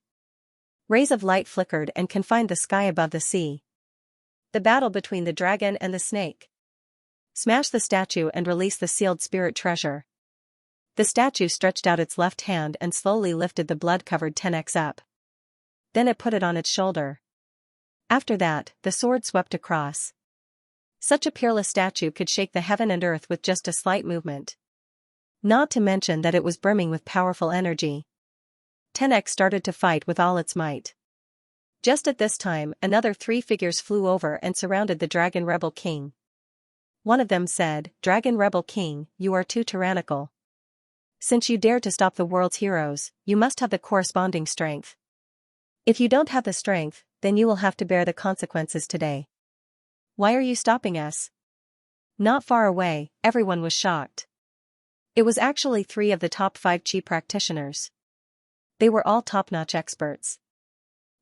Rays of light flickered and confined the sky above the sea. The battle between the dragon and the snake. Smash the statue and release the sealed spirit treasure. The statue stretched out its left hand and slowly lifted the blood-covered 10x up. Then it put it on its shoulder. After that, the sword swept across. Such a peerless statue could shake the heaven and earth with just a slight movement. Not to mention that it was brimming with powerful energy. 10x started to fight with all its might. Just at this time, another 3 figures flew over and surrounded the dragon rebel king. One of them said, "Dragon rebel king, you are too tyrannical. Since you dare to stop the world's heroes, you must have the corresponding strength. If you don't have the strength, then you will have to bear the consequences today. Why are you stopping us?" Not far away, everyone was shocked. It was actually 3 of the top 5 chi practitioners. They were all top-notch experts.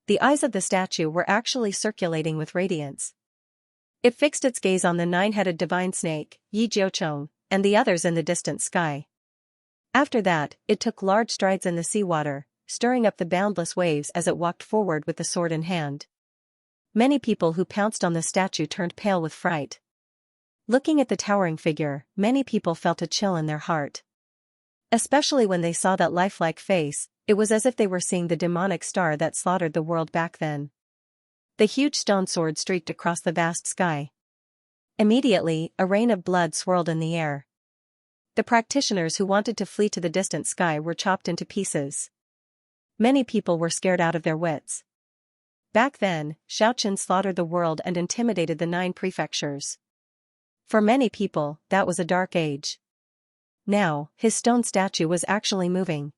The eyes of the statue were actually circulating with radiance. It fixed its gaze on the 9-headed divine snake, Yi Jiucheng, and the others in the distant sky. After that, it took large strides in the seawater, stirring up the boundless waves as it walked forward with the sword in hand. Many people who pounced on the statue turned pale with fright. Looking at the towering figure, many people felt a chill in their heart. Especially when they saw that lifelike face, it was as if they were seeing the demonic star that slaughtered the world back then. The huge stone sword streaked across the vast sky. Immediately, a rain of blood swirled in the air. The practitioners who wanted to flee to the distant sky were chopped into pieces. Many people were scared out of their wits. Back then, Xiaochen slaughtered the world and intimidated the 9 prefectures. For many people, that was a dark age. Now, his stone statue was actually moving.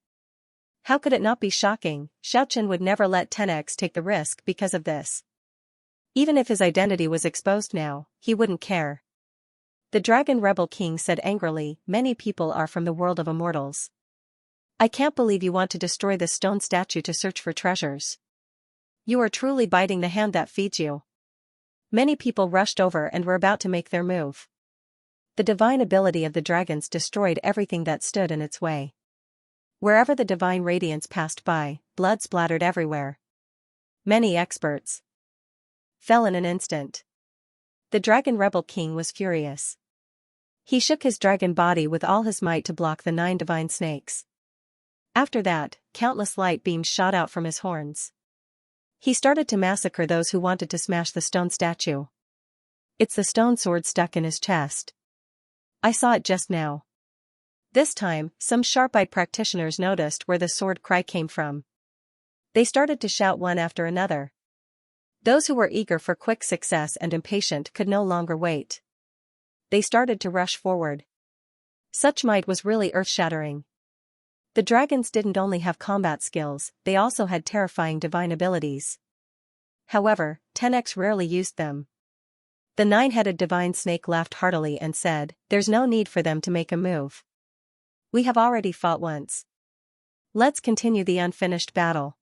How could it not be shocking? Xiaochen would never let 10x take the risk because of this. Even if his identity was exposed now, he wouldn't care. The Dragon Rebel King said angrily, "Many people are from the world of Immortals. I can't believe you want to destroy this stone statue to search for treasures. You are truly biting the hand that feeds you." Many people rushed over and were about to make their move. The divine ability of the dragons destroyed everything that stood in its way. Wherever the divine radiance passed by, blood splattered everywhere. Many experts fell in an instant. The Dragon Rebel King was furious. He shook his dragon body with all his might to block the 9 divine snakes. After that, countless light beams shot out from his horns. He started to massacre those who wanted to smash the stone statue. It's the stone sword stuck in his chest. I saw it just now. This time, some sharp-eyed practitioners noticed where the sword cry came from. They started to shout one after another. Those who were eager for quick success and impatient could no longer wait. They started to rush forward. Such might was really earth-shattering. The dragons didn't only have combat skills, they also had terrifying divine abilities. However, 10x rarely used them. The 9-headed divine snake laughed heartily and said, "There's no need for them to make a move. We have already fought once. Let's continue the unfinished battle."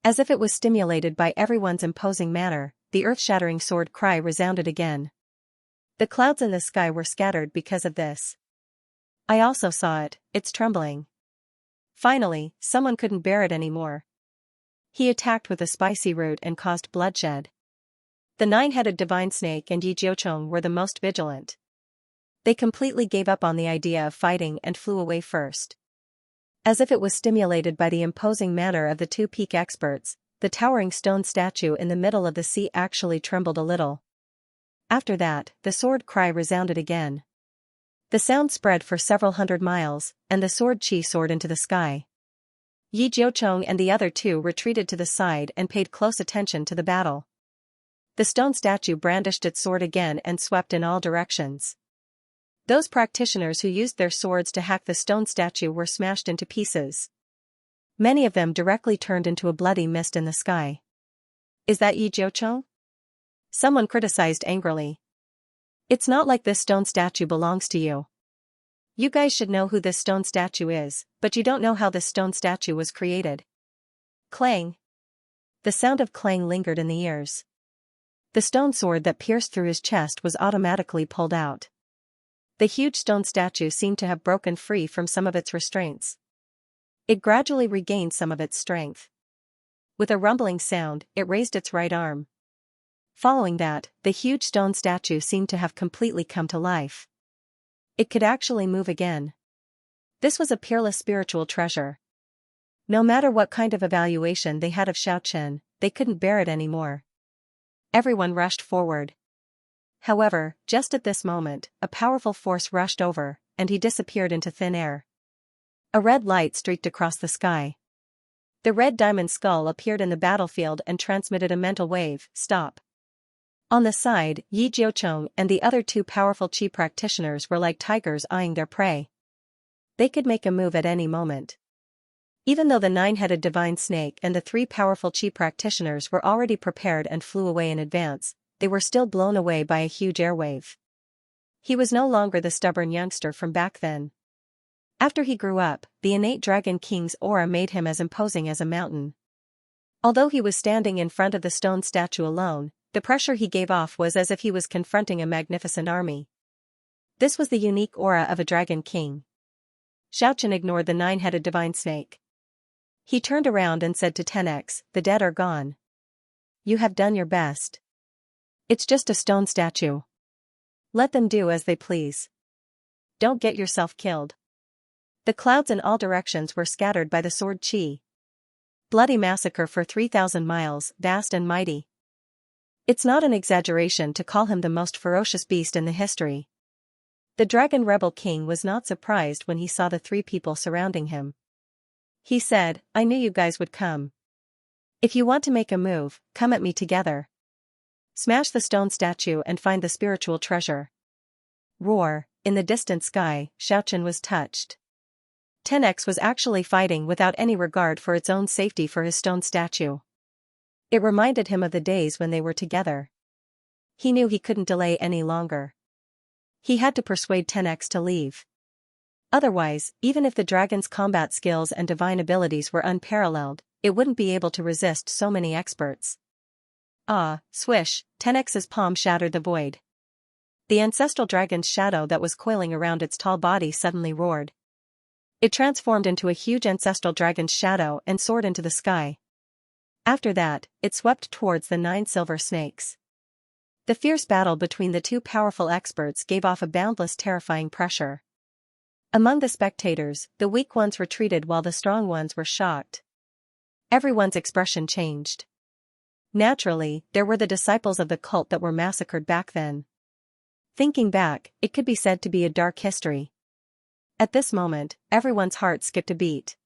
As if it was stimulated by everyone's imposing manner, the earth-shattering sword cry resounded again. The clouds in the sky were scattered because of this. I also saw it, it's trembling. Finally, someone couldn't bear it anymore. He attacked with a spicy root and caused bloodshed. The 9-headed divine snake and Yi Jiucheng were the most vigilant. They completely gave up on the idea of fighting and flew away first. As if it was stimulated by the imposing manner of the 2 peak experts, the towering stone statue in the middle of the sea actually trembled a little. After that, the sword cry resounded again. The sound spread for several hundred miles, and the sword chi soared into the sky. Yi Jiucheng and the other 2 retreated to the side and paid close attention to the battle. The stone statue brandished its sword again and swept in all directions. Those practitioners who used their swords to hack the stone statue were smashed into pieces. Many of them directly turned into a bloody mist in the sky. "Is that Yi Jiucheng?" Someone criticized angrily. "It's not like this stone statue belongs to you. You guys should know who this stone statue is, but you don't know how this stone statue was created." Clang. The sound of clang lingered in the ears. The stone sword that pierced through his chest was automatically pulled out. The huge stone statue seemed to have broken free from some of its restraints. It gradually regained some of its strength. With a rumbling sound, it raised its right arm. Following that, the huge stone statue seemed to have completely come to life. It could actually move again. This was a peerless spiritual treasure. No matter what kind of evaluation they had of Xiaochen, they couldn't bear it anymore. Everyone rushed forward. However, just at this moment, a powerful force rushed over, and he disappeared into thin air. A red light streaked across the sky. The red diamond skull appeared in the battlefield and transmitted a mental wave, "Stop." On the side, Yi Jiucheng and the other 2 powerful chi practitioners were like tigers eyeing their prey. They could make a move at any moment. Even though the 9-headed divine snake and the 3 powerful chi practitioners were already prepared and flew away in advance, they were still blown away by a huge airwave. He was no longer the stubborn youngster from back then. After he grew up, the innate Dragon King's aura made him as imposing as a mountain. Although he was standing in front of the stone statue alone, the pressure he gave off was as if he was confronting a magnificent army. This was the unique aura of a Dragon King. Xiaochen ignored the 9-headed divine snake. He turned around and said to 10x, "The dead are gone. You have done your best. It's just a stone statue. Let them do as they please. Don't get yourself killed." The clouds in all directions were scattered by the sword chi. Bloody massacre for 3,000 miles, vast and mighty. It's not an exaggeration to call him the most ferocious beast in the history. The Dragon Rebel King was not surprised when he saw the 3 people surrounding him. He said, "I knew you guys would come. If you want to make a move, come at me together. Smash the stone statue and find the spiritual treasure." Roar. In the distant sky, Xiaochen was touched. 10x was actually fighting without any regard for its own safety for his stone statue. It reminded him of the days when they were together. He knew he couldn't delay any longer. He had to persuade 10x to leave. Otherwise, even if the dragon's combat skills and divine abilities were unparalleled, it wouldn't be able to resist so many experts. Ah, swish, 10x's palm shattered the void. The ancestral dragon's shadow that was coiling around its tall body suddenly roared. It transformed into a huge ancestral dragon's shadow and soared into the sky. After that, it swept towards the 9 silver snakes. The fierce battle between the two powerful experts gave off a boundless terrifying pressure. Among the spectators, the weak ones retreated while the strong ones were shocked. Everyone's expression changed. Naturally, there were the disciples of the cult that were massacred back then. Thinking back, it could be said to be a dark history. At this moment, everyone's heart skipped a beat.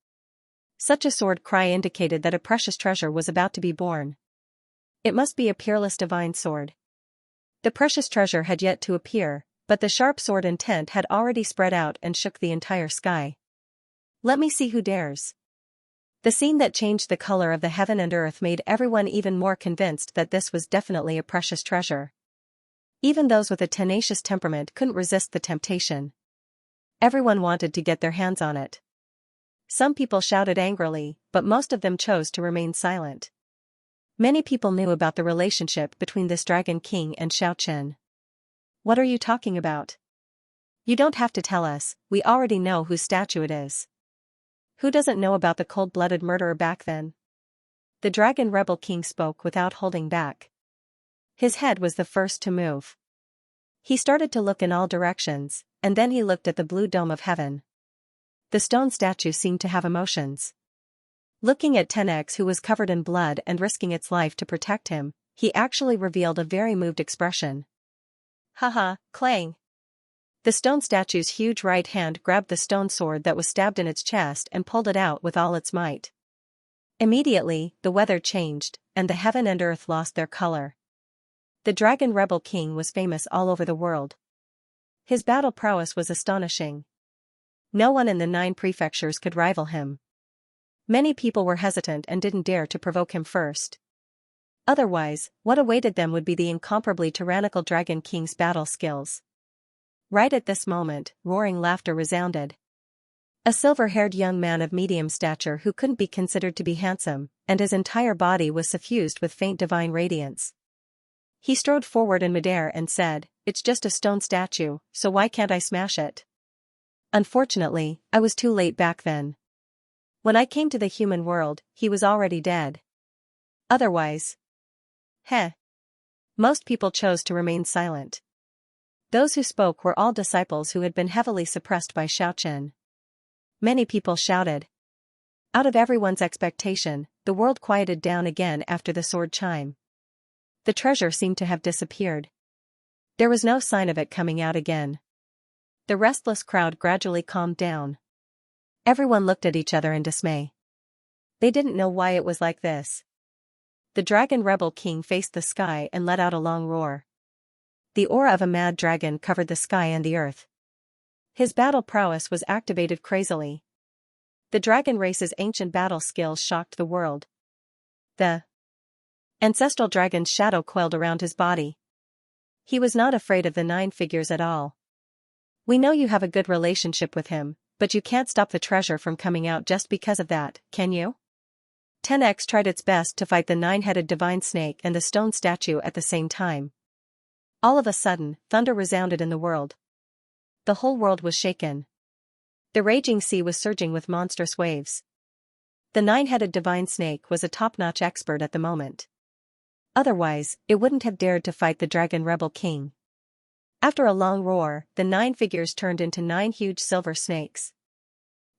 Such a sword cry indicated that a precious treasure was about to be born. It must be a peerless divine sword. The precious treasure had yet to appear, but the sharp sword intent had already spread out and shook the entire sky. Let me see who dares. The scene that changed the color of the heaven and earth made everyone even more convinced that this was definitely a precious treasure. Even those with a tenacious temperament couldn't resist the temptation. Everyone wanted to get their hands on it. Some people shouted angrily, but most of them chose to remain silent. Many people knew about the relationship between this Dragon King and Xianxia. What are you talking about? You don't have to tell us, we already know whose statue it is. Who doesn't know about the cold-blooded murderer back then? The Dragon Rebel King spoke without holding back. His head was the first to move. He started to look in all directions, and then he looked at the blue dome of heaven. The stone statue seemed to have emotions. Looking at 10x, who was covered in blood and risking its life to protect him, he actually revealed a very moved expression. Haha, clang. The stone statue's huge right hand grabbed the stone sword that was stabbed in its chest and pulled it out with all its might. Immediately, the weather changed, and the heaven and earth lost their color. The Dragon Rebel King was famous all over the world. His battle prowess was astonishing. No one in the 9 prefectures could rival him. Many people were hesitant and didn't dare to provoke him first. Otherwise, what awaited them would be the incomparably tyrannical Dragon King's battle skills. Right at this moment, roaring laughter resounded. A silver-haired young man of medium stature who couldn't be considered to be handsome, and his entire body was suffused with faint divine radiance. He strode forward in midair and said, "It's just a stone statue, so why can't I smash it? Unfortunately, I was too late back then. When I came to the human world, he was already dead. Otherwise..." Heh. Most people chose to remain silent. Those who spoke were all disciples who had been heavily suppressed by Xianxia. Many people shouted. Out of everyone's expectation, the world quieted down again after the sword chime. The treasure seemed to have disappeared. There was no sign of it coming out again. The restless crowd gradually calmed down. Everyone looked at each other in dismay. They didn't know why it was like this. The Dragon Rebel King faced the sky and let out a long roar. The aura of a mad dragon covered the sky and the earth. His battle prowess was activated crazily. The dragon race's ancient battle skills shocked the world. The ancestral dragon's shadow coiled around his body. He was not afraid of the 9 figures at all. We know you have a good relationship with him, but you can't stop the treasure from coming out just because of that, can you? 10x tried its best to fight the 9-headed divine snake and the stone statue at the same time. All of a sudden, thunder resounded in the world. The whole world was shaken. The raging sea was surging with monstrous waves. The 9-headed divine snake was a top-notch expert at the moment. Otherwise, it wouldn't have dared to fight the Dragon Rebel King. After a long roar, the 9 figures turned into 9 huge silver snakes.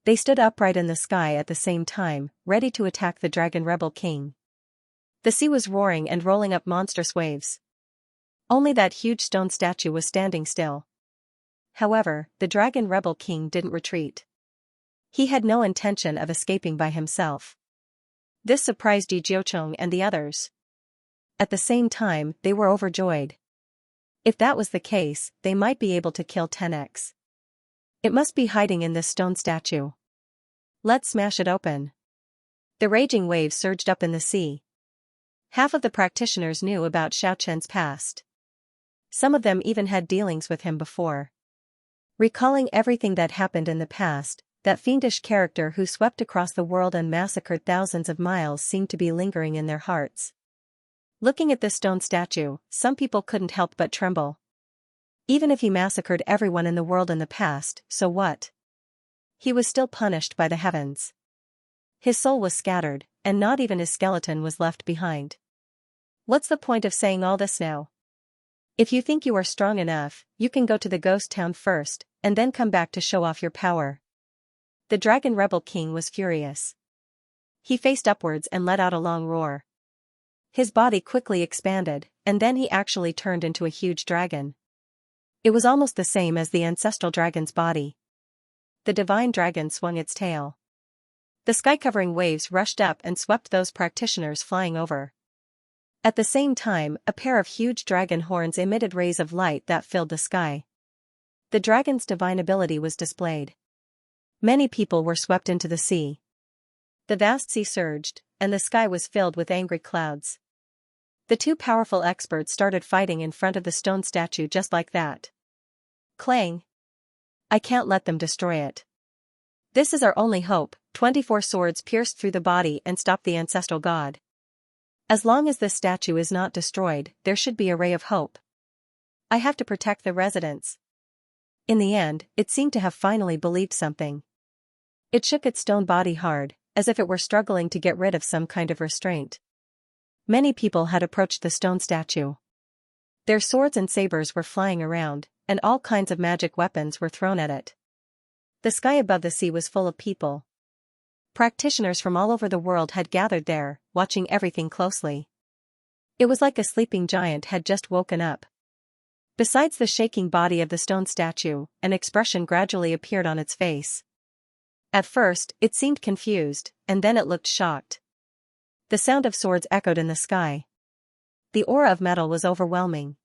They stood upright in the sky at the same time, ready to attack the Dragon Rebel King. The sea was roaring and rolling up monstrous waves. Only that huge stone statue was standing still. However, the Dragon Rebel King didn't retreat. He had no intention of escaping by himself. This surprised Yi Jiucheng and the others. At the same time, they were overjoyed. If that was the case, they might be able to kill 10x. It must be hiding in this stone statue. Let's smash it open. The raging waves surged up in the sea. Half of the practitioners knew about Xiaochen's past. Some of them even had dealings with him before. Recalling everything that happened in the past, that fiendish character who swept across the world and massacred thousands of miles seemed to be lingering in their hearts. Looking at this stone statue, some people couldn't help but tremble. Even if he massacred everyone in the world in the past, so what? He was still punished by the heavens. His soul was scattered, and not even his skeleton was left behind. What's the point of saying all this now? If you think you are strong enough, you can go to the ghost town first, and then come back to show off your power. The dragon rebel king was furious. He faced upwards and let out a long roar. His body quickly expanded, and then he actually turned into a huge dragon. It was almost the same as the ancestral dragon's body. The divine dragon swung its tail. The sky-covering waves rushed up and swept those practitioners flying over. At the same time, a pair of huge dragon horns emitted rays of light that filled the sky. The dragon's divine ability was displayed. Many people were swept into the sea. The vast sea surged, and the sky was filled with angry clouds. The two powerful experts started fighting in front of the stone statue just like that. Clang! I can't let them destroy it. This is our only hope. 24 swords pierced through the body and stopped the ancestral god. As long as this statue is not destroyed, there should be a ray of hope. I have to protect the residents. In the end, it seemed to have finally believed something. It shook its stone body hard, as if it were struggling to get rid of some kind of restraint. Many people had approached the stone statue. Their swords and sabers were flying around, and all kinds of magic weapons were thrown at it. The sky above the sea was full of people. Practitioners from all over the world had gathered there, watching everything closely. It was like a sleeping giant had just woken up. Besides the shaking body of the stone statue, an expression gradually appeared on its face. At first, it seemed confused, and then it looked shocked. The sound of swords echoed in the sky. The aura of metal was overwhelming.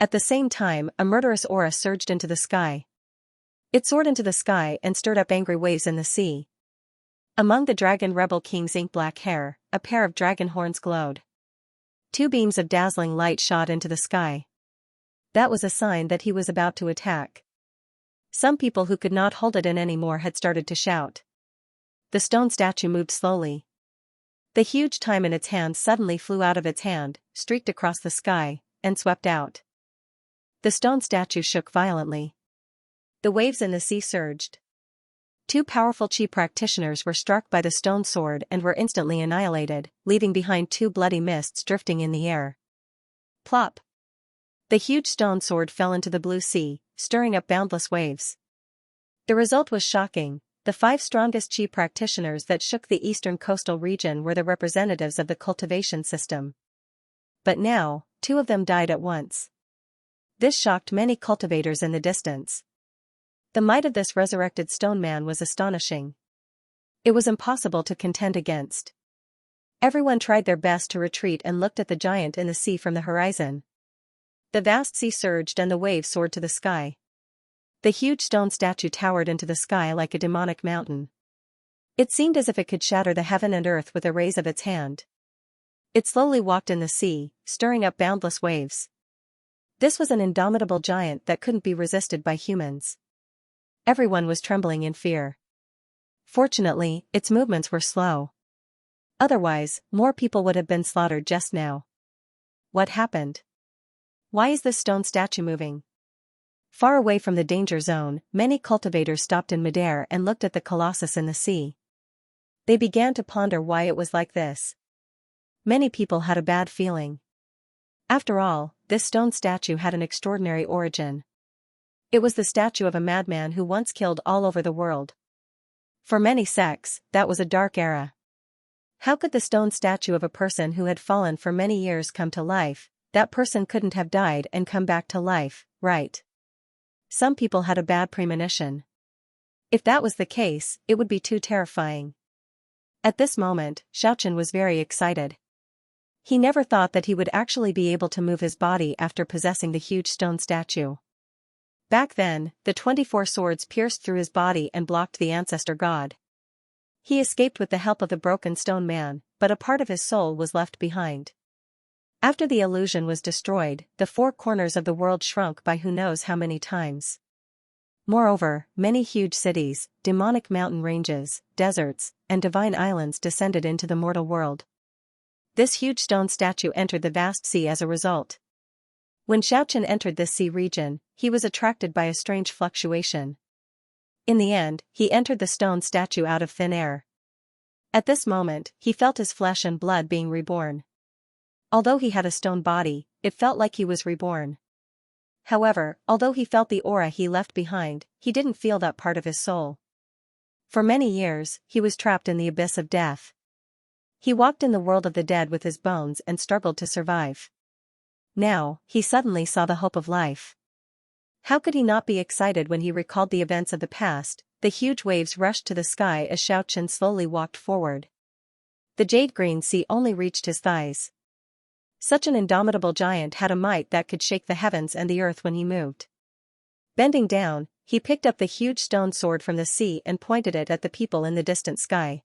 At the same time, a murderous aura surged into the sky. It soared into the sky and stirred up angry waves in the sea. Among the dragon rebel king's ink-black hair, a pair of dragon horns glowed. Two beams of dazzling light shot into the sky. That was a sign that he was about to attack. Some people who could not hold it in anymore had started to shout. The stone statue moved slowly. The huge time in its hand suddenly flew out of its hand, streaked across the sky, and swept out. The stone statue shook violently. The waves in the sea surged. Two powerful chi practitioners were struck by the stone sword and were instantly annihilated, leaving behind two bloody mists drifting in the air. Plop! The huge stone sword fell into the blue sea, stirring up boundless waves. The result was shocking. The 5 strongest chi practitioners that shook the eastern coastal region were the representatives of the cultivation system. But now, 2 of them died at once. This shocked many cultivators in the distance. The might of this resurrected stone man was astonishing. It was impossible to contend against. Everyone tried their best to retreat and looked at the giant in the sea from the horizon. The vast sea surged and the waves soared to the sky. The huge stone statue towered into the sky like a demonic mountain. It seemed as if it could shatter the heaven and earth with a raise of its hand. It slowly walked in the sea, stirring up boundless waves. This was an indomitable giant that couldn't be resisted by humans. Everyone was trembling in fear. Fortunately, its movements were slow. Otherwise, more people would have been slaughtered just now. What happened? Why is this stone statue moving? Far away from the danger zone, many cultivators stopped in midair and looked at the colossus in the sea. They began to ponder why it was like this. Many people had a bad feeling. After all, this stone statue had an extraordinary origin. It was the statue of a madman who once killed all over the world. For many sects, that was a dark era. How could the stone statue of a person who had fallen for many years come to life? That person couldn't have died and come back to life, right? Some people had a bad premonition. If that was the case, it would be too terrifying. At this moment, Xiaochen was very excited. He never thought that he would actually be able to move his body after possessing the huge stone statue. Back then, the 24 swords pierced through his body and blocked the ancestor god. He escaped with the help of the broken stone man, but a part of his soul was left behind. After the illusion was destroyed, the four corners of the world shrunk by who knows how many times. Moreover, many huge cities, demonic mountain ranges, deserts, and divine islands descended into the mortal world. This huge stone statue entered the vast sea as a result. When Xiaochen entered this sea region, he was attracted by a strange fluctuation. In the end, he entered the stone statue out of thin air. At this moment, he felt his flesh and blood being reborn. Although he had a stone body, it felt like he was reborn. However, although he felt the aura he left behind, he didn't feel that part of his soul. For many years, he was trapped in the abyss of death. He walked in the world of the dead with his bones and struggled to survive. Now, he suddenly saw the hope of life. How could he not be excited when he recalled the events of the past? The huge waves rushed to the sky as Xiaochen slowly walked forward. The jade-green sea only reached his thighs. Such an indomitable giant had a might that could shake the heavens and the earth when he moved. Bending down, he picked up the huge stone sword from the sea and pointed it at the people in the distant sky.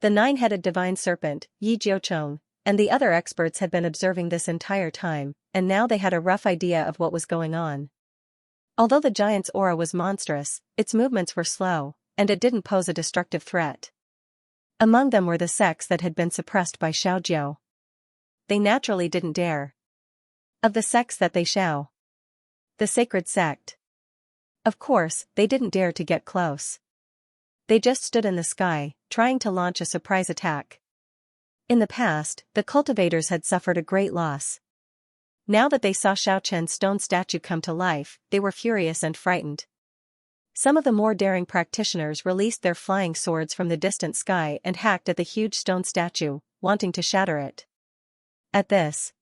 The nine-headed divine serpent, Yi Jiuchong, and the other experts had been observing this entire time, and now they had a rough idea of what was going on. Although the giant's aura was monstrous, its movements were slow, and it didn't pose a destructive threat. Among them were the sects that had been suppressed by Xiaojiu. They naturally didn't dare. Of the sects that they Xiao. The sacred sect. Of course, they didn't dare to get close. They just stood in the sky, trying to launch a surprise attack. In the past, the cultivators had suffered a great loss. Now that they saw Xiaochen's stone statue come to life, they were furious and frightened. Some of the more daring practitioners released their flying swords from the distant sky and hacked at the huge stone statue, wanting to shatter it. At this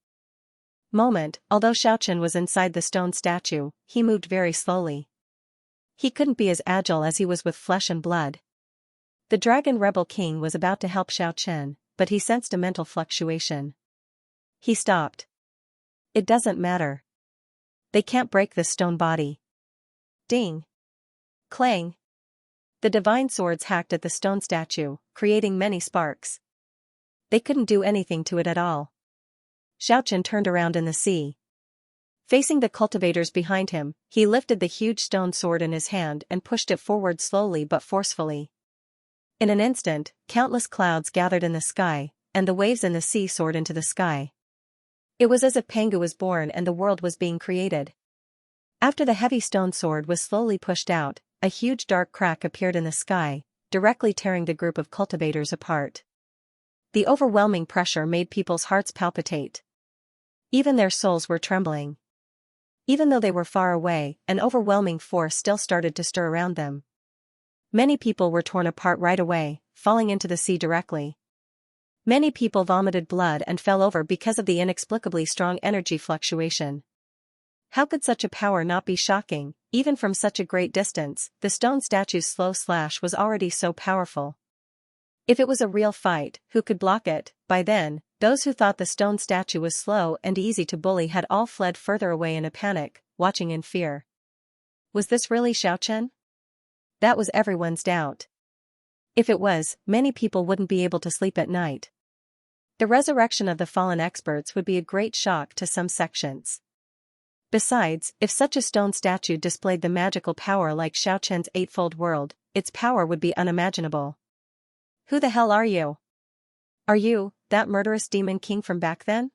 moment, although Xiaochen was inside the stone statue, he moved very slowly. He couldn't be as agile as he was with flesh and blood. The Dragon Rebel King was about to help Xiaochen, but he sensed a mental fluctuation. He stopped. It doesn't matter. They can't break this stone body. Ding! Clang! The divine swords hacked at the stone statue, creating many sparks. They couldn't do anything to it at all. Xiaochen turned around in the sea. Facing the cultivators behind him, he lifted the huge stone sword in his hand and pushed it forward slowly but forcefully. In an instant, countless clouds gathered in the sky, and the waves in the sea soared into the sky. It was as if Pangu was born and the world was being created. After the heavy stone sword was slowly pushed out, a huge dark crack appeared in the sky, directly tearing the group of cultivators apart. The overwhelming pressure made people's hearts palpitate. Even their souls were trembling. Even though they were far away, an overwhelming force still started to stir around them. Many people were torn apart right away, falling into the sea directly. Many people vomited blood and fell over because of the inexplicably strong energy fluctuation. How could such a power not be shocking, even from such a great distance? The stone statue's slow slash was already so powerful. If it was a real fight, who could block it? By then, those who thought the stone statue was slow and easy to bully had all fled further away in a panic, watching in fear. Was this really Xiaochen? That was everyone's doubt. If it was, many people wouldn't be able to sleep at night. The resurrection of the fallen experts would be a great shock to some sections. Besides, if such a stone statue displayed the magical power like Xiaochen's eightfold world, its power would be unimaginable. Who the hell are you? Are you, that murderous demon king from back then?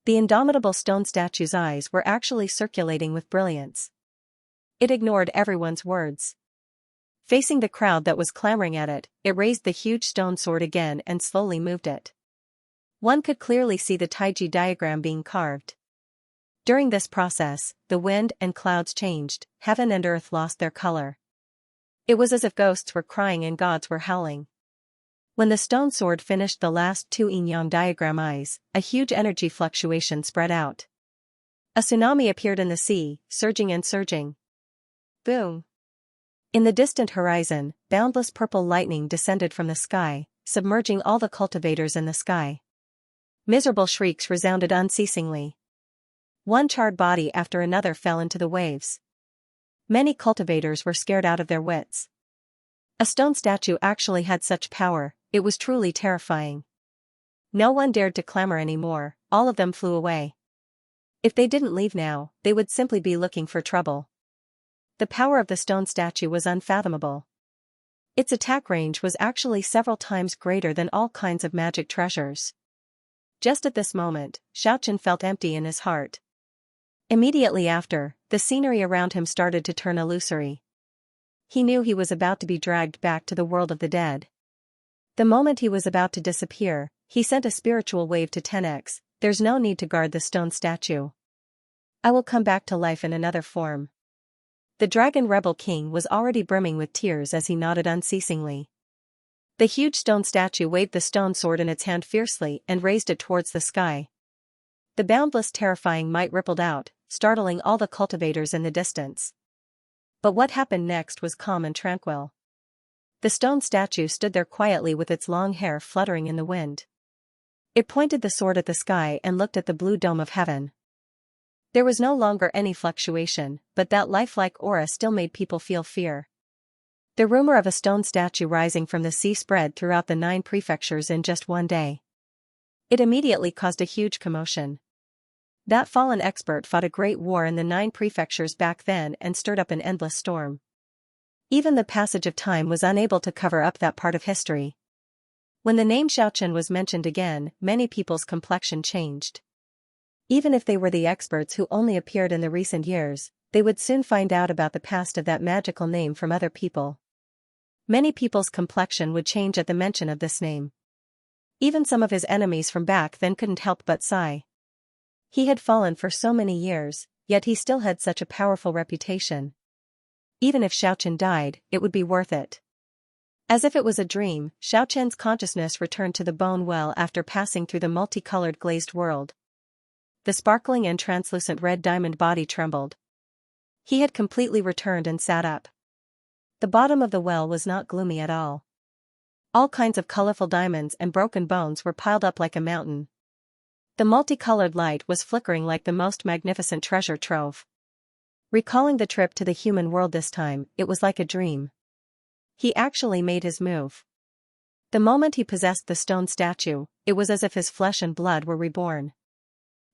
The indomitable stone statue's eyes were actually circulating with brilliance. It ignored everyone's words. Facing the crowd that was clamoring at it, it raised the huge stone sword again and slowly moved it. One could clearly see the Taiji diagram being carved. During this process, the wind and clouds changed, heaven and earth lost their color. It was as if ghosts were crying and gods were howling. When the stone sword finished the last two yin-yang diagram eyes, a huge energy fluctuation spread out. A tsunami appeared in the sea, surging and surging. Boom! In the distant horizon, boundless purple lightning descended from the sky, submerging all the cultivators in the sky. Miserable shrieks resounded unceasingly. One charred body after another fell into the waves. Many cultivators were scared out of their wits. A stone statue actually had such power, it was truly terrifying. No one dared to clamor anymore, all of them flew away. If they didn't leave now, they would simply be looking for trouble. The power of the stone statue was unfathomable. Its attack range was actually several times greater than all kinds of magic treasures. Just at this moment, Xiaochen felt empty in his heart. Immediately after, the scenery around him started to turn illusory. He knew he was about to be dragged back to the world of the dead. The moment he was about to disappear, he sent a spiritual wave to 10x, "There's no need to guard the stone statue. I will come back to life in another form." The dragon rebel king was already brimming with tears as he nodded unceasingly. The huge stone statue waved the stone sword in its hand fiercely and raised it towards the sky. The boundless terrifying might rippled out, startling all the cultivators in the distance. But what happened next was calm and tranquil. The stone statue stood there quietly with its long hair fluttering in the wind. It pointed the sword at the sky and looked at the blue dome of heaven. There was no longer any fluctuation, but that lifelike aura still made people feel fear. The rumor of a stone statue rising from the sea spread throughout the 9 prefectures in just one day. It immediately caused a huge commotion. That fallen expert fought a great war in the 9 prefectures back then and stirred up an endless storm. Even the passage of time was unable to cover up that part of history. When the name Xiaochen was mentioned again, many people's complexion changed. Even if they were the experts who only appeared in the recent years, they would soon find out about the past of that magical name from other people. Many people's complexion would change at the mention of this name. Even some of his enemies from back then couldn't help but sigh. He had fallen for so many years, yet he still had such a powerful reputation. Even if Xiaochen died, it would be worth it. As if it was a dream, Xiaochen's consciousness returned to the bone well after passing through the multicolored glazed world. The sparkling and translucent red diamond body trembled. He had completely returned and sat up. The bottom of the well was not gloomy at all. All kinds of colorful diamonds and broken bones were piled up like a mountain. The multicolored light was flickering like the most magnificent treasure trove. Recalling the trip to the human world this time, it was like a dream. He actually made his move. The moment he possessed the stone statue, it was as if his flesh and blood were reborn.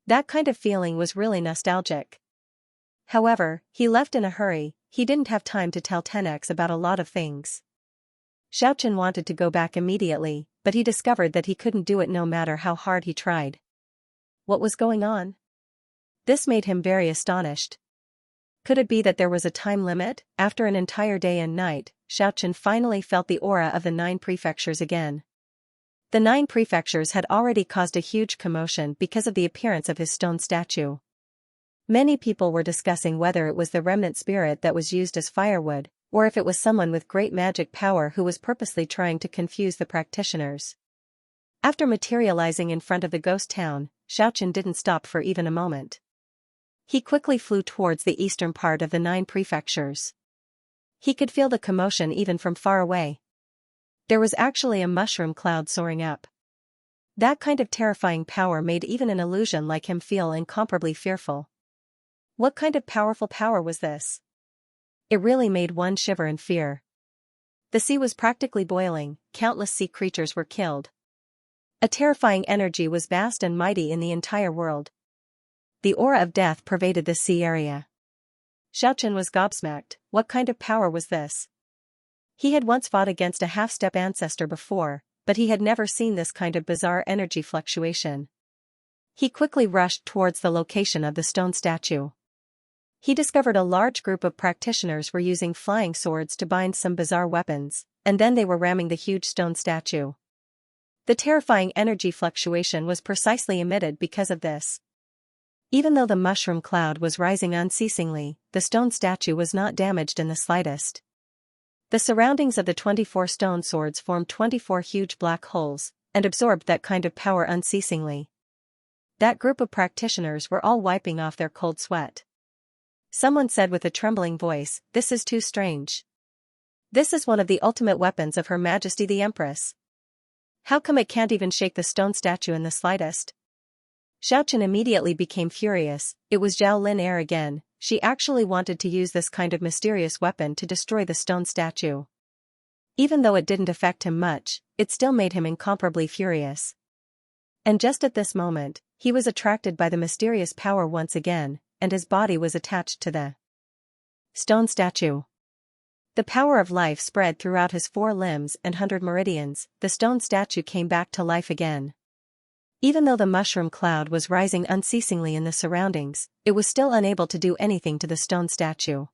That kind of feeling was really nostalgic. However, he left in a hurry. He didn't have time to tell 10x about a lot of things. Xiaochen wanted to go back immediately, but he discovered that he couldn't do it no matter how hard he tried. What was going on? This made him very astonished. Could it be that there was a time limit? After an entire day and night, Xiaochen finally felt the aura of the 9 prefectures again. The 9 prefectures had already caused a huge commotion because of the appearance of his stone statue. Many people were discussing whether it was the remnant spirit that was used as firewood, or if it was someone with great magic power who was purposely trying to confuse the practitioners. After materializing in front of the ghost town, Xiaochen didn't stop for even a moment. He quickly flew towards the eastern part of the 9 prefectures. He could feel the commotion even from far away. There was actually a mushroom cloud soaring up. That kind of terrifying power made even an illusion like him feel incomparably fearful. What kind of powerful power was this? It really made one shiver in fear. The sea was practically boiling, countless sea creatures were killed. A terrifying energy was vast and mighty in the entire world. The aura of death pervaded the sea area. Xiaochen was gobsmacked. What kind of power was this? He had once fought against a half-step ancestor before, but he had never seen this kind of bizarre energy fluctuation. He quickly rushed towards the location of the stone statue. He discovered a large group of practitioners were using flying swords to bind some bizarre weapons, and then they were ramming the huge stone statue. The terrifying energy fluctuation was precisely emitted because of this. Even though the mushroom cloud was rising unceasingly, the stone statue was not damaged in the slightest. The surroundings of the 24 stone swords formed 24 huge black holes, and absorbed that kind of power unceasingly. That group of practitioners were all wiping off their cold sweat. Someone said with a trembling voice, "This is too strange. This is one of the ultimate weapons of Her Majesty the Empress. How come it can't even shake the stone statue in the slightest?" Xiaochen immediately became furious. It was Zhao Lin Air again. She actually wanted to use this kind of mysterious weapon to destroy the stone statue. Even though it didn't affect him much, it still made him incomparably furious. And just at this moment, he was attracted by the mysterious power once again, and his body was attached to the stone statue. The power of life spread throughout his 4 limbs and 100 meridians. The stone statue came back to life again. Even though the mushroom cloud was rising unceasingly in the surroundings, it was still unable to do anything to the stone statue.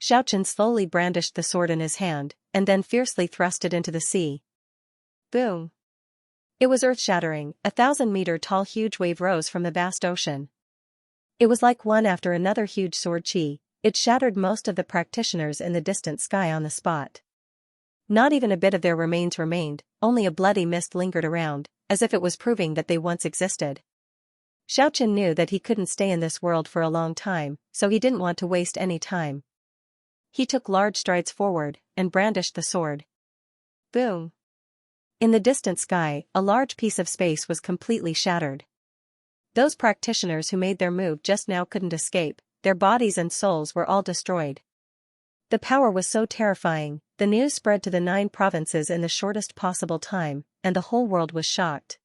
Xiaochen slowly brandished the sword in his hand, and then fiercely thrust it into the sea. Boom! It was earth-shattering. 1,000-meter-tall huge wave rose from the vast ocean. It was like one after another huge sword chi. It shattered most of the practitioners in the distant sky on the spot. Not even a bit of their remains remained, only a bloody mist lingered around, as if it was proving that they once existed. Xiaochen knew that he couldn't stay in this world for a long time, so he didn't want to waste any time. He took large strides forward, and brandished the sword. Boom! In the distant sky, a large piece of space was completely shattered. Those practitioners who made their move just now couldn't escape. Their bodies and souls were all destroyed. The power was so terrifying, the news spread to the 9 provinces in the shortest possible time, and the whole world was shocked.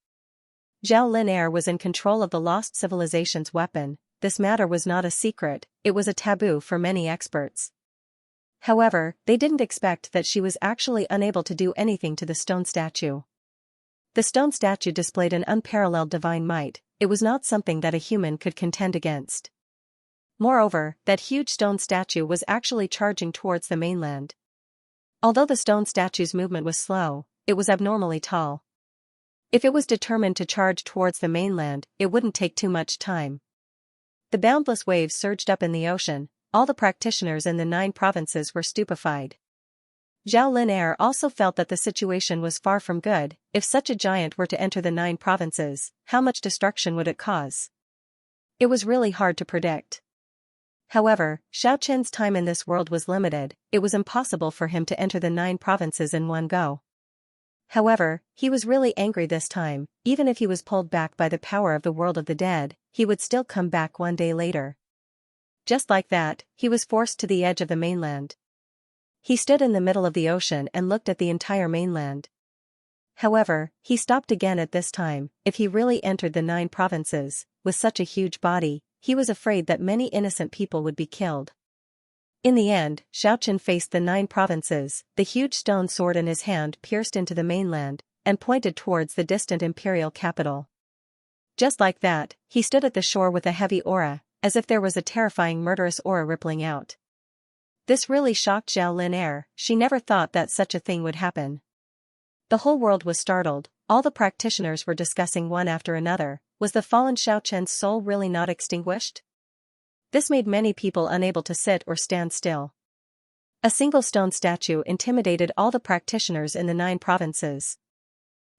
Zhao Lin was in control of the lost civilization's weapon. This matter was not a secret, it was a taboo for many experts. However, they didn't expect that she was actually unable to do anything to the stone statue. The stone statue displayed an unparalleled divine might. It was not something that a human could contend against. Moreover, that huge stone statue was actually charging towards the mainland. Although the stone statue's movement was slow, it was abnormally tall. If it was determined to charge towards the mainland, it wouldn't take too much time. The boundless waves surged up in the ocean. All the practitioners in the 9 provinces were stupefied. Zhao Lin also felt that the situation was far from good. If such a giant were to enter the 9 provinces, how much destruction would it cause? It was really hard to predict. However, Xiaochen's time in this world was limited. It was impossible for him to enter the 9 provinces in one go. However, he was really angry this time. Even if he was pulled back by the power of the world of the dead, he would still come back one day later. Just like that, he was forced to the edge of the mainland. He stood in the middle of the ocean and looked at the entire mainland. However, he stopped again at this time. If he really entered the 9 provinces, with such a huge body, he was afraid that many innocent people would be killed. In the end, Xiaochen faced the 9 provinces. The huge stone sword in his hand pierced into the mainland, and pointed towards the distant imperial capital. Just like that, he stood at the shore with a heavy aura, as if there was a terrifying murderous aura rippling out. This really shocked Zhao Lin. She never thought that such a thing would happen. The whole world was startled. All the practitioners were discussing one after another. Was the fallen Xiaochen's soul really not extinguished? This made many people unable to sit or stand still. A single stone statue intimidated all the practitioners in the 9 provinces.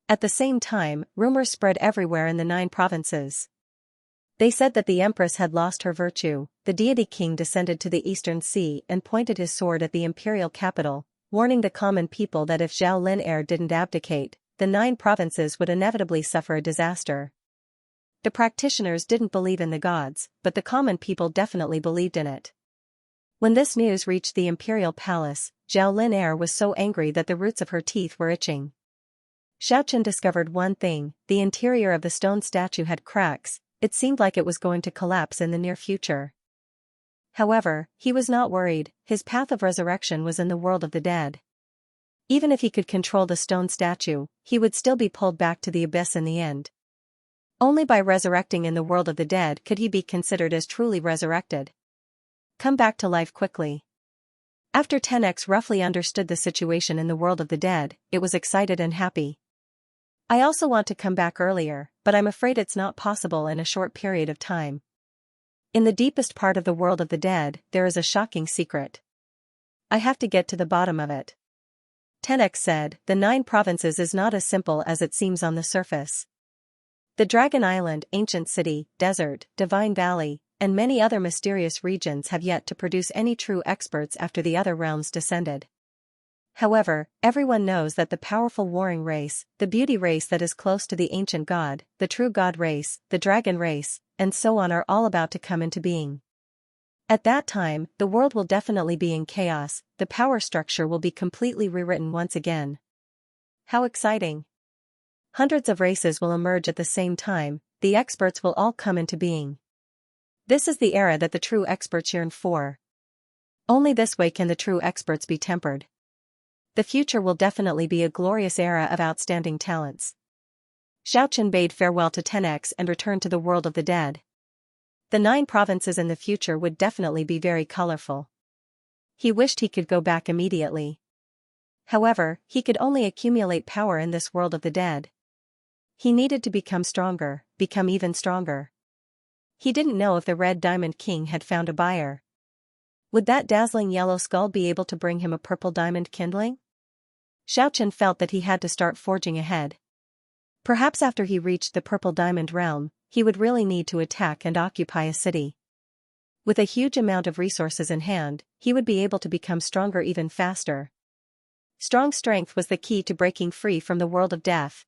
At the same time, rumors spread everywhere in the 9 provinces. They said that the empress had lost her virtue. The deity king descended to the eastern sea and pointed his sword at the imperial capital, warning the common people that if Zhao Lin didn't abdicate, the 9 provinces would inevitably suffer a disaster. The practitioners didn't believe in the gods, but the common people definitely believed in it. When this news reached the imperial palace, Zhao Lin was so angry that the roots of her teeth were itching. Xiaochen discovered one thing: the interior of the stone statue had cracks. It seemed like it was going to collapse in the near future. However, he was not worried. His path of resurrection was in the world of the dead. Even if he could control the stone statue, he would still be pulled back to the abyss in the end. Only by resurrecting in the world of the dead could he be considered as truly resurrected. Come back to life quickly. After 10x roughly understood the situation in the world of the dead, it was excited and happy. I also want to come back earlier, but I'm afraid it's not possible in a short period of time. In the deepest part of the world of the dead, there is a shocking secret. I have to get to the bottom of it. 10x said, the 9 provinces is not as simple as it seems on the surface. The Dragon Island, Ancient City, Desert, Divine Valley, and many other mysterious regions have yet to produce any true experts after the other realms descended. However, everyone knows that the powerful warring race, the beauty race that is close to the ancient god, the true god race, the dragon race, and so on are all about to come into being. At that time, the world will definitely be in chaos. The power structure will be completely rewritten once again. How exciting! Hundreds of races will emerge at the same time, the experts will all come into being. This is the era that the true experts yearn for. Only this way can the true experts be tempered. The future will definitely be a glorious era of outstanding talents. Xiaochen bade farewell to 10x and returned to the world of the dead. The 9 provinces in the future would definitely be very colorful. He wished he could go back immediately. However, he could only accumulate power in this world of the dead. He needed to become stronger, become even stronger. He didn't know if the Red Diamond King had found a buyer. Would that dazzling yellow skull be able to bring him a purple diamond kindling? Xiaochen felt that he had to start forging ahead. Perhaps after he reached the purple diamond realm, he would really need to attack and occupy a city. With a huge amount of resources in hand, he would be able to become stronger even faster. Strong strength was the key to breaking free from the world of death.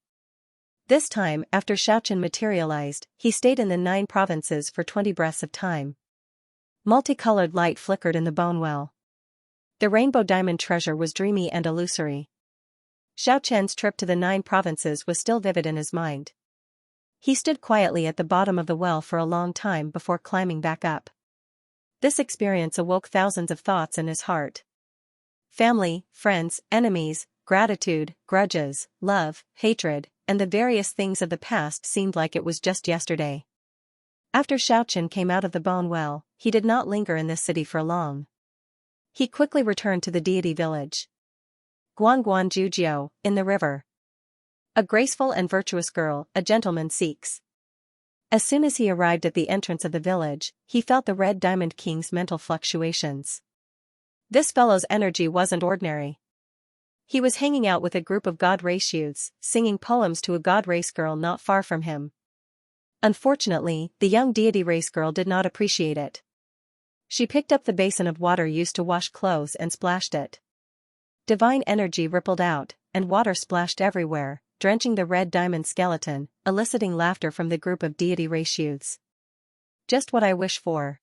This time, after Xiaochen materialized, he stayed in the 9 provinces for 20 breaths of time. Multicolored light flickered in the bone well. The rainbow diamond treasure was dreamy and illusory. Xiaochen's trip to the 9 provinces was still vivid in his mind. He stood quietly at the bottom of the well for a long time before climbing back up. This experience awoke thousands of thoughts in his heart. Family, friends, enemies, gratitude, grudges, love, hatred, and the various things of the past seemed like it was just yesterday. After Xiaochen came out of the bone well, he did not linger in this city for long. He quickly returned to the deity village. Guanguan Jujiu, in the river. A graceful and virtuous girl, a gentleman seeks. As soon as he arrived at the entrance of the village, he felt the Red Diamond King's mental fluctuations. This fellow's energy wasn't ordinary. He was hanging out with a group of god race youths, singing poems to a god race girl not far from him. Unfortunately, the young deity race girl did not appreciate it. She picked up the basin of water used to wash clothes and splashed it. Divine energy rippled out, and water splashed everywhere, drenching the red diamond skeleton, eliciting laughter from the group of deity race youths. Just what I wish for.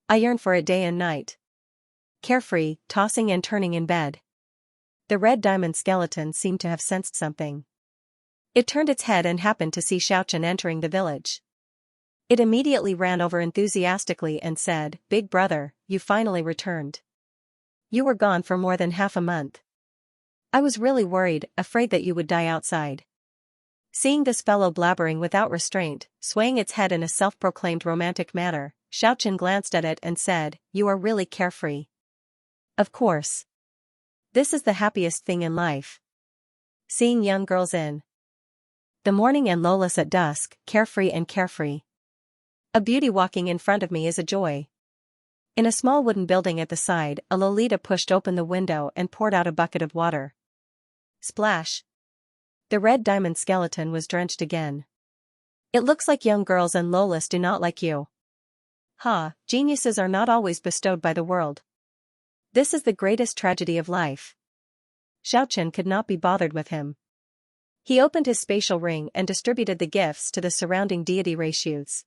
I yearn for it day and night. Carefree, tossing and turning in bed. The red diamond skeleton seemed to have sensed something. It turned its head and happened to see Xiaochen entering the village. It immediately ran over enthusiastically and said, "Big brother, you finally returned. You were gone for more than half a month. I was really worried, afraid that you would die outside." Seeing this fellow blabbering without restraint, swaying its head in a self-proclaimed romantic manner, Xiaochen glanced at it and said, "You are really carefree." Of course. This is the happiest thing in life. Seeing young girls in the morning and lawless at dusk, carefree and carefree. A beauty walking in front of me is a joy. In a small wooden building at the side, a Lolita pushed open the window and poured out a bucket of water. Splash. The red diamond skeleton was drenched again. It looks like young girls and Lolas do not like you. Ha, geniuses are not always bestowed by the world. This is the greatest tragedy of life. Xiaochen could not be bothered with him. He opened his spatial ring and distributed the gifts to the surrounding deity race youths.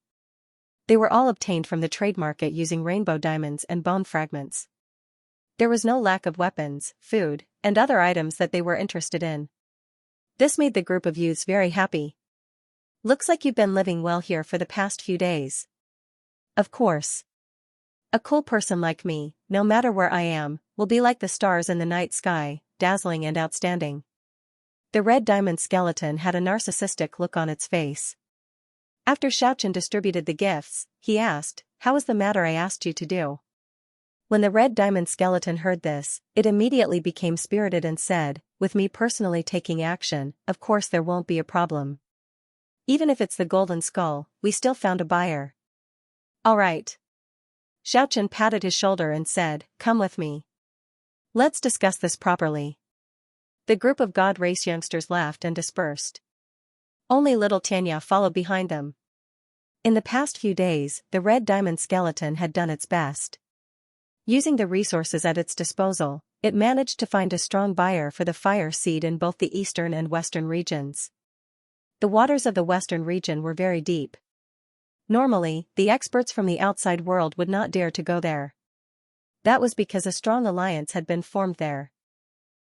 They were all obtained from the trade market using rainbow diamonds and bone fragments. There was no lack of weapons, food, and other items that they were interested in. This made the group of youths very happy. Looks like you've been living well here for the past few days. Of course. A cool person like me, no matter where I am, will be like the stars in the night sky, dazzling and outstanding. The red diamond skeleton had a narcissistic look on its face. After Xiaochen distributed the gifts, he asked, "How is the matter I asked you to do?" When the red diamond skeleton heard this, it immediately became spirited and said, "With me personally taking action, of course there won't be a problem. Even if it's the golden skull, we still found a buyer." All right. Xiaochen patted his shoulder and said, "Come with me. Let's discuss this properly." The group of god race youngsters laughed and dispersed. Only little Xianxia followed behind them. In the past few days, the red diamond skeleton had done its best. Using the resources at its disposal, it managed to find a strong buyer for the fire seed in both the eastern and western regions. The waters of the western region were very deep. Normally, the experts from the outside world would not dare to go there. That was because a strong alliance had been formed there.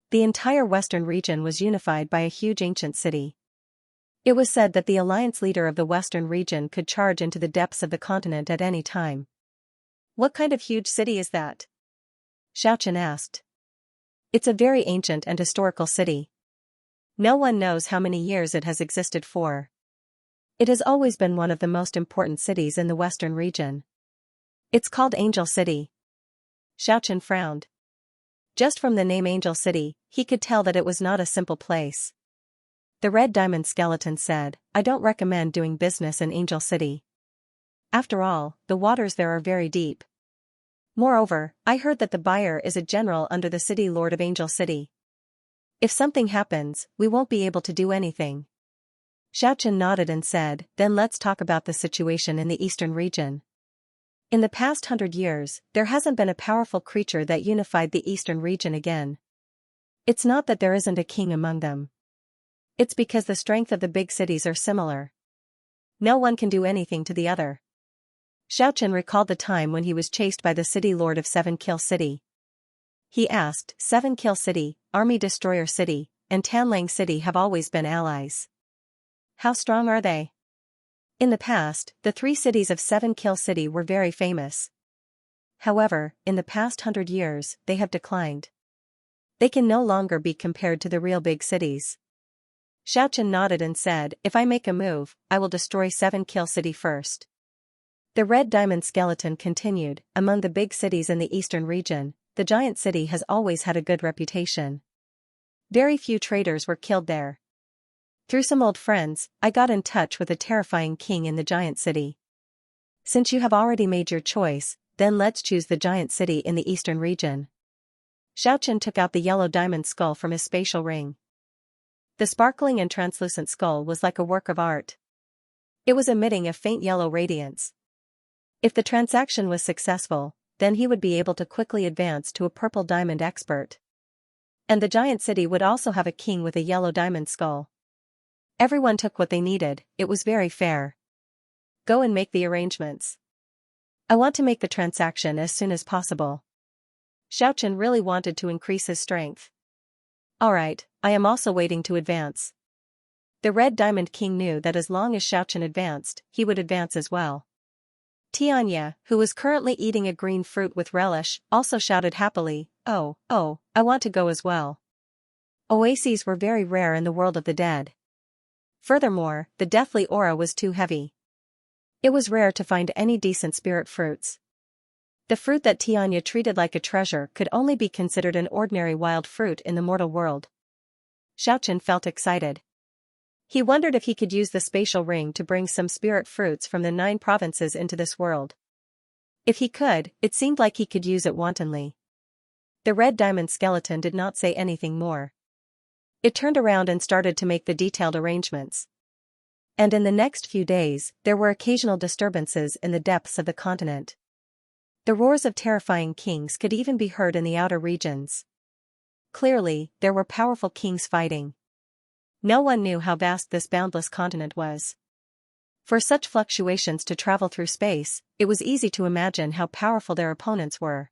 The entire western region was unified by a huge ancient city. It was said that the alliance leader of the western region could charge into the depths of the continent at any time. What kind of huge city is that? Xianxia asked. It's a very ancient and historical city. No one knows how many years it has existed for. It has always been one of the most important cities in the western region. It's called Angel City. Xianxia frowned. Just from the name Angel City, he could tell that it was not a simple place. The red diamond skeleton said, I don't recommend doing business in Angel City. After all, the waters there are very deep. Moreover, I heard that the buyer is a general under the city lord of Angel City. If something happens, we won't be able to do anything. Xianxia nodded and said, then let's talk about the situation in the eastern region. In the past 100 years, there hasn't been a powerful creature that unified the eastern region again. It's not that there isn't a king among them. It's because the strength of the big cities are similar. No one can do anything to the other. Xianxia recalled the time when he was chased by the city lord of Seven Kill City. He asked, Seven Kill City, Army Destroyer City, and Tanlang City have always been allies. How strong are they? In the past, the three cities of Seven Kill City were very famous. However, in the past 100 years, they have declined. They can no longer be compared to the real big cities. Xianxia nodded and said, if I make a move, I will destroy Seven Kill City first. The red diamond skeleton continued, among the big cities in the eastern region, the giant city has always had a good reputation. Very few traitors were killed there. Through some old friends, I got in touch with a terrifying king in the giant city. Since you have already made your choice, then let's choose the giant city in the eastern region. Xianxia took out the yellow diamond skull from his spatial ring. The sparkling and translucent skull was like a work of art. It was emitting a faint yellow radiance. If the transaction was successful, then he would be able to quickly advance to a purple diamond expert. And the giant city would also have a king with a yellow diamond skull. Everyone took what they needed, it was very fair. Go and make the arrangements. I want to make the transaction as soon as possible. Xianxia really wanted to increase his strength. Alright, I am also waiting to advance. The red diamond king knew that as long as Xianxia advanced, he would advance as well. Xianxia, who was currently eating a green fruit with relish, also shouted happily, oh, I want to go as well. Oases were very rare in the world of the dead. Furthermore, the deathly aura was too heavy. It was rare to find any decent spirit fruits. The fruit that Xianxia treated like a treasure could only be considered an ordinary wild fruit in the mortal world. Xianxia felt excited. He wondered if he could use the spatial ring to bring some spirit fruits from the 9 provinces into this world. If he could, it seemed like he could use it wantonly. The red diamond skeleton did not say anything more. It turned around and started to make the detailed arrangements. And in the next few days, there were occasional disturbances in the depths of the continent. The roars of terrifying kings could even be heard in the outer regions. Clearly, there were powerful kings fighting. No one knew how vast this boundless continent was. For such fluctuations to travel through space, it was easy to imagine how powerful their opponents were.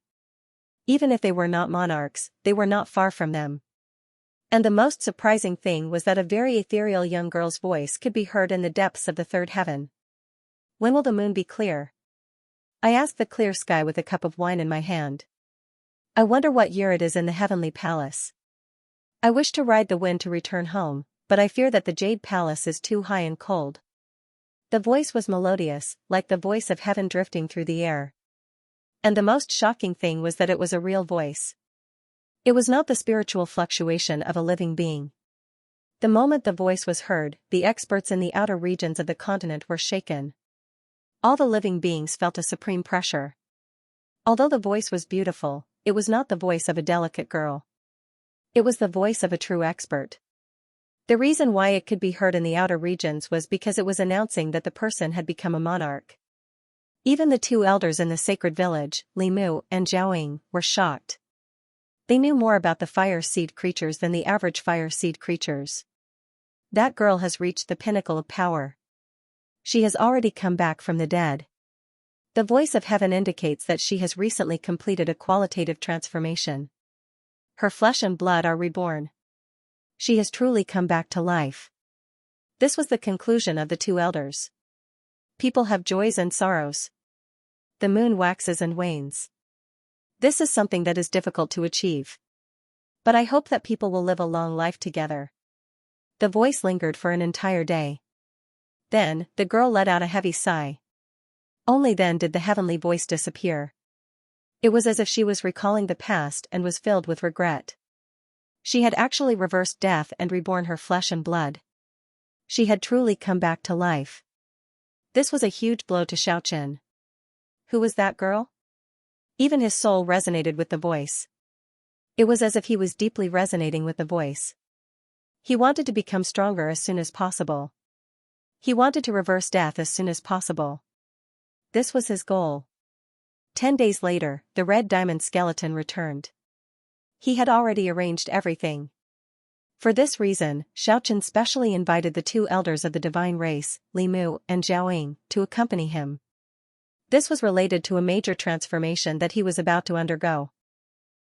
Even if they were not monarchs, they were not far from them. And the most surprising thing was that a very ethereal young girl's voice could be heard in the depths of the third heaven. When will the moon be clear? I asked the clear sky with a cup of wine in my hand. I wonder what year it is in the heavenly palace. I wish to ride the wind to return home, but I fear that the jade palace is too high and cold. The voice was melodious, like the voice of heaven drifting through the air. And the most shocking thing was that it was a real voice. It was not the spiritual fluctuation of a living being. The moment the voice was heard, the experts in the outer regions of the continent were shaken. All the living beings felt a supreme pressure. Although the voice was beautiful, it was not the voice of a delicate girl. It was the voice of a true expert. The reason why it could be heard in the outer regions was because it was announcing that the person had become a monarch. Even the 2 elders in the sacred village, Li Mu and Zhaoying, were shocked. They knew more about the fire seed creatures than the average fire seed creatures. That girl has reached the pinnacle of power. She has already come back from the dead. The voice of heaven indicates that she has recently completed a qualitative transformation. Her flesh and blood are reborn. She has truly come back to life. This was the conclusion of the two elders. People have joys and sorrows. The moon waxes and wanes. This is something that is difficult to achieve. But I hope that people will live a long life together. The voice lingered for an entire day. Then, the girl let out a heavy sigh. Only then did the heavenly voice disappear. It was as if she was recalling the past and was filled with regret. She had actually reversed death and reborn her flesh and blood. She had truly come back to life. This was a huge blow to Xiaochen. Who was that girl? Even his soul resonated with the voice. It was as if he was deeply resonating with the voice. He wanted to become stronger as soon as possible. He wanted to reverse death as soon as possible. This was his goal. 10 days later, the red diamond skeleton returned. He had already arranged everything. For this reason, Xiaochen specially invited the two elders of the divine race, Li Mu and Zhaoying, to accompany him. This was related to a major transformation that he was about to undergo.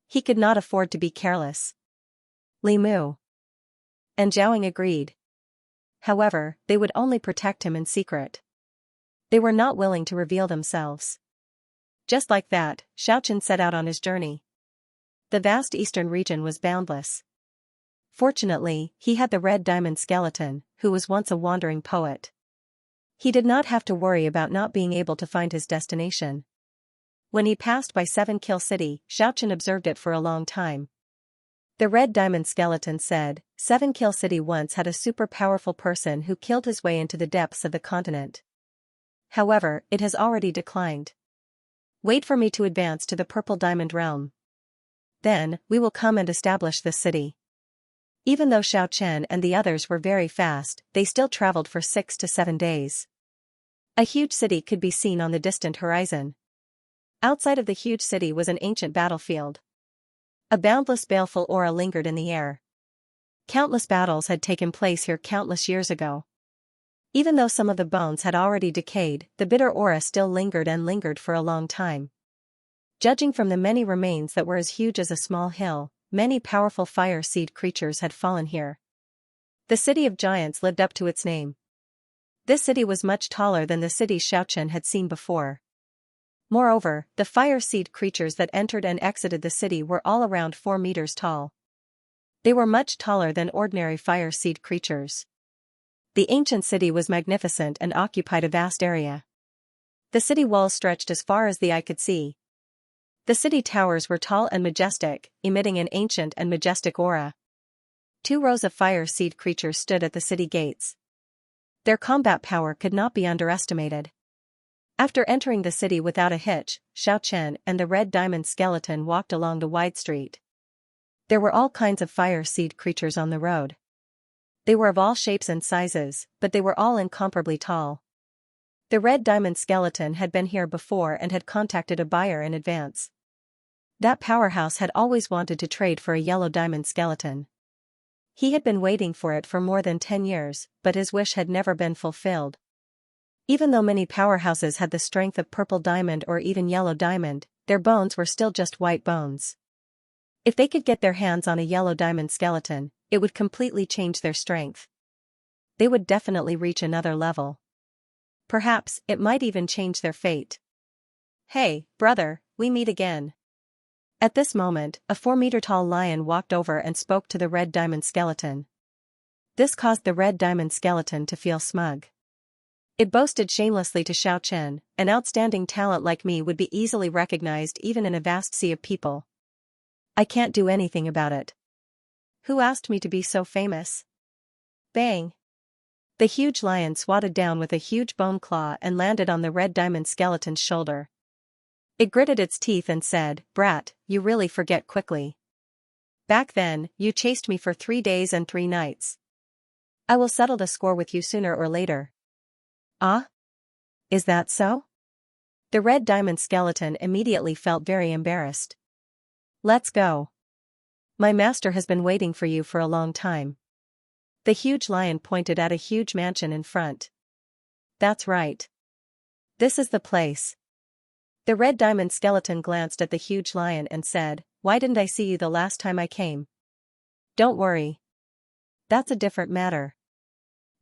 He could not afford to be careless. Li Mu and Zhaoying agreed. However, they would only protect him in secret. They were not willing to reveal themselves. Just like that, Xiaochen set out on his journey. The vast eastern region was boundless. Fortunately, he had the red diamond skeleton, who was once a wandering poet. He did not have to worry about not being able to find his destination. When he passed by 7 Kill City, Xiaochen observed it for a long time. The red diamond skeleton said, 7 Kill City once had a super powerful person who killed his way into the depths of the continent. However, it has already declined. Wait for me to advance to the purple diamond realm. Then, we will come and establish this city. Even though Xiaochen and the others were very fast, they still traveled for 6 to 7 days. A huge city could be seen on the distant horizon. Outside of the huge city was an ancient battlefield. A boundless baleful aura lingered in the air. Countless battles had taken place here countless years ago. Even though some of the bones had already decayed, the bitter aura still lingered and lingered for a long time. Judging from the many remains that were as huge as a small hill, many powerful fire seed creatures had fallen here. The city of giants lived up to its name. This city was much taller than the cities Xiaochen had seen before. Moreover, the fire seed creatures that entered and exited the city were all around 4 meters tall. They were much taller than ordinary fire seed creatures. The ancient city was magnificent and occupied a vast area. The city walls stretched as far as the eye could see. The city towers were tall and majestic, emitting an ancient and majestic aura. 2 rows of fire seed creatures stood at the city gates. Their combat power could not be underestimated. After entering the city without a hitch, Xiaochen and the red diamond skeleton walked along the wide street. There were all kinds of fire seed creatures on the road. They were of all shapes and sizes, but they were all incomparably tall. The red diamond skeleton had been here before and had contacted a buyer in advance. That powerhouse had always wanted to trade for a yellow diamond skeleton. He had been waiting for it for more than 10 years, but his wish had never been fulfilled. Even though many powerhouses had the strength of purple diamond or even yellow diamond, their bones were still just white bones. If they could get their hands on a yellow diamond skeleton, it would completely change their strength. They would definitely reach another level. Perhaps, it might even change their fate. Hey, brother, we meet again. At this moment, a 4-meter-tall lion walked over and spoke to the red diamond skeleton. This caused the red diamond skeleton to feel smug. It boasted shamelessly to Xiaochen, an outstanding talent like me would be easily recognized even in a vast sea of people. I can't do anything about it. Who asked me to be so famous? Bang! The huge lion swatted down with a huge bone claw and landed on the red diamond skeleton's shoulder. It gritted its teeth and said, "Brat, you really forget quickly. Back then, you chased me for 3 days and 3 nights. I will settle the score with you sooner or later." Ah? Is that so? The red diamond skeleton immediately felt very embarrassed. Let's go. My master has been waiting for you for a long time. The huge lion pointed at a huge mansion in front. That's right. This is the place. The red diamond skeleton glanced at the huge lion and said, "Why didn't I see you the last time I came?" Don't worry. That's a different matter.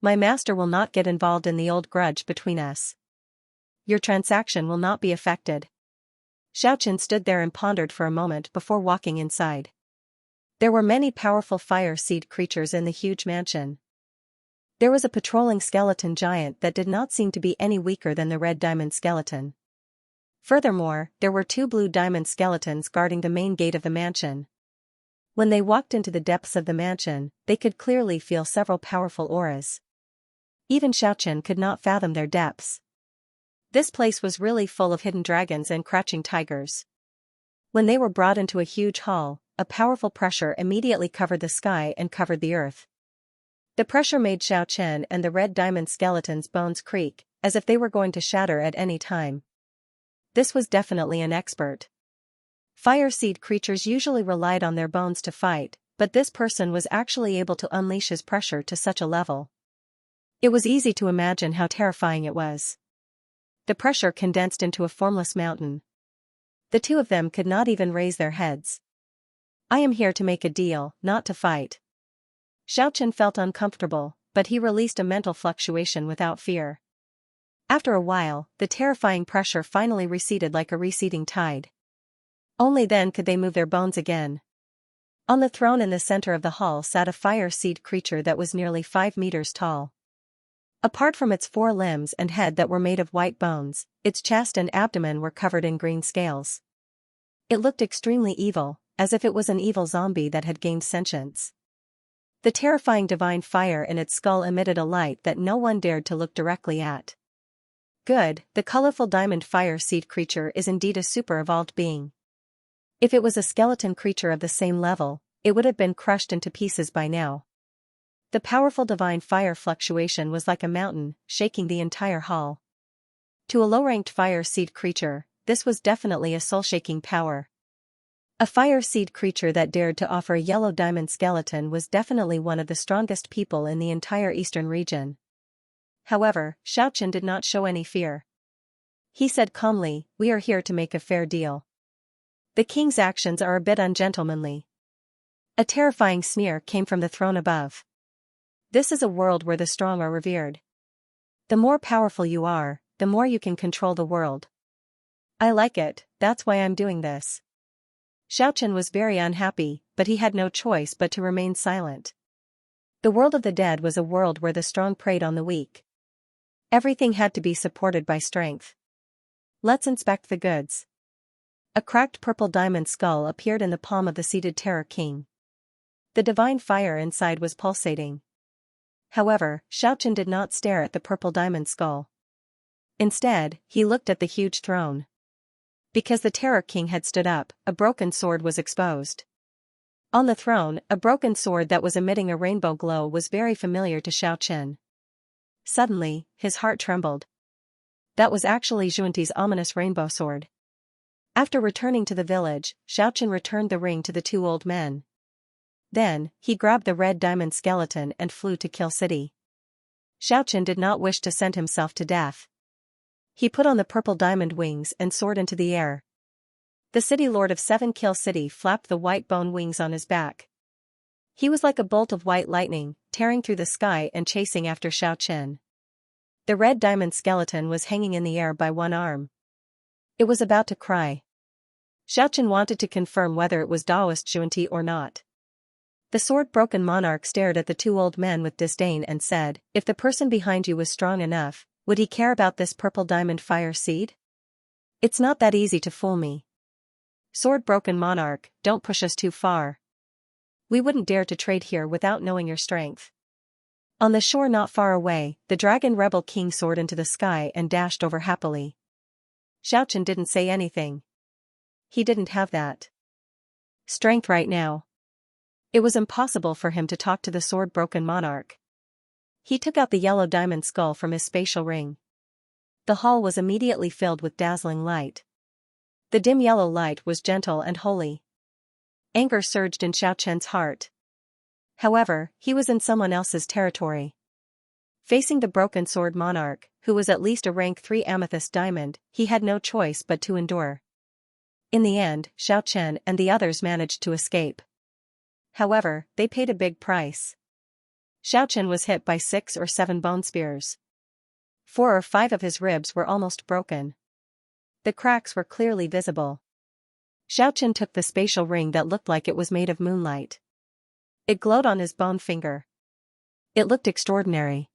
My master will not get involved in the old grudge between us. Your transaction will not be affected. Xiaochen stood there and pondered for a moment before walking inside. There were many powerful fire seed creatures in the huge mansion. There was a patrolling skeleton giant that did not seem to be any weaker than the red diamond skeleton. Furthermore, there were 2 blue diamond skeletons guarding the main gate of the mansion. When they walked into the depths of the mansion, they could clearly feel several powerful auras. Even Xiaochen could not fathom their depths. This place was really full of hidden dragons and crouching tigers. When they were brought into a huge hall, a powerful pressure immediately covered the sky and covered the earth. The pressure made Xiaochen and the red diamond skeleton's bones creak, as if they were going to shatter at any time. This was definitely an expert. Fire seed creatures usually relied on their bones to fight, but this person was actually able to unleash his pressure to such a level. It was easy to imagine how terrifying it was. The pressure condensed into a formless mountain. The 2 of them could not even raise their heads. I am here to make a deal, not to fight. Xiaochen felt uncomfortable, but he released a mental fluctuation without fear. After a while, the terrifying pressure finally receded like a receding tide. Only then could they move their bones again. On the throne in the center of the hall sat a fire seed creature that was nearly 5 meters tall. Apart from its 4 limbs and head that were made of white bones, its chest and abdomen were covered in green scales. It looked extremely evil, as if it was an evil zombie that had gained sentience. The terrifying divine fire in its skull emitted a light that no one dared to look directly at. Good, the colorful diamond fire seed creature is indeed a super-evolved being. If it was a skeleton creature of the same level, it would have been crushed into pieces by now. The powerful divine fire fluctuation was like a mountain, shaking the entire hall. To a low-ranked fire seed creature, this was definitely a soul-shaking power. A fire seed creature that dared to offer a yellow diamond skeleton was definitely one of the strongest people in the entire eastern region. However, Xiaochen did not show any fear. He said calmly, "We are here to make a fair deal. The king's actions are a bit ungentlemanly." A terrifying sneer came from the throne above. This is a world where the strong are revered. The more powerful you are, the more you can control the world. I like it, that's why I'm doing this. Xiaochen was very unhappy, but he had no choice but to remain silent. The world of the dead was a world where the strong preyed on the weak. Everything had to be supported by strength. Let's inspect the goods. A cracked purple diamond skull appeared in the palm of the seated Terror King. The divine fire inside was pulsating. However, Xiaochen did not stare at the purple diamond skull. Instead, he looked at the huge throne. Because the Terror King had stood up, a broken sword was exposed. On the throne, a broken sword that was emitting a rainbow glow was very familiar to Xiaochen. Suddenly, his heart trembled. That was actually Xuanti's ominous rainbow sword. After returning to the village, Xiaochen returned the ring to the 2 old men. Then, he grabbed the red diamond skeleton and flew to Kill City. Xiaochen did not wish to send himself to death. He put on the purple diamond wings and soared into the air. The city lord of 7 Kill City flapped the white bone wings on his back. He was like a bolt of white lightning, tearing through the sky and chasing after Xiaochen. The red diamond skeleton was hanging in the air by one arm. It was about to cry. Xiaochen wanted to confirm whether it was Daoist Xuanti or not. The sword-broken monarch stared at the 2 old men with disdain and said, "If the person behind you was strong enough, would he care about this purple diamond fire seed? It's not that easy to fool me. Sword-broken monarch, don't push us too far. We wouldn't dare to trade here without knowing your strength." On the shore not far away, the dragon rebel king soared into the sky and dashed over happily. Xiaochen didn't say anything. He didn't have that strength right now. It was impossible for him to talk to the sword-broken monarch. He took out the yellow diamond skull from his spatial ring. The hall was immediately filled with dazzling light. The dim yellow light was gentle and holy. Anger surged in Xiaochen's heart. However, he was in someone else's territory. Facing the broken sword monarch, who was at least a rank 3 amethyst diamond, he had no choice but to endure. In the end, Xiaochen and the others managed to escape. However, they paid a big price. Xiaochen was hit by 6 or 7 bone spears. 4 or 5 of his ribs were almost broken. The cracks were clearly visible. Xiaochen took the spatial ring that looked like it was made of moonlight. It glowed on his bone finger. It looked extraordinary.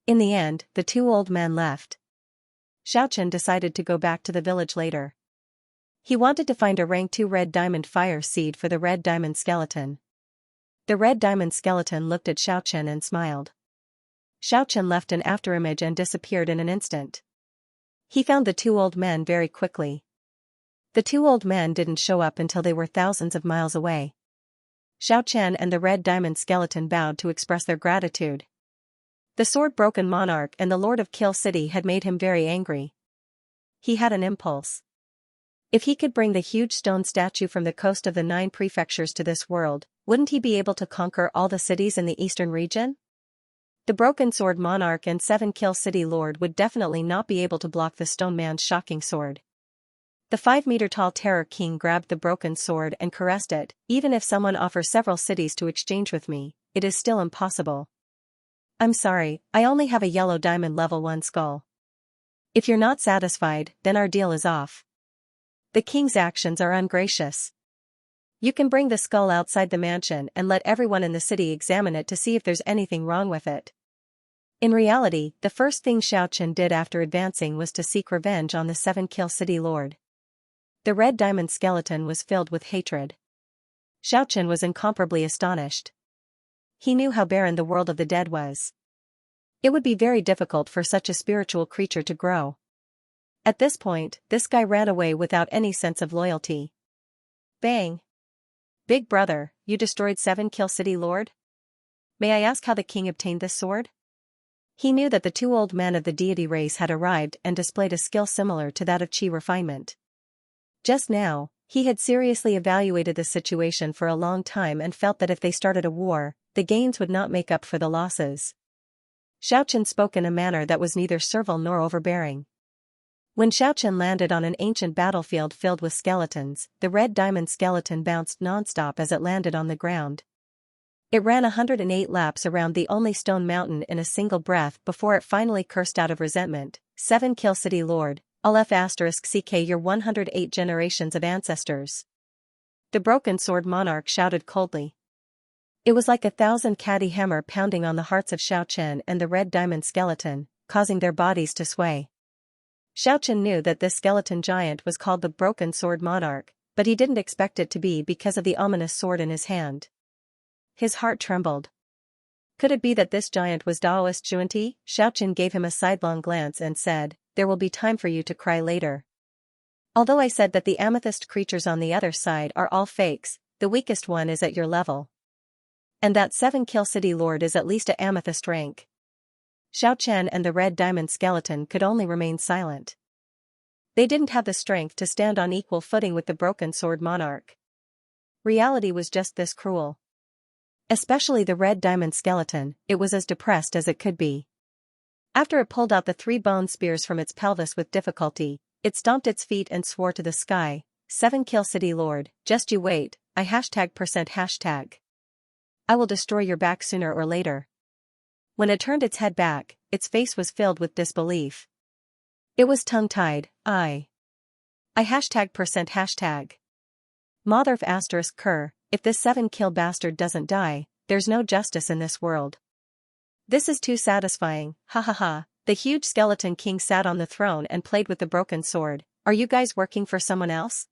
In the end, the 2 old men left. Xiaochen decided to go back to the village later. He wanted to find a rank 2 red diamond fire seed for the red diamond skeleton. The red diamond skeleton looked at Xiaochen and smiled. Xiaochen left an afterimage and disappeared in an instant. He found the 2 old men very quickly. The 2 old men didn't show up until they were thousands of miles away. Xiaochen and the red diamond skeleton bowed to express their gratitude. The sword-broken monarch and the lord of Kill City had made him very angry. He had an impulse. If he could bring the huge stone statue from the coast of the 9 prefectures to this world, wouldn't he be able to conquer all the cities in the eastern region? The broken sword monarch and 7 Kill City lord would definitely not be able to block the stone man's shocking sword. The 5-meter-tall terror king grabbed the broken sword and caressed it. Even if someone offers several cities to exchange with me, it is still impossible. I'm sorry, I only have a yellow diamond level 1 skull. If you're not satisfied, then our deal is off. The king's actions are ungracious. You can bring the skull outside the mansion and let everyone in the city examine it to see if there's anything wrong with it. In reality, the first thing Xiaochen did after advancing was to seek revenge on the 7 Kill City lord. The red diamond skeleton was filled with hatred. Xiaochen was incomparably astonished. He knew how barren the world of the dead was. It would be very difficult for such a spiritual creature to grow. At this point, this guy ran away without any sense of loyalty. Bang! Big brother, you destroyed 7 Kill City lord? May I ask how the king obtained this sword? He knew that the 2 old men of the deity race had arrived and displayed a skill similar to that of chi refinement. Just now, he had seriously evaluated the situation for a long time and felt that if they started a war, the gains would not make up for the losses. Xiaochen spoke in a manner that was neither servile nor overbearing. When Xiaochen landed on an ancient battlefield filled with skeletons, the red diamond skeleton bounced non-stop as it landed on the ground. It ran 108 laps around the only stone mountain in a single breath before it finally cursed out of resentment. 7 Kill City lord, I'll *CK your 108 generations of ancestors. The broken sword monarch shouted coldly. It was like 1,000 catty hammer pounding on the hearts of Xiaochen and the red diamond skeleton, causing their bodies to sway. Xiaochen knew that this skeleton giant was called the broken sword monarch, but he didn't expect it to be because of the ominous sword in his hand. His heart trembled. Could it be that this giant was Daoist Zhuanti? Xiaochen gave him a sidelong glance and said, there will be time for you to cry later. Although I said that the amethyst creatures on the other side are all fakes, the weakest one is at your level. And that 7 Kill City lord is at least a amethyst rank. Xiaochen and the red diamond skeleton could only remain silent. They didn't have the strength to stand on equal footing with the broken sword monarch. Reality was just this cruel. Especially the red diamond skeleton, it was as depressed as it could be. After it pulled out the 3 bone spears from its pelvis with difficulty, it stomped its feet and swore to the sky, 7 Kill City lord, just you wait, I #%#. I will destroy your back sooner or later. When it turned its head back, its face was filled with disbelief. It was tongue-tied, I #%#. Motherf *cur, if this 7 kill bastard doesn't die, there's no justice in this world. This is too satisfying, ha ha ha. The huge skeleton king sat on the throne and played with the broken sword. Are you guys working for someone else?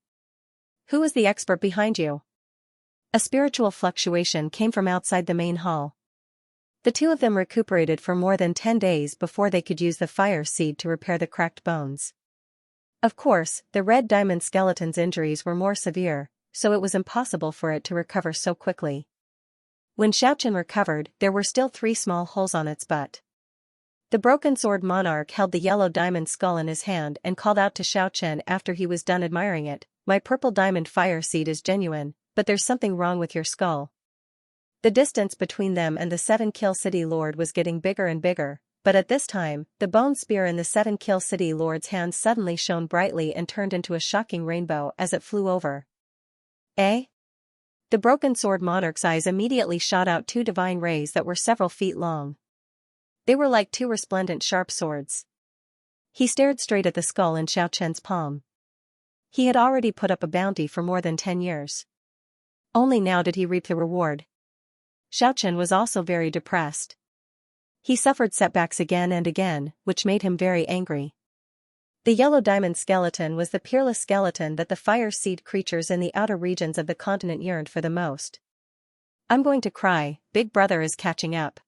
Who is the expert behind you? A spiritual fluctuation came from outside the main hall. The 2 of them recuperated for more than 10 days before they could use the fire seed to repair the cracked bones. Of course, the red diamond skeleton's injuries were more severe, so it was impossible for it to recover so quickly. When Xiaochen recovered, there were still 3 small holes on its butt. The broken sword monarch held the yellow diamond skull in his hand and called out to Xiaochen after he was done admiring it, my purple diamond fire seed is genuine, but there's something wrong with your skull. The distance between them and the 7 Kill City lord was getting bigger and bigger, but at this time, the bone spear in the 7 Kill City lord's hand suddenly shone brightly and turned into a shocking rainbow as it flew over. Eh? The broken sword monarch's eyes immediately shot out two divine rays that were several feet long. They were like two resplendent sharp swords. He stared straight at the skull in Xiaochen's palm. He had already put up a bounty for more than 10 years. Only now did he reap the reward. Xiaochen was also very depressed. He suffered setbacks again and again, which made him very angry. The yellow diamond skeleton was the peerless skeleton that the fire seed creatures in the outer regions of the continent yearned for the most. I'm going to cry, Big Brother is catching up.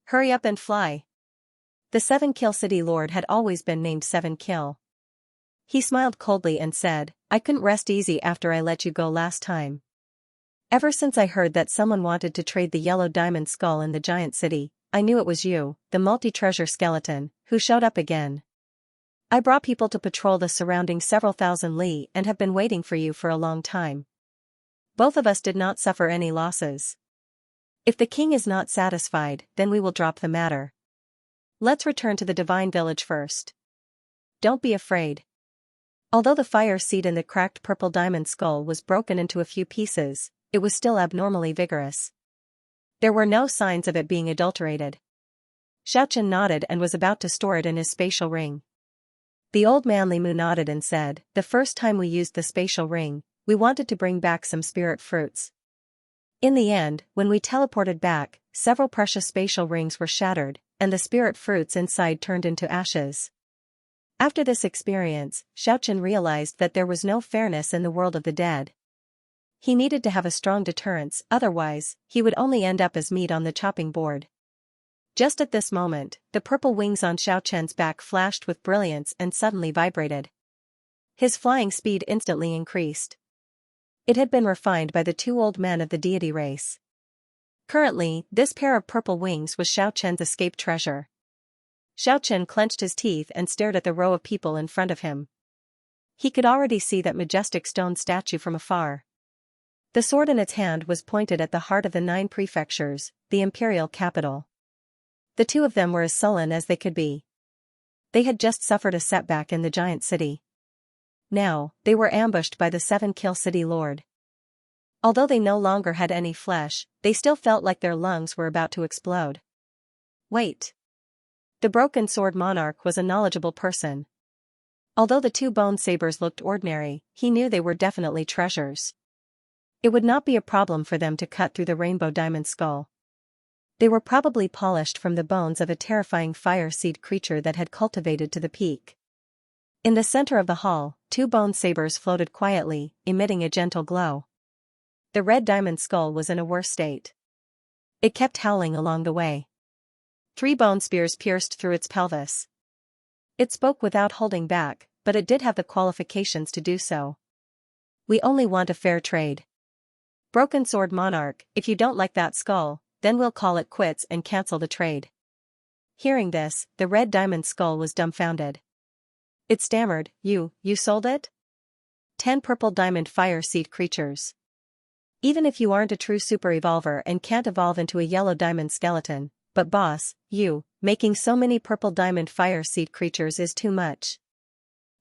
Hurry up and fly. The 7-kill city lord had always been named 7-kill. He smiled coldly and said, I couldn't rest easy after I let you go last time. Ever since I heard that someone wanted to trade the yellow diamond skull in the giant city, I knew it was you, the multi-treasure skeleton, who showed up again. I brought people to patrol the surrounding several thousand li and have been waiting for you for a long time. Both of us did not suffer any losses. If the king is not satisfied, then we will drop the matter. Let's return to the divine village first. Don't be afraid. Although the fire seed in the cracked purple diamond skull was broken into a few pieces, it was still abnormally vigorous. There were no signs of it being adulterated. Xiaochen nodded and was about to store it in his spatial ring. The old man Limu nodded and said, the first time we used the spatial ring, we wanted to bring back some spirit fruits. In the end, when we teleported back, several precious spatial rings were shattered, and the spirit fruits inside turned into ashes. After this experience, Xiaochen realized that there was no fairness in the world of the dead. He needed to have a strong deterrence, otherwise, he would only end up as meat on the chopping board. Just at this moment, the purple wings on Xiaochen's back flashed with brilliance and suddenly vibrated. His flying speed instantly increased. It had been refined by the two old men of the deity race. Currently, this pair of purple wings was Xiaochen's escaped treasure. Xiaochen clenched his teeth and stared at the row of people in front of him. He could already see that majestic stone statue from afar. The sword in its hand was pointed at the heart of the 9 prefectures, the imperial capital. The two of them were as sullen as they could be. They had just suffered a setback in the giant city. Now, they were ambushed by the 7-kill city lord. Although they no longer had any flesh, they still felt like their lungs were about to explode. Wait. The broken sword monarch was a knowledgeable person. Although the 2 bone sabers looked ordinary, he knew they were definitely treasures. It would not be a problem for them to cut through the rainbow diamond skull. They were probably polished from the bones of a terrifying fire seed creature that had cultivated to the peak. In the center of the hall, 2 bone sabers floated quietly, emitting a gentle glow. The red diamond skull was in a worse state. It kept howling along the way. 3 bone spears pierced through its pelvis. It spoke without holding back, but it did have the qualifications to do so. We only want a fair trade. Broken sword monarch, if you don't like that skull, then we'll call it quits and cancel the trade. Hearing this, the red diamond skull was dumbfounded. It stammered, You sold it? 10 purple diamond fire seed creatures. Even if you aren't a true super evolver and can't evolve into a yellow diamond skeleton, but boss, making so many purple diamond fire seed creatures is too much.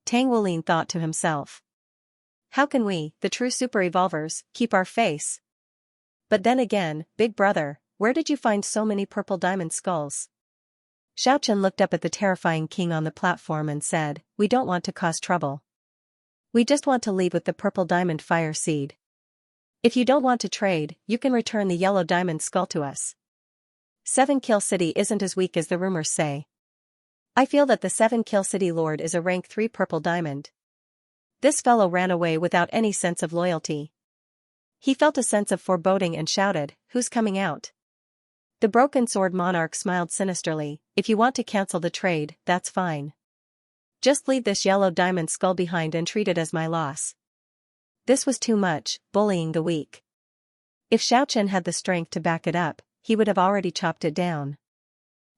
Tang Wulin thought to himself. How can we, the true super evolvers, keep our face? But then again, Big Brother, where did you find so many purple diamond skulls? Xiaochen looked up at the terrifying king on the platform and said, We don't want to cause trouble. We just want to leave with the purple diamond fire seed. If you don't want to trade, you can return the yellow diamond skull to us. 7-kill city isn't as weak as the rumors say. I feel that the 7-kill city lord is a rank 3 purple diamond. This fellow ran away without any sense of loyalty. He felt a sense of foreboding and shouted, Who's coming out? The broken sword monarch smiled sinisterly, If you want to cancel the trade, that's fine. Just leave this yellow diamond skull behind and treat it as my loss. This was too much, bullying the weak. If Xiaochen had the strength to back it up, he would have already chopped it down.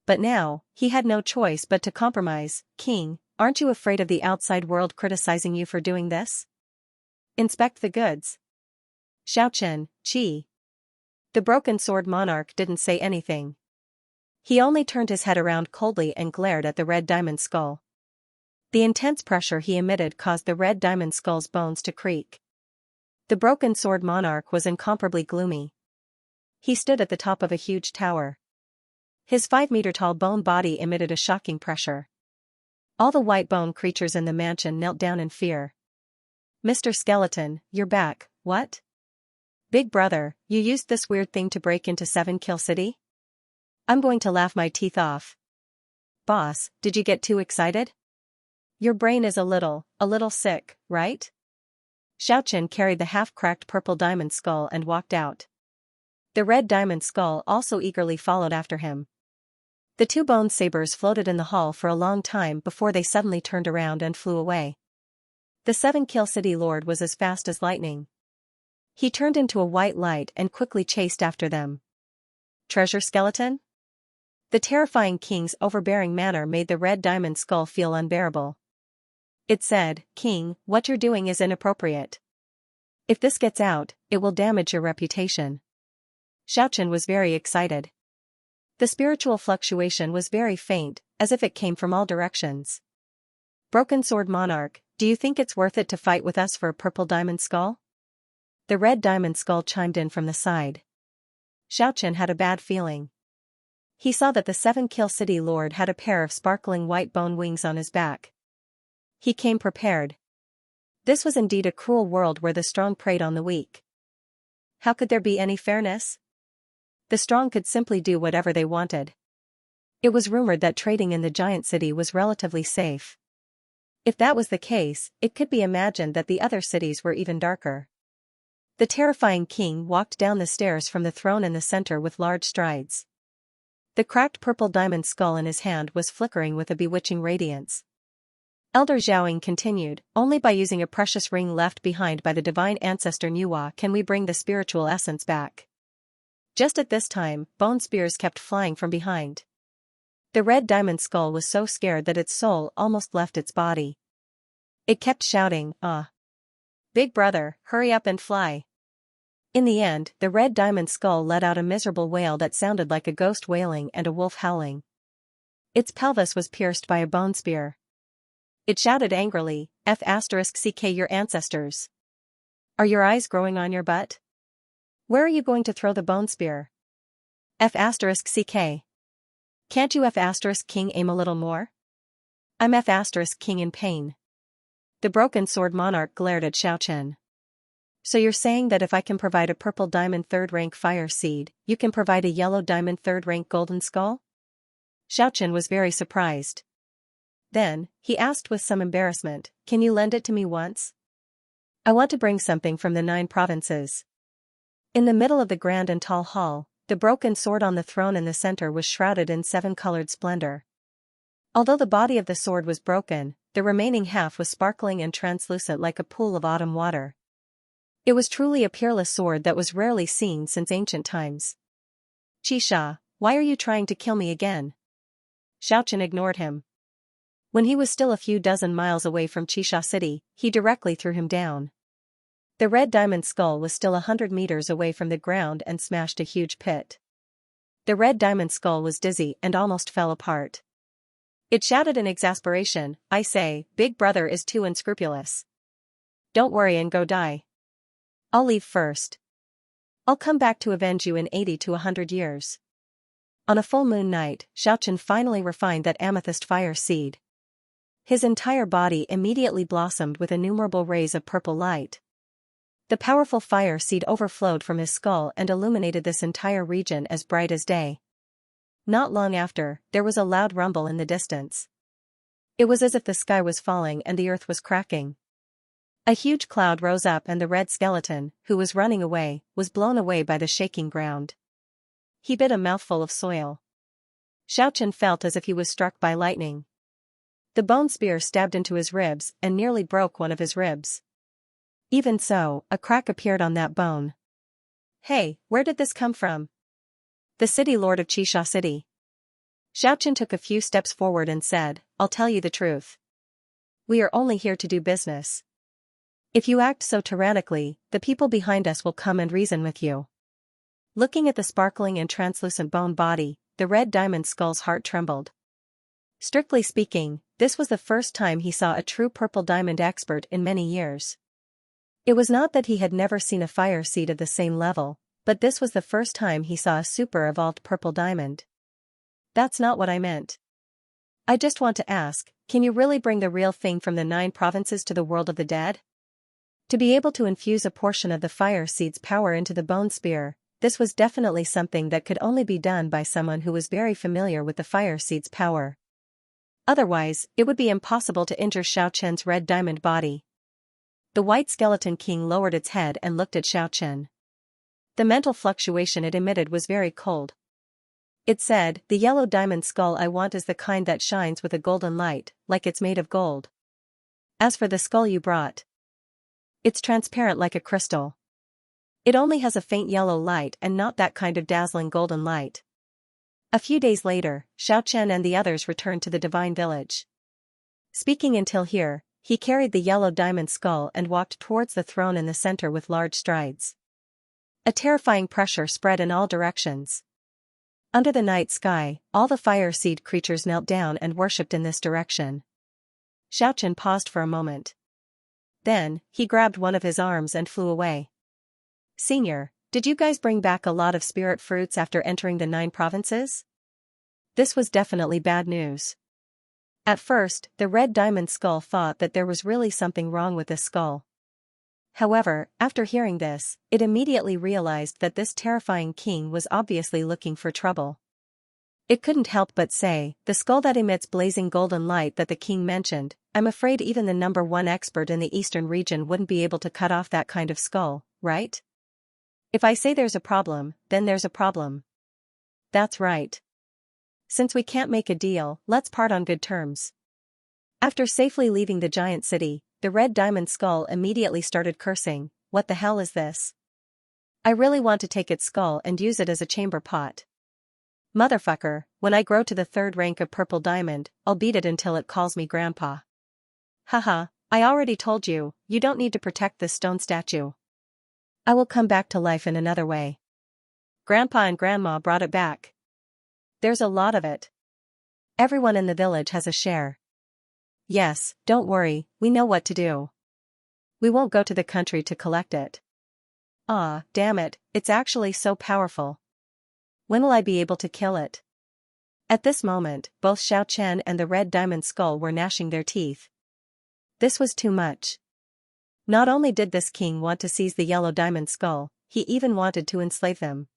But now, he had no choice but to compromise. King, aren't you afraid of the outside world criticizing you for doing this? Inspect the goods. Xiaochen, Qi. The broken sword monarch didn't say anything. He only turned his head around coldly and glared at the red diamond skull. The intense pressure he emitted caused the red diamond skull's bones to creak. The broken sword monarch was incomparably gloomy. He stood at the top of a huge tower. His 5-meter-tall bone body emitted a shocking pressure. All the white bone creatures in the mansion knelt down in fear. "Mr. Skeleton, you're back, what? Big brother, you used this weird thing to break into 7 Kill City? I'm going to laugh my teeth off. Boss, did you get too excited? Your brain is a little sick, right?" Xiaochen carried the half-cracked purple diamond skull and walked out. The red diamond skull also eagerly followed after him. The 2 bone sabers floated in the hall for a long time before they suddenly turned around and flew away. The 7 Kill City Lord was as fast as lightning. He turned into a white light and quickly chased after them. "Treasure skeleton?" The terrifying king's overbearing manner made the red diamond skull feel unbearable. It said, "King, what you're doing is inappropriate. If this gets out, it will damage your reputation." Xiaochen was very excited. The spiritual fluctuation was very faint, as if it came from all directions. "Broken Sword Monarch, do you think it's worth it to fight with us for a purple diamond skull?" The red diamond skull chimed in from the side. Xiaochen had a bad feeling. He saw that the 7 Kill City Lord had a pair of sparkling white bone wings on his back. He came prepared. This was indeed a cruel world where the strong preyed on the weak. How could there be any fairness? The strong could simply do whatever they wanted. It was rumored that trading in the giant city was relatively safe. If that was the case, it could be imagined that the other cities were even darker. The terrifying king walked down the stairs from the throne in the center with large strides. The cracked purple diamond skull in his hand was flickering with a bewitching radiance. Elder Zhaoying continued, "Only by using a precious ring left behind by the divine ancestor Nuwa can we bring the spiritual essence back." Just at this time, bone spears kept flying from behind. The red diamond skull was so scared that its soul almost left its body. It kept shouting, "Ah! Big brother, hurry up and fly." In the end, the red diamond skull let out a miserable wail that sounded like a ghost wailing and a wolf howling. Its pelvis was pierced by a bone spear. It shouted angrily, "F***ck your ancestors. Are your eyes growing on your butt? Where are you going to throw the bone spear? F***ck. Can't you F***king aim a little more? I'm F***king in pain." The broken sword monarch glared at Xiaochen. "So you're saying that if I can provide a purple diamond 3rd rank fire seed, you can provide a yellow diamond 3rd rank golden skull?" Xiaochen was very surprised. Then, he asked with some embarrassment, "Can you lend it to me once? I want to bring something from the 9 provinces." In the middle of the grand and tall hall, the broken sword on the throne in the center was shrouded in 7-colored splendor. Although the body of the sword was broken, the remaining half was sparkling and translucent like a pool of autumn water. It was truly a peerless sword that was rarely seen since ancient times. "Qisha, why are you trying to kill me again?" Xiaochen ignored him. When he was still a few dozen miles away from Qisha City, he directly threw him down. The red diamond skull was still 100 meters away from the ground and smashed a huge pit. The red diamond skull was dizzy and almost fell apart. It shouted in exasperation, "I say, Big Brother is too unscrupulous. Don't worry and go die. I'll leave first. I'll come back to avenge you in 80 to 100 years." On a full moon night, Xiaochen finally refined that amethyst fire seed. His entire body immediately blossomed with innumerable rays of purple light. The powerful fire seed overflowed from his skull and illuminated this entire region as bright as day. Not long after, there was a loud rumble in the distance. It was as if the sky was falling and the earth was cracking. A huge cloud rose up and the red skeleton, who was running away, was blown away by the shaking ground. He bit a mouthful of soil. Xiaochen felt as if he was struck by lightning. The bone spear stabbed into his ribs and nearly broke one of his ribs. Even so, a crack appeared on that bone. "Hey, where did this come from?" "The city lord of Qisha City." Xiaochen took a few steps forward and said, "I'll tell you the truth. We are only here to do business. If you act so tyrannically, the people behind us will come and reason with you." Looking at the sparkling and translucent bone body, the red diamond skull's heart trembled. Strictly speaking, this was the first time he saw a true purple diamond expert in many years. It was not that he had never seen a fire seed of the same level, but this was the first time he saw a super-evolved purple diamond. That's not what I meant. I just want to ask, can you really bring the real thing from the 9 provinces to the world of the dead? To be able to infuse a portion of the fire seed's power into the bone spear, this was definitely something that could only be done by someone who was very familiar with the fire seed's power. Otherwise, it would be impossible to injure Xiaochen's red diamond body. The white skeleton king lowered its head and looked at Xiaochen. The mental fluctuation it emitted was very cold. It said, "The yellow diamond skull I want is the kind that shines with a golden light, like it's made of gold. As for the skull you brought, it's transparent like a crystal. It only has a faint yellow light and not that kind of dazzling golden light." A few days later, Xiaochen and the others returned to the divine village. Speaking until here, he carried the yellow diamond skull and walked towards the throne in the center with large strides. A terrifying pressure spread in all directions. Under the night sky, all the fire seed creatures knelt down and worshipped in this direction. Xiaochen paused for a moment. Then, he grabbed one of his arms and flew away. "Senior, did you guys bring back a lot of spirit fruits after entering the 9 provinces?" This was definitely bad news. At first, the red diamond skull thought that there was really something wrong with this skull. However, after hearing this, it immediately realized that this terrifying king was obviously looking for trouble. It couldn't help but say, "The skull that emits blazing golden light that the king mentioned, I'm afraid even the #1 expert in the eastern region wouldn't be able to cut off that kind of skull, right? If I say there's a problem, then there's a problem. That's right. Since we can't make a deal, let's part on good terms." After safely leaving the giant city, the red diamond skull immediately started cursing. "What the hell is this? I really want to take its skull and use it as a chamber pot. Motherfucker, when I grow to the 3rd rank of purple diamond, I'll beat it until it calls me grandpa. Haha, I already told you, you don't need to protect this stone statue. I will come back to life in another way. Grandpa and Grandma brought it back. There's a lot of it. Everyone in the village has a share. Yes, don't worry, we know what to do. We won't go to the country to collect it. Ah, damn it, it's actually so powerful. When will I be able to kill it?" At this moment, both Xiaochen and the red diamond skull were gnashing their teeth. This was too much. Not only did this king want to seize the yellow diamond skull, he even wanted to enslave them.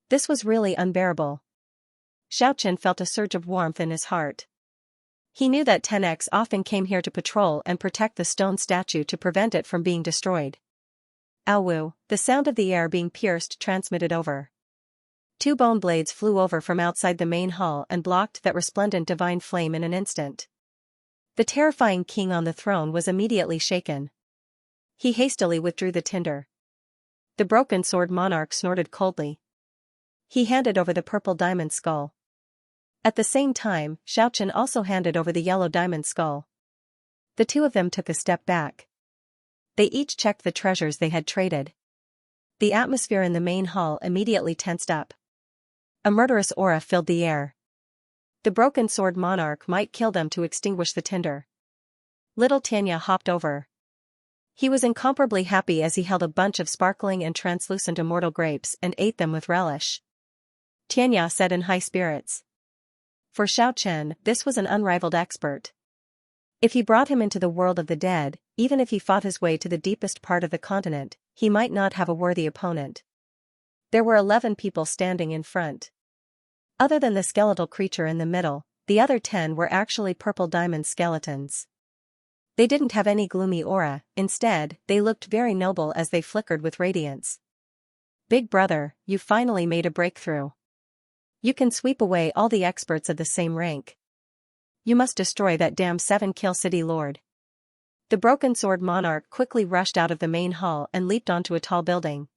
This was really unbearable. Xiaochen felt a surge of warmth in his heart. He knew that 10x often came here to patrol and protect the stone statue to prevent it from being destroyed. Ow! The sound of the air being pierced transmitted over. 2 bone blades flew over from outside the main hall and blocked that resplendent divine flame in an instant. The terrifying king on the throne was immediately shaken. He hastily withdrew the tinder. The broken sword monarch snorted coldly. He handed over the purple diamond skull. At the same time, Xiaochen also handed over the yellow diamond skull. The 2 of them took a step back. They each checked the treasures they had traded. The atmosphere in the main hall immediately tensed up. A murderous aura filled the air. The broken sword monarch might kill them to extinguish the tinder. Little Xianxia hopped over. He was incomparably happy as he held a bunch of sparkling and translucent immortal grapes and ate them with relish. Xianxia said in high spirits. For Xiaochen, this was an unrivaled expert. If he brought him into the world of the dead, even if he fought his way to the deepest part of the continent, he might not have a worthy opponent. There were 11 people standing in front. Other than the skeletal creature in the middle, the other 10 were actually purple diamond skeletons. They didn't have any gloomy aura, instead, they looked very noble as they flickered with radiance. "Big brother, you finally made a breakthrough. You can sweep away all the experts of the same rank. You must destroy that damn 7-kill city lord." The broken sword monarch quickly rushed out of the main hall and leaped onto a tall building.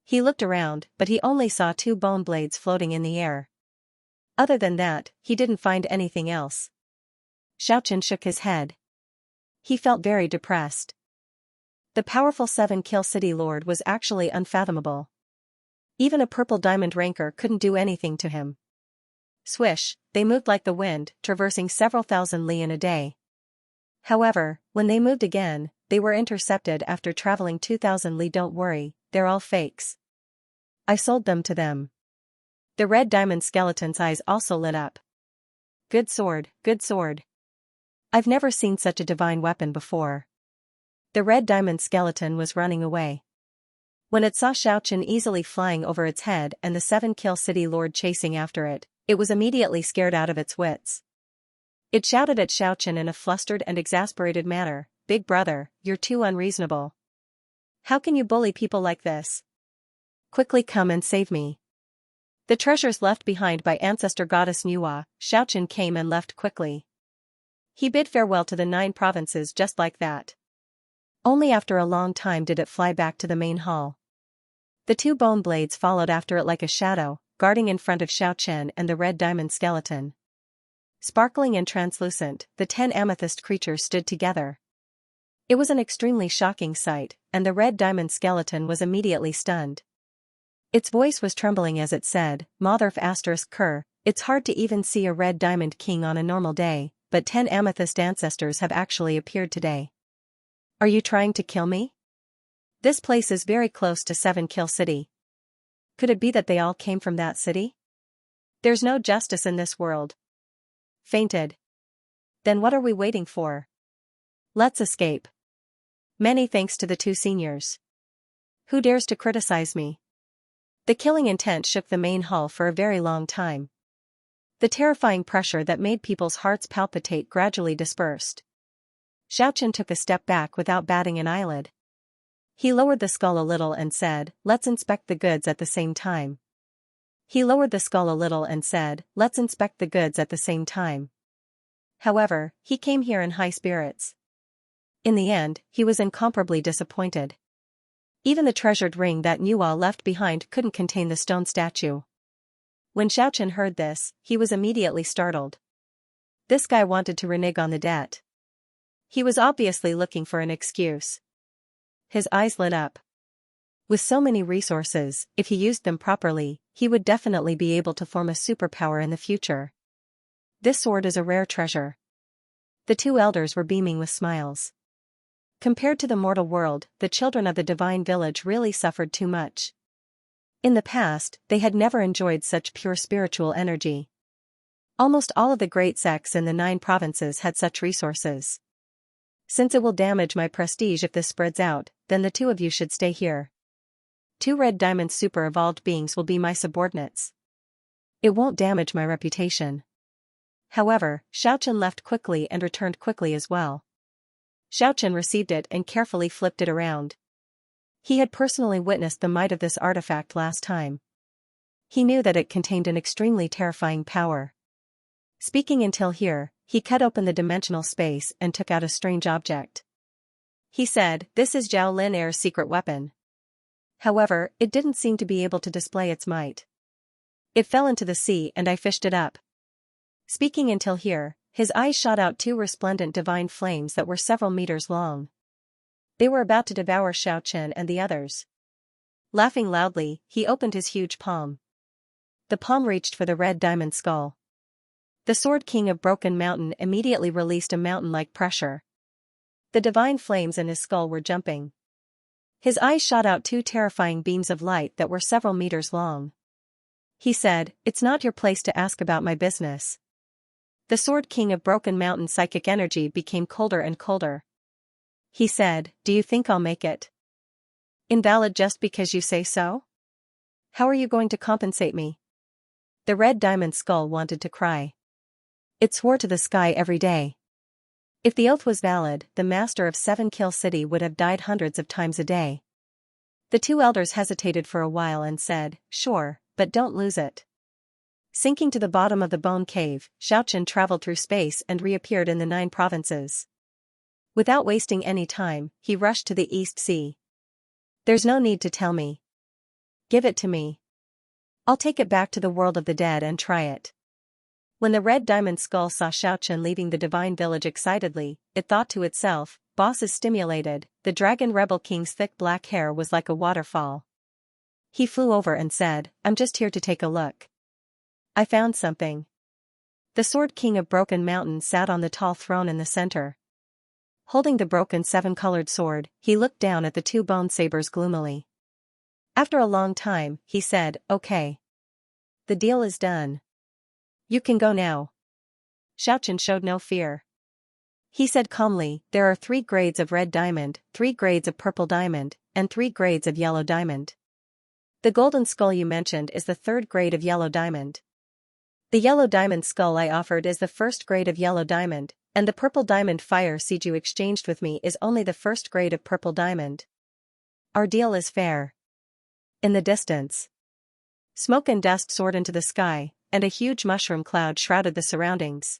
He looked around, but he only saw 2 bone blades floating in the air. Other than that, he didn't find anything else. Xiaochen shook his head. He felt very depressed. The powerful 7-kill city lord was actually unfathomable. Even a purple diamond ranker couldn't do anything to him. Swish, they moved like the wind, traversing several thousand li in a day. However, when they moved again, they were intercepted after traveling 2,000 li. Don't worry, they're all fakes. I sold them to them. The red diamond skeleton's eyes also lit up. Good sword, good sword. I've never seen such a divine weapon before. The red diamond skeleton was running away. When it saw Xiaochen easily flying over its head and the 7-kill city lord chasing after it, it was immediately scared out of its wits. It shouted at Xiaochen in a flustered and exasperated manner, "Big brother, you're too unreasonable. How can you bully people like this? Quickly come and save me." The treasures left behind by ancestor goddess Nuwa, Xiaochen came and left quickly. He bid farewell to the 9 provinces just like that. Only after a long time did it fly back to the main hall. The 2 bone blades followed after it like a shadow, guarding in front of Xiaochen and the red diamond skeleton. Sparkling and translucent, the 10 amethyst creatures stood together. It was an extremely shocking sight, and the red diamond skeleton was immediately stunned. Its voice was trembling as it said, "Motherf asterisk Kerr, it's hard to even see a red diamond king on a normal day, but 10 amethyst ancestors have actually appeared today. Are you trying to kill me? This place is very close to 7-kill city. Could it be that they all came from that city? There's no justice in this world." Fainted. Then what are we waiting for? Let's escape. Many thanks to the 2 seniors. Who dares to criticize me? The killing intent shook the main hall for a very long time. The terrifying pressure that made people's hearts palpitate gradually dispersed. Xiaochen took a step back without batting an eyelid. He lowered the skull a little and said, "Let's inspect the goods at the same time." He lowered the skull a little and said, "Let's inspect the goods at the same time." However, he came here in high spirits. In the end, he was incomparably disappointed. Even the treasured ring that Nuwa left behind couldn't contain the stone statue. When Xiaochen heard this, he was immediately startled. This guy wanted to renege on the debt. He was obviously looking for an excuse. His eyes lit up. With so many resources, if he used them properly, he would definitely be able to form a superpower in the future. This sword is a rare treasure. The 2 elders were beaming with smiles. Compared to the mortal world, the children of the divine village really suffered too much. In the past, they had never enjoyed such pure spiritual energy. Almost all of the great sects in the 9 provinces had such resources. Since it will damage my prestige if this spreads out, then the 2 of you should stay here. 2 red diamond super-evolved beings will be my subordinates. It won't damage my reputation. However, Xiaochen left quickly and returned quickly as well. Xiaochen received it and carefully flipped it around. He had personally witnessed the might of this artifact last time. He knew that it contained an extremely terrifying power. Speaking until here, he cut open the dimensional space and took out a strange object. He said, "This is Zhao Lin Air's secret weapon." However, it didn't seem to be able to display its might. It fell into the sea and I fished it up. Speaking until here, his eyes shot out 2 resplendent divine flames that were several meters long. They were about to devour Xiaochen and the others. Laughing loudly, he opened his huge palm. The palm reached for the red diamond skull. The Sword King of Broken Mountain immediately released a mountain-like pressure. The divine flames in his skull were jumping. His eyes shot out 2 terrifying beams of light that were several meters long. He said, "It's not your place to ask about my business." The Sword King of Broken Mountain psychic energy became colder and colder. He said, "Do you think I'll make it? Invalid just because you say so? How are you going to compensate me?" The red diamond skull wanted to cry. It swore to the sky every day. If the oath was valid, the master of 7-kill city would have died hundreds of times a day. The 2 elders hesitated for a while and said, "Sure, but don't lose it." Sinking to the bottom of the bone cave, Xiaochen traveled through space and reappeared in the 9 provinces. Without wasting any time, he rushed to the East Sea. "There's no need to tell me. Give it to me. I'll take it back to the world of the dead and try it." When the red diamond skull saw Xiaochen leaving the divine village excitedly, it thought to itself, "Boss is stimulated." The dragon rebel king's thick black hair was like a waterfall. He flew over and said, "I'm just here to take a look. I found something." The Sword King of Broken Mountain sat on the tall throne in the center. Holding the broken seven-colored sword, he looked down at the two bone sabers gloomily. After a long time, he said, "Okay. The deal is done. You can go now." Xiaochen showed no fear. He said calmly, "There are 3 grades of red diamond, 3 grades of purple diamond, and 3 grades of yellow diamond. The golden skull you mentioned is the 3rd grade of yellow diamond. The yellow diamond skull I offered is the 1st grade of yellow diamond, and the purple diamond fire seed you exchanged with me is only the 1st grade of purple diamond. Our deal is fair." In the distance, smoke and dust soared into the sky, and a huge mushroom cloud shrouded the surroundings.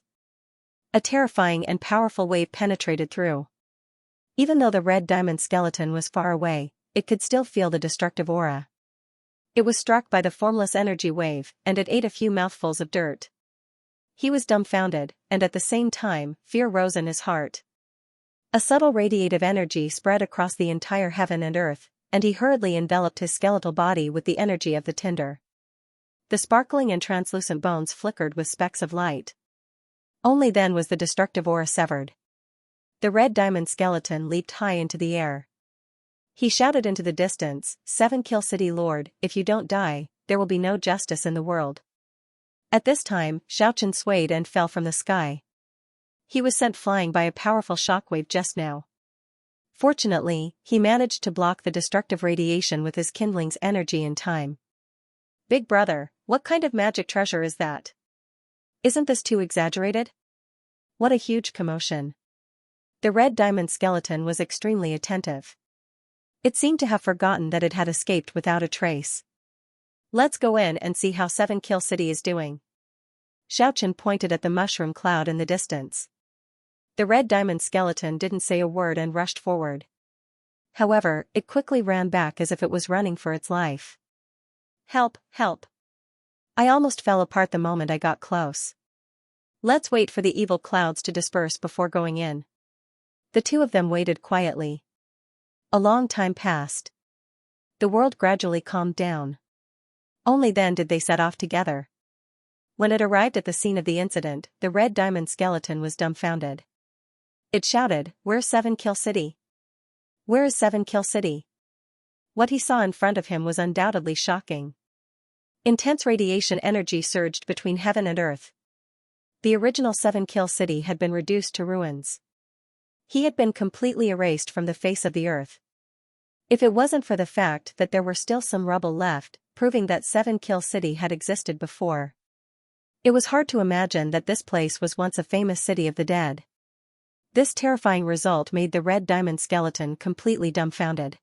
A terrifying and powerful wave penetrated through. Even though the red diamond skeleton was far away, it could still feel the destructive aura. It was struck by the formless energy wave, and it ate a few mouthfuls of dirt. He was dumbfounded, and at the same time, fear rose in his heart. A subtle radiative energy spread across the entire heaven and earth, and he hurriedly enveloped his skeletal body with the energy of the tinder. The sparkling and translucent bones flickered with specks of light. Only then was the destructive aura severed. The red diamond skeleton leaped high into the air. He shouted into the distance, "7 Kill City Lord, if you don't die, there will be no justice in the world." At this time, Xiaochen swayed and fell from the sky. He was sent flying by a powerful shockwave just now. Fortunately, he managed to block the destructive radiation with his kindling's energy in time. "Big brother, what kind of magic treasure is that? Isn't this too exaggerated?" What a huge commotion. The red diamond skeleton was extremely attentive. It seemed to have forgotten that it had escaped without a trace. "Let's go in and see how 7 Kill City is doing." Xiaochen pointed at the mushroom cloud in the distance. The red diamond skeleton didn't say a word and rushed forward. However, it quickly ran back as if it was running for its life. "Help, help. I almost fell apart the moment I got close. Let's wait for the evil clouds to disperse before going in." The two of them waited quietly. A long time passed. The world gradually calmed down. Only then did they set off together. When it arrived at the scene of the incident, the red diamond skeleton was dumbfounded. It shouted, "Where's 7 Kill City? Where is 7 Kill City?" What he saw in front of him was undoubtedly shocking. Intense radiation energy surged between heaven and earth. The original 7 Kill City had been reduced to ruins. He had been completely erased from the face of the earth. If it wasn't for the fact that there were still some rubble left, proving that 7 Kill City had existed before, it was hard to imagine that this place was once a famous city of the dead. This terrifying result made the red diamond skeleton completely dumbfounded.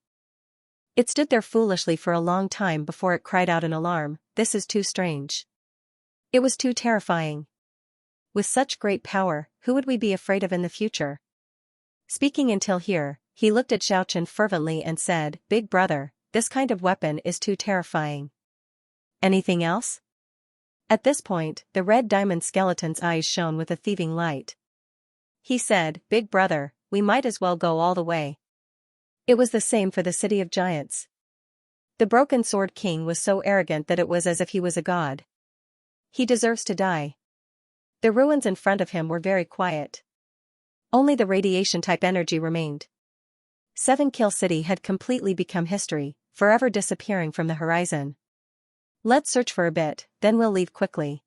It stood there foolishly for a long time before it cried out in alarm, "This is too strange. It was too terrifying. With such great power, who would we be afraid of in the future?" Speaking until here, he looked at Xiaochen fervently and said, "Big brother, this kind of weapon is too terrifying. Anything else?" At this point, the red diamond skeleton's eyes shone with a thieving light. He said, "Big brother, we might as well go all the way." It was the same for the city of giants. The broken sword king was so arrogant that it was as if he was a god. He deserves to die. The ruins in front of him were very quiet. Only the radiation-type energy remained. 7 Kill City had completely become history, forever disappearing from the horizon. "Let's search for a bit, then we'll leave quickly."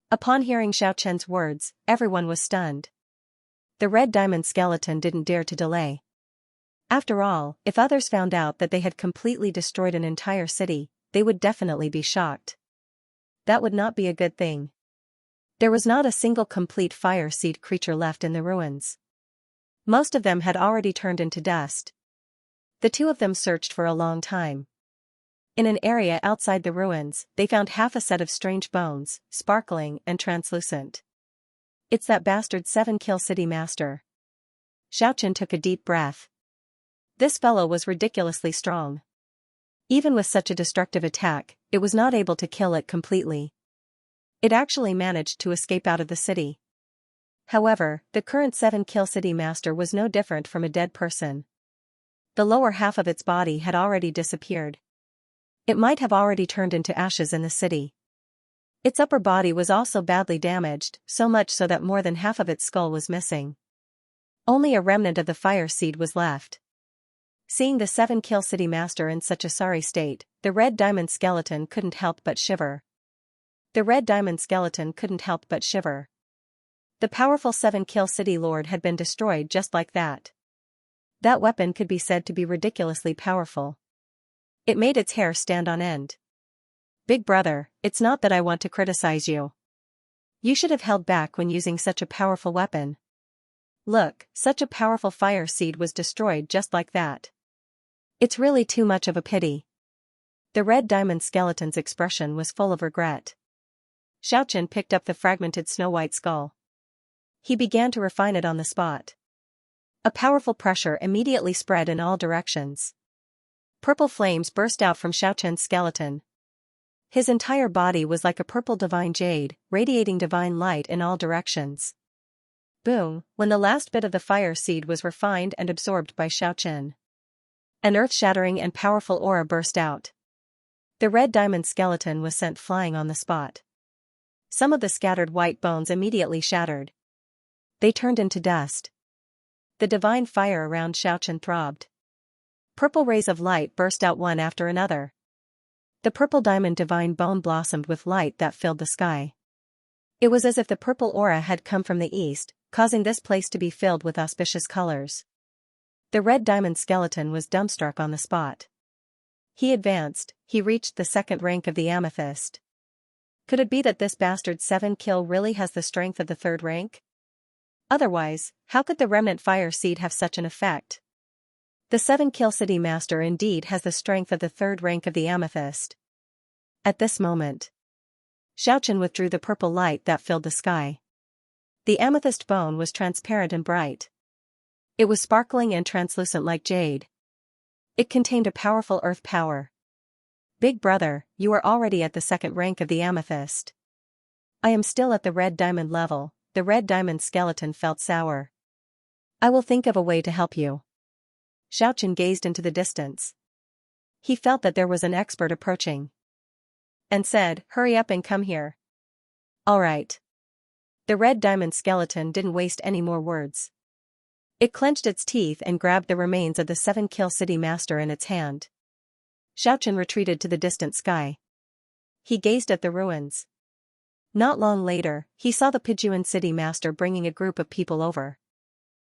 Upon hearing Xiaochen's words, everyone was stunned. The red diamond skeleton didn't dare to delay. After all, if others found out that they had completely destroyed an entire city, they would definitely be shocked. That would not be a good thing. There was not a single complete fire seed creature left in the ruins. Most of them had already turned into dust. The two of them searched for a long time. In an area outside the ruins, they found half a set of strange bones, sparkling and translucent. "It's that bastard 7 Kill City master." Xiaochen took a deep breath. This fellow was ridiculously strong. Even with such a destructive attack, it was not able to kill it completely. It actually managed to escape out of the city. However, the current 7 Kill City master was no different from a dead person. The lower half of its body had already disappeared. It might have already turned into ashes in the city. Its upper body was also badly damaged, so much so that more than half of its skull was missing. Only a remnant of the fire seed was left. Seeing the 7-kill city master in such a sorry state, the red diamond skeleton couldn't help but shiver. The powerful 7-kill city lord had been destroyed just like that. That weapon could be said to be ridiculously powerful. It made its hair stand on end. Big brother, it's not that I want to criticize you. You should have held back when using such a powerful weapon. Look, such a powerful fire seed was destroyed just like that. It's really too much of a pity. The red diamond skeleton's expression was full of regret. Xiaochen picked up the fragmented snow-white skull. He began to refine it on the spot. A powerful pressure immediately spread in all directions. Purple flames burst out from Xiaochen's skeleton. His entire body was like a purple divine jade, radiating divine light in all directions. Boom, when the last bit of the fire seed was refined and absorbed by Xiaochen. An earth-shattering and powerful aura burst out. The red diamond skeleton was sent flying on the spot. Some of the scattered white bones immediately shattered. They turned into dust. The divine fire around Xiaochen throbbed. Purple rays of light burst out one after another. The purple diamond divine bone blossomed with light that filled the sky. It was as if the purple aura had come from the east, causing this place to be filled with auspicious colors. The red diamond skeleton was dumbstruck on the spot. He advanced, he reached the second rank of the amethyst. Could it be that this bastard 7-kill really has the strength of the third rank? Otherwise, how could the remnant fire seed have such an effect? The 7-kill city master indeed has the strength of the third rank of the amethyst. At this moment, Xiaochen withdrew the purple light that filled the sky. The amethyst bone was transparent and bright. It was sparkling and translucent like jade. It contained a powerful earth power. Big brother, you are already at the second rank of the amethyst. I am still at the red diamond level. The red diamond skeleton felt sour. I will think of a way to help you. Xiaochen gazed into the distance. He felt that there was an expert approaching. And said, hurry up and come here. All right. The red diamond skeleton didn't waste any more words. It clenched its teeth and grabbed the remains of the 7-kill city master in its hand. Xiaochen retreated to the distant sky. He gazed at the ruins. Not long later, he saw the Pijuan city master bringing a group of people over.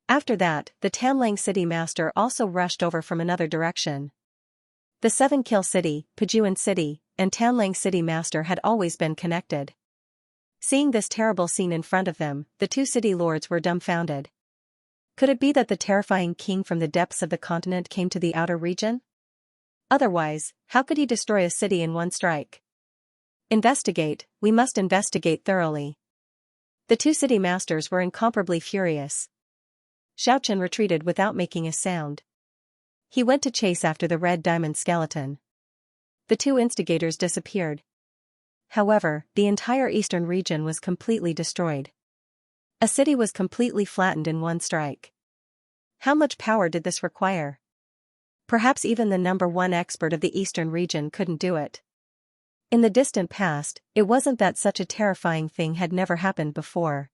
After that, the Tanlang city master also rushed over from another direction. The 7-kill city, Pijuan city, and Tanlang city master had always been connected. Seeing this terrible scene in front of them, the two city lords were dumbfounded. Could it be that the terrifying king from the depths of the continent came to the outer region? Otherwise, how could he destroy a city in one strike? Investigate, we must investigate thoroughly. The two city masters were incomparably furious. Xiaochen retreated without making a sound. He went to chase after the red diamond skeleton. The two instigators disappeared. However, the entire eastern region was completely destroyed. A city was completely flattened in one strike. How much power did this require? Perhaps even the number one expert of the eastern region couldn't do it. In the distant past, it wasn't that such a terrifying thing had never happened before.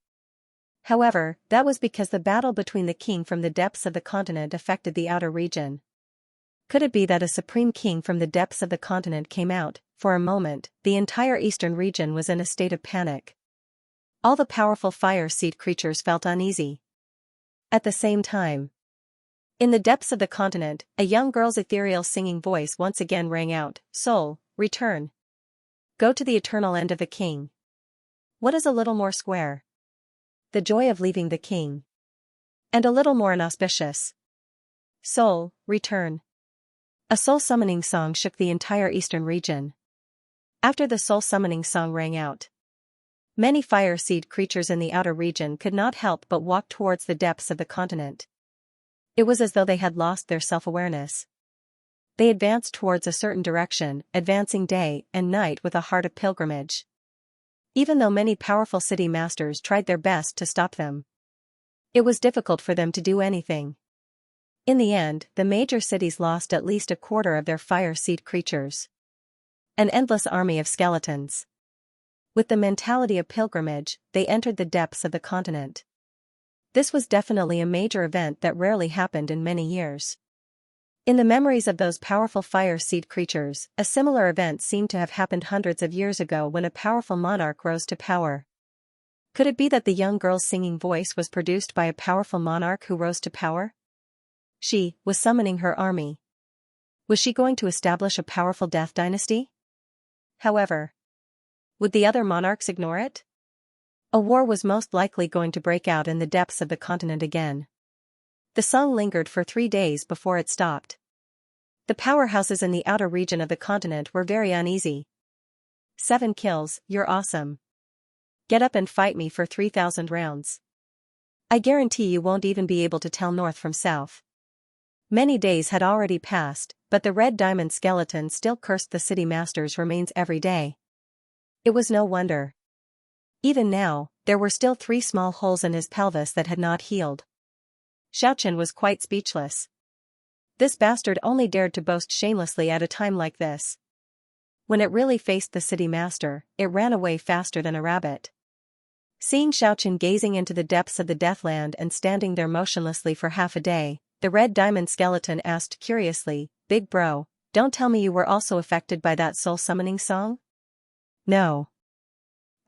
However, that was because the battle between the king from the depths of the continent affected the outer region. Could it be that a supreme king from the depths of the continent came out? For a moment, the entire eastern region was in a state of panic. All the powerful fire seed creatures felt uneasy. At the same time, in the depths of the continent, a young girl's ethereal singing voice once again rang out, "Soul, return. Go to the eternal end of the king." What is a little more square? The joy of leaving the king. And a little more inauspicious. Soul, return. A soul summoning song shook the entire eastern region. After the soul summoning song rang out, many fire seed creatures in the outer region could not help but walk towards the depths of the continent. It was as though they had lost their self-awareness. They advanced towards a certain direction, advancing day and night with a heart of pilgrimage. Even though many powerful city masters tried their best to stop them, it was difficult for them to do anything. In the end, the major cities lost at least a quarter of their fire seed creatures. An endless army of skeletons. With the mentality of pilgrimage, they entered the depths of the continent. This was definitely a major event that rarely happened in many years. In the memories of those powerful fire seed creatures, a similar event seemed to have happened hundreds of years ago when a powerful monarch rose to power. Could it be that the young girl's singing voice was produced by a powerful monarch who rose to power? She was summoning her army. Was she going to establish a powerful death dynasty? However, would the other monarchs ignore it? A war was most likely going to break out in the depths of the continent again. The song lingered for 3 days before it stopped. The powerhouses in the outer region of the continent were very uneasy. 7 kills, you're awesome. Get up and fight me for 3,000 rounds. I guarantee you won't even be able to tell north from south. Many days had already passed, but the red diamond skeleton still cursed the city master's remains every day. It was no wonder. Even now, there were still 3 small holes in his pelvis that had not healed. Xianxia was quite speechless. This bastard only dared to boast shamelessly at a time like this. When it really faced the city master, it ran away faster than a rabbit. Seeing Xianxia gazing into the depths of the Deathland and standing there motionlessly for half a day, the red diamond skeleton asked curiously, "Big bro, don't tell me you were also affected by that soul-summoning song?" "No.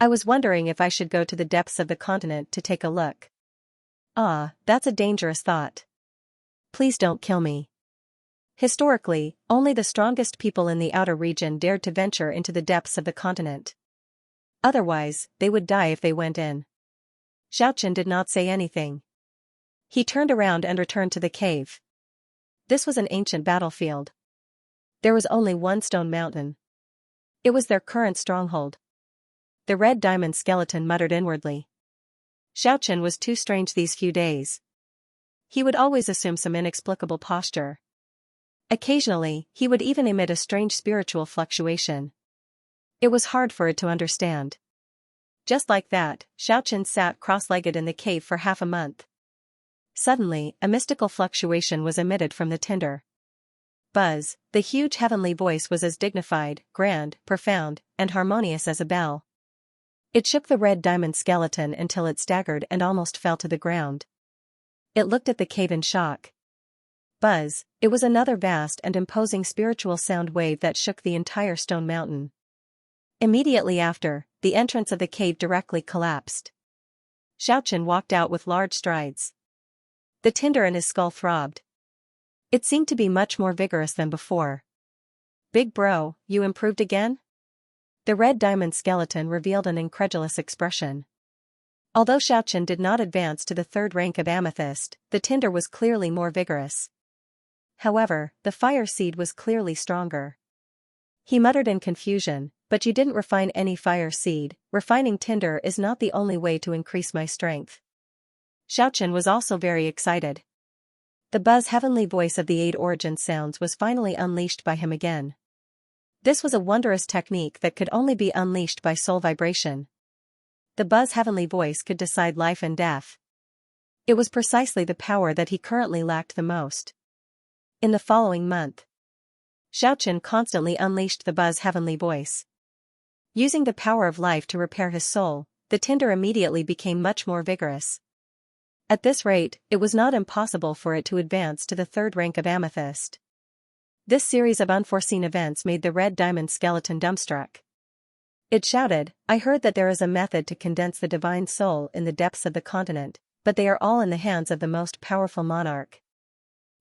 I was wondering if I should go to the depths of the continent to take a look." "Ah, that's a dangerous thought. Please don't kill me." Historically, only the strongest people in the outer region dared to venture into the depths of the continent. Otherwise, they would die if they went in. Xianxia did not say anything. He turned around and returned to the cave. This was an ancient battlefield. There was only one stone mountain. It was their current stronghold. The red diamond skeleton muttered inwardly. Xianxia was too strange these few days. He would always assume some inexplicable posture. Occasionally, he would even emit a strange spiritual fluctuation. It was hard for it to understand. Just like that, Xianxia sat cross-legged in the cave for half a month. Suddenly, a mystical fluctuation was emitted from the tinder. Buzz, the huge heavenly voice was as dignified, grand, profound, and harmonious as a bell. It shook the red diamond skeleton until it staggered and almost fell to the ground. It looked at the cave in shock. Buzz, it was another vast and imposing spiritual sound wave that shook the entire stone mountain. Immediately after, the entrance of the cave directly collapsed. Xianxia walked out with large strides. The tinder in his skull throbbed. It seemed to be much more vigorous than before. "Big bro, you improved again?" The red diamond skeleton revealed an incredulous expression. Although Xianxia did not advance to the 3rd rank of amethyst, the tinder was clearly more vigorous. However, the fire seed was clearly stronger. He muttered in confusion, "But you didn't refine any fire seed. Refining tinder is not the only way to increase my strength." Xianxia was also very excited. The buzz heavenly voice of the 8 origin sounds was finally unleashed by him again. This was a wondrous technique that could only be unleashed by soul vibration. The buzz heavenly voice could decide life and death. It was precisely the power that he currently lacked the most. In the following month, Xianxia constantly unleashed the buzz heavenly voice. Using the power of life to repair his soul, the tinder immediately became much more vigorous. At this rate, it was not impossible for it to advance to the 3rd rank of amethyst. This series of unforeseen events made the red diamond skeleton dumbstruck. It shouted, "I heard that there is a method to condense the divine soul in the depths of the continent, but they are all in the hands of the most powerful monarch.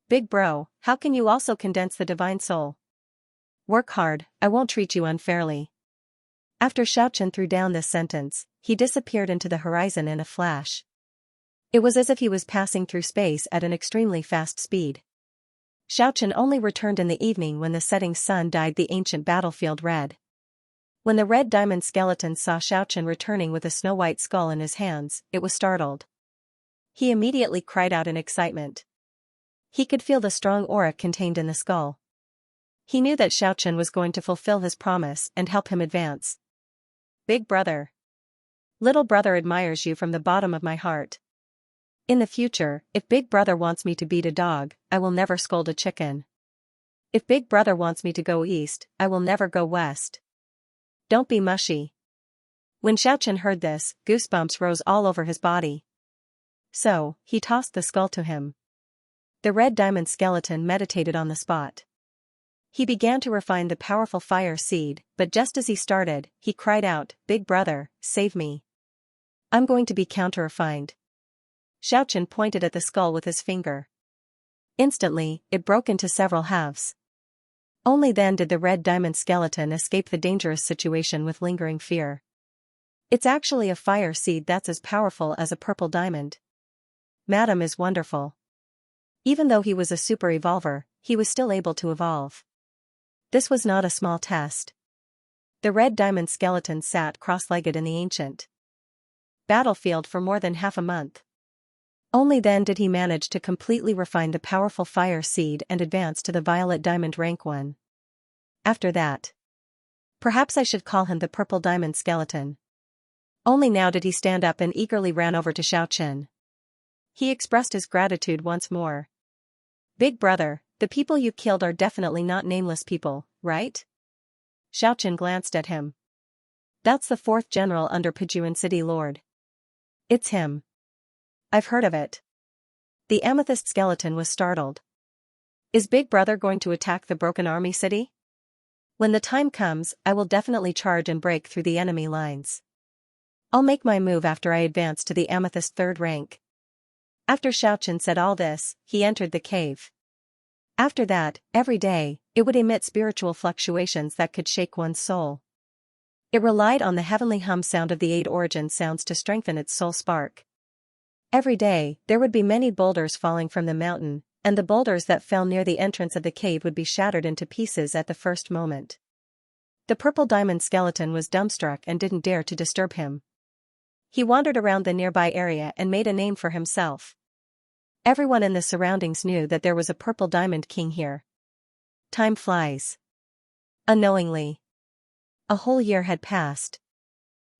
Big bro, how can you also condense the divine soul? Work hard, I won't treat you unfairly." After Xianxia threw down this sentence, he disappeared into the horizon in a flash. It was as if he was passing through space at an extremely fast speed. Xianxia only returned in the evening when the setting sun dyed the ancient battlefield red. When the red diamond skeleton saw Xianxia returning with a snow-white skull in his hands, it was startled. He immediately cried out in excitement. He could feel the strong aura contained in the skull. He knew that Xianxia was going to fulfill his promise and help him advance. "Big brother. Little brother admires you from the bottom of my heart. In the future, if Big Brother wants me to beat a dog, I will never scold a chicken. If Big Brother wants me to go east, I will never go west. Don't be mushy." When Xianxia heard this, goosebumps rose all over his body. So, he tossed the skull to him. The red diamond skeleton meditated on the spot. He began to refine the powerful fire seed, but just as he started, he cried out, "Big brother, save me. I'm going to be counter-refined." Xiaochen pointed at the skull with his finger. Instantly, it broke into several halves. Only then did the red diamond skeleton escape the dangerous situation with lingering fear. It's actually a fire seed that's as powerful as a purple diamond. Madam is wonderful. Even though he was a super evolver, he was still able to evolve. This was not a small test. The red diamond skeleton sat cross-legged in the ancient battlefield for more than half a month. Only then did he manage to completely refine the powerful fire seed and advance to the violet diamond rank 1. After that, perhaps I should call him the purple diamond skeleton. Only now did he stand up and eagerly ran over to Xiaochen. He expressed his gratitude once more. "Big brother, the people you killed are definitely not nameless people, right?" Xiaochen glanced at him. "That's the 4th general under Pijuan City Lord. It's him. I've heard of it." The amethyst skeleton was startled. "Is Big Brother going to attack the Broken Army City?" "When the time comes, I will definitely charge and break through the enemy lines. I'll make my move after I advance to the amethyst 3rd rank." After Xiaochen said all this, he entered the cave. After that, every day, it would emit spiritual fluctuations that could shake one's soul. It relied on the heavenly hum sound of the 8 origin sounds to strengthen its soul spark. Every day, there would be many boulders falling from the mountain, and the boulders that fell near the entrance of the cave would be shattered into pieces at the first moment. The purple diamond skeleton was dumbstruck and didn't dare to disturb him. He wandered around the nearby area and made a name for himself. Everyone in the surroundings knew that there was a purple diamond king here. Time flies. Unknowingly, a whole year had passed.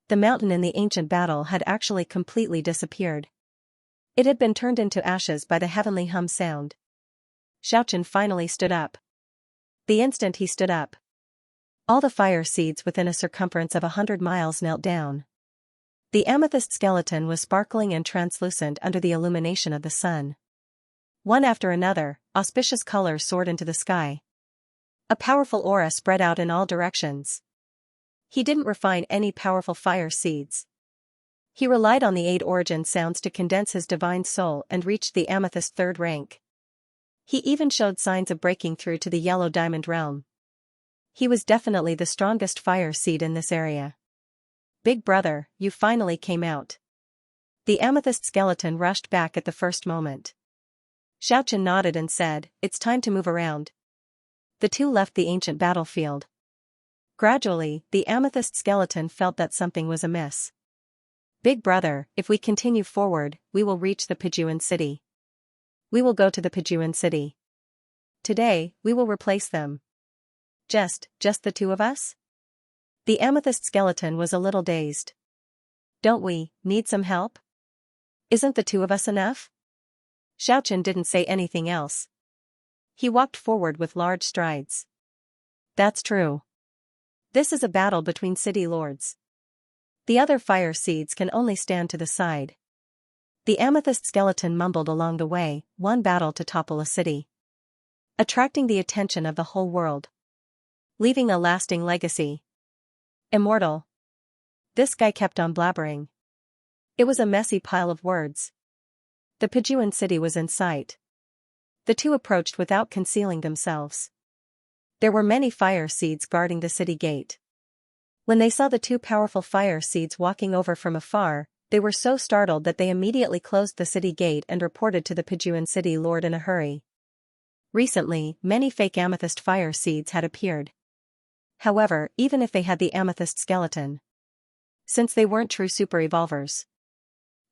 The mountain in the ancient battle had actually completely disappeared. It had been turned into ashes by the heavenly hum sound. Xiaochen finally stood up. The instant he stood up, all the fire seeds within a circumference of 100 miles knelt down. The amethyst skeleton was sparkling and translucent under the illumination of the sun. One after another, auspicious colors soared into the sky. A powerful aura spread out in all directions. He didn't refine any powerful fire seeds. He relied on the 8 origin sounds to condense his divine soul and reached the amethyst 3rd rank. He even showed signs of breaking through to the yellow diamond realm. He was definitely the strongest fire seed in this area. "Big brother, you finally came out." The amethyst skeleton rushed back at the first moment. Xiaochen nodded and said, "It's time to move around." The two left the ancient battlefield. Gradually, the amethyst skeleton felt that something was amiss. "Big brother, if we continue forward, we will reach the Pijuan City. We will go to the Pijuan City. Today, we will replace them." Just the 2 of us?" The amethyst skeleton was a little dazed. "Don't we need some help? Isn't the 2 of us enough?" Xiaochen didn't say anything else. He walked forward with large strides. "That's true. This is a battle between city lords. The other fire seeds can only stand to the side." The amethyst skeleton mumbled along the way, "One battle to topple a city. Attracting the attention of the whole world. Leaving a lasting legacy. Immortal." This guy kept on blabbering. It was a messy pile of words. The Pijuan City was in sight. The two approached without concealing themselves. There were many fire seeds guarding the city gate. When they saw the 2 powerful fire seeds walking over from afar, they were so startled that they immediately closed the city gate and reported to the Pijuan City Lord in a hurry. Recently, many fake amethyst fire seeds had appeared. However, even if they had the amethyst skeleton, since they weren't true super evolvers,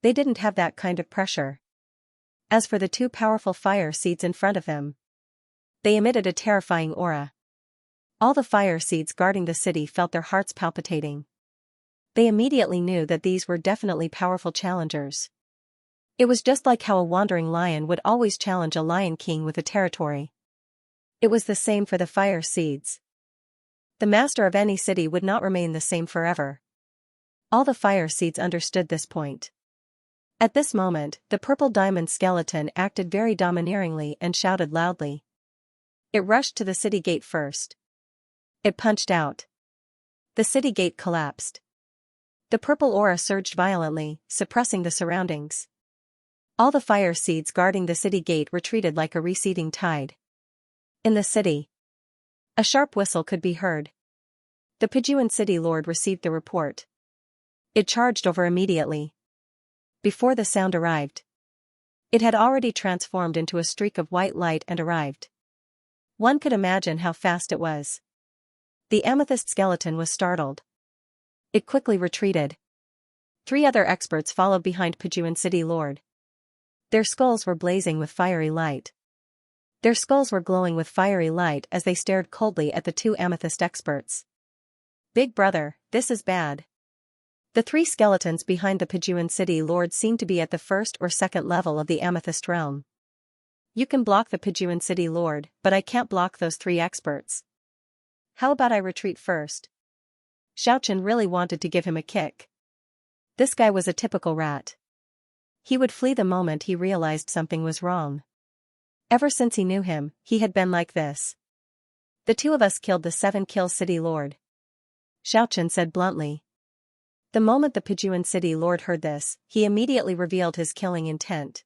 they didn't have that kind of pressure. As for the 2 powerful fire seeds in front of them, they emitted a terrifying aura. All the fire seeds guarding the city felt their hearts palpitating. They immediately knew that these were definitely powerful challengers. It was just like how a wandering lion would always challenge a lion king with a territory. It was the same for the fire seeds. The master of any city would not remain the same forever. All the fire seeds understood this point. At this moment, the purple diamond skeleton acted very domineeringly and shouted loudly. It rushed to the city gate first. It punched out. The city gate collapsed. The purple aura surged violently, suppressing the surroundings. All the fire seeds guarding the city gate retreated like a receding tide. In the city, a sharp whistle could be heard. The Pijuan city lord received the report. It charged over immediately. Before the sound arrived, it had already transformed into a streak of white light and arrived. One could imagine how fast it was. The amethyst skeleton was startled. It quickly retreated. 3 other experts followed behind Pijuan city lord. Their skulls were blazing with fiery light. Their skulls were glowing with fiery light as they stared coldly at the 2 amethyst experts. Big brother, this is bad. The 3 skeletons behind the Pijuan city lord seemed to be at the first or second level of the amethyst realm. You can block the Pijuan city lord, but I can't block those 3 experts. How about I retreat first? Xianxia really wanted to give him a kick. This guy was a typical rat. He would flee the moment he realized something was wrong. Ever since he knew him, he had been like this. The 2 of us killed the 7-kill city lord, Xianxia said bluntly. The moment the Pijuan city lord heard this, he immediately revealed his killing intent.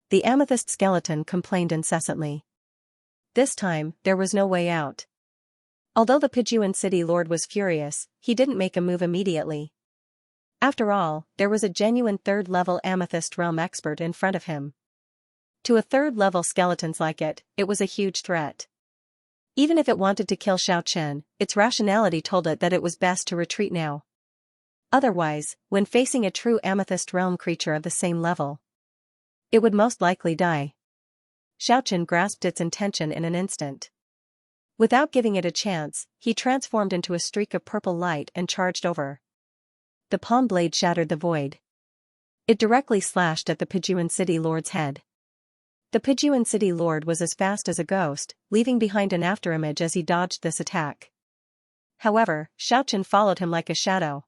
The amethyst skeleton complained incessantly. This time, there was no way out. Although the Pijuan city lord was furious, he didn't make a move immediately. After all, there was a genuine 3rd-level amethyst realm expert in front of him. To a 3rd-level skeletons like it was a huge threat. Even if it wanted to kill Xianxia, its rationality told it that it was best to retreat now. Otherwise, when facing a true amethyst realm creature of the same level, it would most likely die. Xianxia grasped its intention in an instant. Without giving it a chance, he transformed into a streak of purple light and charged over. The palm blade shattered the void. It directly slashed at the Pijuan city lord's head. The Pijuan city lord was as fast as a ghost, leaving behind an afterimage as he dodged this attack. However, Xianxia followed him like a shadow.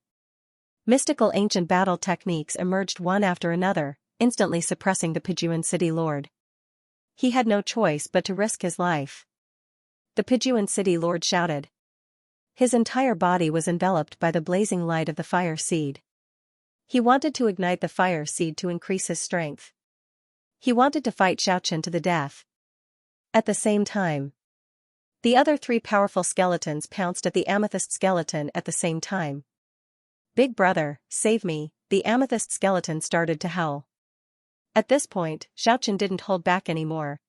Mystical ancient battle techniques emerged one after another, instantly suppressing the Pijuan city lord. He had no choice but to risk his life. The Pijuan city lord shouted. His entire body was enveloped by the blazing light of the fire seed. He wanted to ignite the fire seed to increase his strength. He wanted to fight Xianxia to the death. At the same time, the other 3 powerful skeletons pounced at the amethyst skeleton at the same time. Big brother, save me, the amethyst skeleton started to howl. At this point, Xianxia didn't hold back anymore.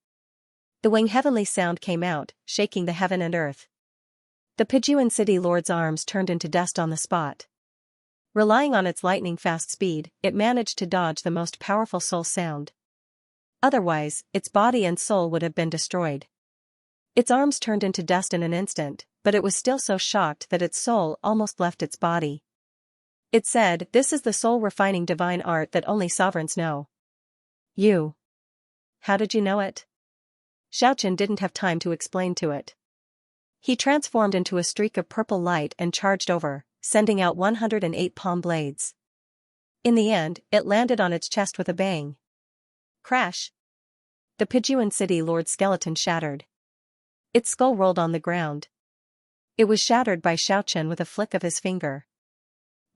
The wing heavenly sound came out, shaking the heaven and earth. The Pijuan city lord's arms turned into dust on the spot. Relying on its lightning-fast speed, it managed to dodge the most powerful soul sound. Otherwise, its body and soul would have been destroyed. Its arms turned into dust in an instant, but it was still so shocked that its soul almost left its body. It said, "This is the soul-refining divine art that only sovereigns know." You. How did you know it? Xianxia didn't have time to explain to it. He transformed into a streak of purple light and charged over, sending out 108 palm blades. In the end, it landed on its chest with a bang. Crash! The Pijuan city lord skeleton shattered. Its skull rolled on the ground. It was shattered by Xianxia with a flick of his finger.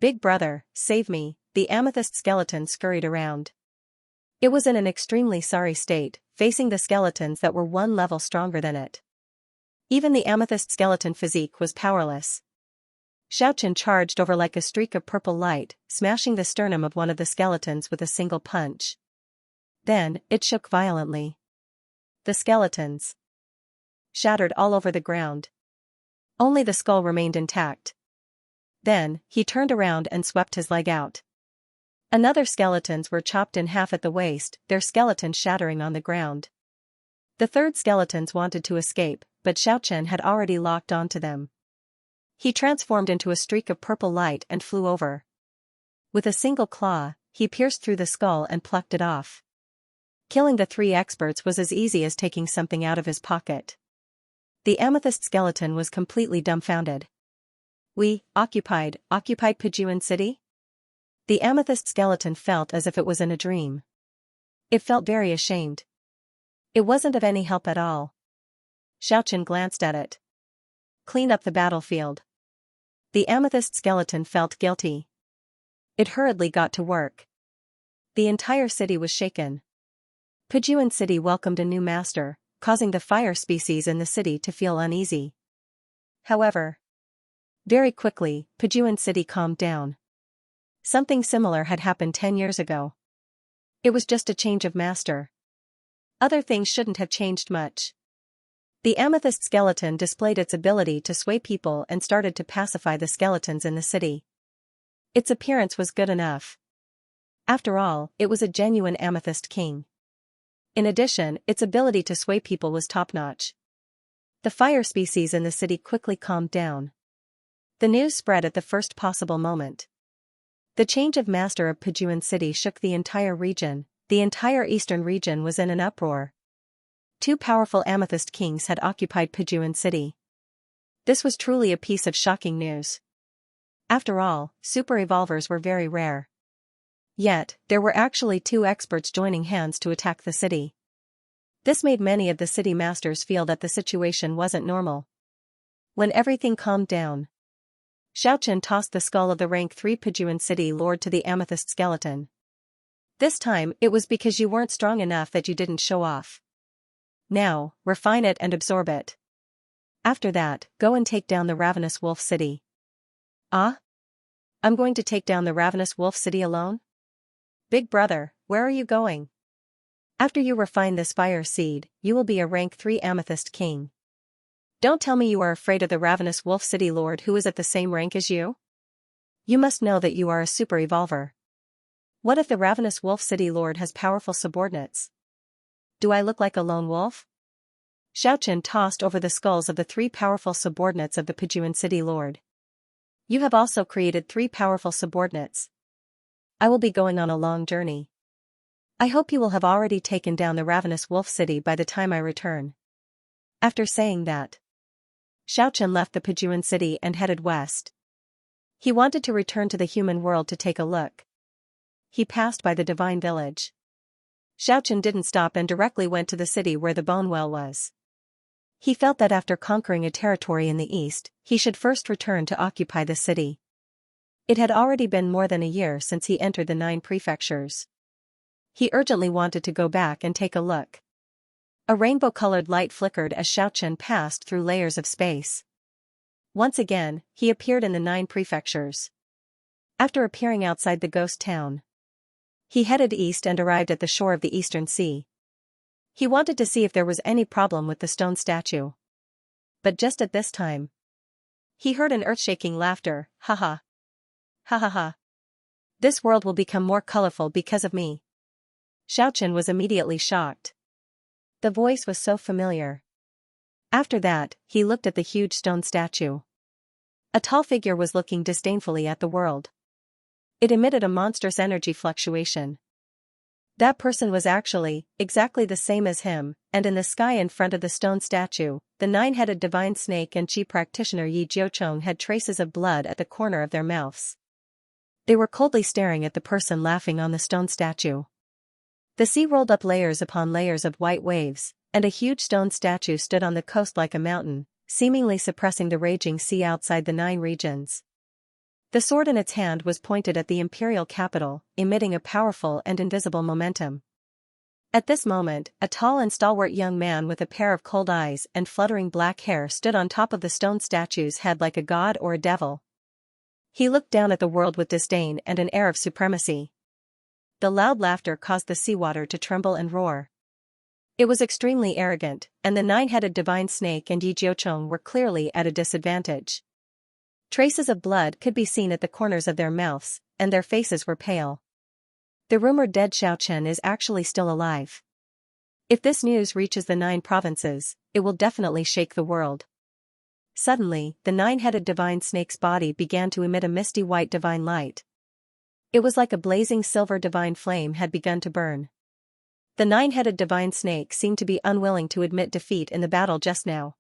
Big brother, save me, the amethyst skeleton scurried around. It was in an extremely sorry state, facing the skeletons that were 1 level stronger than it. Even the amethyst skeleton physique was powerless. Xianxia charged over like a streak of purple light, smashing the sternum of one of the skeletons with a single punch. Then, it shook violently. The skeletons shattered all over the ground. Only the skull remained intact. Then, he turned around and swept his leg out. Another skeletons were chopped in half at the waist, their skeleton shattering on the ground. The 3rd skeletons wanted to escape, but Xianxia had already locked onto them. He transformed into a streak of purple light and flew over. With a single claw, he pierced through the skull and plucked it off. Killing the 3 experts was as easy as taking something out of his pocket. The amethyst skeleton was completely dumbfounded. We occupied Pijuan city? The amethyst skeleton felt as if it was in a dream. It felt very ashamed. It wasn't of any help at all. Xianxia glanced at it. Clean up the battlefield. The amethyst skeleton felt guilty. It hurriedly got to work. The entire city was shaken. Pujuan City welcomed a new master, causing the fire species in the city to feel uneasy. However, very quickly, Pujuan City calmed down. Something similar had happened 10 years ago. It was just a change of master. Other things shouldn't have changed much. The amethyst skeleton displayed its ability to sway people and started to pacify the skeletons in the city. Its appearance was good enough. After all, it was a genuine amethyst king. In addition, its ability to sway people was top-notch. The fire species in the city quickly calmed down. The news spread at the first possible moment. The change of master of Pujuan City shook the entire region. The entire eastern region was in an uproar. 2 powerful amethyst kings had occupied Pujuan City. This was truly a piece of shocking news. After all, super evolvers were very rare. Yet, there were actually 2 experts joining hands to attack the city. This made many of the city masters feel that the situation wasn't normal. When everything calmed down, Xianxia tossed the skull of the rank 3 Pujuan City lord to the amethyst skeleton. This time, it was because you weren't strong enough that you didn't show off. Now, refine it and absorb it. After that, go and take down the ravenous wolf city. Ah? I'm going to take down the ravenous wolf city alone? Big brother, where are you going? After you refine this fire seed, you will be a rank 3 amethyst king. Don't tell me you are afraid of the ravenous wolf city lord who is at the same rank as you? You must know that you are a super evolver. What if the ravenous wolf city lord has powerful subordinates? Do I look like a lone wolf? Xianxia tossed over the skulls of the 3 powerful subordinates of the Pujuan City lord. You have also created 3 powerful subordinates. I will be going on a long journey. I hope you will have already taken down the ravenous wolf city by the time I return. After saying that, Xianxia left the Pujuan City and headed west. He wanted to return to the human world to take a look. He passed by the divine village. Xianxia didn't stop and directly went to the city where the bone well was. He felt that after conquering a territory in the east, he should first return to occupy the city. It had already been more than a year since he entered the 9 prefectures. He urgently wanted to go back and take a look. A rainbow-colored light flickered as Xianxia passed through layers of space. Once again, he appeared in the 9 prefectures. After appearing outside the ghost town, he headed east and arrived at the shore of the eastern sea. He wanted to see if there was any problem with the stone statue. But just at this time, he heard an earth-shaking laughter. Ha ha. Ha ha ha. This world will become more colorful because of me. Xianxia was immediately shocked. The voice was so familiar. After that, he looked at the huge stone statue. A tall figure was looking disdainfully at the world. It emitted a monstrous energy fluctuation. That person was actually exactly the same as him, and in the sky in front of the stone statue, the 9-headed divine snake and chi practitioner Yi Jiucheng had traces of blood at the corner of their mouths. They were coldly staring at the person laughing on the stone statue. The sea rolled up layers upon layers of white waves, and a huge stone statue stood on the coast like a mountain, seemingly suppressing the raging sea outside the 9 regions. The sword in its hand was pointed at the imperial capital, emitting a powerful and invisible momentum. At this moment, a tall and stalwart young man with a pair of cold eyes and fluttering black hair stood on top of the stone statue's head like a god or a devil. He looked down at the world with disdain and an air of supremacy. The loud laughter caused the seawater to tremble and roar. It was extremely arrogant, and the 9-headed divine snake and Yi Jiucheng were clearly at a disadvantage. Traces of blood could be seen at the corners of their mouths, and their faces were pale. The rumored dead Xianxia is actually still alive. If this news reaches the 9 provinces, it will definitely shake the world. Suddenly, the 9-headed divine snake's body began to emit a misty white divine light. It was like a blazing silver divine flame had begun to burn. The 9-headed divine snake seemed to be unwilling to admit defeat in the battle just now.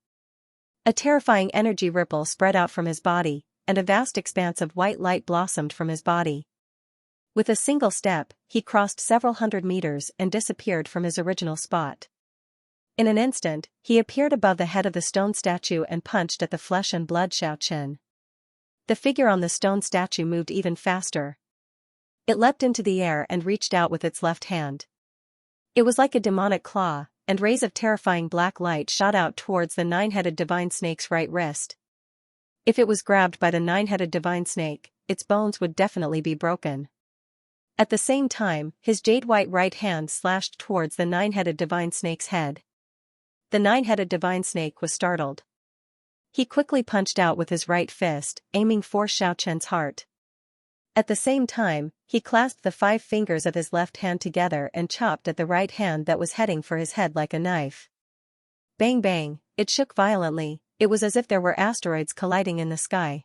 A terrifying energy ripple spread out from his body, and a vast expanse of white light blossomed from his body. With a single step, he crossed several hundred meters and disappeared from his original spot. In an instant, he appeared above the head of the stone statue and punched at the flesh and blood Xiaochen. The figure on the stone statue moved even faster. It leapt into the air and reached out with its left hand. It was like a demonic claw, and rays of terrifying black light shot out towards the nine-headed divine snake's right wrist. If it was grabbed by the nine-headed divine snake, its bones would definitely be broken. At the same time, his jade-white right hand slashed towards the nine-headed divine snake's head. The nine-headed divine snake was startled. He quickly punched out with his right fist, aiming for Xiaochen's heart. At the same time, he clasped the 5 fingers of his left hand together and chopped at the right hand that was heading for his head like a knife. Bang bang, it shook violently. It was as if there were asteroids colliding in the sky.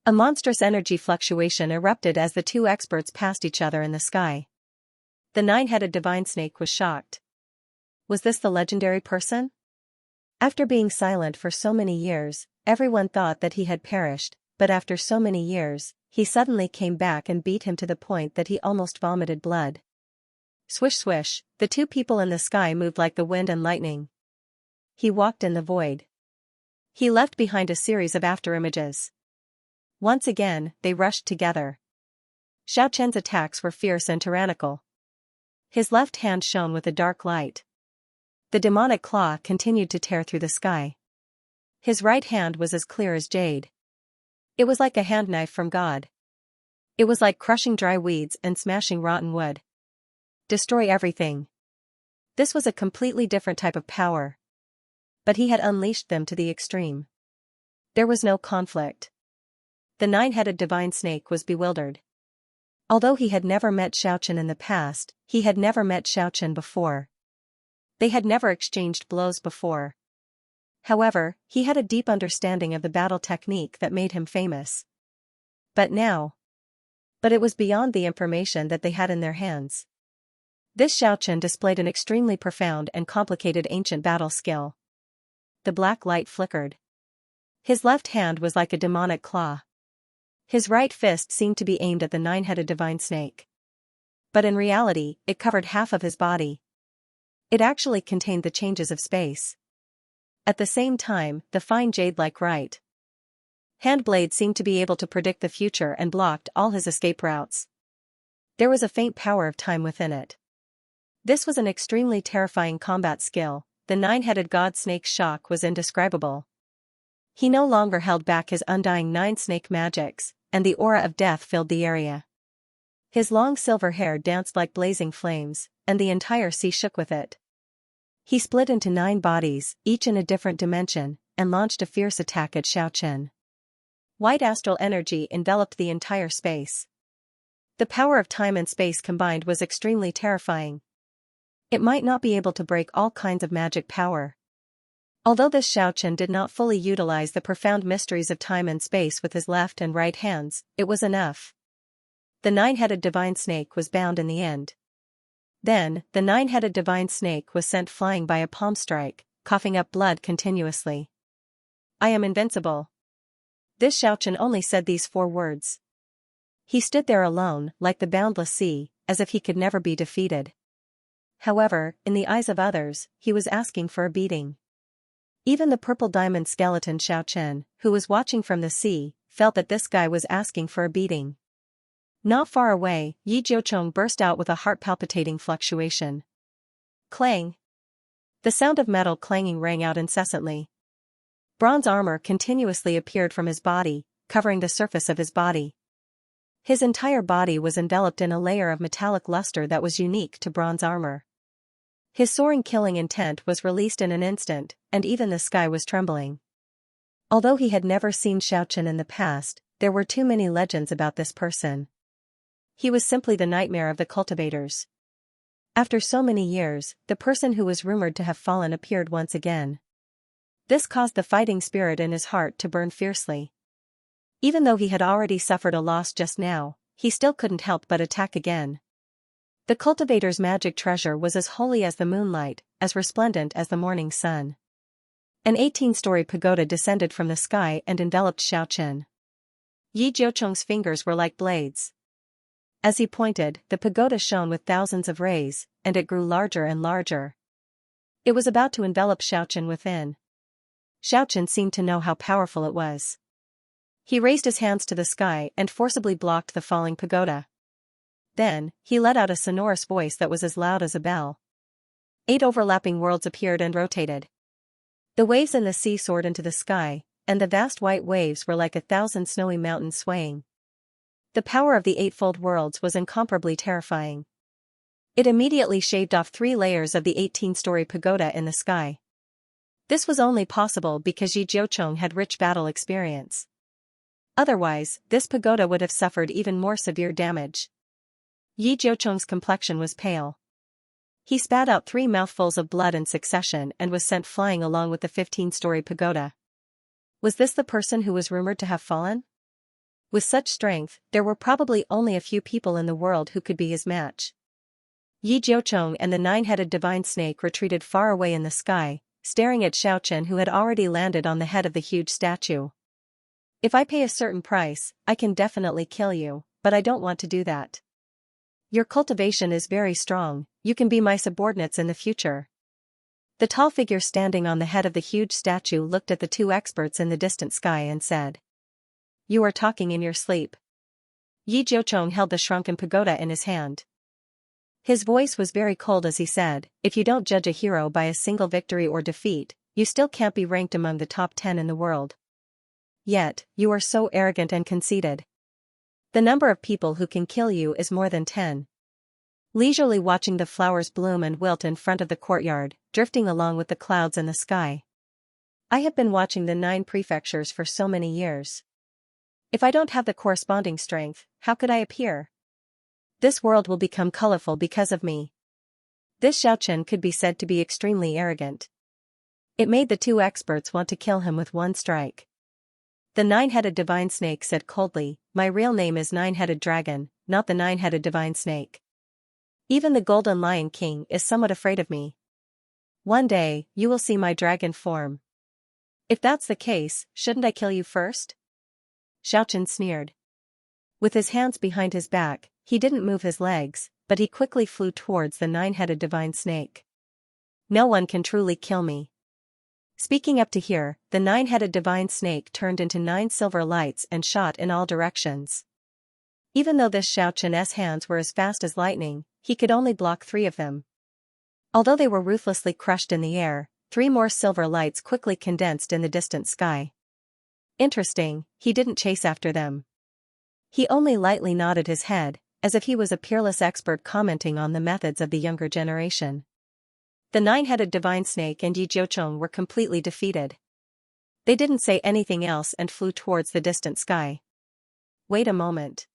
A monstrous energy fluctuation erupted as the two experts passed each other in the sky. The nine-headed divine snake was shocked. Was this the legendary person? After being silent for so many years, everyone thought that he had perished, but after so many years, he suddenly came back and beat him to the point that he almost vomited blood. Swish swish, the two people in the sky moved like the wind and lightning. He walked in the void. He left behind a series of afterimages. Once again, they rushed together. Xiaochen's attacks were fierce and tyrannical. His left hand shone with a dark light. The demonic claw continued to tear through the sky. His right hand was as clear as jade. It was like a handknife from God. It was like crushing dry weeds and smashing rotten wood. Destroy everything. This was a completely different type of power. But he had unleashed them to the extreme. There was no conflict. The nine-headed divine snake was bewildered. Although he had never met Xiaochen in the past, he had never met Xiaochen before. They had never exchanged blows before. However, he had a deep understanding of the battle technique that made him famous. But it was beyond the information that they had in their hands. This Xiaochen displayed an extremely profound and complicated ancient battle skill. The black light flickered. His left hand was like a demonic claw. His right fist seemed to be aimed at the nine-headed divine snake. But in reality, it covered half of his body. It actually contained the changes of space. At the same time, the fine jade-like right hand blade seemed to be able to predict the future and blocked all his escape routes. There was a faint power of time within it. This was an extremely terrifying combat skill. The nine-headed god snake's shock was indescribable. He no longer held back his undying nine-snake magics, and the aura of death filled the area. His long silver hair danced like blazing flames, and the entire sea shook with it. He split into 9 bodies, each in a different dimension, and launched a fierce attack at Xiaochen. White astral energy enveloped the entire space. The power of time and space combined was extremely terrifying. It might not be able to break all kinds of magic power. Although this Xiaochen did not fully utilize the profound mysteries of time and space with his left and right hands, it was enough. The nine-headed divine snake was bound in the end. Then, the nine-headed divine snake was sent flying by a palm strike, coughing up blood continuously. I am invincible. This Xiaochen only said these 4 words. He stood there alone, like the boundless sea, as if he could never be defeated. However, in the eyes of others, he was asking for a beating. Even the purple diamond skeleton Xiaochen, who was watching from the sea, felt that this guy was asking for a beating. Not far away, Yi Jiucheng burst out with a heart-palpitating fluctuation. Clang! The sound of metal clanging rang out incessantly. Bronze armor continuously appeared from his body, covering the surface of his body. His entire body was enveloped in a layer of metallic luster that was unique to bronze armor. His soaring killing intent was released in an instant, and even the sky was trembling. Although he had never seen Xiaochen in the past, there were too many legends about this person. He was simply the nightmare of the cultivators. After so many years, the person who was rumored to have fallen appeared once again. This caused the fighting spirit in his heart to burn fiercely. Even though he had already suffered a loss just now, he still couldn't help but attack again. The cultivator's magic treasure was as holy as the moonlight, as resplendent as the morning sun. An 18-story pagoda descended from the sky and enveloped Xiaochen. Yi Jiucheng's fingers were like blades. As he pointed, the pagoda shone with thousands of rays, and it grew larger and larger. It was about to envelop Xiaochen within. Xiaochen seemed to know how powerful it was. He raised his hands to the sky and forcibly blocked the falling pagoda. Then, he let out a sonorous voice that was as loud as a bell. 8 overlapping worlds appeared and rotated. The waves in the sea soared into the sky, and the vast white waves were like 1,000 snowy mountains swaying. The power of the eightfold worlds was incomparably terrifying. It immediately shaved off 3 layers of the 18-story pagoda in the sky. This was only possible because Yi Jiucheng had rich battle experience. Otherwise, this pagoda would have suffered even more severe damage. Yi Jiucheng's complexion was pale. He spat out 3 mouthfuls of blood in succession and was sent flying along with the 15-story pagoda. Was this the person who was rumored to have fallen? With such strength, there were probably only a few people in the world who could be his match. Yi Jiucheng and the 9-headed divine snake retreated far away in the sky, staring at Xiaochen, who had already landed on the head of the huge statue. If I pay a certain price, I can definitely kill you, but I don't want to do that. Your cultivation is very strong, you can be my subordinates in the future. The tall figure standing on the head of the huge statue looked at the 2 experts in the distant sky and said, "You are talking in your sleep." Yi Jiucheng held the shrunken pagoda in his hand. His voice was very cold as he said, "If you don't judge a hero by a single victory or defeat, you still can't be ranked among the top 10 in the world. Yet, you are so arrogant and conceited. The number of people who can kill you is more than 10. Leisurely watching the flowers bloom and wilt in front of the courtyard, drifting along with the clouds in the sky. I have been watching the 9 prefectures for so many years. If I don't have the corresponding strength, how could I appear? This world will become colorful because of me." This Xiaochen could be said to be extremely arrogant. It made the 2 experts want to kill him with one strike. The 9-headed divine snake said coldly, "My real name is 9-headed dragon, not the 9-headed divine snake. Even the golden lion king is somewhat afraid of me. One day, you will see my dragon form. If that's the case, shouldn't I kill you first?" Xiaochen sneered. With his hands behind his back, he didn't move his legs, but he quickly flew towards the 9-headed divine snake. "No one can truly kill me." Speaking up to here, the 9-headed divine snake turned into 9 silver lights and shot in all directions. Even though this Xiaochen's hands were as fast as lightning, he could only block 3 of them. Although they were ruthlessly crushed in the air, 3 more silver lights quickly condensed in the distant sky. Interesting, he didn't chase after them. He only lightly nodded his head, as if he was a peerless expert commenting on the methods of the younger generation. The 9-headed divine snake and Yi Jiucheng were completely defeated. They didn't say anything else and flew towards the distant sky. Wait a moment.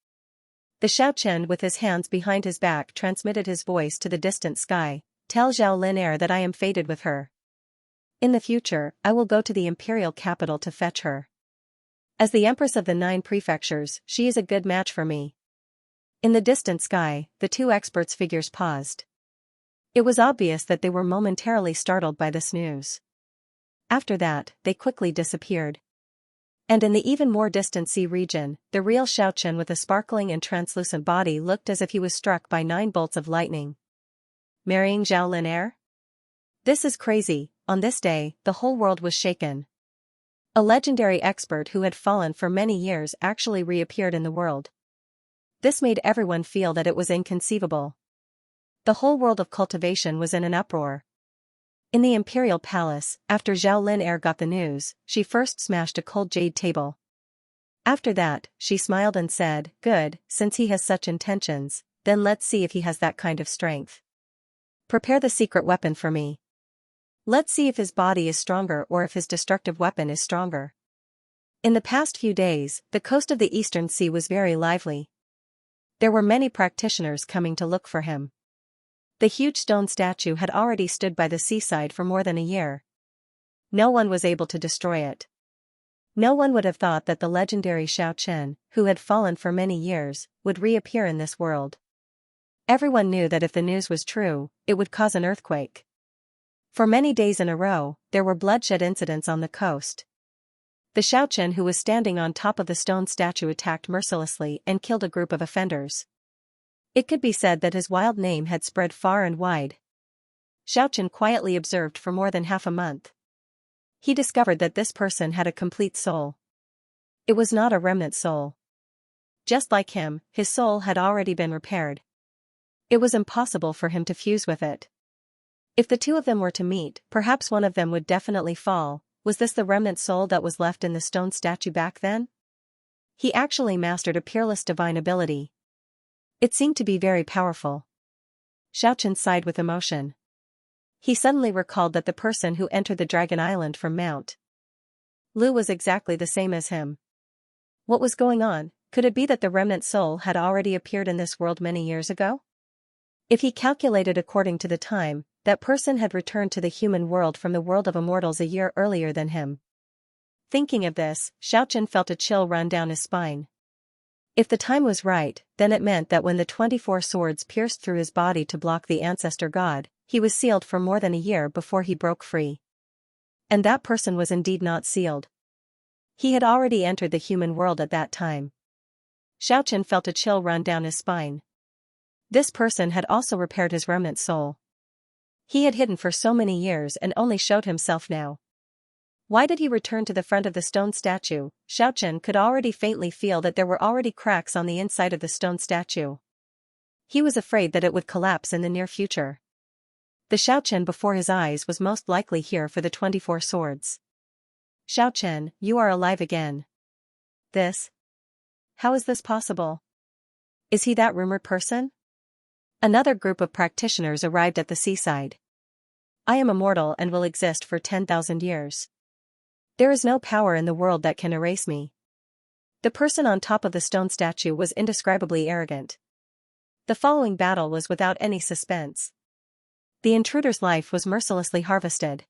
The Xiaochen with his hands behind his back transmitted his voice to the distant sky, "Tell Zhao Linair that I am fated with her. In the future, I will go to the imperial capital to fetch her. As the empress of the 9 prefectures, she is a good match for me." In the distant sky, the 2 experts' figures paused. It was obvious that they were momentarily startled by this news. After that, they quickly disappeared. And in the even more distant sea region, the real Xiaochen with a sparkling and translucent body looked as if he was struck by 9 bolts of lightning. Marrying Zhao Linair? This is crazy. On this day, the whole world was shaken. A legendary expert who had fallen for many years actually reappeared in the world. This made everyone feel that it was inconceivable. The whole world of cultivation was in an uproar. In the imperial palace, after Zhao Linair got the news, she first smashed a cold jade table. After that, she smiled and said, "Good, since he has such intentions, then let's see if he has that kind of strength. Prepare the secret weapon for me. Let's see if his body is stronger or if his destructive weapon is stronger." In the past few days, the coast of the Eastern Sea was very lively. There were many practitioners coming to look for him. The huge stone statue had already stood by the seaside for more than a year. No one was able to destroy it. No one would have thought that the legendary Xiaochen, who had fallen for many years, would reappear in this world. Everyone knew that if the news was true, it would cause an earthquake. For many days in a row, there were bloodshed incidents on the coast. The Xiaochen who was standing on top of the stone statue attacked mercilessly and killed a group of offenders. It could be said that his wild name had spread far and wide. Xiaochen quietly observed for more than half a month. He discovered that this person had a complete soul. It was not a remnant soul. Just like him, his soul had already been repaired. It was impossible for him to fuse with it. If the two of them were to meet, perhaps one of them would definitely fall. Was this the remnant soul that was left in the stone statue back then? He actually mastered a peerless divine ability. It seemed to be very powerful. Xiaochen sighed with emotion. He suddenly recalled that the person who entered the Dragon Island from Mount Lu was exactly the same as him. What was going on? Could it be that the remnant soul had already appeared in this world many years ago? If he calculated according to the time, that person had returned to the human world from the world of Immortals a year earlier than him. Thinking of this, Xiaochen felt a chill run down his spine. If the time was right, then it meant that when the 24 swords pierced through his body to block the ancestor god, he was sealed for more than a year before he broke free. And that person was indeed not sealed. He had already entered the human world at that time. Xiaochen felt a chill run down his spine. This person had also repaired his remnant soul. He had hidden for so many years and only showed himself now. Why did he return to the front of the stone statue? Xiaochen could already faintly feel that there were already cracks on the inside of the stone statue. He was afraid that it would collapse in the near future. The Xiaochen before his eyes was most likely here for the 24 swords. Xiaochen, you are alive again. This? How is this possible? Is he that rumored person? Another group of practitioners arrived at the seaside. I am immortal and will exist for 10,000 years. There is no power in the world that can erase me. The person on top of the stone statue was indescribably arrogant. The following battle was without any suspense. The intruder's life was mercilessly harvested.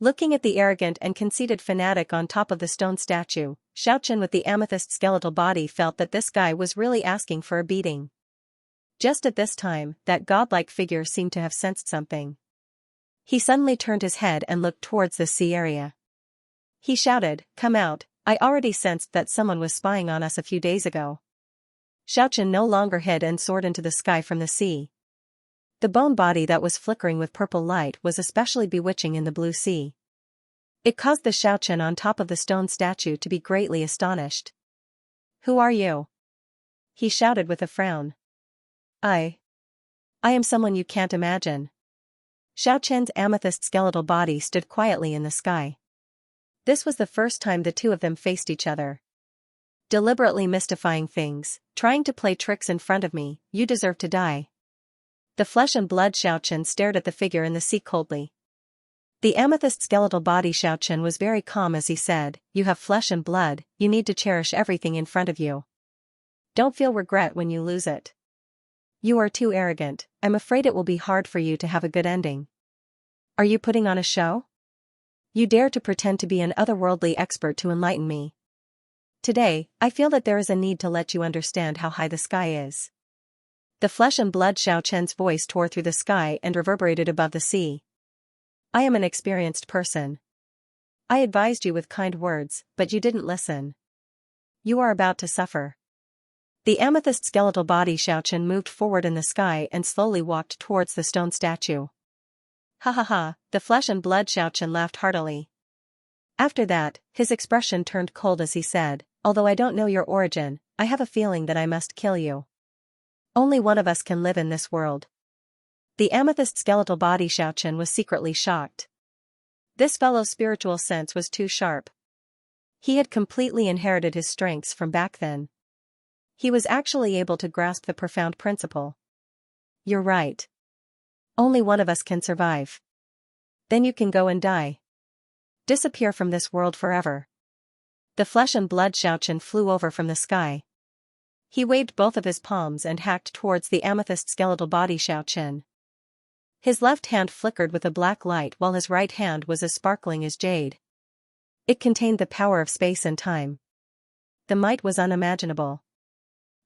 Looking at the arrogant and conceited fanatic on top of the stone statue, Xiaochen with the amethyst skeletal body felt that this guy was really asking for a beating. Just at this time, that godlike figure seemed to have sensed something. He suddenly turned his head and looked towards the sea area. He shouted, "Come out, I already sensed that someone was spying on us a few days ago." Xiaochen no longer hid and soared into the sky from the sea. The bone body that was flickering with purple light was especially bewitching in the blue sea. It caused the Xiaochen on top of the stone statue to be greatly astonished. "Who are you?" he shouted with a frown. I am someone you can't imagine." Xiaochen's amethyst skeletal body stood quietly in the sky. This was the first time the two of them faced each other. "Deliberately mystifying things, trying to play tricks in front of me, you deserve to die." The flesh and blood Xiaochen stared at the figure in the sea coldly. The amethyst skeletal body Xiaochen was very calm as he said, "You have flesh and blood, you need to cherish everything in front of you. Don't feel regret when you lose it. You are too arrogant, I'm afraid it will be hard for you to have a good ending. Are you putting on a show? You dare to pretend to be an otherworldly expert to enlighten me. Today, I feel that there is a need to let you understand how high the sky is." The flesh and blood Xiaochen's voice tore through the sky and reverberated above the sea. "I am an experienced person. I advised you with kind words, but you didn't listen. You are about to suffer." The amethyst skeletal body Xiaochen moved forward in the sky and slowly walked towards the stone statue. "Ha ha ha," the flesh and blood Xiaochen laughed heartily. After that, his expression turned cold as he said, "Although I don't know your origin, I have a feeling that I must kill you. Only one of us can live in this world." The amethyst skeletal body Xiaochen was secretly shocked. This fellow's spiritual sense was too sharp. He had completely inherited his strengths from back then. He was actually able to grasp the profound principle. "You're right. Only one of us can survive. Then you can go and die. Disappear from this world forever." The flesh and blood Xiaochen flew over from the sky. He waved both of his palms and hacked towards the amethyst skeletal body Xiaochen. His left hand flickered with a black light while his right hand was as sparkling as jade. It contained the power of space and time. The might was unimaginable.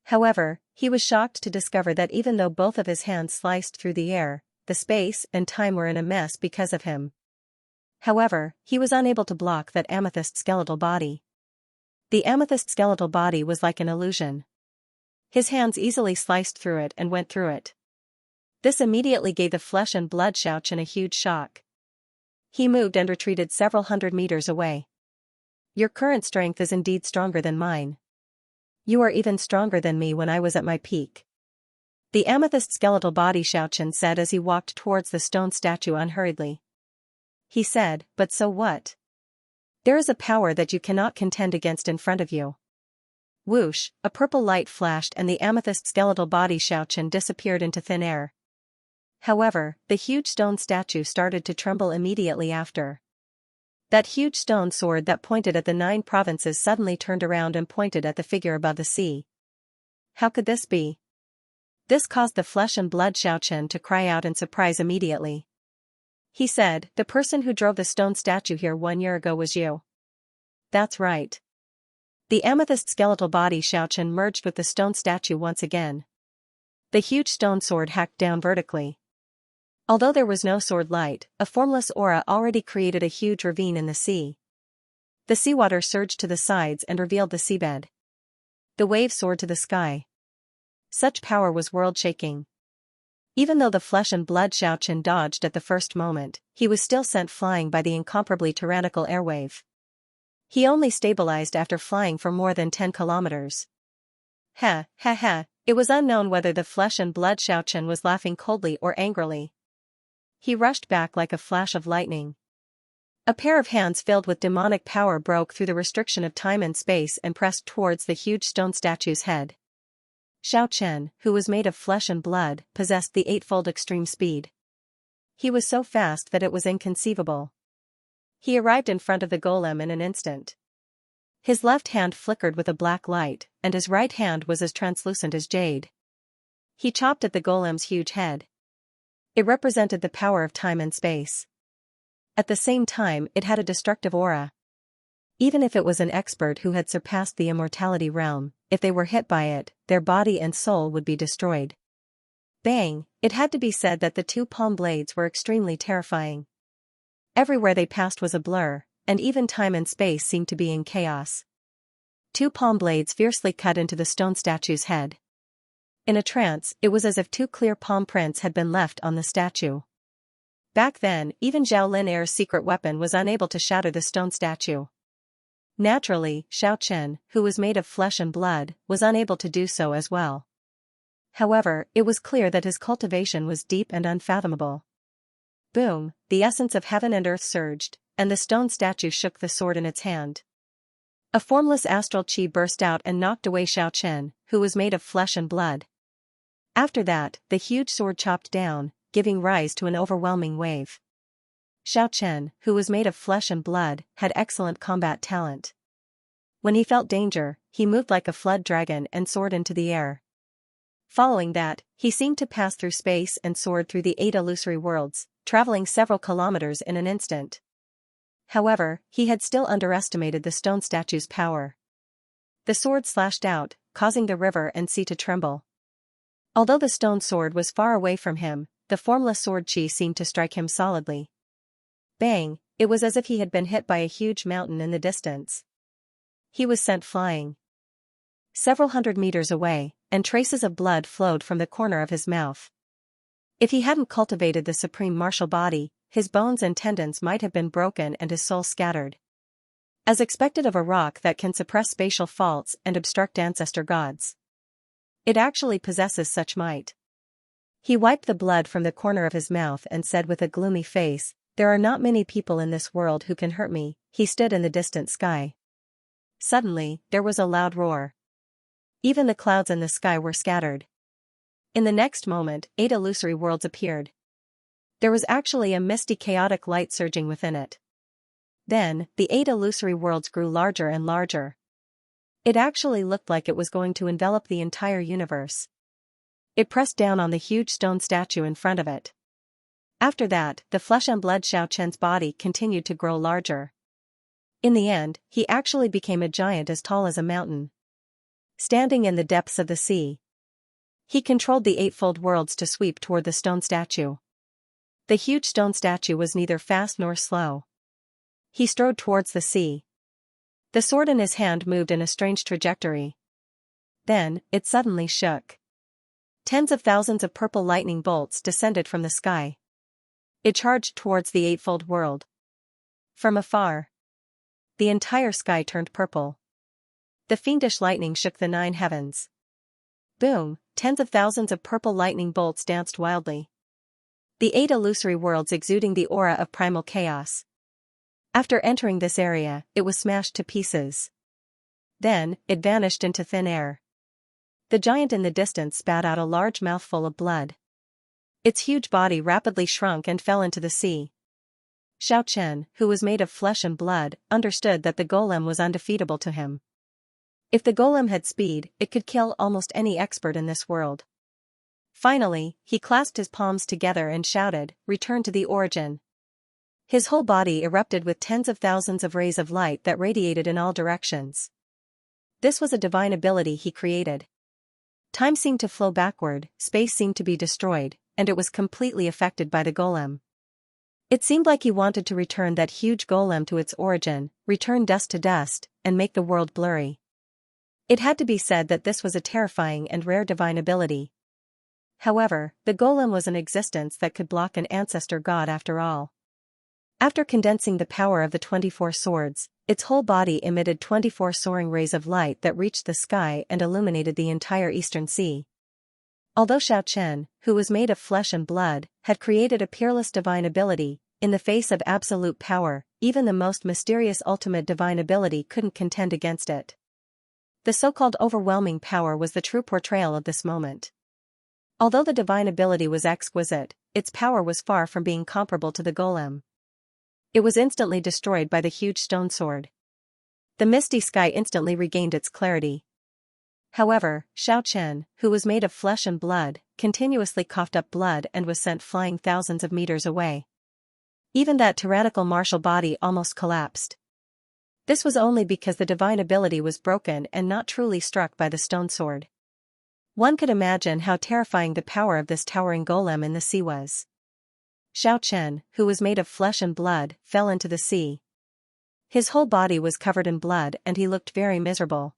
However, he was shocked to discover that even though both of his hands sliced through the air, the space and time were in a mess because of him. However, he was unable to block that amethyst skeletal body. The amethyst skeletal body was like an illusion. His hands easily sliced through it and went through it. This immediately gave the flesh and blood Xiaochen a huge shock. He moved and retreated several hundred meters away. Your current strength is indeed stronger than mine. You are even stronger than me when I was at my peak. The amethyst skeletal body Xiaochen said as he walked towards the stone statue unhurriedly. He said, but so what? There is a power that you cannot contend against in front of you. Whoosh, a purple light flashed and the amethyst skeletal body Xiaochen disappeared into thin air. However, the huge stone statue started to tremble immediately after. That huge stone sword that pointed at the 9 provinces suddenly turned around and pointed at the figure above the sea. How could this be? This caused the flesh and blood Xiaochen to cry out in surprise immediately. He said, the person who drove the stone statue here 1 year ago was you. That's right. The amethyst skeletal body Xiaochen merged with the stone statue once again. The huge stone sword hacked down vertically. Although there was no sword light, a formless aura already created a huge ravine in the sea. The seawater surged to the sides and revealed the seabed. The waves soared to the sky. Such power was world-shaking. Even though the flesh and blood Xiaochen dodged at the first moment, he was still sent flying by the incomparably tyrannical airwave. He only stabilized after flying for more than 10 kilometers. Ha, ha, ha, it was unknown whether the flesh and blood Xiaochen was laughing coldly or angrily. He rushed back like a flash of lightning. A pair of hands filled with demonic power broke through the restriction of time and space and pressed towards the huge stone statue's head. Xiaochen, who was made of flesh and blood, possessed the 8-fold extreme speed. He was so fast that it was inconceivable. He arrived in front of the golem in an instant. His left hand flickered with a black light, and his right hand was as translucent as jade. He chopped at the golem's huge head. It represented the power of time and space. At the same time, it had a destructive aura. Even if it was an expert who had surpassed the immortality realm, if they were hit by it, their body and soul would be destroyed. Bang! It had to be said that the 2 palm blades were extremely terrifying. Everywhere they passed was a blur, and even time and space seemed to be in chaos. 2 palm blades fiercely cut into the stone statue's head. In a trance, it was as if 2 clear palm prints had been left on the statue. Back then, even Zhao Lin Er's secret weapon was unable to shatter the stone statue. Naturally, Xiaochen, who was made of flesh and blood, was unable to do so as well. However, it was clear that his cultivation was deep and unfathomable. Boom, the essence of heaven and earth surged, and the stone statue shook the sword in its hand. A formless astral chi burst out and knocked away Xiaochen, who was made of flesh and blood. After that, the huge sword chopped down, giving rise to an overwhelming wave. Xiaochen, who was made of flesh and blood, had excellent combat talent. When he felt danger, he moved like a flood dragon and soared into the air. Following that, he seemed to pass through space and soared through the 8 illusory worlds, traveling several kilometers in an instant. However, he had still underestimated the stone statue's power. The sword slashed out, causing the river and sea to tremble. Although the stone sword was far away from him, the formless sword chi seemed to strike him solidly. Bang! It was as if he had been hit by a huge mountain in the distance. He was sent flying several hundred meters away, and traces of blood flowed from the corner of his mouth. If he hadn't cultivated the supreme martial body, his bones and tendons might have been broken and his soul scattered. As expected of a rock that can suppress spatial faults and obstruct ancestor gods. It actually possesses such might. He wiped the blood from the corner of his mouth and said with a gloomy face, "There are not many people in this world who can hurt me." He stood in the distant sky. Suddenly, there was a loud roar. Even the clouds in the sky were scattered. In the next moment, 8 illusory worlds appeared. There was actually a misty chaotic light surging within it. Then, the 8 illusory worlds grew larger and larger. It actually looked like it was going to envelop the entire universe. It pressed down on the huge stone statue in front of it. After that, the flesh and blood Xiaochen's body continued to grow larger. In the end, he actually became a giant as tall as a mountain. Standing in the depths of the sea, he controlled the 8-fold worlds to sweep toward the stone statue. The huge stone statue was neither fast nor slow. He strode towards the sea. The sword in his hand moved in a strange trajectory. Then, it suddenly shook. Tens of thousands of purple lightning bolts descended from the sky. It charged towards the eightfold world. From afar, the entire sky turned purple. The fiendish lightning shook the 9 heavens. Boom, tens of thousands of purple lightning bolts danced wildly. The 8 illusory worlds exuding the aura of primal chaos. After entering this area, it was smashed to pieces. Then, it vanished into thin air. The giant in the distance spat out a large mouthful of blood. Its huge body rapidly shrunk and fell into the sea. Xianxia, who was made of flesh and blood, understood that the golem was undefeatable to him. If the golem had speed, it could kill almost any expert in this world. Finally, he clasped his palms together and shouted, "Return to the origin." His whole body erupted with tens of thousands of rays of light that radiated in all directions. This was a divine ability he created. Time seemed to flow backward, space seemed to be destroyed, and it was completely affected by the golem. It seemed like he wanted to return that huge golem to its origin, return dust to dust, and make the world blurry. It had to be said that this was a terrifying and rare divine ability. However, the golem was an existence that could block an ancestor god after all. After condensing the power of the 24 swords, its whole body emitted 24 soaring rays of light that reached the sky and illuminated the entire eastern sea. Although Xianxia, who was made of flesh and blood, had created a peerless divine ability, in the face of absolute power, even the most mysterious ultimate divine ability couldn't contend against it. The so-called overwhelming power was the true portrayal of this moment. Although the divine ability was exquisite, its power was far from being comparable to the golem. It was instantly destroyed by the huge stone sword. The misty sky instantly regained its clarity. However, Xianxia, who was made of flesh and blood, continuously coughed up blood and was sent flying thousands of meters away. Even that tyrannical martial body almost collapsed. This was only because the divine ability was broken and not truly struck by the stone sword. One could imagine how terrifying the power of this towering golem in the sea was. Xianxia, who was made of flesh and blood, fell into the sea. His whole body was covered in blood and he looked very miserable.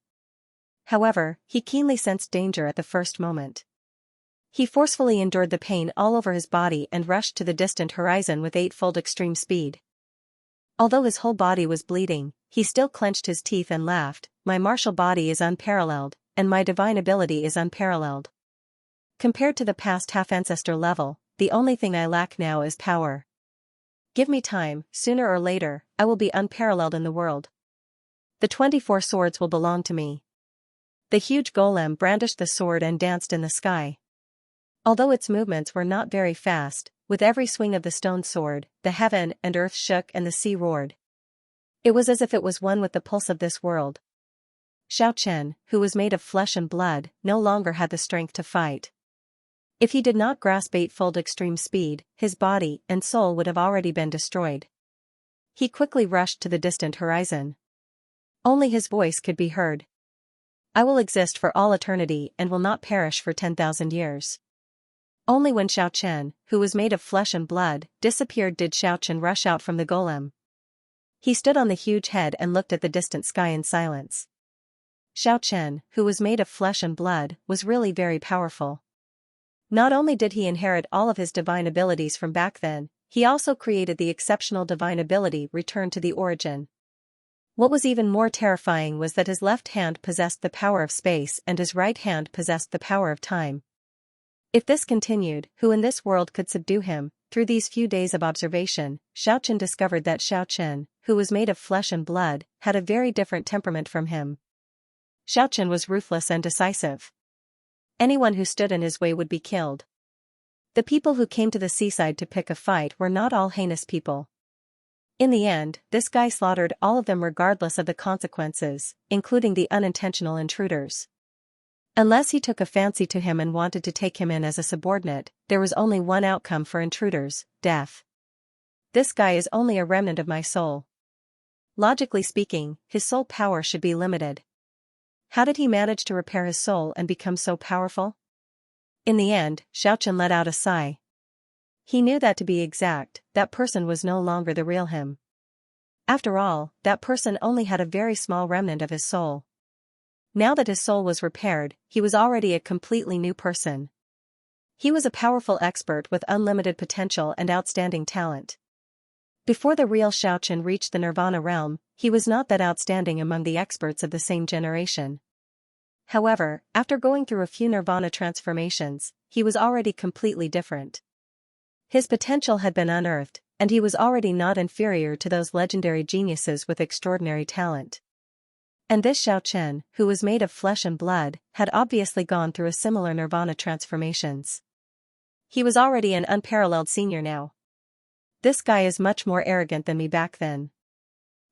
However, he keenly sensed danger at the first moment. He forcefully endured the pain all over his body and rushed to the distant horizon with 8-fold extreme speed. Although his whole body was bleeding, he still clenched his teeth and laughed, "My martial body is unparalleled, and my divine ability is unparalleled. Compared to the past half-ancestor level, the only thing I lack now is power. Give me time, sooner or later, I will be unparalleled in the world. The 24 swords will belong to me." The huge golem brandished the sword and danced in the sky. Although its movements were not very fast, with every swing of the stone sword, the heaven and earth shook and the sea roared. It was as if it was one with the pulse of this world. Xianxia, who was made of flesh and blood, no longer had the strength to fight. If he did not grasp 8-fold extreme speed, his body and soul would have already been destroyed. He quickly rushed to the distant horizon. Only his voice could be heard. "I will exist for all eternity and will not perish for 10,000 years." Only when Xianxia, who was made of flesh and blood, disappeared did Xianxia rush out from the golem. He stood on the huge head and looked at the distant sky in silence. Xianxia, who was made of flesh and blood, was really very powerful. Not only did he inherit all of his divine abilities from back then, he also created the exceptional divine ability Return to the Origin. What was even more terrifying was that his left hand possessed the power of space and his right hand possessed the power of time. If this continued, who in this world could subdue him? Through these few days of observation, Xianxia discovered that Xianxia, who was made of flesh and blood, had a very different temperament from him. Xianxia was ruthless and decisive. Anyone who stood in his way would be killed. The people who came to the seaside to pick a fight were not all heinous people. In the end, this guy slaughtered all of them regardless of the consequences, including the unintentional intruders. Unless he took a fancy to him and wanted to take him in as a subordinate, there was only one outcome for intruders: death. This guy is only a remnant of my soul. Logically speaking, his soul power should be limited. How did he manage to repair his soul and become so powerful? In the end, Xianxia let out a sigh. He knew that to be exact, that person was no longer the real him. After all, that person only had a very small remnant of his soul. Now that his soul was repaired, he was already a completely new person. He was a powerful expert with unlimited potential and outstanding talent. Before the real Xiaochen reached the Nirvana realm, he was not that outstanding among the experts of the same generation. However, after going through a few Nirvana transformations, he was already completely different. His potential had been unearthed, and he was already not inferior to those legendary geniuses with extraordinary talent. And this Xiaochen, who was made of flesh and blood, had obviously gone through a similar Nirvana transformations. He was already an unparalleled senior now. This guy is much more arrogant than me back then.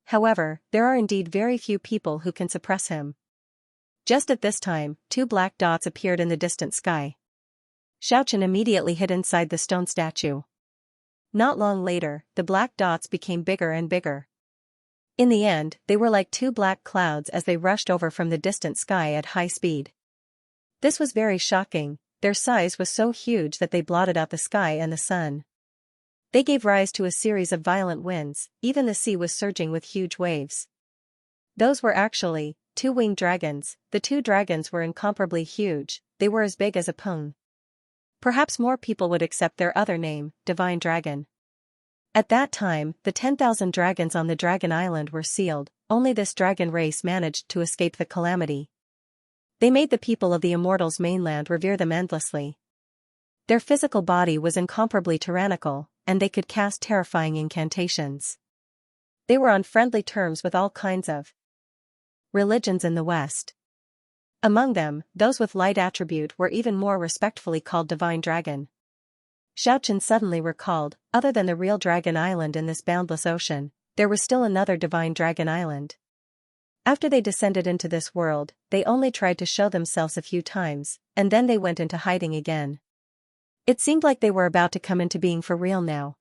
However, there are indeed very few people who can suppress him. Just at this time, 2 black dots appeared in the distant sky. Xiaochen immediately hid inside the stone statue. Not long later, the black dots became bigger and bigger. In the end, they were like 2 black clouds as they rushed over from the distant sky at high speed. This was very shocking. Their size was so huge that they blotted out the sky and the sun. They gave rise to a series of violent winds, even the sea was surging with huge waves. Those were actually 2 winged dragons. The 2 dragons were incomparably huge, they were as big as a pony. Perhaps more people would accept their other name, Divine Dragon. At that time, the 10,000 dragons on the Dragon Island were sealed, only this dragon race managed to escape the calamity. They made the people of the Immortals mainland revere them endlessly. Their physical body was incomparably tyrannical, and they could cast terrifying incantations. They were on friendly terms with all kinds of religions in the West. Among them, those with light attribute were even more respectfully called Divine Dragon. Xiaochen suddenly recalled, other than the real Dragon Island in this boundless ocean, there was still another Divine Dragon Island. After they descended into this world, they only tried to show themselves a few times, and then they went into hiding again. It seemed like they were about to come into being for real now.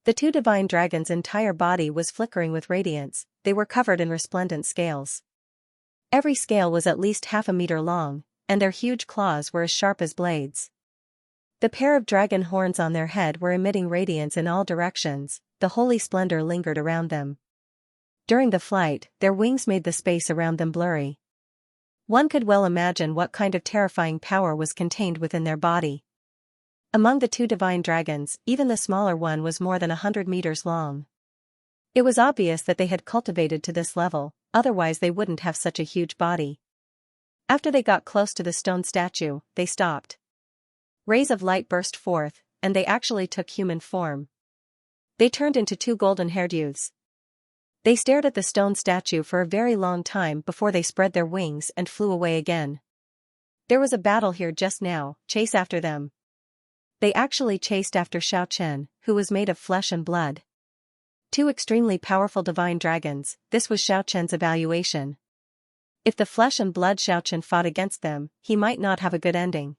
The 2 divine dragons' entire body was flickering with radiance, they were covered in resplendent scales. Every scale was at least half a meter long, and their huge claws were as sharp as blades. The pair of dragon horns on their head were emitting radiance in all directions, the holy splendor lingered around them. During the flight, their wings made the space around them blurry. One could well imagine what kind of terrifying power was contained within their body. Among the 2 divine dragons, even the smaller one was more than 100 meters long. It was obvious that they had cultivated to this level, otherwise they wouldn't have such a huge body. After they got close to the stone statue, they stopped. Rays of light burst forth, and they actually took human form. They turned into 2 golden-haired youths. They stared at the stone statue for a very long time before they spread their wings and flew away again. There was a battle here just now, chase after them. They actually chased after Xiaochen, who was made of flesh and blood. 2 extremely powerful divine dragons, this was Xiaochen's evaluation. If the flesh and blood Xiaochen fought against them, he might not have a good ending.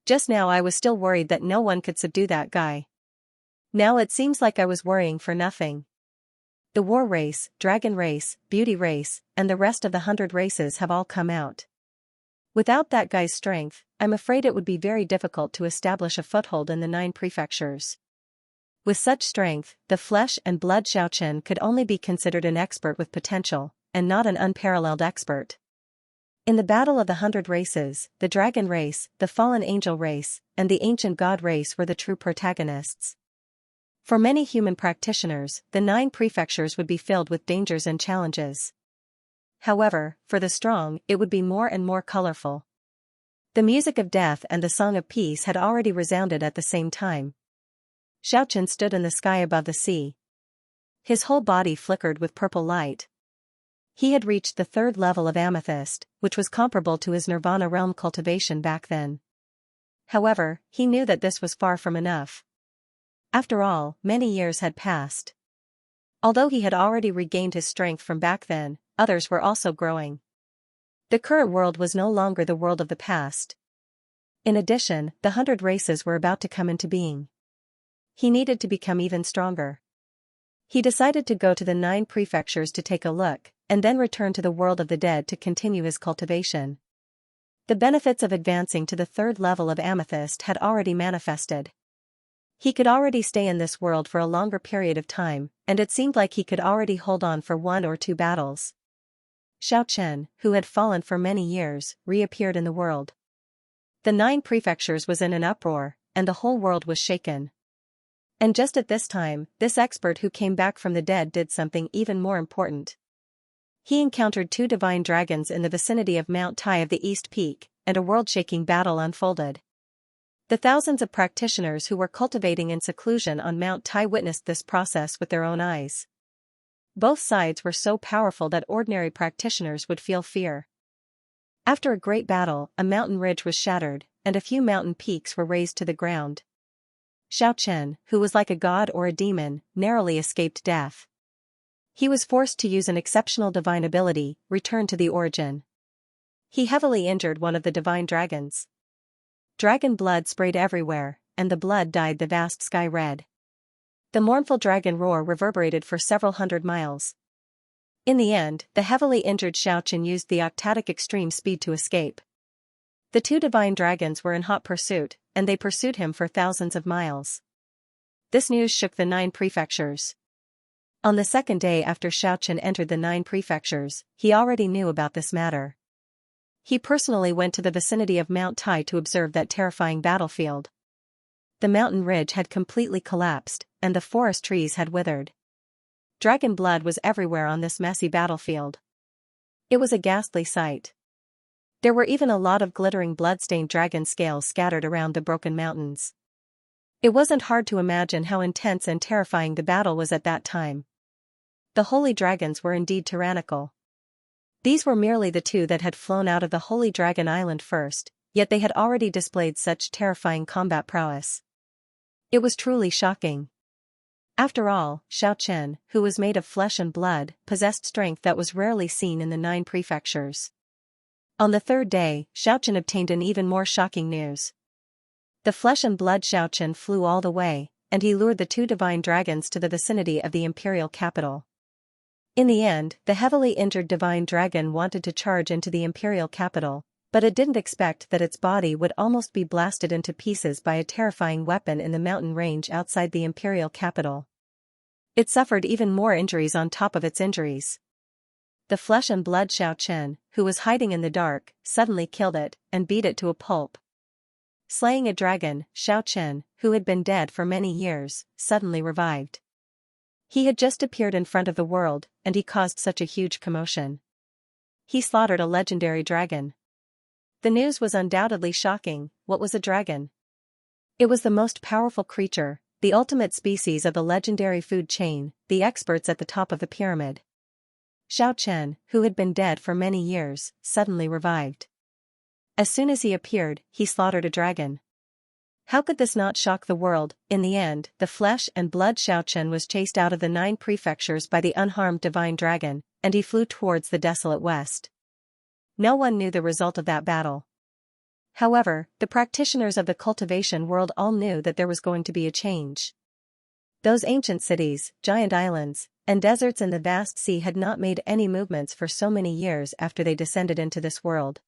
Just now I was still worried that no one could subdue that guy. Now it seems like I was worrying for nothing. The war race, dragon race, beauty race, and the rest of the 100 races have all come out. Without that guy's strength, I'm afraid it would be very difficult to establish a foothold in the 9 prefectures. With such strength, the flesh and blood Xiaochen could only be considered an expert with potential, and not an unparalleled expert. In the battle of the 100 races, the dragon race, the fallen angel race, and the ancient god race were the true protagonists. For many human practitioners, the 9 prefectures would be filled with dangers and challenges. However, for the strong, it would be more and more colorful. The music of death and the song of peace had already resounded at the same time. Xiaochen stood in the sky above the sea. His whole body flickered with purple light. He had reached the 3rd level of amethyst, which was comparable to his nirvana realm cultivation back then. However, he knew that this was far from enough. After all, many years had passed. Although he had already regained his strength from back then, others were also growing. The current world was no longer the world of the past. In addition, the 100 races were about to come into being. He needed to become even stronger. He decided to go to the 9 prefectures to take a look, and then return to the world of the dead to continue his cultivation. The benefits of advancing to the 3rd level of amethyst had already manifested. He could already stay in this world for a longer period of time, and it seemed like he could already hold on for 1 or 2 battles. Xianxia, who had fallen for many years, reappeared in the world. The 9 prefectures was in an uproar, and the whole world was shaken. And just at this time, this expert who came back from the dead did something even more important. He encountered 2 divine dragons in the vicinity of Mount Tai of the East Peak, and a world-shaking battle unfolded. The thousands of practitioners who were cultivating in seclusion on Mount Tai witnessed this process with their own eyes. Both sides were so powerful that ordinary practitioners would feel fear. After a great battle, a mountain ridge was shattered, and a few mountain peaks were razed to the ground. Xianxia, who was like a god or a demon, narrowly escaped death. He was forced to use an exceptional divine ability, Return to the Origin. He heavily injured one of the divine dragons. Dragon blood sprayed everywhere, and the blood dyed the vast sky red. The mournful dragon roar reverberated for several hundred miles. In the end, the heavily injured Xianxia used the octatic extreme speed to escape. The 2 divine dragons were in hot pursuit, and they pursued him for thousands of miles. This news shook the 9 prefectures. On the second day after Xianxia entered the 9 prefectures, he already knew about this matter. He personally went to the vicinity of Mount Tai to observe that terrifying battlefield. The mountain ridge had completely collapsed, and the forest trees had withered. Dragon blood was everywhere on this messy battlefield. It was a ghastly sight. There were even a lot of glittering blood-stained dragon scales scattered around the broken mountains. It wasn't hard to imagine how intense and terrifying the battle was at that time. The holy dragons were indeed tyrannical. These were merely the 2 that had flown out of the Holy Dragon Island first, yet they had already displayed such terrifying combat prowess. It was truly shocking. After all, Xianxia, who was made of flesh and blood, possessed strength that was rarely seen in the 9 prefectures. On the 3rd day, Xianxia obtained an even more shocking news. The flesh and blood Xianxia flew all the way, and he lured the 2 divine dragons to the vicinity of the imperial capital. In the end, the heavily injured divine dragon wanted to charge into the imperial capital, but it didn't expect that its body would almost be blasted into pieces by a terrifying weapon in the mountain range outside the imperial capital. It suffered even more injuries on top of its injuries. The flesh and blood Xianxia, who was hiding in the dark, suddenly killed it, and beat it to a pulp. Slaying a dragon, Xianxia, who had been dead for many years, suddenly revived. He had just appeared in front of the world, and he caused such a huge commotion. He slaughtered a legendary dragon. The news was undoubtedly shocking. What was a dragon? It was the most powerful creature, the ultimate species of the legendary food chain, the experts at the top of the pyramid. Xianxia, who had been dead for many years, suddenly revived. As soon as he appeared, he slaughtered a dragon. How could this not shock the world? In the end, the flesh and blood Xianxia was chased out of the 9 prefectures by the unharmed divine dragon, and he flew towards the desolate west. No one knew the result of that battle. However, the practitioners of the cultivation world all knew that there was going to be a change. Those ancient cities, giant islands, and deserts in the vast sea had not made any movements for so many years after they descended into this world.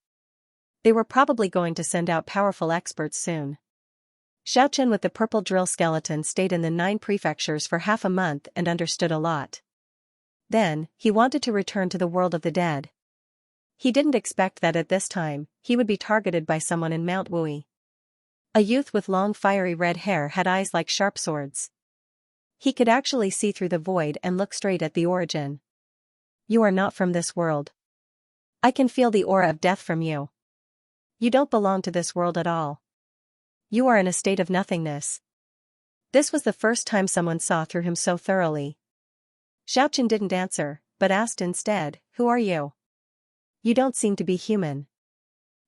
They were probably going to send out powerful experts soon. Xianxia with the purple drill skeleton stayed in the 9 prefectures for half a month and understood a lot. Then, he wanted to return to the world of the dead. He didn't expect that at this time, he would be targeted by someone in Mount Wui. A youth with long fiery red hair had eyes like sharp swords. He could actually see through the void and look straight at the origin. You are not from this world. I can feel the aura of death from you. You don't belong to this world at all. You are in a state of nothingness. This was the first time someone saw through him so thoroughly. Xianxia didn't answer, but asked instead, "Who are you? You don't seem to be human."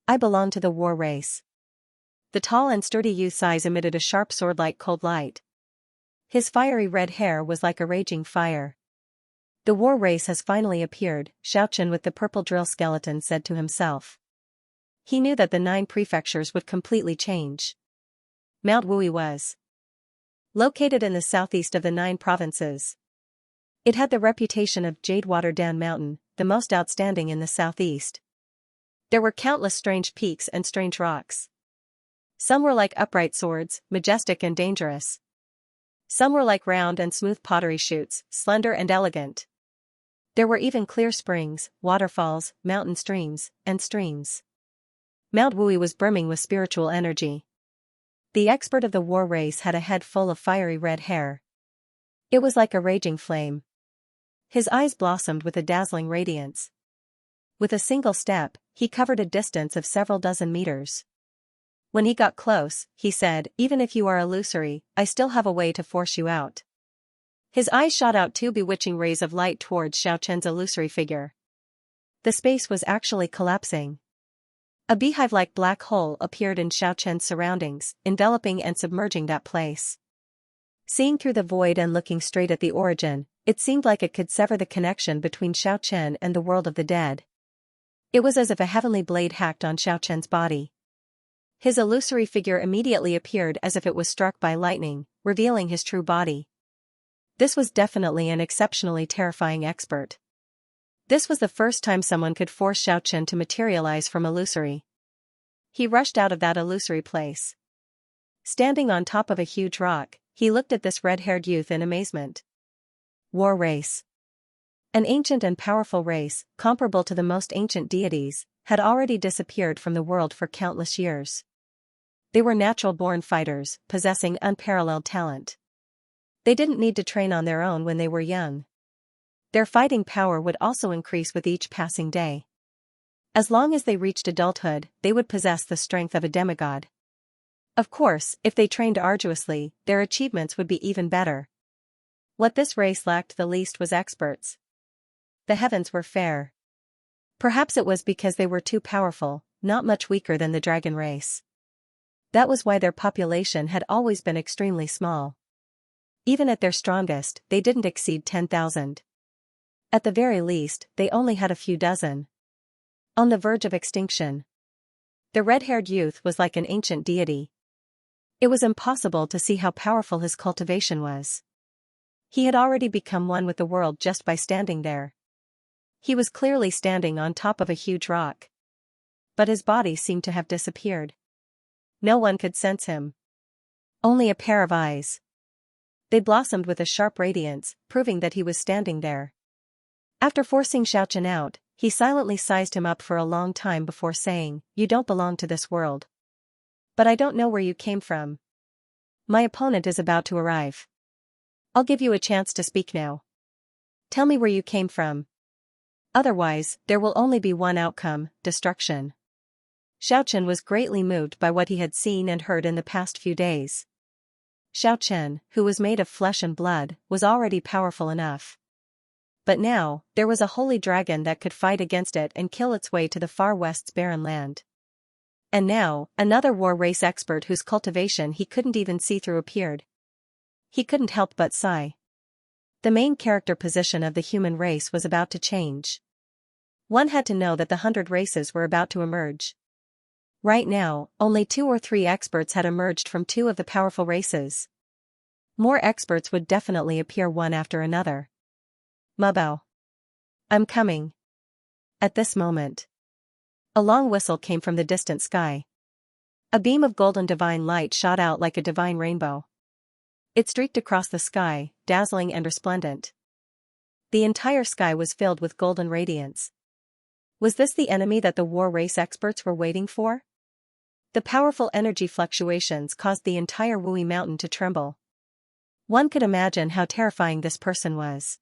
"I belong to the war race." The tall and sturdy youth's eyes emitted a sharp sword-like cold light. His fiery red hair was like a raging fire. The war race has finally appeared, Xianxia with the purple drill skeleton said to himself. He knew that the 9 prefectures would completely change. Mount Wui was located in the southeast of the 9 provinces. It had the reputation of Jadewater Dan Mountain, the most outstanding in the southeast. There were countless strange peaks and strange rocks. Some were like upright swords, majestic and dangerous. Some were like round and smooth pottery shoots, slender and elegant. There were even clear springs, waterfalls, mountain streams, and streams. Mount Wui was brimming with spiritual energy. The expert of the war race had a head full of fiery red hair. It was like a raging flame. His eyes blossomed with a dazzling radiance. With a single step, he covered a distance of several dozen meters. When he got close, he said, "Even if you are illusory, I still have a way to force you out." His eyes shot out two bewitching rays of light towards Xiaochen's illusory figure. The space was actually collapsing. A beehive-like black hole appeared in Xiaochen's surroundings, enveloping and submerging that place. Seeing through the void and looking straight at the origin, it seemed like it could sever the connection between Xiaochen and the world of the dead. It was as if a heavenly blade hacked on Xiaochen's body. His illusory figure immediately appeared as if it was struck by lightning, revealing his true body. This was definitely an exceptionally terrifying expert. This was the first time someone could force Xiaochen to materialize from illusory. He rushed out of that illusory place. Standing on top of a huge rock, he looked at this red-haired youth in amazement. War race. An ancient and powerful race, comparable to the most ancient deities, had already disappeared from the world for countless years. They were natural-born fighters, possessing unparalleled talent. They didn't need to train on their own when they were young. Their fighting power would also increase with each passing day. As long as they reached adulthood, they would possess the strength of a demigod. Of course, if they trained arduously, their achievements would be even better. What this race lacked the least was experts. The heavens were fair. Perhaps it was because they were too powerful, not much weaker than the dragon race. That was why their population had always been extremely small. Even at their strongest, they didn't exceed 10,000. At the very least, they only had a few dozen. On the verge of extinction. The red-haired youth was like an ancient deity. It was impossible to see how powerful his cultivation was. He had already become one with the world just by standing there. He was clearly standing on top of a huge rock. But his body seemed to have disappeared. No one could sense him. Only a pair of eyes. They blossomed with a sharp radiance, proving that he was standing there. After forcing Xiaochen out, he silently sized him up for a long time before saying, "You don't belong to this world. But I don't know where you came from. My opponent is about to arrive. I'll give you a chance to speak now. Tell me where you came from. Otherwise, there will only be one outcome, destruction." Xiaochen was greatly moved by what he had seen and heard in the past few days. Xiaochen, who was made of flesh and blood, was already powerful enough. But now, there was a holy dragon that could fight against it and kill its way to the far west's barren land. And now, another war race expert whose cultivation he couldn't even see through appeared. He couldn't help but sigh. The main character position of the human race was about to change. One had to know that the 100 races were about to emerge. Right now, only 2 or 3 experts had emerged from 2 of the powerful races. More experts would definitely appear one after another. Mubao. I'm coming. At this moment, a long whistle came from the distant sky. A beam of golden divine light shot out like a divine rainbow. It streaked across the sky, dazzling and resplendent. The entire sky was filled with golden radiance. Was this the enemy that the war race experts were waiting for? The powerful energy fluctuations caused the entire Wui mountain to tremble. One could imagine how terrifying this person was.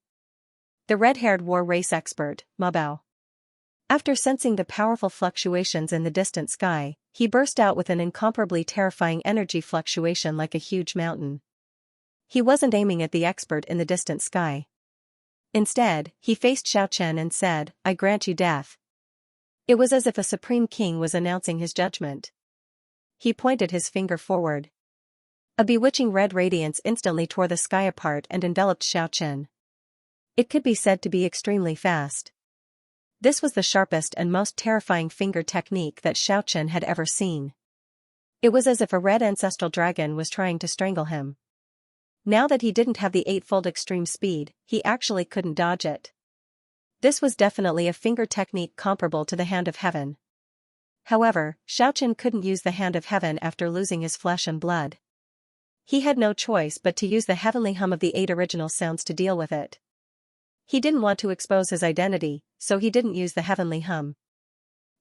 The red-haired war race expert, Mubao. After sensing the powerful fluctuations in the distant sky, he burst out with an incomparably terrifying energy fluctuation like a huge mountain. He wasn't aiming at the expert in the distant sky. Instead, he faced Xiaochen and said, "I grant you death." It was as if a supreme king was announcing his judgment. He pointed his finger forward. A bewitching red radiance instantly tore the sky apart and enveloped Xiaochen. It could be said to be extremely fast. This was the sharpest and most terrifying finger technique that Xiaochen had ever seen. It was as if a red ancestral dragon was trying to strangle him. Now that he didn't have the 8-fold extreme speed, he actually couldn't dodge it. This was definitely a finger technique comparable to the Hand of Heaven. However, Xiaochen couldn't use the Hand of Heaven after losing his flesh and blood. He had no choice but to use the heavenly hum of the 8 original sounds to deal with it. He didn't want to expose his identity, so he didn't use the heavenly hum.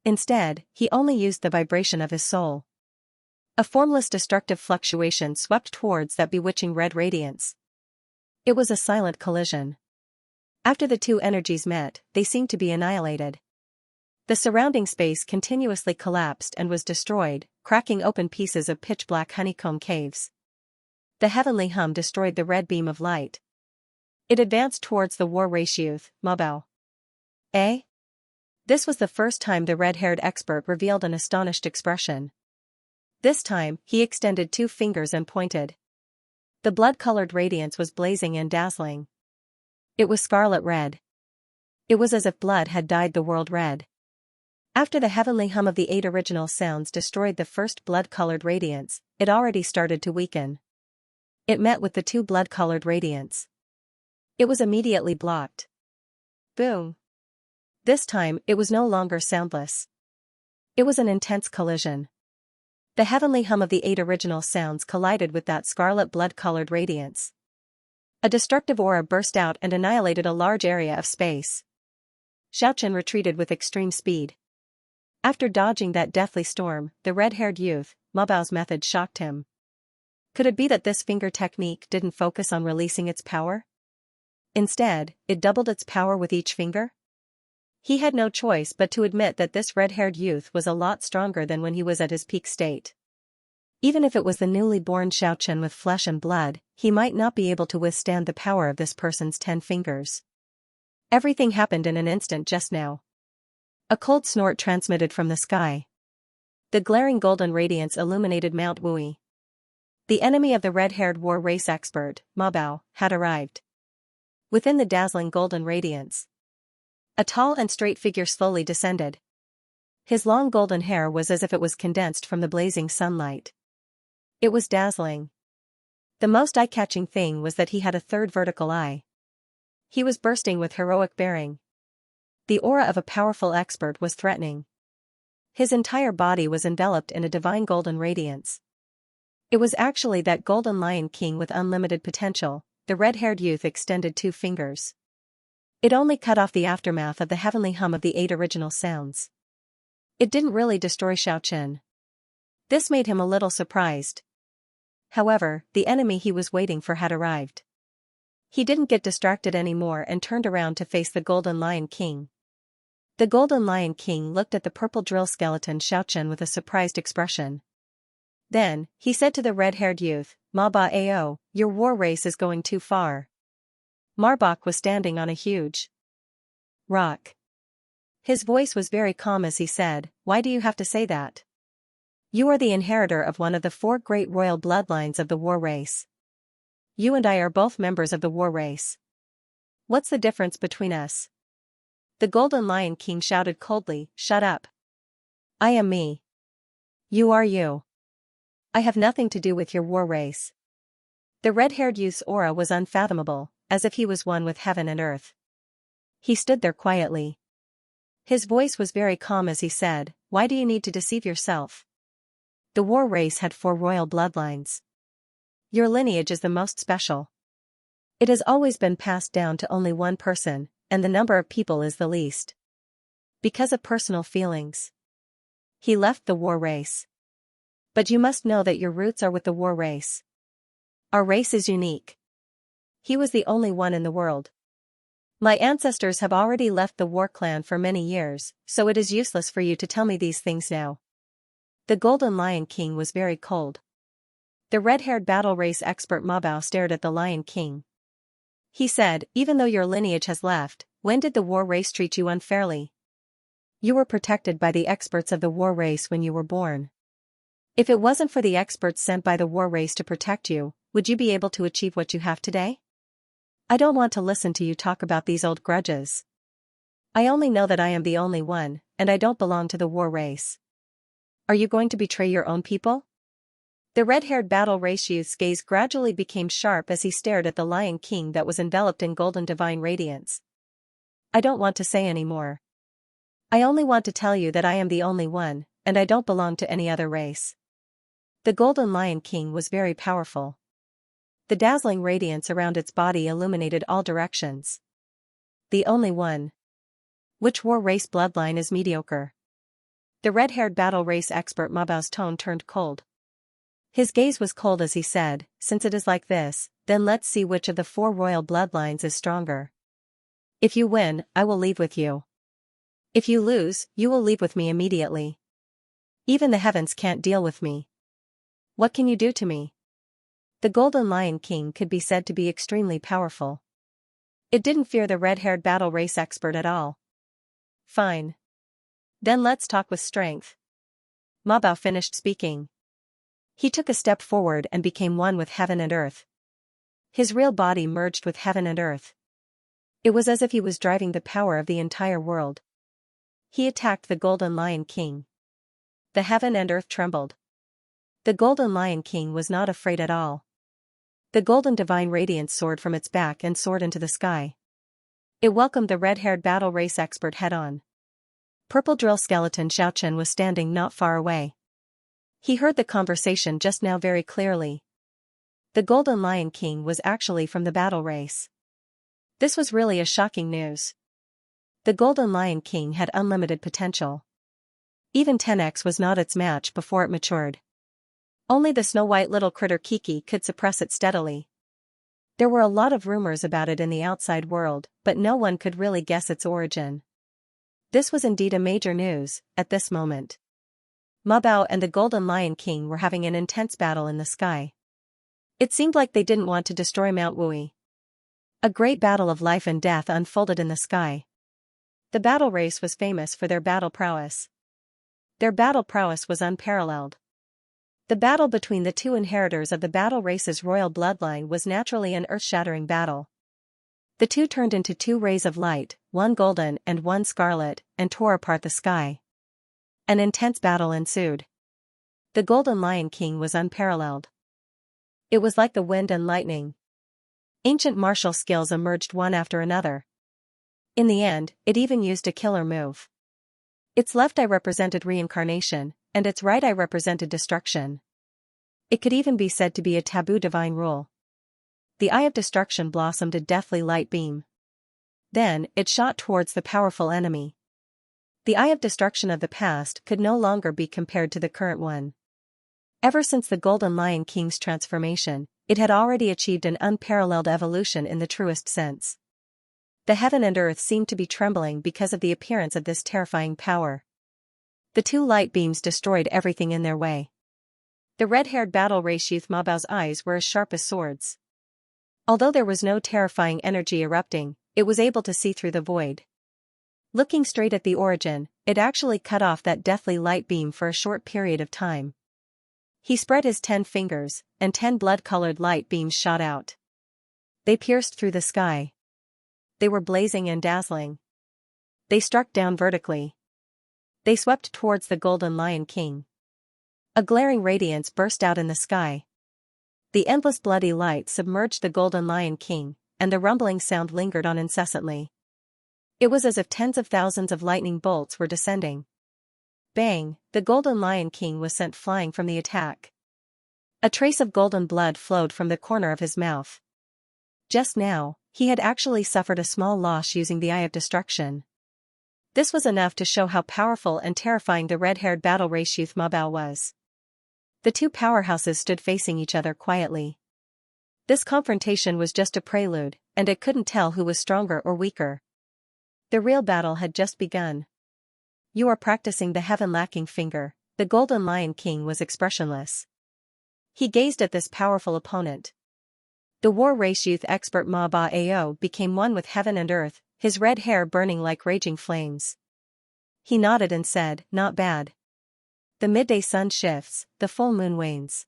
Instead, he only used the vibration of his soul. A formless destructive fluctuation swept towards that bewitching red radiance. It was a silent collision. After the two energies met, they seemed to be annihilated. The surrounding space continuously collapsed and was destroyed, cracking open pieces of pitch-black honeycomb caves. The heavenly hum destroyed the red beam of light. It advanced towards the war race youth, Mabao. Eh? This was the first time the red-haired expert revealed an astonished expression. This time, he extended two fingers and pointed. The blood-colored radiance was blazing and dazzling. It was scarlet red. It was as if blood had dyed the world red. After the heavenly hum of the 8 original sounds destroyed the first blood-colored radiance, it already started to weaken. It met with the two blood-colored radiance. It was immediately blocked. Boom. This time, it was no longer soundless. It was an intense collision. The heavenly hum of the 8 original sounds collided with that scarlet blood-colored radiance. A destructive aura burst out and annihilated a large area of space. Xianxia retreated with extreme speed. After dodging that deathly storm, the red-haired youth, Mabao's method shocked him. Could it be that this finger technique didn't focus on releasing its power? Instead, it doubled its power with each finger? He had no choice but to admit that this red-haired youth was a lot stronger than when he was at his peak state. Even if it was the newly born Xianxia with flesh and blood, he might not be able to withstand the power of this person's 10 fingers. Everything happened in an instant just now. A cold snort transmitted from the sky. The glaring golden radiance illuminated Mount Wui. The enemy of the red-haired war race expert, Mabao, had arrived. Within the dazzling golden radiance, a tall and straight figure slowly descended. His long golden hair was as if it was condensed from the blazing sunlight. It was dazzling. The most eye-catching thing was that he had a third vertical eye. He was bursting with heroic bearing. The aura of a powerful expert was threatening. His entire body was enveloped in a divine golden radiance. It was actually that golden lion king with unlimited potential. The red-haired youth extended 2 fingers. It only cut off the aftermath of the heavenly hum of the 8 original sounds. It didn't really destroy Xianxia. This made him a little surprised. However, the enemy he was waiting for had arrived. He didn't get distracted anymore and turned around to face the golden lion king. The golden lion king looked at the purple drill skeleton Xianxia with a surprised expression. Then, he said to the red-haired youth, Maba Ao, your war race is going too far. Marbach was standing on a huge rock. His voice was very calm as he said, why do you have to say that? You are the inheritor of one of the 4 great royal bloodlines of the war race. You and I are both members of the war race. What's the difference between us? The golden lion king shouted coldly, shut up. I am me. You are you. I have nothing to do with your war race. The red-haired youth's aura was unfathomable, as if he was one with heaven and earth. He stood there quietly. His voice was very calm as he said, why do you need to deceive yourself? The war race had 4 royal bloodlines. Your lineage is the most special. It has always been passed down to only one person, and the number of people is the least. Because of personal feelings, he left the war race. But you must know that your roots are with the war race. Our race is unique. He was the only one in the world. My ancestors have already left the war clan for many years, so it is useless for you to tell me these things now. The golden lion king was very cold. The red-haired battle race expert Mabao stared at the lion king. He said, even though your lineage has left, when did the war race treat you unfairly? You were protected by the experts of the war race when you were born. If it wasn't for the experts sent by the war race to protect you, would you be able to achieve what you have today? I don't want to listen to you talk about these old grudges. I only know that I am the only one, and I don't belong to the war race. Are you going to betray your own people? The red-haired battle race youth's gaze gradually became sharp as he stared at the lion king that was enveloped in golden divine radiance. I don't want to say any more. I only want to tell you that I am the only one, and I don't belong to any other race. The golden lion king was very powerful. The dazzling radiance around its body illuminated all directions. the only one. Which war race bloodline is mediocre? The red-haired battle race expert Ma Bao's tone turned cold. His gaze was cold as he said, since it is like this, then let's see which of the 4 royal bloodlines is stronger. If you win, I will leave with you. If you lose, you will leave with me immediately. Even the heavens can't deal with me. What can you do to me? The Golden Lion King could be said to be extremely powerful. It didn't fear the red-haired battle race expert at all. Fine. Then let's talk with strength. Ma Bao finished speaking. He took a step forward and became one with heaven and earth. His real body merged with heaven and earth. It was as if he was driving the power of the entire world. He attacked the Golden Lion King. The heaven and earth trembled. The Golden Lion King was not afraid at all. The golden divine radiance soared from its back and soared into the sky. It welcomed the red-haired battle race expert head-on. Purple drill skeleton Xianxia was standing not far away. He heard the conversation just now very clearly. The Golden Lion King was actually from the battle race. This was really a shocking news. The Golden Lion King had unlimited potential. Even 10x was not its match before it matured. Only the snow-white little critter Kiki could suppress it steadily. There were a lot of rumors about it in the outside world, but no one could really guess its origin. This was indeed a major news, at this moment. Ma Bao and the Golden Lion King were having an intense battle in the sky. It seemed like they didn't want to destroy Mount Wui. A great battle of life and death unfolded in the sky. The battle race was famous for their battle prowess. Their battle prowess was unparalleled. The battle between the 2 inheritors of the battle race's royal bloodline was naturally an earth-shattering battle. The 2 turned into 2 rays of light, one golden and one scarlet, and tore apart the sky. An intense battle ensued. The Golden Lion King was unparalleled. It was like the wind and lightning. Ancient martial skills emerged one after another. In the end, it even used a killer move. Its left eye represented reincarnation, and its right eye represented destruction. It could even be said to be a taboo divine rule. The eye of destruction blossomed a deathly light beam. Then, it shot towards the powerful enemy. The eye of destruction of the past could no longer be compared to the current one. Ever since the Golden Lion King's transformation, it had already achieved an unparalleled evolution in the truest sense. The heaven and earth seemed to be trembling because of the appearance of this terrifying power. The 2 light beams destroyed everything in their way. The red-haired battle race youth Ma Bao's eyes were as sharp as swords. Although there was no terrifying energy erupting, it was able to see through the void. Looking straight at the origin, it actually cut off that deathly light beam for a short period of time. He spread his 10 fingers, and 10 blood-colored light beams shot out. They pierced through the sky. They were blazing and dazzling. They struck down vertically. They swept towards the Golden Lion King. A glaring radiance burst out in the sky. The endless bloody light submerged the Golden Lion King, and the rumbling sound lingered on incessantly. It was as if tens of thousands of lightning bolts were descending. Bang! The Golden Lion King was sent flying from the attack. A trace of golden blood flowed from the corner of his mouth. Just now, he had actually suffered a small loss using the Eye of Destruction. This was enough to show how powerful and terrifying the red-haired battle race youth Ma Bao was. The 2 powerhouses stood facing each other quietly. This confrontation was just a prelude, and it couldn't tell who was stronger or weaker. The real battle had just begun. You are practicing the heaven-lacking finger. The Golden Lion King was expressionless. He gazed at this powerful opponent. The war race youth expert Ma Bao became one with heaven and earth, his red hair burning like raging flames. He nodded and said, "Not bad. The midday sun shifts, the full moon wanes.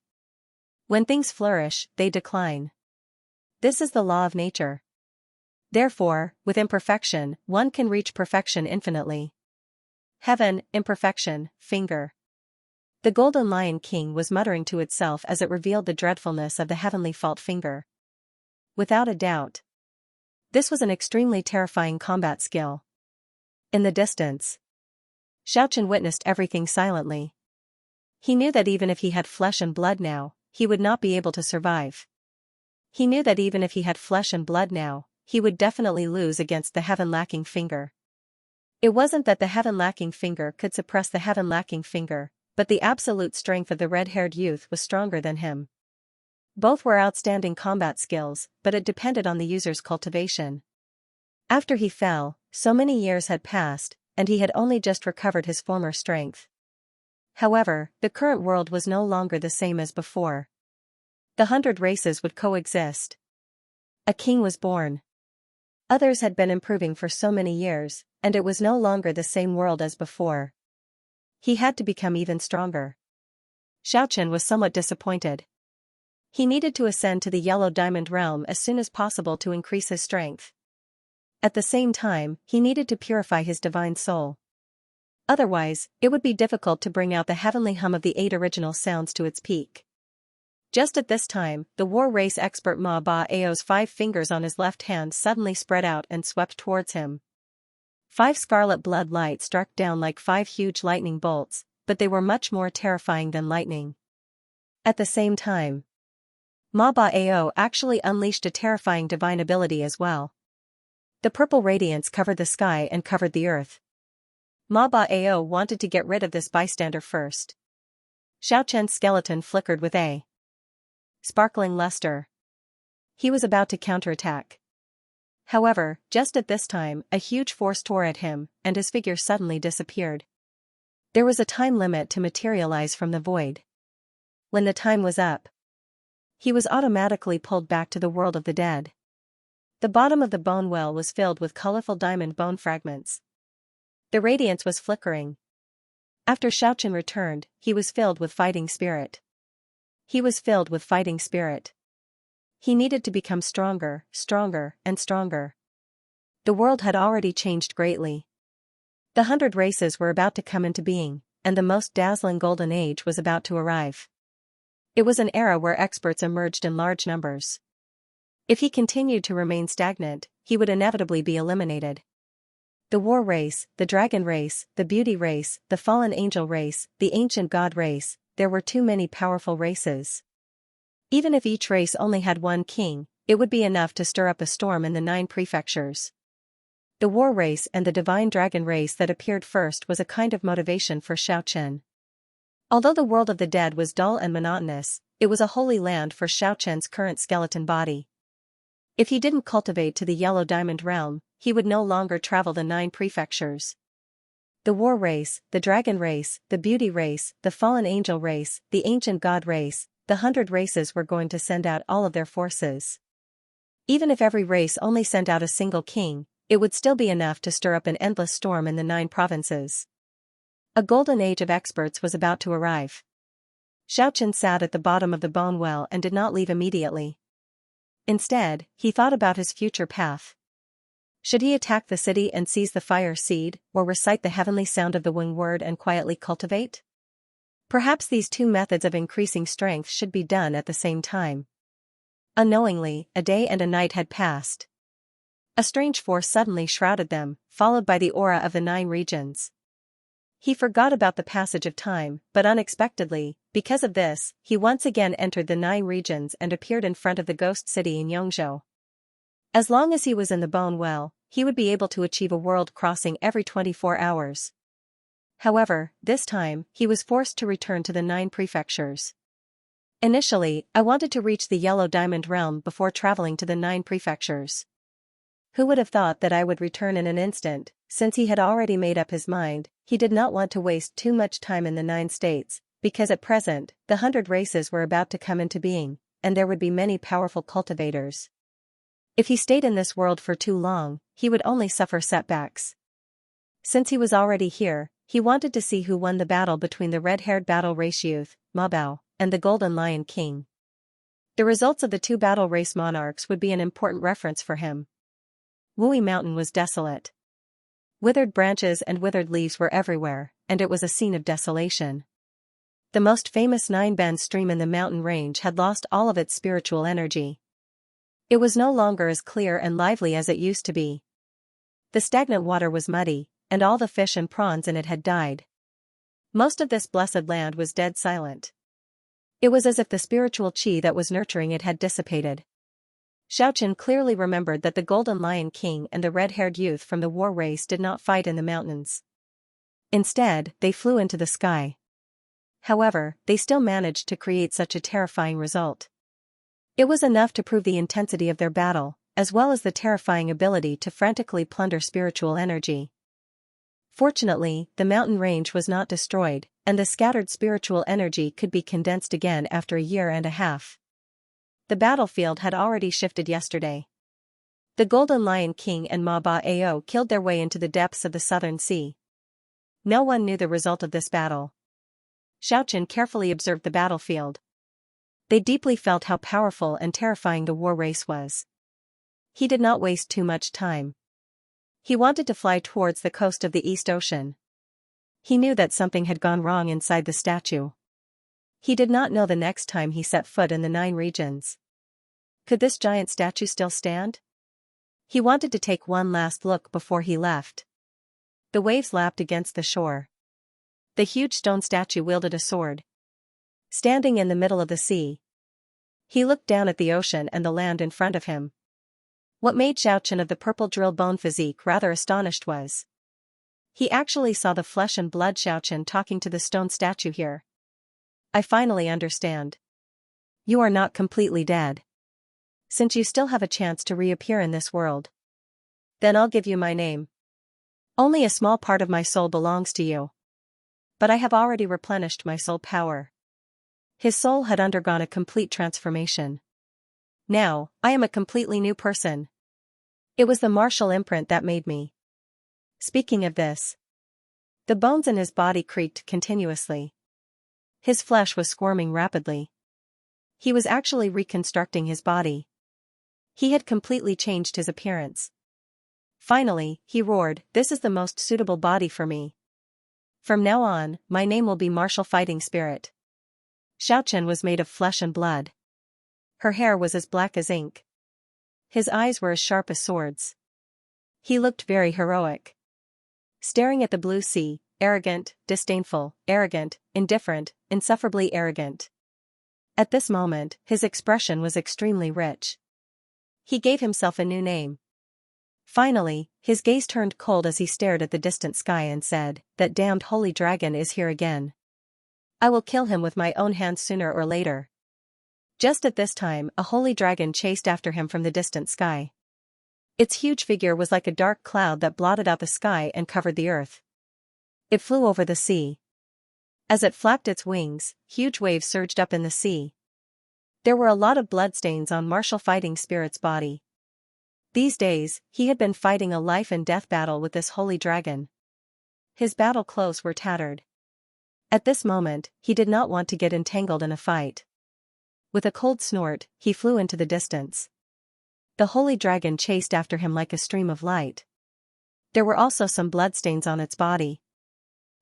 When things flourish, they decline. This is the law of nature. Therefore, with imperfection, one can reach perfection infinitely. Heaven, imperfection, finger." The Golden Lion King was muttering to itself as it revealed the dreadfulness of the heavenly fault finger. Without a doubt, this was an extremely terrifying combat skill. In the distance, Xiaochen witnessed everything silently. He knew that even if he had flesh and blood now, he would not be able to survive. He knew that even if he had flesh and blood now, he would definitely lose against the heaven-lacking finger. It wasn't that the heaven-lacking finger could suppress the heaven-lacking finger, but the absolute strength of the red-haired youth was stronger than him. Both were outstanding combat skills, but it depended on the user's cultivation. After he fell, so many years had passed, and he had only just recovered his former strength. However, the current world was no longer the same as before. The 100 races would coexist. A king was born. Others had been improving for so many years, and it was no longer the same world as before. He had to become even stronger. Xianxia was somewhat disappointed. He needed to ascend to the Yellow Diamond realm as soon as possible to increase his strength. At the same time, he needed to purify his divine soul. Otherwise, it would be difficult to bring out the heavenly hum of the 8 original sounds to its peak. Just at this time, the war race expert Ma Ba Ao's 5 fingers on his left hand suddenly spread out and swept towards him. 5 scarlet blood light struck down like 5 huge lightning bolts, but they were much more terrifying than lightning. At the same time, Ma Ba Ao actually unleashed a terrifying divine ability as well. The purple radiance covered the sky and covered the earth. Ma Ba Ao wanted to get rid of this bystander first. Xiaoqian's skeleton flickered with a sparkling luster. He was about to counterattack. However, just at this time, a huge force tore at him, and his figure suddenly disappeared. There was a time limit to materialize from the void. When the time was up, he was automatically pulled back to the world of the dead. The bottom of the bone well was filled with colorful diamond bone fragments. The radiance was flickering. After Xiaoqian returned, he was filled with fighting spirit. He was filled with fighting spirit. He needed to become stronger, stronger, and stronger. The world had already changed greatly. The 100 races were about to come into being, and the most dazzling golden age was about to arrive. It was an era where experts emerged in large numbers. If he continued to remain stagnant, he would inevitably be eliminated. The war race, the dragon race, the beauty race, the fallen angel race, the ancient god race, there were too many powerful races. Even if each race only had one king, it would be enough to stir up a storm in the 9 prefectures. The war race and the divine dragon race that appeared first was a kind of motivation for Xiaoqian. Although the world of the dead was dull and monotonous, it was a holy land for Xiaoqian's current skeleton body. If he didn't cultivate to the Yellow Diamond realm, he would no longer travel the 9 prefectures. The war race, the dragon race, the beauty race, the fallen angel race, the ancient god race, the 100 races were going to send out all of their forces. Even if every race only sent out a single king, it would still be enough to stir up an endless storm in the 9 provinces. A golden age of experts was about to arrive. Xiaoqian sat at the bottom of the bone well and did not leave immediately. Instead, he thought about his future path. Should he attack the city and seize the fire seed, or recite the heavenly sound of the wing word and quietly cultivate? Perhaps these 2 methods of increasing strength should be done at the same time. Unknowingly, a day and a night had passed. A strange force suddenly shrouded them, followed by the aura of the 9 regions. He forgot about the passage of time, but unexpectedly, because of this, he once again entered the 9 regions and appeared in front of the ghost city in Yongzhou. As long as he was in the bone well, he would be able to achieve a world crossing every 24 hours. However, this time, he was forced to return to the 9 prefectures. Initially, I wanted to reach the Yellow Diamond realm before traveling to the 9 prefectures. Who would have thought that I would return in an instant? Since he had already made up his mind, he did not want to waste too much time in the 9 states, because at present, the 100 races were about to come into being, and there would be many powerful cultivators. If he stayed in this world for too long, he would only suffer setbacks. Since he was already here, he wanted to see who won the battle between the red-haired battle race youth, Ma Bao, and the Golden Lion King. The results of the 2 battle race monarchs would be an important reference for him. Wui Mountain was desolate. Withered branches and withered leaves were everywhere, and it was a scene of desolation. The most famous 9-bend stream in the mountain range had lost all of its spiritual energy. It was no longer as clear and lively as it used to be. The stagnant water was muddy, and all the fish and prawns in it had died. Most of this blessed land was dead silent. It was as if the spiritual chi that was nurturing it had dissipated. Xiaochen clearly remembered that the Golden Lion King and the red-haired youth from the war race did not fight in the mountains. Instead, they flew into the sky. However, they still managed to create such a terrifying result. It was enough to prove the intensity of their battle, as well as the terrifying ability to frantically plunder spiritual energy. Fortunately, the mountain range was not destroyed, and the scattered spiritual energy could be condensed again after a year and a half. The battlefield had already shifted yesterday. The Golden Lion King and Ma Bao killed their way into the depths of the southern sea. No one knew the result of this battle. Xiaochen carefully observed the battlefield. They deeply felt how powerful and terrifying the war race was. He did not waste too much time. He wanted to fly towards the coast of the East Ocean. He knew that something had gone wrong inside the statue. He did not know the next time he set foot in the 9 regions. Could this giant statue still stand? He wanted to take one last look before he left. The waves lapped against the shore. The huge stone statue wielded a sword. Standing in the middle of the sea, he looked down at the ocean and the land in front of him. What made Xiaochen of the purple drill bone physique rather astonished was he actually saw the flesh and blood Xiaochen talking to the stone statue here. I finally understand. You are not completely dead. Since you still have a chance to reappear in this world, then I'll give you my name. Only a small part of my soul belongs to you. But I have already replenished my soul power. His soul had undergone a complete transformation. Now, I am a completely new person. It was the martial imprint that made me. Speaking of this, the bones in his body creaked continuously. His flesh was squirming rapidly. He was actually reconstructing his body. He had completely changed his appearance. Finally, he roared, "This is the most suitable body for me. From now on, my name will be Martial Fighting Spirit." Xiaochen was made of flesh and blood. Her hair was as black as ink. His eyes were as sharp as swords. He looked very heroic. Staring at the blue sea, arrogant, disdainful, arrogant, indifferent, insufferably arrogant. At this moment, his expression was extremely rich. He gave himself a new name. Finally, his gaze turned cold as he stared at the distant sky and said, "That damned holy dragon is here again. I will kill him with my own hands sooner or later." Just at this time, a holy dragon chased after him from the distant sky. Its huge figure was like a dark cloud that blotted out the sky and covered the earth. It flew over the sea. As it flapped its wings, huge waves surged up in the sea. There were a lot of bloodstains on Martial Fighting Spirit's body. These days, he had been fighting a life and death battle with this holy dragon. His battle clothes were tattered. At this moment, he did not want to get entangled in a fight. With a cold snort, he flew into the distance. The holy dragon chased after him like a stream of light. There were also some bloodstains on its body.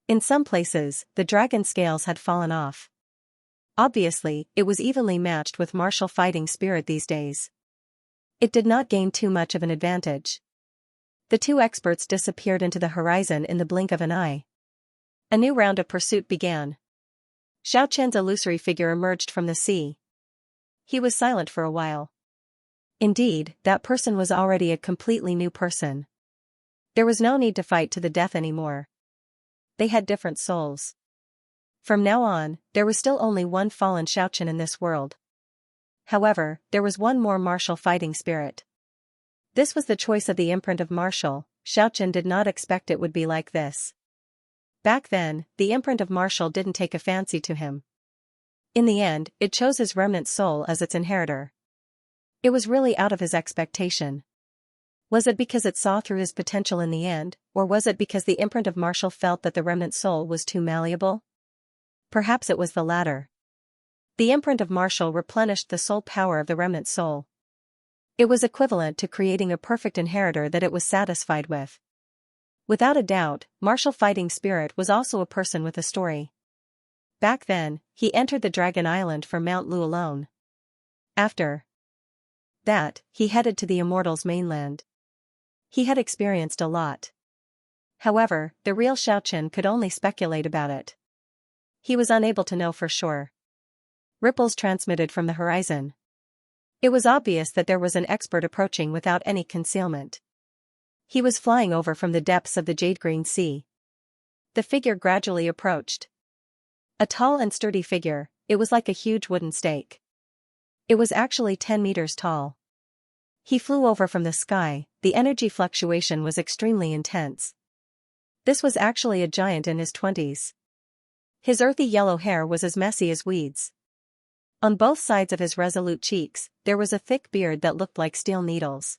In some places, the dragon's scales had fallen off. Obviously, it was evenly matched with Martial Fighting Spirit these days. It did not gain too much of an advantage. The 2 experts disappeared into the horizon in the blink of an eye. A new round of pursuit began. Xiaochen's illusory figure emerged from the sea. He was silent for a while. Indeed, that person was already a completely new person. There was no need to fight to the death anymore. They had different souls. From now on, there was still only one fallen Xiaochen in this world. However, there was one more Martial Fighting Spirit. This was the choice of the imprint of Martial. Xiaochen did not expect it would be like this. Back then, the imprint of Martial didn't take a fancy to him. In the end, it chose his remnant soul as its inheritor. It was really out of his expectation. Was it because it saw through his potential in the end, or was it because the imprint of Martial felt that the remnant soul was too malleable? Perhaps it was the latter. The imprint of Martial replenished the soul power of the remnant soul. It was equivalent to creating a perfect inheritor that it was satisfied with. Without a doubt, Martial Fighting Spirit was also a person with a story. Back then, he entered the Dragon Island for Mount Lu alone. After that, he headed to the Immortals mainland. He had experienced a lot. However, the real Xiaochen could only speculate about it. He was unable to know for sure. Ripples transmitted from the horizon. It was obvious that there was an expert approaching without any concealment. He was flying over from the depths of the jade-green sea. The figure gradually approached. A tall and sturdy figure, it was like a huge wooden stake. It was actually 10 meters tall. He flew over from the sky, the energy fluctuation was extremely intense. This was actually a giant in his 20s. His earthy yellow hair was as messy as weeds. On both sides of his resolute cheeks, there was a thick beard that looked like steel needles.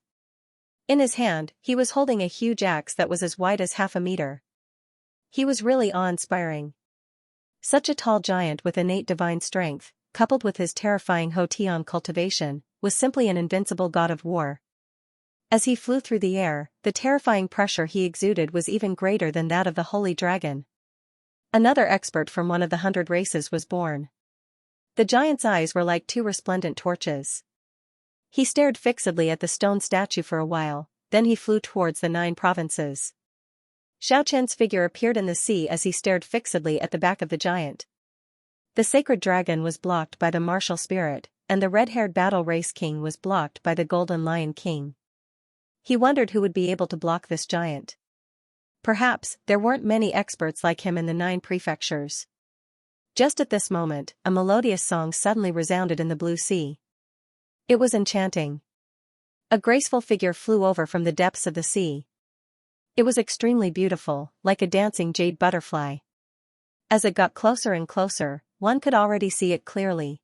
In his hand, he was holding a huge axe that was as wide as half a meter. He was really awe-inspiring. Such a tall giant with innate divine strength, coupled with his terrifying Hoteon cultivation, was simply an invincible god of war. As he flew through the air, the terrifying pressure he exuded was even greater than that of the holy dragon. Another expert from one of the 100 races was born. The giant's eyes were like two resplendent torches. He stared fixedly at the stone statue for a while, then he flew towards the 9 provinces. Xiaoqian's figure appeared in the sea as he stared fixedly at the back of the giant. The sacred dragon was blocked by the martial spirit, and the red-haired battle race king was blocked by the golden lion king. He wondered who would be able to block this giant. Perhaps there weren't many experts like him in the 9 prefectures. Just at this moment, a melodious song suddenly resounded in the blue sea. It was enchanting. A graceful figure flew over from the depths of the sea. It was extremely beautiful, like a dancing jade butterfly. As it got closer and closer, one could already see it clearly.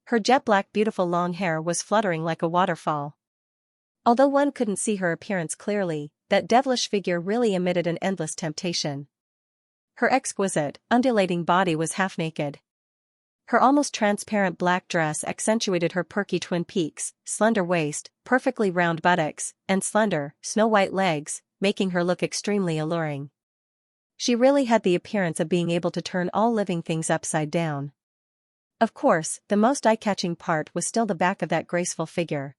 Her jet-black beautiful long hair was fluttering like a waterfall. Although one couldn't see her appearance clearly, that devilish figure really emitted an endless temptation. Her exquisite, undulating body was half naked. Her almost transparent black dress accentuated her perky twin peaks, slender waist, perfectly round buttocks, and slender, snow-white legs, making her look extremely alluring. She really had the appearance of being able to turn all living things upside down. Of course, the most eye-catching part was still the back of that graceful figure.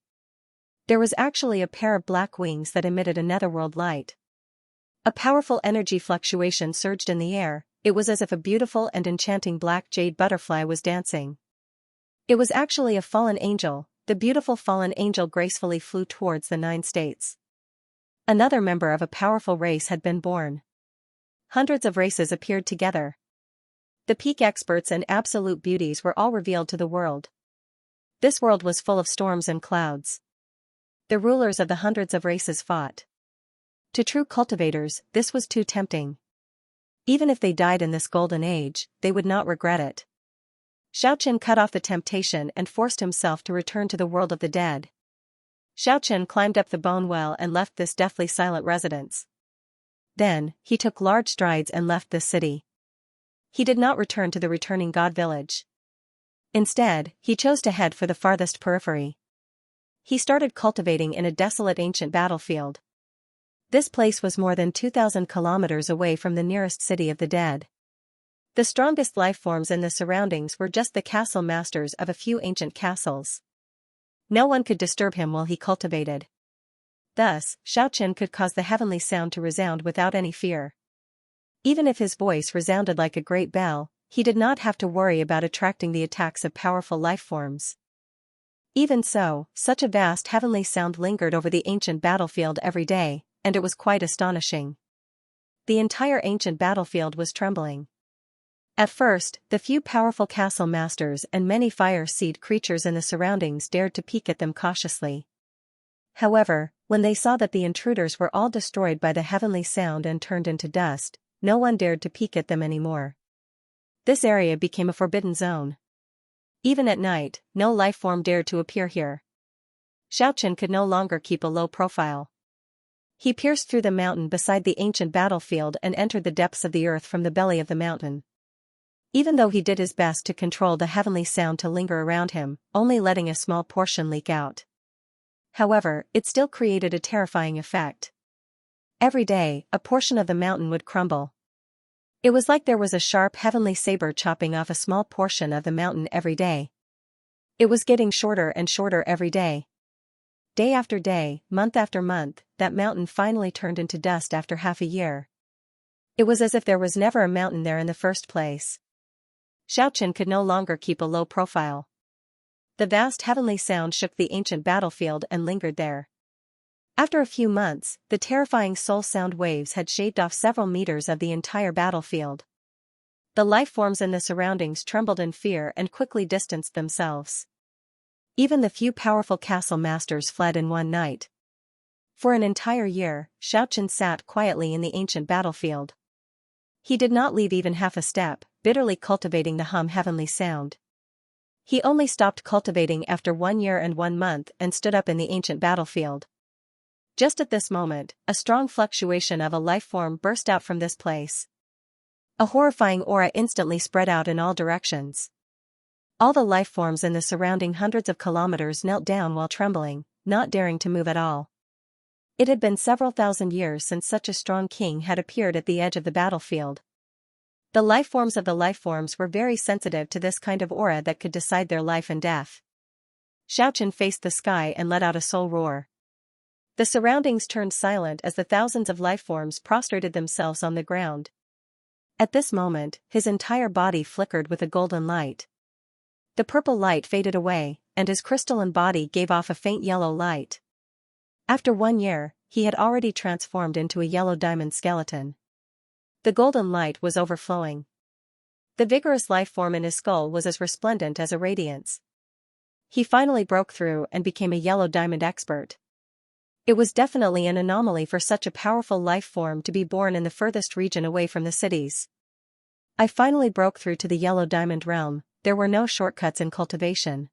There was actually a pair of black wings that emitted a netherworld light. A powerful energy fluctuation surged in the air, it was as if a beautiful and enchanting black jade butterfly was dancing. It was actually a fallen angel, the beautiful fallen angel gracefully flew towards the 9 states. Another member of a powerful race had been born. Hundreds of races appeared together. The peak experts and absolute beauties were all revealed to the world. This world was full of storms and clouds. The rulers of the hundreds of races fought. To true cultivators, this was too tempting. Even if they died in this golden age, they would not regret it. Xiaoqian cut off the temptation and forced himself to return to the world of the dead. Xiaoqian climbed up the bone well and left this deathly silent residence. Then, he took large strides and left this city. He did not return to the returning god village. Instead, he chose to head for the farthest periphery. He started cultivating in a desolate ancient battlefield. This place was more than 2,000 kilometers away from the nearest city of the dead. The strongest lifeforms in the surroundings were just the castle masters of a few ancient castles. No one could disturb him while he cultivated. Thus, Xiaoqian could cause the heavenly sound to resound without any fear. Even if his voice resounded like a great bell, he did not have to worry about attracting the attacks of powerful lifeforms. Even so, such a vast heavenly sound lingered over the ancient battlefield every day, and it was quite astonishing. The entire ancient battlefield was trembling. At first, the few powerful castle masters and many fire-seed creatures in the surroundings dared to peek at them cautiously. However, when they saw that the intruders were all destroyed by the heavenly sound and turned into dust, no one dared to peek at them anymore. This area became a forbidden zone. Even at night, no lifeform dared to appear here. Xiaoqian could no longer keep a low profile. He pierced through the mountain beside the ancient battlefield and entered the depths of the earth from the belly of the mountain. Even though he did his best to control the heavenly sound to linger around him, only letting a small portion leak out. However, it still created a terrifying effect. Every day, a portion of the mountain would crumble. It was like there was a sharp heavenly saber chopping off a small portion of the mountain every day. It was getting shorter and shorter every day. Day after day, month after month, that mountain finally turned into dust after half a year. It was as if there was never a mountain there in the first place. Xiaoqian could no longer keep a low profile. The vast heavenly sound shook the ancient battlefield and lingered there. After a few months, the terrifying soul sound waves had shaved off several meters of the entire battlefield. The life forms in the surroundings trembled in fear and quickly distanced themselves. Even the few powerful castle masters fled in one night. For an entire year, Xianxia sat quietly in the ancient battlefield. He did not leave even half a step, bitterly cultivating the heavenly sound. He only stopped cultivating after 1 year and 1 month and stood up in the ancient battlefield. Just at this moment, a strong fluctuation of a life form burst out from this place. A horrifying aura instantly spread out in all directions. All the life forms in the surrounding hundreds of kilometers knelt down while trembling, not daring to move at all. It had been several thousand years since such a strong king had appeared at the edge of the battlefield. The life forms of the life forms were very sensitive to this kind of aura that could decide their life and death. Xianxia faced the sky and let out a soul roar. The surroundings turned silent as the thousands of life forms prostrated themselves on the ground. At this moment, his entire body flickered with a golden light. The purple light faded away, and his crystalline body gave off a faint yellow light. After 1 year, he had already transformed into a yellow diamond skeleton. The golden light was overflowing. The vigorous life form in his skull was as resplendent as a radiance. He finally broke through and became a yellow diamond expert. It was definitely an anomaly for such a powerful life form to be born in the furthest region away from the cities. I finally broke through to the yellow diamond realm. There were no shortcuts in cultivation.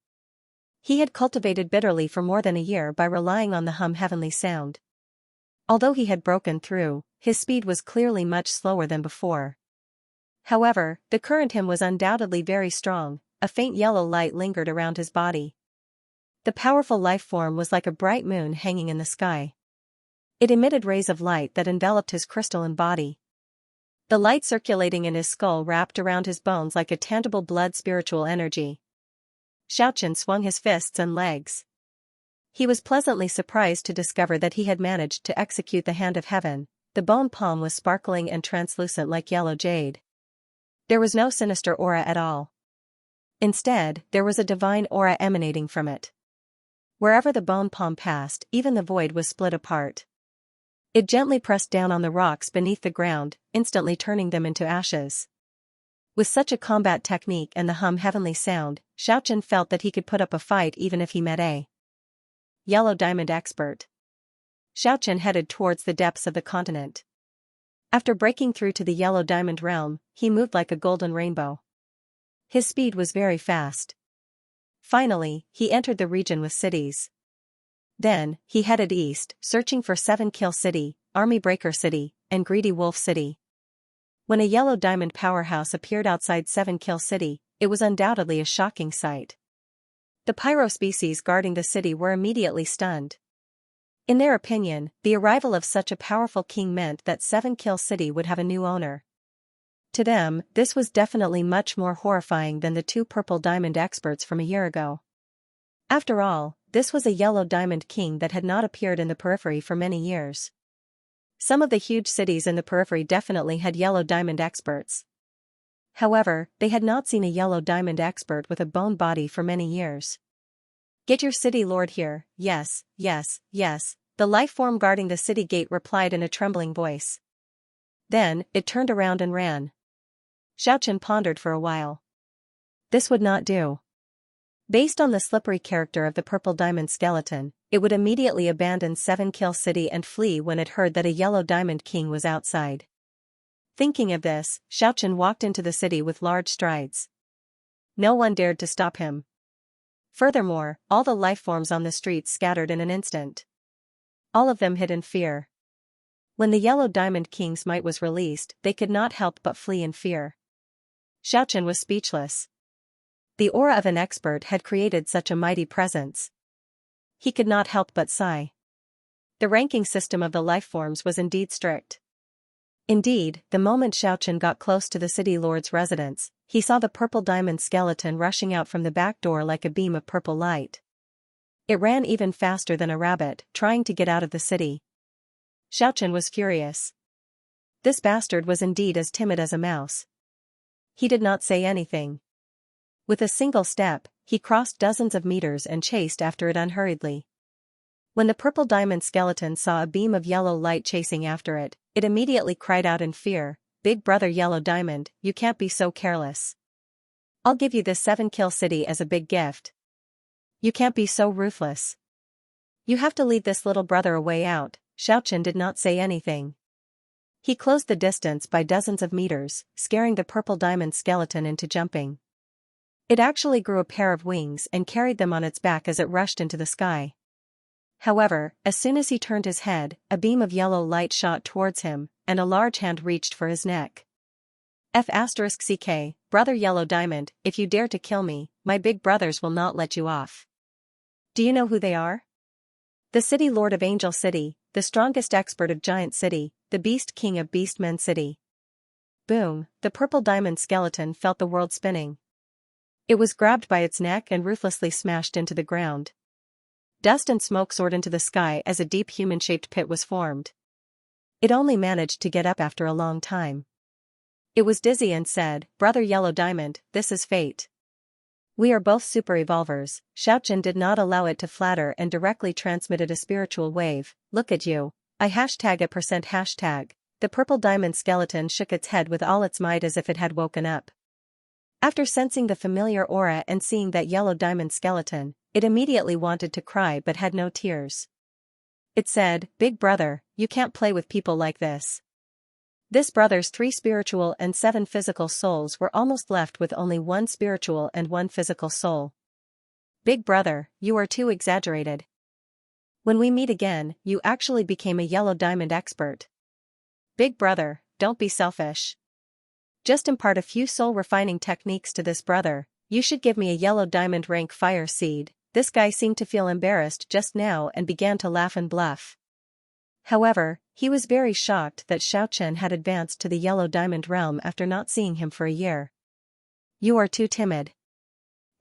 He had cultivated bitterly for more than a year by relying on the heavenly sound. Although he had broken through, his speed was clearly much slower than before. However, the current him was undoubtedly very strong. A faint yellow light lingered around his body. The powerful life form was like a bright moon hanging in the sky. It emitted rays of light that enveloped his crystalline body. The light circulating in his skull wrapped around his bones like a tangible blood spiritual energy. Xianxia swung his fists and legs. He was pleasantly surprised to discover that he had managed to execute the hand of heaven. The bone palm was sparkling and translucent like yellow jade. There was no sinister aura at all. Instead, there was a divine aura emanating from it. Wherever the bone palm passed, even the void was split apart. It gently pressed down on the rocks beneath the ground, instantly turning them into ashes. With such a combat technique and the heavenly sound, Xianxia felt that he could put up a fight even if he met a yellow diamond expert. Xianxia headed towards the depths of the continent. After breaking through to the yellow diamond realm, he moved like a golden rainbow. His speed was very fast. Finally, he entered the region with cities. Then, he headed east, searching for 7 Kill City, Army Breaker City, and Greedy Wolf City. When a yellow diamond powerhouse appeared outside 7 Kill City, it was undoubtedly a shocking sight. The pyro species guarding the city were immediately stunned. In their opinion, the arrival of such a powerful king meant that 7 Kill City would have a new owner. To them, this was definitely much more horrifying than the 2 purple diamond experts from a year ago. After all, this was a yellow diamond king that had not appeared in the periphery for many years. Some of the huge cities in the periphery definitely had yellow diamond experts. However, they had not seen a yellow diamond expert with a bone body for many years. "Get your city lord here." "Yes, yes, yes," the life form guarding the city gate replied in a trembling voice. Then, it turned around and ran. Xianxia pondered for a while. This would not do. Based on the slippery character of the purple diamond skeleton, it would immediately abandon 7 Kill City and flee when it heard that a yellow diamond king was outside. Thinking of this, Xianxia walked into the city with large strides. No one dared to stop him. Furthermore, all the life forms on the streets scattered in an instant. All of them hid in fear. When the yellow diamond king's might was released, they could not help but flee in fear. Xianxia was speechless. The aura of an expert had created such a mighty presence. He could not help but sigh. The ranking system of the life forms was indeed strict. Indeed, the moment Xianxia got close to the city lord's residence, he saw the purple diamond skeleton rushing out from the back door like a beam of purple light. It ran even faster than a rabbit, trying to get out of the city. Xianxia was furious. This bastard was indeed as timid as a mouse. He did not say anything. With a single step, he crossed dozens of meters and chased after it unhurriedly. When the purple diamond skeleton saw a beam of yellow light chasing after it, it immediately cried out in fear, "Big brother Yellow Diamond, you can't be so careless. I'll give you this 7-kill city as a big gift. You can't be so ruthless. You have to lead this little brother a way out." Xianxia did not say anything. He closed the distance by dozens of meters, scaring the purple diamond skeleton into jumping. It actually grew a pair of wings and carried them on its back as it rushed into the sky. However, as soon as he turned his head, a beam of yellow light shot towards him, and a large hand reached for his neck. F***ck, brother Yellow Diamond, if you dare to kill me, my big brothers will not let you off. Do you know who they are? The City Lord of Angel City, the strongest expert of Giant City, the Beast King of Beastmen City. Boom, the purple diamond skeleton felt the world spinning. It was grabbed by its neck and ruthlessly smashed into the ground. Dust and smoke soared into the sky as a deep human-shaped pit was formed. It only managed to get up after a long time. It was dizzy and said, "Brother Yellow Diamond, this is fate. We are both super evolvers." Xianxia did not allow it to flatter and directly transmitted a spiritual wave. "Look at you. I hashtag a percent hashtag." The purple diamond skeleton shook its head with all its might as if it had woken up. After sensing the familiar aura and seeing that yellow diamond skeleton, it immediately wanted to cry but had no tears. It said, "Big brother, you can't play with people like this." This brother's 3 spiritual and 7 physical souls were almost left with only 1 spiritual and 1 physical soul. "Big brother, you are too exaggerated. When we meet again, you actually became a yellow diamond expert. Big brother, don't be selfish. Just impart a few soul-refining techniques to this brother. You should give me a yellow diamond rank fire seed." This guy seemed to feel embarrassed just now and began to laugh and bluff. However, he was very shocked that Xianxia had advanced to the yellow diamond realm after not seeing him for a year. "You are too timid.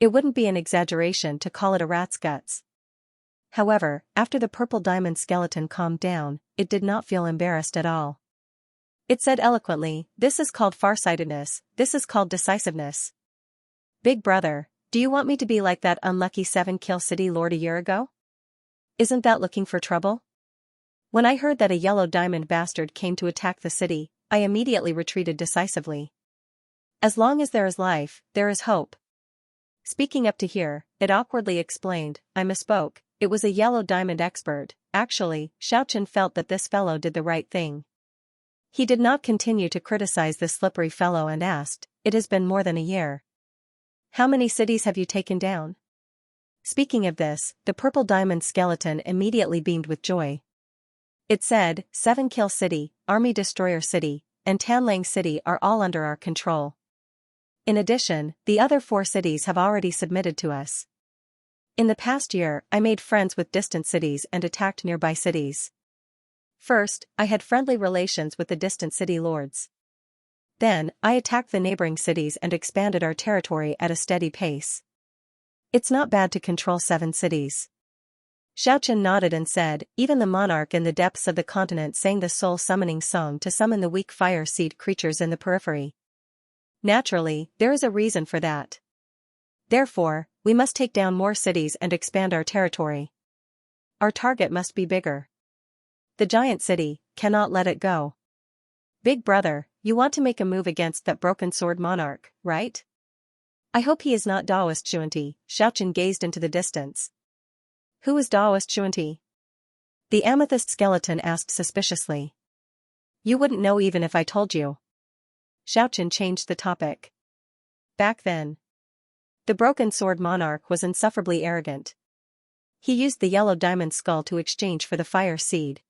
It wouldn't be an exaggeration to call it a rat's guts." However, after the purple diamond skeleton calmed down, it did not feel embarrassed at all. It said eloquently, "This is called farsightedness, this is called decisiveness. Big brother, do you want me to be like that unlucky 7-kill city lord a year ago? Isn't that looking for trouble? When I heard that a yellow diamond bastard came to attack the city, I immediately retreated decisively. As long as there is life, there is hope." Speaking up to here, it awkwardly explained, "I misspoke, it was a yellow diamond expert." Actually, Xianxia felt that this fellow did the right thing. He did not continue to criticize this slippery fellow and asked, "It has been more than a year. How many cities have you taken down?" Speaking of this, the purple diamond skeleton immediately beamed with joy. It said, 7-kill city, army destroyer city, and Tanlang city are all under our control. In addition, the other 4 cities have already submitted to us. In the past year, I made friends with distant cities and attacked nearby cities. First, I had friendly relations with the distant city lords. Then, I attacked the neighboring cities and expanded our territory at a steady pace. It's not bad to control 7 cities. Xianxia nodded and said, "Even the monarch in the depths of the continent sang the soul-summoning song to summon the weak fire seed creatures in the periphery. Naturally, there is a reason for that. Therefore, we must take down more cities and expand our territory. Our target must be bigger. The giant city, cannot let it go. Big brother, you want to make a move against that broken sword monarch, right? I hope he is not Daoist Xuanti." Xianxia gazed into the distance. "Who is Daoist Xuanti?" the amethyst skeleton asked suspiciously. "You wouldn't know even if I told you." Xianxia changed the topic. Back then, the broken sword monarch was insufferably arrogant. He used the yellow diamond skull to exchange for the fire seed.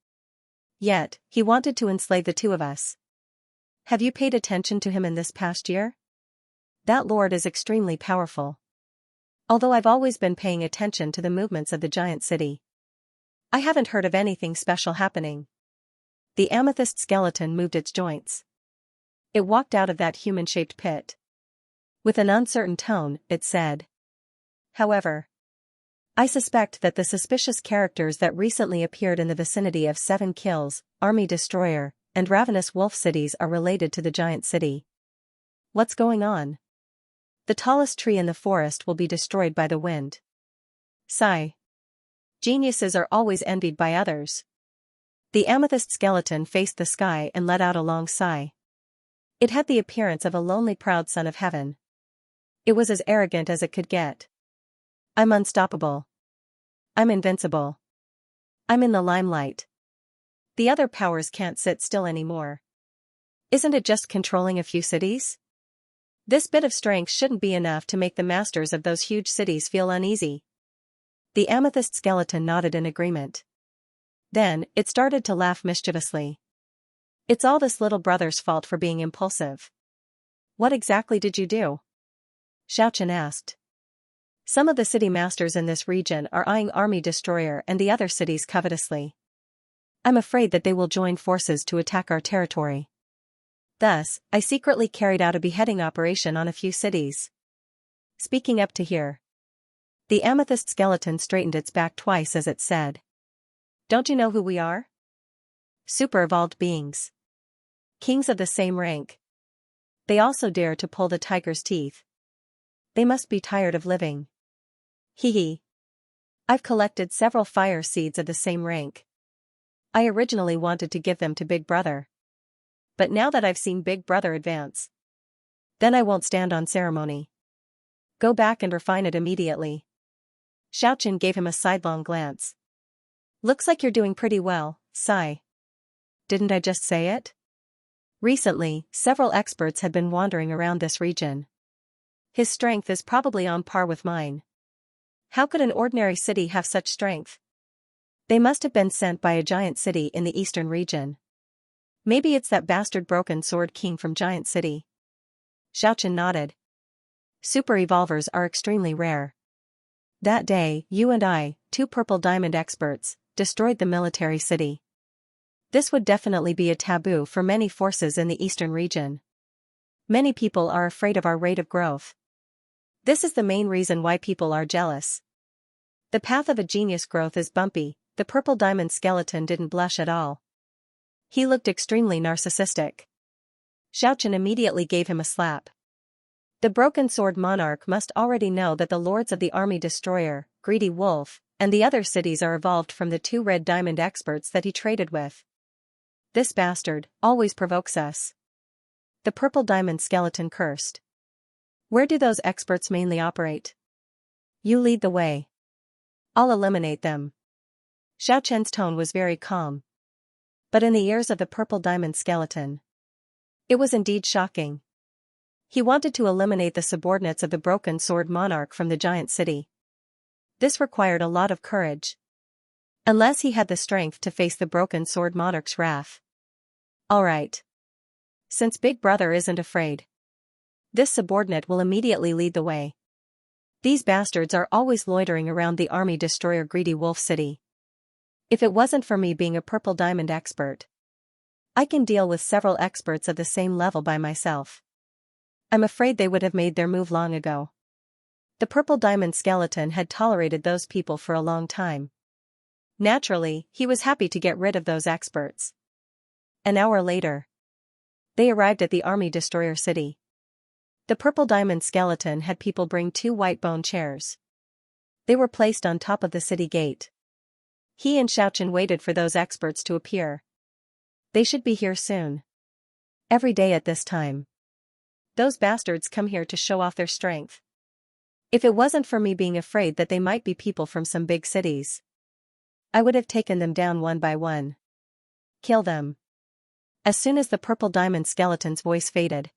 Yet, he wanted to enslave the 2 of us. Have you paid attention to him in this past year? That lord is extremely powerful. Although I've always been paying attention to the movements of the giant city, I haven't heard of anything special happening." The amethyst skeleton moved its joints. It walked out of that human-shaped pit. With an uncertain tone, it said, "However, I suspect that the suspicious characters that recently appeared in the vicinity of 7 kills, Army Destroyer, and Ravenous Wolf cities are related to the giant city. What's going on?" The tallest tree in the forest will be destroyed by the wind. Sigh. Geniuses are always envied by others. The amethyst skeleton faced the sky and let out a long sigh. It had the appearance of a lonely proud son of heaven. It was as arrogant as it could get. I'm unstoppable. I'm invincible. I'm in the limelight. The other powers can't sit still anymore. Isn't it just controlling a few cities? This bit of strength shouldn't be enough to make the masters of those huge cities feel uneasy. The amethyst skeleton nodded in agreement. Then, it started to laugh mischievously. It's all this little brother's fault for being impulsive. What exactly did you do? Xianxia asked. Some of the city masters in this region are eyeing Army Destroyer and the other cities covetously. I'm afraid that they will join forces to attack our territory. Thus, I secretly carried out a beheading operation on a few cities. Speaking up to here. The amethyst skeleton straightened its back twice as it said. Don't you know who we are? Super-evolved beings. Kings of the same rank. They also dare to pull the tiger's teeth. They must be tired of living. Hee hee. I've collected several fire seeds of the same rank. I originally wanted to give them to Big Brother. But now that I've seen Big Brother advance, then I won't stand on ceremony. Go back and refine it immediately. Xianxia gave him a sidelong glance. Looks like you're doing pretty well, sigh. Didn't I just say it? Recently, several experts had been wandering around this region. His strength is probably on par with mine. How could an ordinary city have such strength? They must have been sent by a giant city in the eastern region. Maybe it's that bastard broken sword king from Giant City. Xianxia nodded. Super evolvers are extremely rare. That day, you and I, two purple diamond experts, destroyed the military city. This would definitely be a taboo for many forces in the eastern region. Many people are afraid of our rate of growth. This is the main reason why people are jealous. The path of a genius growth is bumpy. The purple diamond skeleton didn't blush at all. He looked extremely narcissistic. Xianxia immediately gave him a slap. The broken sword monarch must already know that the lords of the army destroyer, Greedy Wolf, and the other cities are evolved from the two red diamond experts that he traded with. This bastard always provokes us. The purple diamond skeleton cursed. Where do those experts mainly operate? You lead the way. I'll eliminate them. Xianxia's tone was very calm. But in the ears of the purple diamond skeleton, it was indeed shocking. He wanted to eliminate the subordinates of the broken sword monarch from the giant city. This required a lot of courage. Unless he had the strength to face the broken sword monarch's wrath. Alright. Since Big Brother isn't afraid, this subordinate will immediately lead the way. These bastards are always loitering around the army destroyer Greedy Wolf City. If it wasn't for me being a purple diamond expert, I can deal with several experts of the same level by myself. I'm afraid they would have made their move long ago. The purple diamond skeleton had tolerated those people for a long time. Naturally, he was happy to get rid of those experts. An hour later, they arrived at the army destroyer city. The purple diamond skeleton had people bring 2 white bone chairs. They were placed on top of the city gate. He and Xianxia waited for those experts to appear. They should be here soon. Every day at this time. Those bastards come here to show off their strength. If it wasn't for me being afraid that they might be people from some big cities, I would have taken them down one by one. Kill them. As soon as the purple diamond skeleton's voice faded,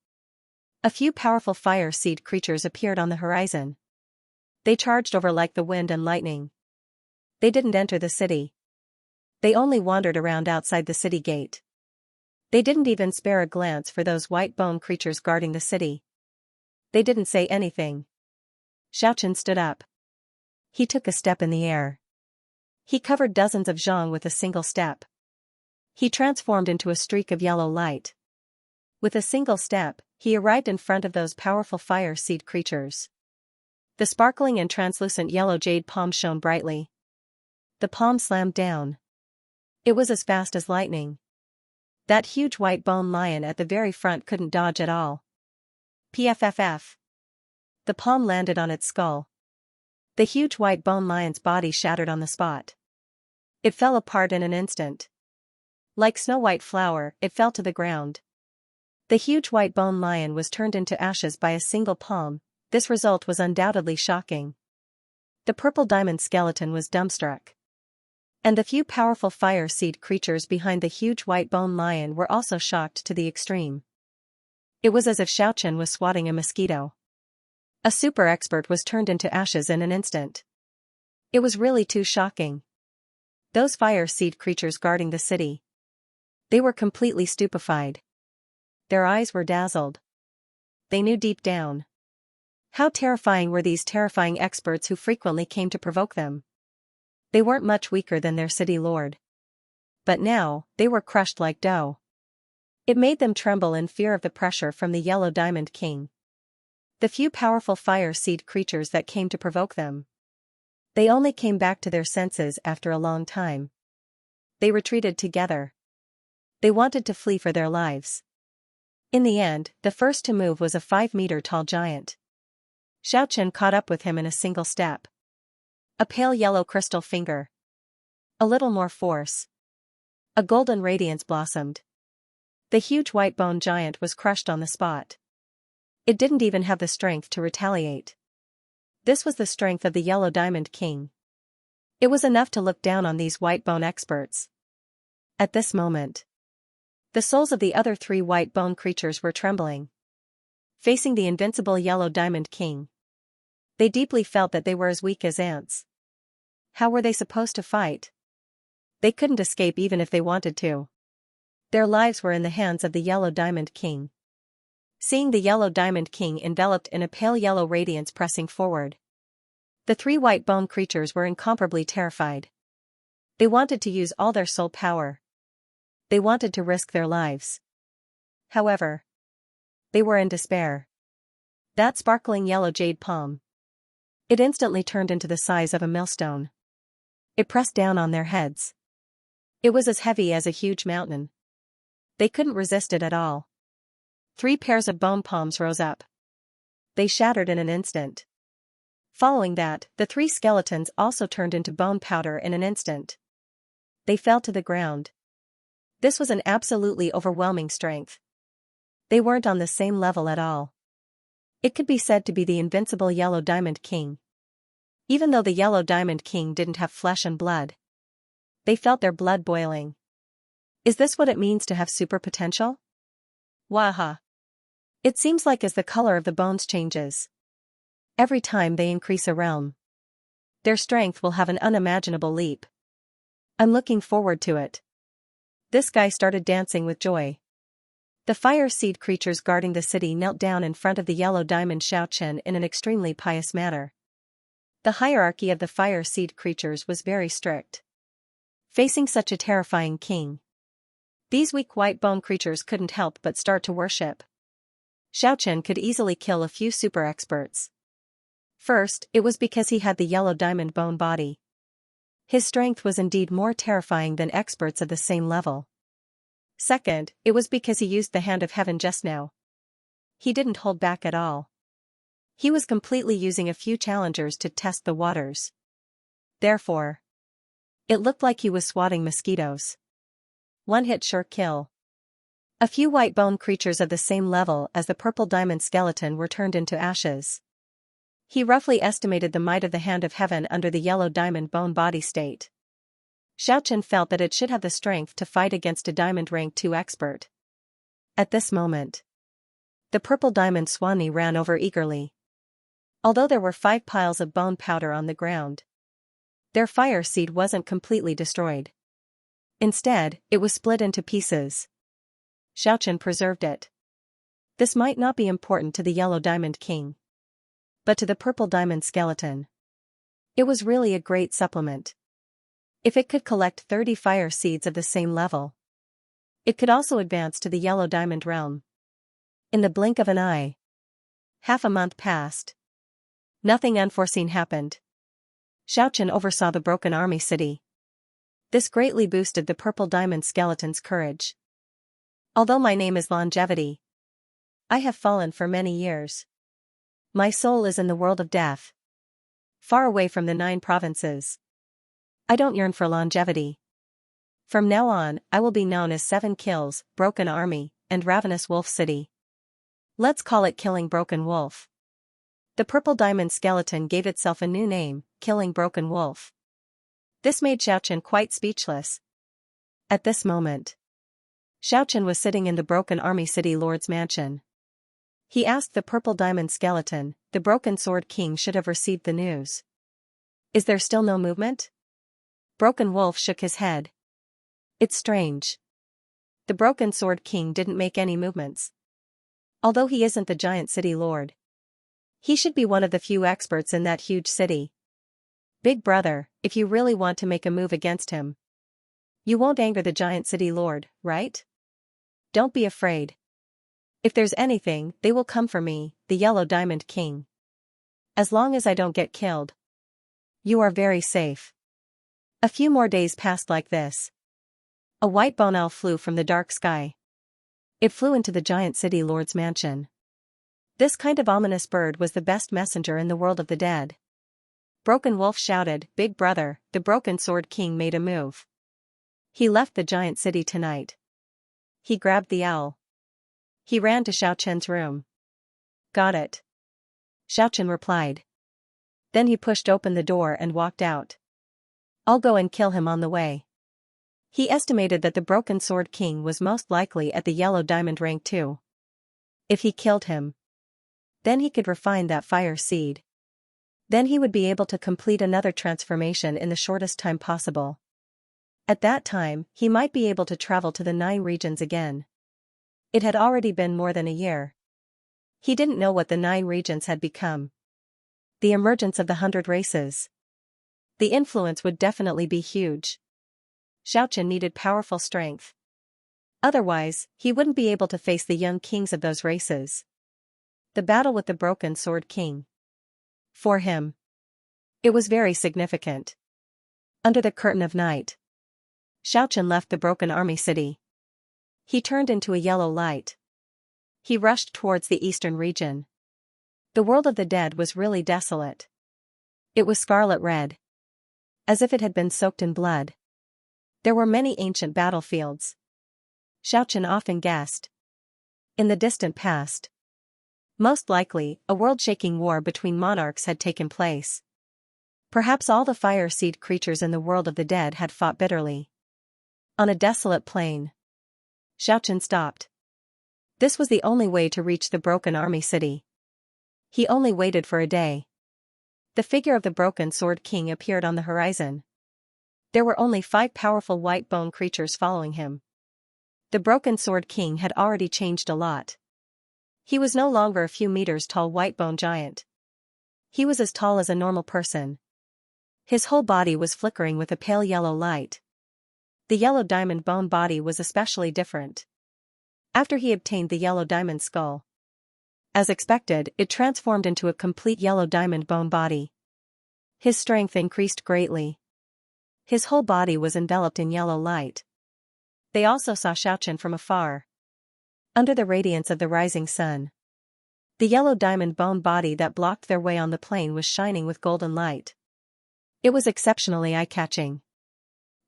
a few powerful fire seed creatures appeared on the horizon. They charged over like the wind and lightning. They didn't enter the city. They only wandered around outside the city gate. They didn't even spare a glance for those white bone creatures guarding the city. They didn't say anything. Xianxia stood up. He took a step in the air. He covered dozens of zhang with a single step. He transformed into a streak of yellow light. With a single step, he arrived in front of those powerful fire seed creatures. The sparkling and translucent yellow jade palm shone brightly. The palm slammed down. It was as fast as lightning. That huge white bone lion at the very front couldn't dodge at all. PFFF. The palm landed on its skull. The huge white bone lion's body shattered on the spot. It fell apart in an instant. Like snow-white flour, it fell to the ground. The huge white bone lion was turned into ashes by a single palm. This result was undoubtedly shocking. The purple diamond skeleton was dumbstruck. And the few powerful fire seed creatures behind the huge white bone lion were also shocked to the extreme. It was as if Xianxia was swatting a mosquito. A super expert was turned into ashes in an instant. It was really too shocking. Those fire seed creatures guarding the city. They were completely stupefied. Their eyes were dazzled. They knew deep down. How terrifying were these terrifying experts who frequently came to provoke them? They weren't much weaker than their city lord. But now, they were crushed like dough. It made them tremble in fear of the pressure from the Yellow Diamond King. The few powerful fire seed creatures that came to provoke them. They only came back to their senses after a long time. They retreated together. They wanted to flee for their lives. In the end, the first to move was a 5-meter-tall giant. Xianxia caught up with him in a single step. A pale yellow crystal finger. A little more force. A golden radiance blossomed. The huge white bone giant was crushed on the spot. It didn't even have the strength to retaliate. This was the strength of the Yellow Diamond King. It was enough to look down on these white bone experts. At this moment, the souls of the other 3 white bone creatures were trembling. Facing the invincible Yellow Diamond King, they deeply felt that they were as weak as ants. How were they supposed to fight? They couldn't escape even if they wanted to. Their lives were in the hands of the Yellow Diamond King. Seeing the Yellow Diamond King enveloped in a pale yellow radiance pressing forward, the 3 white bone creatures were incomparably terrified. They wanted to use all their soul power. They wanted to risk their lives. However, they were in despair. That sparkling yellow jade palm. It instantly turned into the size of a millstone. It pressed down on their heads. It was as heavy as a huge mountain. They couldn't resist it at all. 3 pairs of bone palms rose up. They shattered in an instant. Following that, the 3 skeletons also turned into bone powder in an instant. They fell to the ground. This was an absolutely overwhelming strength. They weren't on the same level at all. It could be said to be the invincible Yellow Diamond King. Even though the Yellow Diamond King didn't have flesh and blood, they felt their blood boiling. Is this what it means to have super potential? Waha! It seems like as the color of the bones changes, every time they increase a realm, their strength will have an unimaginable leap. I'm looking forward to it. This guy started dancing with joy. The fire seed creatures guarding the city knelt down in front of the Yellow Diamond Xianxia in an extremely pious manner. The hierarchy of the fire seed creatures was very strict. Facing such a terrifying king, these weak white bone creatures couldn't help but start to worship. Xianxia could easily kill a few super experts. First, it was because he had the Yellow Diamond bone body. His strength was indeed more terrifying than experts of the same level. Second, it was because he used the hand of heaven just now. He didn't hold back at all. He was completely using a few challengers to test the waters. Therefore, it looked like he was swatting mosquitoes. One hit sure kill. A few white bone creatures of the same level as the purple diamond skeleton were turned into ashes. He roughly estimated the might of the hand of heaven under the Yellow Diamond bone body state. Xianxia felt that it should have the strength to fight against a diamond rank 2 expert. At this moment, the purple diamond Swanee ran over eagerly. Although there were 5 piles of bone powder on the ground, their fire seed wasn't completely destroyed. Instead, it was split into pieces. Xianxia preserved it. This might not be important to the Yellow Diamond King, but to the purple diamond skeleton, it was really a great supplement. If it could collect 30 fire seeds of the same level, it could also advance to the Yellow Diamond realm. In the blink of an eye, half a month passed. Nothing unforeseen happened. Xianxia oversaw the broken army city. This greatly boosted the purple diamond skeleton's courage. Although my name is Longevity, I have fallen for many years. My soul is in the world of death. Far away from the 9 provinces. I don't yearn for longevity. From now on, I will be known as 7 Kills, Broken Army, and Ravenous Wolf City. Let's call it Killing Broken Wolf. The purple diamond skeleton gave itself a new name, Killing Broken Wolf. This made Xiaochen quite speechless. At this moment, Xiaochen was sitting in the Broken Army City Lord's mansion. He asked the purple diamond skeleton, the Broken Sword King should have received the news. Is there still no movement? Broken Wolf shook his head. It's strange. The Broken Sword King didn't make any movements. Although he isn't the giant city lord, he should be one of the few experts in that huge city. Big brother, if you really want to make a move against him, you won't anger the giant city lord, right? Don't be afraid. If there's anything, they will come for me, the Yellow Diamond King. As long as I don't get killed, you are very safe. A few more days passed like this. A white bone owl flew from the dark sky. It flew into the giant city lord's mansion. This kind of ominous bird was the best messenger in the world of the dead. Broken Wolf shouted, Big brother, the Broken Sword King made a move. He left the giant city tonight. He grabbed the owl. He ran to Xiaochen's room. Got it. Xiaochen replied. Then he pushed open the door and walked out. I'll go and kill him on the way. He estimated that the Broken Sword King was most likely at the Yellow Diamond rank too. If he killed him, then he could refine that fire seed. Then he would be able to complete another transformation in the shortest time possible. At that time, he might be able to travel to the 9 regions again. It had already been more than a year. He didn't know what the 9 regions had become. The emergence of the 100 races. The influence would definitely be huge. Xiaochen needed powerful strength. Otherwise, he wouldn't be able to face the young kings of those races. The battle with the Broken Sword King. For him, it was very significant. Under the curtain of night, Xiaochen left the Broken Army City. He turned into a yellow light. He rushed towards the eastern region. The world of the dead was really desolate. It was scarlet red, as if it had been soaked in blood. There were many ancient battlefields. Xiaochen often guessed. In the distant past, most likely, a world-shaking war between monarchs had taken place. Perhaps all the fire seed creatures in the world of the dead had fought bitterly. On a desolate plain, Xiaochen stopped. This was the only way to reach the Broken Army City. He only waited for a day. The figure of the Broken Sword King appeared on the horizon. There were only 5 powerful white bone creatures following him. The Broken Sword King had already changed a lot. He was no longer a few meters tall white bone giant. He was as tall as a normal person. His whole body was flickering with a pale yellow light. The yellow diamond bone body was especially different. After he obtained the yellow diamond skull, as expected, it transformed into a complete yellow diamond bone body. His strength increased greatly. His whole body was enveloped in yellow light. They also saw Xiaochen from afar. Under the radiance of the rising sun, the yellow diamond bone body that blocked their way on the plain was shining with golden light. It was exceptionally eye-catching.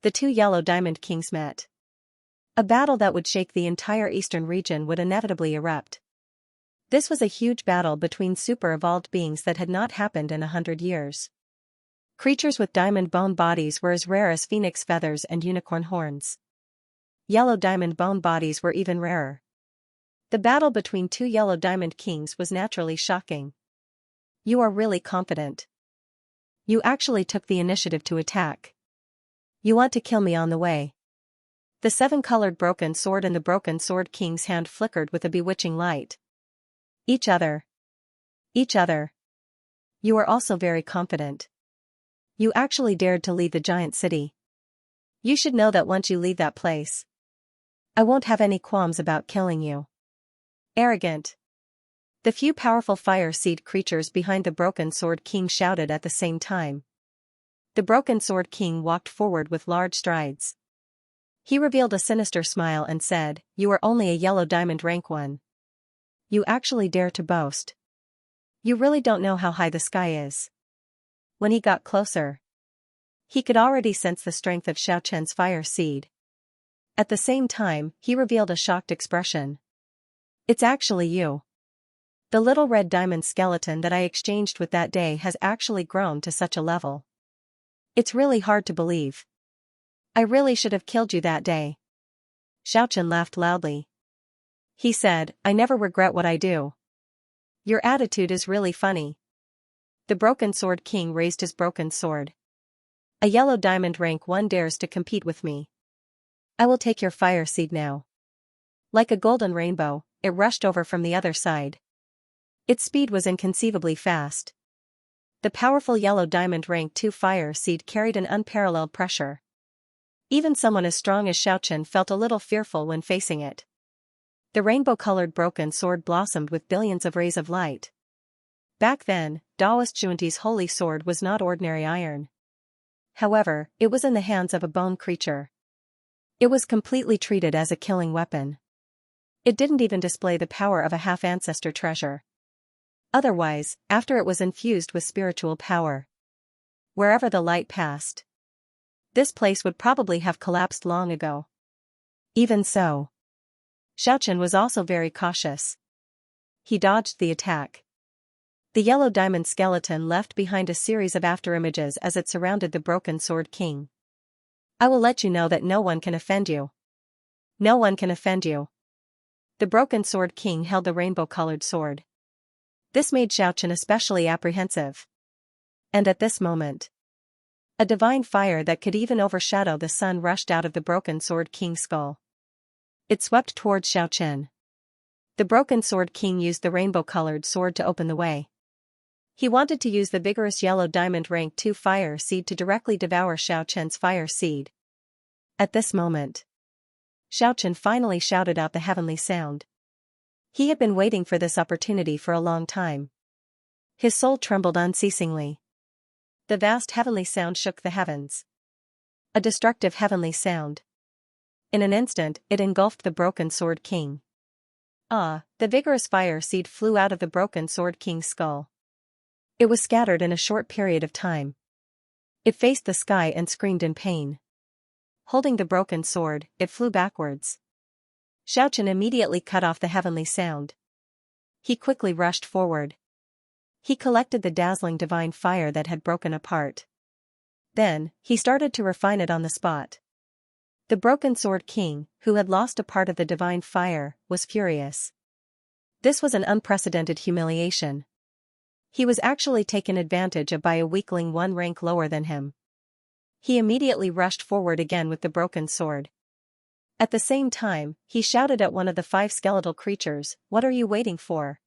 The 2 yellow diamond kings met. A battle that would shake the entire eastern region would inevitably erupt. This was a huge battle between super-evolved beings that had not happened in 100 years. Creatures with diamond bone bodies were as rare as phoenix feathers and unicorn horns. Yellow diamond bone bodies were even rarer. The battle between 2 yellow diamond kings was naturally shocking. You are really confident. You actually took the initiative to attack. You want to kill me on the way. The 7-colored broken sword in the Broken Sword King's hand flickered with a bewitching light. Each other. Each other. You are also very confident. You actually dared to leave the giant city. You should know that once you leave that place, I won't have any qualms about killing you. Arrogant. The few powerful fire seed creatures behind the Broken Sword King shouted at the same time. The Broken Sword King walked forward with large strides. He revealed a sinister smile and said, You are only a yellow diamond rank 1. You actually dare to boast. You really don't know how high the sky is. When he got closer, he could already sense the strength of Xiaochen's fire seed. At the same time, he revealed a shocked expression. It's actually you. The little red diamond skeleton that I exchanged with that day has actually grown to such a level. It's really hard to believe. I really should have killed you that day. Xiaochen laughed loudly. He said, I never regret what I do. Your attitude is really funny. The Broken Sword King raised his broken sword. A yellow diamond rank 1 dares to compete with me. I will take your fire seed now. Like a golden rainbow, it rushed over from the other side. Its speed was inconceivably fast. The powerful yellow diamond rank 2 fire seed carried an unparalleled pressure. Even someone as strong as Xiaochen felt a little fearful when facing it. The rainbow-colored broken sword blossomed with billions of rays of light. Back then, Daoist Xuanti's holy sword was not ordinary iron. However, it was in the hands of a bone creature. It was completely treated as a killing weapon. It didn't even display the power of a half-ancestor treasure. Otherwise, after it was infused with spiritual power, wherever the light passed, this place would probably have collapsed long ago. Even so, Xiaochen was also very cautious. He dodged the attack. The yellow diamond skeleton left behind a series of afterimages as it surrounded the Broken Sword King. I will let you know that no one can offend you. No one can offend you. The Broken Sword King held the rainbow-colored sword. This made Xiaochen especially apprehensive. And at this moment, a divine fire that could even overshadow the sun rushed out of the Broken Sword King's skull. It swept towards Xiaochen. The Broken Sword King used the rainbow-colored sword to open the way. He wanted to use the vigorous yellow diamond rank 2 fire seed to directly devour Xiaochen's fire seed. At this moment, Xiaochen finally shouted out the heavenly sound. He had been waiting for this opportunity for a long time. His soul trembled unceasingly. The vast heavenly sound shook the heavens. A destructive heavenly sound. In an instant, it engulfed the Broken Sword King. The vigorous fire seed flew out of the Broken Sword King's skull. It was scattered in a short period of time. It faced the sky and screamed in pain. Holding the broken sword, it flew backwards. Xiaochen immediately cut off the heavenly sound. He quickly rushed forward. He collected the dazzling divine fire that had broken apart. Then, he started to refine it on the spot. The Broken Sword King, who had lost a part of the divine fire, was furious. This was an unprecedented humiliation. He was actually taken advantage of by a weakling 1 rank lower than him. He immediately rushed forward again with the broken sword. At the same time, he shouted at one of the 5 skeletal creatures, "What are you waiting for?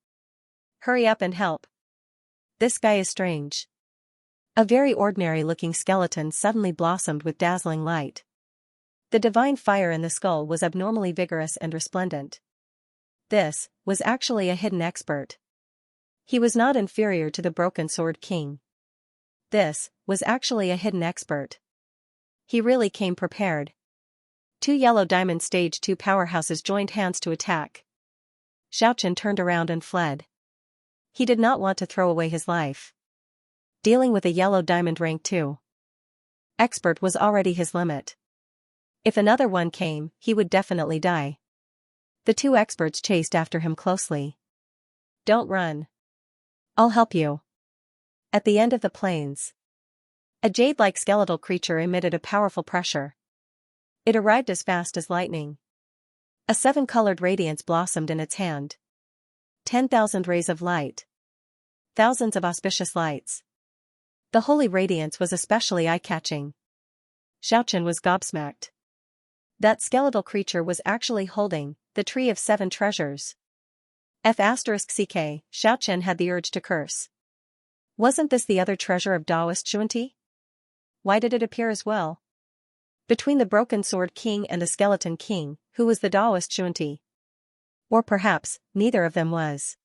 Hurry up and help. This guy is strange." A very ordinary-looking skeleton suddenly blossomed with dazzling light. The divine fire in the skull was abnormally vigorous and resplendent. This was actually a hidden expert. He was not inferior to the Broken Sword King. This was actually a hidden expert. He really came prepared. 2 yellow diamond stage 2 powerhouses joined hands to attack. Xiaochen turned around and fled. He did not want to throw away his life. Dealing with a yellow diamond rank 2 expert was already his limit. If another one came, he would definitely die. The 2 experts chased after him closely. Don't run. I'll help you. At the end of the plains, a jade-like skeletal creature emitted a powerful pressure. It arrived as fast as lightning. A 7-colored radiance blossomed in its hand. 10,000 rays of light. Thousands of auspicious lights. The holy radiance was especially eye-catching. Xiaochen was gobsmacked. That skeletal creature was actually holding the Tree of 7 Treasures. *CK, Xiaochen had the urge to curse. Wasn't this the other treasure of Daoist Xuanti? Why did it appear as well? Between the Broken Sword King and the Skeleton King, who was the Daoist Xuanti? Or perhaps, neither of them was.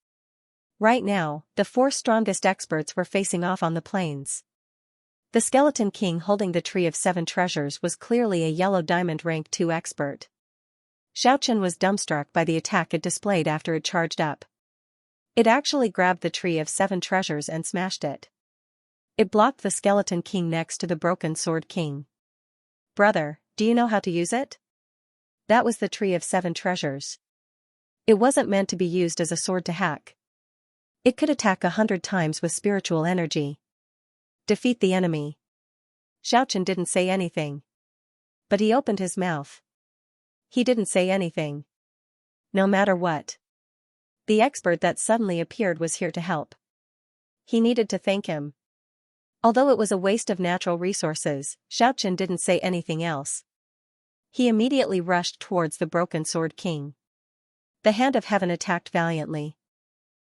Right now, the 4 strongest experts were facing off on the plains. The Skeleton King holding the Tree of 7 Treasures was clearly a yellow diamond rank 2 expert. Xiaochen was dumbstruck by the attack it displayed after it charged up. It actually grabbed the tree of 7 treasures and smashed it. It blocked the skeleton king next to the broken sword king. Brother, do you know how to use it? That was the tree of 7 treasures. It wasn't meant to be used as a sword to hack. It could attack 100 times with spiritual energy. Defeat the enemy. Xiaochen didn't say anything. But he opened his mouth. He didn't say anything. No matter what. The expert that suddenly appeared was here to help. He needed to thank him. Although it was a waste of natural resources, Xiaochen didn't say anything else. He immediately rushed towards the broken sword king. The hand of heaven attacked valiantly.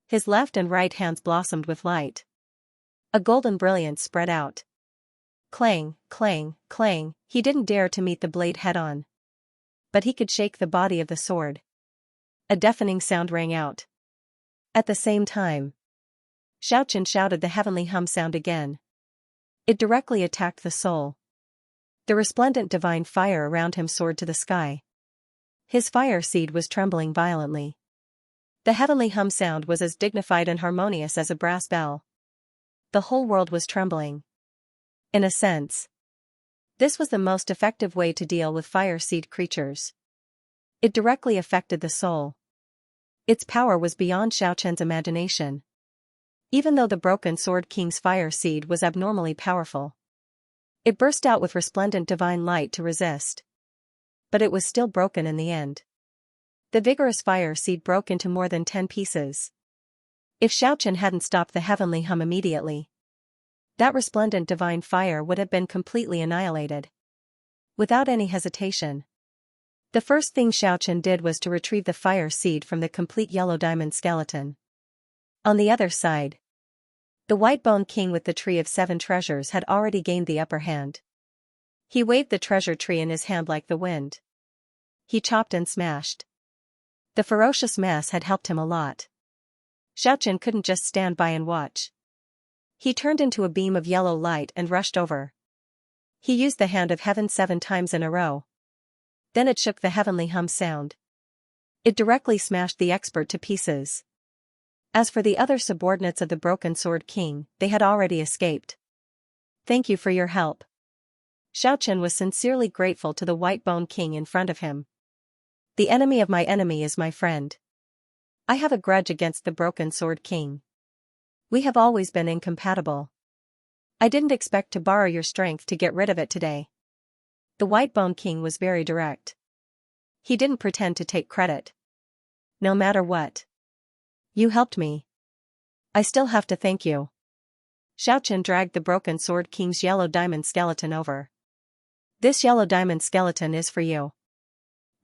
His left and right hands blossomed with light. A golden brilliance spread out. Clang, clang, clang, he didn't dare to meet the blade head-on. But he could shake the body of the sword. A deafening sound rang out. At the same time, Xiaochen shouted the heavenly hum sound again. It directly attacked the soul. The resplendent divine fire around him soared to the sky. His fire seed was trembling violently. The heavenly hum sound was as dignified and harmonious as a brass bell. The whole world was trembling. In a sense, this was the most effective way to deal with fire seed creatures. It directly affected the soul. Its power was beyond Xiaochen's imagination. Even though the broken sword king's fire seed was abnormally powerful, it burst out with resplendent divine light to resist. But it was still broken in the end. The vigorous fire seed broke into more than 10 pieces. If Xiaochen hadn't stopped the heavenly hum immediately, that resplendent divine fire would have been completely annihilated. Without any hesitation, the first thing Xiaochen did was to retrieve the fire seed from the complete yellow diamond skeleton. On the other side, the white bone king with the tree of 7 treasures had already gained the upper hand. He waved the treasure tree in his hand like the wind. He chopped and smashed. The ferocious mass had helped him a lot. Xiaochen couldn't just stand by and watch. He turned into a beam of yellow light and rushed over. He used the hand of heaven 7 times in a row. Then it shook the heavenly hum sound. It directly smashed the expert to pieces. As for the other subordinates of the broken sword king, they had already escaped. Thank you for your help. Xiaochen was sincerely grateful to the white bone king in front of him. The enemy of my enemy is my friend. I have a grudge against the broken sword king. We have always been incompatible. I didn't expect to borrow your strength to get rid of it today. The white bone king was very direct. He didn't pretend to take credit. No matter what. You helped me. I still have to thank you. Xiaochen dragged the broken sword king's yellow diamond skeleton over. This yellow diamond skeleton is for you.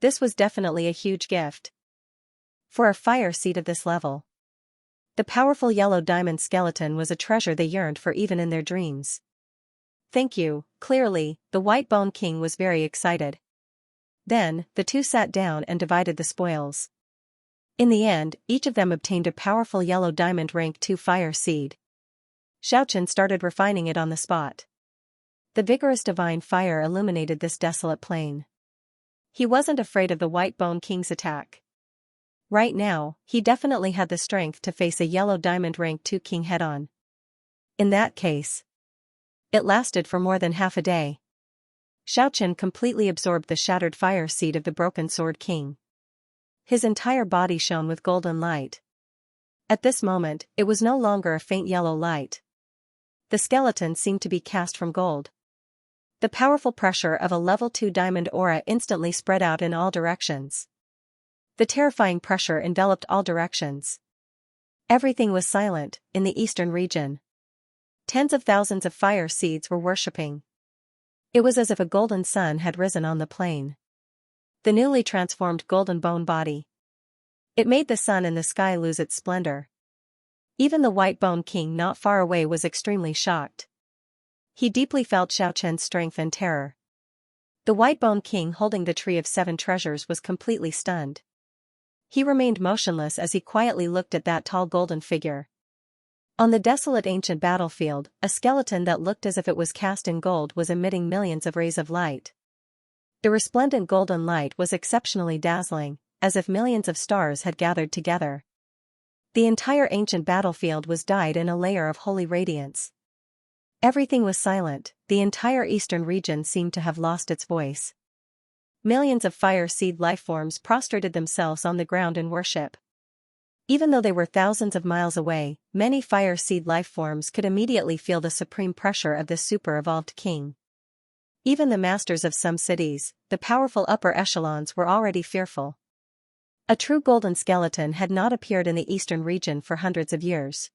This was definitely a huge gift. For a fire seed of this level, the powerful yellow diamond skeleton was a treasure they yearned for even in their dreams. Thank you. Clearly, the white bone king was very excited. Then, the two sat down and divided the spoils. In the end, each of them obtained a powerful yellow diamond rank 2 fire seed. Xiaochen started refining it on the spot. The vigorous divine fire illuminated this desolate plain. He wasn't afraid of the white bone king's attack. Right now, he definitely had the strength to face a yellow diamond rank 2 king head-on. In that case, it lasted for more than half a day. Xiaochen completely absorbed the shattered fire seed of the broken sword king. His entire body shone with golden light. At this moment, it was no longer a faint yellow light. The skeleton seemed to be cast from gold. The powerful pressure of a level 2 diamond aura instantly spread out in all directions. The terrifying pressure enveloped all directions. Everything was silent in the eastern region. Tens of thousands of fire seeds were worshipping. It was as if a golden sun had risen on the plain. The newly transformed golden bone body. It made the sun in the sky lose its splendor. Even the white bone king not far away was extremely shocked. He deeply felt Xiaochen's strength and terror. The white bone king holding the tree of 7 treasures was completely stunned. He remained motionless as he quietly looked at that tall golden figure. On the desolate ancient battlefield, a skeleton that looked as if it was cast in gold was emitting millions of rays of light. The resplendent golden light was exceptionally dazzling, as if millions of stars had gathered together. The entire ancient battlefield was dyed in a layer of holy radiance. Everything was silent, the entire eastern region seemed to have lost its voice. Millions of fire seed lifeforms prostrated themselves on the ground in worship. Even though they were thousands of miles away, many fire seed lifeforms could immediately feel the supreme pressure of this super-evolved king. Even the masters of some cities, the powerful upper echelons, were already fearful. A true golden skeleton had not appeared in the eastern region for hundreds of years.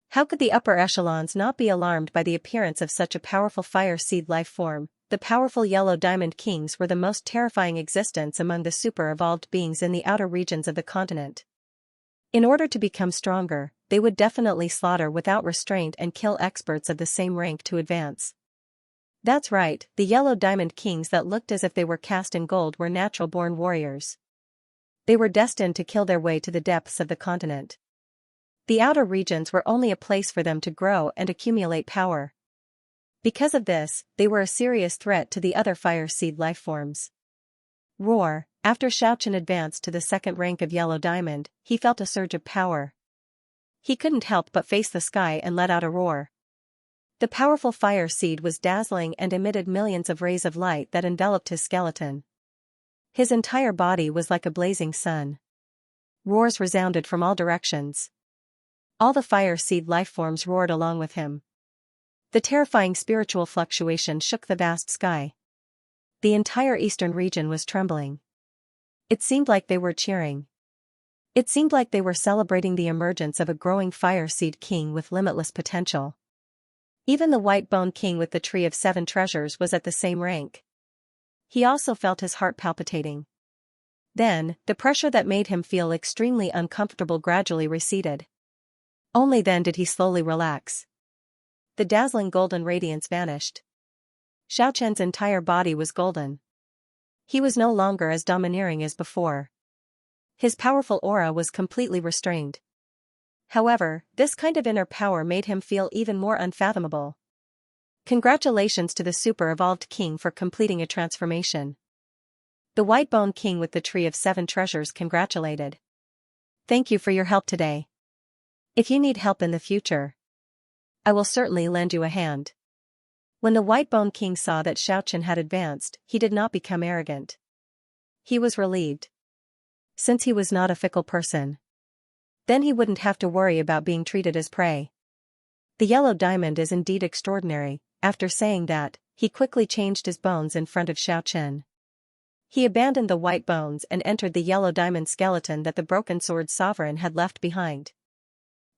How could the upper echelons not be alarmed by the appearance of such a powerful fire seed life form? The powerful yellow diamond kings were the most terrifying existence among the super-evolved beings in the outer regions of the continent. In order to become stronger, they would definitely slaughter without restraint and kill experts of the same rank to advance. That's right, the yellow diamond kings that looked as if they were cast in gold were natural-born warriors. They were destined to kill their way to the depths of the continent. The outer regions were only a place for them to grow and accumulate power. Because of this, they were a serious threat to the other fire seed lifeforms. Roar. After Xianxia advanced to the second rank of yellow diamond, he felt a surge of power. He couldn't help but face the sky and let out a roar. The powerful fire seed was dazzling and emitted millions of rays of light that enveloped his skeleton. His entire body was like a blazing sun. Roars resounded from all directions. All the fire seed lifeforms roared along with him. The terrifying spiritual fluctuation shook the vast sky. The entire eastern region was trembling. It seemed like they were cheering. It seemed like they were celebrating the emergence of a growing fire seed king with limitless potential. Even the white-bone king with the tree of 7 treasures was at the same rank. He also felt his heart palpitating. Then, the pressure that made him feel extremely uncomfortable gradually receded. Only then did he slowly relax. The dazzling golden radiance vanished. Xiaoqian's entire body was golden. He was no longer as domineering as before. His powerful aura was completely restrained. However, this kind of inner power made him feel even more unfathomable. Congratulations to the super-evolved king for completing a transformation. The white-bone king with the tree of 7 treasures congratulated. Thank you for your help today. If you need help in the future, I will certainly lend you a hand. When the white-bone king saw that Xiaoqian had advanced, he did not become arrogant. He was relieved. Since he was not a fickle person, then he wouldn't have to worry about being treated as prey. The yellow diamond is indeed extraordinary. After saying that, he quickly changed his bones in front of Xiaoqian. He abandoned the white bones and entered the yellow diamond skeleton that the broken sword sovereign had left behind.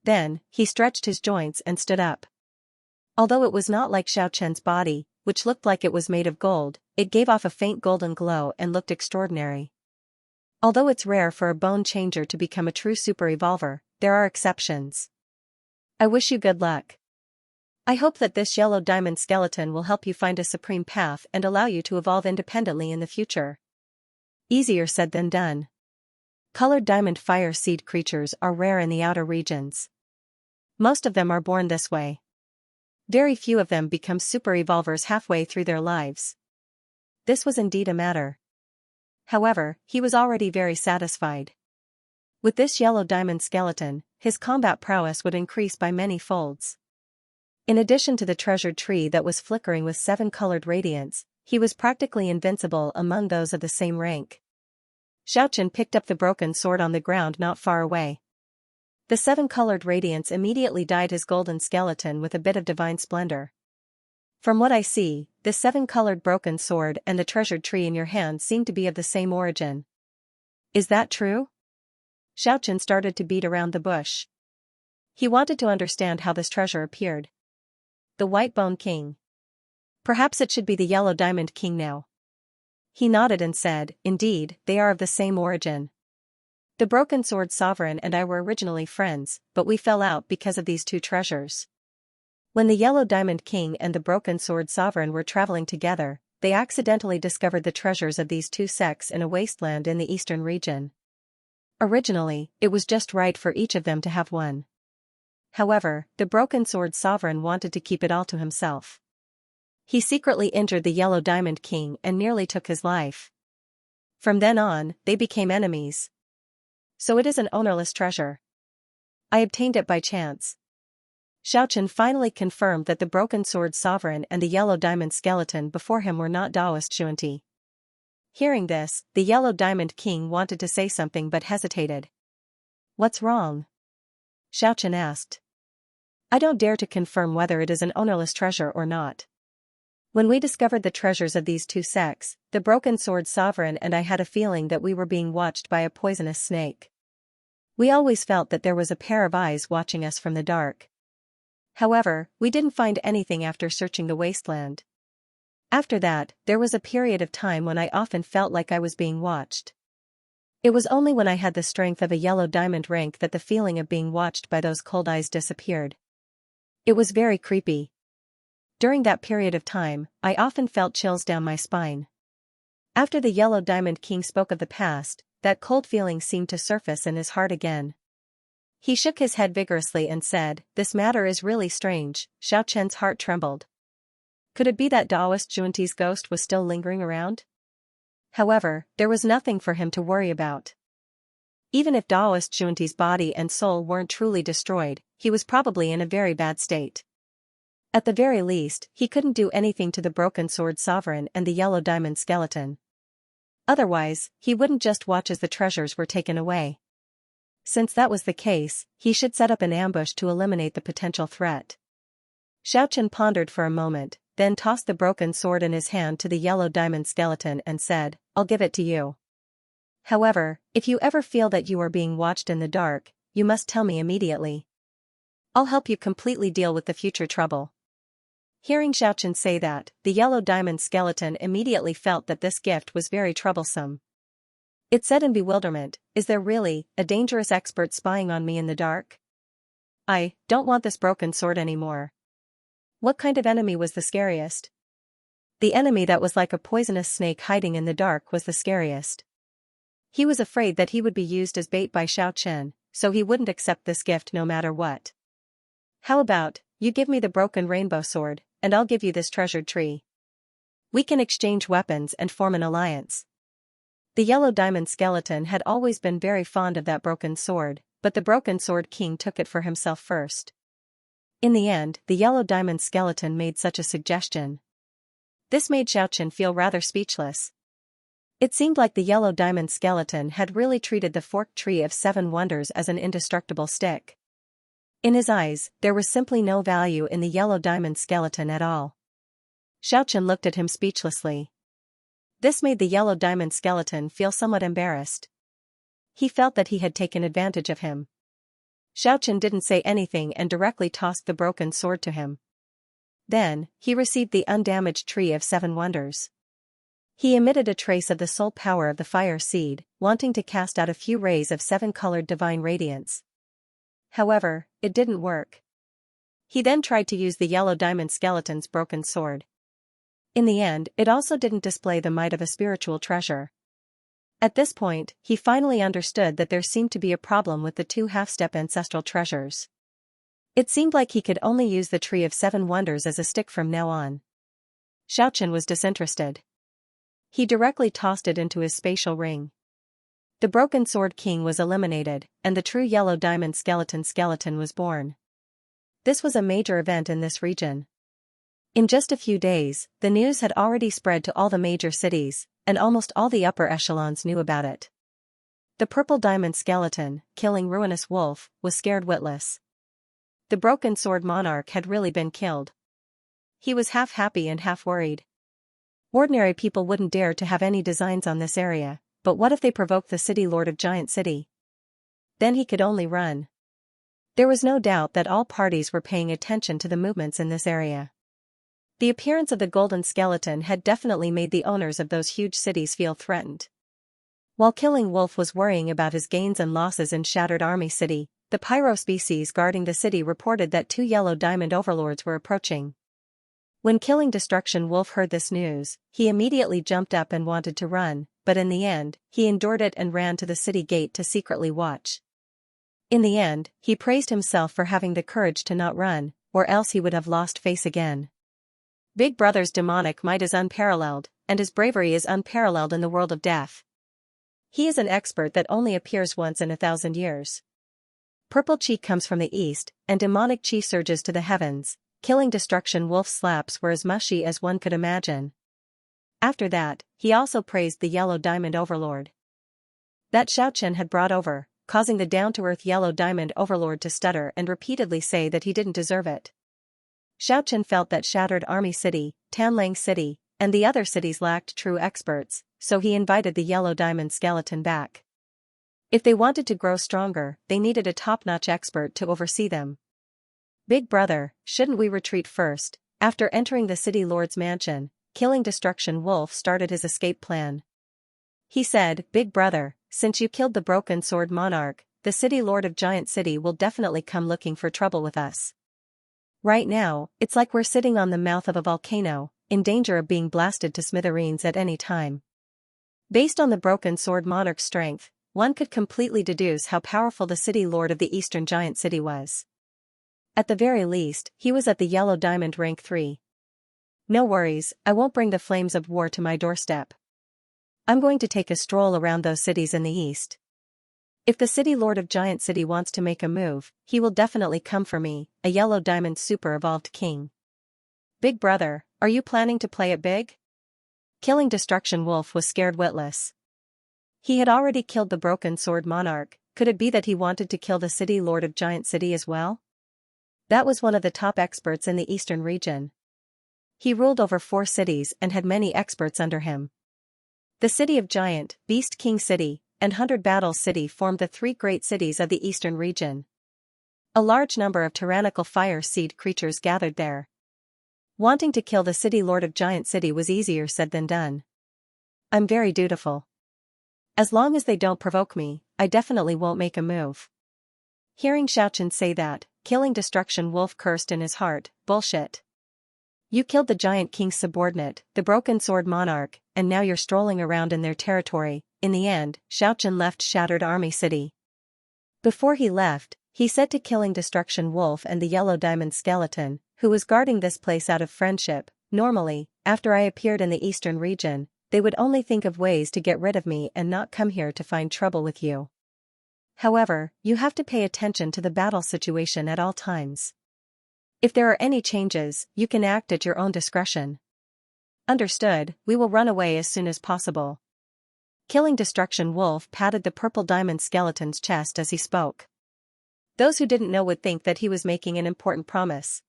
Then, he stretched his joints and stood up. Although it was not like Xiaoqian's body, which looked like it was made of gold, it gave off a faint golden glow and looked extraordinary. Although it's rare for a bone changer to become a true super-evolver, there are exceptions. I wish you good luck. I hope that this yellow diamond skeleton will help you find a supreme path and allow you to evolve independently in the future. Easier said than done. Colored diamond fire seed creatures are rare in the outer regions. Most of them are born this way. Very few of them become super-evolvers halfway through their lives. This was indeed a matter. However, he was already very satisfied. With this yellow diamond skeleton, his combat prowess would increase by many folds. In addition to the treasured tree that was flickering with 7-colored radiance, he was practically invincible among those of the same rank. Xiaoqian picked up the broken sword on the ground not far away. The 7-colored radiance immediately dyed his golden skeleton with a bit of divine splendor. From what I see, the 7-colored broken sword and the treasured tree in your hand seem to be of the same origin. Is that true? Xiaoqian started to beat around the bush. He wanted to understand how this treasure appeared. The white-bone king. Perhaps it should be the yellow diamond king now. He nodded and said, indeed, they are of the same origin. The broken sword sovereign and I were originally friends, but we fell out because of these 2 treasures. When the yellow diamond king and the broken sword sovereign were traveling together, they accidentally discovered the treasures of these 2 sects in a wasteland in the eastern region. Originally, it was just right for each of them to have one. However, the broken sword sovereign wanted to keep it all to himself. He secretly injured the yellow diamond king and nearly took his life. From then on, they became enemies. So it is an ownerless treasure. I obtained it by chance. Xiaochen finally confirmed that the broken sword sovereign and the yellow diamond skeleton before him were not Daoist Xuanti. Hearing this, the yellow diamond king wanted to say something but hesitated. What's wrong? Xiaochen asked. I don't dare to confirm whether it is an ownerless treasure or not. When we discovered the treasures of these two sects, the broken sword sovereign and I had a feeling that we were being watched by a poisonous snake. We always felt that there was a pair of eyes watching us from the dark. However, we didn't find anything after searching the wasteland. After that, there was a period of time when I often felt like I was being watched. It was only when I had the strength of a yellow diamond rank that the feeling of being watched by those cold eyes disappeared. It was very creepy. During that period of time, I often felt chills down my spine. After the yellow diamond king spoke of the past, that cold feeling seemed to surface in his heart again. He shook his head vigorously and said, "This matter is really strange." Xiaochen's heart trembled. Could it be that Daoist Xuanti's ghost was still lingering around? However, there was nothing for him to worry about. Even if Daoist Xuanti's body and soul weren't truly destroyed, he was probably in a very bad state. At the very least, he couldn't do anything to the broken sword sovereign and the yellow diamond skeleton. Otherwise, he wouldn't just watch as the treasures were taken away. Since that was the case, he should set up an ambush to eliminate the potential threat. Xiaochen pondered for a moment, then tossed the broken sword in his hand to the yellow diamond skeleton and said, "I'll give it to you. However, if you ever feel that you are being watched in the dark, you must tell me immediately. I'll help you completely deal with the future trouble." Hearing Xiaochen say that, the yellow diamond skeleton immediately felt that this gift was very troublesome. It said in bewilderment, "Is there really a dangerous expert spying on me in the dark? I don't want this broken sword anymore." What kind of enemy was the scariest? The enemy that was like a poisonous snake hiding in the dark was the scariest. He was afraid that he would be used as bait by Xiaochen, so he wouldn't accept this gift no matter what. "How about, you give me the broken rainbow sword, and I'll give you this treasured tree. We can exchange weapons and form an alliance." The yellow diamond skeleton had always been very fond of that broken sword, but the broken sword king took it for himself first. In the end, the yellow diamond skeleton made such a suggestion. This made Xiaochen feel rather speechless. It seemed like the yellow diamond skeleton had really treated the forked tree of 7 wonders as an indestructible stick. In his eyes, there was simply no value in the yellow diamond skeleton at all. Xiaochen looked at him speechlessly. This made the yellow diamond skeleton feel somewhat embarrassed. He felt that he had taken advantage of him. Xiaochen didn't say anything and directly tossed the broken sword to him. Then, he received the undamaged tree of 7 wonders. He emitted a trace of the soul power of the fire seed, wanting to cast out a few rays of 7-colored divine radiance. However, it didn't work. He then tried to use the yellow diamond skeleton's broken sword. In the end, it also didn't display the might of a spiritual treasure. At this point, he finally understood that there seemed to be a problem with the 2 half-step ancestral treasures. It seemed like he could only use the tree of 7 wonders as a stick from now on. Xiaochen was disinterested. He directly tossed it into his spatial ring. The broken sword king was eliminated, and the true yellow diamond skeleton was born. This was a major event in this region. In just a few days, the news had already spread to all the major cities, and almost all the upper echelons knew about it. The purple diamond skeleton, killing Ruinous Wolf, was scared witless. The broken sword monarch had really been killed. He was half happy and half worried. Ordinary people wouldn't dare to have any designs on this area, but what if they provoked the city lord of Giant City? Then he could only run. There was no doubt that all parties were paying attention to the movements in this area. The appearance of the golden skeleton had definitely made the owners of those huge cities feel threatened. While Killing Wolf was worrying about his gains and losses in Shattered Army City, the pyro species guarding the city reported that 2 yellow diamond overlords were approaching. When Killing Destruction Wolf heard this news, he immediately jumped up and wanted to run, but in the end, he endured it and ran to the city gate to secretly watch. In the end, he praised himself for having the courage to not run, or else he would have lost face again. Big Brother's demonic might is unparalleled, and his bravery is unparalleled in the world of death. He is an expert that only appears once in 1,000 years. Purple chi comes from the east, and demonic chi surges to the heavens. Killing destruction wolf slaps were as mushy as one could imagine. After that, he also praised the yellow diamond overlord that Xiaochen had brought over, causing the down-to-earth yellow diamond overlord to stutter and repeatedly say that he didn't deserve it. Xiaochen felt that Shattered Army City, Tanlang City, and the other cities lacked true experts, so he invited the yellow diamond skeleton back. If they wanted to grow stronger, they needed a top-notch expert to oversee them. Big brother, shouldn't we retreat first? After entering the city lord's mansion, Killing Destruction Wolf started his escape plan. He said, Big brother, since you killed the broken sword monarch, the city lord of Giant City will definitely come looking for trouble with us. Right now, it's like we're sitting on the mouth of a volcano, in danger of being blasted to smithereens at any time. Based on the broken sword monarch's strength, one could completely deduce how powerful the city lord of the Eastern Giant City was. At the very least, he was at the yellow diamond rank 3. No worries, I won't bring the flames of war to my doorstep. I'm going to take a stroll around those cities in the east. If the city lord of Giant City wants to make a move, he will definitely come for me, a yellow diamond super evolved king. Big brother, are you planning to play it big? Killing Destruction Wolf was scared witless. He had already killed the broken sword monarch. Could it be that he wanted to kill the city lord of Giant City as well? That was one of the top experts in the eastern region. He ruled over 4 cities and had many experts under him. The city of Giant, Beast King City, and 100 Battle City formed the 3 great cities of the eastern region. A large number of tyrannical fire seed creatures gathered there. Wanting to kill the city lord of Giant City was easier said than done. I'm very dutiful. As long as they don't provoke me, I definitely won't make a move. Hearing Xiaochen say that, Killing Destruction Wolf cursed in his heart, bullshit. You killed the Giant King's subordinate, the Broken Sword Monarch, and now you're strolling around in their territory. In the end, Xiaochen left Shattered Army City. Before he left, he said to Killing Destruction Wolf and the Yellow Diamond Skeleton, who was guarding this place out of friendship, normally, after I appeared in the eastern region, they would only think of ways to get rid of me and not come here to find trouble with you. However, you have to pay attention to the battle situation at all times. If there are any changes, you can act at your own discretion. Understood, we will run away as soon as possible. Killing Destruction Wolf patted the purple diamond skeleton's chest as he spoke. Those who didn't know would think that he was making an important promise.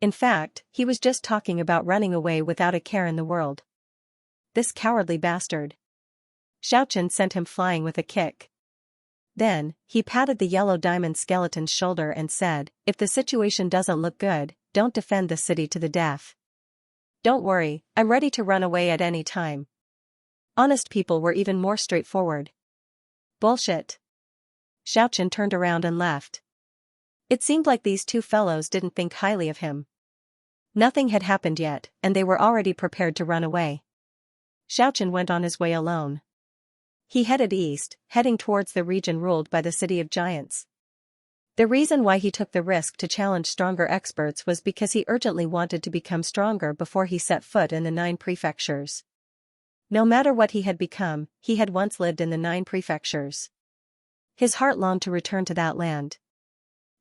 In fact, he was just talking about running away without a care in the world. This cowardly bastard. Xiaochen sent him flying with a kick. Then, he patted the yellow diamond skeleton's shoulder and said, if the situation doesn't look good, don't defend the city to the death. Don't worry, I'm ready to run away at any time. Honest people were even more straightforward. Bullshit. Xiaochen turned around and left. It seemed like these 2 fellows didn't think highly of him. Nothing had happened yet, and they were already prepared to run away. Xiaochen went on his way alone. He headed east, heading towards the region ruled by the City of Giants. The reason why he took the risk to challenge stronger experts was because he urgently wanted to become stronger before he set foot in the 9 prefectures. No matter what he had become, he had once lived in the 9 prefectures. His heart longed to return to that land.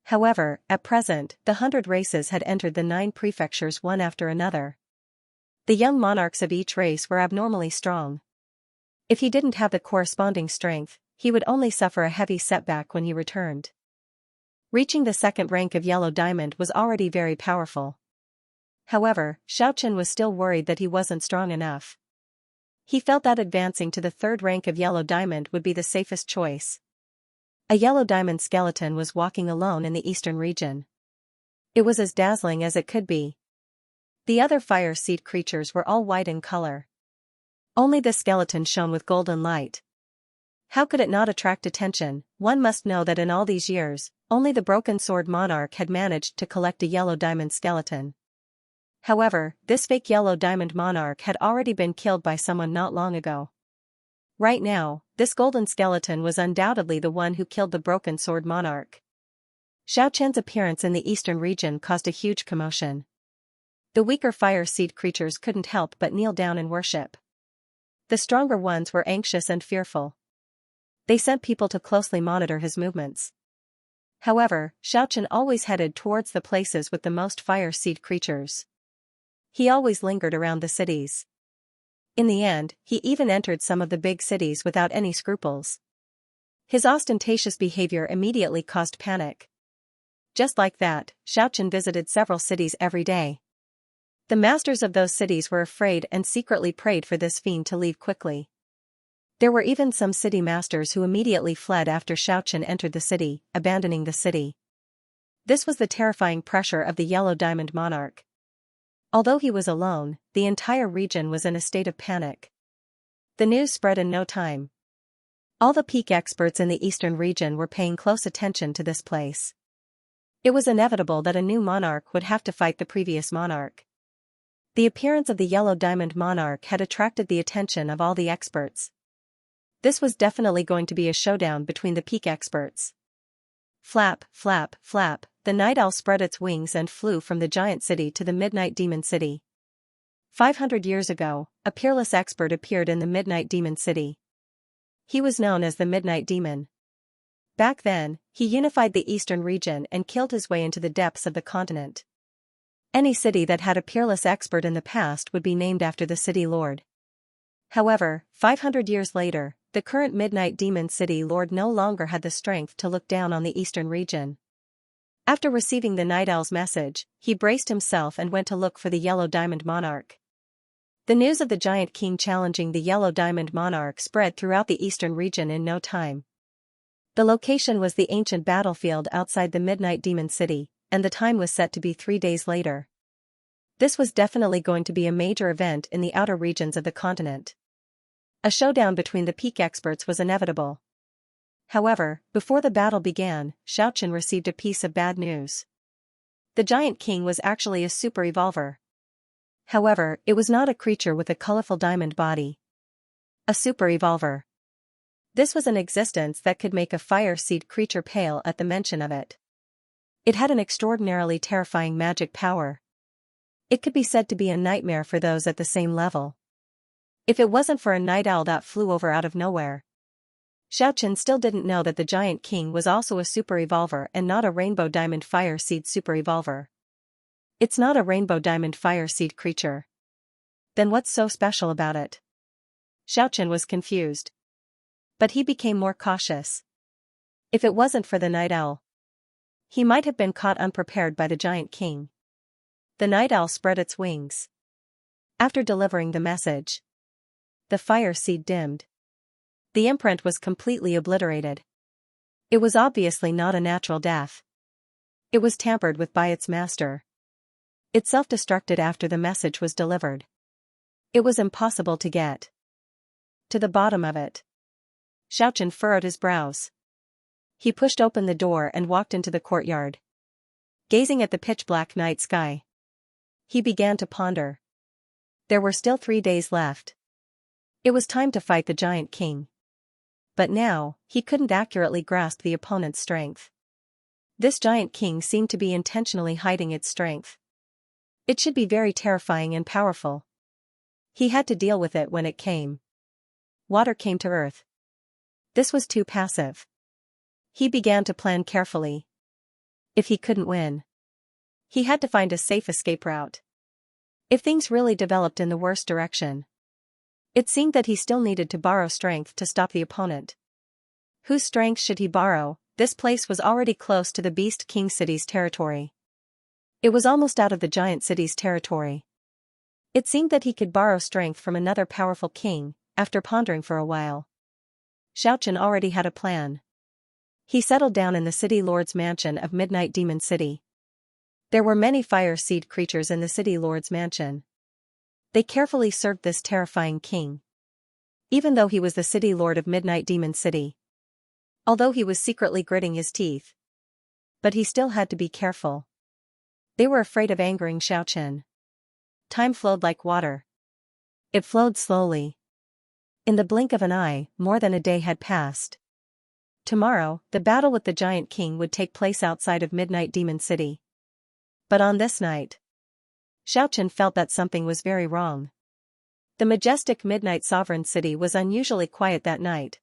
However, at present, the 100 races had entered the 9 prefectures one after another. The young monarchs of each race were abnormally strong. If he didn't have the corresponding strength, he would only suffer a heavy setback when he returned. Reaching the 2nd rank of Yellow Diamond was already very powerful. However, Xiaochen was still worried that he wasn't strong enough. He felt that advancing to the 3rd rank of Yellow Diamond would be the safest choice. A Yellow Diamond skeleton was walking alone in the eastern region. It was as dazzling as it could be. The other fire seed creatures were all white in color. Only the skeleton shone with golden light. How could it not attract attention? One must know that in all these years, only the Broken Sword Monarch had managed to collect a Yellow Diamond skeleton. However, this fake Yellow Diamond Monarch had already been killed by someone not long ago. Right now, this golden skeleton was undoubtedly the one who killed the Broken Sword Monarch. Xiaochen's appearance in the eastern region caused a huge commotion. The weaker fire seed creatures couldn't help but kneel down in worship. The stronger ones were anxious and fearful. They sent people to closely monitor his movements. However, Xiaochen always headed towards the places with the most fire seed creatures. He always lingered around the cities. In the end, he even entered some of the big cities without any scruples. His ostentatious behavior immediately caused panic. Just like that, Xiaochen visited several cities every day. The masters of those cities were afraid and secretly prayed for this fiend to leave quickly. There were even some city masters who immediately fled after Xiaochen entered the city, abandoning the city. This was the terrifying pressure of the Yellow Diamond Monarch. Although he was alone, the entire region was in a state of panic. The news spread in no time. All the peak experts in the eastern region were paying close attention to this place. It was inevitable that a new monarch would have to fight the previous monarch. The appearance of the Yellow Diamond Monarch had attracted the attention of all the experts. This was definitely going to be a showdown between the peak experts. Flap, flap, flap, the night owl spread its wings and flew from the giant city to the Midnight Demon City. 500 years ago, a peerless expert appeared in the Midnight Demon City. He was known as the Midnight Demon. Back then, he unified the eastern region and killed his way into the depths of the continent. Any city that had a peerless expert in the past would be named after the city lord. However, 500 years later, the current Midnight Demon City Lord no longer had the strength to look down on the eastern region. After receiving the Night Owl's message, he braced himself and went to look for the Yellow Diamond Monarch. The news of the Giant King challenging the Yellow Diamond Monarch spread throughout the eastern region in no time. The location was the ancient battlefield outside the Midnight Demon City, and the time was set to be 3 days later. This was definitely going to be a major event in the outer regions of the continent. A showdown between the peak experts was inevitable. However, before the battle began, Xiaochen received a piece of bad news. The Giant King was actually a super evolver. However, it was not a creature with a colorful diamond body. A super evolver. This was an existence that could make a fire seed creature pale at the mention of it. It had an extraordinarily terrifying magic power. It could be said to be a nightmare for those at the same level. If it wasn't for a night owl that flew over out of nowhere. Xiaochen still didn't know that the Giant King was also a super evolver and not a rainbow diamond fire seed super evolver. It's not a rainbow diamond fire seed creature. Then what's so special about it? Xiaochen was confused. But he became more cautious. If it wasn't for the night owl, he might have been caught unprepared by the Giant King. The night owl spread its wings. After delivering the message, the fire seed dimmed. The imprint was completely obliterated. It was obviously not a natural death. It was tampered with by its master. It self-destructed after the message was delivered. It was impossible to get to the bottom of it. Xiaochen furrowed his brows. He pushed open the door and walked into the courtyard. Gazing at the pitch-black night sky, he began to ponder. There were still 3 days left. It was time to fight the Giant King. But now, he couldn't accurately grasp the opponent's strength. This Giant King seemed to be intentionally hiding its strength. It should be very terrifying and powerful. He had to deal with it when it came. Water came to earth. This was too passive. He began to plan carefully. If he couldn't win, he had to find a safe escape route. If things really developed in the worst direction, it seemed that he still needed to borrow strength to stop the opponent. Whose strength should he borrow? This place was already close to the Beast King City's territory. It was almost out of the giant city's territory. It seemed that he could borrow strength from another powerful king. After pondering for a while, Xiaochen already had a plan. He settled down in the city lord's mansion of Midnight Demon City. There were many fire seed creatures in the city lord's mansion. They carefully served this terrifying king. Even though he was the city lord of Midnight Demon City. Although he was secretly gritting his teeth. But he still had to be careful. They were afraid of angering Xiaochen. Time flowed like water. It flowed slowly. In the blink of an eye, more than a day had passed. Tomorrow, the battle with the Giant King would take place outside of Midnight Demon City. But on this night, Xiaochen felt that something was very wrong. The majestic Midnight Sovereign City was unusually quiet that night.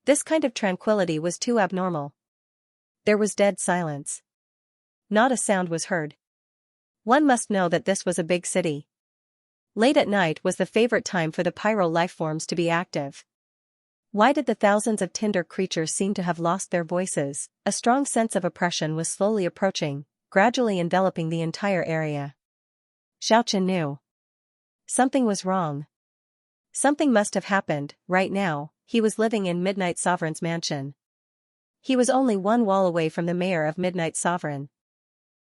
This kind of tranquility was too abnormal. There was dead silence. Not a sound was heard. One must know that this was a big city. Late at night was the favorite time for the pyro lifeforms to be active. Why did the thousands of tinder creatures seem to have lost their voices? A strong sense of oppression was slowly approaching, gradually enveloping the entire area. Xianxia knew. Something was wrong. Something must have happened. Right now, he was living in Midnight Sovereign's mansion. He was only one wall away from the mayor of Midnight Sovereign.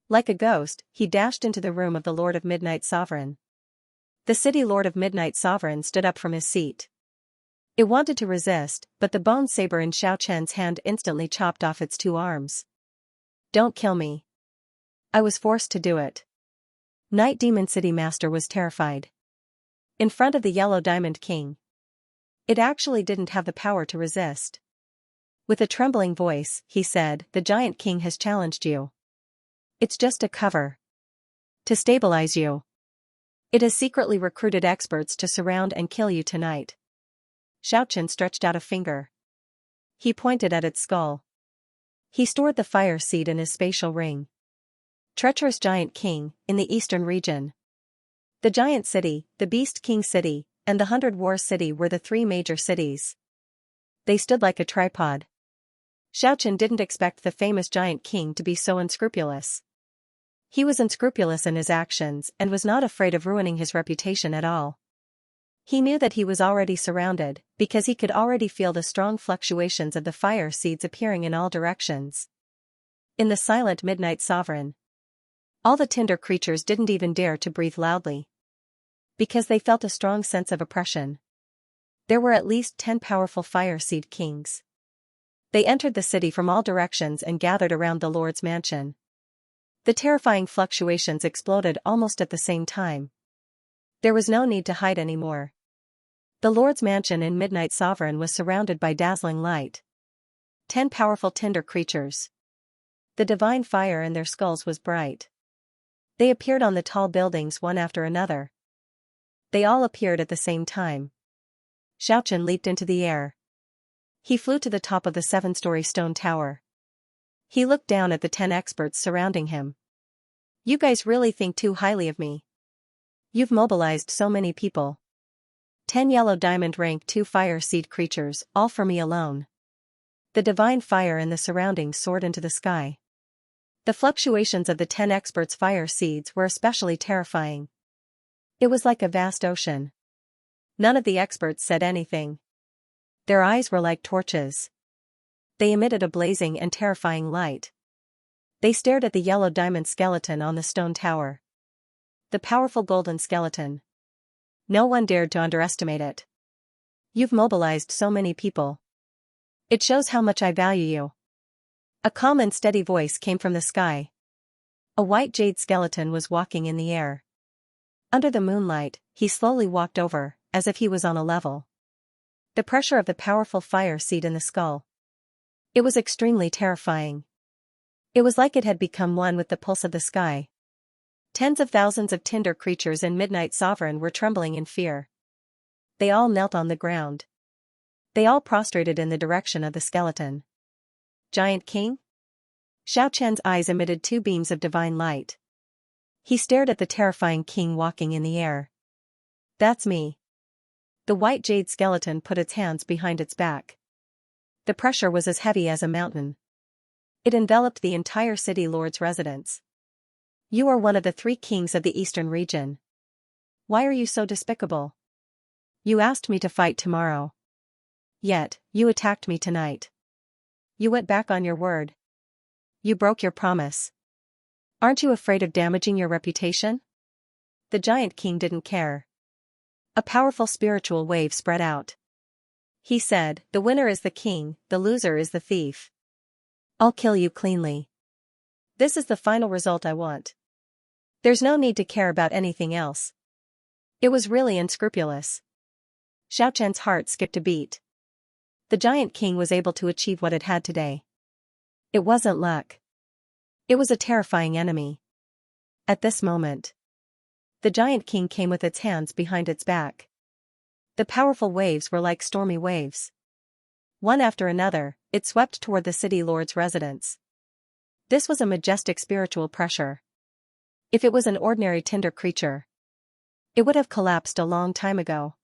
Like a ghost, he dashed into the room of the Lord of Midnight Sovereign. The city Lord of Midnight Sovereign stood up from his seat. It wanted to resist, but the bone saber in Xiaochen's hand instantly chopped off its 2 arms. Don't kill me. I was forced to do it. Night Demon City Master was terrified. In front of the Yellow Diamond King. It actually didn't have the power to resist. With a trembling voice, he said, "The Giant King has challenged you. It's just a cover. To stabilize you. It has secretly recruited experts to surround and kill you tonight." Xiaochen stretched out a finger. He pointed at its skull. He stored the fire seed in his spatial ring. Treacherous Giant King, in the eastern region. The Giant City, the Beast King City, and the 100 War City were the 3 major cities. They stood like a tripod. Xiaochen didn't expect the famous Giant King to be so unscrupulous. He was unscrupulous in his actions and was not afraid of ruining his reputation at all. He knew that he was already surrounded, because he could already feel the strong fluctuations of the fire seeds appearing in all directions. In the silent Midnight Sovereign, all the tinder creatures didn't even dare to breathe loudly. Because they felt a strong sense of oppression. There were at least 10 powerful fire seed kings. They entered the city from all directions and gathered around the Lord's mansion. The terrifying fluctuations exploded almost at the same time. There was no need to hide anymore. The Lord's mansion in Midnight Sovereign was surrounded by dazzling light. 10 powerful tinder creatures. The divine fire in their skulls was bright. They appeared on the tall buildings one after another. They all appeared at the same time. Xiaochen leaped into the air. He flew to the top of the 7-story stone tower. He looked down at the 10 experts surrounding him. "You guys really think too highly of me. You've mobilized so many people. 10 yellow diamond rank 2 fire seed creatures, all for me alone." The divine fire in the surroundings soared into the sky. The fluctuations of the 10 experts' fire seeds were especially terrifying. It was like a vast ocean. None of the experts said anything. Their eyes were like torches. They emitted a blazing and terrifying light. They stared at the yellow diamond skeleton on the stone tower. The powerful golden skeleton. No one dared to underestimate it. "You've mobilized so many people. It shows how much I value you." A calm and steady voice came from the sky. A white jade skeleton was walking in the air. Under the moonlight, he slowly walked over, as if he was on a level. The pressure of the powerful fire seed in the skull. It was extremely terrifying. It was like it had become one with the pulse of the sky. Tens of thousands of tinder creatures in Midnight Sovereign were trembling in fear. They all knelt on the ground. They all prostrated in the direction of the skeleton. "Giant King?" Xiaochen's eyes emitted 2 beams of divine light. He stared at the terrifying king walking in the air. "That's me." The white jade skeleton put its hands behind its back. The pressure was as heavy as a mountain. It enveloped the entire city lord's residence. "You are one of the 3 kings of the eastern region. Why are you so despicable? You asked me to fight tomorrow. Yet, you attacked me tonight. You went back on your word. You broke your promise. Aren't you afraid of damaging your reputation?" The Giant King didn't care. A powerful spiritual wave spread out. He said, "The winner is the king, the loser is the thief. I'll kill you cleanly. This is the final result I want. There's no need to care about anything else." It was really unscrupulous. Xiaochen's heart skipped a beat. The Giant King was able to achieve what it had today. It wasn't luck. It was a terrifying enemy. At this moment, the Giant King came with its hands behind its back. The powerful waves were like stormy waves. One after another, it swept toward the city lord's residence. This was a majestic spiritual pressure. If it was an ordinary tinder creature, it would have collapsed a long time ago.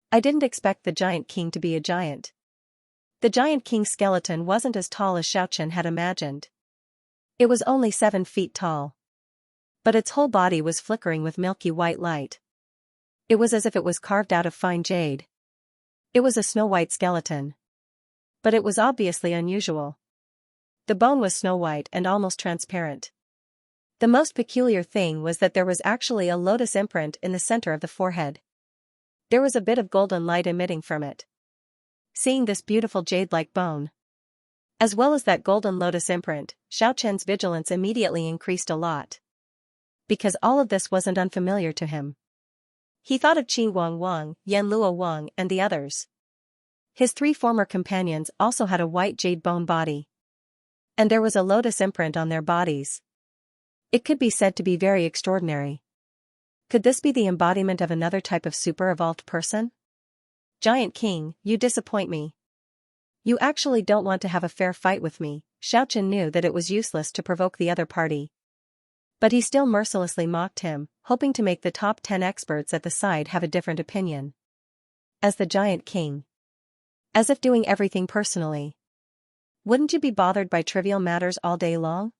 I didn't expect the Giant King to be a giant. The Giant King's skeleton wasn't as tall as Xiaochen had imagined. It was only 7 feet tall. But its whole body was flickering with milky white light. It was as if it was carved out of fine jade. It was a snow-white skeleton. But it was obviously unusual. The bone was snow-white and almost transparent. The most peculiar thing was that there was actually a lotus imprint in the center of the forehead. There was a bit of golden light emitting from it. Seeing this beautiful jade-like bone, as well as that golden lotus imprint, Xiaochen's vigilance immediately increased a lot. Because all of this wasn't unfamiliar to him. He thought of Qi Wang Wang, Yan Luo Wang and the others. His 3 former companions also had a white jade bone body. And there was a lotus imprint on their bodies. It could be said to be very extraordinary. Could this be the embodiment of another type of super-evolved person? Giant King, you disappoint me. You actually don't want to have a fair fight with me. Xiaochen knew that it was useless to provoke the other party. But he still mercilessly mocked him, hoping to make the top 10 experts at the side have a different opinion. As the Giant King. As if doing everything personally. Wouldn't you be bothered by trivial matters all day long?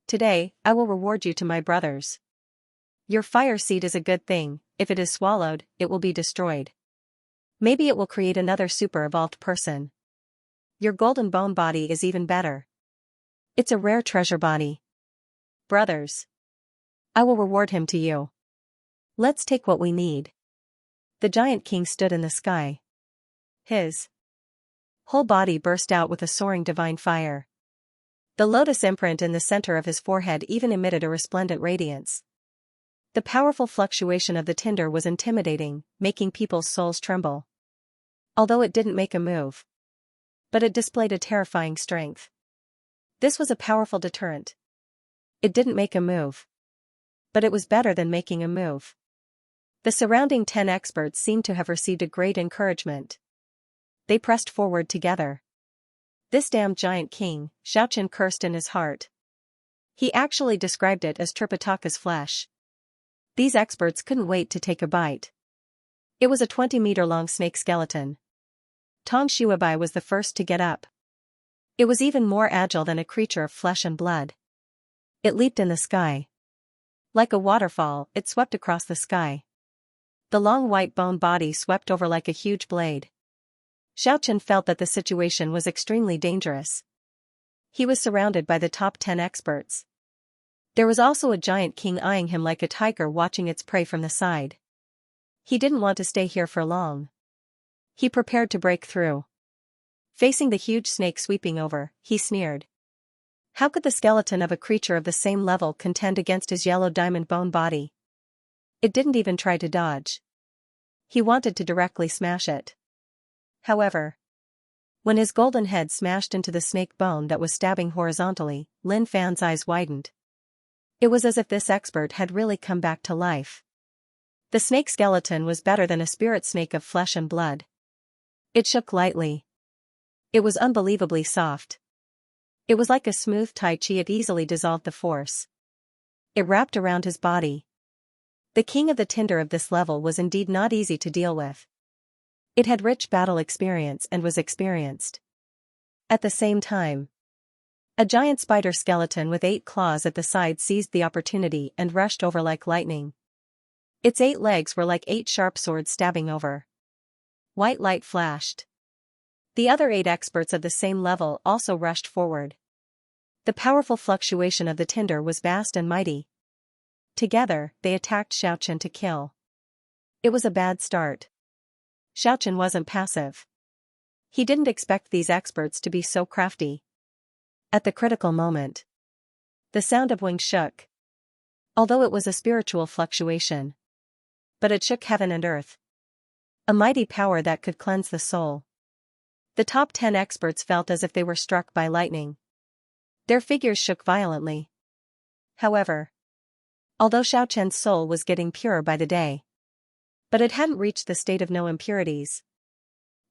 Today, I will reward you to my brothers. Your fire seed is a good thing. If it is swallowed, it will be destroyed. Maybe it will create another super-evolved person. Your golden bone body is even better. It's a rare treasure body. Brothers. I will reward him to you. Let's take what we need. The Giant King stood in the sky. His whole body burst out with a soaring divine fire. The lotus imprint in the center of his forehead even emitted a resplendent radiance. The powerful fluctuation of the tinder was intimidating, making people's souls tremble. Although it didn't make a move. But it displayed a terrifying strength. This was a powerful deterrent. It didn't make a move. But it was better than making a move. The surrounding 10 experts seemed to have received a great encouragement. They pressed forward together. This damned Giant King, Xiaochen cursed in his heart. He actually described it as Tripitaka's flesh. These experts couldn't wait to take a bite. It was a 20-meter-long snake skeleton. Tong Shuabai was the first to get up. It was even more agile than a creature of flesh and blood. It leaped in the sky. Like a waterfall, it swept across the sky. The long white bone body swept over like a huge blade. Xiaochen felt that the situation was extremely dangerous. He was surrounded by the top 10 experts. There was also a Giant King eyeing him like a tiger watching its prey from the side. He didn't want to stay here for long. He prepared to break through. Facing the huge snake sweeping over, he sneered. How could the skeleton of a creature of the same level contend against his yellow diamond bone body? It didn't even try to dodge. He wanted to directly smash it. However, when his golden head smashed into the snake bone that was stabbing horizontally, Lin Fan's eyes widened. It was as if this expert had really come back to life. The snake skeleton was better than a spirit snake of flesh and blood. It shook lightly. It was unbelievably soft. It was like a smooth tai chi. It easily dissolved the force. It wrapped around his body. The king of the tinder of this level was indeed not easy to deal with. It had rich battle experience and was experienced. At the same time, a giant spider skeleton with 8 claws at the side seized the opportunity and rushed over like lightning. Its 8 legs were like 8 sharp swords stabbing over. White light flashed. The other 8 experts of the same level also rushed forward. The powerful fluctuation of the tinder was vast and mighty. Together, they attacked Xiaochen to kill. It was a bad start. Xiaochen wasn't passive. He didn't expect these experts to be so crafty. At the critical moment, the sound of wings shook. Although it was a spiritual fluctuation. But it shook heaven and earth. A mighty power that could cleanse the soul. The top 10 experts felt as if they were struck by lightning. Their figures shook violently. However, although Xiaochen's soul was getting purer by the day, but it hadn't reached the state of no impurities.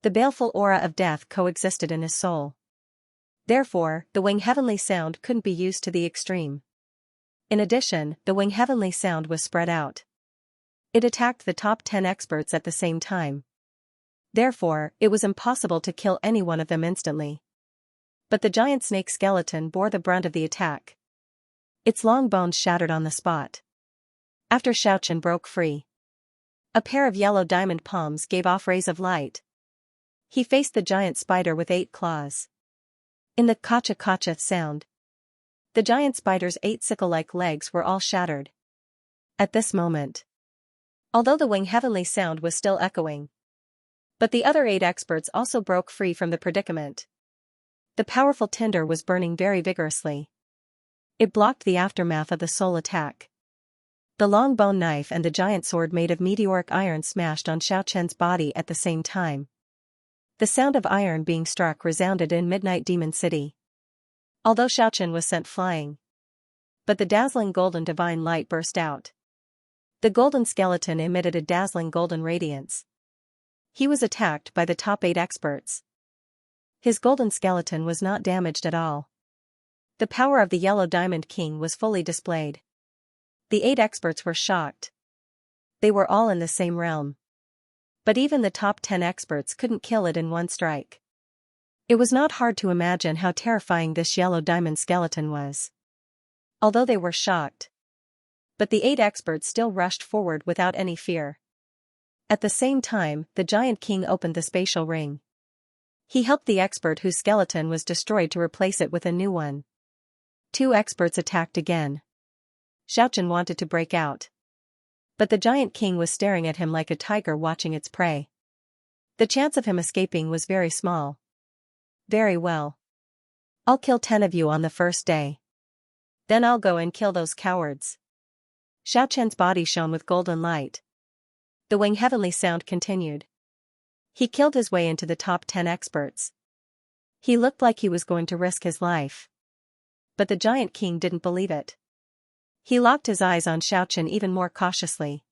The baleful aura of death coexisted in his soul. Therefore, the Wing Heavenly Sound couldn't be used to the extreme. In addition, the Wing Heavenly Sound was spread out. It attacked the top 10 experts at the same time. Therefore, it was impossible to kill any one of them instantly. But the giant snake skeleton bore the brunt of the attack. Its long bones shattered on the spot. After Xiaochen broke free, a pair of yellow diamond palms gave off rays of light. He faced the giant spider with 8 claws. In the kacha-kacha sound, the giant spider's 8 sickle-like legs were all shattered. At this moment, although the Wing Heavenly Sound was still echoing, but the other 8 experts also broke free from the predicament. The powerful tinder was burning very vigorously. It blocked the aftermath of the soul attack. The long bone knife and the giant sword made of meteoric iron smashed on Xiaochen's body at the same time. The sound of iron being struck resounded in Midnight Demon City. Although Xiaochen was sent flying, but the dazzling golden divine light burst out. The golden skeleton emitted a dazzling golden radiance. He was attacked by the top 8 experts. His golden skeleton was not damaged at all. The power of the Yellow Diamond King was fully displayed. The 8 experts were shocked. They were all in the same realm. But even the top 10 experts couldn't kill it in one strike. It was not hard to imagine how terrifying this yellow diamond skeleton was. Although they were shocked, but the 8 experts still rushed forward without any fear. At the same time, the Giant King opened the spatial ring. He helped the expert whose skeleton was destroyed to replace it with a new one. 2 experts attacked again. Xiaochen wanted to break out, but the Giant King was staring at him like a tiger watching its prey. The chance of him escaping was very small. Very well. I'll kill 10 of you on the first day. Then I'll go and kill those cowards. Xiaochen's body shone with golden light. The Wing Heavenly Sound continued. He killed his way into the top 10 experts. He looked like he was going to risk his life. But the Giant King didn't believe it. He locked his eyes on Xiaochen even more cautiously.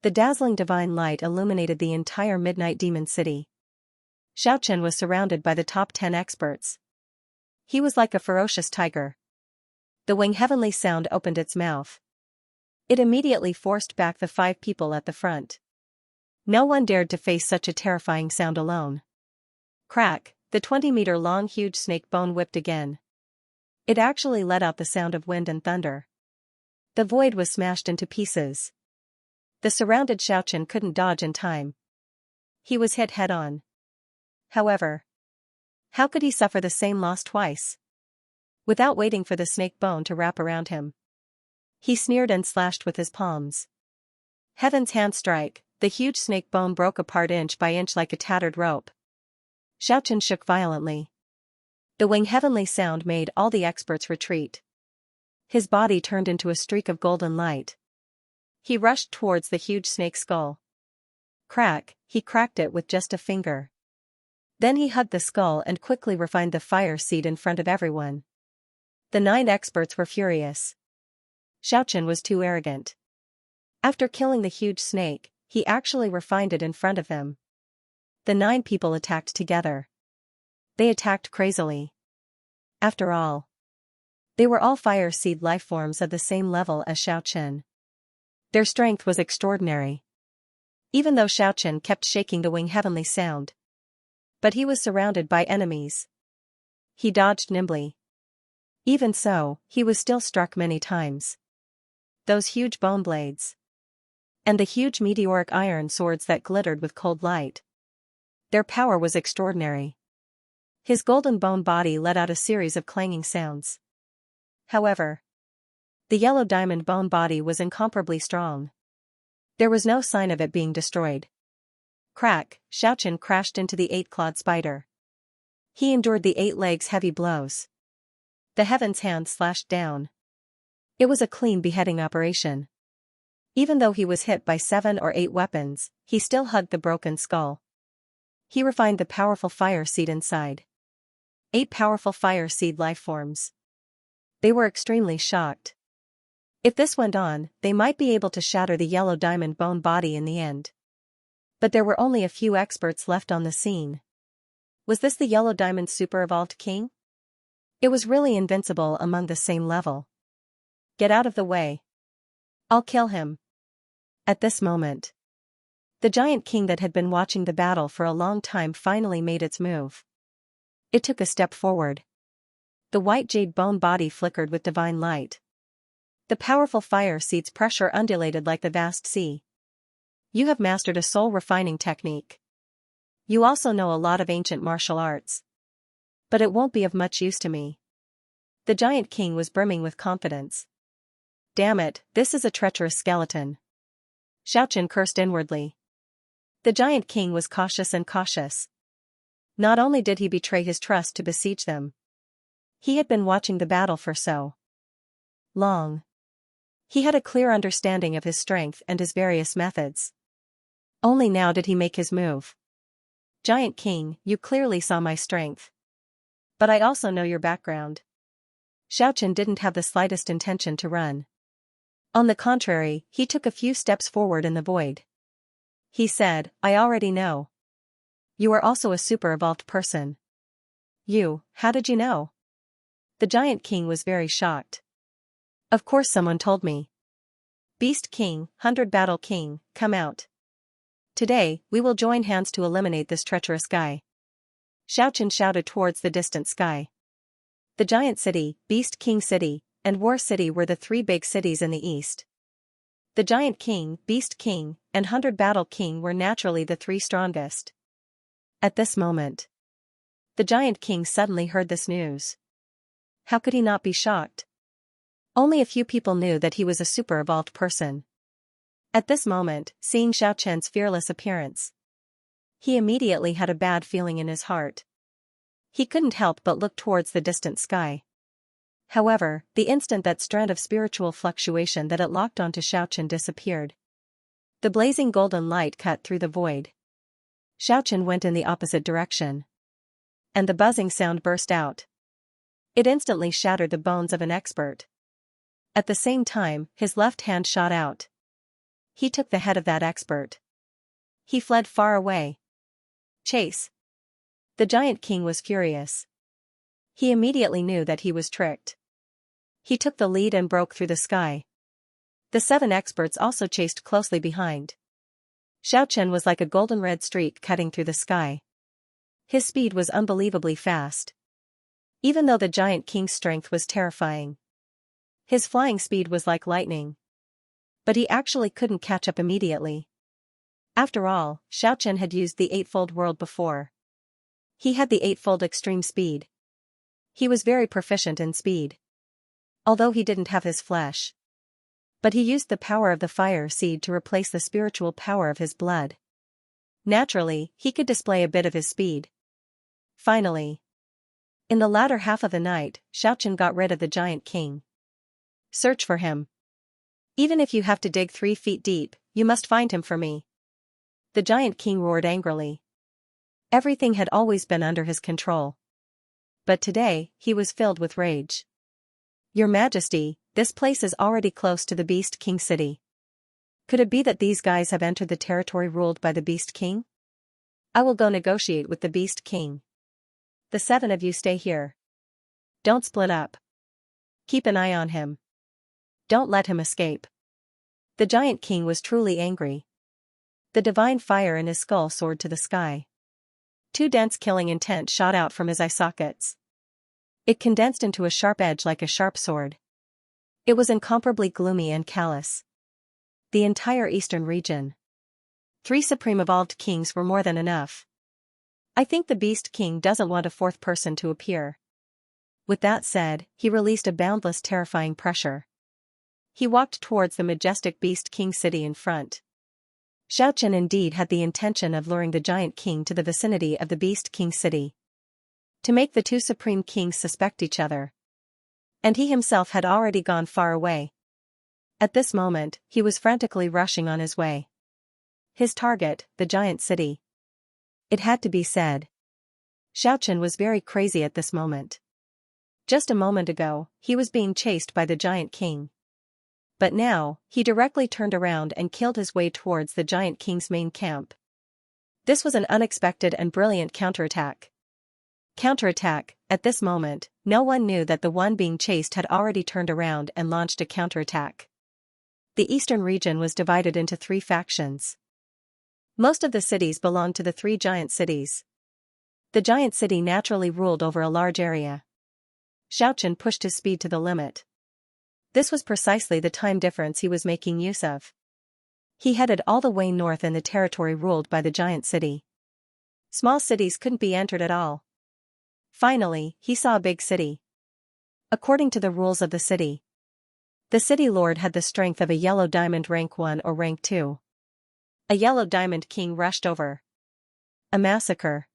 The dazzling divine light illuminated the entire Midnight Demon City. Xiaochen was surrounded by the top 10 experts. He was like a ferocious tiger. The Wing Heavenly Sound opened its mouth. It immediately forced back the 5 people at the front. No one dared to face such a terrifying sound alone. Crack, the 20-meter-long huge snake bone whipped again. It actually let out the sound of wind and thunder. The void was smashed into pieces. The surrounded Xiaochen couldn't dodge in time. He was hit head-on. However, how could he suffer the same loss twice? Without waiting for the snake bone to wrap around him, he sneered and slashed with his palms. Heaven's hand strike, the huge snake bone broke apart inch by inch like a tattered rope. Xiaochen shook violently. The Wing Heavenly Sound made all the experts retreat. His body turned into a streak of golden light. He rushed towards the huge snake skull. Crack, he cracked it with just a finger. Then he hugged the skull and quickly refined the fire seed in front of everyone. The 9 experts were furious. Xiaochen was too arrogant. After killing the huge snake, he actually refined it in front of them. The 9 people attacked together. They attacked crazily. After all, they were all fire seed lifeforms of the same level as Xiaochen. Their strength was extraordinary. Even though Xiaochen kept shaking the Wing Heavenly Sound, but he was surrounded by enemies. He dodged nimbly. Even so, he was still struck many times. Those huge bone blades. And the huge meteoric iron swords that glittered with cold light. Their power was extraordinary. His golden bone body let out a series of clanging sounds. However, the yellow diamond bone body was incomparably strong. There was no sign of it being destroyed. Crack, Xiaochen crashed into the 8-clawed spider. He endured the 8 legs' heavy blows. The Heaven's hand slashed down. It was a clean beheading operation. Even though he was hit by 7 or 8 weapons, he still hugged the broken skull. He refined the powerful fire seed inside. 8 powerful fire seed lifeforms. They were extremely shocked. If this went on, they might be able to shatter the yellow diamond bone body in the end. But there were only a few experts left on the scene. Was this the Yellow Diamond Super Evolved King? It was really invincible among the same level. Get out of the way. I'll kill him. At this moment, the giant king that had been watching the battle for a long time finally made its move. It took a step forward. The white jade bone body flickered with divine light. The powerful fire seed's pressure undulated like the vast sea. You have mastered a soul-refining technique. You also know a lot of ancient martial arts. But it won't be of much use to me. The giant king was brimming with confidence. Damn it, this is a treacherous skeleton. Xianxia cursed inwardly. The giant king was cautious and cautious. Not only did he betray his trust to besiege them, he had been watching the battle for so long. He had a clear understanding of his strength and his various methods. Only now did he make his move. Giant king, you clearly saw my strength. But I also know your background. Xianxia didn't have the slightest intention to run. On the contrary, he took a few steps forward in the void. He said, I already know. You are also a super-evolved person. How did you know? The giant king was very shocked. Of course someone told me. Beast King, 100 Battle King, come out. Today, we will join hands to eliminate this treacherous guy. Xianxia shouted towards the distant sky. The giant city, Beast King City, and War City were the three big cities in the east. The giant king, Beast King, and 100 Battle King were naturally the three strongest. At this moment, the giant king suddenly heard this news. How could he not be shocked? Only a few people knew that he was a super-evolved person. At this moment, seeing Xianxia's fearless appearance, he immediately had a bad feeling in his heart. He couldn't help but look towards the distant sky. However, the instant that strand of spiritual fluctuation that it locked onto Xianxia disappeared, the blazing golden light cut through the void. Xianxia went in the opposite direction. And the buzzing sound burst out. It instantly shattered the bones of an expert. At the same time, his left hand shot out. He took the head of that expert. He fled far away. Chase. The giant king was furious. He immediately knew that he was tricked. He took the lead and broke through the sky. The 7 experts also chased closely behind. Xianxia was like a golden red streak cutting through the sky. His speed was unbelievably fast. Even though the giant king's strength was terrifying, his flying speed was like lightning. But he actually couldn't catch up immediately. After all, Xianxia had used the eightfold world before. He had the eightfold extreme speed. He was very proficient in speed. Although he didn't have his flesh. But he used the power of the fire seed to replace the spiritual power of his blood. Naturally, he could display a bit of his speed. Finally, in the latter half of the night, Xianxia got rid of the giant king. Search for him. Even if you have to dig 3 feet deep, you must find him for me. The giant king roared angrily. Everything had always been under his control. But today, he was filled with rage. Your Majesty, this place is already close to the Beast King city. Could it be that these guys have entered the territory ruled by the Beast King? I will go negotiate with the Beast King. The 7 of you stay here. Don't split up. Keep an eye on him. Don't let him escape. The giant king was truly angry. The divine fire in his skull soared to the sky. 2 dense killing intent shot out from his eye sockets. It condensed into a sharp edge like a sharp sword. It was incomparably gloomy and callous. The entire eastern region. 3 supreme evolved kings were more than enough. I think the Beast King doesn't want a 4th person to appear. With that said, he released a boundless terrifying pressure. He walked towards the majestic Beast King city in front. Xianxia indeed had the intention of luring the giant king to the vicinity of the Beast King city, to make the 2 supreme kings suspect each other. And he himself had already gone far away. At this moment, he was frantically rushing on his way. His target, the giant city. It had to be said. Xianxia was very crazy at this moment. Just a moment ago, he was being chased by the giant king. But now, he directly turned around and killed his way towards the giant king's main camp. This was an unexpected and brilliant counterattack. Counterattack, At this moment, no one knew that the one being chased had already turned around and launched a counterattack. The eastern region was divided into 3 factions. Most of the cities belonged to the 3 giant cities. The giant city naturally ruled over a large area. Xianxia pushed his speed to the limit. This was precisely the time difference he was making use of. He headed all the way north in the territory ruled by the giant city. Small cities couldn't be entered at all. Finally, he saw a big city. According to the rules of the city lord had the strength of a yellow diamond rank 1 or rank 2. A yellow diamond king rushed over. A massacre.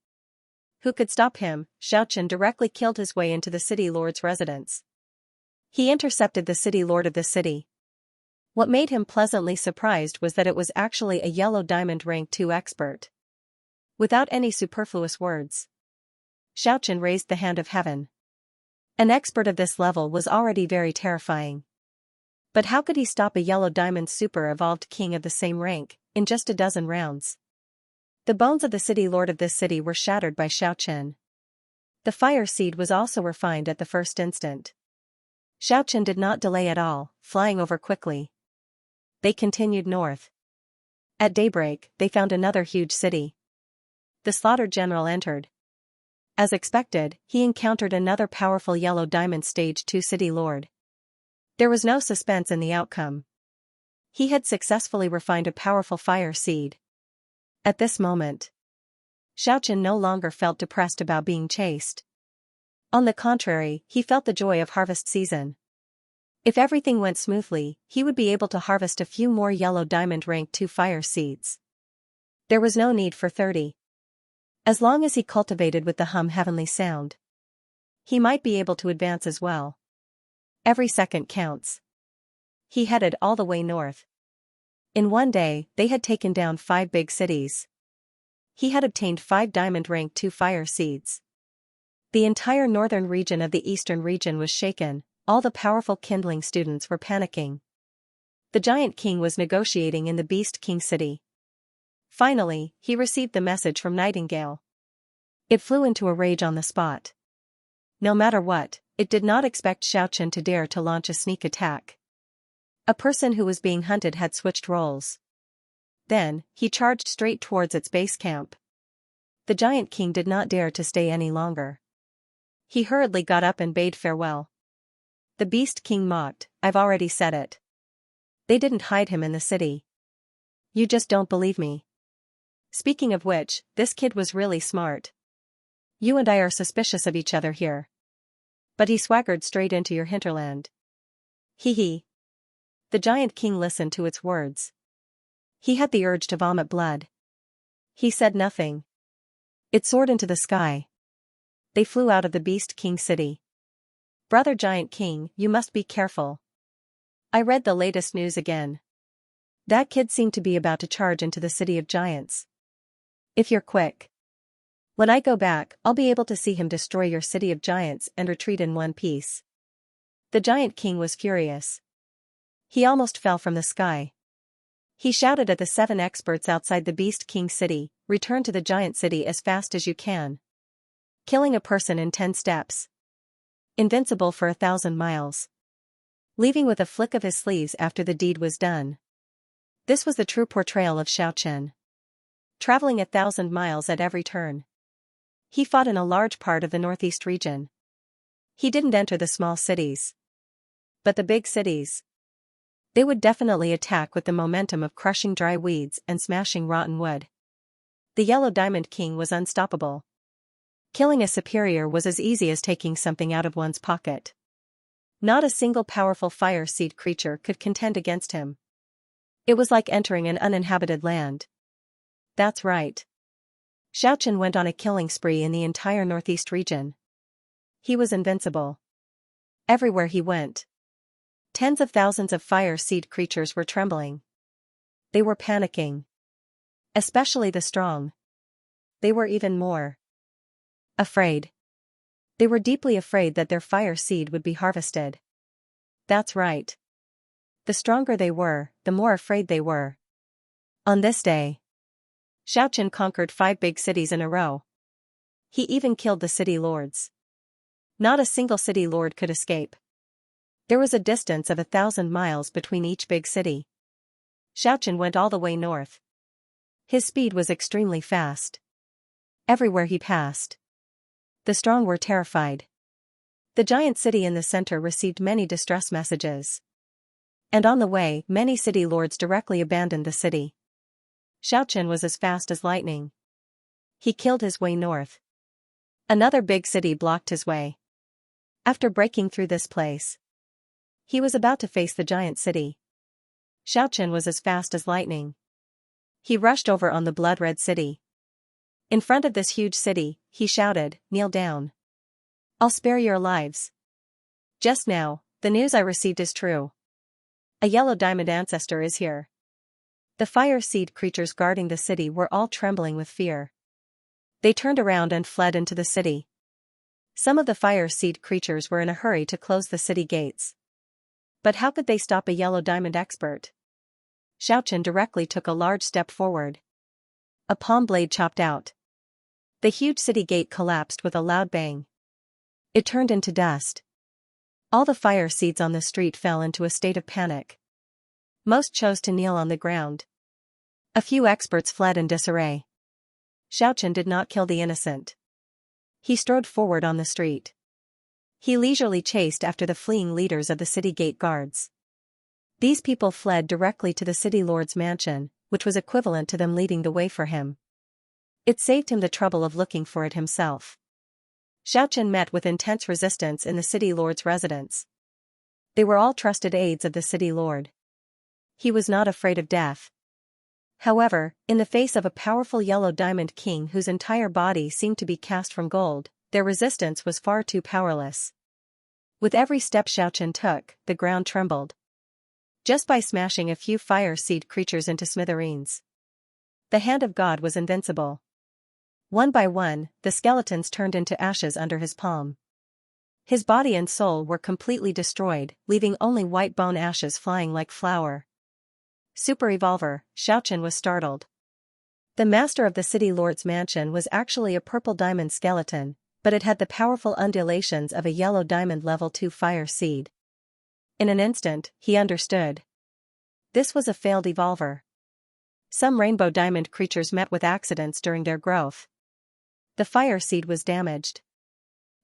Who could stop him? Xianxia directly killed his way into the city lord's residence. He intercepted the city lord of the city. What made him pleasantly surprised was that it was actually a yellow diamond rank 2 expert. Without any superfluous words, Xianxia raised the hand of heaven. An expert of this level was already very terrifying. But how could he stop a yellow diamond super-evolved king of the same rank, in just a dozen rounds? The bones of the city lord of this city were shattered by Xianxia. The fire seed was also refined at the first instant. Xianxia did not delay at all, flying over quickly. They continued north. At daybreak, they found another huge city. The slaughter general entered. As expected, he encountered another powerful yellow diamond stage 2 city lord. There was no suspense in the outcome. He had successfully refined a powerful fire seed. At this moment, Xianxia no longer felt depressed about being chased. On the contrary, he felt the joy of harvest season. If everything went smoothly, he would be able to harvest a few more yellow diamond rank 2 fire seeds. There was no need for 30. As long as he cultivated with the heavenly sound, he might be able to advance as well. Every second counts. He headed all the way north. In one day, they had taken down 5 big cities. He had obtained 5 diamond rank 2 fire seeds. The entire northern region of the eastern region was shaken, all the powerful kindling students were panicking. The giant king was negotiating in the beast king city. Finally, he received the message from Nightingale. It flew into a rage on the spot. No matter what, it did not expect Xianxia to dare to launch a sneak attack. A person who was being hunted had switched roles. Then, he charged straight towards its base camp. The giant king did not dare to stay any longer. He hurriedly got up and bade farewell. The beast king mocked, "I've already said it. They didn't hide him in the city. You just don't believe me. Speaking of which, this kid was really smart. You and I are suspicious of each other here. But he swaggered straight into your hinterland." Hee hee. The giant king listened to its words. He had the urge to vomit blood. He said nothing. It soared into the sky. They flew out of the beast king city. "Brother giant king, you must be careful. I read the latest news again. That kid seemed to be about to charge into the city of giants. If you're quick, when I go back, I'll be able to see him destroy your city of giants and retreat in one piece." The giant king was furious. He almost fell from the sky. He shouted at the 7 experts outside the beast king city, "Return to the giant city as fast as you can. Killing a person in 10 steps. Invincible for 1,000 miles. Leaving with a flick of his sleeves after the deed was done." This was the true portrayal of Xianxia. Traveling 1,000 miles at every turn. He fought in a large part of the northeast region. He didn't enter the small cities. But the big cities. They would definitely attack with the momentum of crushing dry weeds and smashing rotten wood. The Yellow Diamond King was unstoppable. Killing a superior was as easy as taking something out of one's pocket. Not a single powerful fire seed creature could contend against him. It was like entering an uninhabited land. That's right. Xianxia went on a killing spree in the entire northeast region. He was invincible. Everywhere he went, tens of thousands of fire seed creatures were trembling. They were panicking. Especially the strong. They were even more afraid. They were deeply afraid that their fire seed would be harvested. That's right. The stronger they were, the more afraid they were. On this day, Xianxia conquered 5 big cities in a row. He even killed the city lords. Not a single city lord could escape. There was a distance of 1,000 miles between each big city. Xianxia went all the way north. His speed was extremely fast. Everywhere he passed, the strong were terrified. The giant city in the center received many distress messages. And on the way, many city lords directly abandoned the city. Xianxia was as fast as lightning. He killed his way north. Another big city blocked his way. After breaking through this place, he was about to face the giant city. Xianxia was as fast as lightning. He rushed over on the blood-red city. In front of this huge city, he shouted, "Kneel down. I'll spare your lives. Just now, the news I received is true. A yellow diamond ancestor is here." The fire seed creatures guarding the city were all trembling with fear. They turned around and fled into the city. Some of the fire seed creatures were in a hurry to close the city gates. But how could they stop a yellow diamond expert? Xianxia directly took a large step forward. A palm blade chopped out. The huge city gate collapsed with a loud bang. It turned into dust. All the fire seeds on the street fell into a state of panic. Most chose to kneel on the ground. A few experts fled in disarray. Xianxia did not kill the innocent. He strode forward on the street. He leisurely chased after the fleeing leaders of the city gate guards. These people fled directly to the city lord's mansion, which was equivalent to them leading the way for him. It saved him the trouble of looking for it himself. Xianxia met with intense resistance in the city lord's residence. They were all trusted aides of the city lord. He was not afraid of death. However, in the face of a powerful yellow diamond king whose entire body seemed to be cast from gold, their resistance was far too powerless. With every step Xianxia took, the ground trembled. Just by smashing a few fire seed creatures into smithereens, the hand of God was invincible. One by one, the skeletons turned into ashes under his palm. His body and soul were completely destroyed, leaving only white bone ashes flying like flour. Super Evolver, Xianxia was startled. The master of the city lord's mansion was actually a purple diamond skeleton, but it had the powerful undulations of a yellow diamond level 2 fire seed. In an instant, he understood. This was a failed evolver. Some rainbow diamond creatures met with accidents during their growth. The fire seed was damaged.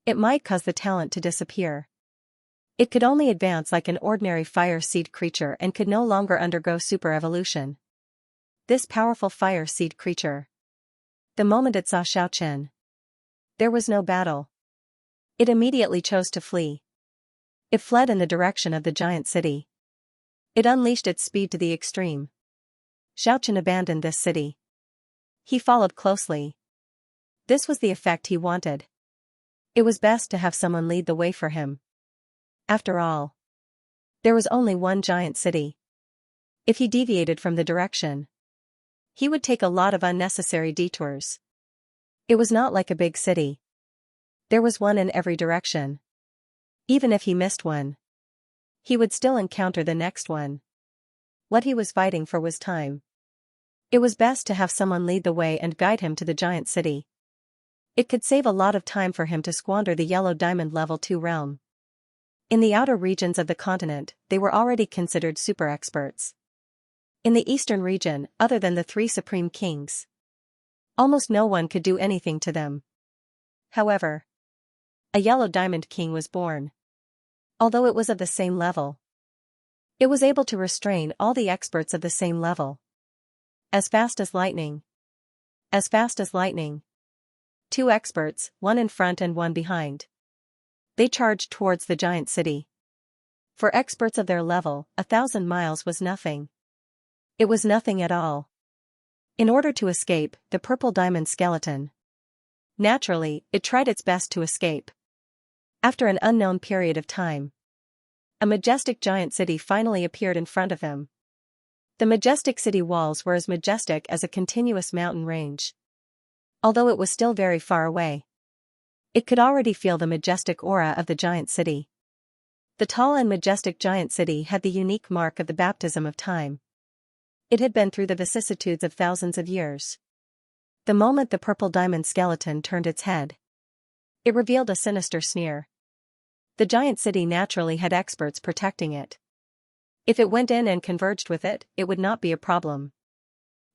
It might cause the talent to disappear. It could only advance like an ordinary fire seed creature and could no longer undergo super evolution. This powerful fire seed creature. The moment it saw Xianxia, there was no battle. It immediately chose to flee. It fled in the direction of the giant city. It unleashed its speed to the extreme. Xianxia abandoned this city. He followed closely. This was the effect he wanted. It was best to have someone lead the way for him. After all, there was only one giant city. If he deviated from the direction, he would take a lot of unnecessary detours. It was not like a big city. There was one in every direction. Even if he missed one, he would still encounter the next one. What he was fighting for was time. It was best to have someone lead the way and guide him to the giant city. It could save a lot of time for him to squander the yellow diamond level 2 realm. In the outer regions of the continent, they were already considered super experts. In the eastern region, other than the 3 supreme kings, almost no one could do anything to them. However, a yellow diamond king was born. Although it was of the same level, it was able to restrain all the experts of the same level. As fast as lightning. As fast as lightning. 2 experts, one in front and one behind. They charged towards the giant city. For experts of their level, 1,000 miles was nothing. It was nothing at all. In order to escape, the purple diamond skeleton. Naturally, it tried its best to escape. After an unknown period of time, a majestic giant city finally appeared in front of him. The majestic city walls were as majestic as a continuous mountain range. Although it was still very far away, it could already feel the majestic aura of the giant city. The tall and majestic giant city had the unique mark of the baptism of time. It had been through the vicissitudes of thousands of years. The moment the purple diamond skeleton turned its head, it revealed a sinister sneer. The giant city naturally had experts protecting it. If it went in and converged with it, it would not be a problem.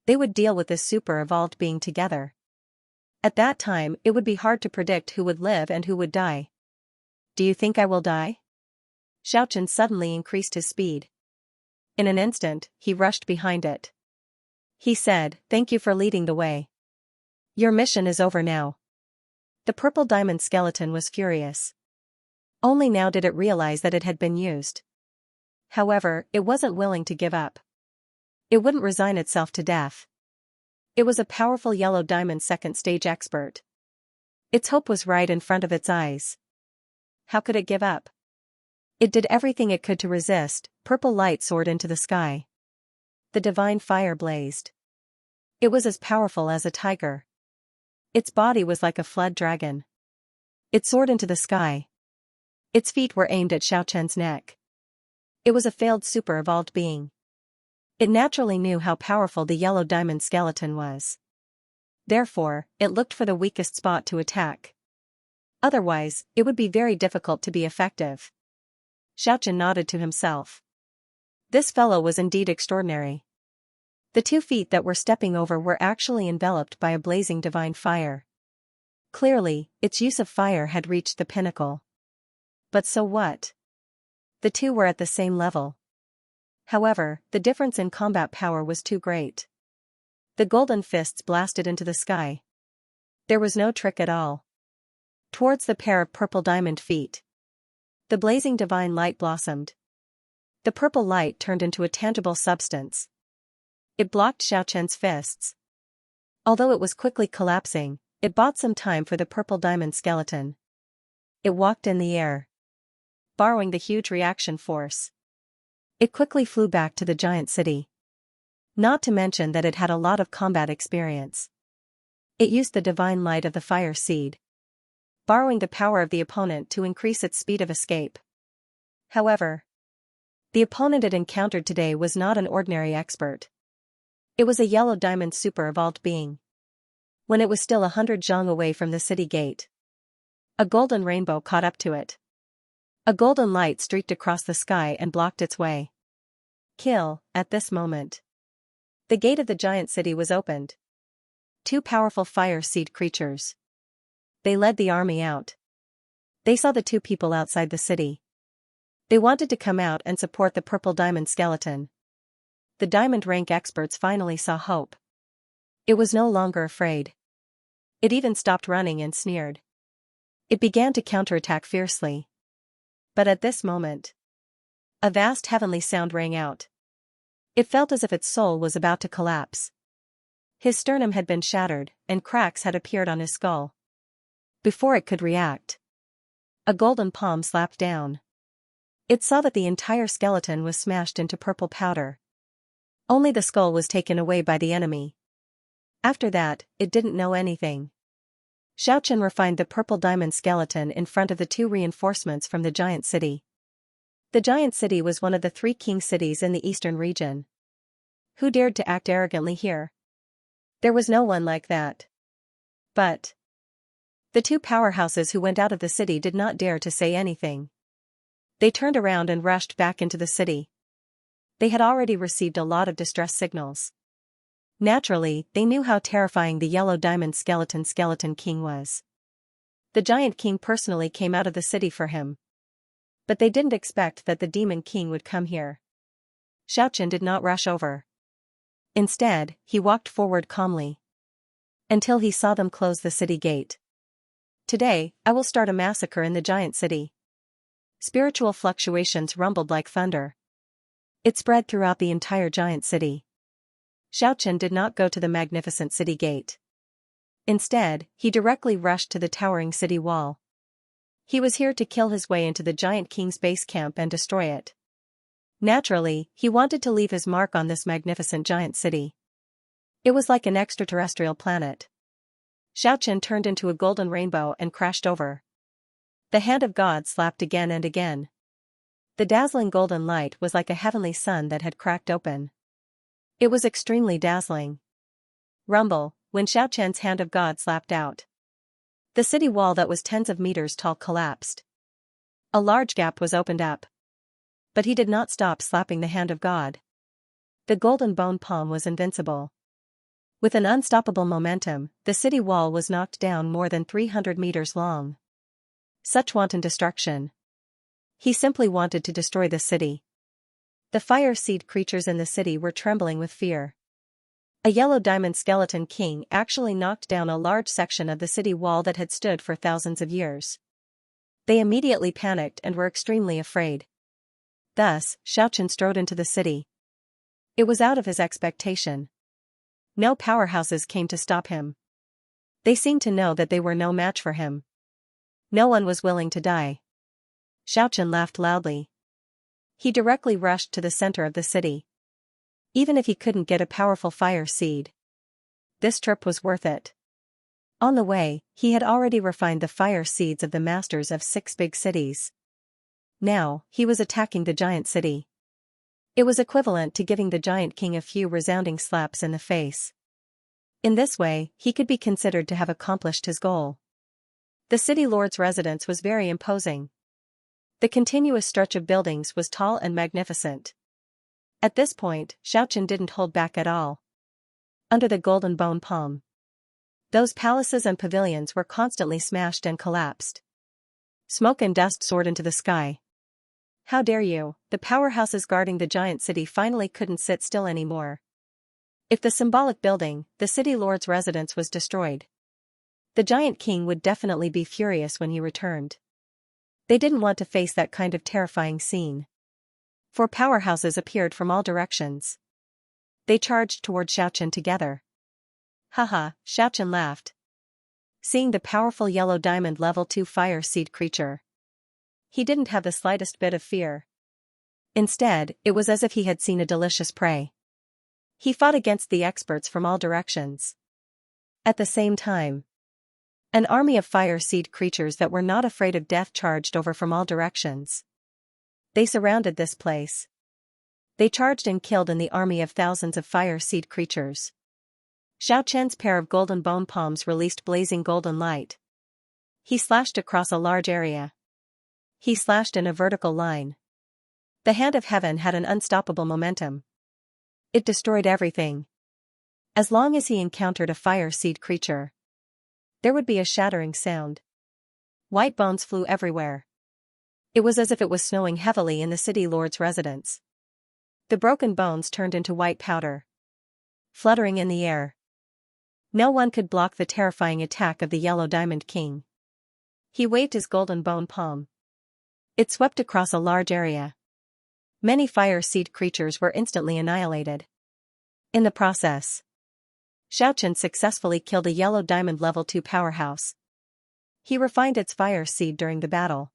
They would deal with this super-evolved being together. At that time, it would be hard to predict who would live and who would die. Do you think I will die? Xiaochen suddenly increased his speed. In an instant, he rushed behind it. He said, "Thank you for leading the way. Your mission is over now." The purple diamond skeleton was furious. Only now did it realize that it had been used. However, it wasn't willing to give up. It wouldn't resign itself to death. It was a powerful yellow diamond second-stage expert. Its hope was right in front of its eyes. How could it give up? It did everything it could to resist. Purple light soared into the sky. The divine fire blazed. It was as powerful as a tiger. Its body was like a flood dragon. It soared into the sky. Its feet were aimed at Xiaochen's neck. It was a failed super-evolved being. It naturally knew how powerful the yellow diamond skeleton was. Therefore, it looked for the weakest spot to attack. Otherwise, it would be very difficult to be effective. Xiaochen nodded to himself. This fellow was indeed extraordinary. The 2 feet that were stepping over were actually enveloped by a blazing divine fire. Clearly, its use of fire had reached the pinnacle. But so what? The 2 were at the same level. However, the difference in combat power was too great. The golden fists blasted into the sky. There was no trick at all. Towards the pair of purple diamond feet. The blazing divine light blossomed. The purple light turned into a tangible substance. It blocked Xiaochen's fists. Although it was quickly collapsing, it bought some time for the purple diamond skeleton. It walked in the air, borrowing the huge reaction force. It quickly flew back to the giant city. Not to mention that it had a lot of combat experience. It used the divine light of the fire seed, borrowing the power of the opponent to increase its speed of escape. However, the opponent it encountered today was not an ordinary expert. It was a yellow diamond super-evolved being. When it was still 100 zhang away from the city gate, a golden rainbow caught up to it. A golden light streaked across the sky and blocked its way. Kill. At this moment, the gate of the giant city was opened. 2 powerful fire seed creatures. They led the army out. They saw the 2 people outside the city. They wanted to come out and support the purple diamond skeleton. The diamond rank experts finally saw hope. It was no longer afraid. It even stopped running and sneered. It began to counterattack fiercely. But at this moment, a vast heavenly sound rang out. It felt as if its soul was about to collapse. His sternum had been shattered, and cracks had appeared on his skull. Before it could react, a golden palm slapped down. It saw that the entire skeleton was smashed into purple powder. Only the skull was taken away by the enemy. After that, it didn't know anything. Xiaochen refined the purple diamond skeleton in front of the 2 reinforcements from the giant city. The giant city was one of the 3 king cities in the eastern region. Who dared to act arrogantly here? There was no one like that. But the 2 powerhouses who went out of the city did not dare to say anything. They turned around and rushed back into the city. They had already received a lot of distress signals. Naturally, they knew how terrifying the yellow diamond skeleton king was. The giant king personally came out of the city for him. But they didn't expect that the demon king would come here. Xiaochen did not rush over. Instead, he walked forward calmly, until he saw them close the city gate. Today, I will start a massacre in the giant city. Spiritual fluctuations rumbled like thunder. It spread throughout the entire giant city. Xiaochen did not go to the magnificent city gate. Instead, he directly rushed to the towering city wall. He was here to kill his way into the giant king's base camp and destroy it. Naturally, he wanted to leave his mark on this magnificent giant city. It was like an extraterrestrial planet. Xiaochen turned into a golden rainbow and crashed over. The hand of God slapped again and again. The dazzling golden light was like a heavenly sun that had cracked open. It was extremely dazzling. Rumble, when Xiaochen's hand of God slapped out. The city wall that was tens of meters tall collapsed. A large gap was opened up. But he did not stop slapping the hand of God. The golden bone palm was invincible. With an unstoppable momentum, the city wall was knocked down more than 300 meters long. Such wanton destruction. He simply wanted to destroy the city. The fire seed creatures in the city were trembling with fear. A yellow diamond skeleton king actually knocked down a large section of the city wall that had stood for thousands of years. They immediately panicked and were extremely afraid. Thus, Xianxia strode into the city. It was out of his expectation. No powerhouses came to stop him. They seemed to know that they were no match for him. No one was willing to die. Xianxia laughed loudly. He directly rushed to the center of the city. Even if he couldn't get a powerful fire seed, this trip was worth it. On the way, he had already refined the fire seeds of the masters of 6 big cities. Now, he was attacking the giant city. It was equivalent to giving the giant king a few resounding slaps in the face. In this way, he could be considered to have accomplished his goal. The city lord's residence was very imposing. The continuous stretch of buildings was tall and magnificent. At this point, Xianxia didn't hold back at all. Under the golden bone palm, those palaces and pavilions were constantly smashed and collapsed. Smoke and dust soared into the sky. How dare you, the powerhouses guarding the giant city finally couldn't sit still anymore. If the symbolic building, the city lord's residence, was destroyed, the giant king would definitely be furious when he returned. They didn't want to face that kind of terrifying scene. 4 powerhouses appeared from all directions. They charged toward Xianxia together. Haha, Xianxia laughed. Seeing the powerful yellow diamond level 2 fire seed creature, he didn't have the slightest bit of fear. Instead, it was as if he had seen a delicious prey. He fought against the experts from all directions. At the same time, an army of fire seed creatures that were not afraid of death charged over from all directions. They surrounded this place. They charged and killed in the army of thousands of fire seed creatures. Xianxia's pair of golden bone palms released blazing golden light. He slashed across a large area. He slashed in a vertical line. The hand of heaven had an unstoppable momentum. It destroyed everything. As long as he encountered a fire seed creature, there would be a shattering sound. White bones flew everywhere. It was as if it was snowing heavily in the city lord's residence. The broken bones turned into white powder, fluttering in the air. No one could block the terrifying attack of the yellow diamond king. He waved his golden bone palm. It swept across a large area. Many fire seed creatures were instantly annihilated. In the process, Xianxia successfully killed a yellow diamond level 2 powerhouse. He refined its fire seed during the battle.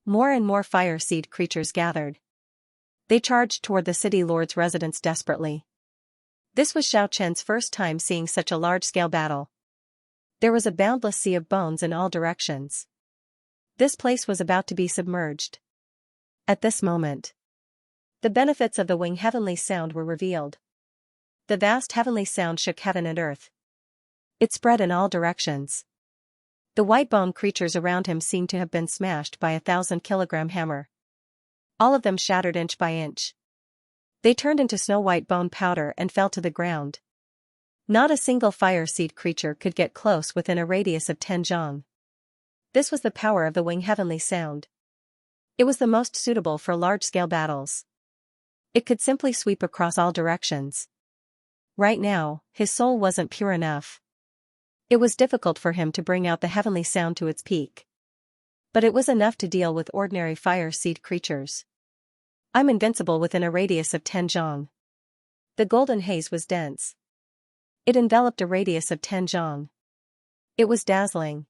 More and more fire seed creatures gathered. They charged toward the city lord's residence desperately. This was Xianxia's first time seeing such a large-scale battle. There was a boundless sea of bones in all directions. This place was about to be submerged. At this moment, the benefits of the wing heavenly sound were revealed. The vast heavenly sound shook heaven and earth. It spread in all directions. The white bone creatures around him seemed to have been smashed by a 1,000-kilogram hammer. All of them shattered inch by inch. They turned into snow-white bone powder and fell to the ground. Not a single fire seed creature could get close within a radius of 10 zhang. This was the power of the wing heavenly sound. It was the most suitable for large-scale battles. It could simply sweep across all directions. Right now, his soul wasn't pure enough. It was difficult for him to bring out the heavenly sound to its peak. But it was enough to deal with ordinary fire seed creatures. I'm invincible within a radius of 10 zhang. The golden haze was dense. It enveloped a radius of 10 zhang. It was dazzling.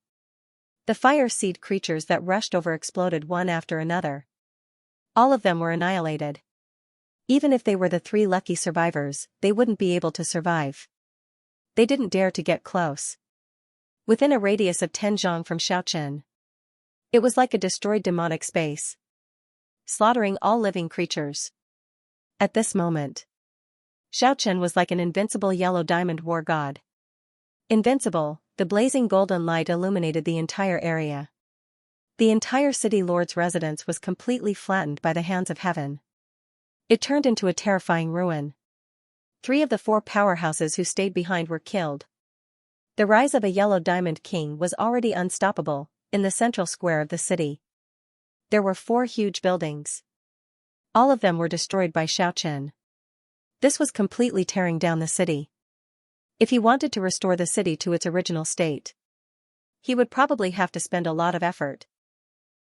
The fire seed creatures that rushed over exploded one after another. All of them were annihilated. Even if they were the 3 lucky survivors, they wouldn't be able to survive. They didn't dare to get close. Within a radius of 10 zhang from Xianxia, it was like a destroyed demonic space, slaughtering all living creatures. At this moment, Xianxia was like an invincible yellow diamond war god. Invincible, the blazing golden light illuminated the entire area. The entire city lord's residence was completely flattened by the hands of heaven. It turned into a terrifying ruin. 3 of the 4 powerhouses who stayed behind were killed. The rise of a yellow diamond king was already unstoppable, in the central square of the city. There were 4 huge buildings. All of them were destroyed by Xianxia. This was completely tearing down the city. If he wanted to restore the city to its original state, he would probably have to spend a lot of effort.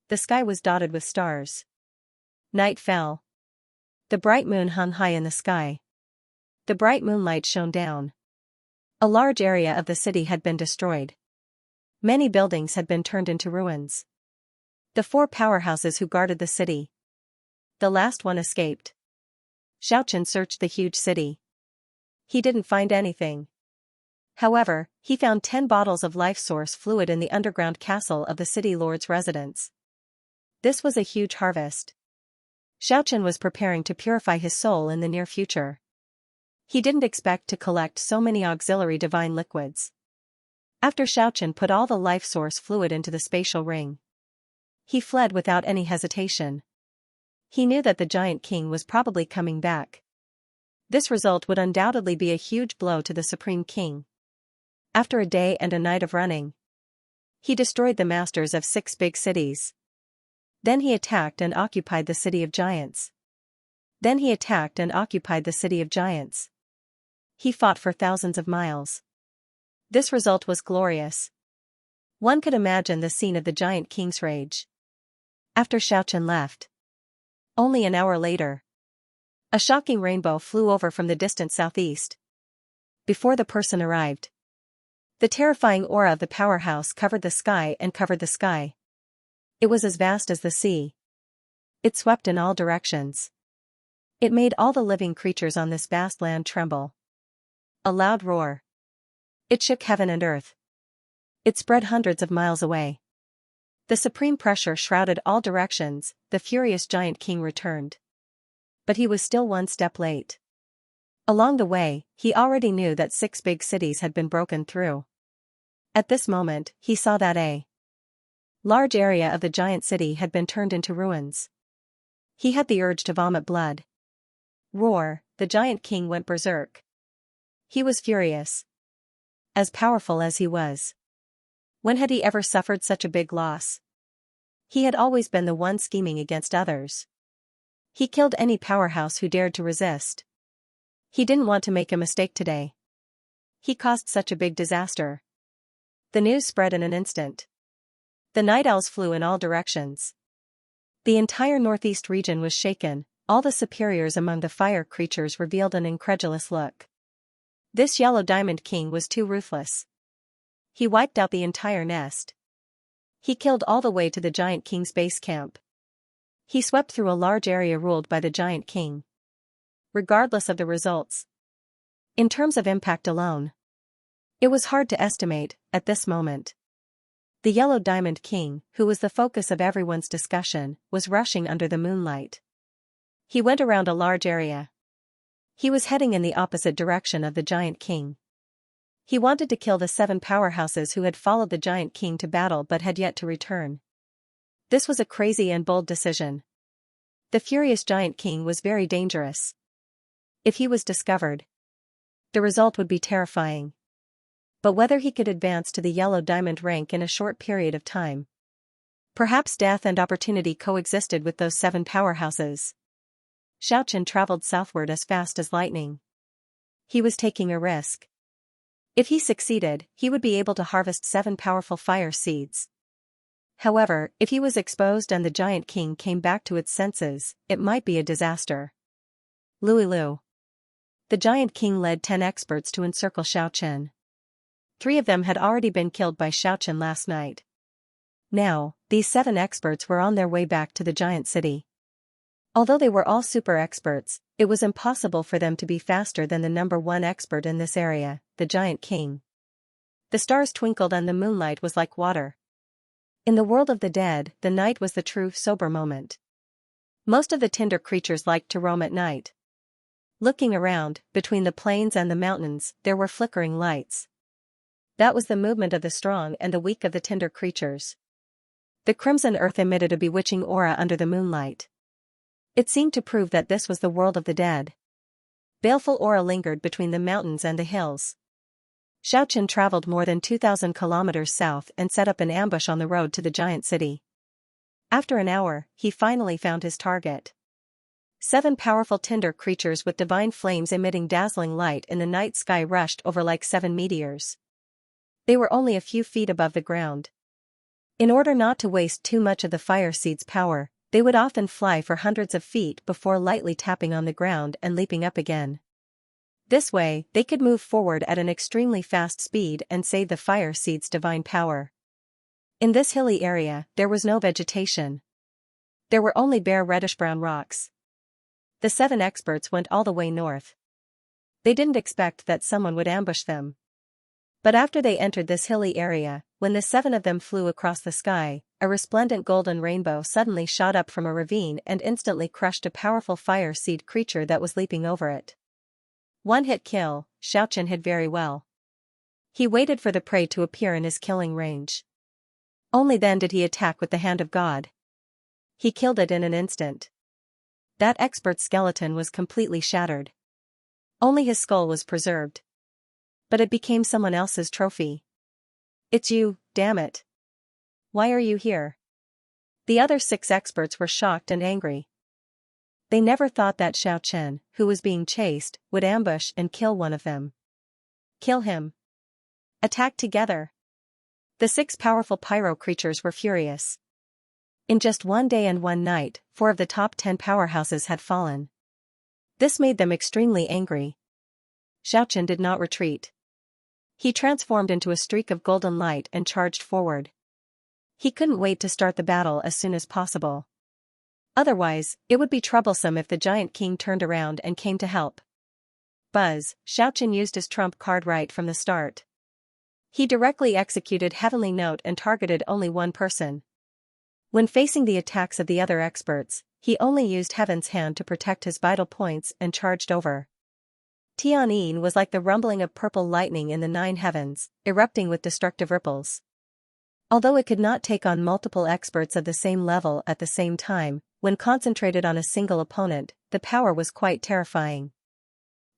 The sky was dotted with stars. Night fell. The bright moon hung high in the sky. The bright moonlight shone down. A large area of the city had been destroyed. Many buildings had been turned into ruins. The 4 powerhouses who guarded the city. The last one escaped. Xianxia searched the huge city. He didn't find anything. However, he found 10 bottles of life source fluid in the underground castle of the city lord's residence. This was a huge harvest. Xianxia was preparing to purify his soul in the near future. He didn't expect to collect so many auxiliary divine liquids. After Xianxia put all the life source fluid into the spatial ring, he fled without any hesitation. He knew that the giant king was probably coming back. This result would undoubtedly be a huge blow to the supreme king. After a day and a night of running, he destroyed the masters of 6 big cities. Then he attacked and occupied the city of giants. He fought for thousands of miles. This result was glorious. One could imagine the scene of the giant king's rage. After Xianxia left, only an hour later, a shocking rainbow flew over from the distant southeast. Before the person arrived, the terrifying aura of the powerhouse covered the sky. It was as vast as the sea. It swept in all directions. It made all the living creatures on this vast land tremble. A loud roar. It shook heaven and earth. It spread hundreds of miles away. The supreme pressure shrouded all directions. The furious giant king returned. But he was still one step late. Along the way, he already knew that 6 big cities had been broken through. At this moment, he saw that a large area of the giant city had been turned into ruins. He had the urge to vomit blood. Roar, the giant king went berserk. He was furious. As powerful as he was, when had he ever suffered such a big loss? He had always been the one scheming against others. He killed any powerhouse who dared to resist. He didn't want to make a mistake today. He caused such a big disaster. The news spread in an instant. The night owls flew in all directions. The entire northeast region was shaken. All the superiors among the fire creatures revealed an incredulous look. This yellow diamond king was too ruthless. He wiped out the entire nest. He killed all the way to the giant king's base camp. He swept through a large area ruled by the giant king. Regardless of the results. In terms of impact alone, it was hard to estimate, at this moment. The yellow diamond king, who was the focus of everyone's discussion, was rushing under the moonlight. He went around a large area. He was heading in the opposite direction of the giant king. He wanted to kill the 7 powerhouses who had followed the giant king to battle but had yet to return. This was a crazy and bold decision. The furious giant king was very dangerous. If he was discovered, the result would be terrifying. But whether he could advance to the yellow diamond rank in a short period of time. Perhaps death and opportunity coexisted with those 7 powerhouses. Xianxia traveled southward as fast as lightning. He was taking a risk. If he succeeded, he would be able to harvest 7 powerful fire seeds. However, if he was exposed and the giant king came back to its senses, it might be a disaster. Luilu. The giant king led 10 experts to encircle Xianxia. 3 of them had already been killed by Xianxia last night. Now, these 7 experts were on their way back to the giant city. Although they were all super experts, it was impossible for them to be faster than the number 1 expert in this area, the giant king. The stars twinkled and the moonlight was like water. In the world of the dead, the night was the true sober moment. Most of the tinder creatures liked to roam at night. Looking around, between the plains and the mountains, there were flickering lights. That was the movement of the strong and the weak of the tinder creatures. The crimson earth emitted a bewitching aura under the moonlight. It seemed to prove that this was the world of the dead. Baleful aura lingered between the mountains and the hills. Xiaochen traveled more than 2,000 kilometers south and set up an ambush on the road to the giant city. After an hour, he finally found his target. 7 powerful tinder creatures with divine flames emitting dazzling light in the night sky rushed over like 7 meteors. They were only a few feet above the ground. In order not to waste too much of the fire seed's power, they would often fly for hundreds of feet before lightly tapping on the ground and leaping up again. This way, they could move forward at an extremely fast speed and save the fire seed's divine power. In this hilly area, there was no vegetation. There were only bare reddish-brown rocks. The 7 experts went all the way north. They didn't expect that someone would ambush them. But after they entered this hilly area, when the 7 of them flew across the sky, a resplendent golden rainbow suddenly shot up from a ravine and instantly crushed a powerful fire seed creature that was leaping over it. One-hit kill, Xiaochen hid very well. He waited for the prey to appear in his killing range. Only then did he attack with the hand of God. He killed it in an instant. That expert's skeleton was completely shattered. Only his skull was preserved. But it became someone else's trophy. It's you, damn it. Why are you here? The other 6 experts were shocked and angry. They never thought that Xiaochen, who was being chased, would ambush and kill one of them. Kill him. Attack together. The 6 powerful pyro creatures were furious. In just one day and one night, 4 of the top 10 powerhouses had fallen. This made them extremely angry. Xiaochen did not retreat. He transformed into a streak of golden light and charged forward. He couldn't wait to start the battle as soon as possible. Otherwise, it would be troublesome if the giant king turned around and came to help. Buzz, Xiaochen used his trump card right from the start. He directly executed Heavenly Note and targeted only one person. When facing the attacks of the other experts, he only used Heaven's Hand to protect his vital points and charged over. Tianyin was like the rumbling of purple lightning in the 9 heavens, erupting with destructive ripples. Although it could not take on multiple experts of the same level at the same time, when concentrated on a single opponent, the power was quite terrifying.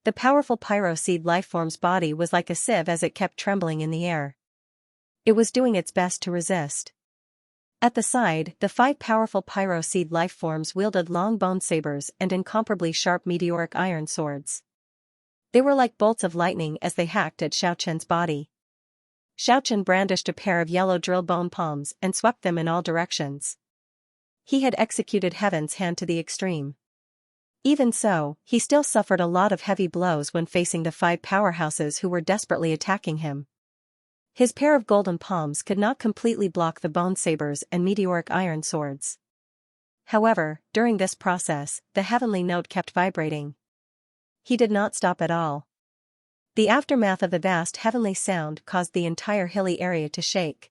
The powerful pyro seed lifeform's body was like a sieve as it kept trembling in the air. It was doing its best to resist. At the side, the 5 powerful pyro seed lifeforms wielded long bone sabers and incomparably sharp meteoric iron swords. They were like bolts of lightning as they hacked at Xiaochen's body. Xiaochen brandished a pair of yellow drill bone palms and swept them in all directions. He had executed Heaven's Hand to the extreme. Even so, he still suffered a lot of heavy blows when facing the 5 powerhouses who were desperately attacking him. His pair of golden palms could not completely block the bone sabers and meteoric iron swords. However, during this process, the heavenly note kept vibrating. He did not stop at all. The aftermath of the vast heavenly sound caused the entire hilly area to shake.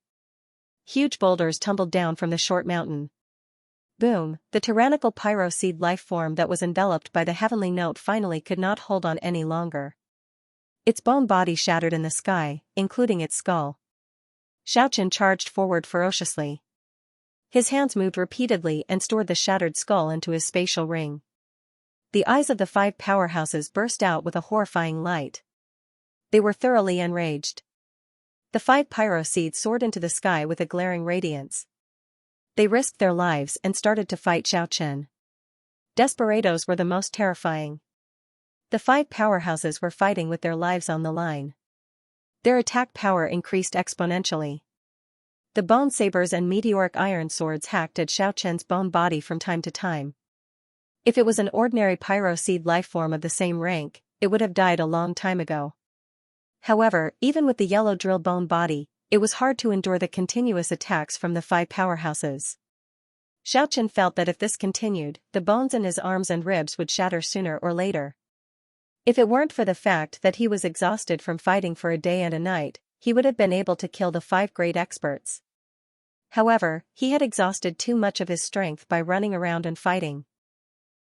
Huge boulders tumbled down from the short mountain. Boom, the tyrannical pyro seed life form that was enveloped by the heavenly note finally could not hold on any longer. Its bone body shattered in the sky, including its skull. Xiaochen charged forward ferociously. His hands moved repeatedly and stored the shattered skull into his spatial ring. The eyes of the 5 powerhouses burst out with a horrifying light. They were thoroughly enraged. The 5 pyro seeds soared into the sky with a glaring radiance. They risked their lives and started to fight Xiaochen. Desperados were the most terrifying. The 5 powerhouses were fighting with their lives on the line. Their attack power increased exponentially. The bone sabers and meteoric iron swords hacked at Xiaochen's bone body from time to time. If it was an ordinary pyro seed lifeform of the same rank, it would have died a long time ago. However, even with the yellow drill bone body, it was hard to endure the continuous attacks from the 5 powerhouses. Xiaochen felt that if this continued, the bones in his arms and ribs would shatter sooner or later. If it weren't for the fact that he was exhausted from fighting for a day and a night, he would have been able to kill the 5 great experts. However, he had exhausted too much of his strength by running around and fighting.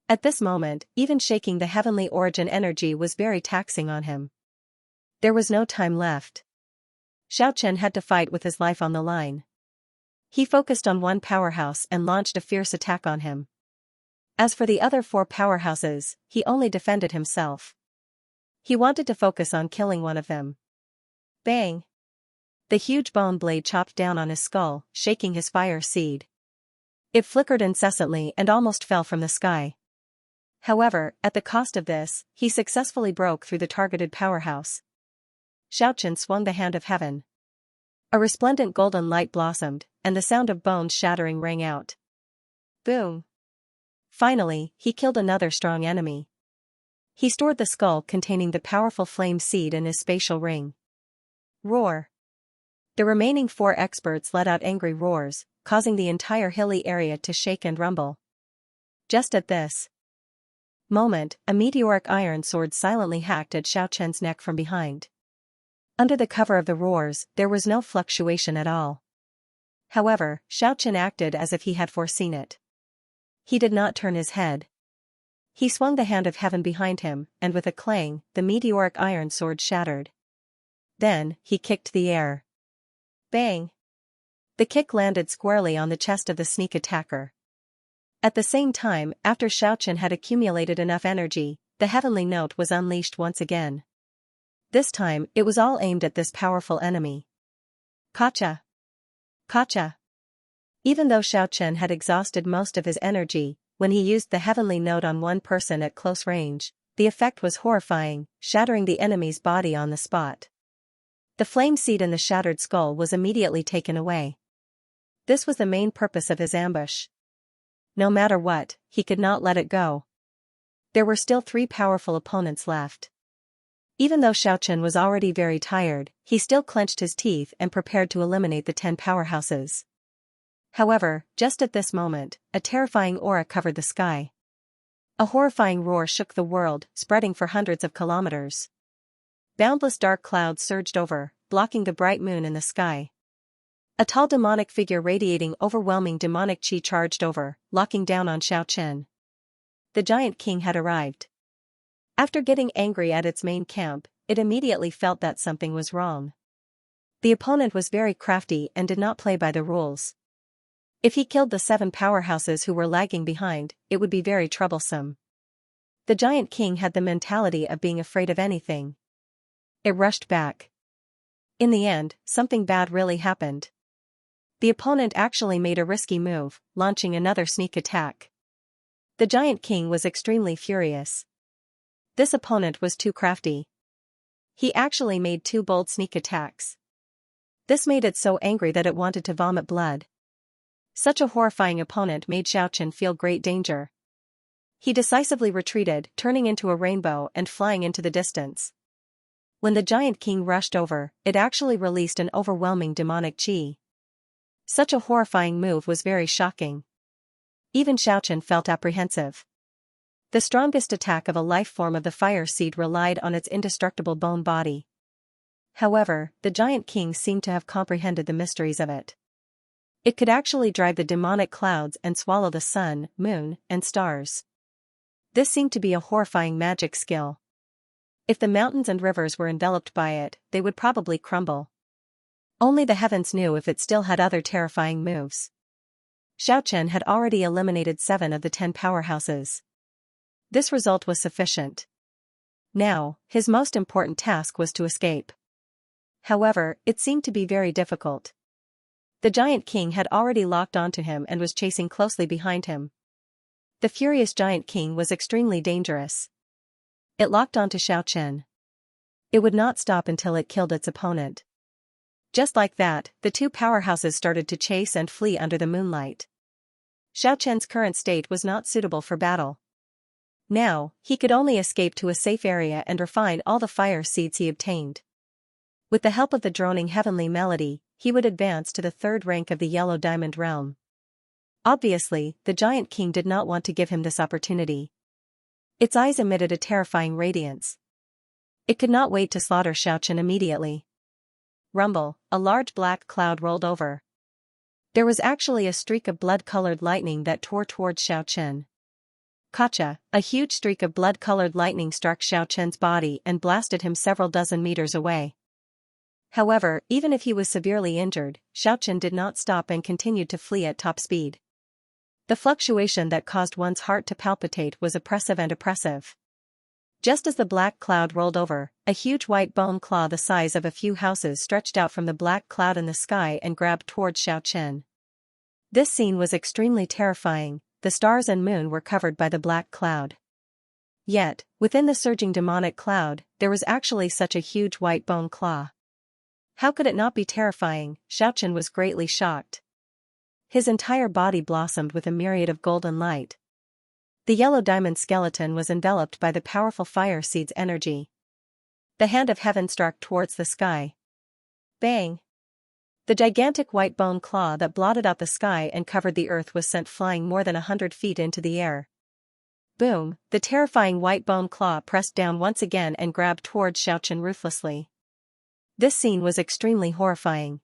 At this moment, even shaking the heavenly origin energy was very taxing on him. There was no time left. Xiaochen had to fight with his life on the line. He focused on one powerhouse and launched a fierce attack on him. As for the other 4 powerhouses, he only defended himself. He wanted to focus on killing one of them. Bang! The huge bone blade chopped down on his skull, shaking his fire seed. It flickered incessantly and almost fell from the sky. However, at the cost of this, he successfully broke through the targeted powerhouse. Xianxia swung the hand of heaven. A resplendent golden light blossomed, and the sound of bones shattering rang out. Boom! Finally, he killed another strong enemy. He stored the skull containing the powerful flame seed in his spatial ring. Roar! The remaining 4 experts let out angry roars, causing the entire hilly area to shake and rumble. Just at this moment, a meteoric iron sword silently hacked at Xiaoqian's neck from behind. Under the cover of the roars, there was no fluctuation at all. However, Xiaoqian acted as if he had foreseen it. He did not turn his head. He swung the hand of heaven behind him, and with a clang, the meteoric iron sword shattered. Then, he kicked the air. Bang! The kick landed squarely on the chest of the sneak attacker. At the same time, after Xiaoqian had accumulated enough energy, the heavenly note was unleashed once again. This time, it was all aimed at this powerful enemy. Gotcha! Gotcha! Even though Xiaoqian had exhausted most of his energy, when he used the heavenly note on one person at close range, the effect was horrifying, shattering the enemy's body on the spot. The flame seed in the shattered skull was immediately taken away. This was the main purpose of his ambush. No matter what, he could not let it go. There were still 3 powerful opponents left. Even though Xiaoqian was already very tired, he still clenched his teeth and prepared to eliminate the 10 powerhouses. However, just at this moment, a terrifying aura covered the sky. A horrifying roar shook the world, spreading for hundreds of kilometers. Boundless dark clouds surged over, blocking the bright moon in the sky. A tall demonic figure radiating overwhelming demonic chi charged over, locking down on Xiaoqian. The Giant King had arrived. After getting angry at its main camp, it immediately felt that something was wrong. The opponent was very crafty and did not play by the rules. If he killed the 7 powerhouses who were lagging behind, it would be very troublesome. The Giant King had the mentality of being afraid of anything. It rushed back. In the end, something bad really happened. The opponent actually made a risky move, launching another sneak attack. The Giant King was extremely furious. This opponent was too crafty. He actually made 2 bold sneak attacks. This made it so angry that it wanted to vomit blood. Such a horrifying opponent made Xiaoqian feel great danger. He decisively retreated, turning into a rainbow and flying into the distance. When the Giant King rushed over, it actually released an overwhelming demonic chi. Such a horrifying move was very shocking. Even Xiaoqian felt apprehensive. The strongest attack of a life form of the fire seed relied on its indestructible bone body. However, the Giant King seemed to have comprehended the mysteries of it. It could actually drive the demonic clouds and swallow the sun, moon, and stars. This seemed to be a horrifying magic skill. If the mountains and rivers were enveloped by it, they would probably crumble. Only the heavens knew if it still had other terrifying moves. Xiaoqian had already eliminated 7 of the 10 powerhouses. This result was sufficient. Now, his most important task was to escape. However, it seemed to be very difficult. The Giant King had already locked onto him and was chasing closely behind him. The furious Giant King was extremely dangerous. It locked onto Xiaoqian. It would not stop until it killed its opponent. Just like that, the 2 powerhouses started to chase and flee under the moonlight. Xiaoqian's current state was not suitable for battle. Now, he could only escape to a safe area and refine all the fire seeds he obtained. With the help of the droning heavenly melody, he would advance to the 3rd rank of the Yellow Diamond Realm. Obviously, the Giant King did not want to give him this opportunity. Its eyes emitted a terrifying radiance. It could not wait to slaughter Xiaoqian immediately. Rumble, a large black cloud rolled over. There was actually a streak of blood-colored lightning that tore towards Xiaoqian. Gotcha! A huge streak of blood-colored lightning struck Xiaoqian's body and blasted him several dozen meters away. However, even if he was severely injured, Xiaochen did not stop and continued to flee at top speed. The fluctuation that caused one's heart to palpitate was oppressive and oppressive. Just as the black cloud rolled over, a huge white bone claw the size of a few houses stretched out from the black cloud in the sky and grabbed towards Xiaochen. This scene was extremely terrifying. The stars and moon were covered by the black cloud. Yet, within the surging demonic cloud, there was actually such a huge white bone claw. How could it not be terrifying? Xiaochen was greatly shocked. His entire body blossomed with a myriad of golden light. The yellow diamond skeleton was enveloped by the powerful fire seed's energy. The hand of heaven struck towards the sky. Bang! The gigantic white bone claw that blotted out the sky and covered the earth was sent flying more than 100 feet into the air. Boom! The terrifying white bone claw pressed down once again and grabbed towards Xiaochen ruthlessly. This scene was extremely horrifying.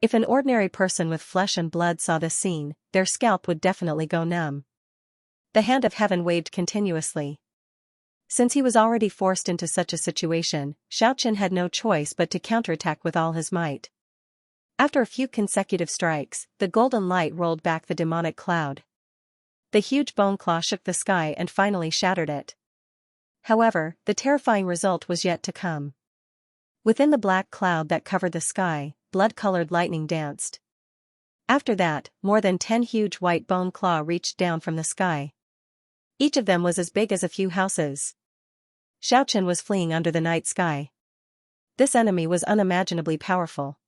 If an ordinary person with flesh and blood saw this scene, their scalp would definitely go numb. The hand of heaven waved continuously. Since he was already forced into such a situation, Xiaochen had no choice but to counterattack with all his might. After a few consecutive strikes, the golden light rolled back the demonic cloud. The huge bone claw shook the sky and finally shattered it. However, the terrifying result was yet to come. Within the black cloud that covered the sky, blood-colored lightning danced. After that, more than 10 huge white bone claw reached down from the sky. Each of them was as big as a few houses. Xiaochen was fleeing under the night sky. This enemy was unimaginably powerful.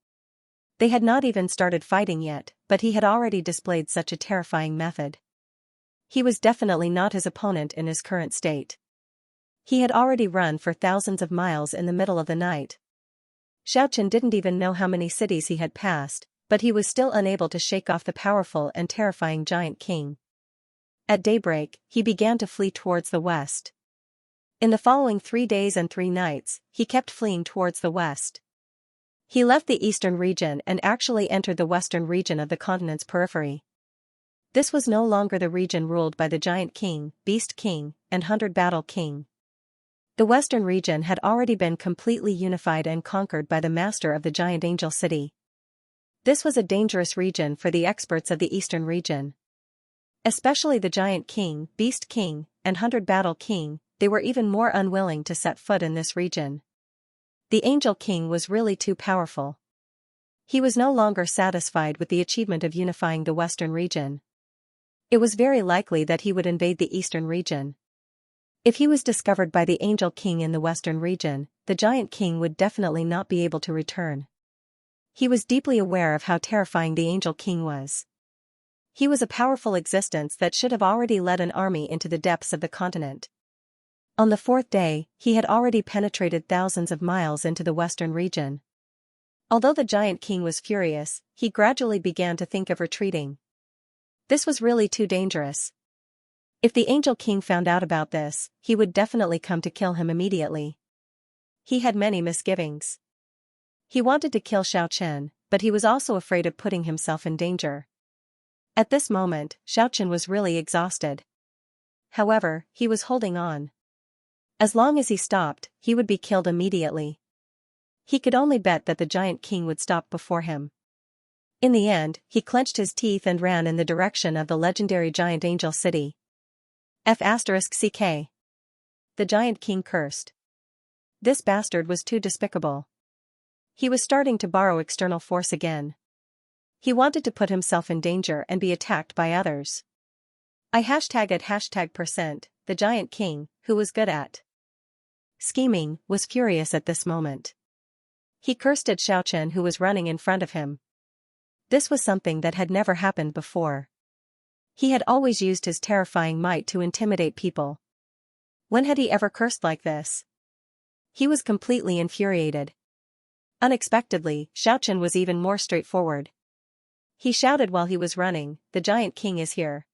They had not even started fighting yet, but he had already displayed such a terrifying method. He was definitely not his opponent in his current state. He had already run for thousands of miles in the middle of the night. Xiaochen didn't even know how many cities he had passed, but he was still unable to shake off the powerful and terrifying giant king. At daybreak, he began to flee towards the west. In the following 3 days and 3 nights, he kept fleeing towards the west. He left the eastern region and actually entered the western region of the continent's periphery. This was no longer the region ruled by the Giant King, Beast King, and 100 Battle King. The western region had already been completely unified and conquered by the master of the giant angel city. This was a dangerous region for the experts of the eastern region. Especially the Giant King, Beast King, and 100 Battle King, they were even more unwilling to set foot in this region. The Angel King was really too powerful. He was no longer satisfied with the achievement of unifying the western region. It was very likely that he would invade the eastern region. If he was discovered by the Angel King in the western region, the Giant King would definitely not be able to return. He was deeply aware of how terrifying the Angel King was. He was a powerful existence that should have already led an army into the depths of the continent. On the 4th day, he had already penetrated thousands of miles into the western region. Although the Giant King was furious, he gradually began to think of retreating. This was really too dangerous. If the Angel King found out about this, he would definitely come to kill him immediately. He had many misgivings. He wanted to kill Xiaochen, but he was also afraid of putting himself in danger. At this moment, Xiaochen was really exhausted. However, he was holding on. As long as he stopped, he would be killed immediately. He could only bet that the Giant King would stop before him. In the end, he clenched his teeth and ran in the direction of the legendary Giant Angel City. F***CK. The Giant King cursed. This bastard was too despicable. He was starting to borrow external force again. He wanted to put himself in danger and be attacked by others. #@%, the Giant King, who was good at scheming, was furious at this moment. He cursed at Xiaochen, who was running in front of him. This was something that had never happened before. He had always used his terrifying might to intimidate people. When had he ever cursed like this? He was completely infuriated. Unexpectedly, Xiaochen was even more straightforward. He shouted while he was running, "The Giant King is here.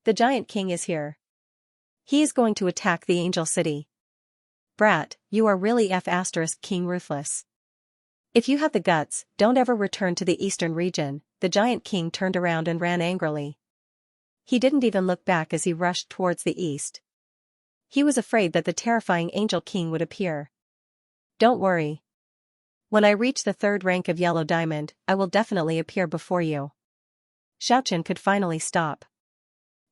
The Giant King is here. He is going to attack the Angel City. Brat, you are really F***King ruthless. If you have the guts, don't ever return to the eastern region." The Giant King turned around and ran angrily. He didn't even look back as he rushed towards the east. He was afraid that the terrifying Angel King would appear. "Don't worry. When I reach the third rank of yellow diamond, I will definitely appear before you. Xiaochen could finally stop.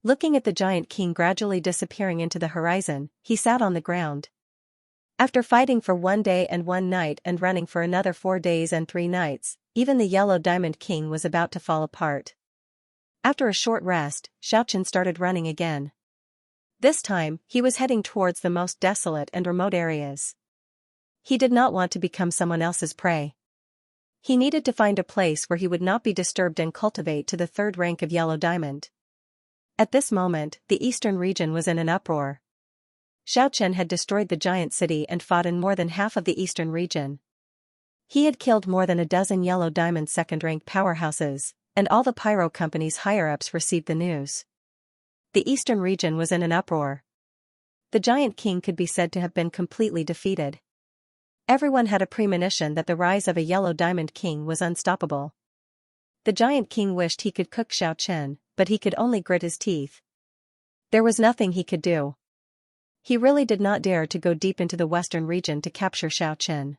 Looking at the giant king gradually disappearing into the horizon, he sat on the ground. After fighting for 1 day and 1 night and running for another 4 days and 3 nights, even the yellow diamond king was about to fall apart. After a short rest, Xiaochen started running again. This time, he was heading towards the most desolate and remote areas. He did not want to become someone else's prey. He needed to find a place where he would not be disturbed and cultivate to the third rank of yellow diamond. At this moment, the eastern region was in an uproar. Xiaochen had destroyed the giant city and fought in more than half of the eastern region. He had killed more than a dozen yellow diamond second-rank powerhouses, and all the pyro companies' higher-ups received the news. The eastern region was in an uproar. The giant king could be said to have been completely defeated. Everyone had a premonition that the rise of a yellow diamond king was unstoppable. The giant king wished he could cook Xiaochen, but he could only grit his teeth. There was nothing he could do. He really did not dare to go deep into the western region to capture Xiaochen.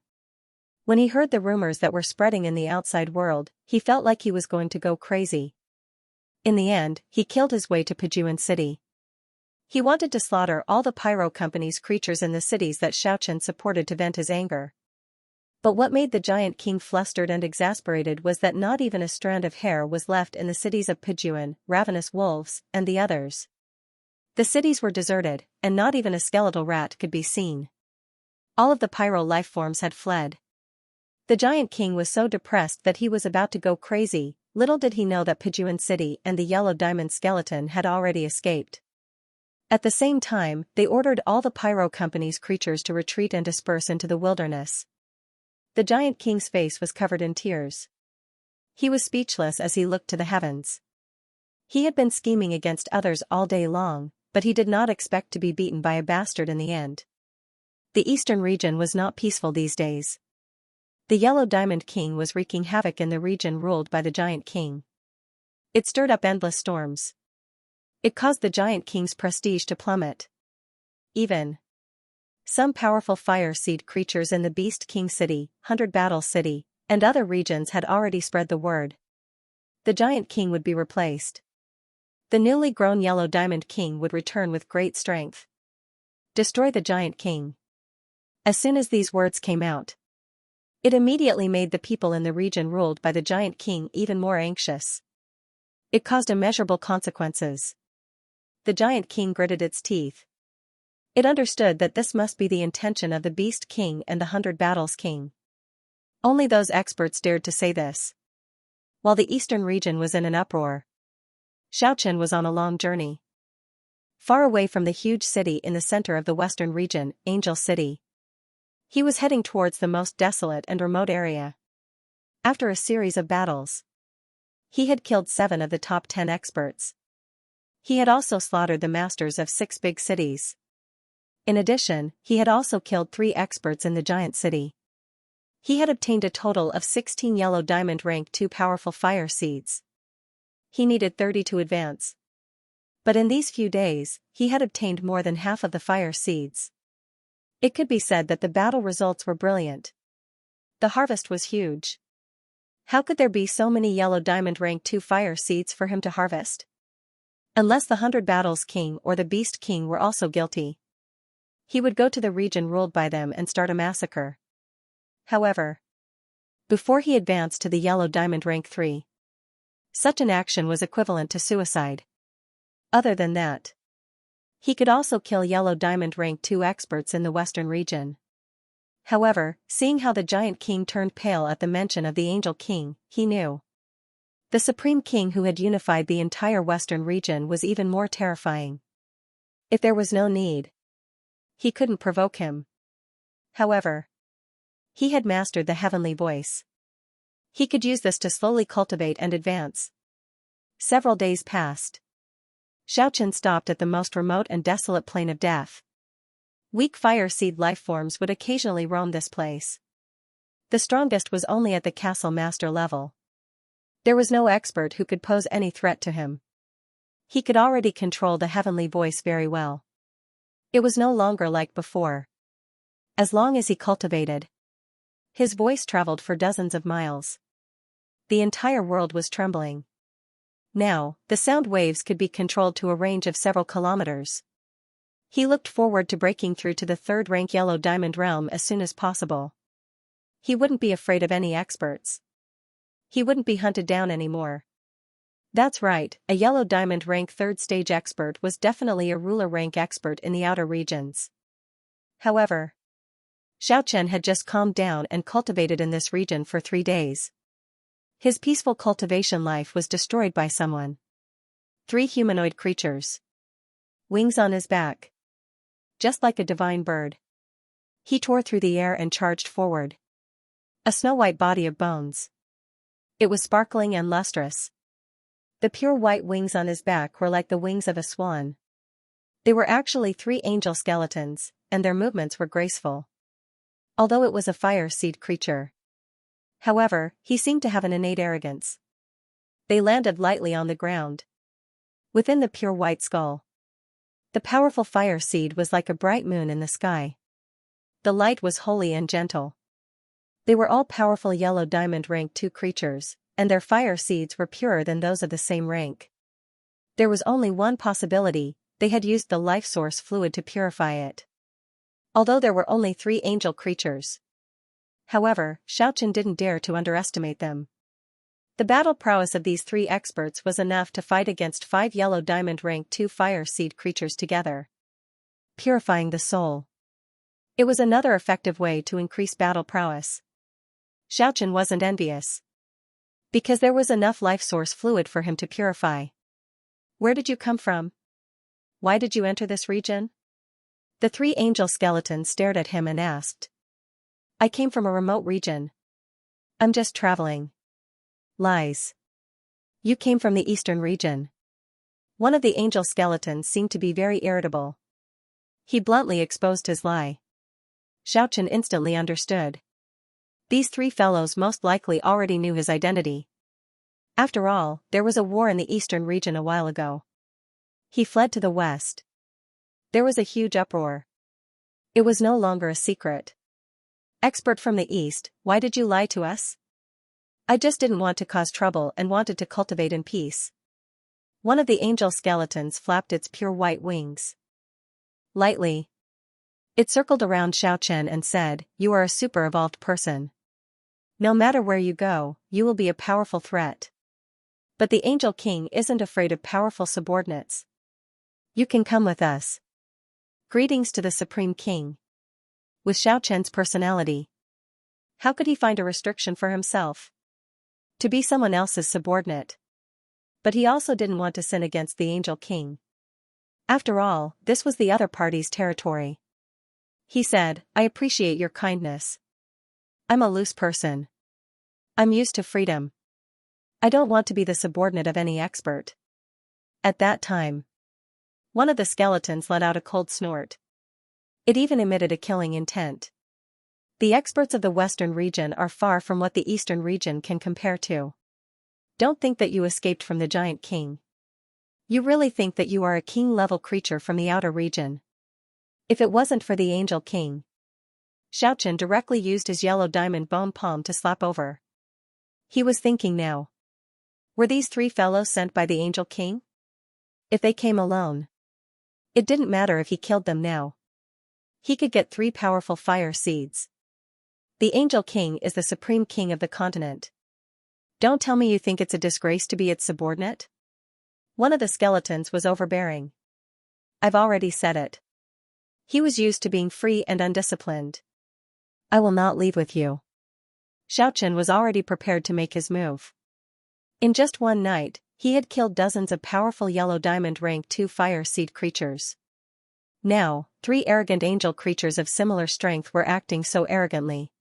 When he heard the rumors that were spreading in the outside world, he felt like he was going to go crazy. In the end, he killed his way to Pijuan City. He wanted to slaughter all the pyro company's creatures in the cities that Xiaochen supported to vent his anger. But what made the giant king flustered and exasperated was that not even a strand of hair was left in the cities of Pijuan, ravenous wolves, and the others. The cities were deserted, and not even a skeletal rat could be seen. All of the pyro life forms had fled. The giant king was so depressed that he was about to go crazy. Little did he know that Pijuan City and the yellow diamond skeleton had already escaped. At the same time, they ordered all the pyro company's creatures to retreat and disperse into the wilderness. The giant king's face was covered in tears. He was speechless as he looked to the heavens. He had been scheming against others all day long, but he did not expect to be beaten by a bastard in the end. The eastern region was not peaceful these days. The yellow diamond king was wreaking havoc in the region ruled by the giant king. It stirred up endless storms. It caused the giant king's prestige to plummet. Even some powerful fire seed creatures in the Beast King City, 100 Battle City, and other regions had already spread the word. The giant king would be replaced. The newly grown yellow diamond king would return with great strength. Destroy the giant king. As soon as these words came out, it immediately made the people in the region ruled by the giant king even more anxious. It caused immeasurable consequences. The giant king gritted its teeth. It understood that this must be the intention of the Beast King and the 100 Battles King. Only those experts dared to say this. While the eastern region was in an uproar, Xiaochen was on a long journey. Far away from the huge city in the center of the western region, Angel City. He was heading towards the most desolate and remote area. After a series of battles, he had killed 7 of the top 10 experts. He had also slaughtered the masters of 6 big cities. In addition, he had also killed 3 experts in the giant city. He had obtained a total of 16 yellow diamond rank 2 powerful fire seeds. He needed 30 to advance. But in these few days, he had obtained more than half of the fire seeds. It could be said that the battle results were brilliant. The harvest was huge. How could there be so many yellow diamond rank 2 fire seeds for him to harvest? Unless the 100 Battles King or the Beast King were also guilty. He would go to the region ruled by them and start a massacre. However, before he advanced to the yellow diamond rank 3, such an action was equivalent to suicide. Other than that, he could also kill yellow diamond rank 2 experts in the western region. However, seeing how the giant king turned pale at the mention of the angel king, he knew. The supreme king who had unified the entire western region was even more terrifying. If there was no need, he couldn't provoke him. However, he had mastered the heavenly voice. He could use this to slowly cultivate and advance. Several days passed. Xiaochen stopped at the most remote and desolate plain of death. Weak fire seed life forms would occasionally roam this place. The strongest was only at the castle master level. There was no expert who could pose any threat to him. He could already control the heavenly voice very well. It was no longer like before. As long as he cultivated, His voice traveled for dozens of miles. The entire world was trembling. Now, the sound waves could be controlled to a range of several kilometers. He looked forward to breaking through to the third-rank Yellow Diamond realm as soon as possible. He wouldn't be afraid of any experts. He wouldn't be hunted down anymore. That's right, a Yellow Diamond rank 3rd stage expert was definitely a ruler rank expert in the outer regions. However, Xianxia had just calmed down and cultivated in this region for 3 days. His peaceful cultivation life was destroyed by someone. 3 humanoid creatures. Wings on his back. Just like a divine bird. He tore through the air and charged forward. A snow-white body of bones. It was sparkling and lustrous. The pure white wings on his back were like the wings of a swan. They were actually 3 angel skeletons, and their movements were graceful. Although it was a fire seed creature. However, he seemed to have an innate arrogance. They landed lightly on the ground. Within the pure white skull. The powerful fire seed was like a bright moon in the sky. The light was holy and gentle. They were all powerful Yellow Diamond rank 2 creatures, and their fire seeds were purer than those of the same rank. There was only one possibility: they had used the life source fluid to purify it. Although there were only 3 angel creatures. However, Xianxia didn't dare to underestimate them. The battle prowess of these 3 experts was enough to fight against 5 Yellow Diamond rank 2 fire seed creatures together. Purifying the soul. It was another effective way to increase battle prowess. Xianxia wasn't envious. Because there was enough life source fluid for him to purify. Where did you come from? Why did you enter this region? The 3 angel skeletons stared at him and asked. I came from a remote region. I'm just traveling. Lies. You came from the eastern region. One of the angel skeletons seemed to be very irritable. He bluntly exposed his lie. Xianxia instantly understood. These 3 fellows most likely already knew his identity. After all, there was a war in the eastern region a while ago. He fled to the west. There was a huge uproar. It was no longer a secret. Expert from the east, why did you lie to us? I just didn't want to cause trouble and wanted to cultivate in peace. One of the angel skeletons flapped its pure white wings. Lightly. It circled around Xianxia and said, you are a super evolved person. No matter where you go, you will be a powerful threat. But the Angel King isn't afraid of powerful subordinates. You can come with us. Greetings to the Supreme King. With Xiaoqian's personality. How could he find a restriction for himself? To be someone else's subordinate. But he also didn't want to sin against the Angel King. After all, this was the other party's territory. He said, I appreciate your kindness. I'm a loose person. I'm used to freedom. I don't want to be the subordinate of any expert. At that time, one of the skeletons let out a cold snort. It even emitted a killing intent. The experts of the western region are far from what the eastern region can compare to. Don't think that you escaped from the giant king. You really think that you are a king-level creature from the outer region. If it wasn't for the Angel King. Xiaoqian directly used his yellow diamond bone palm to slap over. He was thinking now. Were these 3 fellows sent by the Angel King? If they came alone. It didn't matter if he killed them now. He could get 3 powerful fire seeds. The Angel King is the supreme king of the continent. Don't tell me you think it's a disgrace to be its subordinate? One of the skeletons was overbearing. I've already said it. He was used to being free and undisciplined. I will not leave with you. Xiaoqian was already prepared to make his move. In just one night, he had killed dozens of powerful yellow diamond rank 2 fire seed creatures. Now, 3 arrogant angel creatures of similar strength were acting so arrogantly.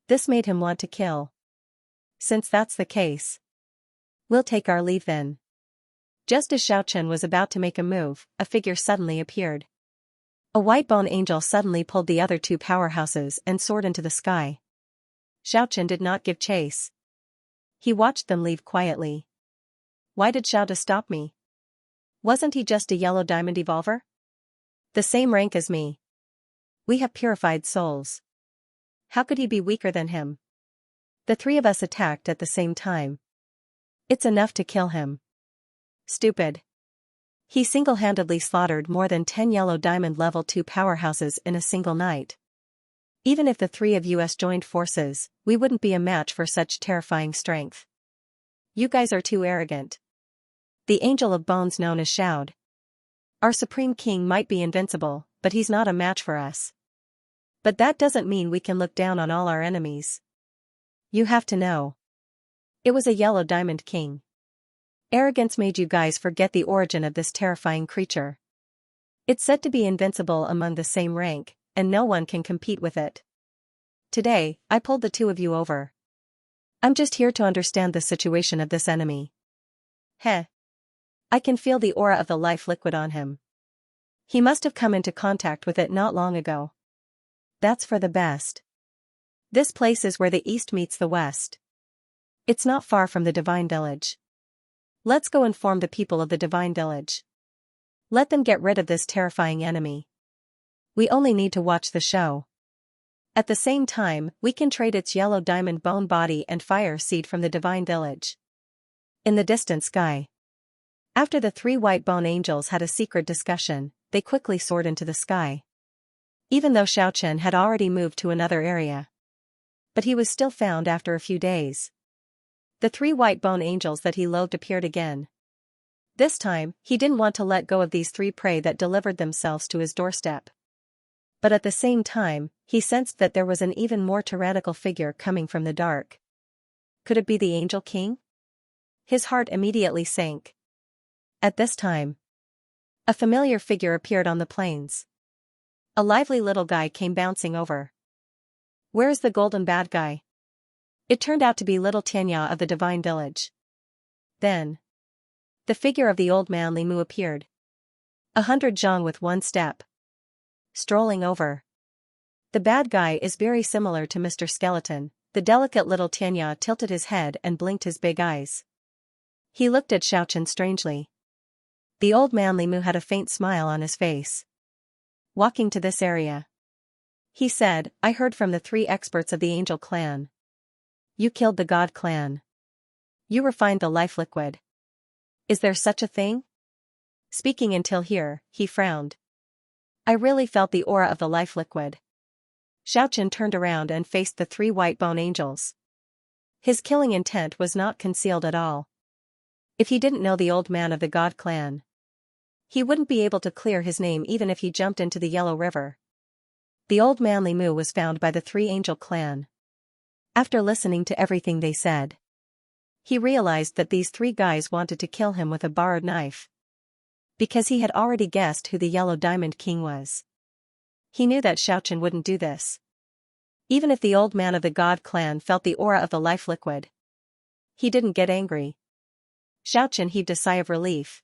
This made him want to kill. Since that's the case, we'll take our leave then. Just as Xiaoqian was about to make a move, a figure suddenly appeared. A white bone angel suddenly pulled the other 2 powerhouses and soared into the sky. Xiaoqian did not give chase. He watched them leave quietly. Why did Xiao stop me? Wasn't he just a yellow diamond evolver? The same rank as me. We have purified souls. How could he be weaker than him? The three of us attacked at the same time. It's enough to kill him. Stupid. He single-handedly slaughtered more than 10 yellow diamond level 2 powerhouses in a single night. Even if the three of us joined forces, we wouldn't be a match for such terrifying strength. You guys are too arrogant. The Angel of Bones known as Shoud. Our Supreme King might be invincible, but he's not a match for us. But that doesn't mean we can look down on all our enemies. You have to know. It was a yellow diamond king. Arrogance made you guys forget the origin of this terrifying creature. It's said to be invincible among the same rank, and no one can compete with it. Today, I pulled the two of you over. I'm just here to understand the situation of this enemy. Heh. I can feel the aura of the life liquid on him. He must have come into contact with it not long ago. That's for the best. This place is where the east meets the west. It's not far from the Divine Village. Let's go inform the people of the Divine Village. Let them get rid of this terrifying enemy. We only need to watch the show. At the same time, we can trade its yellow diamond bone body and fire seed from the Divine Village. In the distant sky. After the three white bone angels had a secret discussion, they quickly soared into the sky. Even though Xianxia had already moved to another area. But he was still found after a few days. The three white bone angels that he loathed appeared again. This time, he didn't want to let go of these three prey that delivered themselves to his doorstep. But at the same time, he sensed that there was an even more tyrannical figure coming from the dark. Could it be the Angel King? His heart immediately sank. At this time, a familiar figure appeared on the plains. A lively little guy came bouncing over. Where's the golden bad guy? It turned out to be little Xianxia of the Divine Village. Then, the figure of the old man Li Mu appeared. 100 zhang with one step. Strolling over. The bad guy is very similar to Mr. Skeleton. The delicate little Xianxia tilted his head and blinked his big eyes. He looked at Xianxia strangely. The old man Li Mu had a faint smile on his face. Walking to this area. He said, I heard from the three experts of the Angel Clan. You killed the God Clan. You refined the life liquid. Is there such a thing? Speaking until here, he frowned. I really felt the aura of the life liquid. Xianxia turned around and faced the three white bone angels. His killing intent was not concealed at all. If he didn't know the old man of the God Clan, he wouldn't be able to clear his name even if he jumped into the Yellow River. The old man Li Mu was found by the three Angel Clan. After listening to everything they said, he realized that these three guys wanted to kill him with a borrowed knife. Because he had already guessed who the Yellow Diamond King was. He knew that Xianxia wouldn't do this. Even if the old man of the God Clan felt the aura of the life liquid, he didn't get angry. Xianxia heaved a sigh of relief.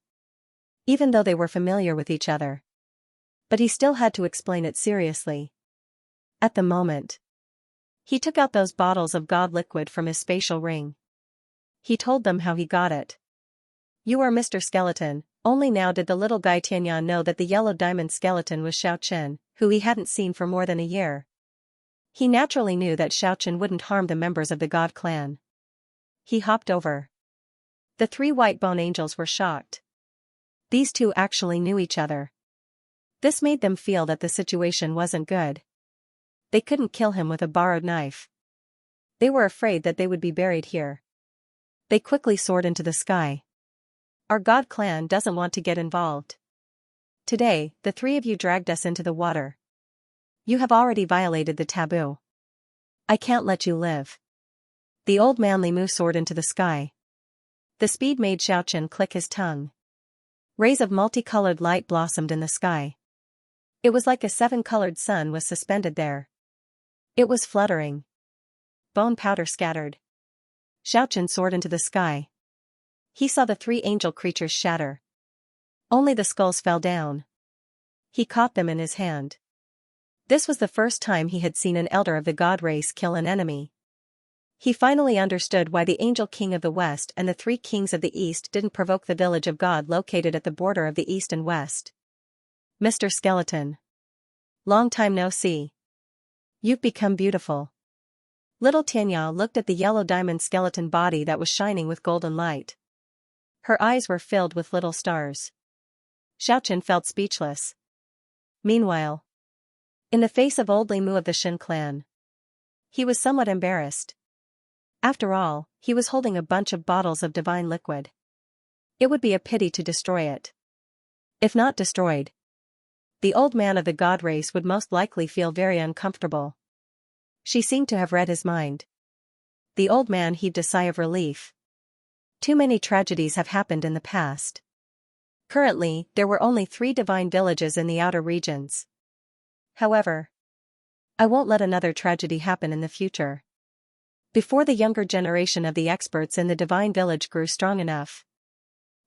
Even though they were familiar with each other. But he still had to explain it seriously. At the moment, he took out those bottles of God liquid from his spatial ring. He told them how he got it. You are Mr. Skeleton. Only now did the little guy Xianxia know that the yellow diamond skeleton was Xianxia, who he hadn't seen for more than a year. He naturally knew that Xianxia wouldn't harm the members of the God Clan. He hopped over. The three white bone angels were shocked. These two actually knew each other. This made them feel that the situation wasn't good. They couldn't kill him with a borrowed knife. They were afraid that they would be buried here. They quickly soared into the sky. Our God Clan doesn't want to get involved. Today, the three of you dragged us into the water. You have already violated the taboo. I can't let you live. The old man Li Mu soared into the sky. The speed made Xianxia click his tongue. Rays of multicolored light blossomed in the sky. It was like a seven-colored sun was suspended there. It was fluttering. Bone powder scattered. Xianxia soared into the sky. He saw the three angel creatures shatter. Only the skulls fell down. He caught them in his hand. This was the first time he had seen an elder of the god race kill an enemy. He finally understood why the Angel King of the West and the three kings of the East didn't provoke the village of God located at the border of the East and West. Mr. Skeleton. Long time no see. You've become beautiful. Little Xianxia looked at the yellow diamond skeleton body that was shining with golden light. Her eyes were filled with little stars. Xiaochen felt speechless. Meanwhile, in the face of old Limu of the Shen clan, he was somewhat embarrassed. After all, he was holding a bunch of bottles of divine liquid. It would be a pity to destroy it. If not destroyed, the old man of the god race would most likely feel very uncomfortable. She seemed to have read his mind. The old man heaved a sigh of relief. Too many tragedies have happened in the past. Currently, there were only 3 divine villages in the outer regions. However, I won't let another tragedy happen in the future. Before the younger generation of the experts in the divine village grew strong enough,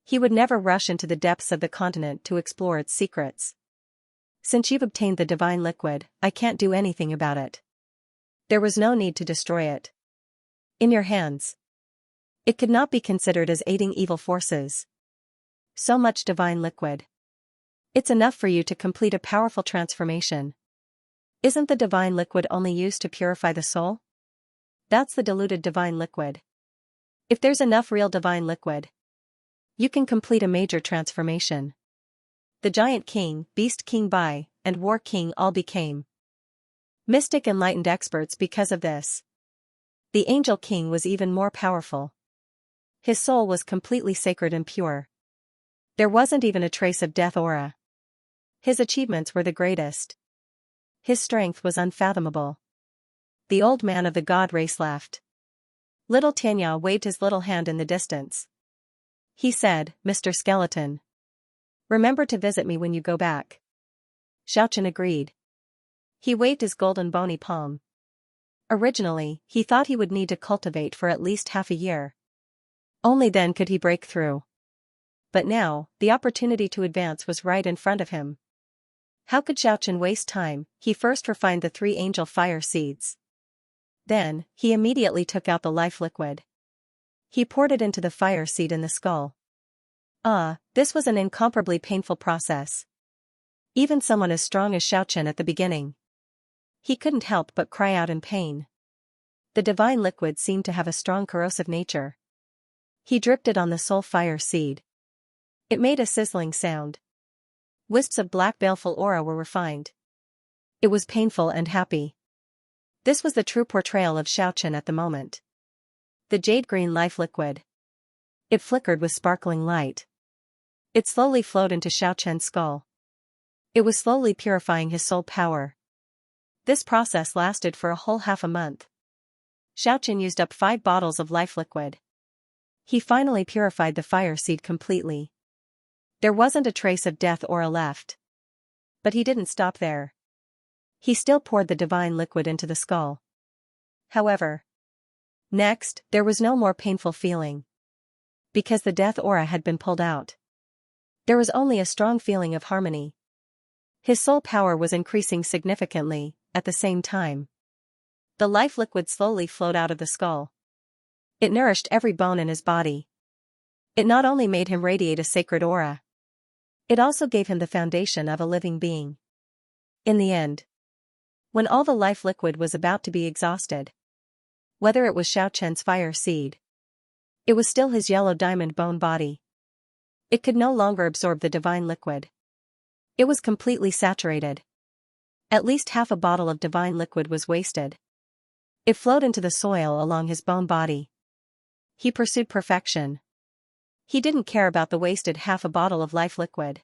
he would never rush into the depths of the continent to explore its secrets. Since you've obtained the divine liquid, I can't do anything about it. There was no need to destroy it. In your hands. It could not be considered as aiding evil forces. So much divine liquid. It's enough for you to complete a powerful transformation. Isn't the divine liquid only used to purify the soul? That's the diluted divine liquid. If there's enough real divine liquid, you can complete a major transformation. The Giant King, Beast King Bai, and War King all became mystic enlightened experts because of this. The Angel King was even more powerful. His soul was completely sacred and pure. There wasn't even a trace of death aura. His achievements were the greatest. His strength was unfathomable. The old man of the god race laughed. Little Xianxia waved his little hand in the distance. He said, Mr. Skeleton, remember to visit me when you go back. Xiaochen agreed. He waved his golden bony palm. Originally, he thought he would need to cultivate for at least half a year. Only then could he break through. But now, the opportunity to advance was right in front of him. How could Xiaochen waste time? He first refined the 3 angel fire seeds. Then, he immediately took out the life liquid. He poured it into the fire seed in the skull. This was an incomparably painful process. Even someone as strong as Xiaochen at the beginning, he couldn't help but cry out in pain. The divine liquid seemed to have a strong corrosive nature. He dripped it on the soul fire seed. It made a sizzling sound. Wisps of black baleful aura were refined. It was painful and happy. This was the true portrayal of Xiaochen at the moment. The jade green life liquid. It flickered with sparkling light. It slowly flowed into Xiaochen's skull. It was slowly purifying his soul power. This process lasted for a whole half a month. Xiaochen used up 5 bottles of life liquid. He finally purified the fire seed completely. There wasn't a trace of death aura left. But he didn't stop there. He still poured the divine liquid into the skull. However, next, there was no more painful feeling. Because the death aura had been pulled out, there was only a strong feeling of harmony. His soul power was increasing significantly, at the same time. The life liquid slowly flowed out of the skull. It nourished every bone in his body. It not only made him radiate a sacred aura, it also gave him the foundation of a living being. In the end, when all the life liquid was about to be exhausted, whether it was Xiaochen's fire seed, it was still his yellow diamond bone body. It could no longer absorb the divine liquid. It was completely saturated. At least half a bottle of divine liquid was wasted. It flowed into the soil along his bone body. He pursued perfection. He didn't care about the wasted half a bottle of life liquid.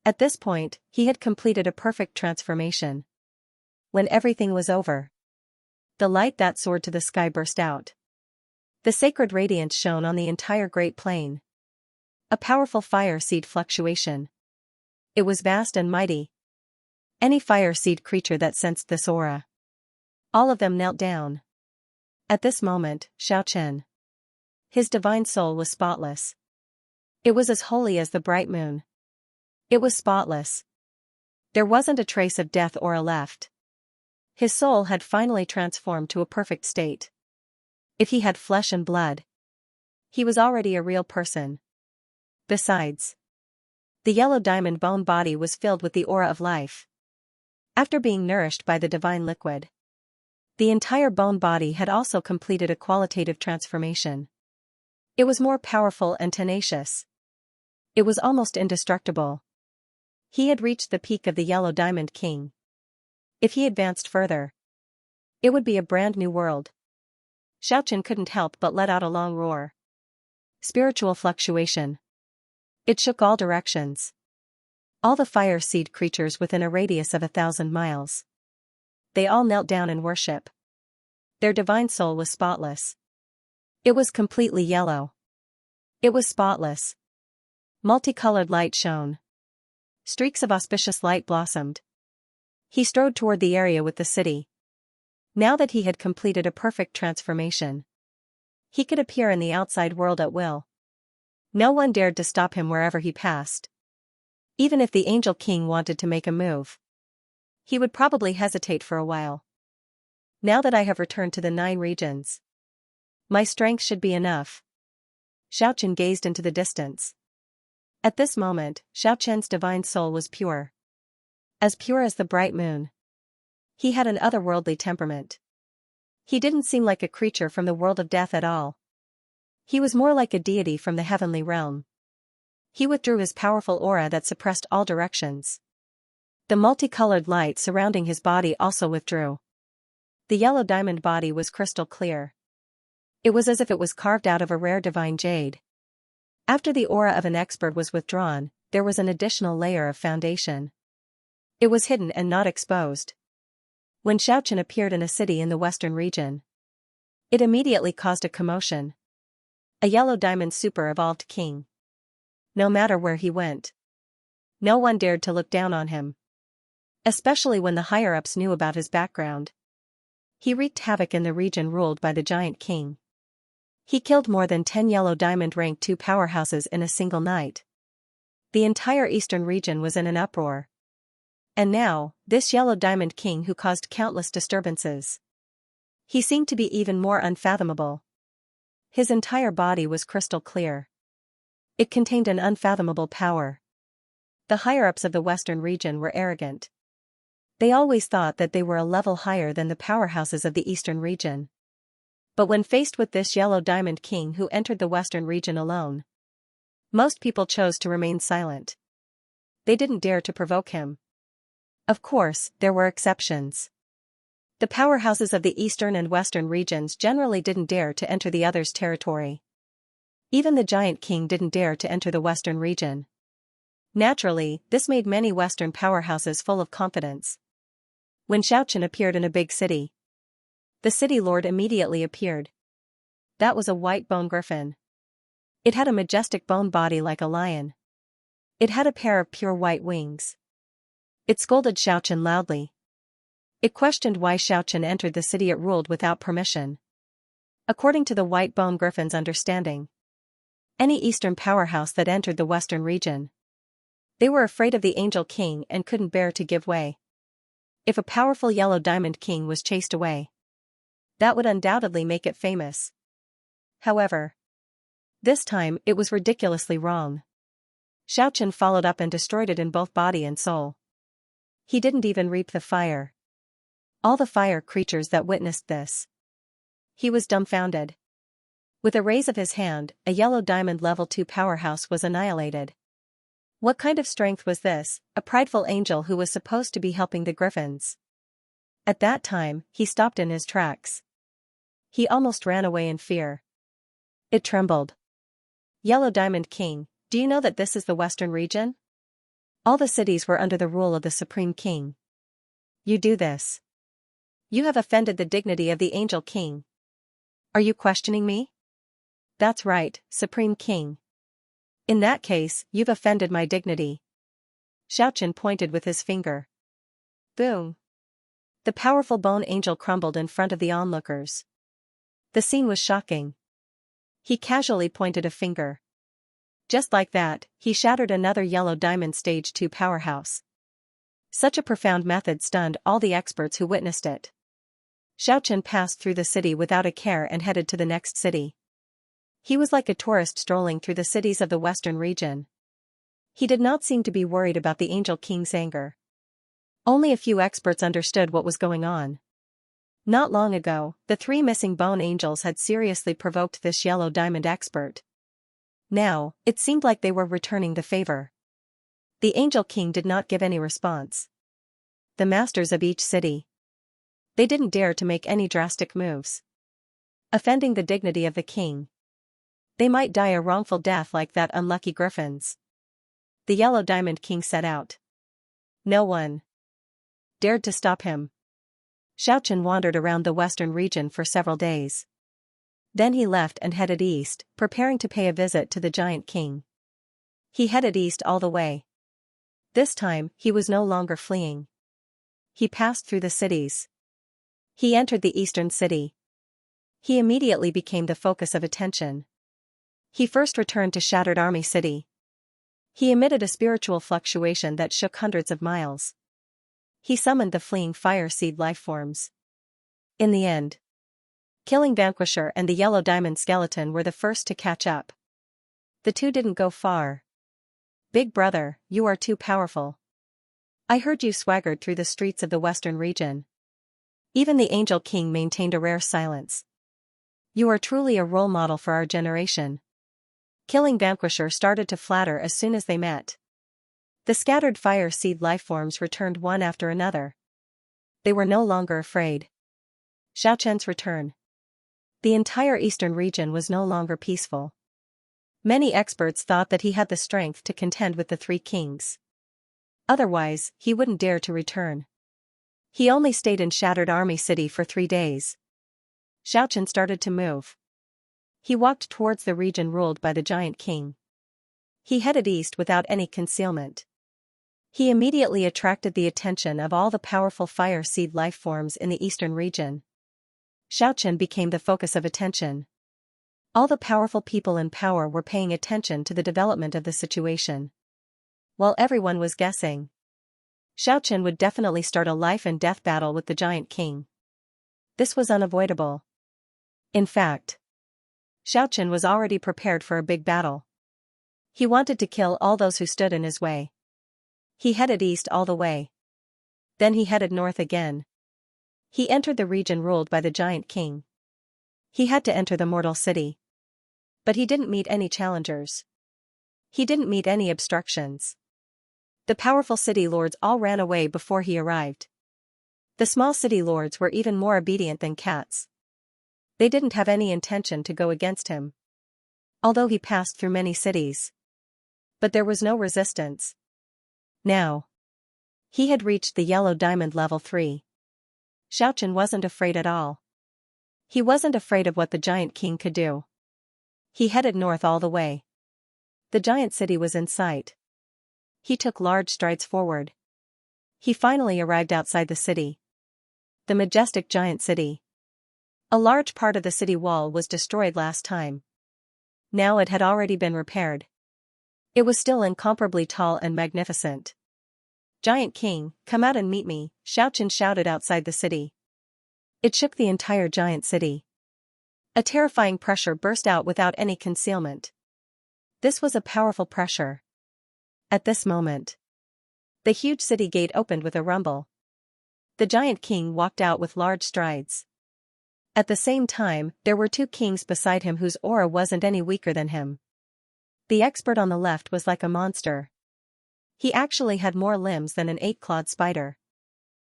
At this point, he had completed a perfect transformation. When everything was over, the light that soared to the sky burst out. The sacred radiance shone on the entire Great Plain. A powerful fire seed fluctuation. It was vast and mighty. Any fire seed creature that sensed this aura, all of them knelt down. At this moment, Xiaochen, his divine soul was spotless. It was as holy as the bright moon. It was spotless. There wasn't a trace of death aura left. His soul had finally transformed to a perfect state. If he had flesh and blood, he was already a real person. Besides, the yellow diamond bone body was filled with the aura of life. After being nourished by the divine liquid, The entire bone body had also completed a qualitative transformation. It was more powerful and tenacious. It was almost indestructible. He had reached the peak of the Yellow Diamond King. If he advanced further, it would be a brand new world. Xiaochen couldn't help but let out a long roar. Spiritual fluctuation. It shook all directions. All the fire seed creatures within a radius of 1,000 miles. They all knelt down in worship. Their divine soul was spotless. It was completely yellow. It was spotless. Multicolored light shone. Streaks of auspicious light blossomed. He strode toward the area with the city. Now that he had completed a perfect transformation, he could appear in the outside world at will. No one dared to stop him wherever he passed. Even if the Angel King wanted to make a move, he would probably hesitate for a while. Now that I have returned to the 9 regions, my strength should be enough. Xiaochen gazed into the distance. At this moment, Xiaochen's divine soul was pure. As pure as the bright moon. He had an otherworldly temperament. He didn't seem like a creature from the world of death at all. He was more like a deity from the heavenly realm. He withdrew his powerful aura that suppressed all directions. The multicolored light surrounding his body also withdrew. The yellow diamond body was crystal clear. It was as if it was carved out of a rare divine jade. After the aura of an expert was withdrawn, there was an additional layer of foundation. It was hidden and not exposed. When Xiaochen appeared in a city in the western region, it immediately caused a commotion. A yellow diamond super-evolved king. No matter where he went, no one dared to look down on him. Especially when the higher-ups knew about his background. He wreaked havoc in the region ruled by the Giant King. He killed more than 10 yellow diamond rank 2 powerhouses in a single night. The entire eastern region was in an uproar. And now, this yellow diamond king who caused countless disturbances. He seemed to be even more unfathomable. His entire body was crystal clear. It contained an unfathomable power. The higher-ups of the western region were arrogant. They always thought that they were a level higher than the powerhouses of the eastern region. But when faced with this yellow diamond king who entered the western region alone, most people chose to remain silent. They didn't dare to provoke him. Of course, there were exceptions. The powerhouses of the eastern and western regions generally didn't dare to enter the other's territory. Even the Giant King didn't dare to enter the western region. Naturally, this made many western powerhouses full of confidence. When Xiaochen appeared in a big city, the city lord immediately appeared. That was a white bone griffin. It had a majestic bone body like a lion. It had a pair of pure white wings. It scolded Xiaochen loudly. It questioned why Xiaochen entered the city it ruled without permission. According to the white bone griffin's understanding, any eastern powerhouse that entered the western region, they were afraid of the Angel King and couldn't bear to give way. If a powerful yellow diamond king was chased away, that would undoubtedly make it famous. However, this time it was ridiculously wrong. Xiaochen followed up and destroyed it in both body and soul. He didn't even reap the fire. All the fire creatures that witnessed this, he was dumbfounded. With a raise of his hand, a yellow diamond level 2 powerhouse was annihilated. What kind of strength was this, a prideful angel who was supposed to be helping the griffins? At that time, he stopped in his tracks. He almost ran away in fear. It trembled. Yellow Diamond King, do you know that this is the Western region? All the cities were under the rule of the Supreme King. You do this. You have offended the dignity of the Angel King. Are you questioning me? That's right, Supreme King. In that case, you've offended my dignity. Xiaochen pointed with his finger. Boom. The powerful bone angel crumbled in front of the onlookers. The scene was shocking. He casually pointed a finger. Just like that, he shattered another yellow diamond stage 2 powerhouse. Such a profound method stunned all the experts who witnessed it. Xiaochen passed through the city without a care and headed to the next city. He was like a tourist strolling through the cities of the western region. He did not seem to be worried about the Angel King's anger. Only a few experts understood what was going on. Not long ago, the three missing bone angels had seriously provoked this yellow diamond expert. Now, it seemed like they were returning the favor. The Angel King did not give any response. The masters of each city. They didn't dare to make any drastic moves, offending the dignity of the king. They might die a wrongful death like that unlucky griffins. The Yellow Diamond King set out. No one dared to stop him. Xianxia wandered around the western region for several days. Then he left and headed east, preparing to pay a visit to the Giant King. He headed east all the way. This time, he was no longer fleeing. He passed through the cities. He entered the eastern city. He immediately became the focus of attention. He first returned to Shattered Army City. He emitted a spiritual fluctuation that shook hundreds of miles. He summoned the fleeing fire seed lifeforms. In the end, Killing Vanquisher and the Yellow Diamond Skeleton were the first to catch up. The two didn't go far. Big brother, you are too powerful. I heard you swaggered through the streets of the western region. Even the Angel King maintained a rare silence. You are truly a role model for our generation. Killing Vanquisher started to flatter as soon as they met. The scattered fire seed lifeforms returned one after another. They were no longer afraid. Xiaoqian's return. The entire eastern region was no longer peaceful. Many experts thought that he had the strength to contend with the three kings. Otherwise, he wouldn't dare to return. He only stayed in Shattered Army City for 3 days. Xiaoqian started to move. He walked towards the region ruled by the Giant King. He headed east without any concealment. He immediately attracted the attention of all the powerful fire seed lifeforms in the eastern region. Xiaoqian became the focus of attention. All the powerful people in power were paying attention to the development of the situation. While everyone was guessing, Xiaoqian would definitely start a life and death battle with the Giant King. This was unavoidable. In fact, Xiaoqian was already prepared for a big battle. He wanted to kill all those who stood in his way. He headed east all the way. Then he headed north again. He entered the region ruled by the Giant King. He had to enter the mortal city. But he didn't meet any challengers. He didn't meet any obstructions. The powerful city lords all ran away before he arrived. The small city lords were even more obedient than cats. They didn't have any intention to go against him. Although he passed through many cities. But there was no resistance. Now, he had reached the Yellow Diamond level 3. Xiaoqian wasn't afraid at all. He wasn't afraid of what the Giant King could do. He headed north all the way. The giant city was in sight. He took large strides forward. He finally arrived outside the city. The majestic giant city. A large part of the city wall was destroyed last time. Now it had already been repaired. It was still incomparably tall and magnificent. Giant King, come out and meet me, Xiaoqian shouted outside the city. It shook the entire giant city. A terrifying pressure burst out without any concealment. This was a powerful pressure. At this moment, the huge city gate opened with a rumble. The Giant King walked out with large strides. At the same time, there were 2 kings beside him whose aura wasn't any weaker than him. The expert on the left was like a monster. He actually had more limbs than an 8-clawed spider.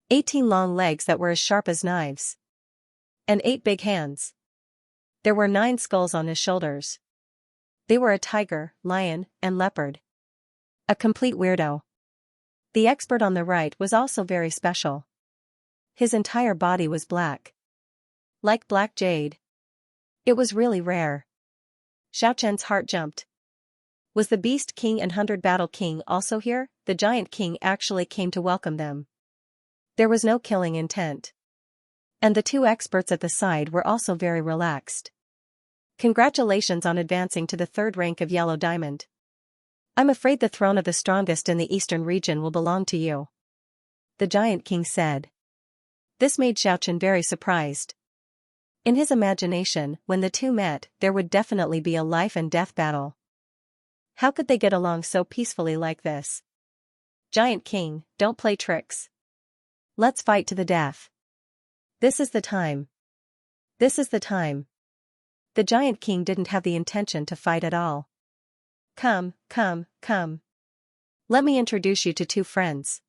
18 long legs that were as sharp as knives. And 8 big hands. There were 9 skulls on his shoulders. They were a tiger, lion, and leopard. A complete weirdo. The expert on the right was also very special. His entire body was black. Like black jade. It was really rare. Xiaoqian's heart jumped. Was the Beast King and 100 Battle King also here? The Giant King actually came to welcome them. There was no killing intent. And the 2 experts at the side were also very relaxed. Congratulations on advancing to the 3rd rank of Yellow Diamond. I'm afraid the throne of the strongest in the eastern region will belong to you. The Giant King said. This made Xiaoqian very surprised. In his imagination, when the 2 met, there would definitely be a life and death battle. How could they get along so peacefully like this? Giant King, don't play tricks. Let's fight to the death. This is the time. This is the time. The giant king didn't have the intention to fight at all. Come, come, come. Let me introduce you to two friends.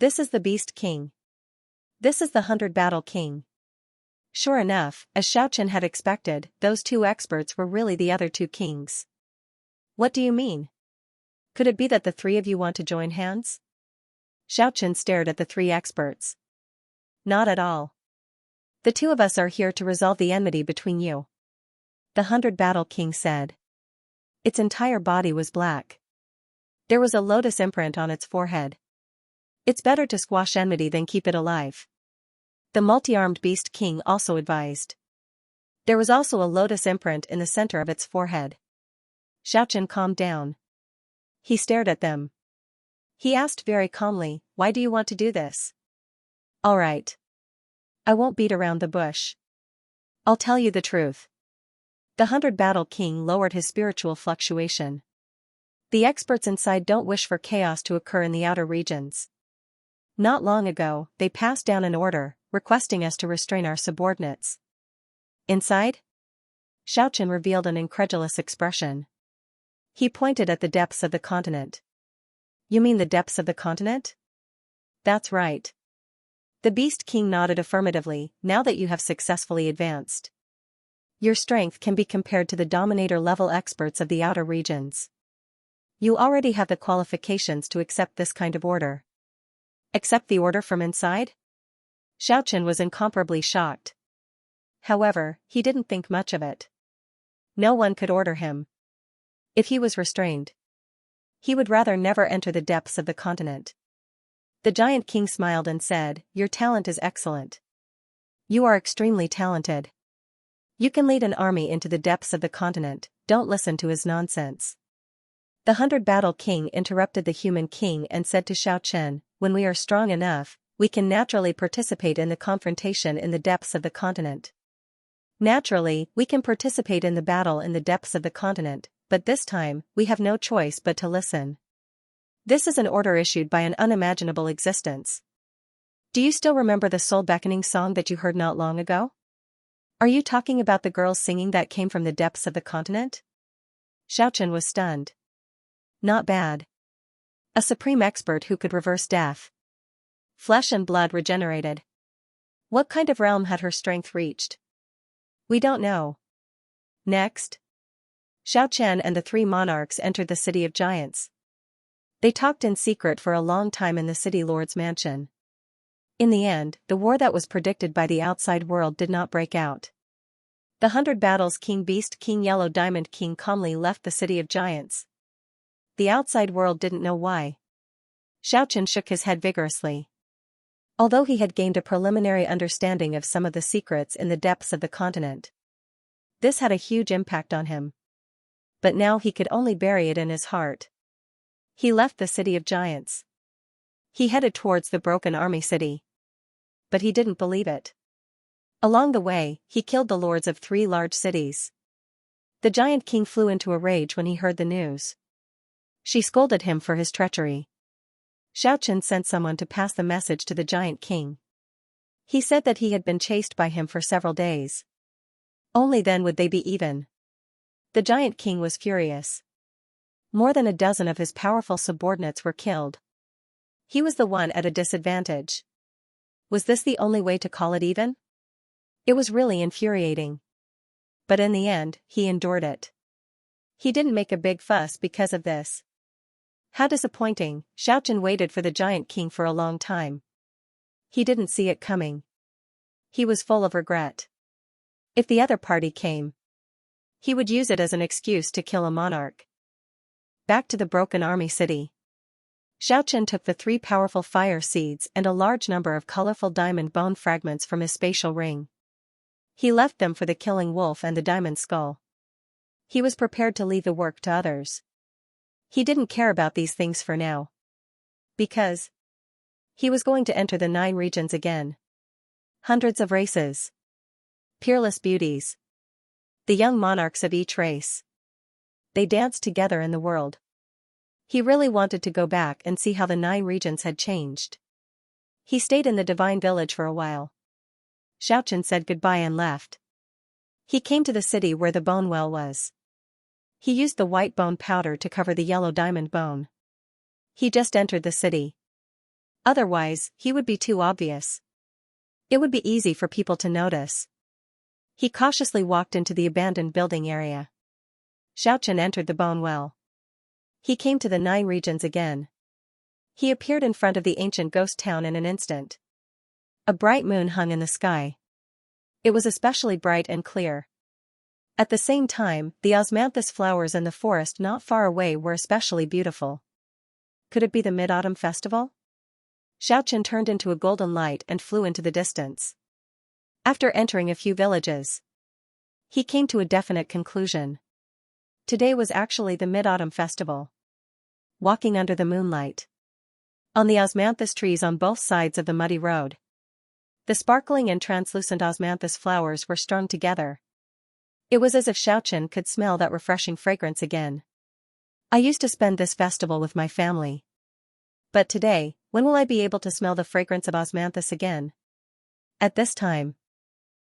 This is the Beast King. This is the 100-Battle King. Sure enough, as Xiaochen had expected, those two experts were really the other two kings. What do you mean? Could it be that the three of you want to join hands? Xiaochen stared at the three experts. Not at all. The two of us are here to resolve the enmity between you. The 100-Battle King said. Its entire body was black. There was a lotus imprint on its forehead. It's better to squash enmity than keep it alive. The multi-armed Beast King also advised. There was also a lotus imprint in the center of its forehead. Xiaochen calmed down. He stared at them. He asked very calmly, why do you want to do this? All right. I won't beat around the bush. I'll tell you the truth. The 100-Battle King lowered his spiritual fluctuation. The experts inside don't wish for chaos to occur in the outer regions. Not long ago, they passed down an order, requesting us to restrain our subordinates. Inside? Xiaochen revealed an incredulous expression. He pointed at the depths of the continent. You mean the depths of the continent? That's right. The Beast King nodded affirmatively, now that you have successfully advanced. Your strength can be compared to the Dominator-level experts of the outer regions. You already have the qualifications to accept this kind of order. Accept the order from inside? Xiaochen was incomparably shocked. However, he didn't think much of it. No one could order him. If he was restrained, he would rather never enter the depths of the continent. The giant king smiled and said, your talent is excellent. You are extremely talented. You can lead an army into the depths of the continent, don't listen to his nonsense. The 100-Battle King interrupted the human king and said to Xiaochen, when we are strong enough, we can naturally participate in the confrontation in the depths of the continent. Naturally, we can participate in the battle in the depths of the continent, but this time, we have no choice but to listen. This is an order issued by an unimaginable existence. Do you still remember the soul-beckoning song that you heard not long ago? Are you talking about the girls singing that came from the depths of the continent? Xiaochen was stunned. Not bad. A supreme expert who could reverse death. Flesh and blood regenerated. What kind of realm had her strength reached? We don't know. Next. Xiaochen and the three monarchs entered the City of Giants. They talked in secret for a long time in the City Lord's mansion. In the end, the war that was predicted by the outside world did not break out. The 100 Battles King Beast King Yellow Diamond King calmly left the City of Giants. The outside world didn't know why. Xiaochen shook his head vigorously. Although he had gained a preliminary understanding of some of the secrets in the depths of the continent, this had a huge impact on him. But now he could only bury it in his heart. He left the City of Giants. He headed towards the broken army city. But he didn't believe it. Along the way, he killed the lords of 3 large cities. The giant king flew into a rage when he heard the news. She scolded him for his treachery. Xiaochen sent someone to pass the message to the giant king. He said that he had been chased by him for several days. Only then would they be even. The giant king was furious. More than a dozen of his powerful subordinates were killed. He was the one at a disadvantage. Was this the only way to call it even? It was really infuriating. But in the end, he endured it. He didn't make a big fuss because of this. How disappointing. Xiaochen waited for the giant king for a long time. He didn't see it coming. He was full of regret. If the other party came, he would use it as an excuse to kill a monarch. Back to the broken army city. Xiaochen took the 3 powerful fire seeds and a large number of colorful diamond bone fragments from his spatial ring. He left them for the killing wolf and the diamond skull. He was prepared to leave the work to others. He didn't care about these things for now. Because he was going to enter the 9 regions again. Hundreds of races. Peerless beauties. The young monarchs of each race. They danced together in the world. He really wanted to go back and see how the 9 regions had changed. He stayed in the divine village for a while. Xiaochen said goodbye and left. He came to the city where the bone well was. He used the white bone powder to cover the yellow diamond bone. He just entered the city. Otherwise, he would be too obvious. It would be easy for people to notice. He cautiously walked into the abandoned building area. Xiaochen entered the bone well. He came to the 9 regions again. He appeared in front of the ancient ghost town in an instant. A bright moon hung in the sky. It was especially bright and clear. At the same time, the osmanthus flowers in the forest not far away were especially beautiful. Could it be the Mid-Autumn Festival? Xiaochen turned into a golden light and flew into the distance. After entering a few villages, he came to a definite conclusion. Today was actually the Mid-Autumn Festival. Walking under the moonlight. On the osmanthus trees on both sides of the muddy road, the sparkling and translucent osmanthus flowers were strung together. It was as if Xiaochen could smell that refreshing fragrance again. I used to spend this festival with my family. But today, when will I be able to smell the fragrance of osmanthus again? At this time,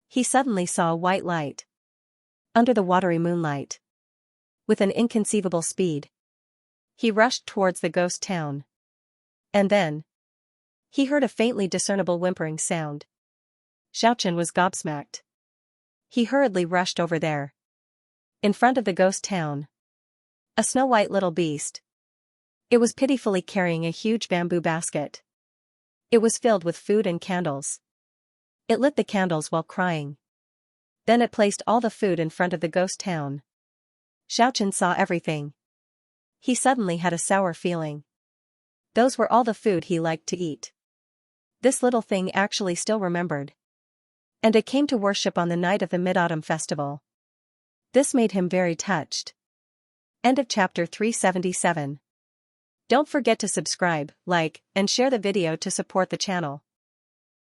he suddenly saw a white light. Under the watery moonlight. With an inconceivable speed, he rushed towards the ghost town. And then, he heard a faintly discernible whimpering sound. Xiaochen was gobsmacked. He hurriedly rushed over there. In front of the ghost town, a snow-white little beast. It was pitifully carrying a huge bamboo basket. It was filled with food and candles. It lit the candles while crying. Then it placed all the food in front of the ghost town. Xiaochen saw everything. He suddenly had a sour feeling. Those were all the food he liked to eat. This little thing actually still remembered. And it came to worship on the night of the Mid-Autumn Festival. This made him very touched. End of chapter 377. Don't forget to subscribe, like, and share the video to support the channel.